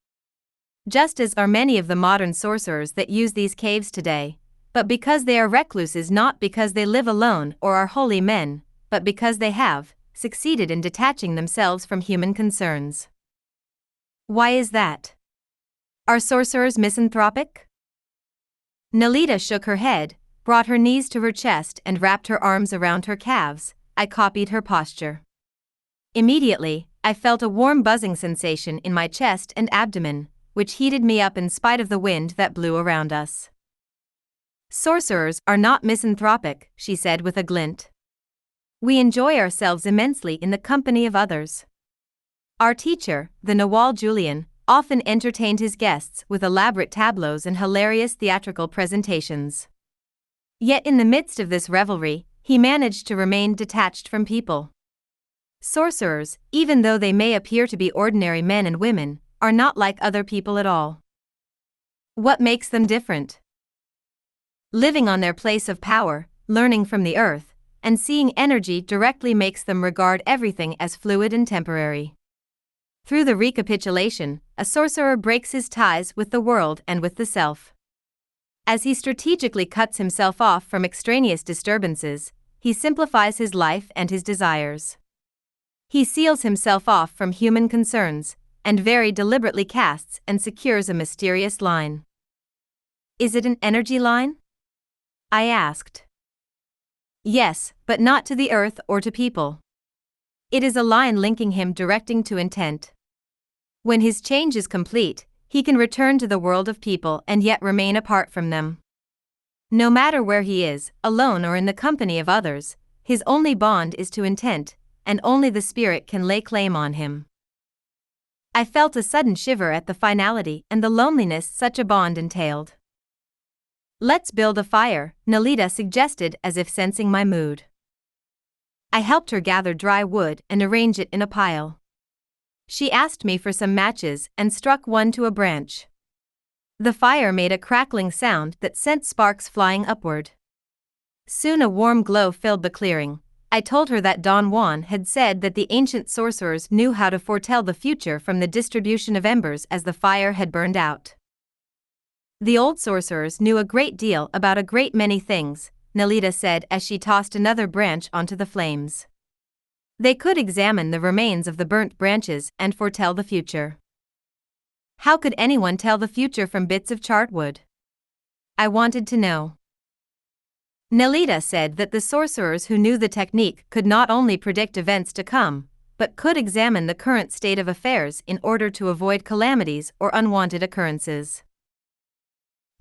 "Just as are many of the modern sorcerers that use these caves today, but because they are recluses, not because they live alone or are holy men, but because they have succeeded in detaching themselves from human concerns. Why is that? Are sorcerers misanthropic? Nelita shook her head, brought her knees to her chest and wrapped her arms around her calves. I copied her posture. Immediately, I felt a warm buzzing sensation in my chest and abdomen, which heated me up in spite of the wind that blew around us. Sorcerers are not misanthropic, she said with a glint. We enjoy ourselves immensely in the company of others. Our teacher, the Nawal Julian, often entertained his guests with elaborate tableaux and hilarious theatrical presentations. Yet in the midst of this revelry, he managed to remain detached from people. Sorcerers, even though they may appear to be ordinary men and women, are not like other people at all. What makes them different? Living on their place of power, learning from the earth, and seeing energy directly makes them regard everything as fluid and temporary. Through the recapitulation, a sorcerer breaks his ties with the world and with the self. As he strategically cuts himself off from extraneous disturbances, he simplifies his life and his desires. He seals himself off from human concerns, and very deliberately casts and secures a mysterious line. Is it an energy line? I asked. Yes, but not to the earth or to people. It is a line linking him directing to intent. When his change is complete, he can return to the world of people and yet remain apart from them. No matter where he is, alone or in the company of others, his only bond is to intent, and only the spirit can lay claim on him. I felt a sudden shiver at the finality and the loneliness such a bond entailed. Let's build a fire, Nelita suggested as if sensing my mood. I helped her gather dry wood and arrange it in a pile. She asked me for some matches and struck one to a branch. The fire made a crackling sound that sent sparks flying upward. Soon a warm glow filled the clearing. I told her that Don Juan had said that the ancient sorcerers knew how to foretell the future from the distribution of embers as the fire had burned out. The old sorcerers knew a great deal about a great many things, Nelita said as she tossed another branch onto the flames. They could examine the remains of the burnt branches and foretell the future. How could anyone tell the future from bits of charred wood? I wanted to know. Nelita said that the sorcerers who knew the technique could not only predict events to come, but could examine the current state of affairs in order to avoid calamities or unwanted occurrences.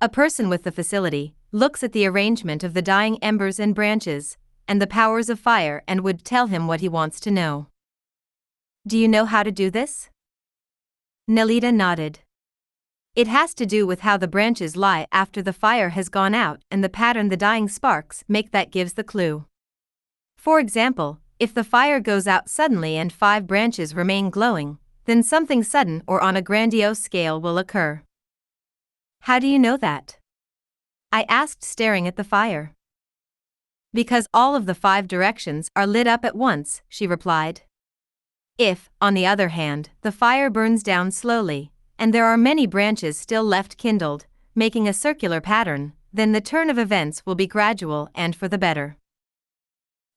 A person with the facility looks at the arrangement of the dying embers and branches, and the powers of fire and would tell him what he wants to know. Do you know how to do this? Nelita nodded. It has to do with how the branches lie after the fire has gone out and the pattern the dying sparks make that gives the clue. For example, if the fire goes out suddenly and 5 branches remain glowing, then something sudden or on a grandiose scale will occur. How do you know that? I asked, staring at the fire. Because all of the 5 directions are lit up at once, she replied. If, on the other hand, the fire burns down slowly, and there are many branches still left kindled, making a circular pattern, then the turn of events will be gradual and for the better.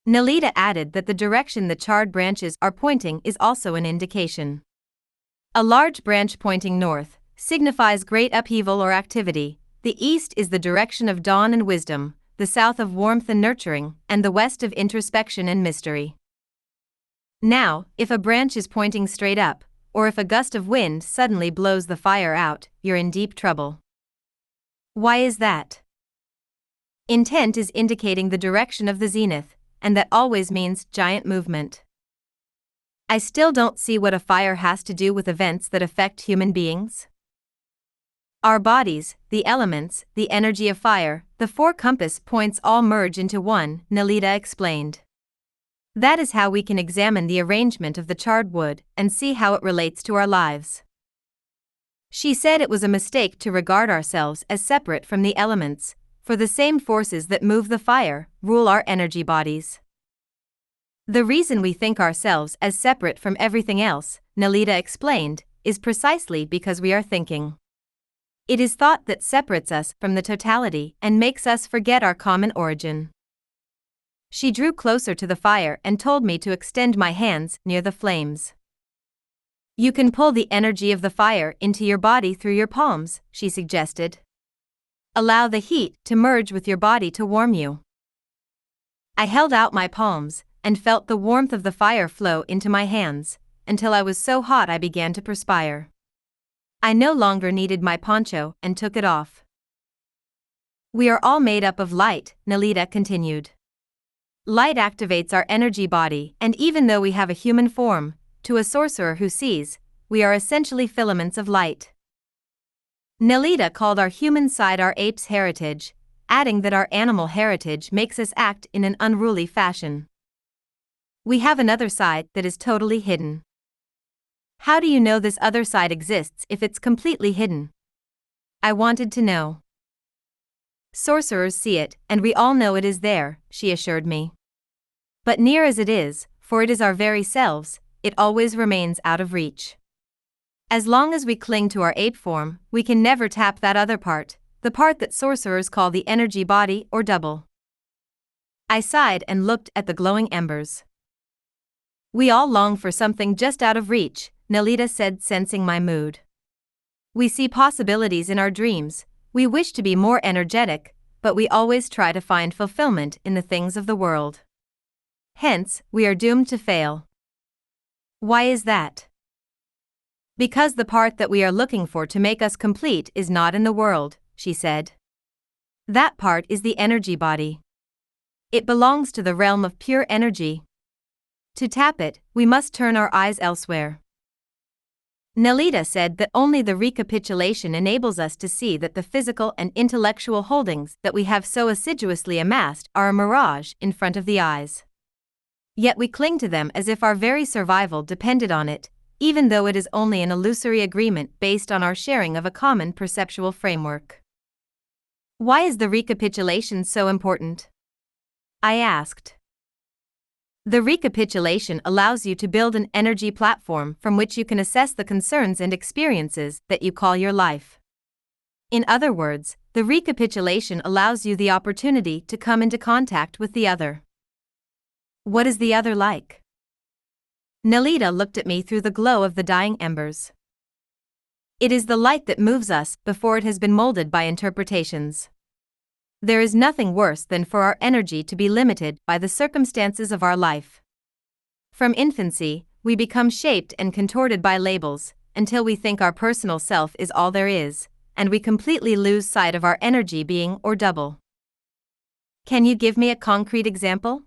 Nelita added that the direction the charred branches are pointing is also an indication. A large branch pointing north signifies great upheaval or activity, the east is the direction of dawn and wisdom, the south of warmth and nurturing, and the west of introspection and mystery. Now, if a branch is pointing straight up, or if a gust of wind suddenly blows the fire out, you're in deep trouble. Why is that? Intent is indicating the direction of the zenith, and that always means giant movement. I still don't see what a fire has to do with events that affect human beings. Our bodies, the elements, the energy of fire, the 4 compass points all merge into one, Nelita explained. That is how we can examine the arrangement of the charred wood and see how it relates to our lives. She said it was a mistake to regard ourselves as separate from the elements, for the same forces that move the fire rule our energy bodies. The reason we think ourselves as separate from everything else, Nelita explained, is precisely because we are thinking. It is thought that separates us from the totality and makes us forget our common origin. She drew closer to the fire and told me to extend my hands near the flames. You can pull the energy of the fire into your body through your palms, she suggested. Allow the heat to merge with your body to warm you. I held out my palms and felt the warmth of the fire flow into my hands, until I was so hot I began to perspire. I no longer needed my poncho and took it off. We are all made up of light, Nalita continued. Light activates our energy body, and even though we have a human form, to a sorcerer who sees, we are essentially filaments of light. Nalita called our human side our ape's heritage, adding that our animal heritage makes us act in an unruly fashion. We have another side that is totally hidden. How do you know this other side exists if it's completely hidden? I wanted to know. Sorcerers see it, and we all know it is there, she assured me. But near as it is, for it is our very selves, it always remains out of reach. As long as we cling to our ape form, we can never tap that other part, the part that sorcerers call the energy body or double. I sighed and looked at the glowing embers. We all long for something just out of reach, Nalita said, sensing my mood. We see possibilities in our dreams, we wish to be more energetic, but we always try to find fulfillment in the things of the world. Hence, we are doomed to fail. Why is that? Because the part that we are looking for to make us complete is not in the world, she said. That part is the energy body. It belongs to the realm of pure energy. To tap it, we must turn our eyes elsewhere. Nalita said that only the recapitulation enables us to see that the physical and intellectual holdings that we have so assiduously amassed are a mirage in front of the eyes. Yet we cling to them as if our very survival depended on it, even though it is only an illusory agreement based on our sharing of a common perceptual framework. Why is the recapitulation so important? I asked. The recapitulation allows you to build an energy platform from which you can assess the concerns and experiences that you call your life. In other words, the recapitulation allows you the opportunity to come into contact with the other. What is the other like? Nalita looked at me through the glow of the dying embers. It is the light that moves us before it has been molded by interpretations. There is nothing worse than for our energy to be limited by the circumstances of our life. From infancy, we become shaped and contorted by labels, until we think our personal self is all there is, and we completely lose sight of our energy being or double. Can you give me a concrete example?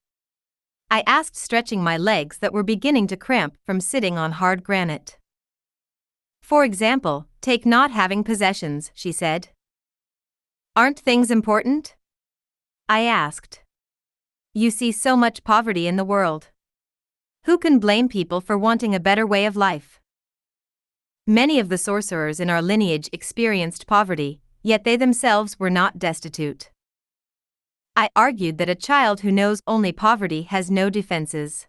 I asked, stretching my legs that were beginning to cramp from sitting on hard granite. For example, take not having possessions, she said. Aren't things important? I asked. You see so much poverty in the world. Who can blame people for wanting a better way of life? Many of the sorcerers in our lineage experienced poverty, yet they themselves were not destitute. I argued that a child who knows only poverty has no defenses.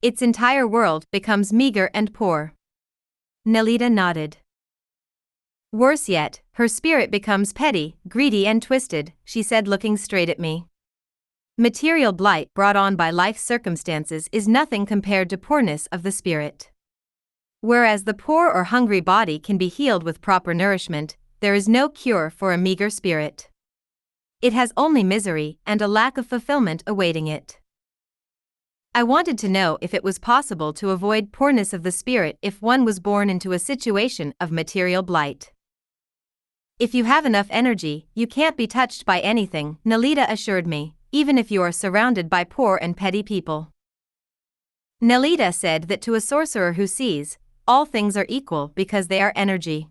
Its entire world becomes meager and poor. Nalita nodded. Worse yet, her spirit becomes petty, greedy and twisted, she said, looking straight at me. Material blight brought on by life's circumstances is nothing compared to poorness of the spirit. Whereas the poor or hungry body can be healed with proper nourishment, there is no cure for a meager spirit. It has only misery and a lack of fulfillment awaiting it. I wanted to know if it was possible to avoid poorness of the spirit if one was born into a situation of material blight. If you have enough energy, you can't be touched by anything, Nalita assured me, even if you are surrounded by poor and petty people. Nalita said that to a sorcerer who sees, all things are equal because they are energy.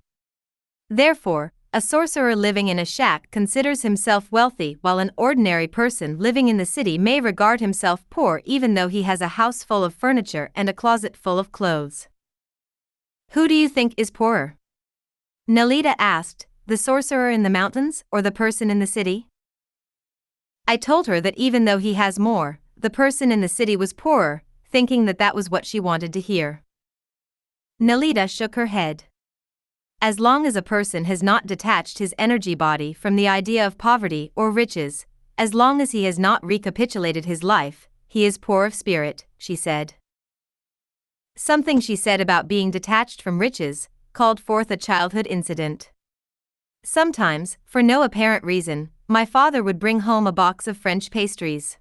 Therefore, a sorcerer living in a shack considers himself wealthy, while an ordinary person living in the city may regard himself poor even though he has a house full of furniture and a closet full of clothes. Who do you think is poorer? Nalita asked, the sorcerer in the mountains or the person in the city? I told her that even though he has more, the person in the city was poorer, thinking that that was what she wanted to hear. Nalita shook her head. As long as a person has not detached his energy body from the idea of poverty or riches, as long as he has not recapitulated his life, he is poor of spirit, she said. Something she said about being detached from riches called forth a childhood incident. Sometimes, for no apparent reason, my father would bring home a box of French pastries.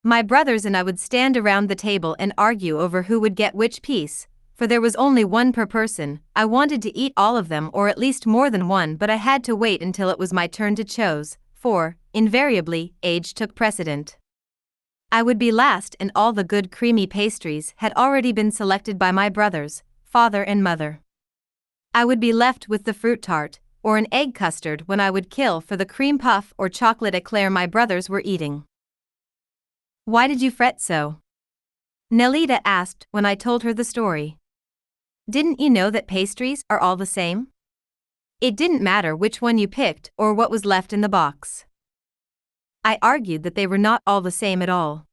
My brothers and I would stand around the table and argue over who would get which piece, for there was only one per person. I wanted to eat all of them or at least more than one, but I had to wait until it was my turn to choose, for, invariably, age took precedent. I would be last and all the good creamy pastries had already been selected by my brothers, father and mother. I would be left with the fruit tart, or an egg custard when I would kill for the cream puff or chocolate eclair my brothers were eating. Why did you fret so? Nelita asked when I told her the story. Didn't you know that pastries are all the same? It didn't matter which one you picked or what was left in the box. I argued that they were not all the same at all.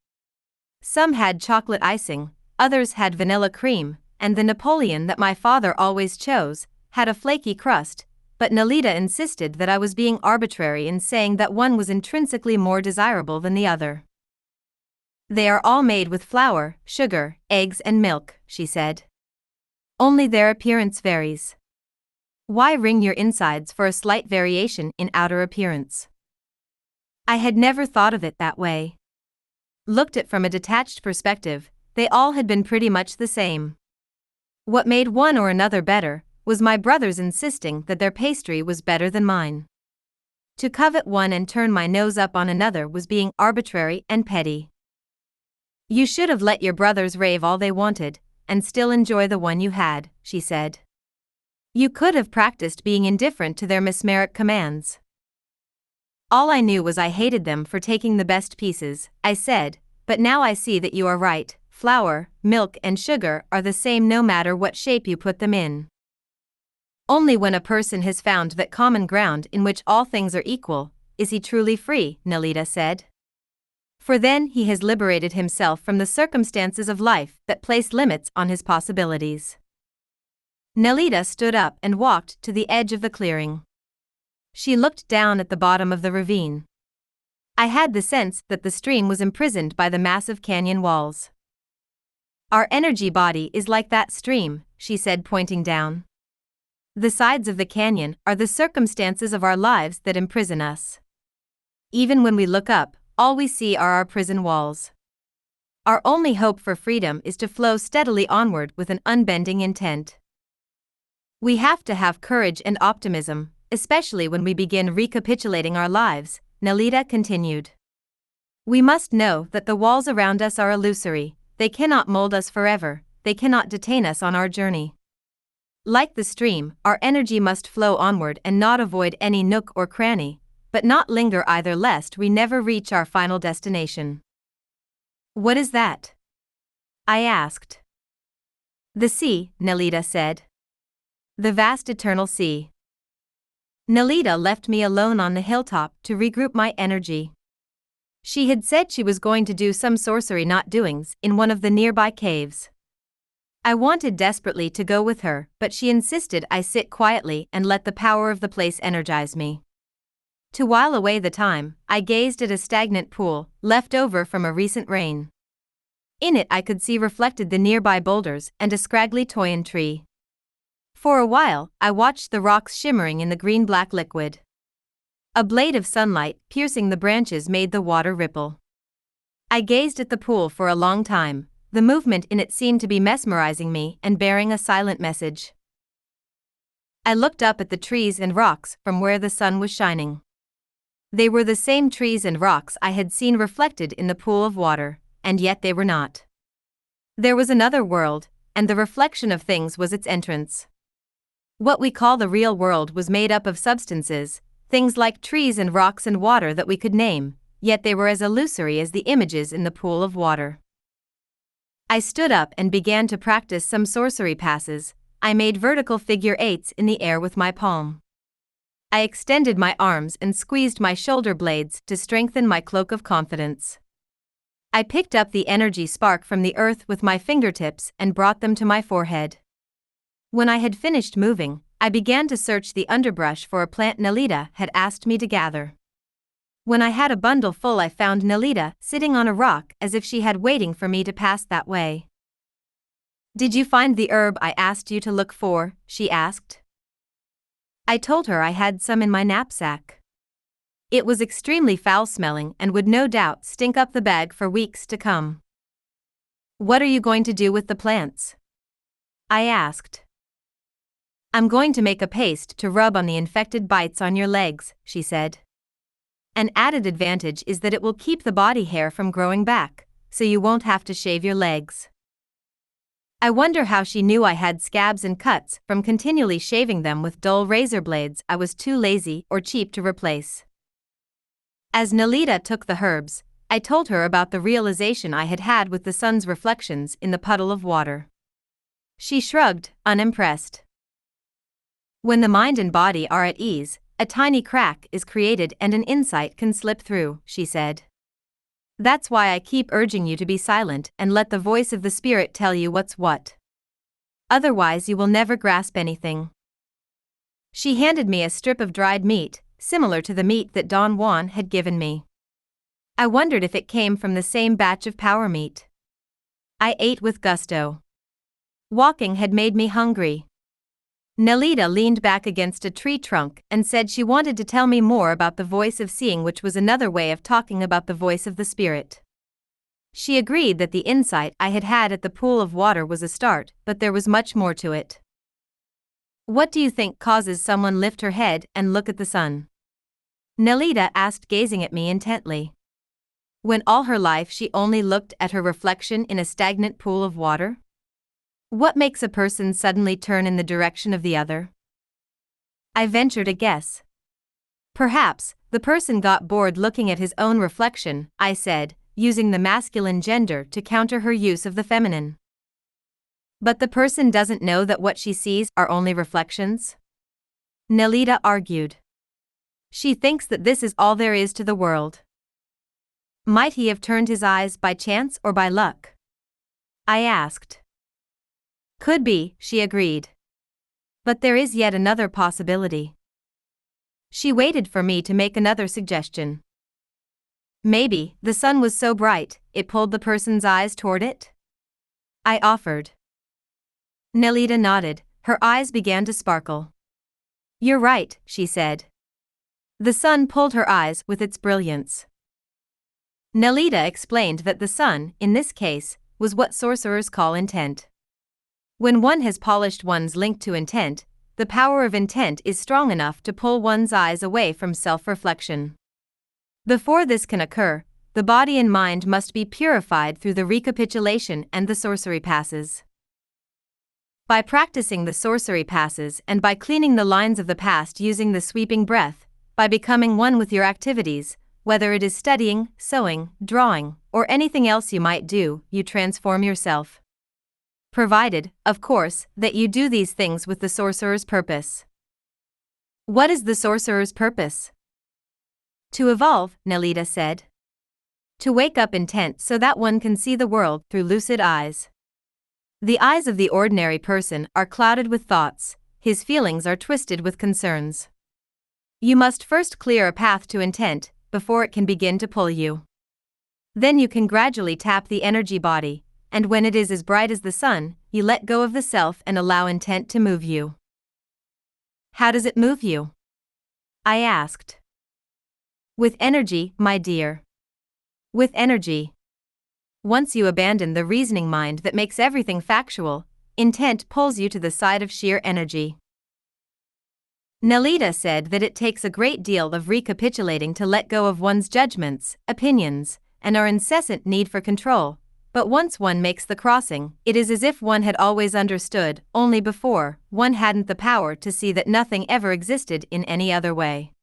Some had chocolate icing, others had vanilla cream, and the Napoleon that my father always chose had a flaky crust, but Nelita insisted that I was being arbitrary in saying that one was intrinsically more desirable than the other. They are all made with flour, sugar, eggs and milk, she said. Only their appearance varies. Why wring your insides for a slight variation in outer appearance? I had never thought of it that way. Looked at from a detached perspective, they all had been pretty much the same. What made one or another better was my brothers insisting that their pastry was better than mine. To covet one and turn my nose up on another was being arbitrary and petty. You should have let your brothers rave all they wanted, and still enjoy the one you had, she said. You could have practiced being indifferent to their mesmeric commands. All I knew was I hated them for taking the best pieces, I said, but now I see that you are right. Flour, milk and sugar are the same no matter what shape you put them in. Only when a person has found that common ground in which all things are equal, is he truly free, Nelita said. For then he has liberated himself from the circumstances of life that place limits on his possibilities. Nelita stood up and walked to the edge of the clearing. She looked down at the bottom of the ravine. I had the sense that the stream was imprisoned by the massive canyon walls. Our energy body is like that stream, she said, pointing down. The sides of the canyon are the circumstances of our lives that imprison us. Even when we look up, all we see are our prison walls. Our only hope for freedom is to flow steadily onward with an unbending intent. We have to have courage and optimism, especially when we begin recapitulating our lives, Nelita continued. We must know that the walls around us are illusory, they cannot mold us forever, they cannot detain us on our journey. Like the stream, our energy must flow onward and not avoid any nook or cranny, but not linger either lest we never reach our final destination. What is that? I asked. The sea, Nelita said. The vast eternal sea. Nelita left me alone on the hilltop to regroup my energy. She had said she was going to do some sorcery not doings in one of the nearby caves. I wanted desperately to go with her, but she insisted I sit quietly and let the power of the place energize me. To while away the time, I gazed at a stagnant pool, left over from a recent rain. In it I could see reflected the nearby boulders and a scraggly toyon tree. For a while, I watched the rocks shimmering in the green-black liquid. A blade of sunlight piercing the branches made the water ripple. I gazed at the pool for a long time. The movement in it seemed to be mesmerizing me and bearing a silent message. I looked up at the trees and rocks from where the sun was shining. They were the same trees and rocks I had seen reflected in the pool of water, and yet they were not. There was another world, and the reflection of things was its entrance. What we call the real world was made up of substances, things like trees and rocks and water that we could name, yet they were as illusory as the images in the pool of water. I stood up and began to practice some sorcery passes. I made vertical figure eights in the air with my palm. I extended my arms and squeezed my shoulder blades to strengthen my cloak of confidence. I picked up the energy spark from the earth with my fingertips and brought them to my forehead. When I had finished moving, I began to search the underbrush for a plant Nelita had asked me to gather. When I had a bundle full, I found Nelita sitting on a rock as if she had waiting for me to pass that way. "Did you find the herb I asked you to look for?" she asked. I told her I had some in my knapsack. It was extremely foul-smelling and would no doubt stink up the bag for weeks to come. "What are you going to do with the plants?" I asked. "I'm going to make a paste to rub on the infected bites on your legs," she said. "An added advantage is that it will keep the body hair from growing back, so you won't have to shave your legs." I wonder how she knew I had scabs and cuts from continually shaving them with dull razor blades I was too lazy or cheap to replace. As Nelita took the herbs, I told her about the realization I had had with the sun's reflections in the puddle of water. She shrugged, unimpressed. "When the mind and body are at ease, a tiny crack is created and an insight can slip through," she said. "That's why I keep urging you to be silent and let the voice of the spirit tell you what's what. Otherwise you will never grasp anything." She handed me a strip of dried meat, similar to the meat that Don Juan had given me. I wondered if it came from the same batch of power meat. I ate with gusto. Walking had made me hungry. Nelita leaned back against a tree trunk and said she wanted to tell me more about the voice of seeing, which was another way of talking about the voice of the spirit. She agreed that the insight I had had at the pool of water was a start, but there was much more to it. "What do you think causes someone lift her head and look at the sun?" Nelita asked, gazing at me intently. "When all her life she only looked at her reflection in a stagnant pool of water? What makes a person suddenly turn in the direction of the other?" I ventured a guess. "Perhaps the person got bored looking at his own reflection," I said, using the masculine gender to counter her use of the feminine. "But the person doesn't know that what she sees are only reflections?" Nelita argued. "She thinks that this is all there is to the world." "Might he have turned his eyes by chance or by luck?" I asked. "Could be," she agreed. "But there is yet another possibility." She waited for me to make another suggestion. "Maybe the sun was so bright, it pulled the person's eyes toward it?" I offered. Nelita nodded, her eyes began to sparkle. "You're right," she said. "The sun pulled her eyes with its brilliance." Nelita explained that the sun, in this case, was what sorcerers call intent. When one has polished one's link to intent, the power of intent is strong enough to pull one's eyes away from self-reflection. Before this can occur, the body and mind must be purified through the recapitulation and the sorcery passes. By practicing the sorcery passes and by cleaning the lines of the past using the sweeping breath, by becoming one with your activities, whether it is studying, sewing, drawing, or anything else you might do, you transform yourself. Provided, of course, that you do these things with the sorcerer's purpose. What is the sorcerer's purpose? To evolve, Nelita said. To wake up intent so that one can see the world through lucid eyes. The eyes of the ordinary person are clouded with thoughts, his feelings are twisted with concerns. You must first clear a path to intent, before it can begin to pull you. Then you can gradually tap the energy body, and when it is as bright as the sun, you let go of the self and allow intent to move you. How does it move you? I asked. With energy, my dear. With energy. Once you abandon the reasoning mind that makes everything factual, intent pulls you to the side of sheer energy. Nelita said that it takes a great deal of recapitulating to let go of one's judgments, opinions, and our incessant need for control. But once one makes the crossing, it is as if one had always understood, only before, one hadn't the power to see that nothing ever existed in any other way.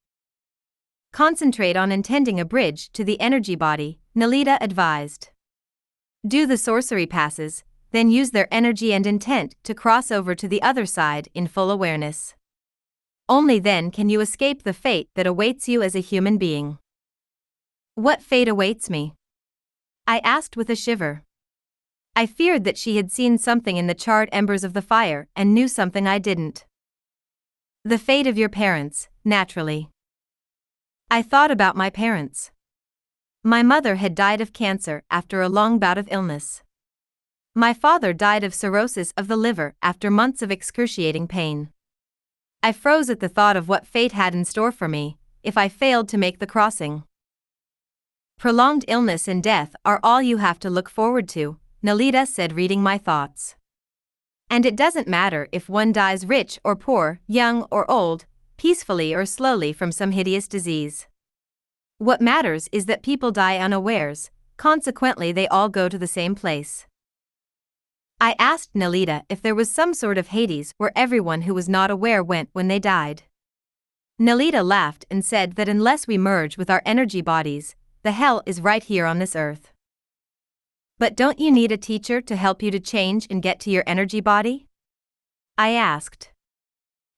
Concentrate on intending a bridge to the energy body, Nelita advised. Do the sorcery passes, then use their energy and intent to cross over to the other side in full awareness. Only then can you escape the fate that awaits you as a human being. What fate awaits me? I asked with a shiver. I feared that she had seen something in the charred embers of the fire and knew something I didn't. The fate of your parents, naturally. I thought about my parents. My mother had died of cancer after a long bout of illness. My father died of cirrhosis of the liver after months of excruciating pain. I froze at the thought of what fate had in store for me if I failed to make the crossing. Prolonged illness and death are all you have to look forward to, Nalita said, reading my thoughts. And it doesn't matter if one dies rich or poor, young or old, peacefully or slowly from some hideous disease. What matters is that people die unawares, consequently they all go to the same place. I asked Nalita if there was some sort of Hades where everyone who was not aware went when they died. Nalita laughed and said that unless we merge with our energy bodies, the hell is right here on this earth. But don't you need a teacher to help you to change and get to your energy body? I asked.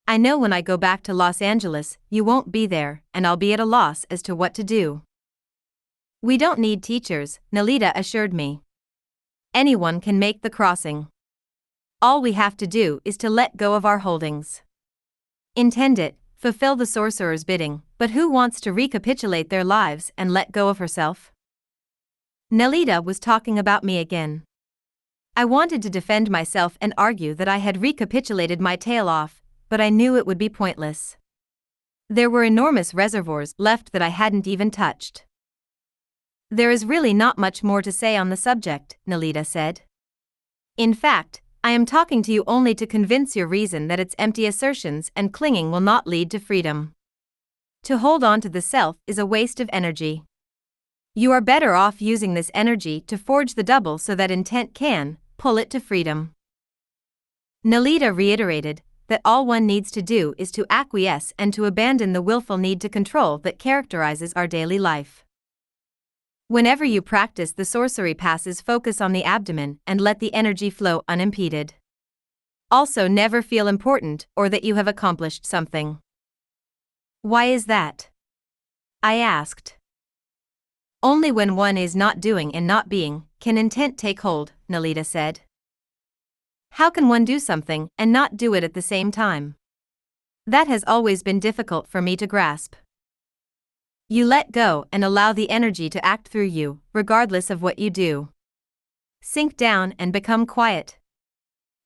I know when I go back to Los Angeles, you won't be there, and I'll be at a loss as to what to do. We don't need teachers, Nalita assured me. Anyone can make the crossing. All we have to do is to let go of our holdings. Intend it, fulfill the sorcerer's bidding, but who wants to recapitulate their lives and let go of herself? Nalita was talking about me again. I wanted to defend myself and argue that I had recapitulated my tail off, but I knew it would be pointless. There were enormous reservoirs left that I hadn't even touched. There is really not much more to say on the subject, Nalita said. In fact, I am talking to you only to convince your reason that its empty assertions and clinging will not lead to freedom. To hold on to the self is a waste of energy. You are better off using this energy to forge the double so that intent can pull it to freedom. Nalita reiterated that all one needs to do is to acquiesce and to abandon the willful need to control that characterizes our daily life. Whenever you practice the sorcery passes, focus on the abdomen and let the energy flow unimpeded. Also, never feel important or that you have accomplished something. Why is that? I asked. Only when one is not doing and not being can intent take hold, Nalita said. How can one do something and not do it at the same time? That has always been difficult for me to grasp. You let go and allow the energy to act through you, regardless of what you do. Sink down and become quiet.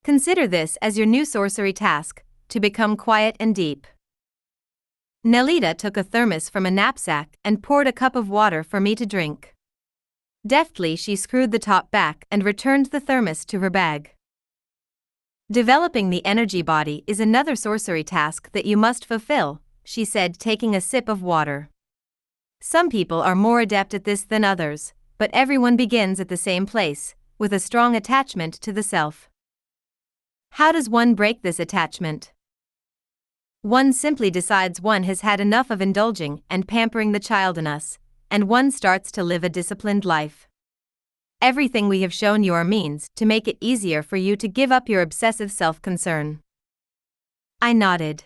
Consider this as your new sorcery task, to become quiet and deep. Nalita took a thermos from a knapsack and poured a cup of water for me to drink. Deftly she screwed the top back and returned the thermos to her bag. Developing the energy body is another sorcery task that you must fulfill, she said, taking a sip of water. Some people are more adept at this than others, but everyone begins at the same place, with a strong attachment to the self. How does one break this attachment? One simply decides one has had enough of indulging and pampering the child in us, and one starts to live a disciplined life. Everything we have shown you are means to make it easier for you to give up your obsessive self-concern. I nodded.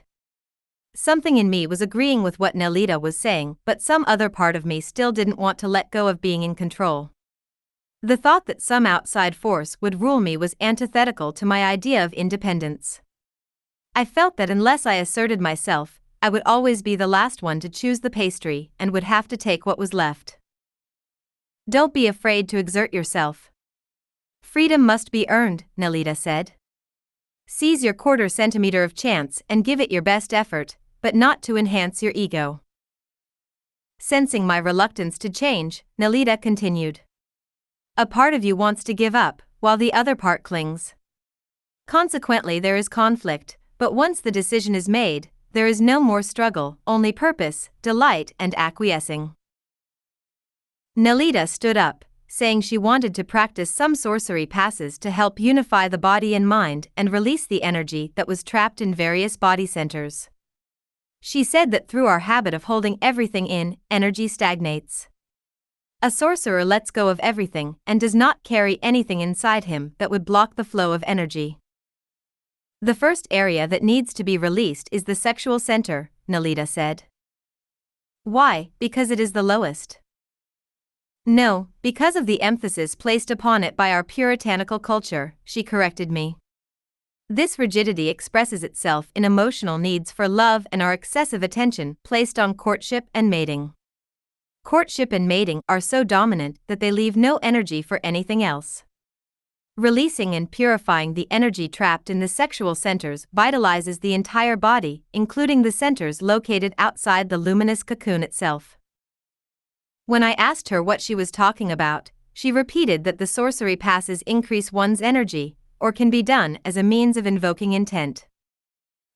Something in me was agreeing with what Nalita was saying, but some other part of me still didn't want to let go of being in control. The thought that some outside force would rule me was antithetical to my idea of independence. I felt that unless I asserted myself, I would always be the last one to choose the pastry and would have to take what was left. Don't be afraid to exert yourself. Freedom must be earned, Nalita said. Seize your quarter centimeter of chance and give it your best effort, but not to enhance your ego. Sensing my reluctance to change, Nalita continued. A part of you wants to give up, while the other part clings. Consequently, there is conflict, but once the decision is made, there is no more struggle, only purpose, delight, and acquiescing. Nalita stood up, saying she wanted to practice some sorcery passes to help unify the body and mind and release the energy that was trapped in various body centers. She said that through our habit of holding everything in, energy stagnates. A sorcerer lets go of everything and does not carry anything inside him that would block the flow of energy. The first area that needs to be released is the sexual center, Nalita said. Why? Because it is the lowest. No, because of the emphasis placed upon it by our puritanical culture, she corrected me. This rigidity expresses itself in emotional needs for love and our excessive attention placed on courtship and mating. Courtship and mating are so dominant that they leave no energy for anything else. Releasing and purifying the energy trapped in the sexual centers vitalizes the entire body, including the centers located outside the luminous cocoon itself. When I asked her what she was talking about, she repeated that the sorcery passes increase one's energy, or can be done as a means of invoking intent.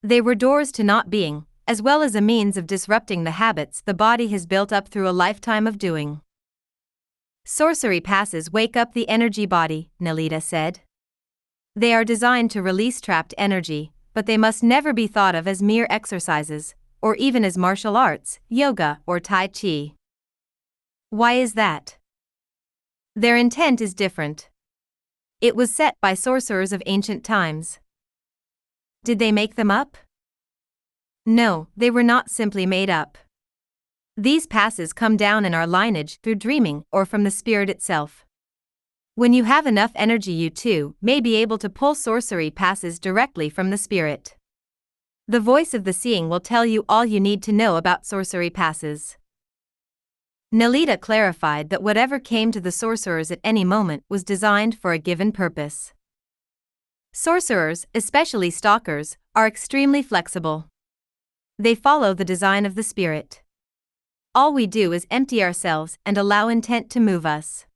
They were doors to not being, as well as a means of disrupting the habits the body has built up through a lifetime of doing. Sorcery passes wake up the energy body, Nalita said. They are designed to release trapped energy, but they must never be thought of as mere exercises, or even as martial arts, yoga, or Tai Chi. Why is that? Their intent is different. It was set by sorcerers of ancient times. Did they make them up? No, they were not simply made up. These passes come down in our lineage through dreaming or from the spirit itself. When you have enough energy, you too may be able to pull sorcery passes directly from the spirit. The voice of the seeing will tell you all you need to know about sorcery passes. Nalita clarified that whatever came to the sorcerers at any moment was designed for a given purpose. Sorcerers, especially stalkers, are extremely flexible. They follow the design of the spirit. All we do is empty ourselves and allow intent to move us.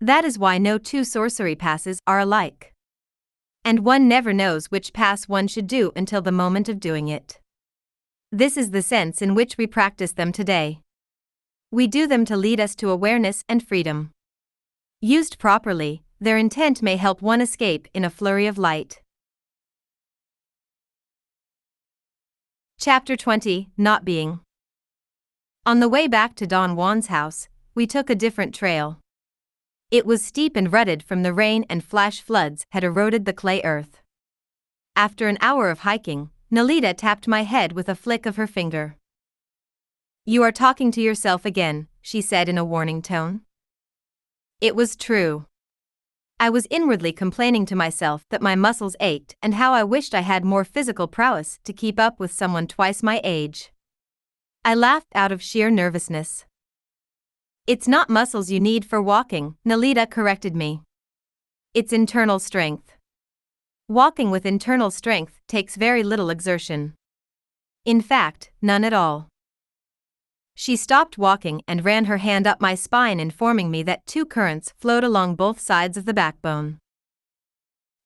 That is why no two sorcery passes are alike. And one never knows which pass one should do until the moment of doing it. This is the sense in which we practice them today. We do them to lead us to awareness and freedom. Used properly, their intent may help one escape in a flurry of light. Chapter 20, Not Being. On the way back to Don Juan's house, we took a different trail. It was steep and rutted from the rain, and flash floods had eroded the clay earth. After an hour of hiking, Nalita tapped my head with a flick of her finger. "You are talking to yourself again," she said in a warning tone. It was true. I was inwardly complaining to myself that my muscles ached and how I wished I had more physical prowess to keep up with someone twice my age. I laughed out of sheer nervousness. "It's not muscles you need for walking," Nalita corrected me. "It's internal strength. Walking with internal strength takes very little exertion. In fact, none at all." She stopped walking and ran her hand up my spine, informing me that two currents flowed along both sides of the backbone.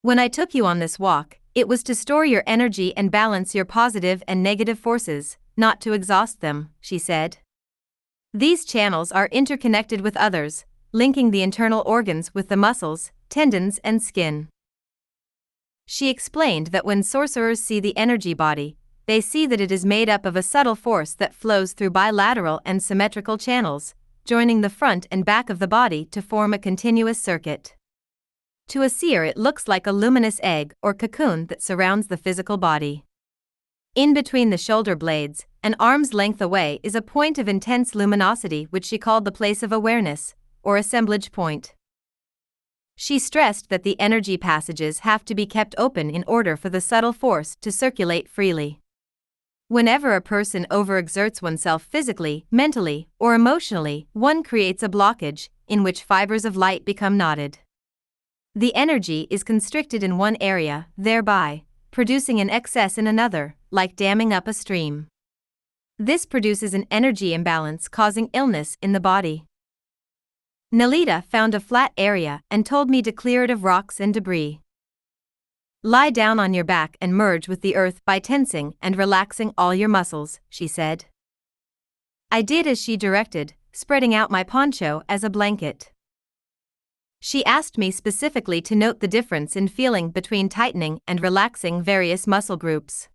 "When I took you on this walk, it was to store your energy and balance your positive and negative forces, not to exhaust them," she said. "These channels are interconnected with others, linking the internal organs with the muscles, tendons, and skin." She explained that when sorcerers see the energy body, they see that it is made up of a subtle force that flows through bilateral and symmetrical channels, joining the front and back of the body to form a continuous circuit. To a seer, it looks like a luminous egg or cocoon that surrounds the physical body. In between the shoulder blades, an arm's length away, is a point of intense luminosity which she called the place of awareness, or assemblage point. She stressed that the energy passages have to be kept open in order for the subtle force to circulate freely. Whenever a person overexerts oneself physically, mentally, or emotionally, one creates a blockage, in which fibers of light become knotted. The energy is constricted in one area, thereby producing an excess in another, like damming up a stream. This produces an energy imbalance, causing illness in the body. Nalita found a flat area and told me to clear it of rocks and debris. "Lie down on your back and merge with the earth by tensing and relaxing all your muscles," she said. I did as she directed, spreading out my poncho as a blanket. She asked me specifically to note the difference in feeling between tightening and relaxing various muscle groups.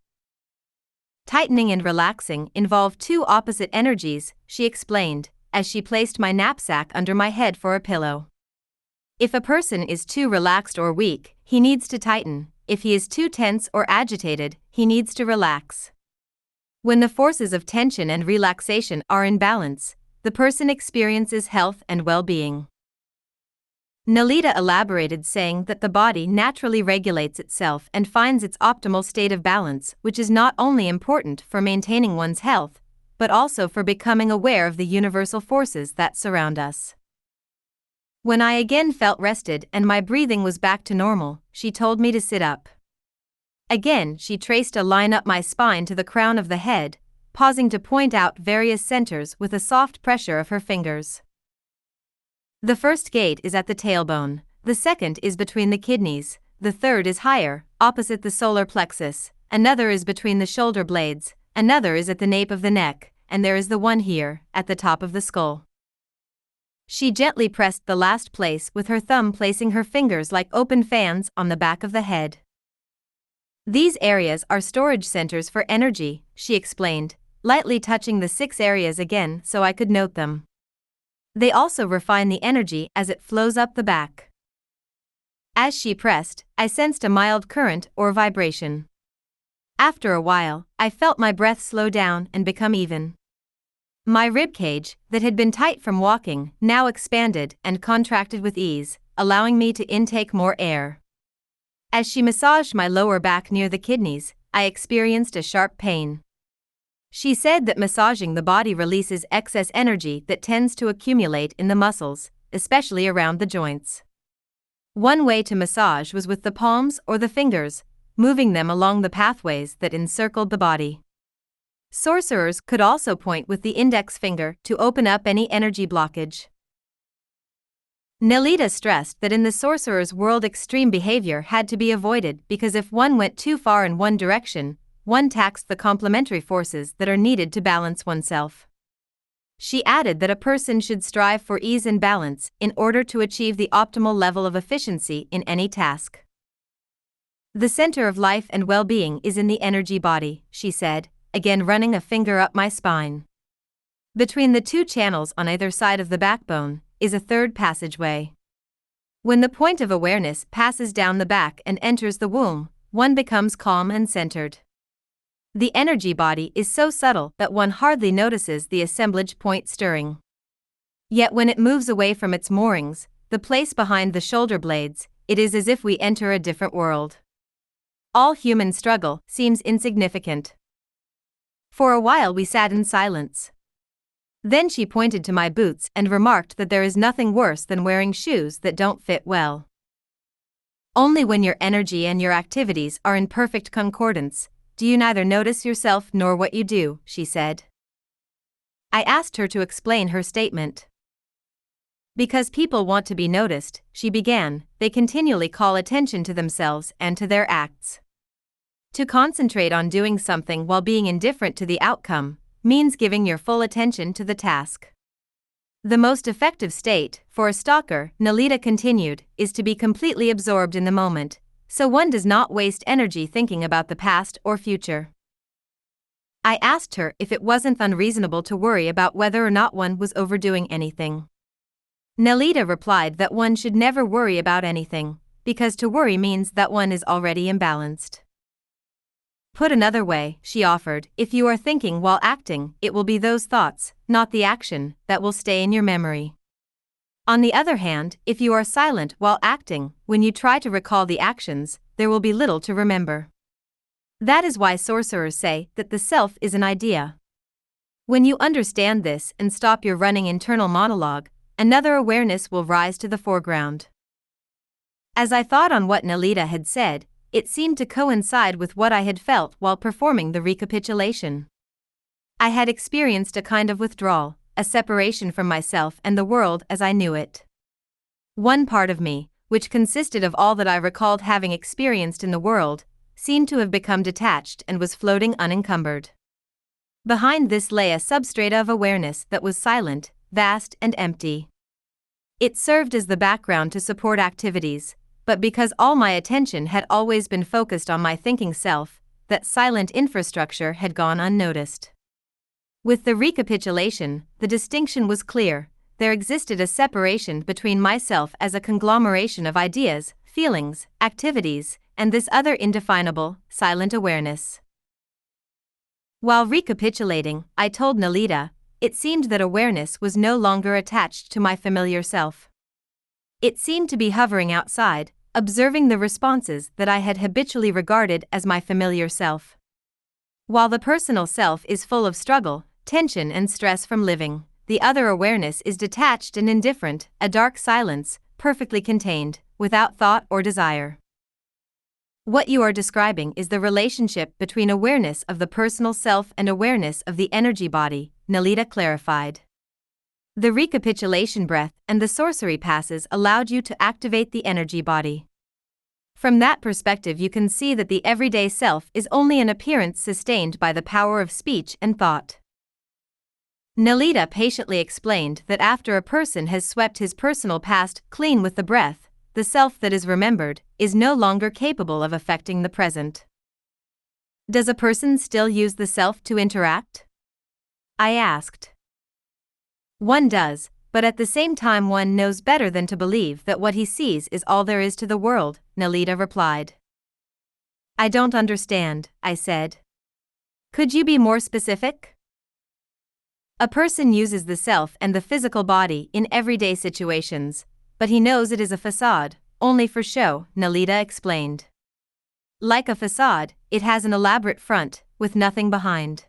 Tightening and relaxing involve two opposite energies, she explained, as she placed my knapsack under my head for a pillow. If a person is too relaxed or weak, he needs to tighten. If he is too tense or agitated, he needs to relax. When the forces of tension and relaxation are in balance, the person experiences health and well-being. Nalita elaborated, saying that the body naturally regulates itself and finds its optimal state of balance, which is not only important for maintaining one's health, but also for becoming aware of the universal forces that surround us. When I again felt rested and my breathing was back to normal, she told me to sit up. Again, she traced a line up my spine to the crown of the head, pausing to point out various centers with a soft pressure of her fingers. The first gate is at the tailbone, the second is between the kidneys, the third is higher, opposite the solar plexus, another is between the shoulder blades, another is at the nape of the neck, and there is the one here, at the top of the skull. She gently pressed the last place with her thumb, placing her fingers like open fans on the back of the head. These areas are storage centers for energy, she explained, lightly touching the 6 areas again so I could note them. They also refine the energy as it flows up the back. As she pressed, I sensed a mild current or vibration. After a while, I felt my breath slow down and become even. My ribcage, that had been tight from walking, now expanded and contracted with ease, allowing me to intake more air. As she massaged my lower back near the kidneys, I experienced a sharp pain. She said that massaging the body releases excess energy that tends to accumulate in the muscles, especially around the joints. One way to massage was with the palms or the fingers, moving them along the pathways that encircled the body. Sorcerers could also point with the index finger to open up any energy blockage. Nalita stressed that in the sorcerer's world extreme behavior had to be avoided because if one went too far in one direction, one taxed the complementary forces that are needed to balance oneself. She added that a person should strive for ease and balance in order to achieve the optimal level of efficiency in any task. The center of life and well-being is in the energy body, she said, again running a finger up my spine. Between the 2 channels on either side of the backbone is a third passageway. When the point of awareness passes down the back and enters the womb, one becomes calm and centered. The energy body is so subtle that one hardly notices the assemblage point stirring. Yet when it moves away from its moorings, the place behind the shoulder blades, it is as if we enter a different world. All human struggle seems insignificant. For a while we sat in silence. Then she pointed to my boots and remarked that there is nothing worse than wearing shoes that don't fit well. Only when your energy and your activities are in perfect concordance do you neither notice yourself nor what you do, she said. I asked her to explain her statement. Because people want to be noticed, she began, they continually call attention to themselves and to their acts. To concentrate on doing something while being indifferent to the outcome means giving your full attention to the task. The most effective state, for a stalker, Nalita continued, is to be completely absorbed in the moment, so one does not waste energy thinking about the past or future. I asked her if it wasn't unreasonable to worry about whether or not one was overdoing anything. Nalita replied that one should never worry about anything, because to worry means that one is already imbalanced. Put another way, she offered, if you are thinking while acting, it will be those thoughts, not the action, that will stay in your memory. On the other hand, if you are silent while acting, when you try to recall the actions, there will be little to remember. That is why sorcerers say that the self is an idea. When you understand this and stop your running internal monologue, another awareness will rise to the foreground. As I thought on what Nalita had said, it seemed to coincide with what I had felt while performing the recapitulation. I had experienced a kind of withdrawal, a separation from myself and the world as I knew it. One part of me, which consisted of all that I recalled having experienced in the world, seemed to have become detached and was floating unencumbered. Behind this lay a substrata of awareness that was silent, vast and empty. It served as the background to support activities, but because all my attention had always been focused on my thinking self, that silent infrastructure had gone unnoticed. With the recapitulation, the distinction was clear. There existed a separation between myself as a conglomeration of ideas, feelings, activities, and this other indefinable, silent awareness. While recapitulating, I told Nalita, it seemed that awareness was no longer attached to my familiar self. It seemed to be hovering outside, observing the responses that I had habitually regarded as my familiar self. While the personal self is full of struggle, tension, and stress from living, the other awareness is detached and indifferent, a dark silence, perfectly contained, without thought or desire. What you are describing is the relationship between awareness of the personal self and awareness of the energy body, Nalita clarified. The recapitulation breath and the sorcery passes allowed you to activate the energy body. From that perspective, you can see that the everyday self is only an appearance sustained by the power of speech and thought. Nalita patiently explained that after a person has swept his personal past clean with the breath, the self that is remembered is no longer capable of affecting the present. Does a person still use the self to interact? I asked. One does, but at the same time one knows better than to believe that what he sees is all there is to the world, Nalita replied. I don't understand, I said. Could you be more specific? A person uses the self and the physical body in everyday situations, but he knows it is a facade, only for show, Nalita explained. Like a facade, it has an elaborate front, with nothing behind.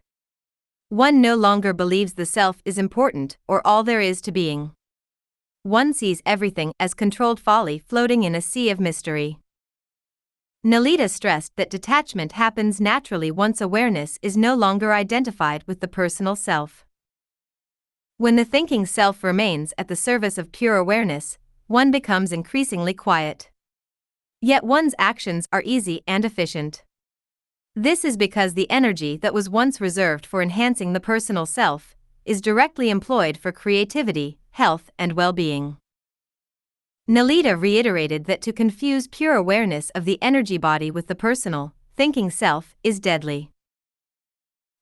One no longer believes the self is important or all there is to being. One sees everything as controlled folly floating in a sea of mystery. Nalita stressed that detachment happens naturally once awareness is no longer identified with the personal self. When the thinking self remains at the service of pure awareness, one becomes increasingly quiet. Yet one's actions are easy and efficient. This is because the energy that was once reserved for enhancing the personal self is directly employed for creativity, health, and well-being. Nalita reiterated that to confuse pure awareness of the energy body with the personal, thinking self is deadly.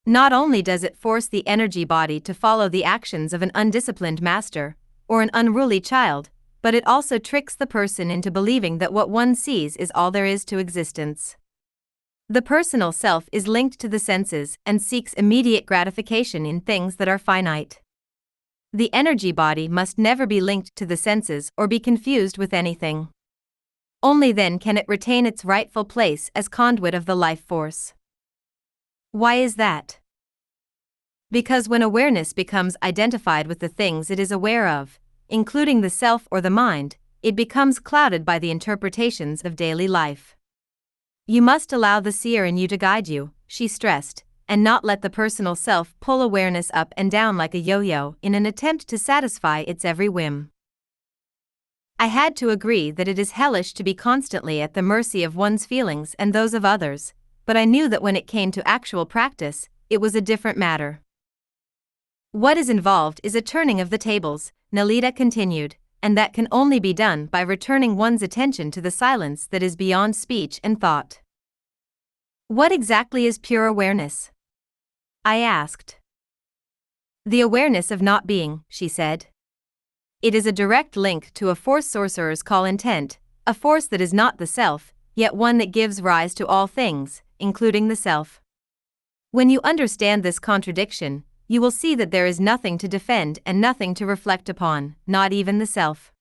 Not only does it force the energy body to follow the actions of an undisciplined master or an unruly child, but it also tricks the person into believing that what one sees is all there is to existence. The personal self is linked to the senses and seeks immediate gratification in things that are finite. The energy body must never be linked to the senses or be confused with anything. Only then can it retain its rightful place as conduit of the life force. Why is that? Because when awareness becomes identified with the things it is aware of, including the self or the mind, it becomes clouded by the interpretations of daily life. You must allow the seer in you to guide you, she stressed, and not let the personal self pull awareness up and down like a yo-yo in an attempt to satisfy its every whim. I had to agree that it is hellish to be constantly at the mercy of one's feelings and those of others, but I knew that when it came to actual practice, it was a different matter. What is involved is a turning of the tables, Nalita continued, and that can only be done by returning one's attention to the silence that is beyond speech and thought. What exactly is pure awareness? I asked. The awareness of not being, she said. It is a direct link to a force sorcerers call intent, a force that is not the self, yet one that gives rise to all things, including the self. When you understand this contradiction, you will see that there is nothing to defend and nothing to reflect upon, not even the self.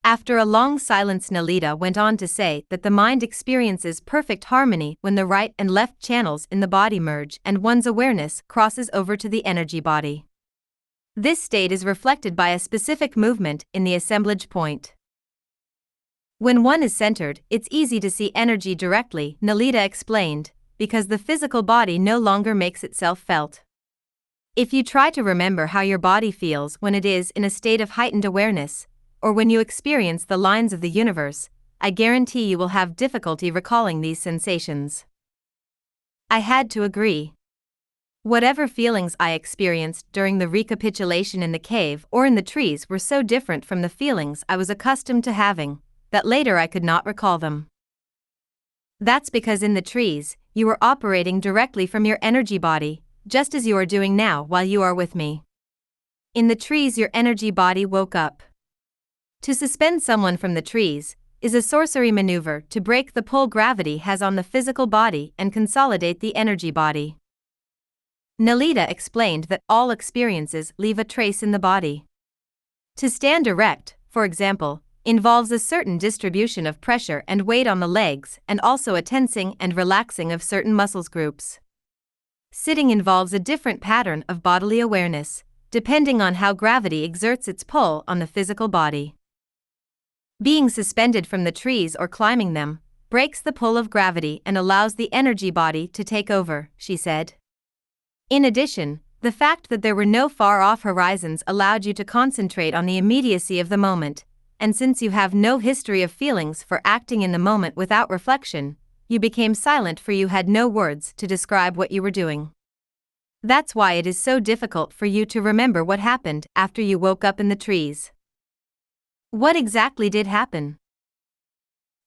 After a long silence, Nalita went on to say that the mind experiences perfect harmony when the right and left channels in the body merge and one's awareness crosses over to the energy body. This state is reflected by a specific movement in the assemblage point. When one is centered, it's easy to see energy directly, Nalita explained, because the physical body no longer makes itself felt. If you try to remember how your body feels when it is in a state of heightened awareness, or when you experience the lines of the universe, I guarantee you will have difficulty recalling these sensations. I had to agree. Whatever feelings I experienced during the recapitulation in the cave or in the trees were so different from the feelings I was accustomed to having, that later I could not recall them. That's because in the trees, you were operating directly from your energy body, just as you are doing now while you are with me. In the trees, your energy body woke up. To suspend someone from the trees is a sorcery maneuver to break the pull gravity has on the physical body and consolidate the energy body. Nalita explained that all experiences leave a trace in the body. To stand erect, for example, involves a certain distribution of pressure and weight on the legs and also a tensing and relaxing of certain muscles groups. Sitting involves a different pattern of bodily awareness, depending on how gravity exerts its pull on the physical body. Being suspended from the trees or climbing them breaks the pull of gravity and allows the energy body to take over, she said. In addition, the fact that there were no far-off horizons allowed you to concentrate on the immediacy of the moment, and since you have no history of feelings for acting in the moment without reflection, you became silent for you had no words to describe what you were doing. That's why it is so difficult for you to remember what happened after you woke up in the trees. What exactly did happen?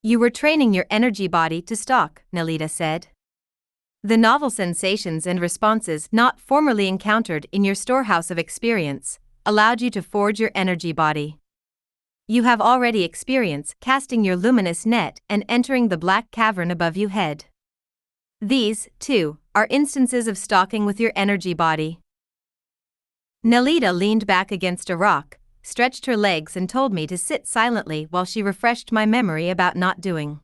You were training your energy body to stalk, Nalita said. The novel sensations and responses not formerly encountered in your storehouse of experience allowed you to forge your energy body. You have already experienced casting your luminous net and entering the black cavern above your head. These, too, are instances of stalking with your energy body. Nalita leaned back against a rock, stretched her legs and told me to sit silently while she refreshed my memory about not doing.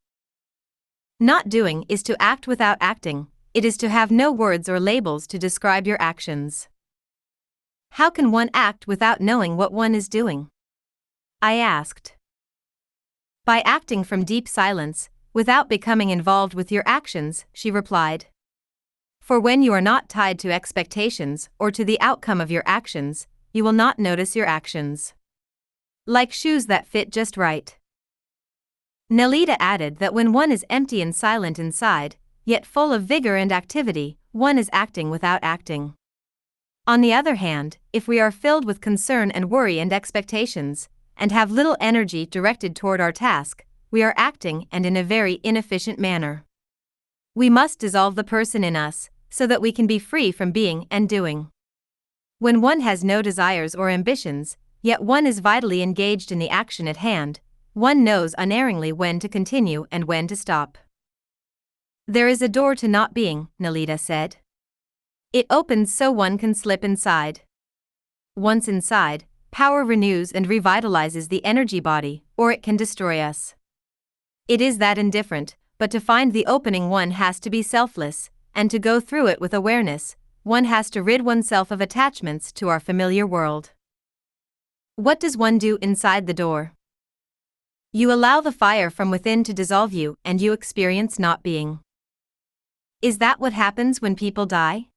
Not doing is to act without acting. It is to have no words or labels to describe your actions. How can one act without knowing what one is doing? I asked. By acting from deep silence, without becoming involved with your actions, she replied. For when you are not tied to expectations or to the outcome of your actions, you will not notice your actions. Like shoes that fit just right. Nalita added that when one is empty and silent inside, yet full of vigor and activity, one is acting without acting. On the other hand, if we are filled with concern and worry and expectations, and have little energy directed toward our task, we are acting and in a very inefficient manner. We must dissolve the person in us, so that we can be free from being and doing. When one has no desires or ambitions, yet one is vitally engaged in the action at hand, one knows unerringly when to continue and when to stop. There is a door to not being, Nalita said. It opens so one can slip inside. Once inside, power renews and revitalizes the energy body, or it can destroy us. It is that indifferent, but to find the opening one has to be selfless, and to go through it with awareness, one has to rid oneself of attachments to our familiar world. What does one do inside the door? You allow the fire from within to dissolve you and you experience not being. Is that what happens when people die?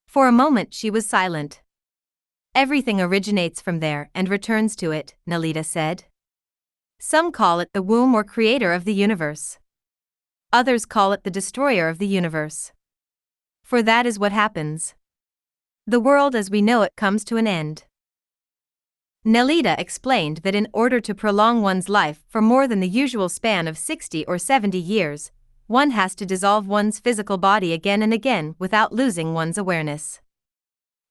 For a moment she was silent. Everything originates from there and returns to it, Nalita said. Some call it the womb or creator of the universe. Others call it the destroyer of the universe. For that is what happens. The world as we know it comes to an end. Nalita explained that in order to prolong one's life for more than the usual span of 60 or 70 years, one has to dissolve one's physical body again and again without losing one's awareness.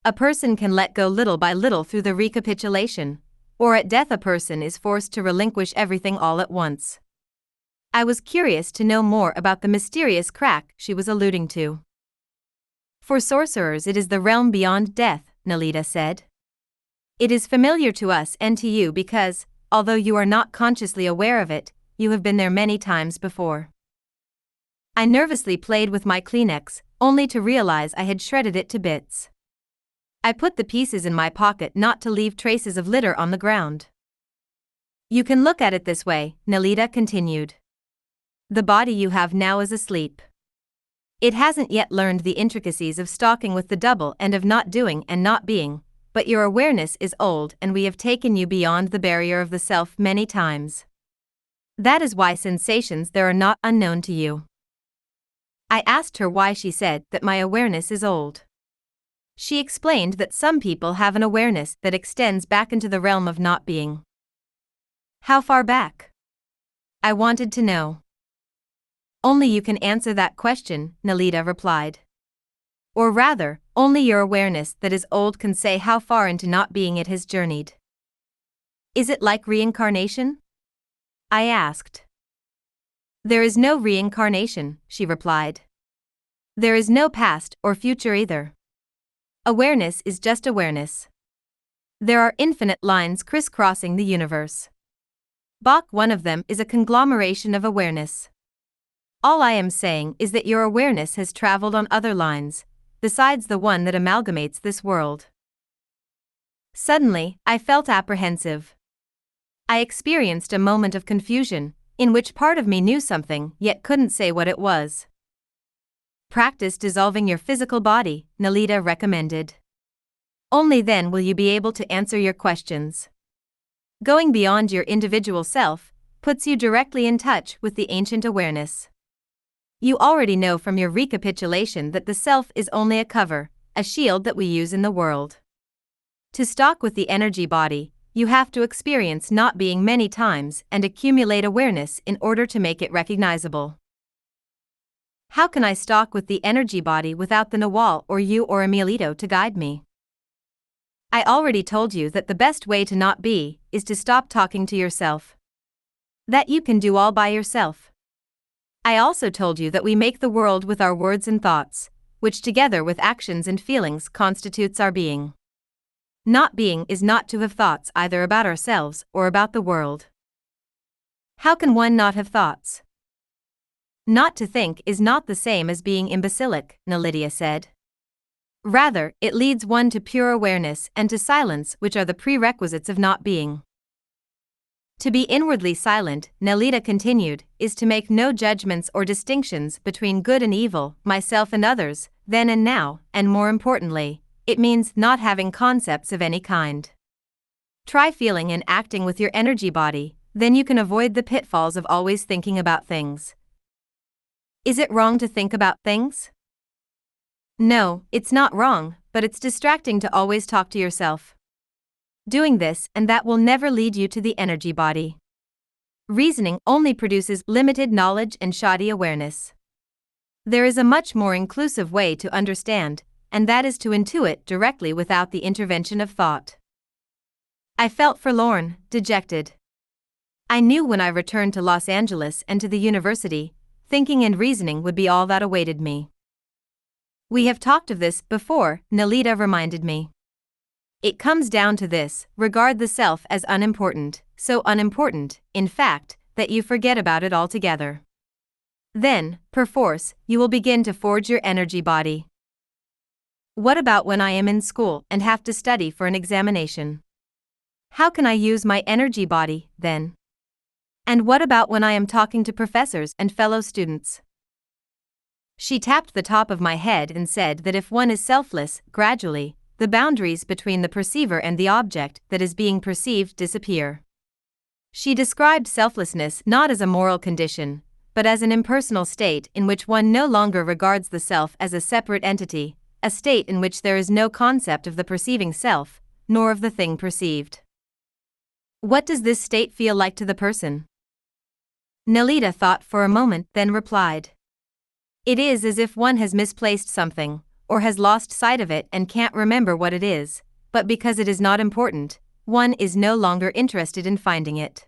A person can let go little by little through the recapitulation, or at death a person is forced to relinquish everything all at once. I was curious to know more about the mysterious crack she was alluding to. For sorcerers it is the realm beyond death, Nalita said. It is familiar to us and to you because, although you are not consciously aware of it, you have been there many times before. I nervously played with my Kleenex, only to realize I had shredded it to bits. I put the pieces in my pocket not to leave traces of litter on the ground. You can look at it this way, Nalita continued. The body you have now is asleep. It hasn't yet learned the intricacies of stalking with the double and of not doing and not being, but your awareness is old and we have taken you beyond the barrier of the self many times. That is why sensations there are not unknown to you. I asked her why she said that my awareness is old. She explained that some people have an awareness that extends back into the realm of not being. How far back? I wanted to know. Only you can answer that question, Nalita replied. Or rather, only your awareness that is old can say how far into not being it has journeyed. Is it like reincarnation? I asked. There is no reincarnation, she replied. There is no past or future either. Awareness is just awareness. There are infinite lines crisscrossing the universe. Bach, one of them, is a conglomeration of awareness. All I am saying is that your awareness has traveled on other lines, besides the one that amalgamates this world. Suddenly, I felt apprehensive. I experienced a moment of confusion, in which part of me knew something yet couldn't say what it was. Practice dissolving your physical body, Nalita recommended. Only then will you be able to answer your questions. Going beyond your individual self puts you directly in touch with the ancient awareness. You already know from your recapitulation that the self is only a cover, a shield that we use in the world. To stalk with the energy body, you have to experience not being many times and accumulate awareness in order to make it recognizable. How can I stalk with the energy body without the Nawal or you or Emilito to guide me? I already told you that the best way to not be is to stop talking to yourself. That you can do all by yourself. I also told you that we make the world with our words and thoughts, which together with actions and feelings constitutes our being. Not being is not to have thoughts either about ourselves or about the world. How can one not have thoughts? Not to think is not the same as being imbecilic, Nalita said. Rather, it leads one to pure awareness and to silence, which are the prerequisites of not being. To be inwardly silent, Nalita continued, is to make no judgments or distinctions between good and evil, myself and others, then and now, and more importantly, it means not having concepts of any kind. Try feeling and acting with your energy body, then you can avoid the pitfalls of always thinking about things. Is it wrong to think about things? No, it's not wrong, but it's distracting to always talk to yourself. Doing this and that will never lead you to the energy body. Reasoning only produces limited knowledge and shoddy awareness. There is a much more inclusive way to understand, and that is to intuit directly without the intervention of thought. I felt forlorn, dejected. I knew when I returned to Los Angeles and to the university, thinking and reasoning would be all that awaited me. We have talked of this before, Nalita reminded me. It comes down to this: regard the self as unimportant, so unimportant, in fact, that you forget about it altogether. Then, perforce, you will begin to forge your energy body. What about when I am in school and have to study for an examination? How can I use my energy body, then? And what about when I am talking to professors and fellow students? She tapped the top of my head and said that if one is selfless, gradually, the boundaries between the perceiver and the object that is being perceived disappear. She described selflessness not as a moral condition, but as an impersonal state in which one no longer regards the self as a separate entity, a state in which there is no concept of the perceiving self, nor of the thing perceived. What does this state feel like to the person? Nalita thought for a moment, then replied. It is as if one has misplaced something, or has lost sight of it and can't remember what it is, but because it is not important, one is no longer interested in finding it.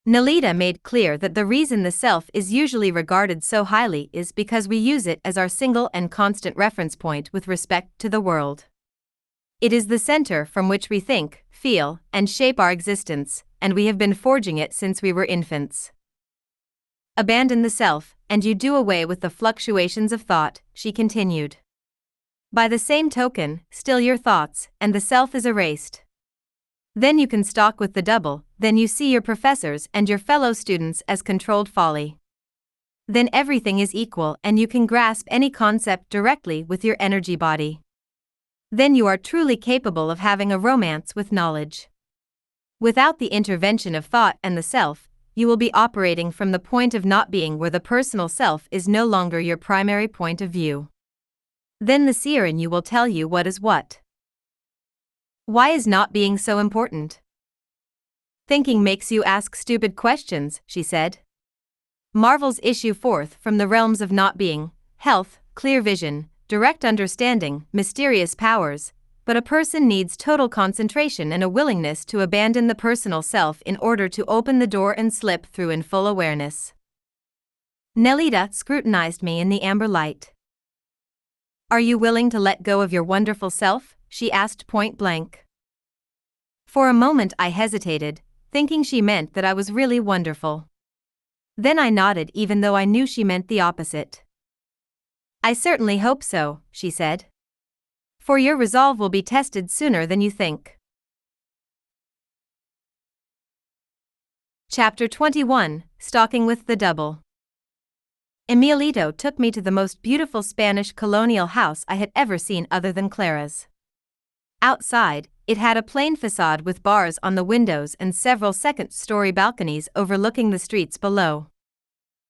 Nalita made clear that the reason the self is usually regarded so highly is because we use it as our single and constant reference point with respect to the world. It is the center from which we think, feel, and shape our existence, and we have been forging it since we were infants. Abandon the self, and you do away with the fluctuations of thought, she continued. By the same token, still your thoughts, and the self is erased. Then you can stalk with the double, then you see your professors and your fellow students as controlled folly. Then everything is equal and you can grasp any concept directly with your energy body. Then you are truly capable of having a romance with knowledge. Without the intervention of thought and the self, you will be operating from the point of not being where the personal self is no longer your primary point of view. Then the seer in you will tell you what is what. Why is not being so important? Thinking makes you ask stupid questions, she said. Marvels issue forth from the realms of not being, health, clear vision, direct understanding, mysterious powers, but a person needs total concentration and a willingness to abandon the personal self in order to open the door and slip through in full awareness. Nalita scrutinized me in the amber light. Are you willing to let go of your wonderful self? She asked point blank. For a moment I hesitated, thinking she meant that I was really wonderful. Then I nodded even though I knew she meant the opposite. I certainly hope so, she said. For your resolve will be tested sooner than you think. Chapter 21, Stalking with the Double. Emilito took me to the most beautiful Spanish colonial house I had ever seen other than Clara's. Outside, it had a plain facade with bars on the windows and several second-story balconies overlooking the streets below.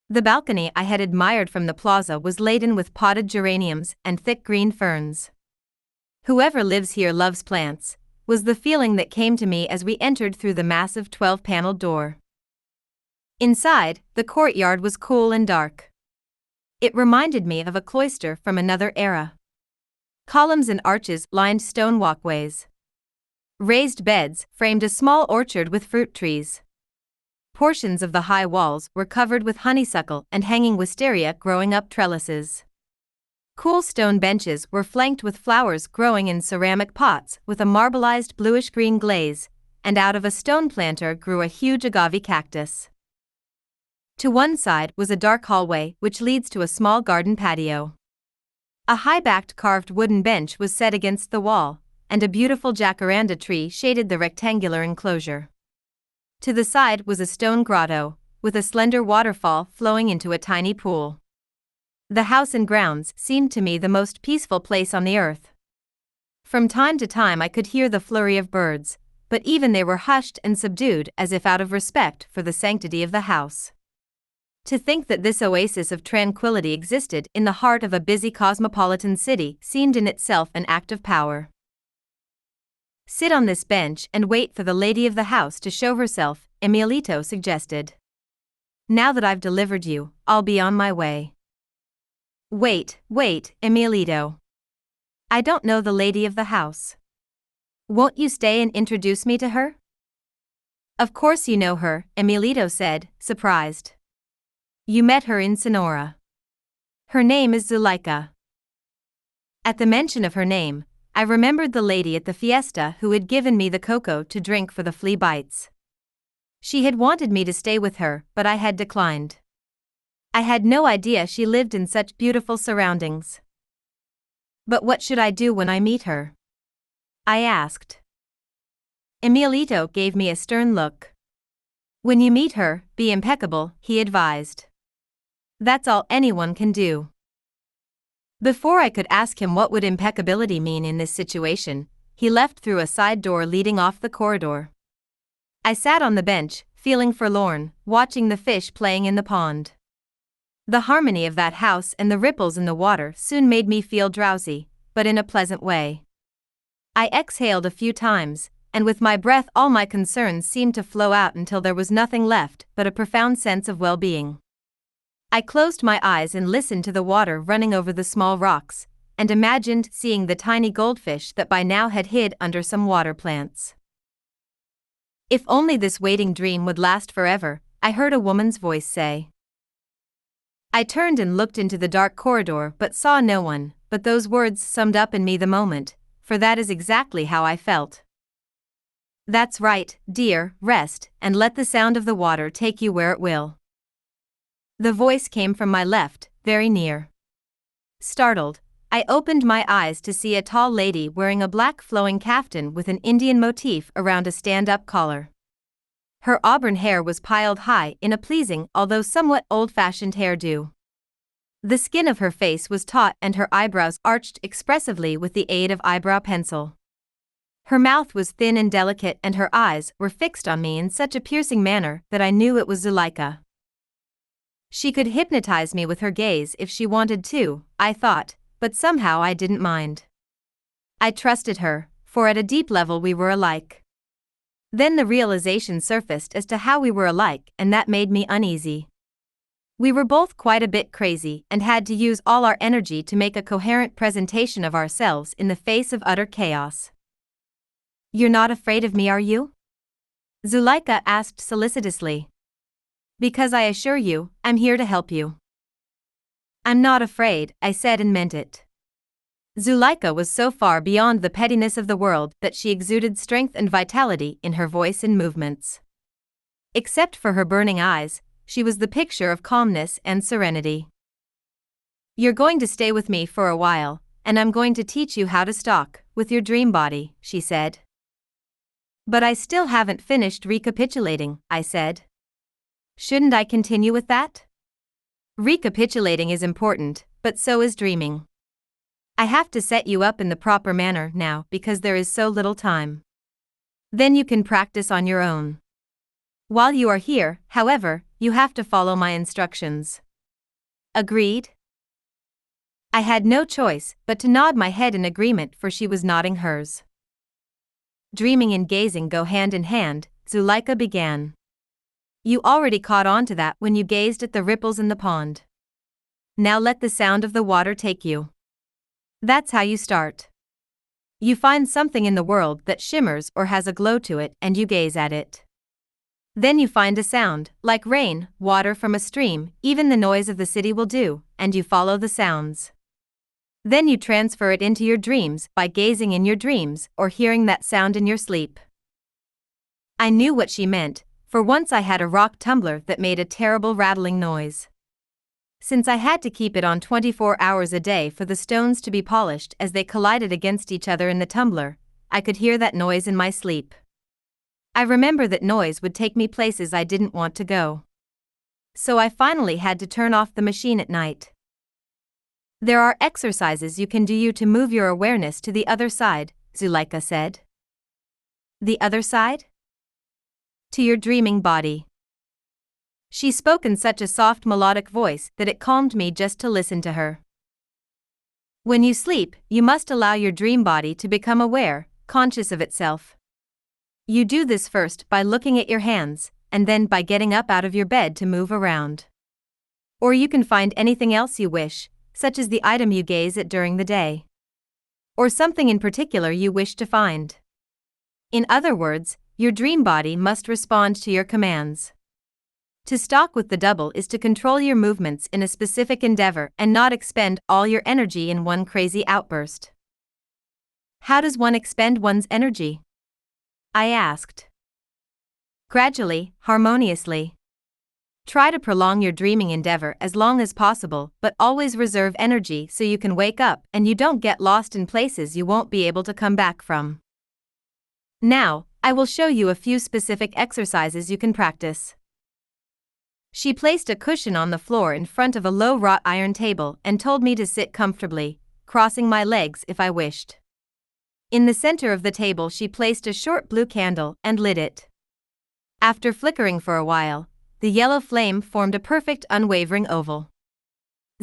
The balcony I had admired from the plaza was laden with potted geraniums and thick green ferns. Whoever lives here loves plants, was the feeling that came to me as we entered through the massive 12-paneled door. Inside, the courtyard was cool and dark. It reminded me of a cloister from another era. Columns and arches lined stone walkways. Raised beds framed a small orchard with fruit trees. Portions of the high walls were covered with honeysuckle and hanging wisteria growing up trellises. Cool stone benches were flanked with flowers growing in ceramic pots with a marbleized bluish-green glaze, and out of a stone planter grew a huge agave cactus. To one side was a dark hallway which leads to a small garden patio. A high-backed carved wooden bench was set against the wall, and a beautiful jacaranda tree shaded the rectangular enclosure. To the side was a stone grotto, with a slender waterfall flowing into a tiny pool. The house and grounds seemed to me the most peaceful place on the earth. From time to time I could hear the flurry of birds, but even they were hushed and subdued as if out of respect for the sanctity of the house. To think that this oasis of tranquility existed in the heart of a busy cosmopolitan city seemed in itself an act of power. "Sit on this bench and wait for the lady of the house to show herself," Emilito suggested. "Now that I've delivered you, I'll be on my way." Wait, Emilito. I don't know the lady of the house. Won't you stay and introduce me to her?" "Of course you know her," Emilito said, surprised. "You met her in Sonora. Her name is Zuleika." At the mention of her name, I remembered the lady at the Fiesta who had given me the cocoa to drink for the flea bites. She had wanted me to stay with her, but I had declined. I had no idea she lived in such beautiful surroundings. "But what should I do when I meet her?" I asked. Emilito gave me a stern look. "When you meet her, be impeccable," he advised. "That's all anyone can do." Before I could ask him what would impeccability mean in this situation, he left through a side door leading off the corridor. I sat on the bench, feeling forlorn, watching the fish playing in the pond. The harmony of that house and the ripples in the water soon made me feel drowsy, but in a pleasant way. I exhaled a few times, and with my breath all my concerns seemed to flow out until there was nothing left but a profound sense of well-being. I closed my eyes and listened to the water running over the small rocks, and imagined seeing the tiny goldfish that by now had hid under some water plants. If only this waiting dream would last forever, I heard a woman's voice say. I turned and looked into the dark corridor but saw no one, but those words summed up in me the moment, for that is exactly how I felt. "That's right, dear, rest, and let the sound of the water take you where it will." The voice came from my left, very near. Startled, I opened my eyes to see a tall lady wearing a black flowing kaftan with an Indian motif around a stand-up collar. Her auburn hair was piled high in a pleasing although somewhat old-fashioned hairdo. The skin of her face was taut and her eyebrows arched expressively with the aid of eyebrow pencil. Her mouth was thin and delicate and her eyes were fixed on me in such a piercing manner that I knew it was Zuleika. She could hypnotize me with her gaze if she wanted to, I thought, but somehow I didn't mind. I trusted her, for at a deep level we were alike. Then the realization surfaced as to how we were alike, and that made me uneasy. We were both quite a bit crazy and had to use all our energy to make a coherent presentation of ourselves in the face of utter chaos. "You're not afraid of me, are you?" Zuleika asked solicitously. "Because I assure you, I'm here to help you." "I'm not afraid," I said and meant it. Zuleika was so far beyond the pettiness of the world that she exuded strength and vitality in her voice and movements. Except for her burning eyes, she was the picture of calmness and serenity. "You're going to stay with me for a while, and I'm going to teach you how to stalk with your dream body," she said. "But I still haven't finished recapitulating," I said. "Shouldn't I continue with that?" "Recapitulating is important, but so is dreaming. I have to set you up in the proper manner now because there is so little time. Then you can practice on your own. While you are here, however, you have to follow my instructions." Agreed? I had no choice but to nod my head in agreement, for she was nodding hers. Dreaming and gazing go hand in hand, Zuleika began. "You already caught on to that when you gazed at the ripples in the pond. Now let the sound of the water take you. That's how you start. You find something in the world that shimmers or has a glow to it and you gaze at it. Then you find a sound, like rain, water from a stream, even the noise of the city will do, and you follow the sounds. Then you transfer it into your dreams by gazing in your dreams or hearing that sound in your sleep." I knew what she meant, for once I had a rock tumbler that made a terrible rattling noise. Since I had to keep it on 24 hours a day for the stones to be polished as they collided against each other in the tumbler, I could hear that noise in my sleep. I remember that noise would take me places I didn't want to go. So I finally had to turn off the machine at night. "There are exercises you can do to move your awareness to the other side," Zuleika said. "The other side?" "To your dreaming body." She spoke in such a soft melodic voice that it calmed me just to listen to her. "When you sleep, you must allow your dream body to become aware, conscious of itself. You do this first by looking at your hands, and then by getting up out of your bed to move around. Or you can find anything else you wish, such as the item you gaze at during the day. Or something in particular you wish to find. In other words, your dream body must respond to your commands. To stalk with the double is to control your movements in a specific endeavor and not expend all your energy in one crazy outburst." "How does one expend one's energy?" I asked. "Gradually, harmoniously. Try to prolong your dreaming endeavor as long as possible, but always reserve energy so you can wake up and you don't get lost in places you won't be able to come back from. Now, I will show you a few specific exercises you can practice." She placed a cushion on the floor in front of a low wrought iron table and told me to sit comfortably, crossing my legs if I wished. In the center of the table she placed a short blue candle and lit it. After flickering for a while, the yellow flame formed a perfect unwavering oval.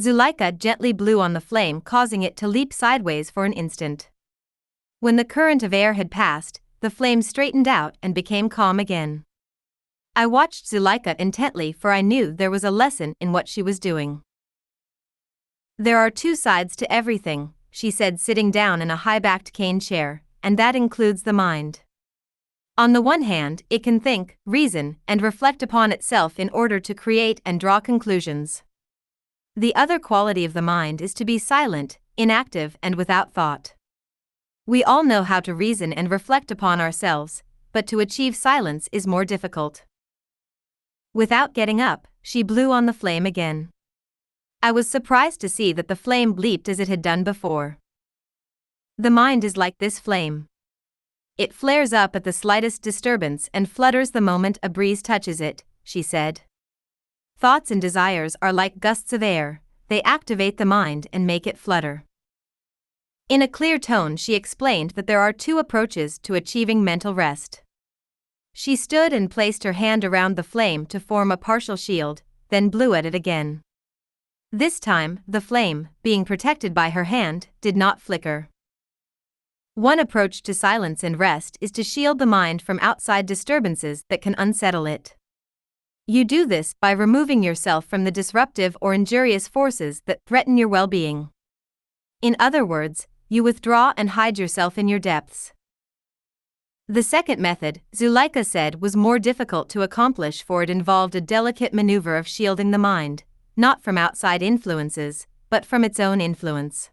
Zuleika gently blew on the flame, causing it to leap sideways for an instant. When the current of air had passed, the flame straightened out and became calm again. I watched Zuleika intently, for I knew there was a lesson in what she was doing. "There are two sides to everything," she said, sitting down in a high-backed cane chair, "and that includes the mind. On the one hand, it can think, reason, and reflect upon itself in order to create and draw conclusions. The other quality of the mind is to be silent, inactive, and without thought. We all know how to reason and reflect upon ourselves, but to achieve silence is more difficult." Without getting up, she blew on the flame again. I was surprised to see that the flame leaped as it had done before. "The mind is like this flame. It flares up at the slightest disturbance and flutters the moment a breeze touches it," she said. "Thoughts and desires are like gusts of air, they activate the mind and make it flutter." In a clear tone she explained that there are two approaches to achieving mental rest. She stood and placed her hand around the flame to form a partial shield, then blew at it again. This time, the flame, being protected by her hand, did not flicker. One approach to silence and rest is to shield the mind from outside disturbances that can unsettle it. You do this by removing yourself from the disruptive or injurious forces that threaten your well-being. In other words, you withdraw and hide yourself in your depths. The second method, Zuleika said, was more difficult to accomplish, for it involved a delicate maneuver of shielding the mind, not from outside influences, but from its own influence.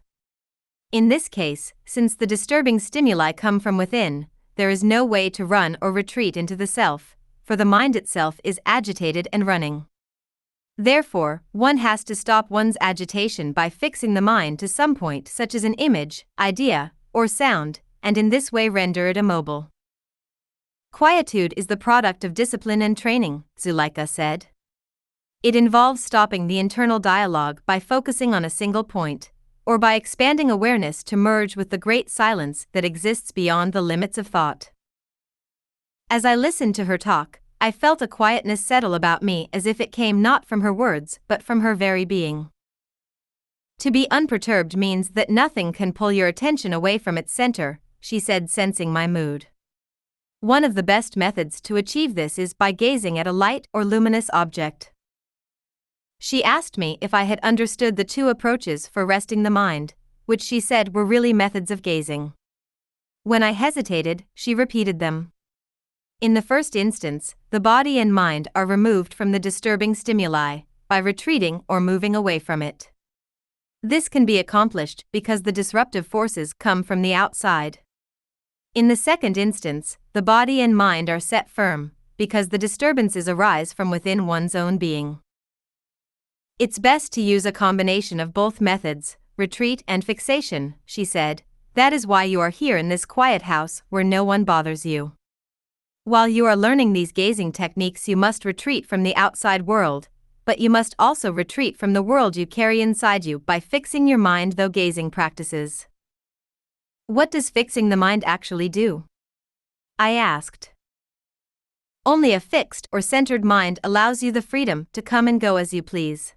In this case, since the disturbing stimuli come from within, there is no way to run or retreat into the self, for the mind itself is agitated and running. Therefore, one has to stop one's agitation by fixing the mind to some point such as an image, idea, or sound, and in this way render it immobile. Quietude is the product of discipline and training, Zuleika said. It involves stopping the internal dialogue by focusing on a single point, or by expanding awareness to merge with the great silence that exists beyond the limits of thought. As I listened to her talk, I felt a quietness settle about me as if it came not from her words but from her very being. To be unperturbed means that nothing can pull your attention away from its center, she said, sensing my mood. One of the best methods to achieve this is by gazing at a light or luminous object. She asked me if I had understood the two approaches for resting the mind, which she said were really methods of gazing. When I hesitated, she repeated them. In the first instance, the body and mind are removed from the disturbing stimuli, by retreating or moving away from it. This can be accomplished because the disruptive forces come from the outside. In the second instance, the body and mind are set firm, because the disturbances arise from within one's own being. It's best to use a combination of both methods, retreat and fixation, she said. That is why you are here in this quiet house where no one bothers you. While you are learning these gazing techniques, you must retreat from the outside world, but you must also retreat from the world you carry inside you by fixing your mind through gazing practices. What does fixing the mind actually do? I asked. Only a fixed or centered mind allows you the freedom to come and go as you please.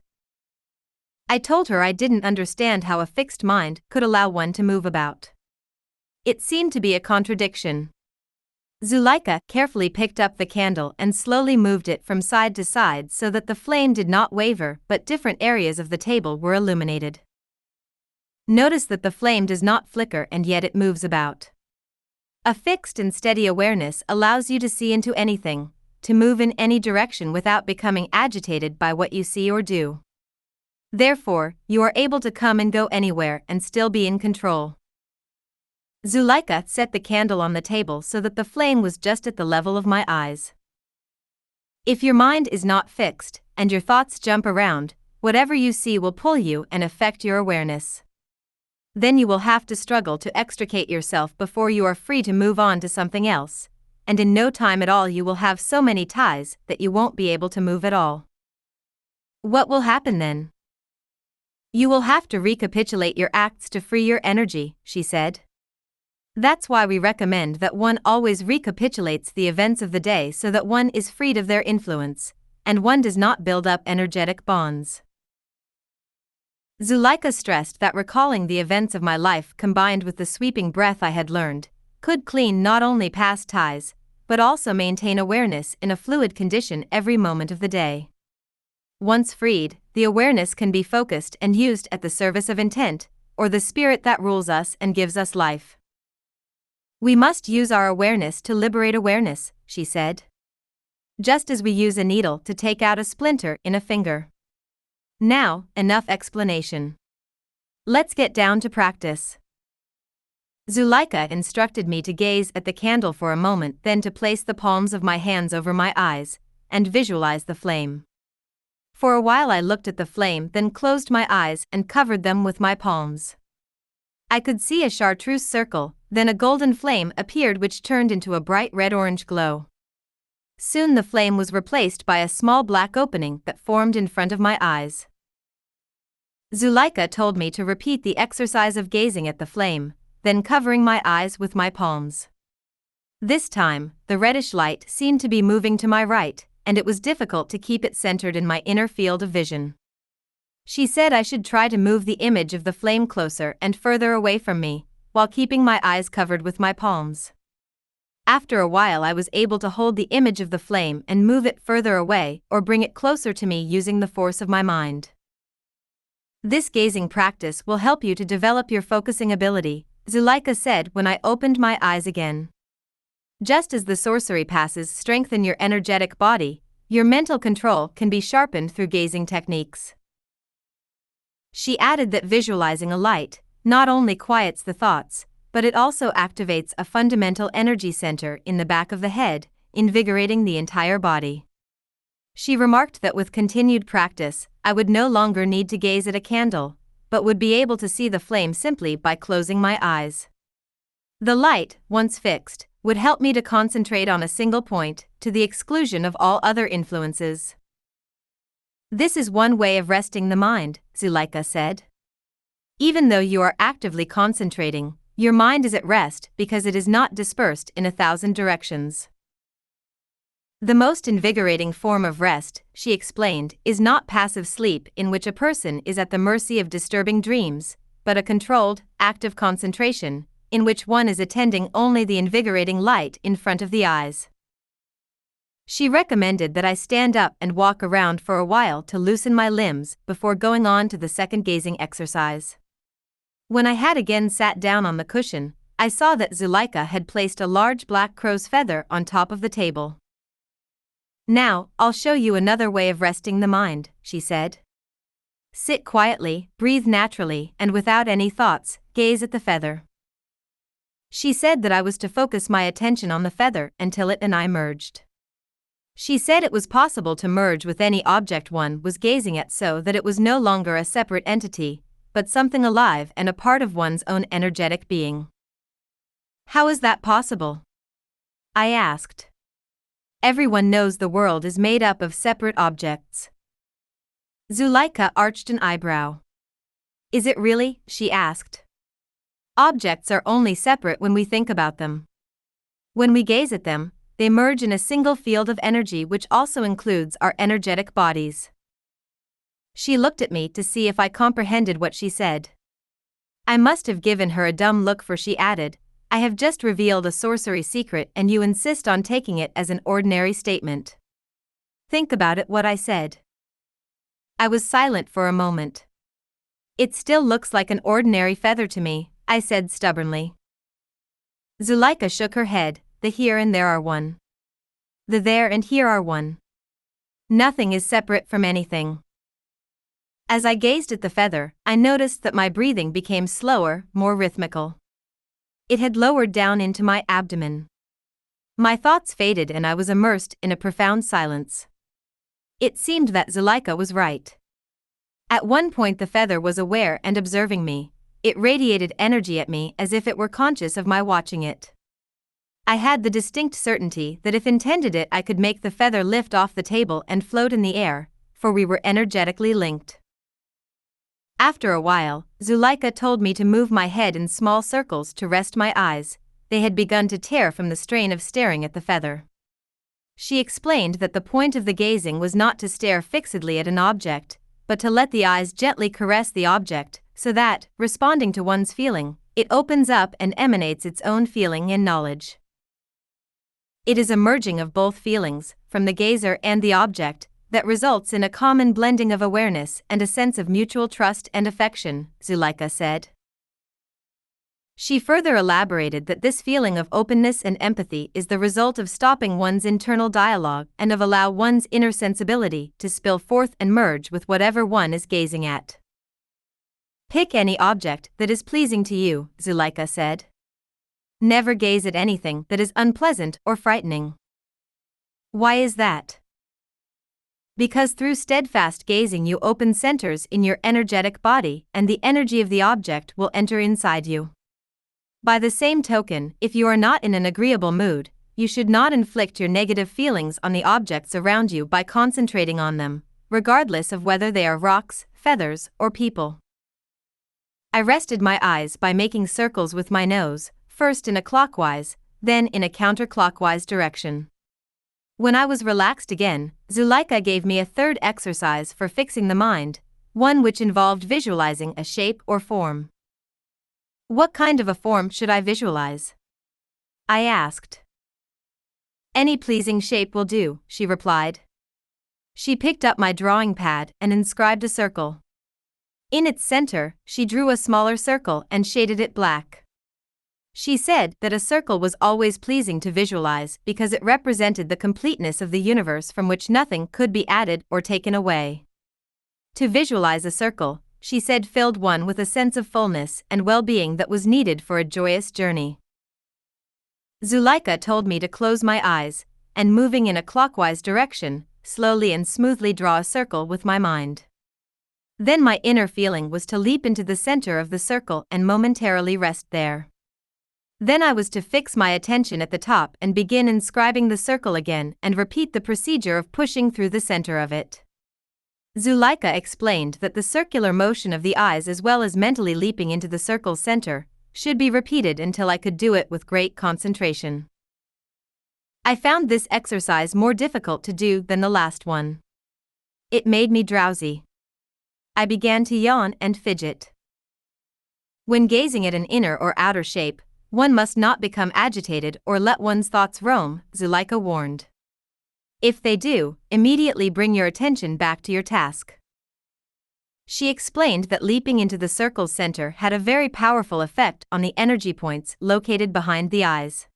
I told her I didn't understand how a fixed mind could allow one to move about. It seemed to be a contradiction. Zuleika carefully picked up the candle and slowly moved it from side to side so that the flame did not waver but different areas of the table were illuminated. Notice that the flame does not flicker and yet it moves about. A fixed and steady awareness allows you to see into anything, to move in any direction without becoming agitated by what you see or do. Therefore, you are able to come and go anywhere and still be in control. Zuleika set the candle on the table so that the flame was just at the level of my eyes. If your mind is not fixed, and your thoughts jump around, whatever you see will pull you and affect your awareness. Then you will have to struggle to extricate yourself before you are free to move on to something else, and in no time at all you will have so many ties that you won't be able to move at all. What will happen then? You will have to recapitulate your acts to free your energy, she said. That's why we recommend that one always recapitulates the events of the day so that one is freed of their influence, and one does not build up energetic bonds. Zuleika stressed that recalling the events of my life combined with the sweeping breath I had learned, could clean not only past ties, but also maintain awareness in a fluid condition every moment of the day. Once freed, the awareness can be focused and used at the service of intent, or the spirit that rules us and gives us life. We must use our awareness to liberate awareness, she said. Just as we use a needle to take out a splinter in a finger. Now, enough explanation. Let's get down to practice. Zuleika instructed me to gaze at the candle for a moment, then to place the palms of my hands over my eyes, and visualize the flame. For a while I looked at the flame, then closed my eyes and covered them with my palms. I could see a chartreuse circle, then a golden flame appeared which turned into a bright red-orange glow. Soon the flame was replaced by a small black opening that formed in front of my eyes. Zuleika told me to repeat the exercise of gazing at the flame, then covering my eyes with my palms. This time, the reddish light seemed to be moving to my right, and it was difficult to keep it centered in my inner field of vision. She said I should try to move the image of the flame closer and further away from me, while keeping my eyes covered with my palms. After a while I was able to hold the image of the flame and move it further away or bring it closer to me using the force of my mind. This gazing practice will help you to develop your focusing ability, Zuleika said when I opened my eyes again. Just as the sorcery passes strengthen your energetic body, your mental control can be sharpened through gazing techniques. She added that visualizing a light, not only quiets the thoughts, but it also activates a fundamental energy center in the back of the head, invigorating the entire body. She remarked that with continued practice, I would no longer need to gaze at a candle, but would be able to see the flame simply by closing my eyes. The light, once fixed, would help me to concentrate on a single point, to the exclusion of all other influences. This is one way of resting the mind, Zuleika said. Even though you are actively concentrating, your mind is at rest because it is not dispersed in 1,000 directions. The most invigorating form of rest, she explained, is not passive sleep in which a person is at the mercy of disturbing dreams, but a controlled, active concentration, in which one is attending only the invigorating light in front of the eyes. She recommended that I stand up and walk around for a while to loosen my limbs before going on to the second gazing exercise. When I had again sat down on the cushion, I saw that Zuleika had placed a large black crow's feather on top of the table. Now, I'll show you another way of resting the mind, she said. Sit quietly, breathe naturally, and without any thoughts, gaze at the feather. She said that I was to focus my attention on the feather until it and I merged. She said it was possible to merge with any object one was gazing at so that it was no longer a separate entity, but something alive and a part of one's own energetic being. How is that possible? I asked. Everyone knows the world is made up of separate objects. Zuleika arched an eyebrow. Is it really? She asked. Objects are only separate when we think about them. When we gaze at them, they merge in a single field of energy which also includes our energetic bodies. She looked at me to see if I comprehended what she said. I must have given her a dumb look, for she added, I have just revealed a sorcery secret and you insist on taking it as an ordinary statement. Think about it, what I said. I was silent for a moment. It still looks like an ordinary feather to me, I said stubbornly. Zuleika shook her head. The here and there are one. The there and here are one. Nothing is separate from anything. As I gazed at the feather, I noticed that my breathing became slower, more rhythmical. It had lowered down into my abdomen. My thoughts faded and I was immersed in a profound silence. It seemed that Zuleika was right. At one point the feather was aware and observing me. It radiated energy at me as if it were conscious of my watching it. I had the distinct certainty that if intended it I could make the feather lift off the table and float in the air, for we were energetically linked. After a while, Zuleika told me to move my head in small circles to rest my eyes. They had begun to tear from the strain of staring at the feather. She explained that the point of the gazing was not to stare fixedly at an object, but to let the eyes gently caress the object, so that, responding to one's feeling, it opens up and emanates its own feeling and knowledge. It is a merging of both feelings, from the gazer and the object, that results in a common blending of awareness and a sense of mutual trust and affection, Zuleika said. She further elaborated that this feeling of openness and empathy is the result of stopping one's internal dialogue and of allow one's inner sensibility to spill forth and merge with whatever one is gazing at. Pick any object that is pleasing to you, Zuleika said. Never gaze at anything that is unpleasant or frightening. Why is that? Because through steadfast gazing you open centers in your energetic body and the energy of the object will enter inside you. By the same token, if you are not in an agreeable mood, you should not inflict your negative feelings on the objects around you by concentrating on them, regardless of whether they are rocks, feathers, or people. I rested my eyes by making circles with my nose, first in a clockwise, then in a counterclockwise direction. When I was relaxed again, Zuleika gave me a third exercise for fixing the mind, one which involved visualizing a shape or form. What kind of a form should I visualize? I asked. Any pleasing shape will do, she replied. She picked up my drawing pad and inscribed a circle. In its center, she drew a smaller circle and shaded it black. She said that a circle was always pleasing to visualize because it represented the completeness of the universe from which nothing could be added or taken away. To visualize a circle, she said, filled one with a sense of fullness and well-being that was needed for a joyous journey. Zuleika told me to close my eyes, and moving in a clockwise direction, slowly and smoothly draw a circle with my mind. Then my inner feeling was to leap into the center of the circle and momentarily rest there. Then I was to fix my attention at the top and begin inscribing the circle again and repeat the procedure of pushing through the center of it. Zuleika explained that the circular motion of the eyes as well as mentally leaping into the circle's center should be repeated until I could do it with great concentration. I found this exercise more difficult to do than the last one. It made me drowsy. I began to yawn and fidget. When gazing at an inner or outer shape, one must not become agitated or let one's thoughts roam, Zuleika warned. If they do, immediately bring your attention back to your task. She explained that leaping into the circle's center had a very powerful effect on the energy points located behind the eyes.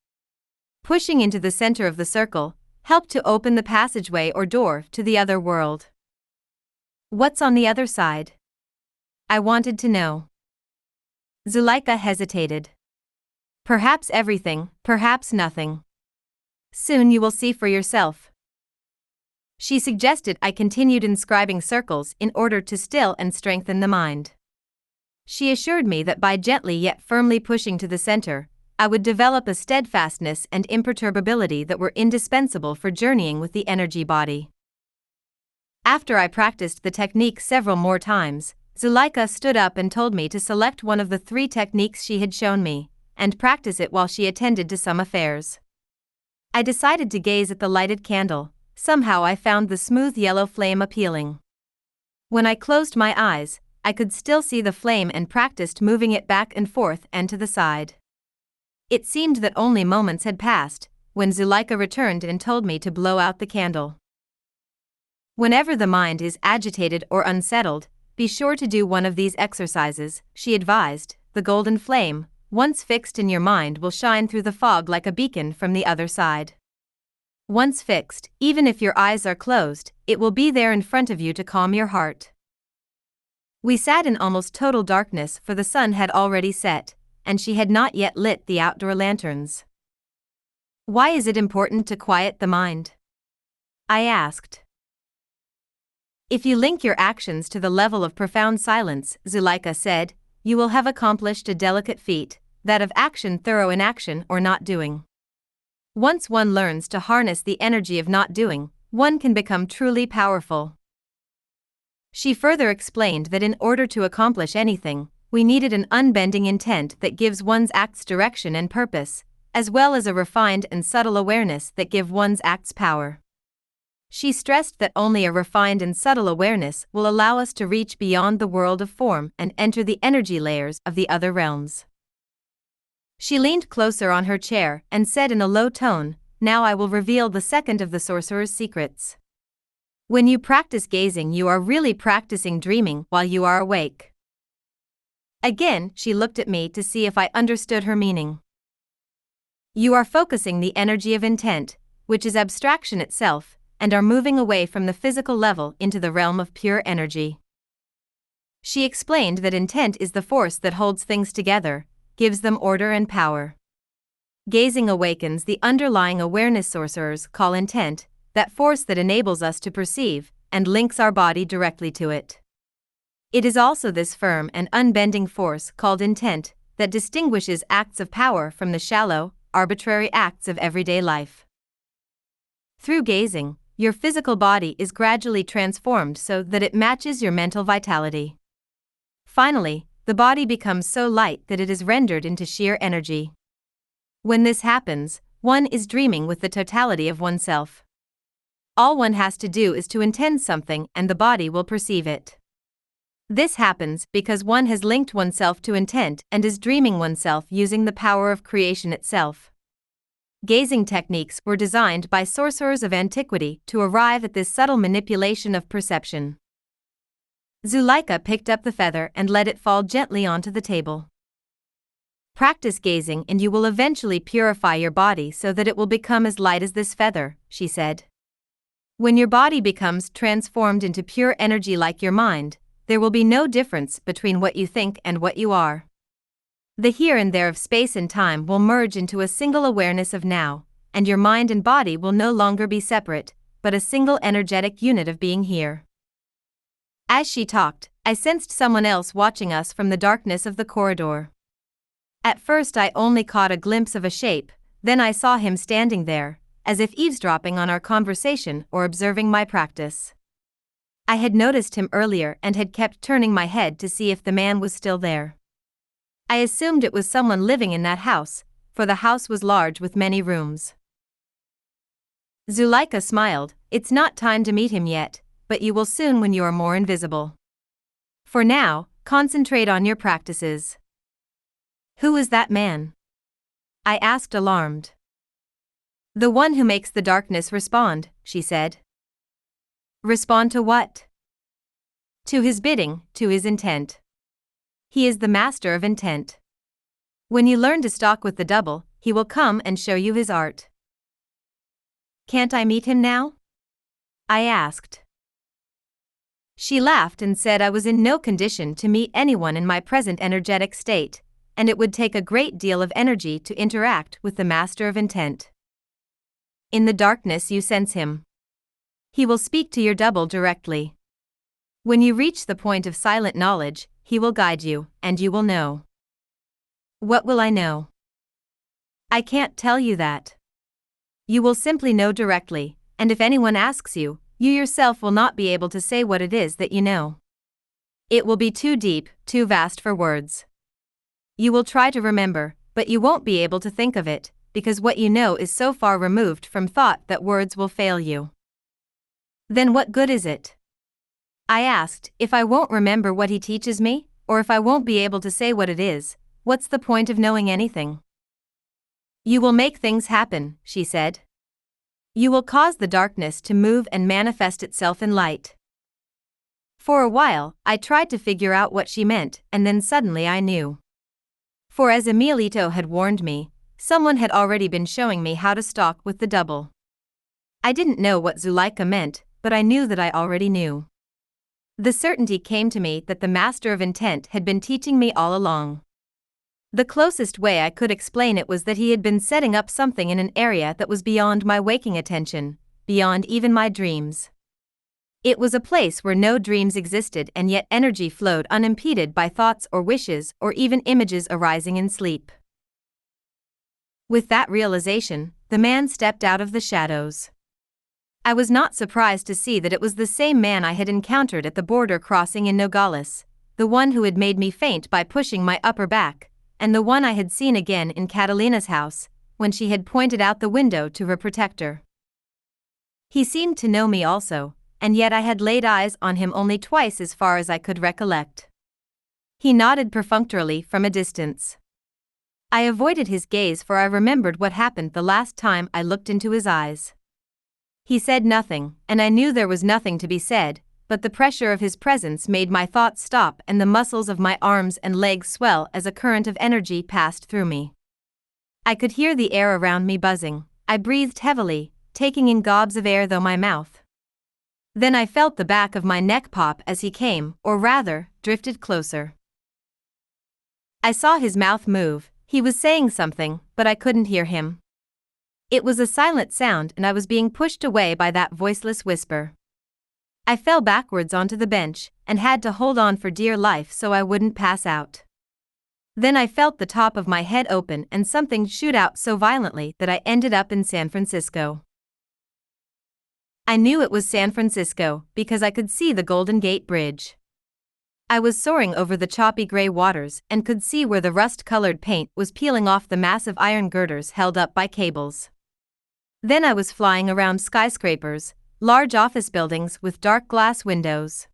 Pushing into the center of the circle helped to open the passageway or door to the other world. What's on the other side? I wanted to know. Zuleika hesitated. Perhaps everything, perhaps nothing. Soon you will see for yourself. She suggested I continued inscribing circles in order to still and strengthen the mind. She assured me that by gently yet firmly pushing to the center, I would develop a steadfastness and imperturbability that were indispensable for journeying with the energy body. After I practiced the technique several more times, Zuleika stood up and told me to select one of the 3 techniques she had shown me, and practice it while she attended to some affairs. I decided to gaze at the lighted candle. Somehow I found the smooth yellow flame appealing. When I closed my eyes, I could still see the flame and practiced moving it back and forth and to the side. It seemed that only moments had passed, when Zuleika returned and told me to blow out the candle. Whenever the mind is agitated or unsettled, be sure to do one of these exercises, she advised. The golden flame, once fixed in your mind, will shine through the fog like a beacon from the other side. Once fixed, even if your eyes are closed, it will be there in front of you to calm your heart. We sat in almost total darkness, for the sun had already set, and she had not yet lit the outdoor lanterns. Why is it important to quiet the mind? I asked. If you link your actions to the level of profound silence, Zuleika said, you will have accomplished a delicate feat, that of action, thorough inaction or not doing. Once one learns to harness the energy of not doing, one can become truly powerful. She further explained that in order to accomplish anything, we needed an unbending intent that gives one's acts direction and purpose, as well as a refined and subtle awareness that give one's acts power. She stressed that only a refined and subtle awareness will allow us to reach beyond the world of form and enter the energy layers of the other realms. She leaned closer on her chair and said in a low tone, now I will reveal the second of the sorcerer's secrets. When you practice gazing, you are really practicing dreaming while you are awake. Again, she looked at me to see if I understood her meaning. You are focusing the energy of intent, which is abstraction itself, and are moving away from the physical level into the realm of pure energy. She explained that intent is the force that holds things together, gives them order and power. Gazing awakens the underlying awareness sorcerers call intent, that force that enables us to perceive, and links our body directly to it. It is also this firm and unbending force called intent, that distinguishes acts of power from the shallow, arbitrary acts of everyday life. Through gazing, your physical body is gradually transformed so that it matches your mental vitality. Finally, the body becomes so light that it is rendered into sheer energy. When this happens, one is dreaming with the totality of oneself. All one has to do is to intend something and the body will perceive it. This happens because one has linked oneself to intent and is dreaming oneself using the power of creation itself. Gazing techniques were designed by sorcerers of antiquity to arrive at this subtle manipulation of perception. Zuleika picked up the feather and let it fall gently onto the table. Practice gazing and you will eventually purify your body so that it will become as light as this feather, she said. When your body becomes transformed into pure energy like your mind, there will be no difference between what you think and what you are. The here and there of space and time will merge into a single awareness of now, and your mind and body will no longer be separate, but a single energetic unit of being here. As she talked, I sensed someone else watching us from the darkness of the corridor. At first I only caught a glimpse of a shape, then I saw him standing there, as if eavesdropping on our conversation or observing my practice. I had noticed him earlier and had kept turning my head to see if the man was still there. I assumed it was someone living in that house, for the house was large with many rooms. Zuleika smiled. It's not time to meet him yet, but you will soon when you are more invisible. For now, concentrate on your practices. Who is that man? I asked, alarmed. The one who makes the darkness respond, she said. Respond to what? To his bidding, to his intent. He is the master of intent. When you learn to stalk with the double, he will come and show you his art. Can't I meet him now? I asked. She laughed and said I was in no condition to meet anyone in my present energetic state, and it would take a great deal of energy to interact with the master of intent. In the darkness you sense him. He will speak to your double directly. When you reach the point of silent knowledge, he will guide you, and you will know. What will I know? I can't tell you that. You will simply know directly, and if anyone asks you, you yourself will not be able to say what it is that you know. It will be too deep, too vast for words. You will try to remember, but you won't be able to think of it, because what you know is so far removed from thought that words will fail you. Then what good is it? I asked, if I won't remember what he teaches me, or if I won't be able to say what it is, what's the point of knowing anything? You will make things happen, she said. You will cause the darkness to move and manifest itself in light. For a while, I tried to figure out what she meant, and then suddenly I knew. For as Emilito had warned me, someone had already been showing me how to stalk with the double. I didn't know what Zuleika meant, but I knew that I already knew. The certainty came to me that the master of intent had been teaching me all along. The closest way I could explain it was that he had been setting up something in an area that was beyond my waking attention, beyond even my dreams. It was a place where no dreams existed and yet energy flowed unimpeded by thoughts or wishes or even images arising in sleep. With that realization, the man stepped out of the shadows. I was not surprised to see that it was the same man I had encountered at the border crossing in Nogales, the one who had made me faint by pushing my upper back, and the one I had seen again in Catalina's house, when she had pointed out the window to her protector. He seemed to know me also, and yet I had laid eyes on him only twice as far as I could recollect. He nodded perfunctorily from a distance. I avoided his gaze, for I remembered what happened the last time I looked into his eyes. He said nothing, and I knew there was nothing to be said, but the pressure of his presence made my thoughts stop and the muscles of my arms and legs swell as a current of energy passed through me. I could hear the air around me buzzing. I breathed heavily, taking in gobs of air through my mouth. Then I felt the back of my neck pop as he came, or rather, drifted closer. I saw his mouth move. He was saying something, but I couldn't hear him. It was a silent sound and I was being pushed away by that voiceless whisper. I fell backwards onto the bench, and had to hold on for dear life so I wouldn't pass out. Then I felt the top of my head open and something shoot out so violently that I ended up in San Francisco. I knew it was San Francisco because I could see the Golden Gate Bridge. I was soaring over the choppy gray waters and could see where the rust-colored paint was peeling off the massive iron girders held up by cables. Then I was flying around skyscrapers, large office buildings with dark glass windows.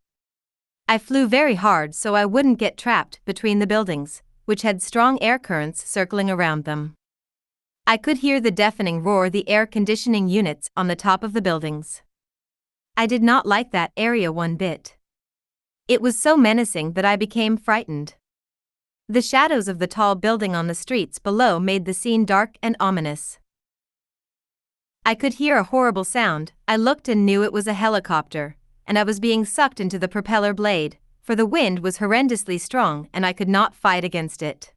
I flew very hard so I wouldn't get trapped between the buildings, which had strong air currents circling around them. I could hear the deafening roar of the air conditioning units on the top of the buildings. I did not like that area one bit. It was so menacing that I became frightened. The shadows of the tall building on the streets below made the scene dark and ominous. I could hear a horrible sound. I looked and knew it was a helicopter, and I was being sucked into the propeller blade, for the wind was horrendously strong and I could not fight against it.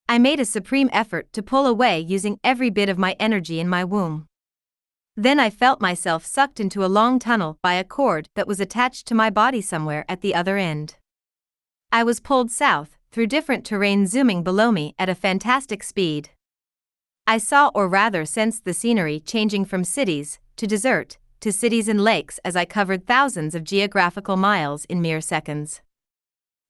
I made a supreme effort to pull away using every bit of my energy in my womb. Then I felt myself sucked into a long tunnel by a cord that was attached to my body somewhere at the other end. I was pulled south, through different terrain zooming below me at a fantastic speed. I saw or rather sensed the scenery changing from cities, to desert, to cities and lakes as I covered thousands of geographical miles in mere seconds.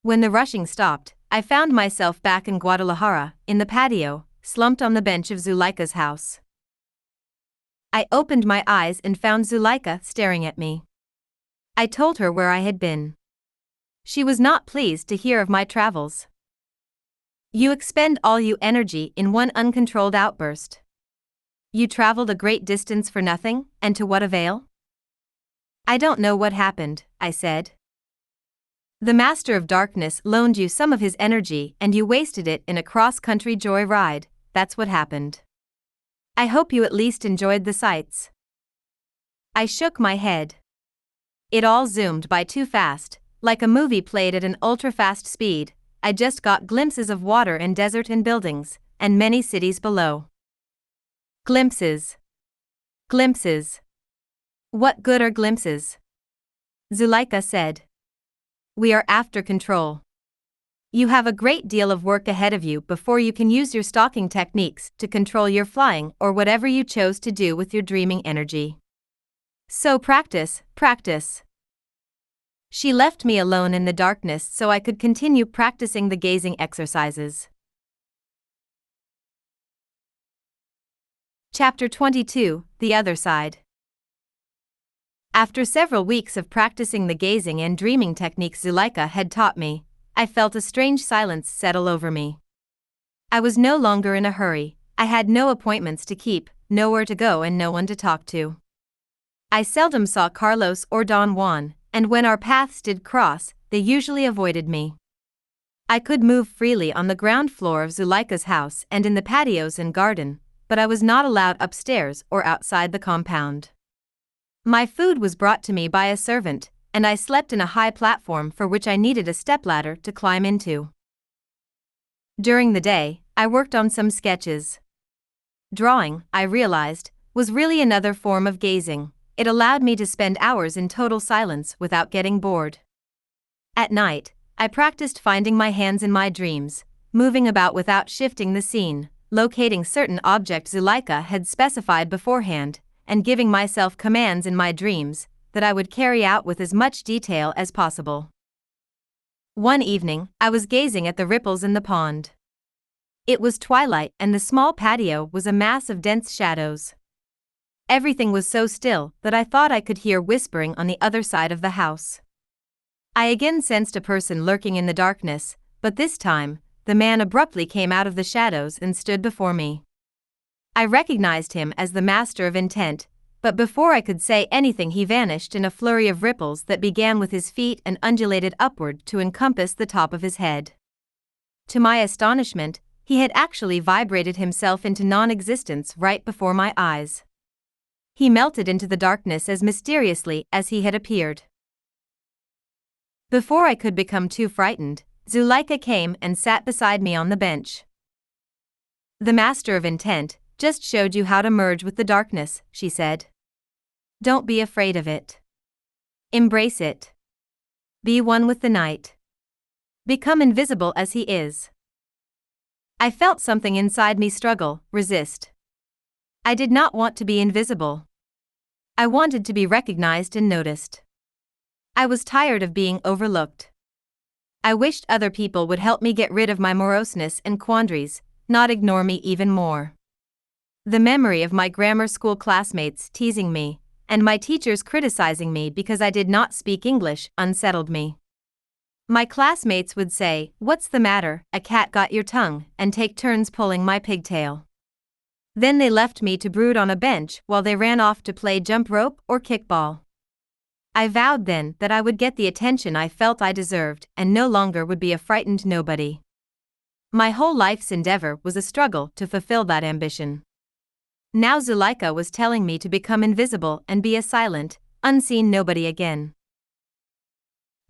When the rushing stopped, I found myself back in Guadalajara, in the patio, slumped on the bench of Zuleika's house. I opened my eyes and found Zuleika staring at me. I told her where I had been. She was not pleased to hear of my travels. You expend all your energy in one uncontrolled outburst. You traveled a great distance for nothing, and to what avail? I don't know what happened, I said. The Master of Darkness loaned you some of his energy and you wasted it in a cross-country joy ride, that's what happened. I hope you at least enjoyed the sights. I shook my head. It all zoomed by too fast, like a movie played at an ultra-fast speed. I just got glimpses of water and desert and buildings, and many cities below. Glimpses. Glimpses. What good are glimpses? Zuleika said. We are after control. You have a great deal of work ahead of you before you can use your stalking techniques to control your flying or whatever you chose to do with your dreaming energy. So practice, practice. She left me alone in the darkness so I could continue practicing the gazing exercises. Chapter 22, The Other Side. After several weeks of practicing the gazing and dreaming techniques Zuleika had taught me, I felt a strange silence settle over me. I was no longer in a hurry, I had no appointments to keep, nowhere to go and no one to talk to. I seldom saw Carlos or Don Juan, and when our paths did cross, they usually avoided me. I could move freely on the ground floor of Zuleika's house and in the patios and garden, but I was not allowed upstairs or outside the compound. My food was brought to me by a servant, and I slept in a high platform for which I needed a stepladder to climb into. During the day, I worked on some sketches. Drawing, I realized, was really another form of gazing. It allowed me to spend hours in total silence without getting bored. At night, I practiced finding my hands in my dreams, moving about without shifting the scene, locating certain objects Zuleika had specified beforehand, and giving myself commands in my dreams that I would carry out with as much detail as possible. One evening, I was gazing at the ripples in the pond. It was twilight and the small patio was a mass of dense shadows. Everything was so still that I thought I could hear whispering on the other side of the house. I again sensed a person lurking in the darkness, but this time, the man abruptly came out of the shadows and stood before me. I recognized him as the Master of Intent, but before I could say anything he vanished in a flurry of ripples that began with his feet and undulated upward to encompass the top of his head. To my astonishment, he had actually vibrated himself into non-existence right before my eyes. He melted into the darkness as mysteriously as he had appeared. Before I could become too frightened, Zuleika came and sat beside me on the bench. The Master of Intent just showed you how to merge with the darkness, she said. Don't be afraid of it. Embrace it. Be one with the night. Become invisible as he is. I felt something inside me struggle, resist. I did not want to be invisible. I wanted to be recognized and noticed. I was tired of being overlooked. I wished other people would help me get rid of my moroseness and quandaries, not ignore me even more. The memory of my grammar school classmates teasing me, and my teachers criticizing me because I did not speak English, unsettled me. My classmates would say, "What's the matter, a cat got your tongue," and take turns pulling my pigtail. Then they left me to brood on a bench while they ran off to play jump rope or kickball. I vowed then that I would get the attention I felt I deserved and no longer would be a frightened nobody. My whole life's endeavor was a struggle to fulfill that ambition. Now Zuleika was telling me to become invisible and be a silent, unseen nobody again.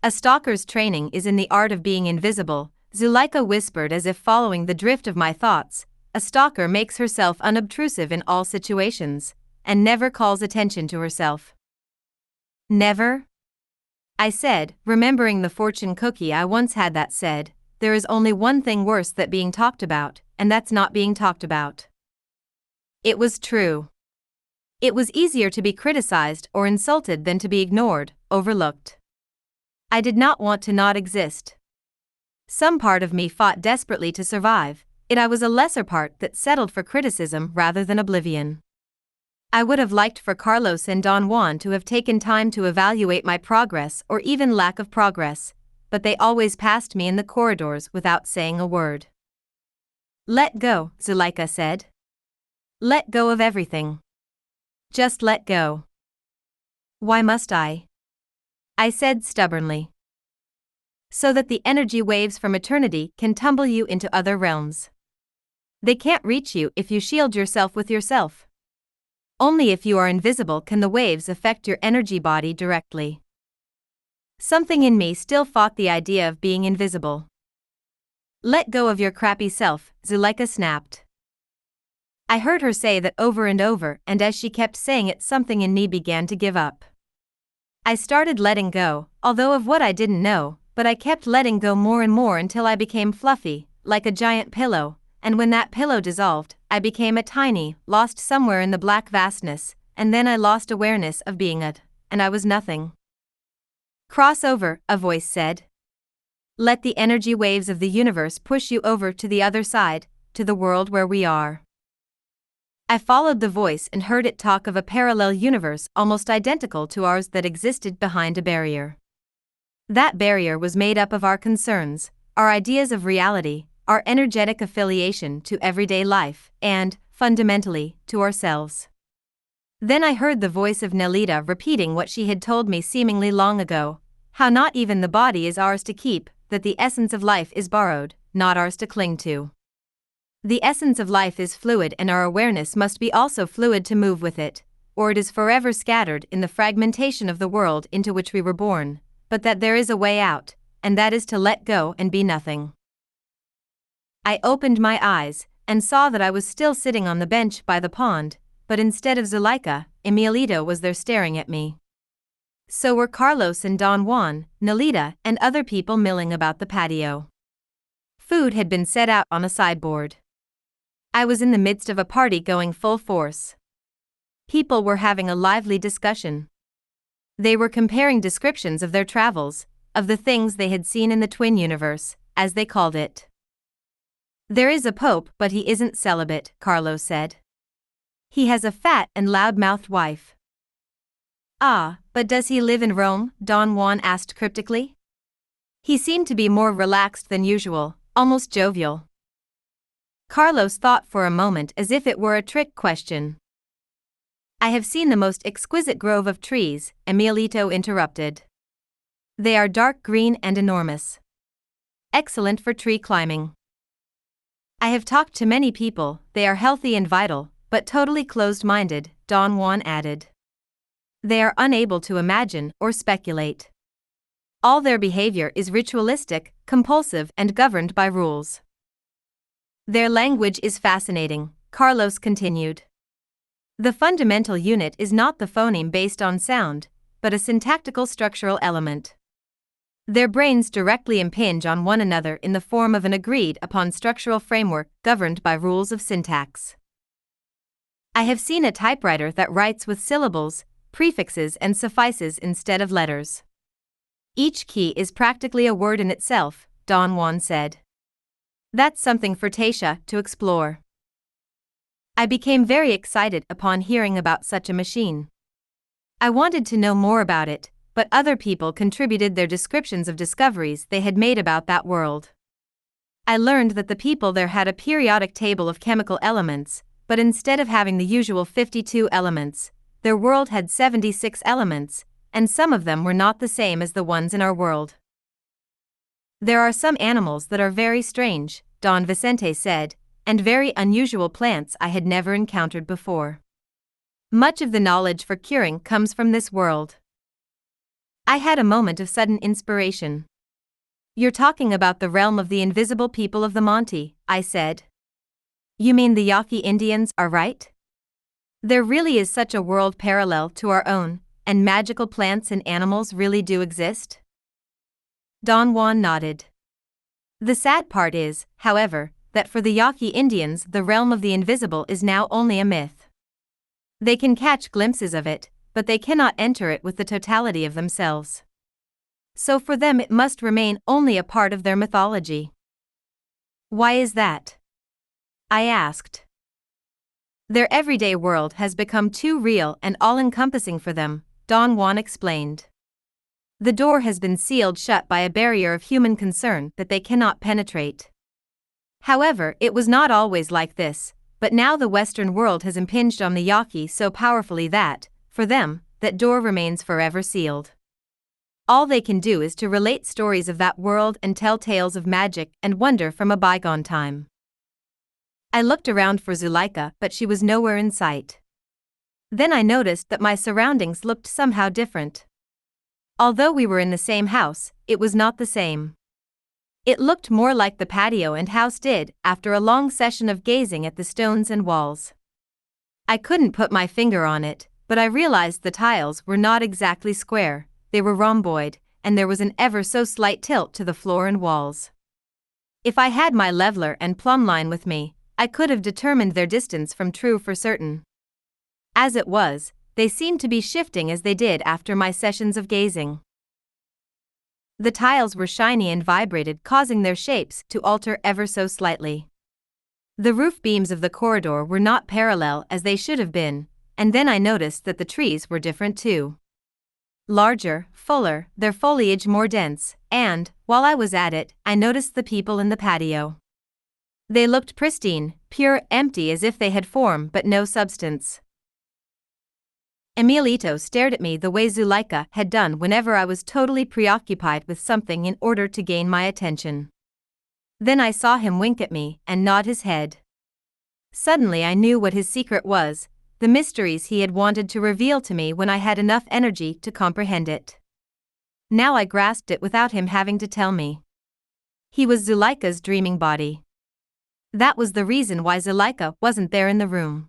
A stalker's training is in the art of being invisible, Zuleika whispered as if following the drift of my thoughts. A stalker makes herself unobtrusive in all situations, and never calls attention to herself. Never? I said, remembering the fortune cookie I once had that said, there is only one thing worse than being talked about, and that's not being talked about. It was true. It was easier to be criticized or insulted than to be ignored, overlooked. I did not want to not exist. Some part of me fought desperately to survive, yet I was a lesser part that settled for criticism rather than oblivion. I would have liked for Carlos and Don Juan to have taken time to evaluate my progress or even lack of progress, but they always passed me in the corridors without saying a word. Let go, Zuleika said. Let go of everything. Just let go. Why must I? I said stubbornly. So that the energy waves from eternity can tumble you into other realms. They can't reach you if you shield yourself with yourself. Only if you are invisible can the waves affect your energy body directly. Something in me still fought the idea of being invisible. Let go of your crappy self, Zuleika snapped. I heard her say that over and over, and as she kept saying it, something in me began to give up. I started letting go, although of what I didn't know, but I kept letting go more and more until I became fluffy, like a giant pillow, and when that pillow dissolved, I became a tiny, lost somewhere in the black vastness, and then I lost awareness of being it, and I was nothing. Cross over, a voice said. Let the energy waves of the universe push you over to the other side, to the world where we are. I followed the voice and heard it talk of a parallel universe almost identical to ours that existed behind a barrier. That barrier was made up of our concerns, our ideas of reality, our energetic affiliation to everyday life, and, fundamentally, to ourselves. Then I heard the voice of Nelita repeating what she had told me seemingly long ago, how not even the body is ours to keep, that the essence of life is borrowed, not ours to cling to. The essence of life is fluid and our awareness must be also fluid to move with it, or it is forever scattered in the fragmentation of the world into which we were born, but that there is a way out, and that is to let go and be nothing. I opened my eyes, and saw that I was still sitting on the bench by the pond, but instead of Zuleika, Emilito was there staring at me. So were Carlos and Don Juan, Nelita, and other people milling about the patio. Food had been set out on a sideboard. I was in the midst of a party going full force. People were having a lively discussion. They were comparing descriptions of their travels, of the things they had seen in the twin universe, as they called it. There is a pope, but he isn't celibate, Carlos said. He has a fat and loud-mouthed wife. Ah, but does he live in Rome? Don Juan asked cryptically. He seemed to be more relaxed than usual, almost jovial. Carlos thought for a moment as if it were a trick question. I have seen the most exquisite grove of trees, Emilito interrupted. They are dark green and enormous. Excellent for tree climbing. I have talked to many people, they are healthy and vital, but totally closed-minded, Don Juan added. They are unable to imagine or speculate. All their behavior is ritualistic, compulsive, and governed by rules. Their language is fascinating, Carlos continued. The fundamental unit is not the phoneme based on sound, but a syntactical structural element. Their brains directly impinge on one another in the form of an agreed-upon structural framework governed by rules of syntax. I have seen a typewriter that writes with syllables, prefixes and suffices instead of letters. Each key is practically a word in itself, Don Juan said. That's something for Taisha to explore. I became very excited upon hearing about such a machine. I wanted to know more about it, but other people contributed their descriptions of discoveries they had made about that world. I learned that the people there had a periodic table of chemical elements, but instead of having the usual 52 elements, their world had 76 elements, and some of them were not the same as the ones in our world. There are some animals that are very strange, Don Vicente said, and very unusual plants I had never encountered before. Much of the knowledge for curing comes from this world. I had a moment of sudden inspiration. You're talking about the realm of the invisible people of the Monte, I said. You mean the Yaqui Indians are right? There really is such a world parallel to our own, and magical plants and animals really do exist? Don Juan nodded. The sad part is, however, that for the Yaqui Indians the realm of the invisible is now only a myth. They can catch glimpses of it, but they cannot enter it with the totality of themselves. So for them it must remain only a part of their mythology. Why is that? I asked. Their everyday world has become too real and all-encompassing for them, Don Juan explained. The door has been sealed shut by a barrier of human concern that they cannot penetrate. However, it was not always like this, but now the Western world has impinged on the Yaqui so powerfully that, for them, that door remains forever sealed. All they can do is to relate stories of that world and tell tales of magic and wonder from a bygone time. I looked around for Zuleika, but she was nowhere in sight. Then I noticed that my surroundings looked somehow different. Although we were in the same house, it was not the same. It looked more like the patio and house did after a long session of gazing at the stones and walls. I couldn't put my finger on it, but I realized the tiles were not exactly square. They were rhomboid, and there was an ever so slight tilt to the floor and walls. If I had my leveler and plumb line with me, I could have determined their distance from true for certain. As it was, they seemed to be shifting as they did after my sessions of gazing. The tiles were shiny and vibrated, causing their shapes to alter ever so slightly. The roof beams of the corridor were not parallel as they should have been, and then I noticed that the trees were different too. Larger, fuller, their foliage more dense, and, while I was at it, I noticed the people in the patio. They looked pristine, pure, empty as if they had form but no substance. Emilito stared at me the way Zuleika had done whenever I was totally preoccupied with something in order to gain my attention. Then I saw him wink at me and nod his head. Suddenly I knew what his secret was, the mysteries he had wanted to reveal to me when I had enough energy to comprehend it. Now I grasped it without him having to tell me. He was Zuleika's dreaming body. That was the reason why Zuleika wasn't there in the room.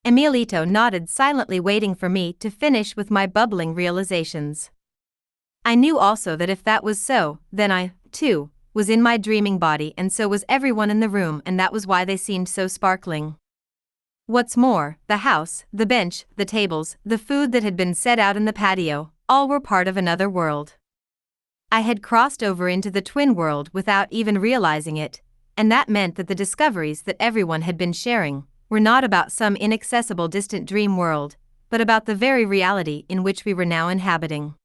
Emilito nodded silently, waiting for me to finish with my bubbling realizations. I knew also that if that was so, then I, too, was in my dreaming body, and so was everyone in the room, and that was why they seemed so sparkling. What's more, the house, the bench, the tables, the food that had been set out in the patio, all were part of another world. I had crossed over into the twin world without even realizing it, and that meant that the discoveries that everyone had been sharing were not about some inaccessible distant dream world, but about the very reality in which we were now inhabiting.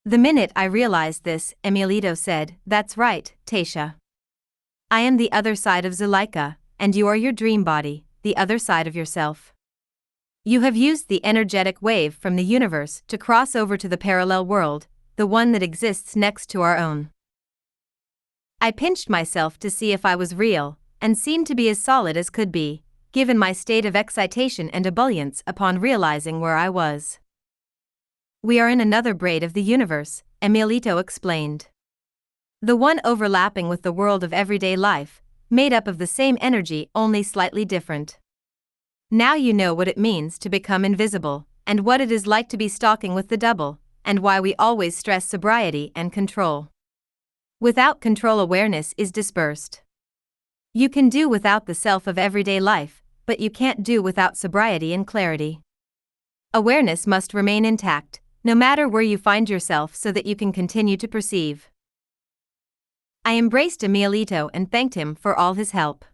The minute I realized this, Emilito said, "That's right, Taisha. I am the other side of Zuleika, and you are your dream body, the other side of yourself. You have used the energetic wave from the universe to cross over to the parallel world, the one that exists next to our own." I pinched myself to see if I was real, and seemed to be as solid as could be, given my state of excitation and ebullience upon realizing where I was. "We are in another braid of the universe," Emilito explained. "The one overlapping with the world of everyday life, made up of the same energy, only slightly different. Now you know what it means to become invisible, and what it is like to be stalking with the double, and why we always stress sobriety and control. Without control, awareness is dispersed. You can do without the self of everyday life, but you can't do without sobriety and clarity. Awareness must remain intact, no matter where you find yourself, so that you can continue to perceive." I embraced Emilito and thanked him for all his help.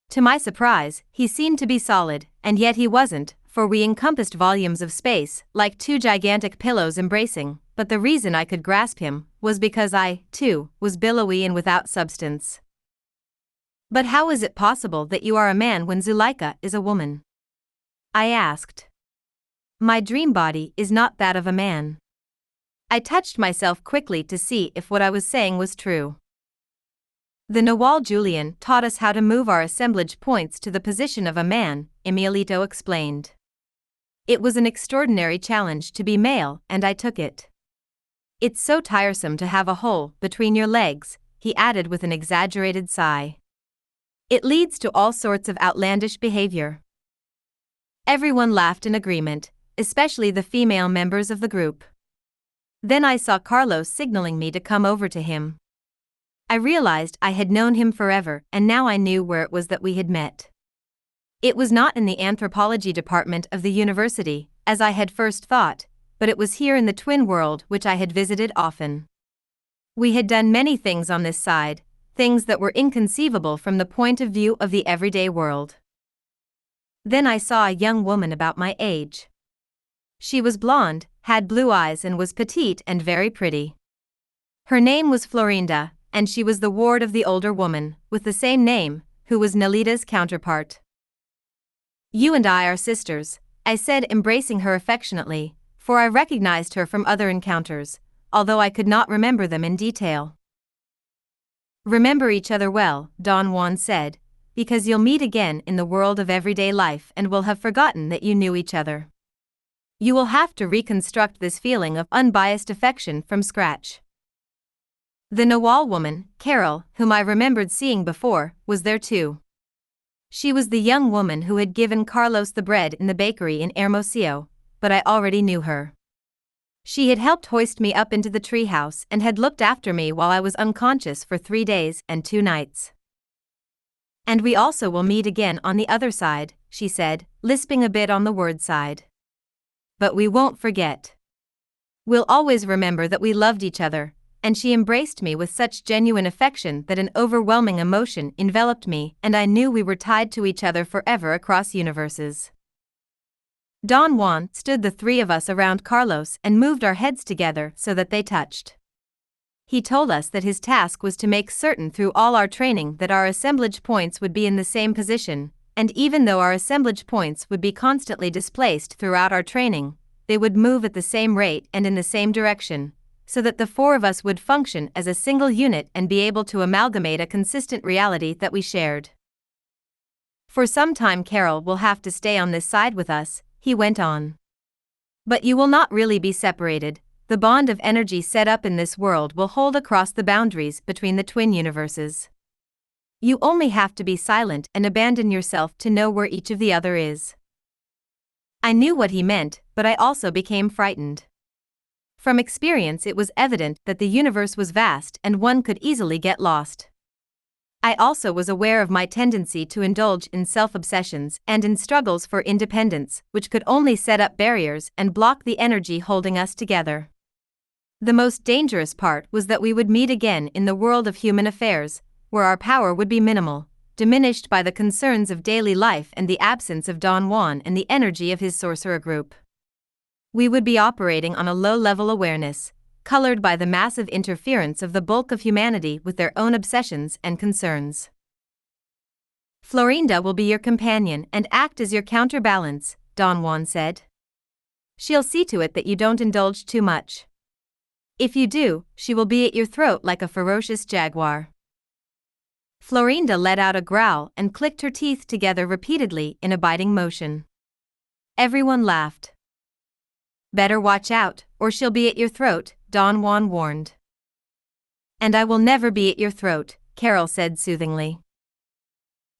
To my surprise, he seemed to be solid, and yet he wasn't, for we encompassed volumes of space, like two gigantic pillows embracing, but the reason I could grasp him was because I, too, was billowy and without substance. "But how is it possible that you are a man when Zuleika is a woman?" I asked. "My dream body is not that of a man." I touched myself quickly to see if what I was saying was true. "The Nawal Julian taught us how to move our assemblage points to the position of a man," Emilito explained. It was an extraordinary challenge to be male, and I took it. It's so tiresome to have a hole between your legs, he added with an exaggerated sigh. It leads to all sorts of outlandish behavior. Everyone laughed in agreement, especially the female members of the group. Then I saw Carlos signaling me to come over to him. I realized I had known him forever, and now I knew where it was that we had met. It was not in the anthropology department of the university, as I had first thought, but it was here in the twin world which I had visited often. We had done many things on this side, things that were inconceivable from the point of view of the everyday world. Then I saw a young woman about my age. She was blonde, had blue eyes and was petite and very pretty. Her name was Florinda, and she was the ward of the older woman, with the same name, who was Nelita's counterpart. You and I are sisters, I said, embracing her affectionately, for I recognized her from other encounters, although I could not remember them in detail. Remember each other well, Don Juan said, because you'll meet again in the world of everyday life and will have forgotten that you knew each other. You will have to reconstruct this feeling of unbiased affection from scratch. The Nawal woman, Carol, whom I remembered seeing before, was there too. She was the young woman who had given Carlos the bread in the bakery in Hermosillo, but I already knew her. She had helped hoist me up into the treehouse and had looked after me while I was unconscious for 3 days and 2 nights. And we also will meet again on the other side, she said, lisping a bit on the word side. But we won't forget. We'll always remember that we loved each other, and she embraced me with such genuine affection that an overwhelming emotion enveloped me, and I knew we were tied to each other forever across universes. Don Juan stood the 3 of us around Carlos and moved our heads together so that they touched. He told us that his task was to make certain through all our training that our assemblage points would be in the same position, and even though our assemblage points would be constantly displaced throughout our training, they would move at the same rate and in the same direction, so that the 4 of us would function as a single unit and be able to amalgamate a consistent reality that we shared. For some time Carol will have to stay on this side with us, he went on. But you will not really be separated. The bond of energy set up in this world will hold across the boundaries between the twin universes. You only have to be silent and abandon yourself to know where each of the other is. I knew what he meant, but I also became frightened. From experience it was evident that the universe was vast and one could easily get lost. I also was aware of my tendency to indulge in self-obsessions and in struggles for independence, which could only set up barriers and block the energy holding us together. The most dangerous part was that we would meet again in the world of human affairs, where our power would be minimal, diminished by the concerns of daily life and the absence of Don Juan and the energy of his sorcerer group. We would be operating on a low-level awareness, colored by the massive interference of the bulk of humanity with their own obsessions and concerns. Florinda will be your companion and act as your counterbalance, Don Juan said. She'll see to it that you don't indulge too much. If you do, she will be at your throat like a ferocious jaguar. Florinda let out a growl and clicked her teeth together repeatedly in a biting motion. Everyone laughed. Better watch out, or she'll be at your throat, Don Juan warned. And I will never be at your throat, Carol said soothingly.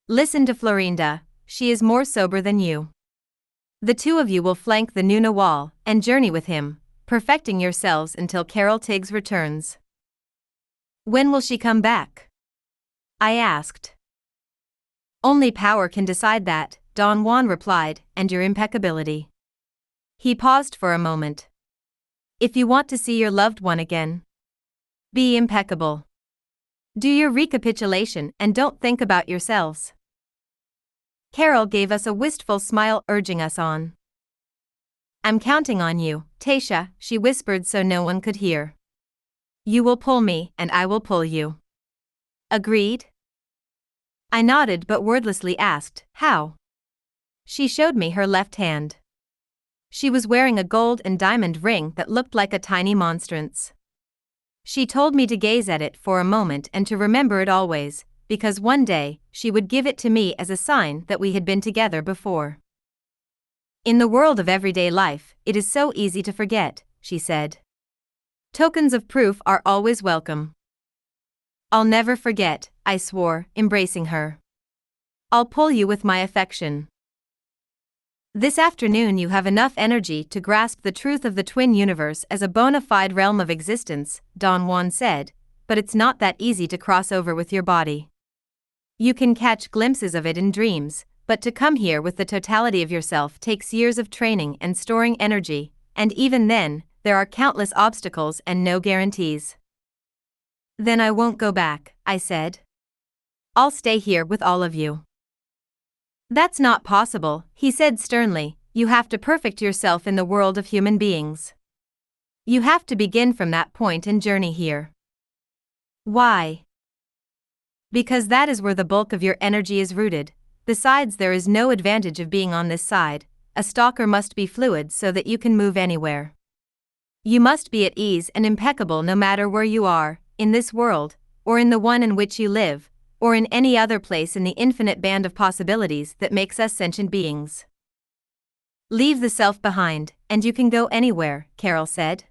Listen to Florinda, she is more sober than you. The 2 of you will flank the new Nawal and journey with him, perfecting yourselves until Carol Tiggs returns. When will she come back? I asked. Only power can decide that, Don Juan replied, and your impeccability. He paused for a moment. If you want to see your loved one again, be impeccable. Do your recapitulation and don't think about yourselves. Carol gave us a wistful smile, urging us on. I'm counting on you, Taisha, she whispered so no one could hear. You will pull me, and I will pull you. Agreed? I nodded but wordlessly asked, how? She showed me her left hand. She was wearing a gold and diamond ring that looked like a tiny monstrance. She told me to gaze at it for a moment and to remember it always, because one day she would give it to me as a sign that we had been together before. In the world of everyday life, it is so easy to forget, she said. Tokens of proof are always welcome. I'll never forget, I swore, embracing her. I'll pull you with my affection. This afternoon you have enough energy to grasp the truth of the twin universe as a bona fide realm of existence, Don Juan said, but it's not that easy to cross over with your body. You can catch glimpses of it in dreams, but to come here with the totality of yourself takes years of training and storing energy, and even then, there are countless obstacles and no guarantees. Then I won't go back, I said. I'll stay here with all of you. That's not possible, he said sternly. You have to perfect yourself in the world of human beings. You have to begin from that point and journey here. Why? Because that is where the bulk of your energy is rooted. Besides, there is no advantage of being on this side. A stalker must be fluid so that you can move anywhere. You must be at ease and impeccable no matter where you are, in this world, or in the one in which you live, or in any other place in the infinite band of possibilities that makes us sentient beings. Leave the self behind, and you can go anywhere, Carol said.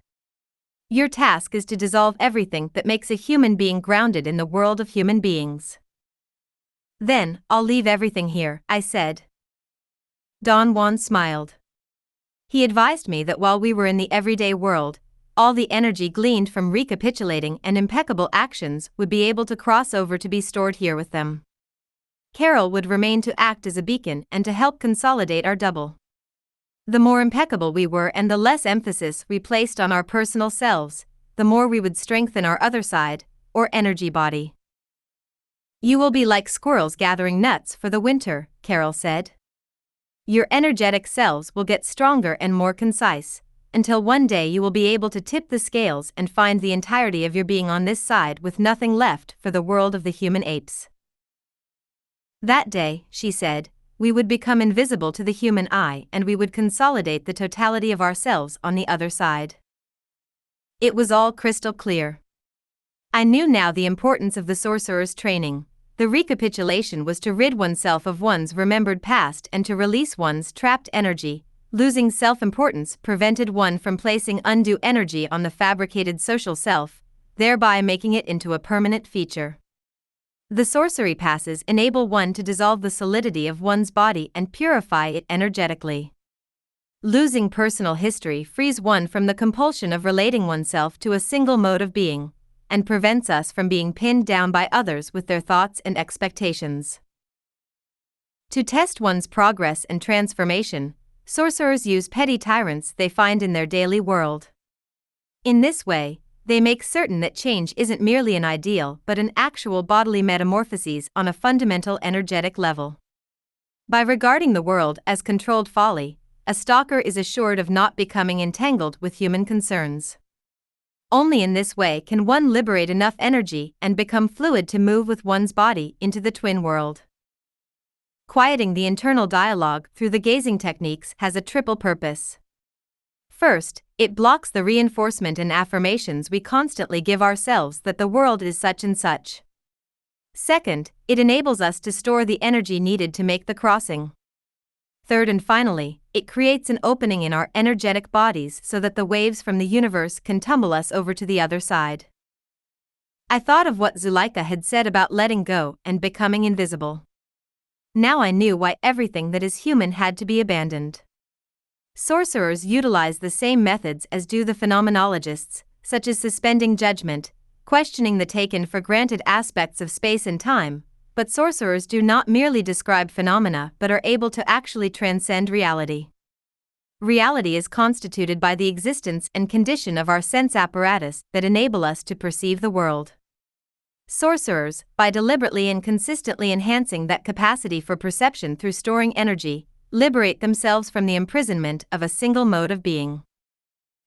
Your task is to dissolve everything that makes a human being grounded in the world of human beings. Then, I'll leave everything here, I said. Don Juan smiled. He advised me that while we were in the everyday world, all the energy gleaned from recapitulating and impeccable actions would be able to cross over to be stored here with them. Carol would remain to act as a beacon and to help consolidate our double. The more impeccable we were and the less emphasis we placed on our personal selves, the more we would strengthen our other side, or energy body. You will be like squirrels gathering nuts for the winter, Carol said. Your energetic selves will get stronger and more concise, until one day you will be able to tip the scales and find the entirety of your being on this side with nothing left for the world of the human apes. That day, she said, we would become invisible to the human eye and we would consolidate the totality of ourselves on the other side. It was all crystal clear. I knew now the importance of the sorcerer's training. The recapitulation was to rid oneself of one's remembered past and to release one's trapped energy. Losing self-importance prevented one from placing undue energy on the fabricated social self, thereby making it into a permanent feature. The sorcery passes enable one to dissolve the solidity of one's body and purify it energetically. Losing personal history frees one from the compulsion of relating oneself to a single mode of being, and prevents us from being pinned down by others with their thoughts and expectations. To test one's progress and transformation, sorcerers use petty tyrants they find in their daily world. In this way, they make certain that change isn't merely an ideal but an actual bodily metamorphoses on a fundamental energetic level. By regarding the world as controlled folly, a stalker is assured of not becoming entangled with human concerns. Only in this way can one liberate enough energy and become fluid to move with one's body into the twin world. Quieting the internal dialogue through the gazing techniques has a triple purpose. First, it blocks the reinforcement and affirmations we constantly give ourselves that the world is such and such. Second, it enables us to store the energy needed to make the crossing. Third and finally, it creates an opening in our energetic bodies so that the waves from the universe can tumble us over to the other side. I thought of what Zuleika had said about letting go and becoming invisible. Now I knew why everything that is human had to be abandoned. Sorcerers utilize the same methods as do the phenomenologists, such as suspending judgment, questioning the taken for granted aspects of space and time, but sorcerers do not merely describe phenomena but are able to actually transcend reality. Reality is constituted by the existence and condition of our sense apparatus that enable us to perceive the world. Sorcerers, by deliberately and consistently enhancing that capacity for perception through storing energy, liberate themselves from the imprisonment of a single mode of being.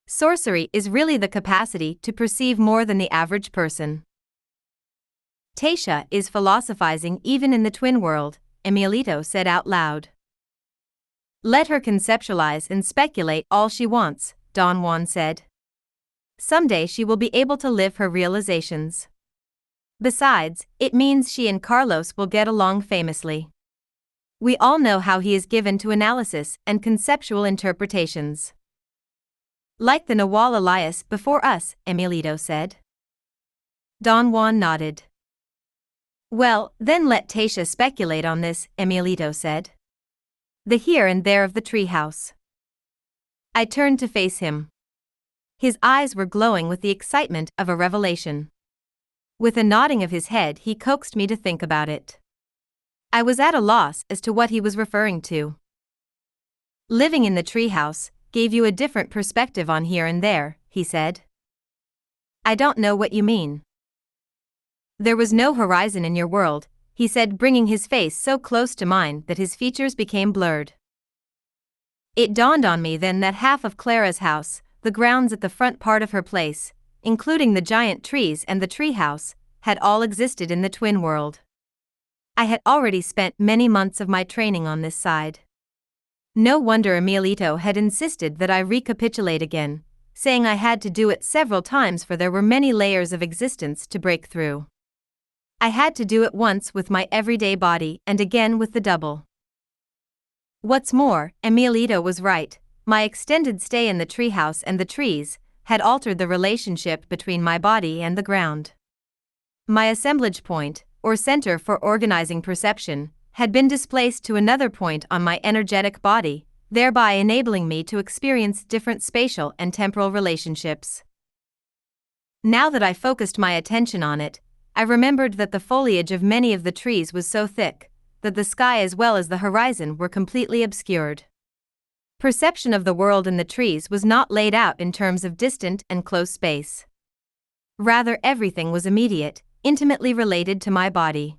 Sorcery is really the capacity to perceive more than the average person. Taisha is philosophizing even in the twin world, Emilito said out loud. Let her conceptualize and speculate all she wants, Don Juan said. Someday she will be able to live her realizations. Besides, it means she and Carlos will get along famously. We all know how he is given to analysis and conceptual interpretations. Like the Nawal Elias before us, Emilito said. Don Juan nodded. Well, then let Taisha speculate on this, Emilito said. The here and there of the treehouse. I turned to face him. His eyes were glowing with the excitement of a revelation. With a nodding of his head, he coaxed me to think about it. I was at a loss as to what he was referring to. Living in the treehouse gave you a different perspective on here and there, he said. I don't know what you mean. There was no horizon in your world, he said, bringing his face so close to mine that his features became blurred. It dawned on me then that half of Clara's house, the grounds at the front part of her place, including the giant trees and the treehouse, had all existed in the twin world. I had already spent many months of my training on this side. No wonder Emilito had insisted that I recapitulate again, saying I had to do it several times for there were many layers of existence to break through. I had to do it once with my everyday body and again with the double. What's more, Emilito was right, my extended stay in the treehouse and the trees had altered the relationship between my body and the ground. My assemblage point, or center for organizing perception, had been displaced to another point on my energetic body, thereby enabling me to experience different spatial and temporal relationships. Now that I focused my attention on it, I remembered that the foliage of many of the trees was so thick that the sky as well as the horizon were completely obscured. Perception of the world in the trees was not laid out in terms of distant and close space. Rather, everything was immediate, intimately related to my body.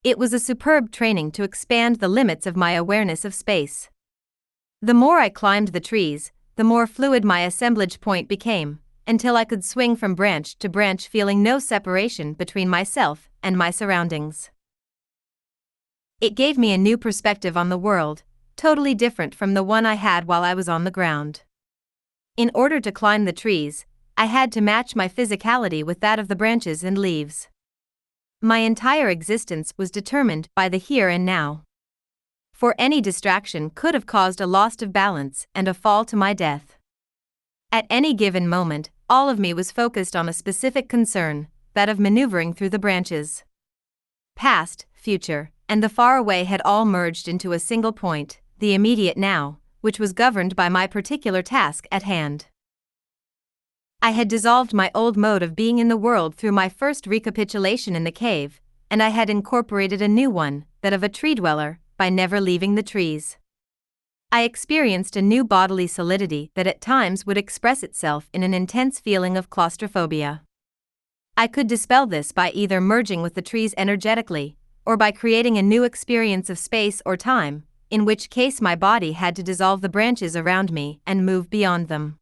It was a superb training to expand the limits of my awareness of space. The more I climbed the trees, the more fluid my assemblage point became, until I could swing from branch to branch feeling no separation between myself and my surroundings. It gave me a new perspective on the world, totally different from the one I had while I was on the ground. In order to climb the trees, I had to match my physicality with that of the branches and leaves. My entire existence was determined by the here and now. For any distraction could have caused a loss of balance and a fall to my death. At any given moment, all of me was focused on a specific concern, that of maneuvering through the branches. Past, future, and the far away had all merged into a single point, the immediate now, which was governed by my particular task at hand. I had dissolved my old mode of being in the world through my first recapitulation in the cave, and I had incorporated a new one, that of a tree dweller, by never leaving the trees. I experienced a new bodily solidity that at times would express itself in an intense feeling of claustrophobia. I could dispel this by either merging with the trees energetically, or by creating a new experience of space or time, in which case my body had to dissolve the branches around me and move beyond them.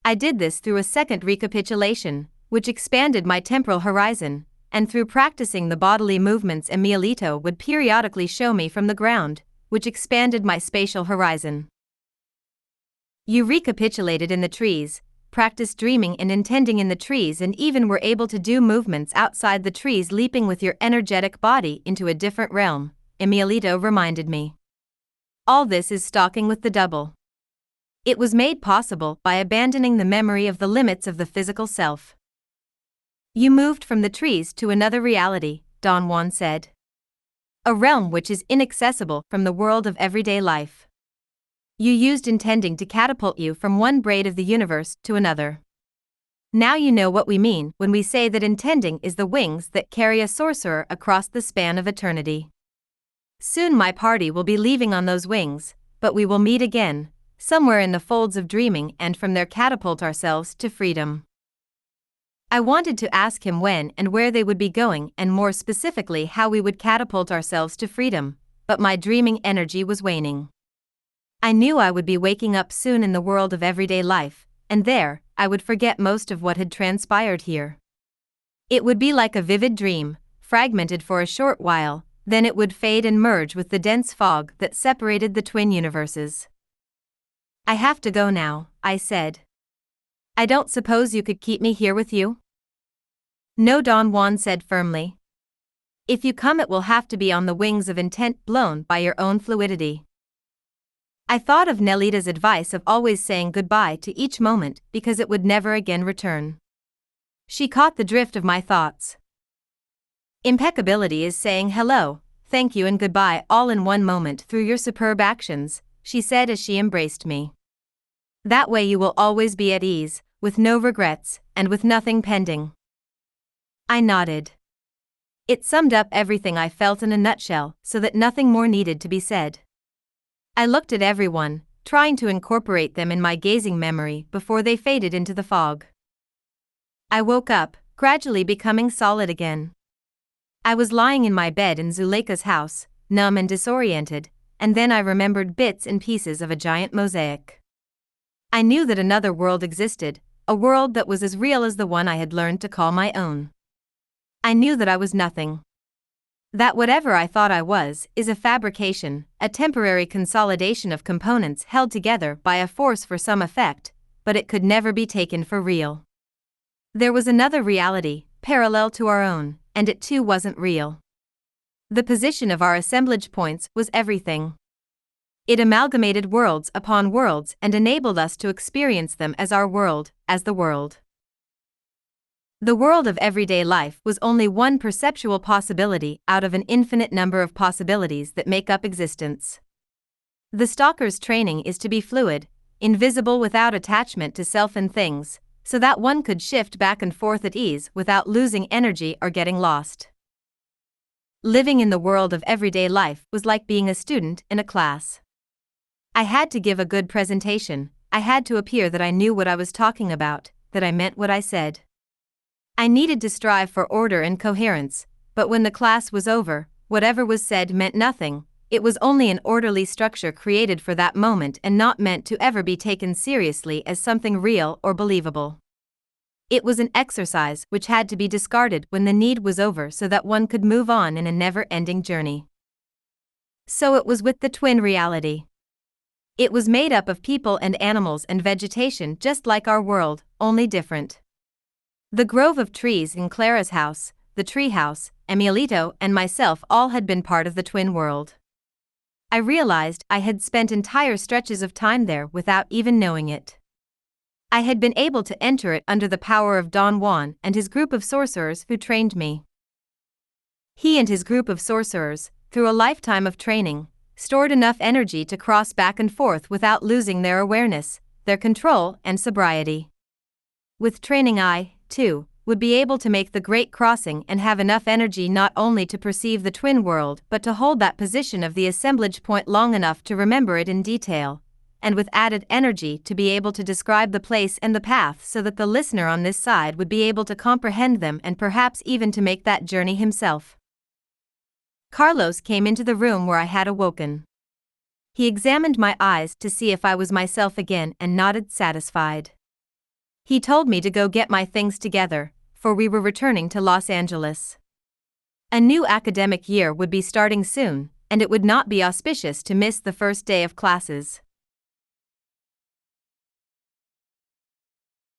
I did this through a second recapitulation, which expanded my temporal horizon, and through practicing the bodily movements Emilito would periodically show me from the ground, which expanded my spatial horizon. You recapitulated in the trees, practiced dreaming and intending in the trees, and even were able to do movements outside the trees, leaping with your energetic body into a different realm, Emilito reminded me. All this is stalking with the double. It was made possible by abandoning the memory of the limits of the physical self. You moved from the trees to another reality, Don Juan said. A realm which is inaccessible from the world of everyday life. You used intending to catapult you from one braid of the universe to another. Now you know what we mean when we say that intending is the wings that carry a sorcerer across the span of eternity. Soon my party will be leaving on those wings, but we will meet again, somewhere in the folds of dreaming, and from there catapult ourselves to freedom. I wanted to ask him when and where they would be going, and more specifically how we would catapult ourselves to freedom, but my dreaming energy was waning. I knew I would be waking up soon in the world of everyday life, and there, I would forget most of what had transpired here. It would be like a vivid dream, fragmented for a short while, then it would fade and merge with the dense fog that separated the twin universes. I have to go now, I said. I don't suppose you could keep me here with you? No, Don Juan said firmly. If you come, it will have to be on the wings of intent, blown by your own fluidity. I thought of Nelita's advice of always saying goodbye to each moment because it would never again return. She caught the drift of my thoughts. Impeccability is saying hello, thank you and goodbye all in one moment through your superb actions, she said as she embraced me. That way you will always be at ease, with no regrets, and with nothing pending. I nodded. It summed up everything I felt in a nutshell, so that nothing more needed to be said. I looked at everyone, trying to incorporate them in my gazing memory before they faded into the fog. I woke up, gradually becoming solid again. I was lying in my bed in Zuleika's house, numb and disoriented, and then I remembered bits and pieces of a giant mosaic. I knew that another world existed, a world that was as real as the one I had learned to call my own. I knew that I was nothing. That whatever I thought I was is a fabrication, a temporary consolidation of components held together by a force for some effect, but it could never be taken for real. There was another reality, parallel to our own, and it too wasn't real. The position of our assemblage points was everything. It amalgamated worlds upon worlds and enabled us to experience them as our world, as the world. The world of everyday life was only one perceptual possibility out of an infinite number of possibilities that make up existence. The stalker's training is to be fluid, invisible without attachment to self and things, so that one could shift back and forth at ease without losing energy or getting lost. Living in the world of everyday life was like being a student in a class. I had to give a good presentation, I had to appear that I knew what I was talking about, that I meant what I said. I needed to strive for order and coherence, but when the class was over, whatever was said meant nothing. It was only an orderly structure created for that moment and not meant to ever be taken seriously as something real or believable. It was an exercise which had to be discarded when the need was over so that one could move on in a never-ending journey. So it was with the twin reality. It was made up of people and animals and vegetation just like our world, only different. The grove of trees in Clara's house, the tree house, Emilito and myself all had been part of the twin world. I realized I had spent entire stretches of time there without even knowing it. I had been able to enter it under the power of Don Juan and his group of sorcerers who trained me. He and his group of sorcerers, through a lifetime of training, stored enough energy to cross back and forth without losing their awareness, their control and sobriety. With training I, too, would be able to make the great crossing and have enough energy not only to perceive the twin world but to hold that position of the assemblage point long enough to remember it in detail, and with added energy to be able to describe the place and the path so that the listener on this side would be able to comprehend them and perhaps even to make that journey himself. Carlos came into the room where I had awoken. He examined my eyes to see if I was myself again and nodded satisfied. He told me to go get my things together, for we were returning to Los Angeles. A new academic year would be starting soon, and it would not be auspicious to miss the first day of classes.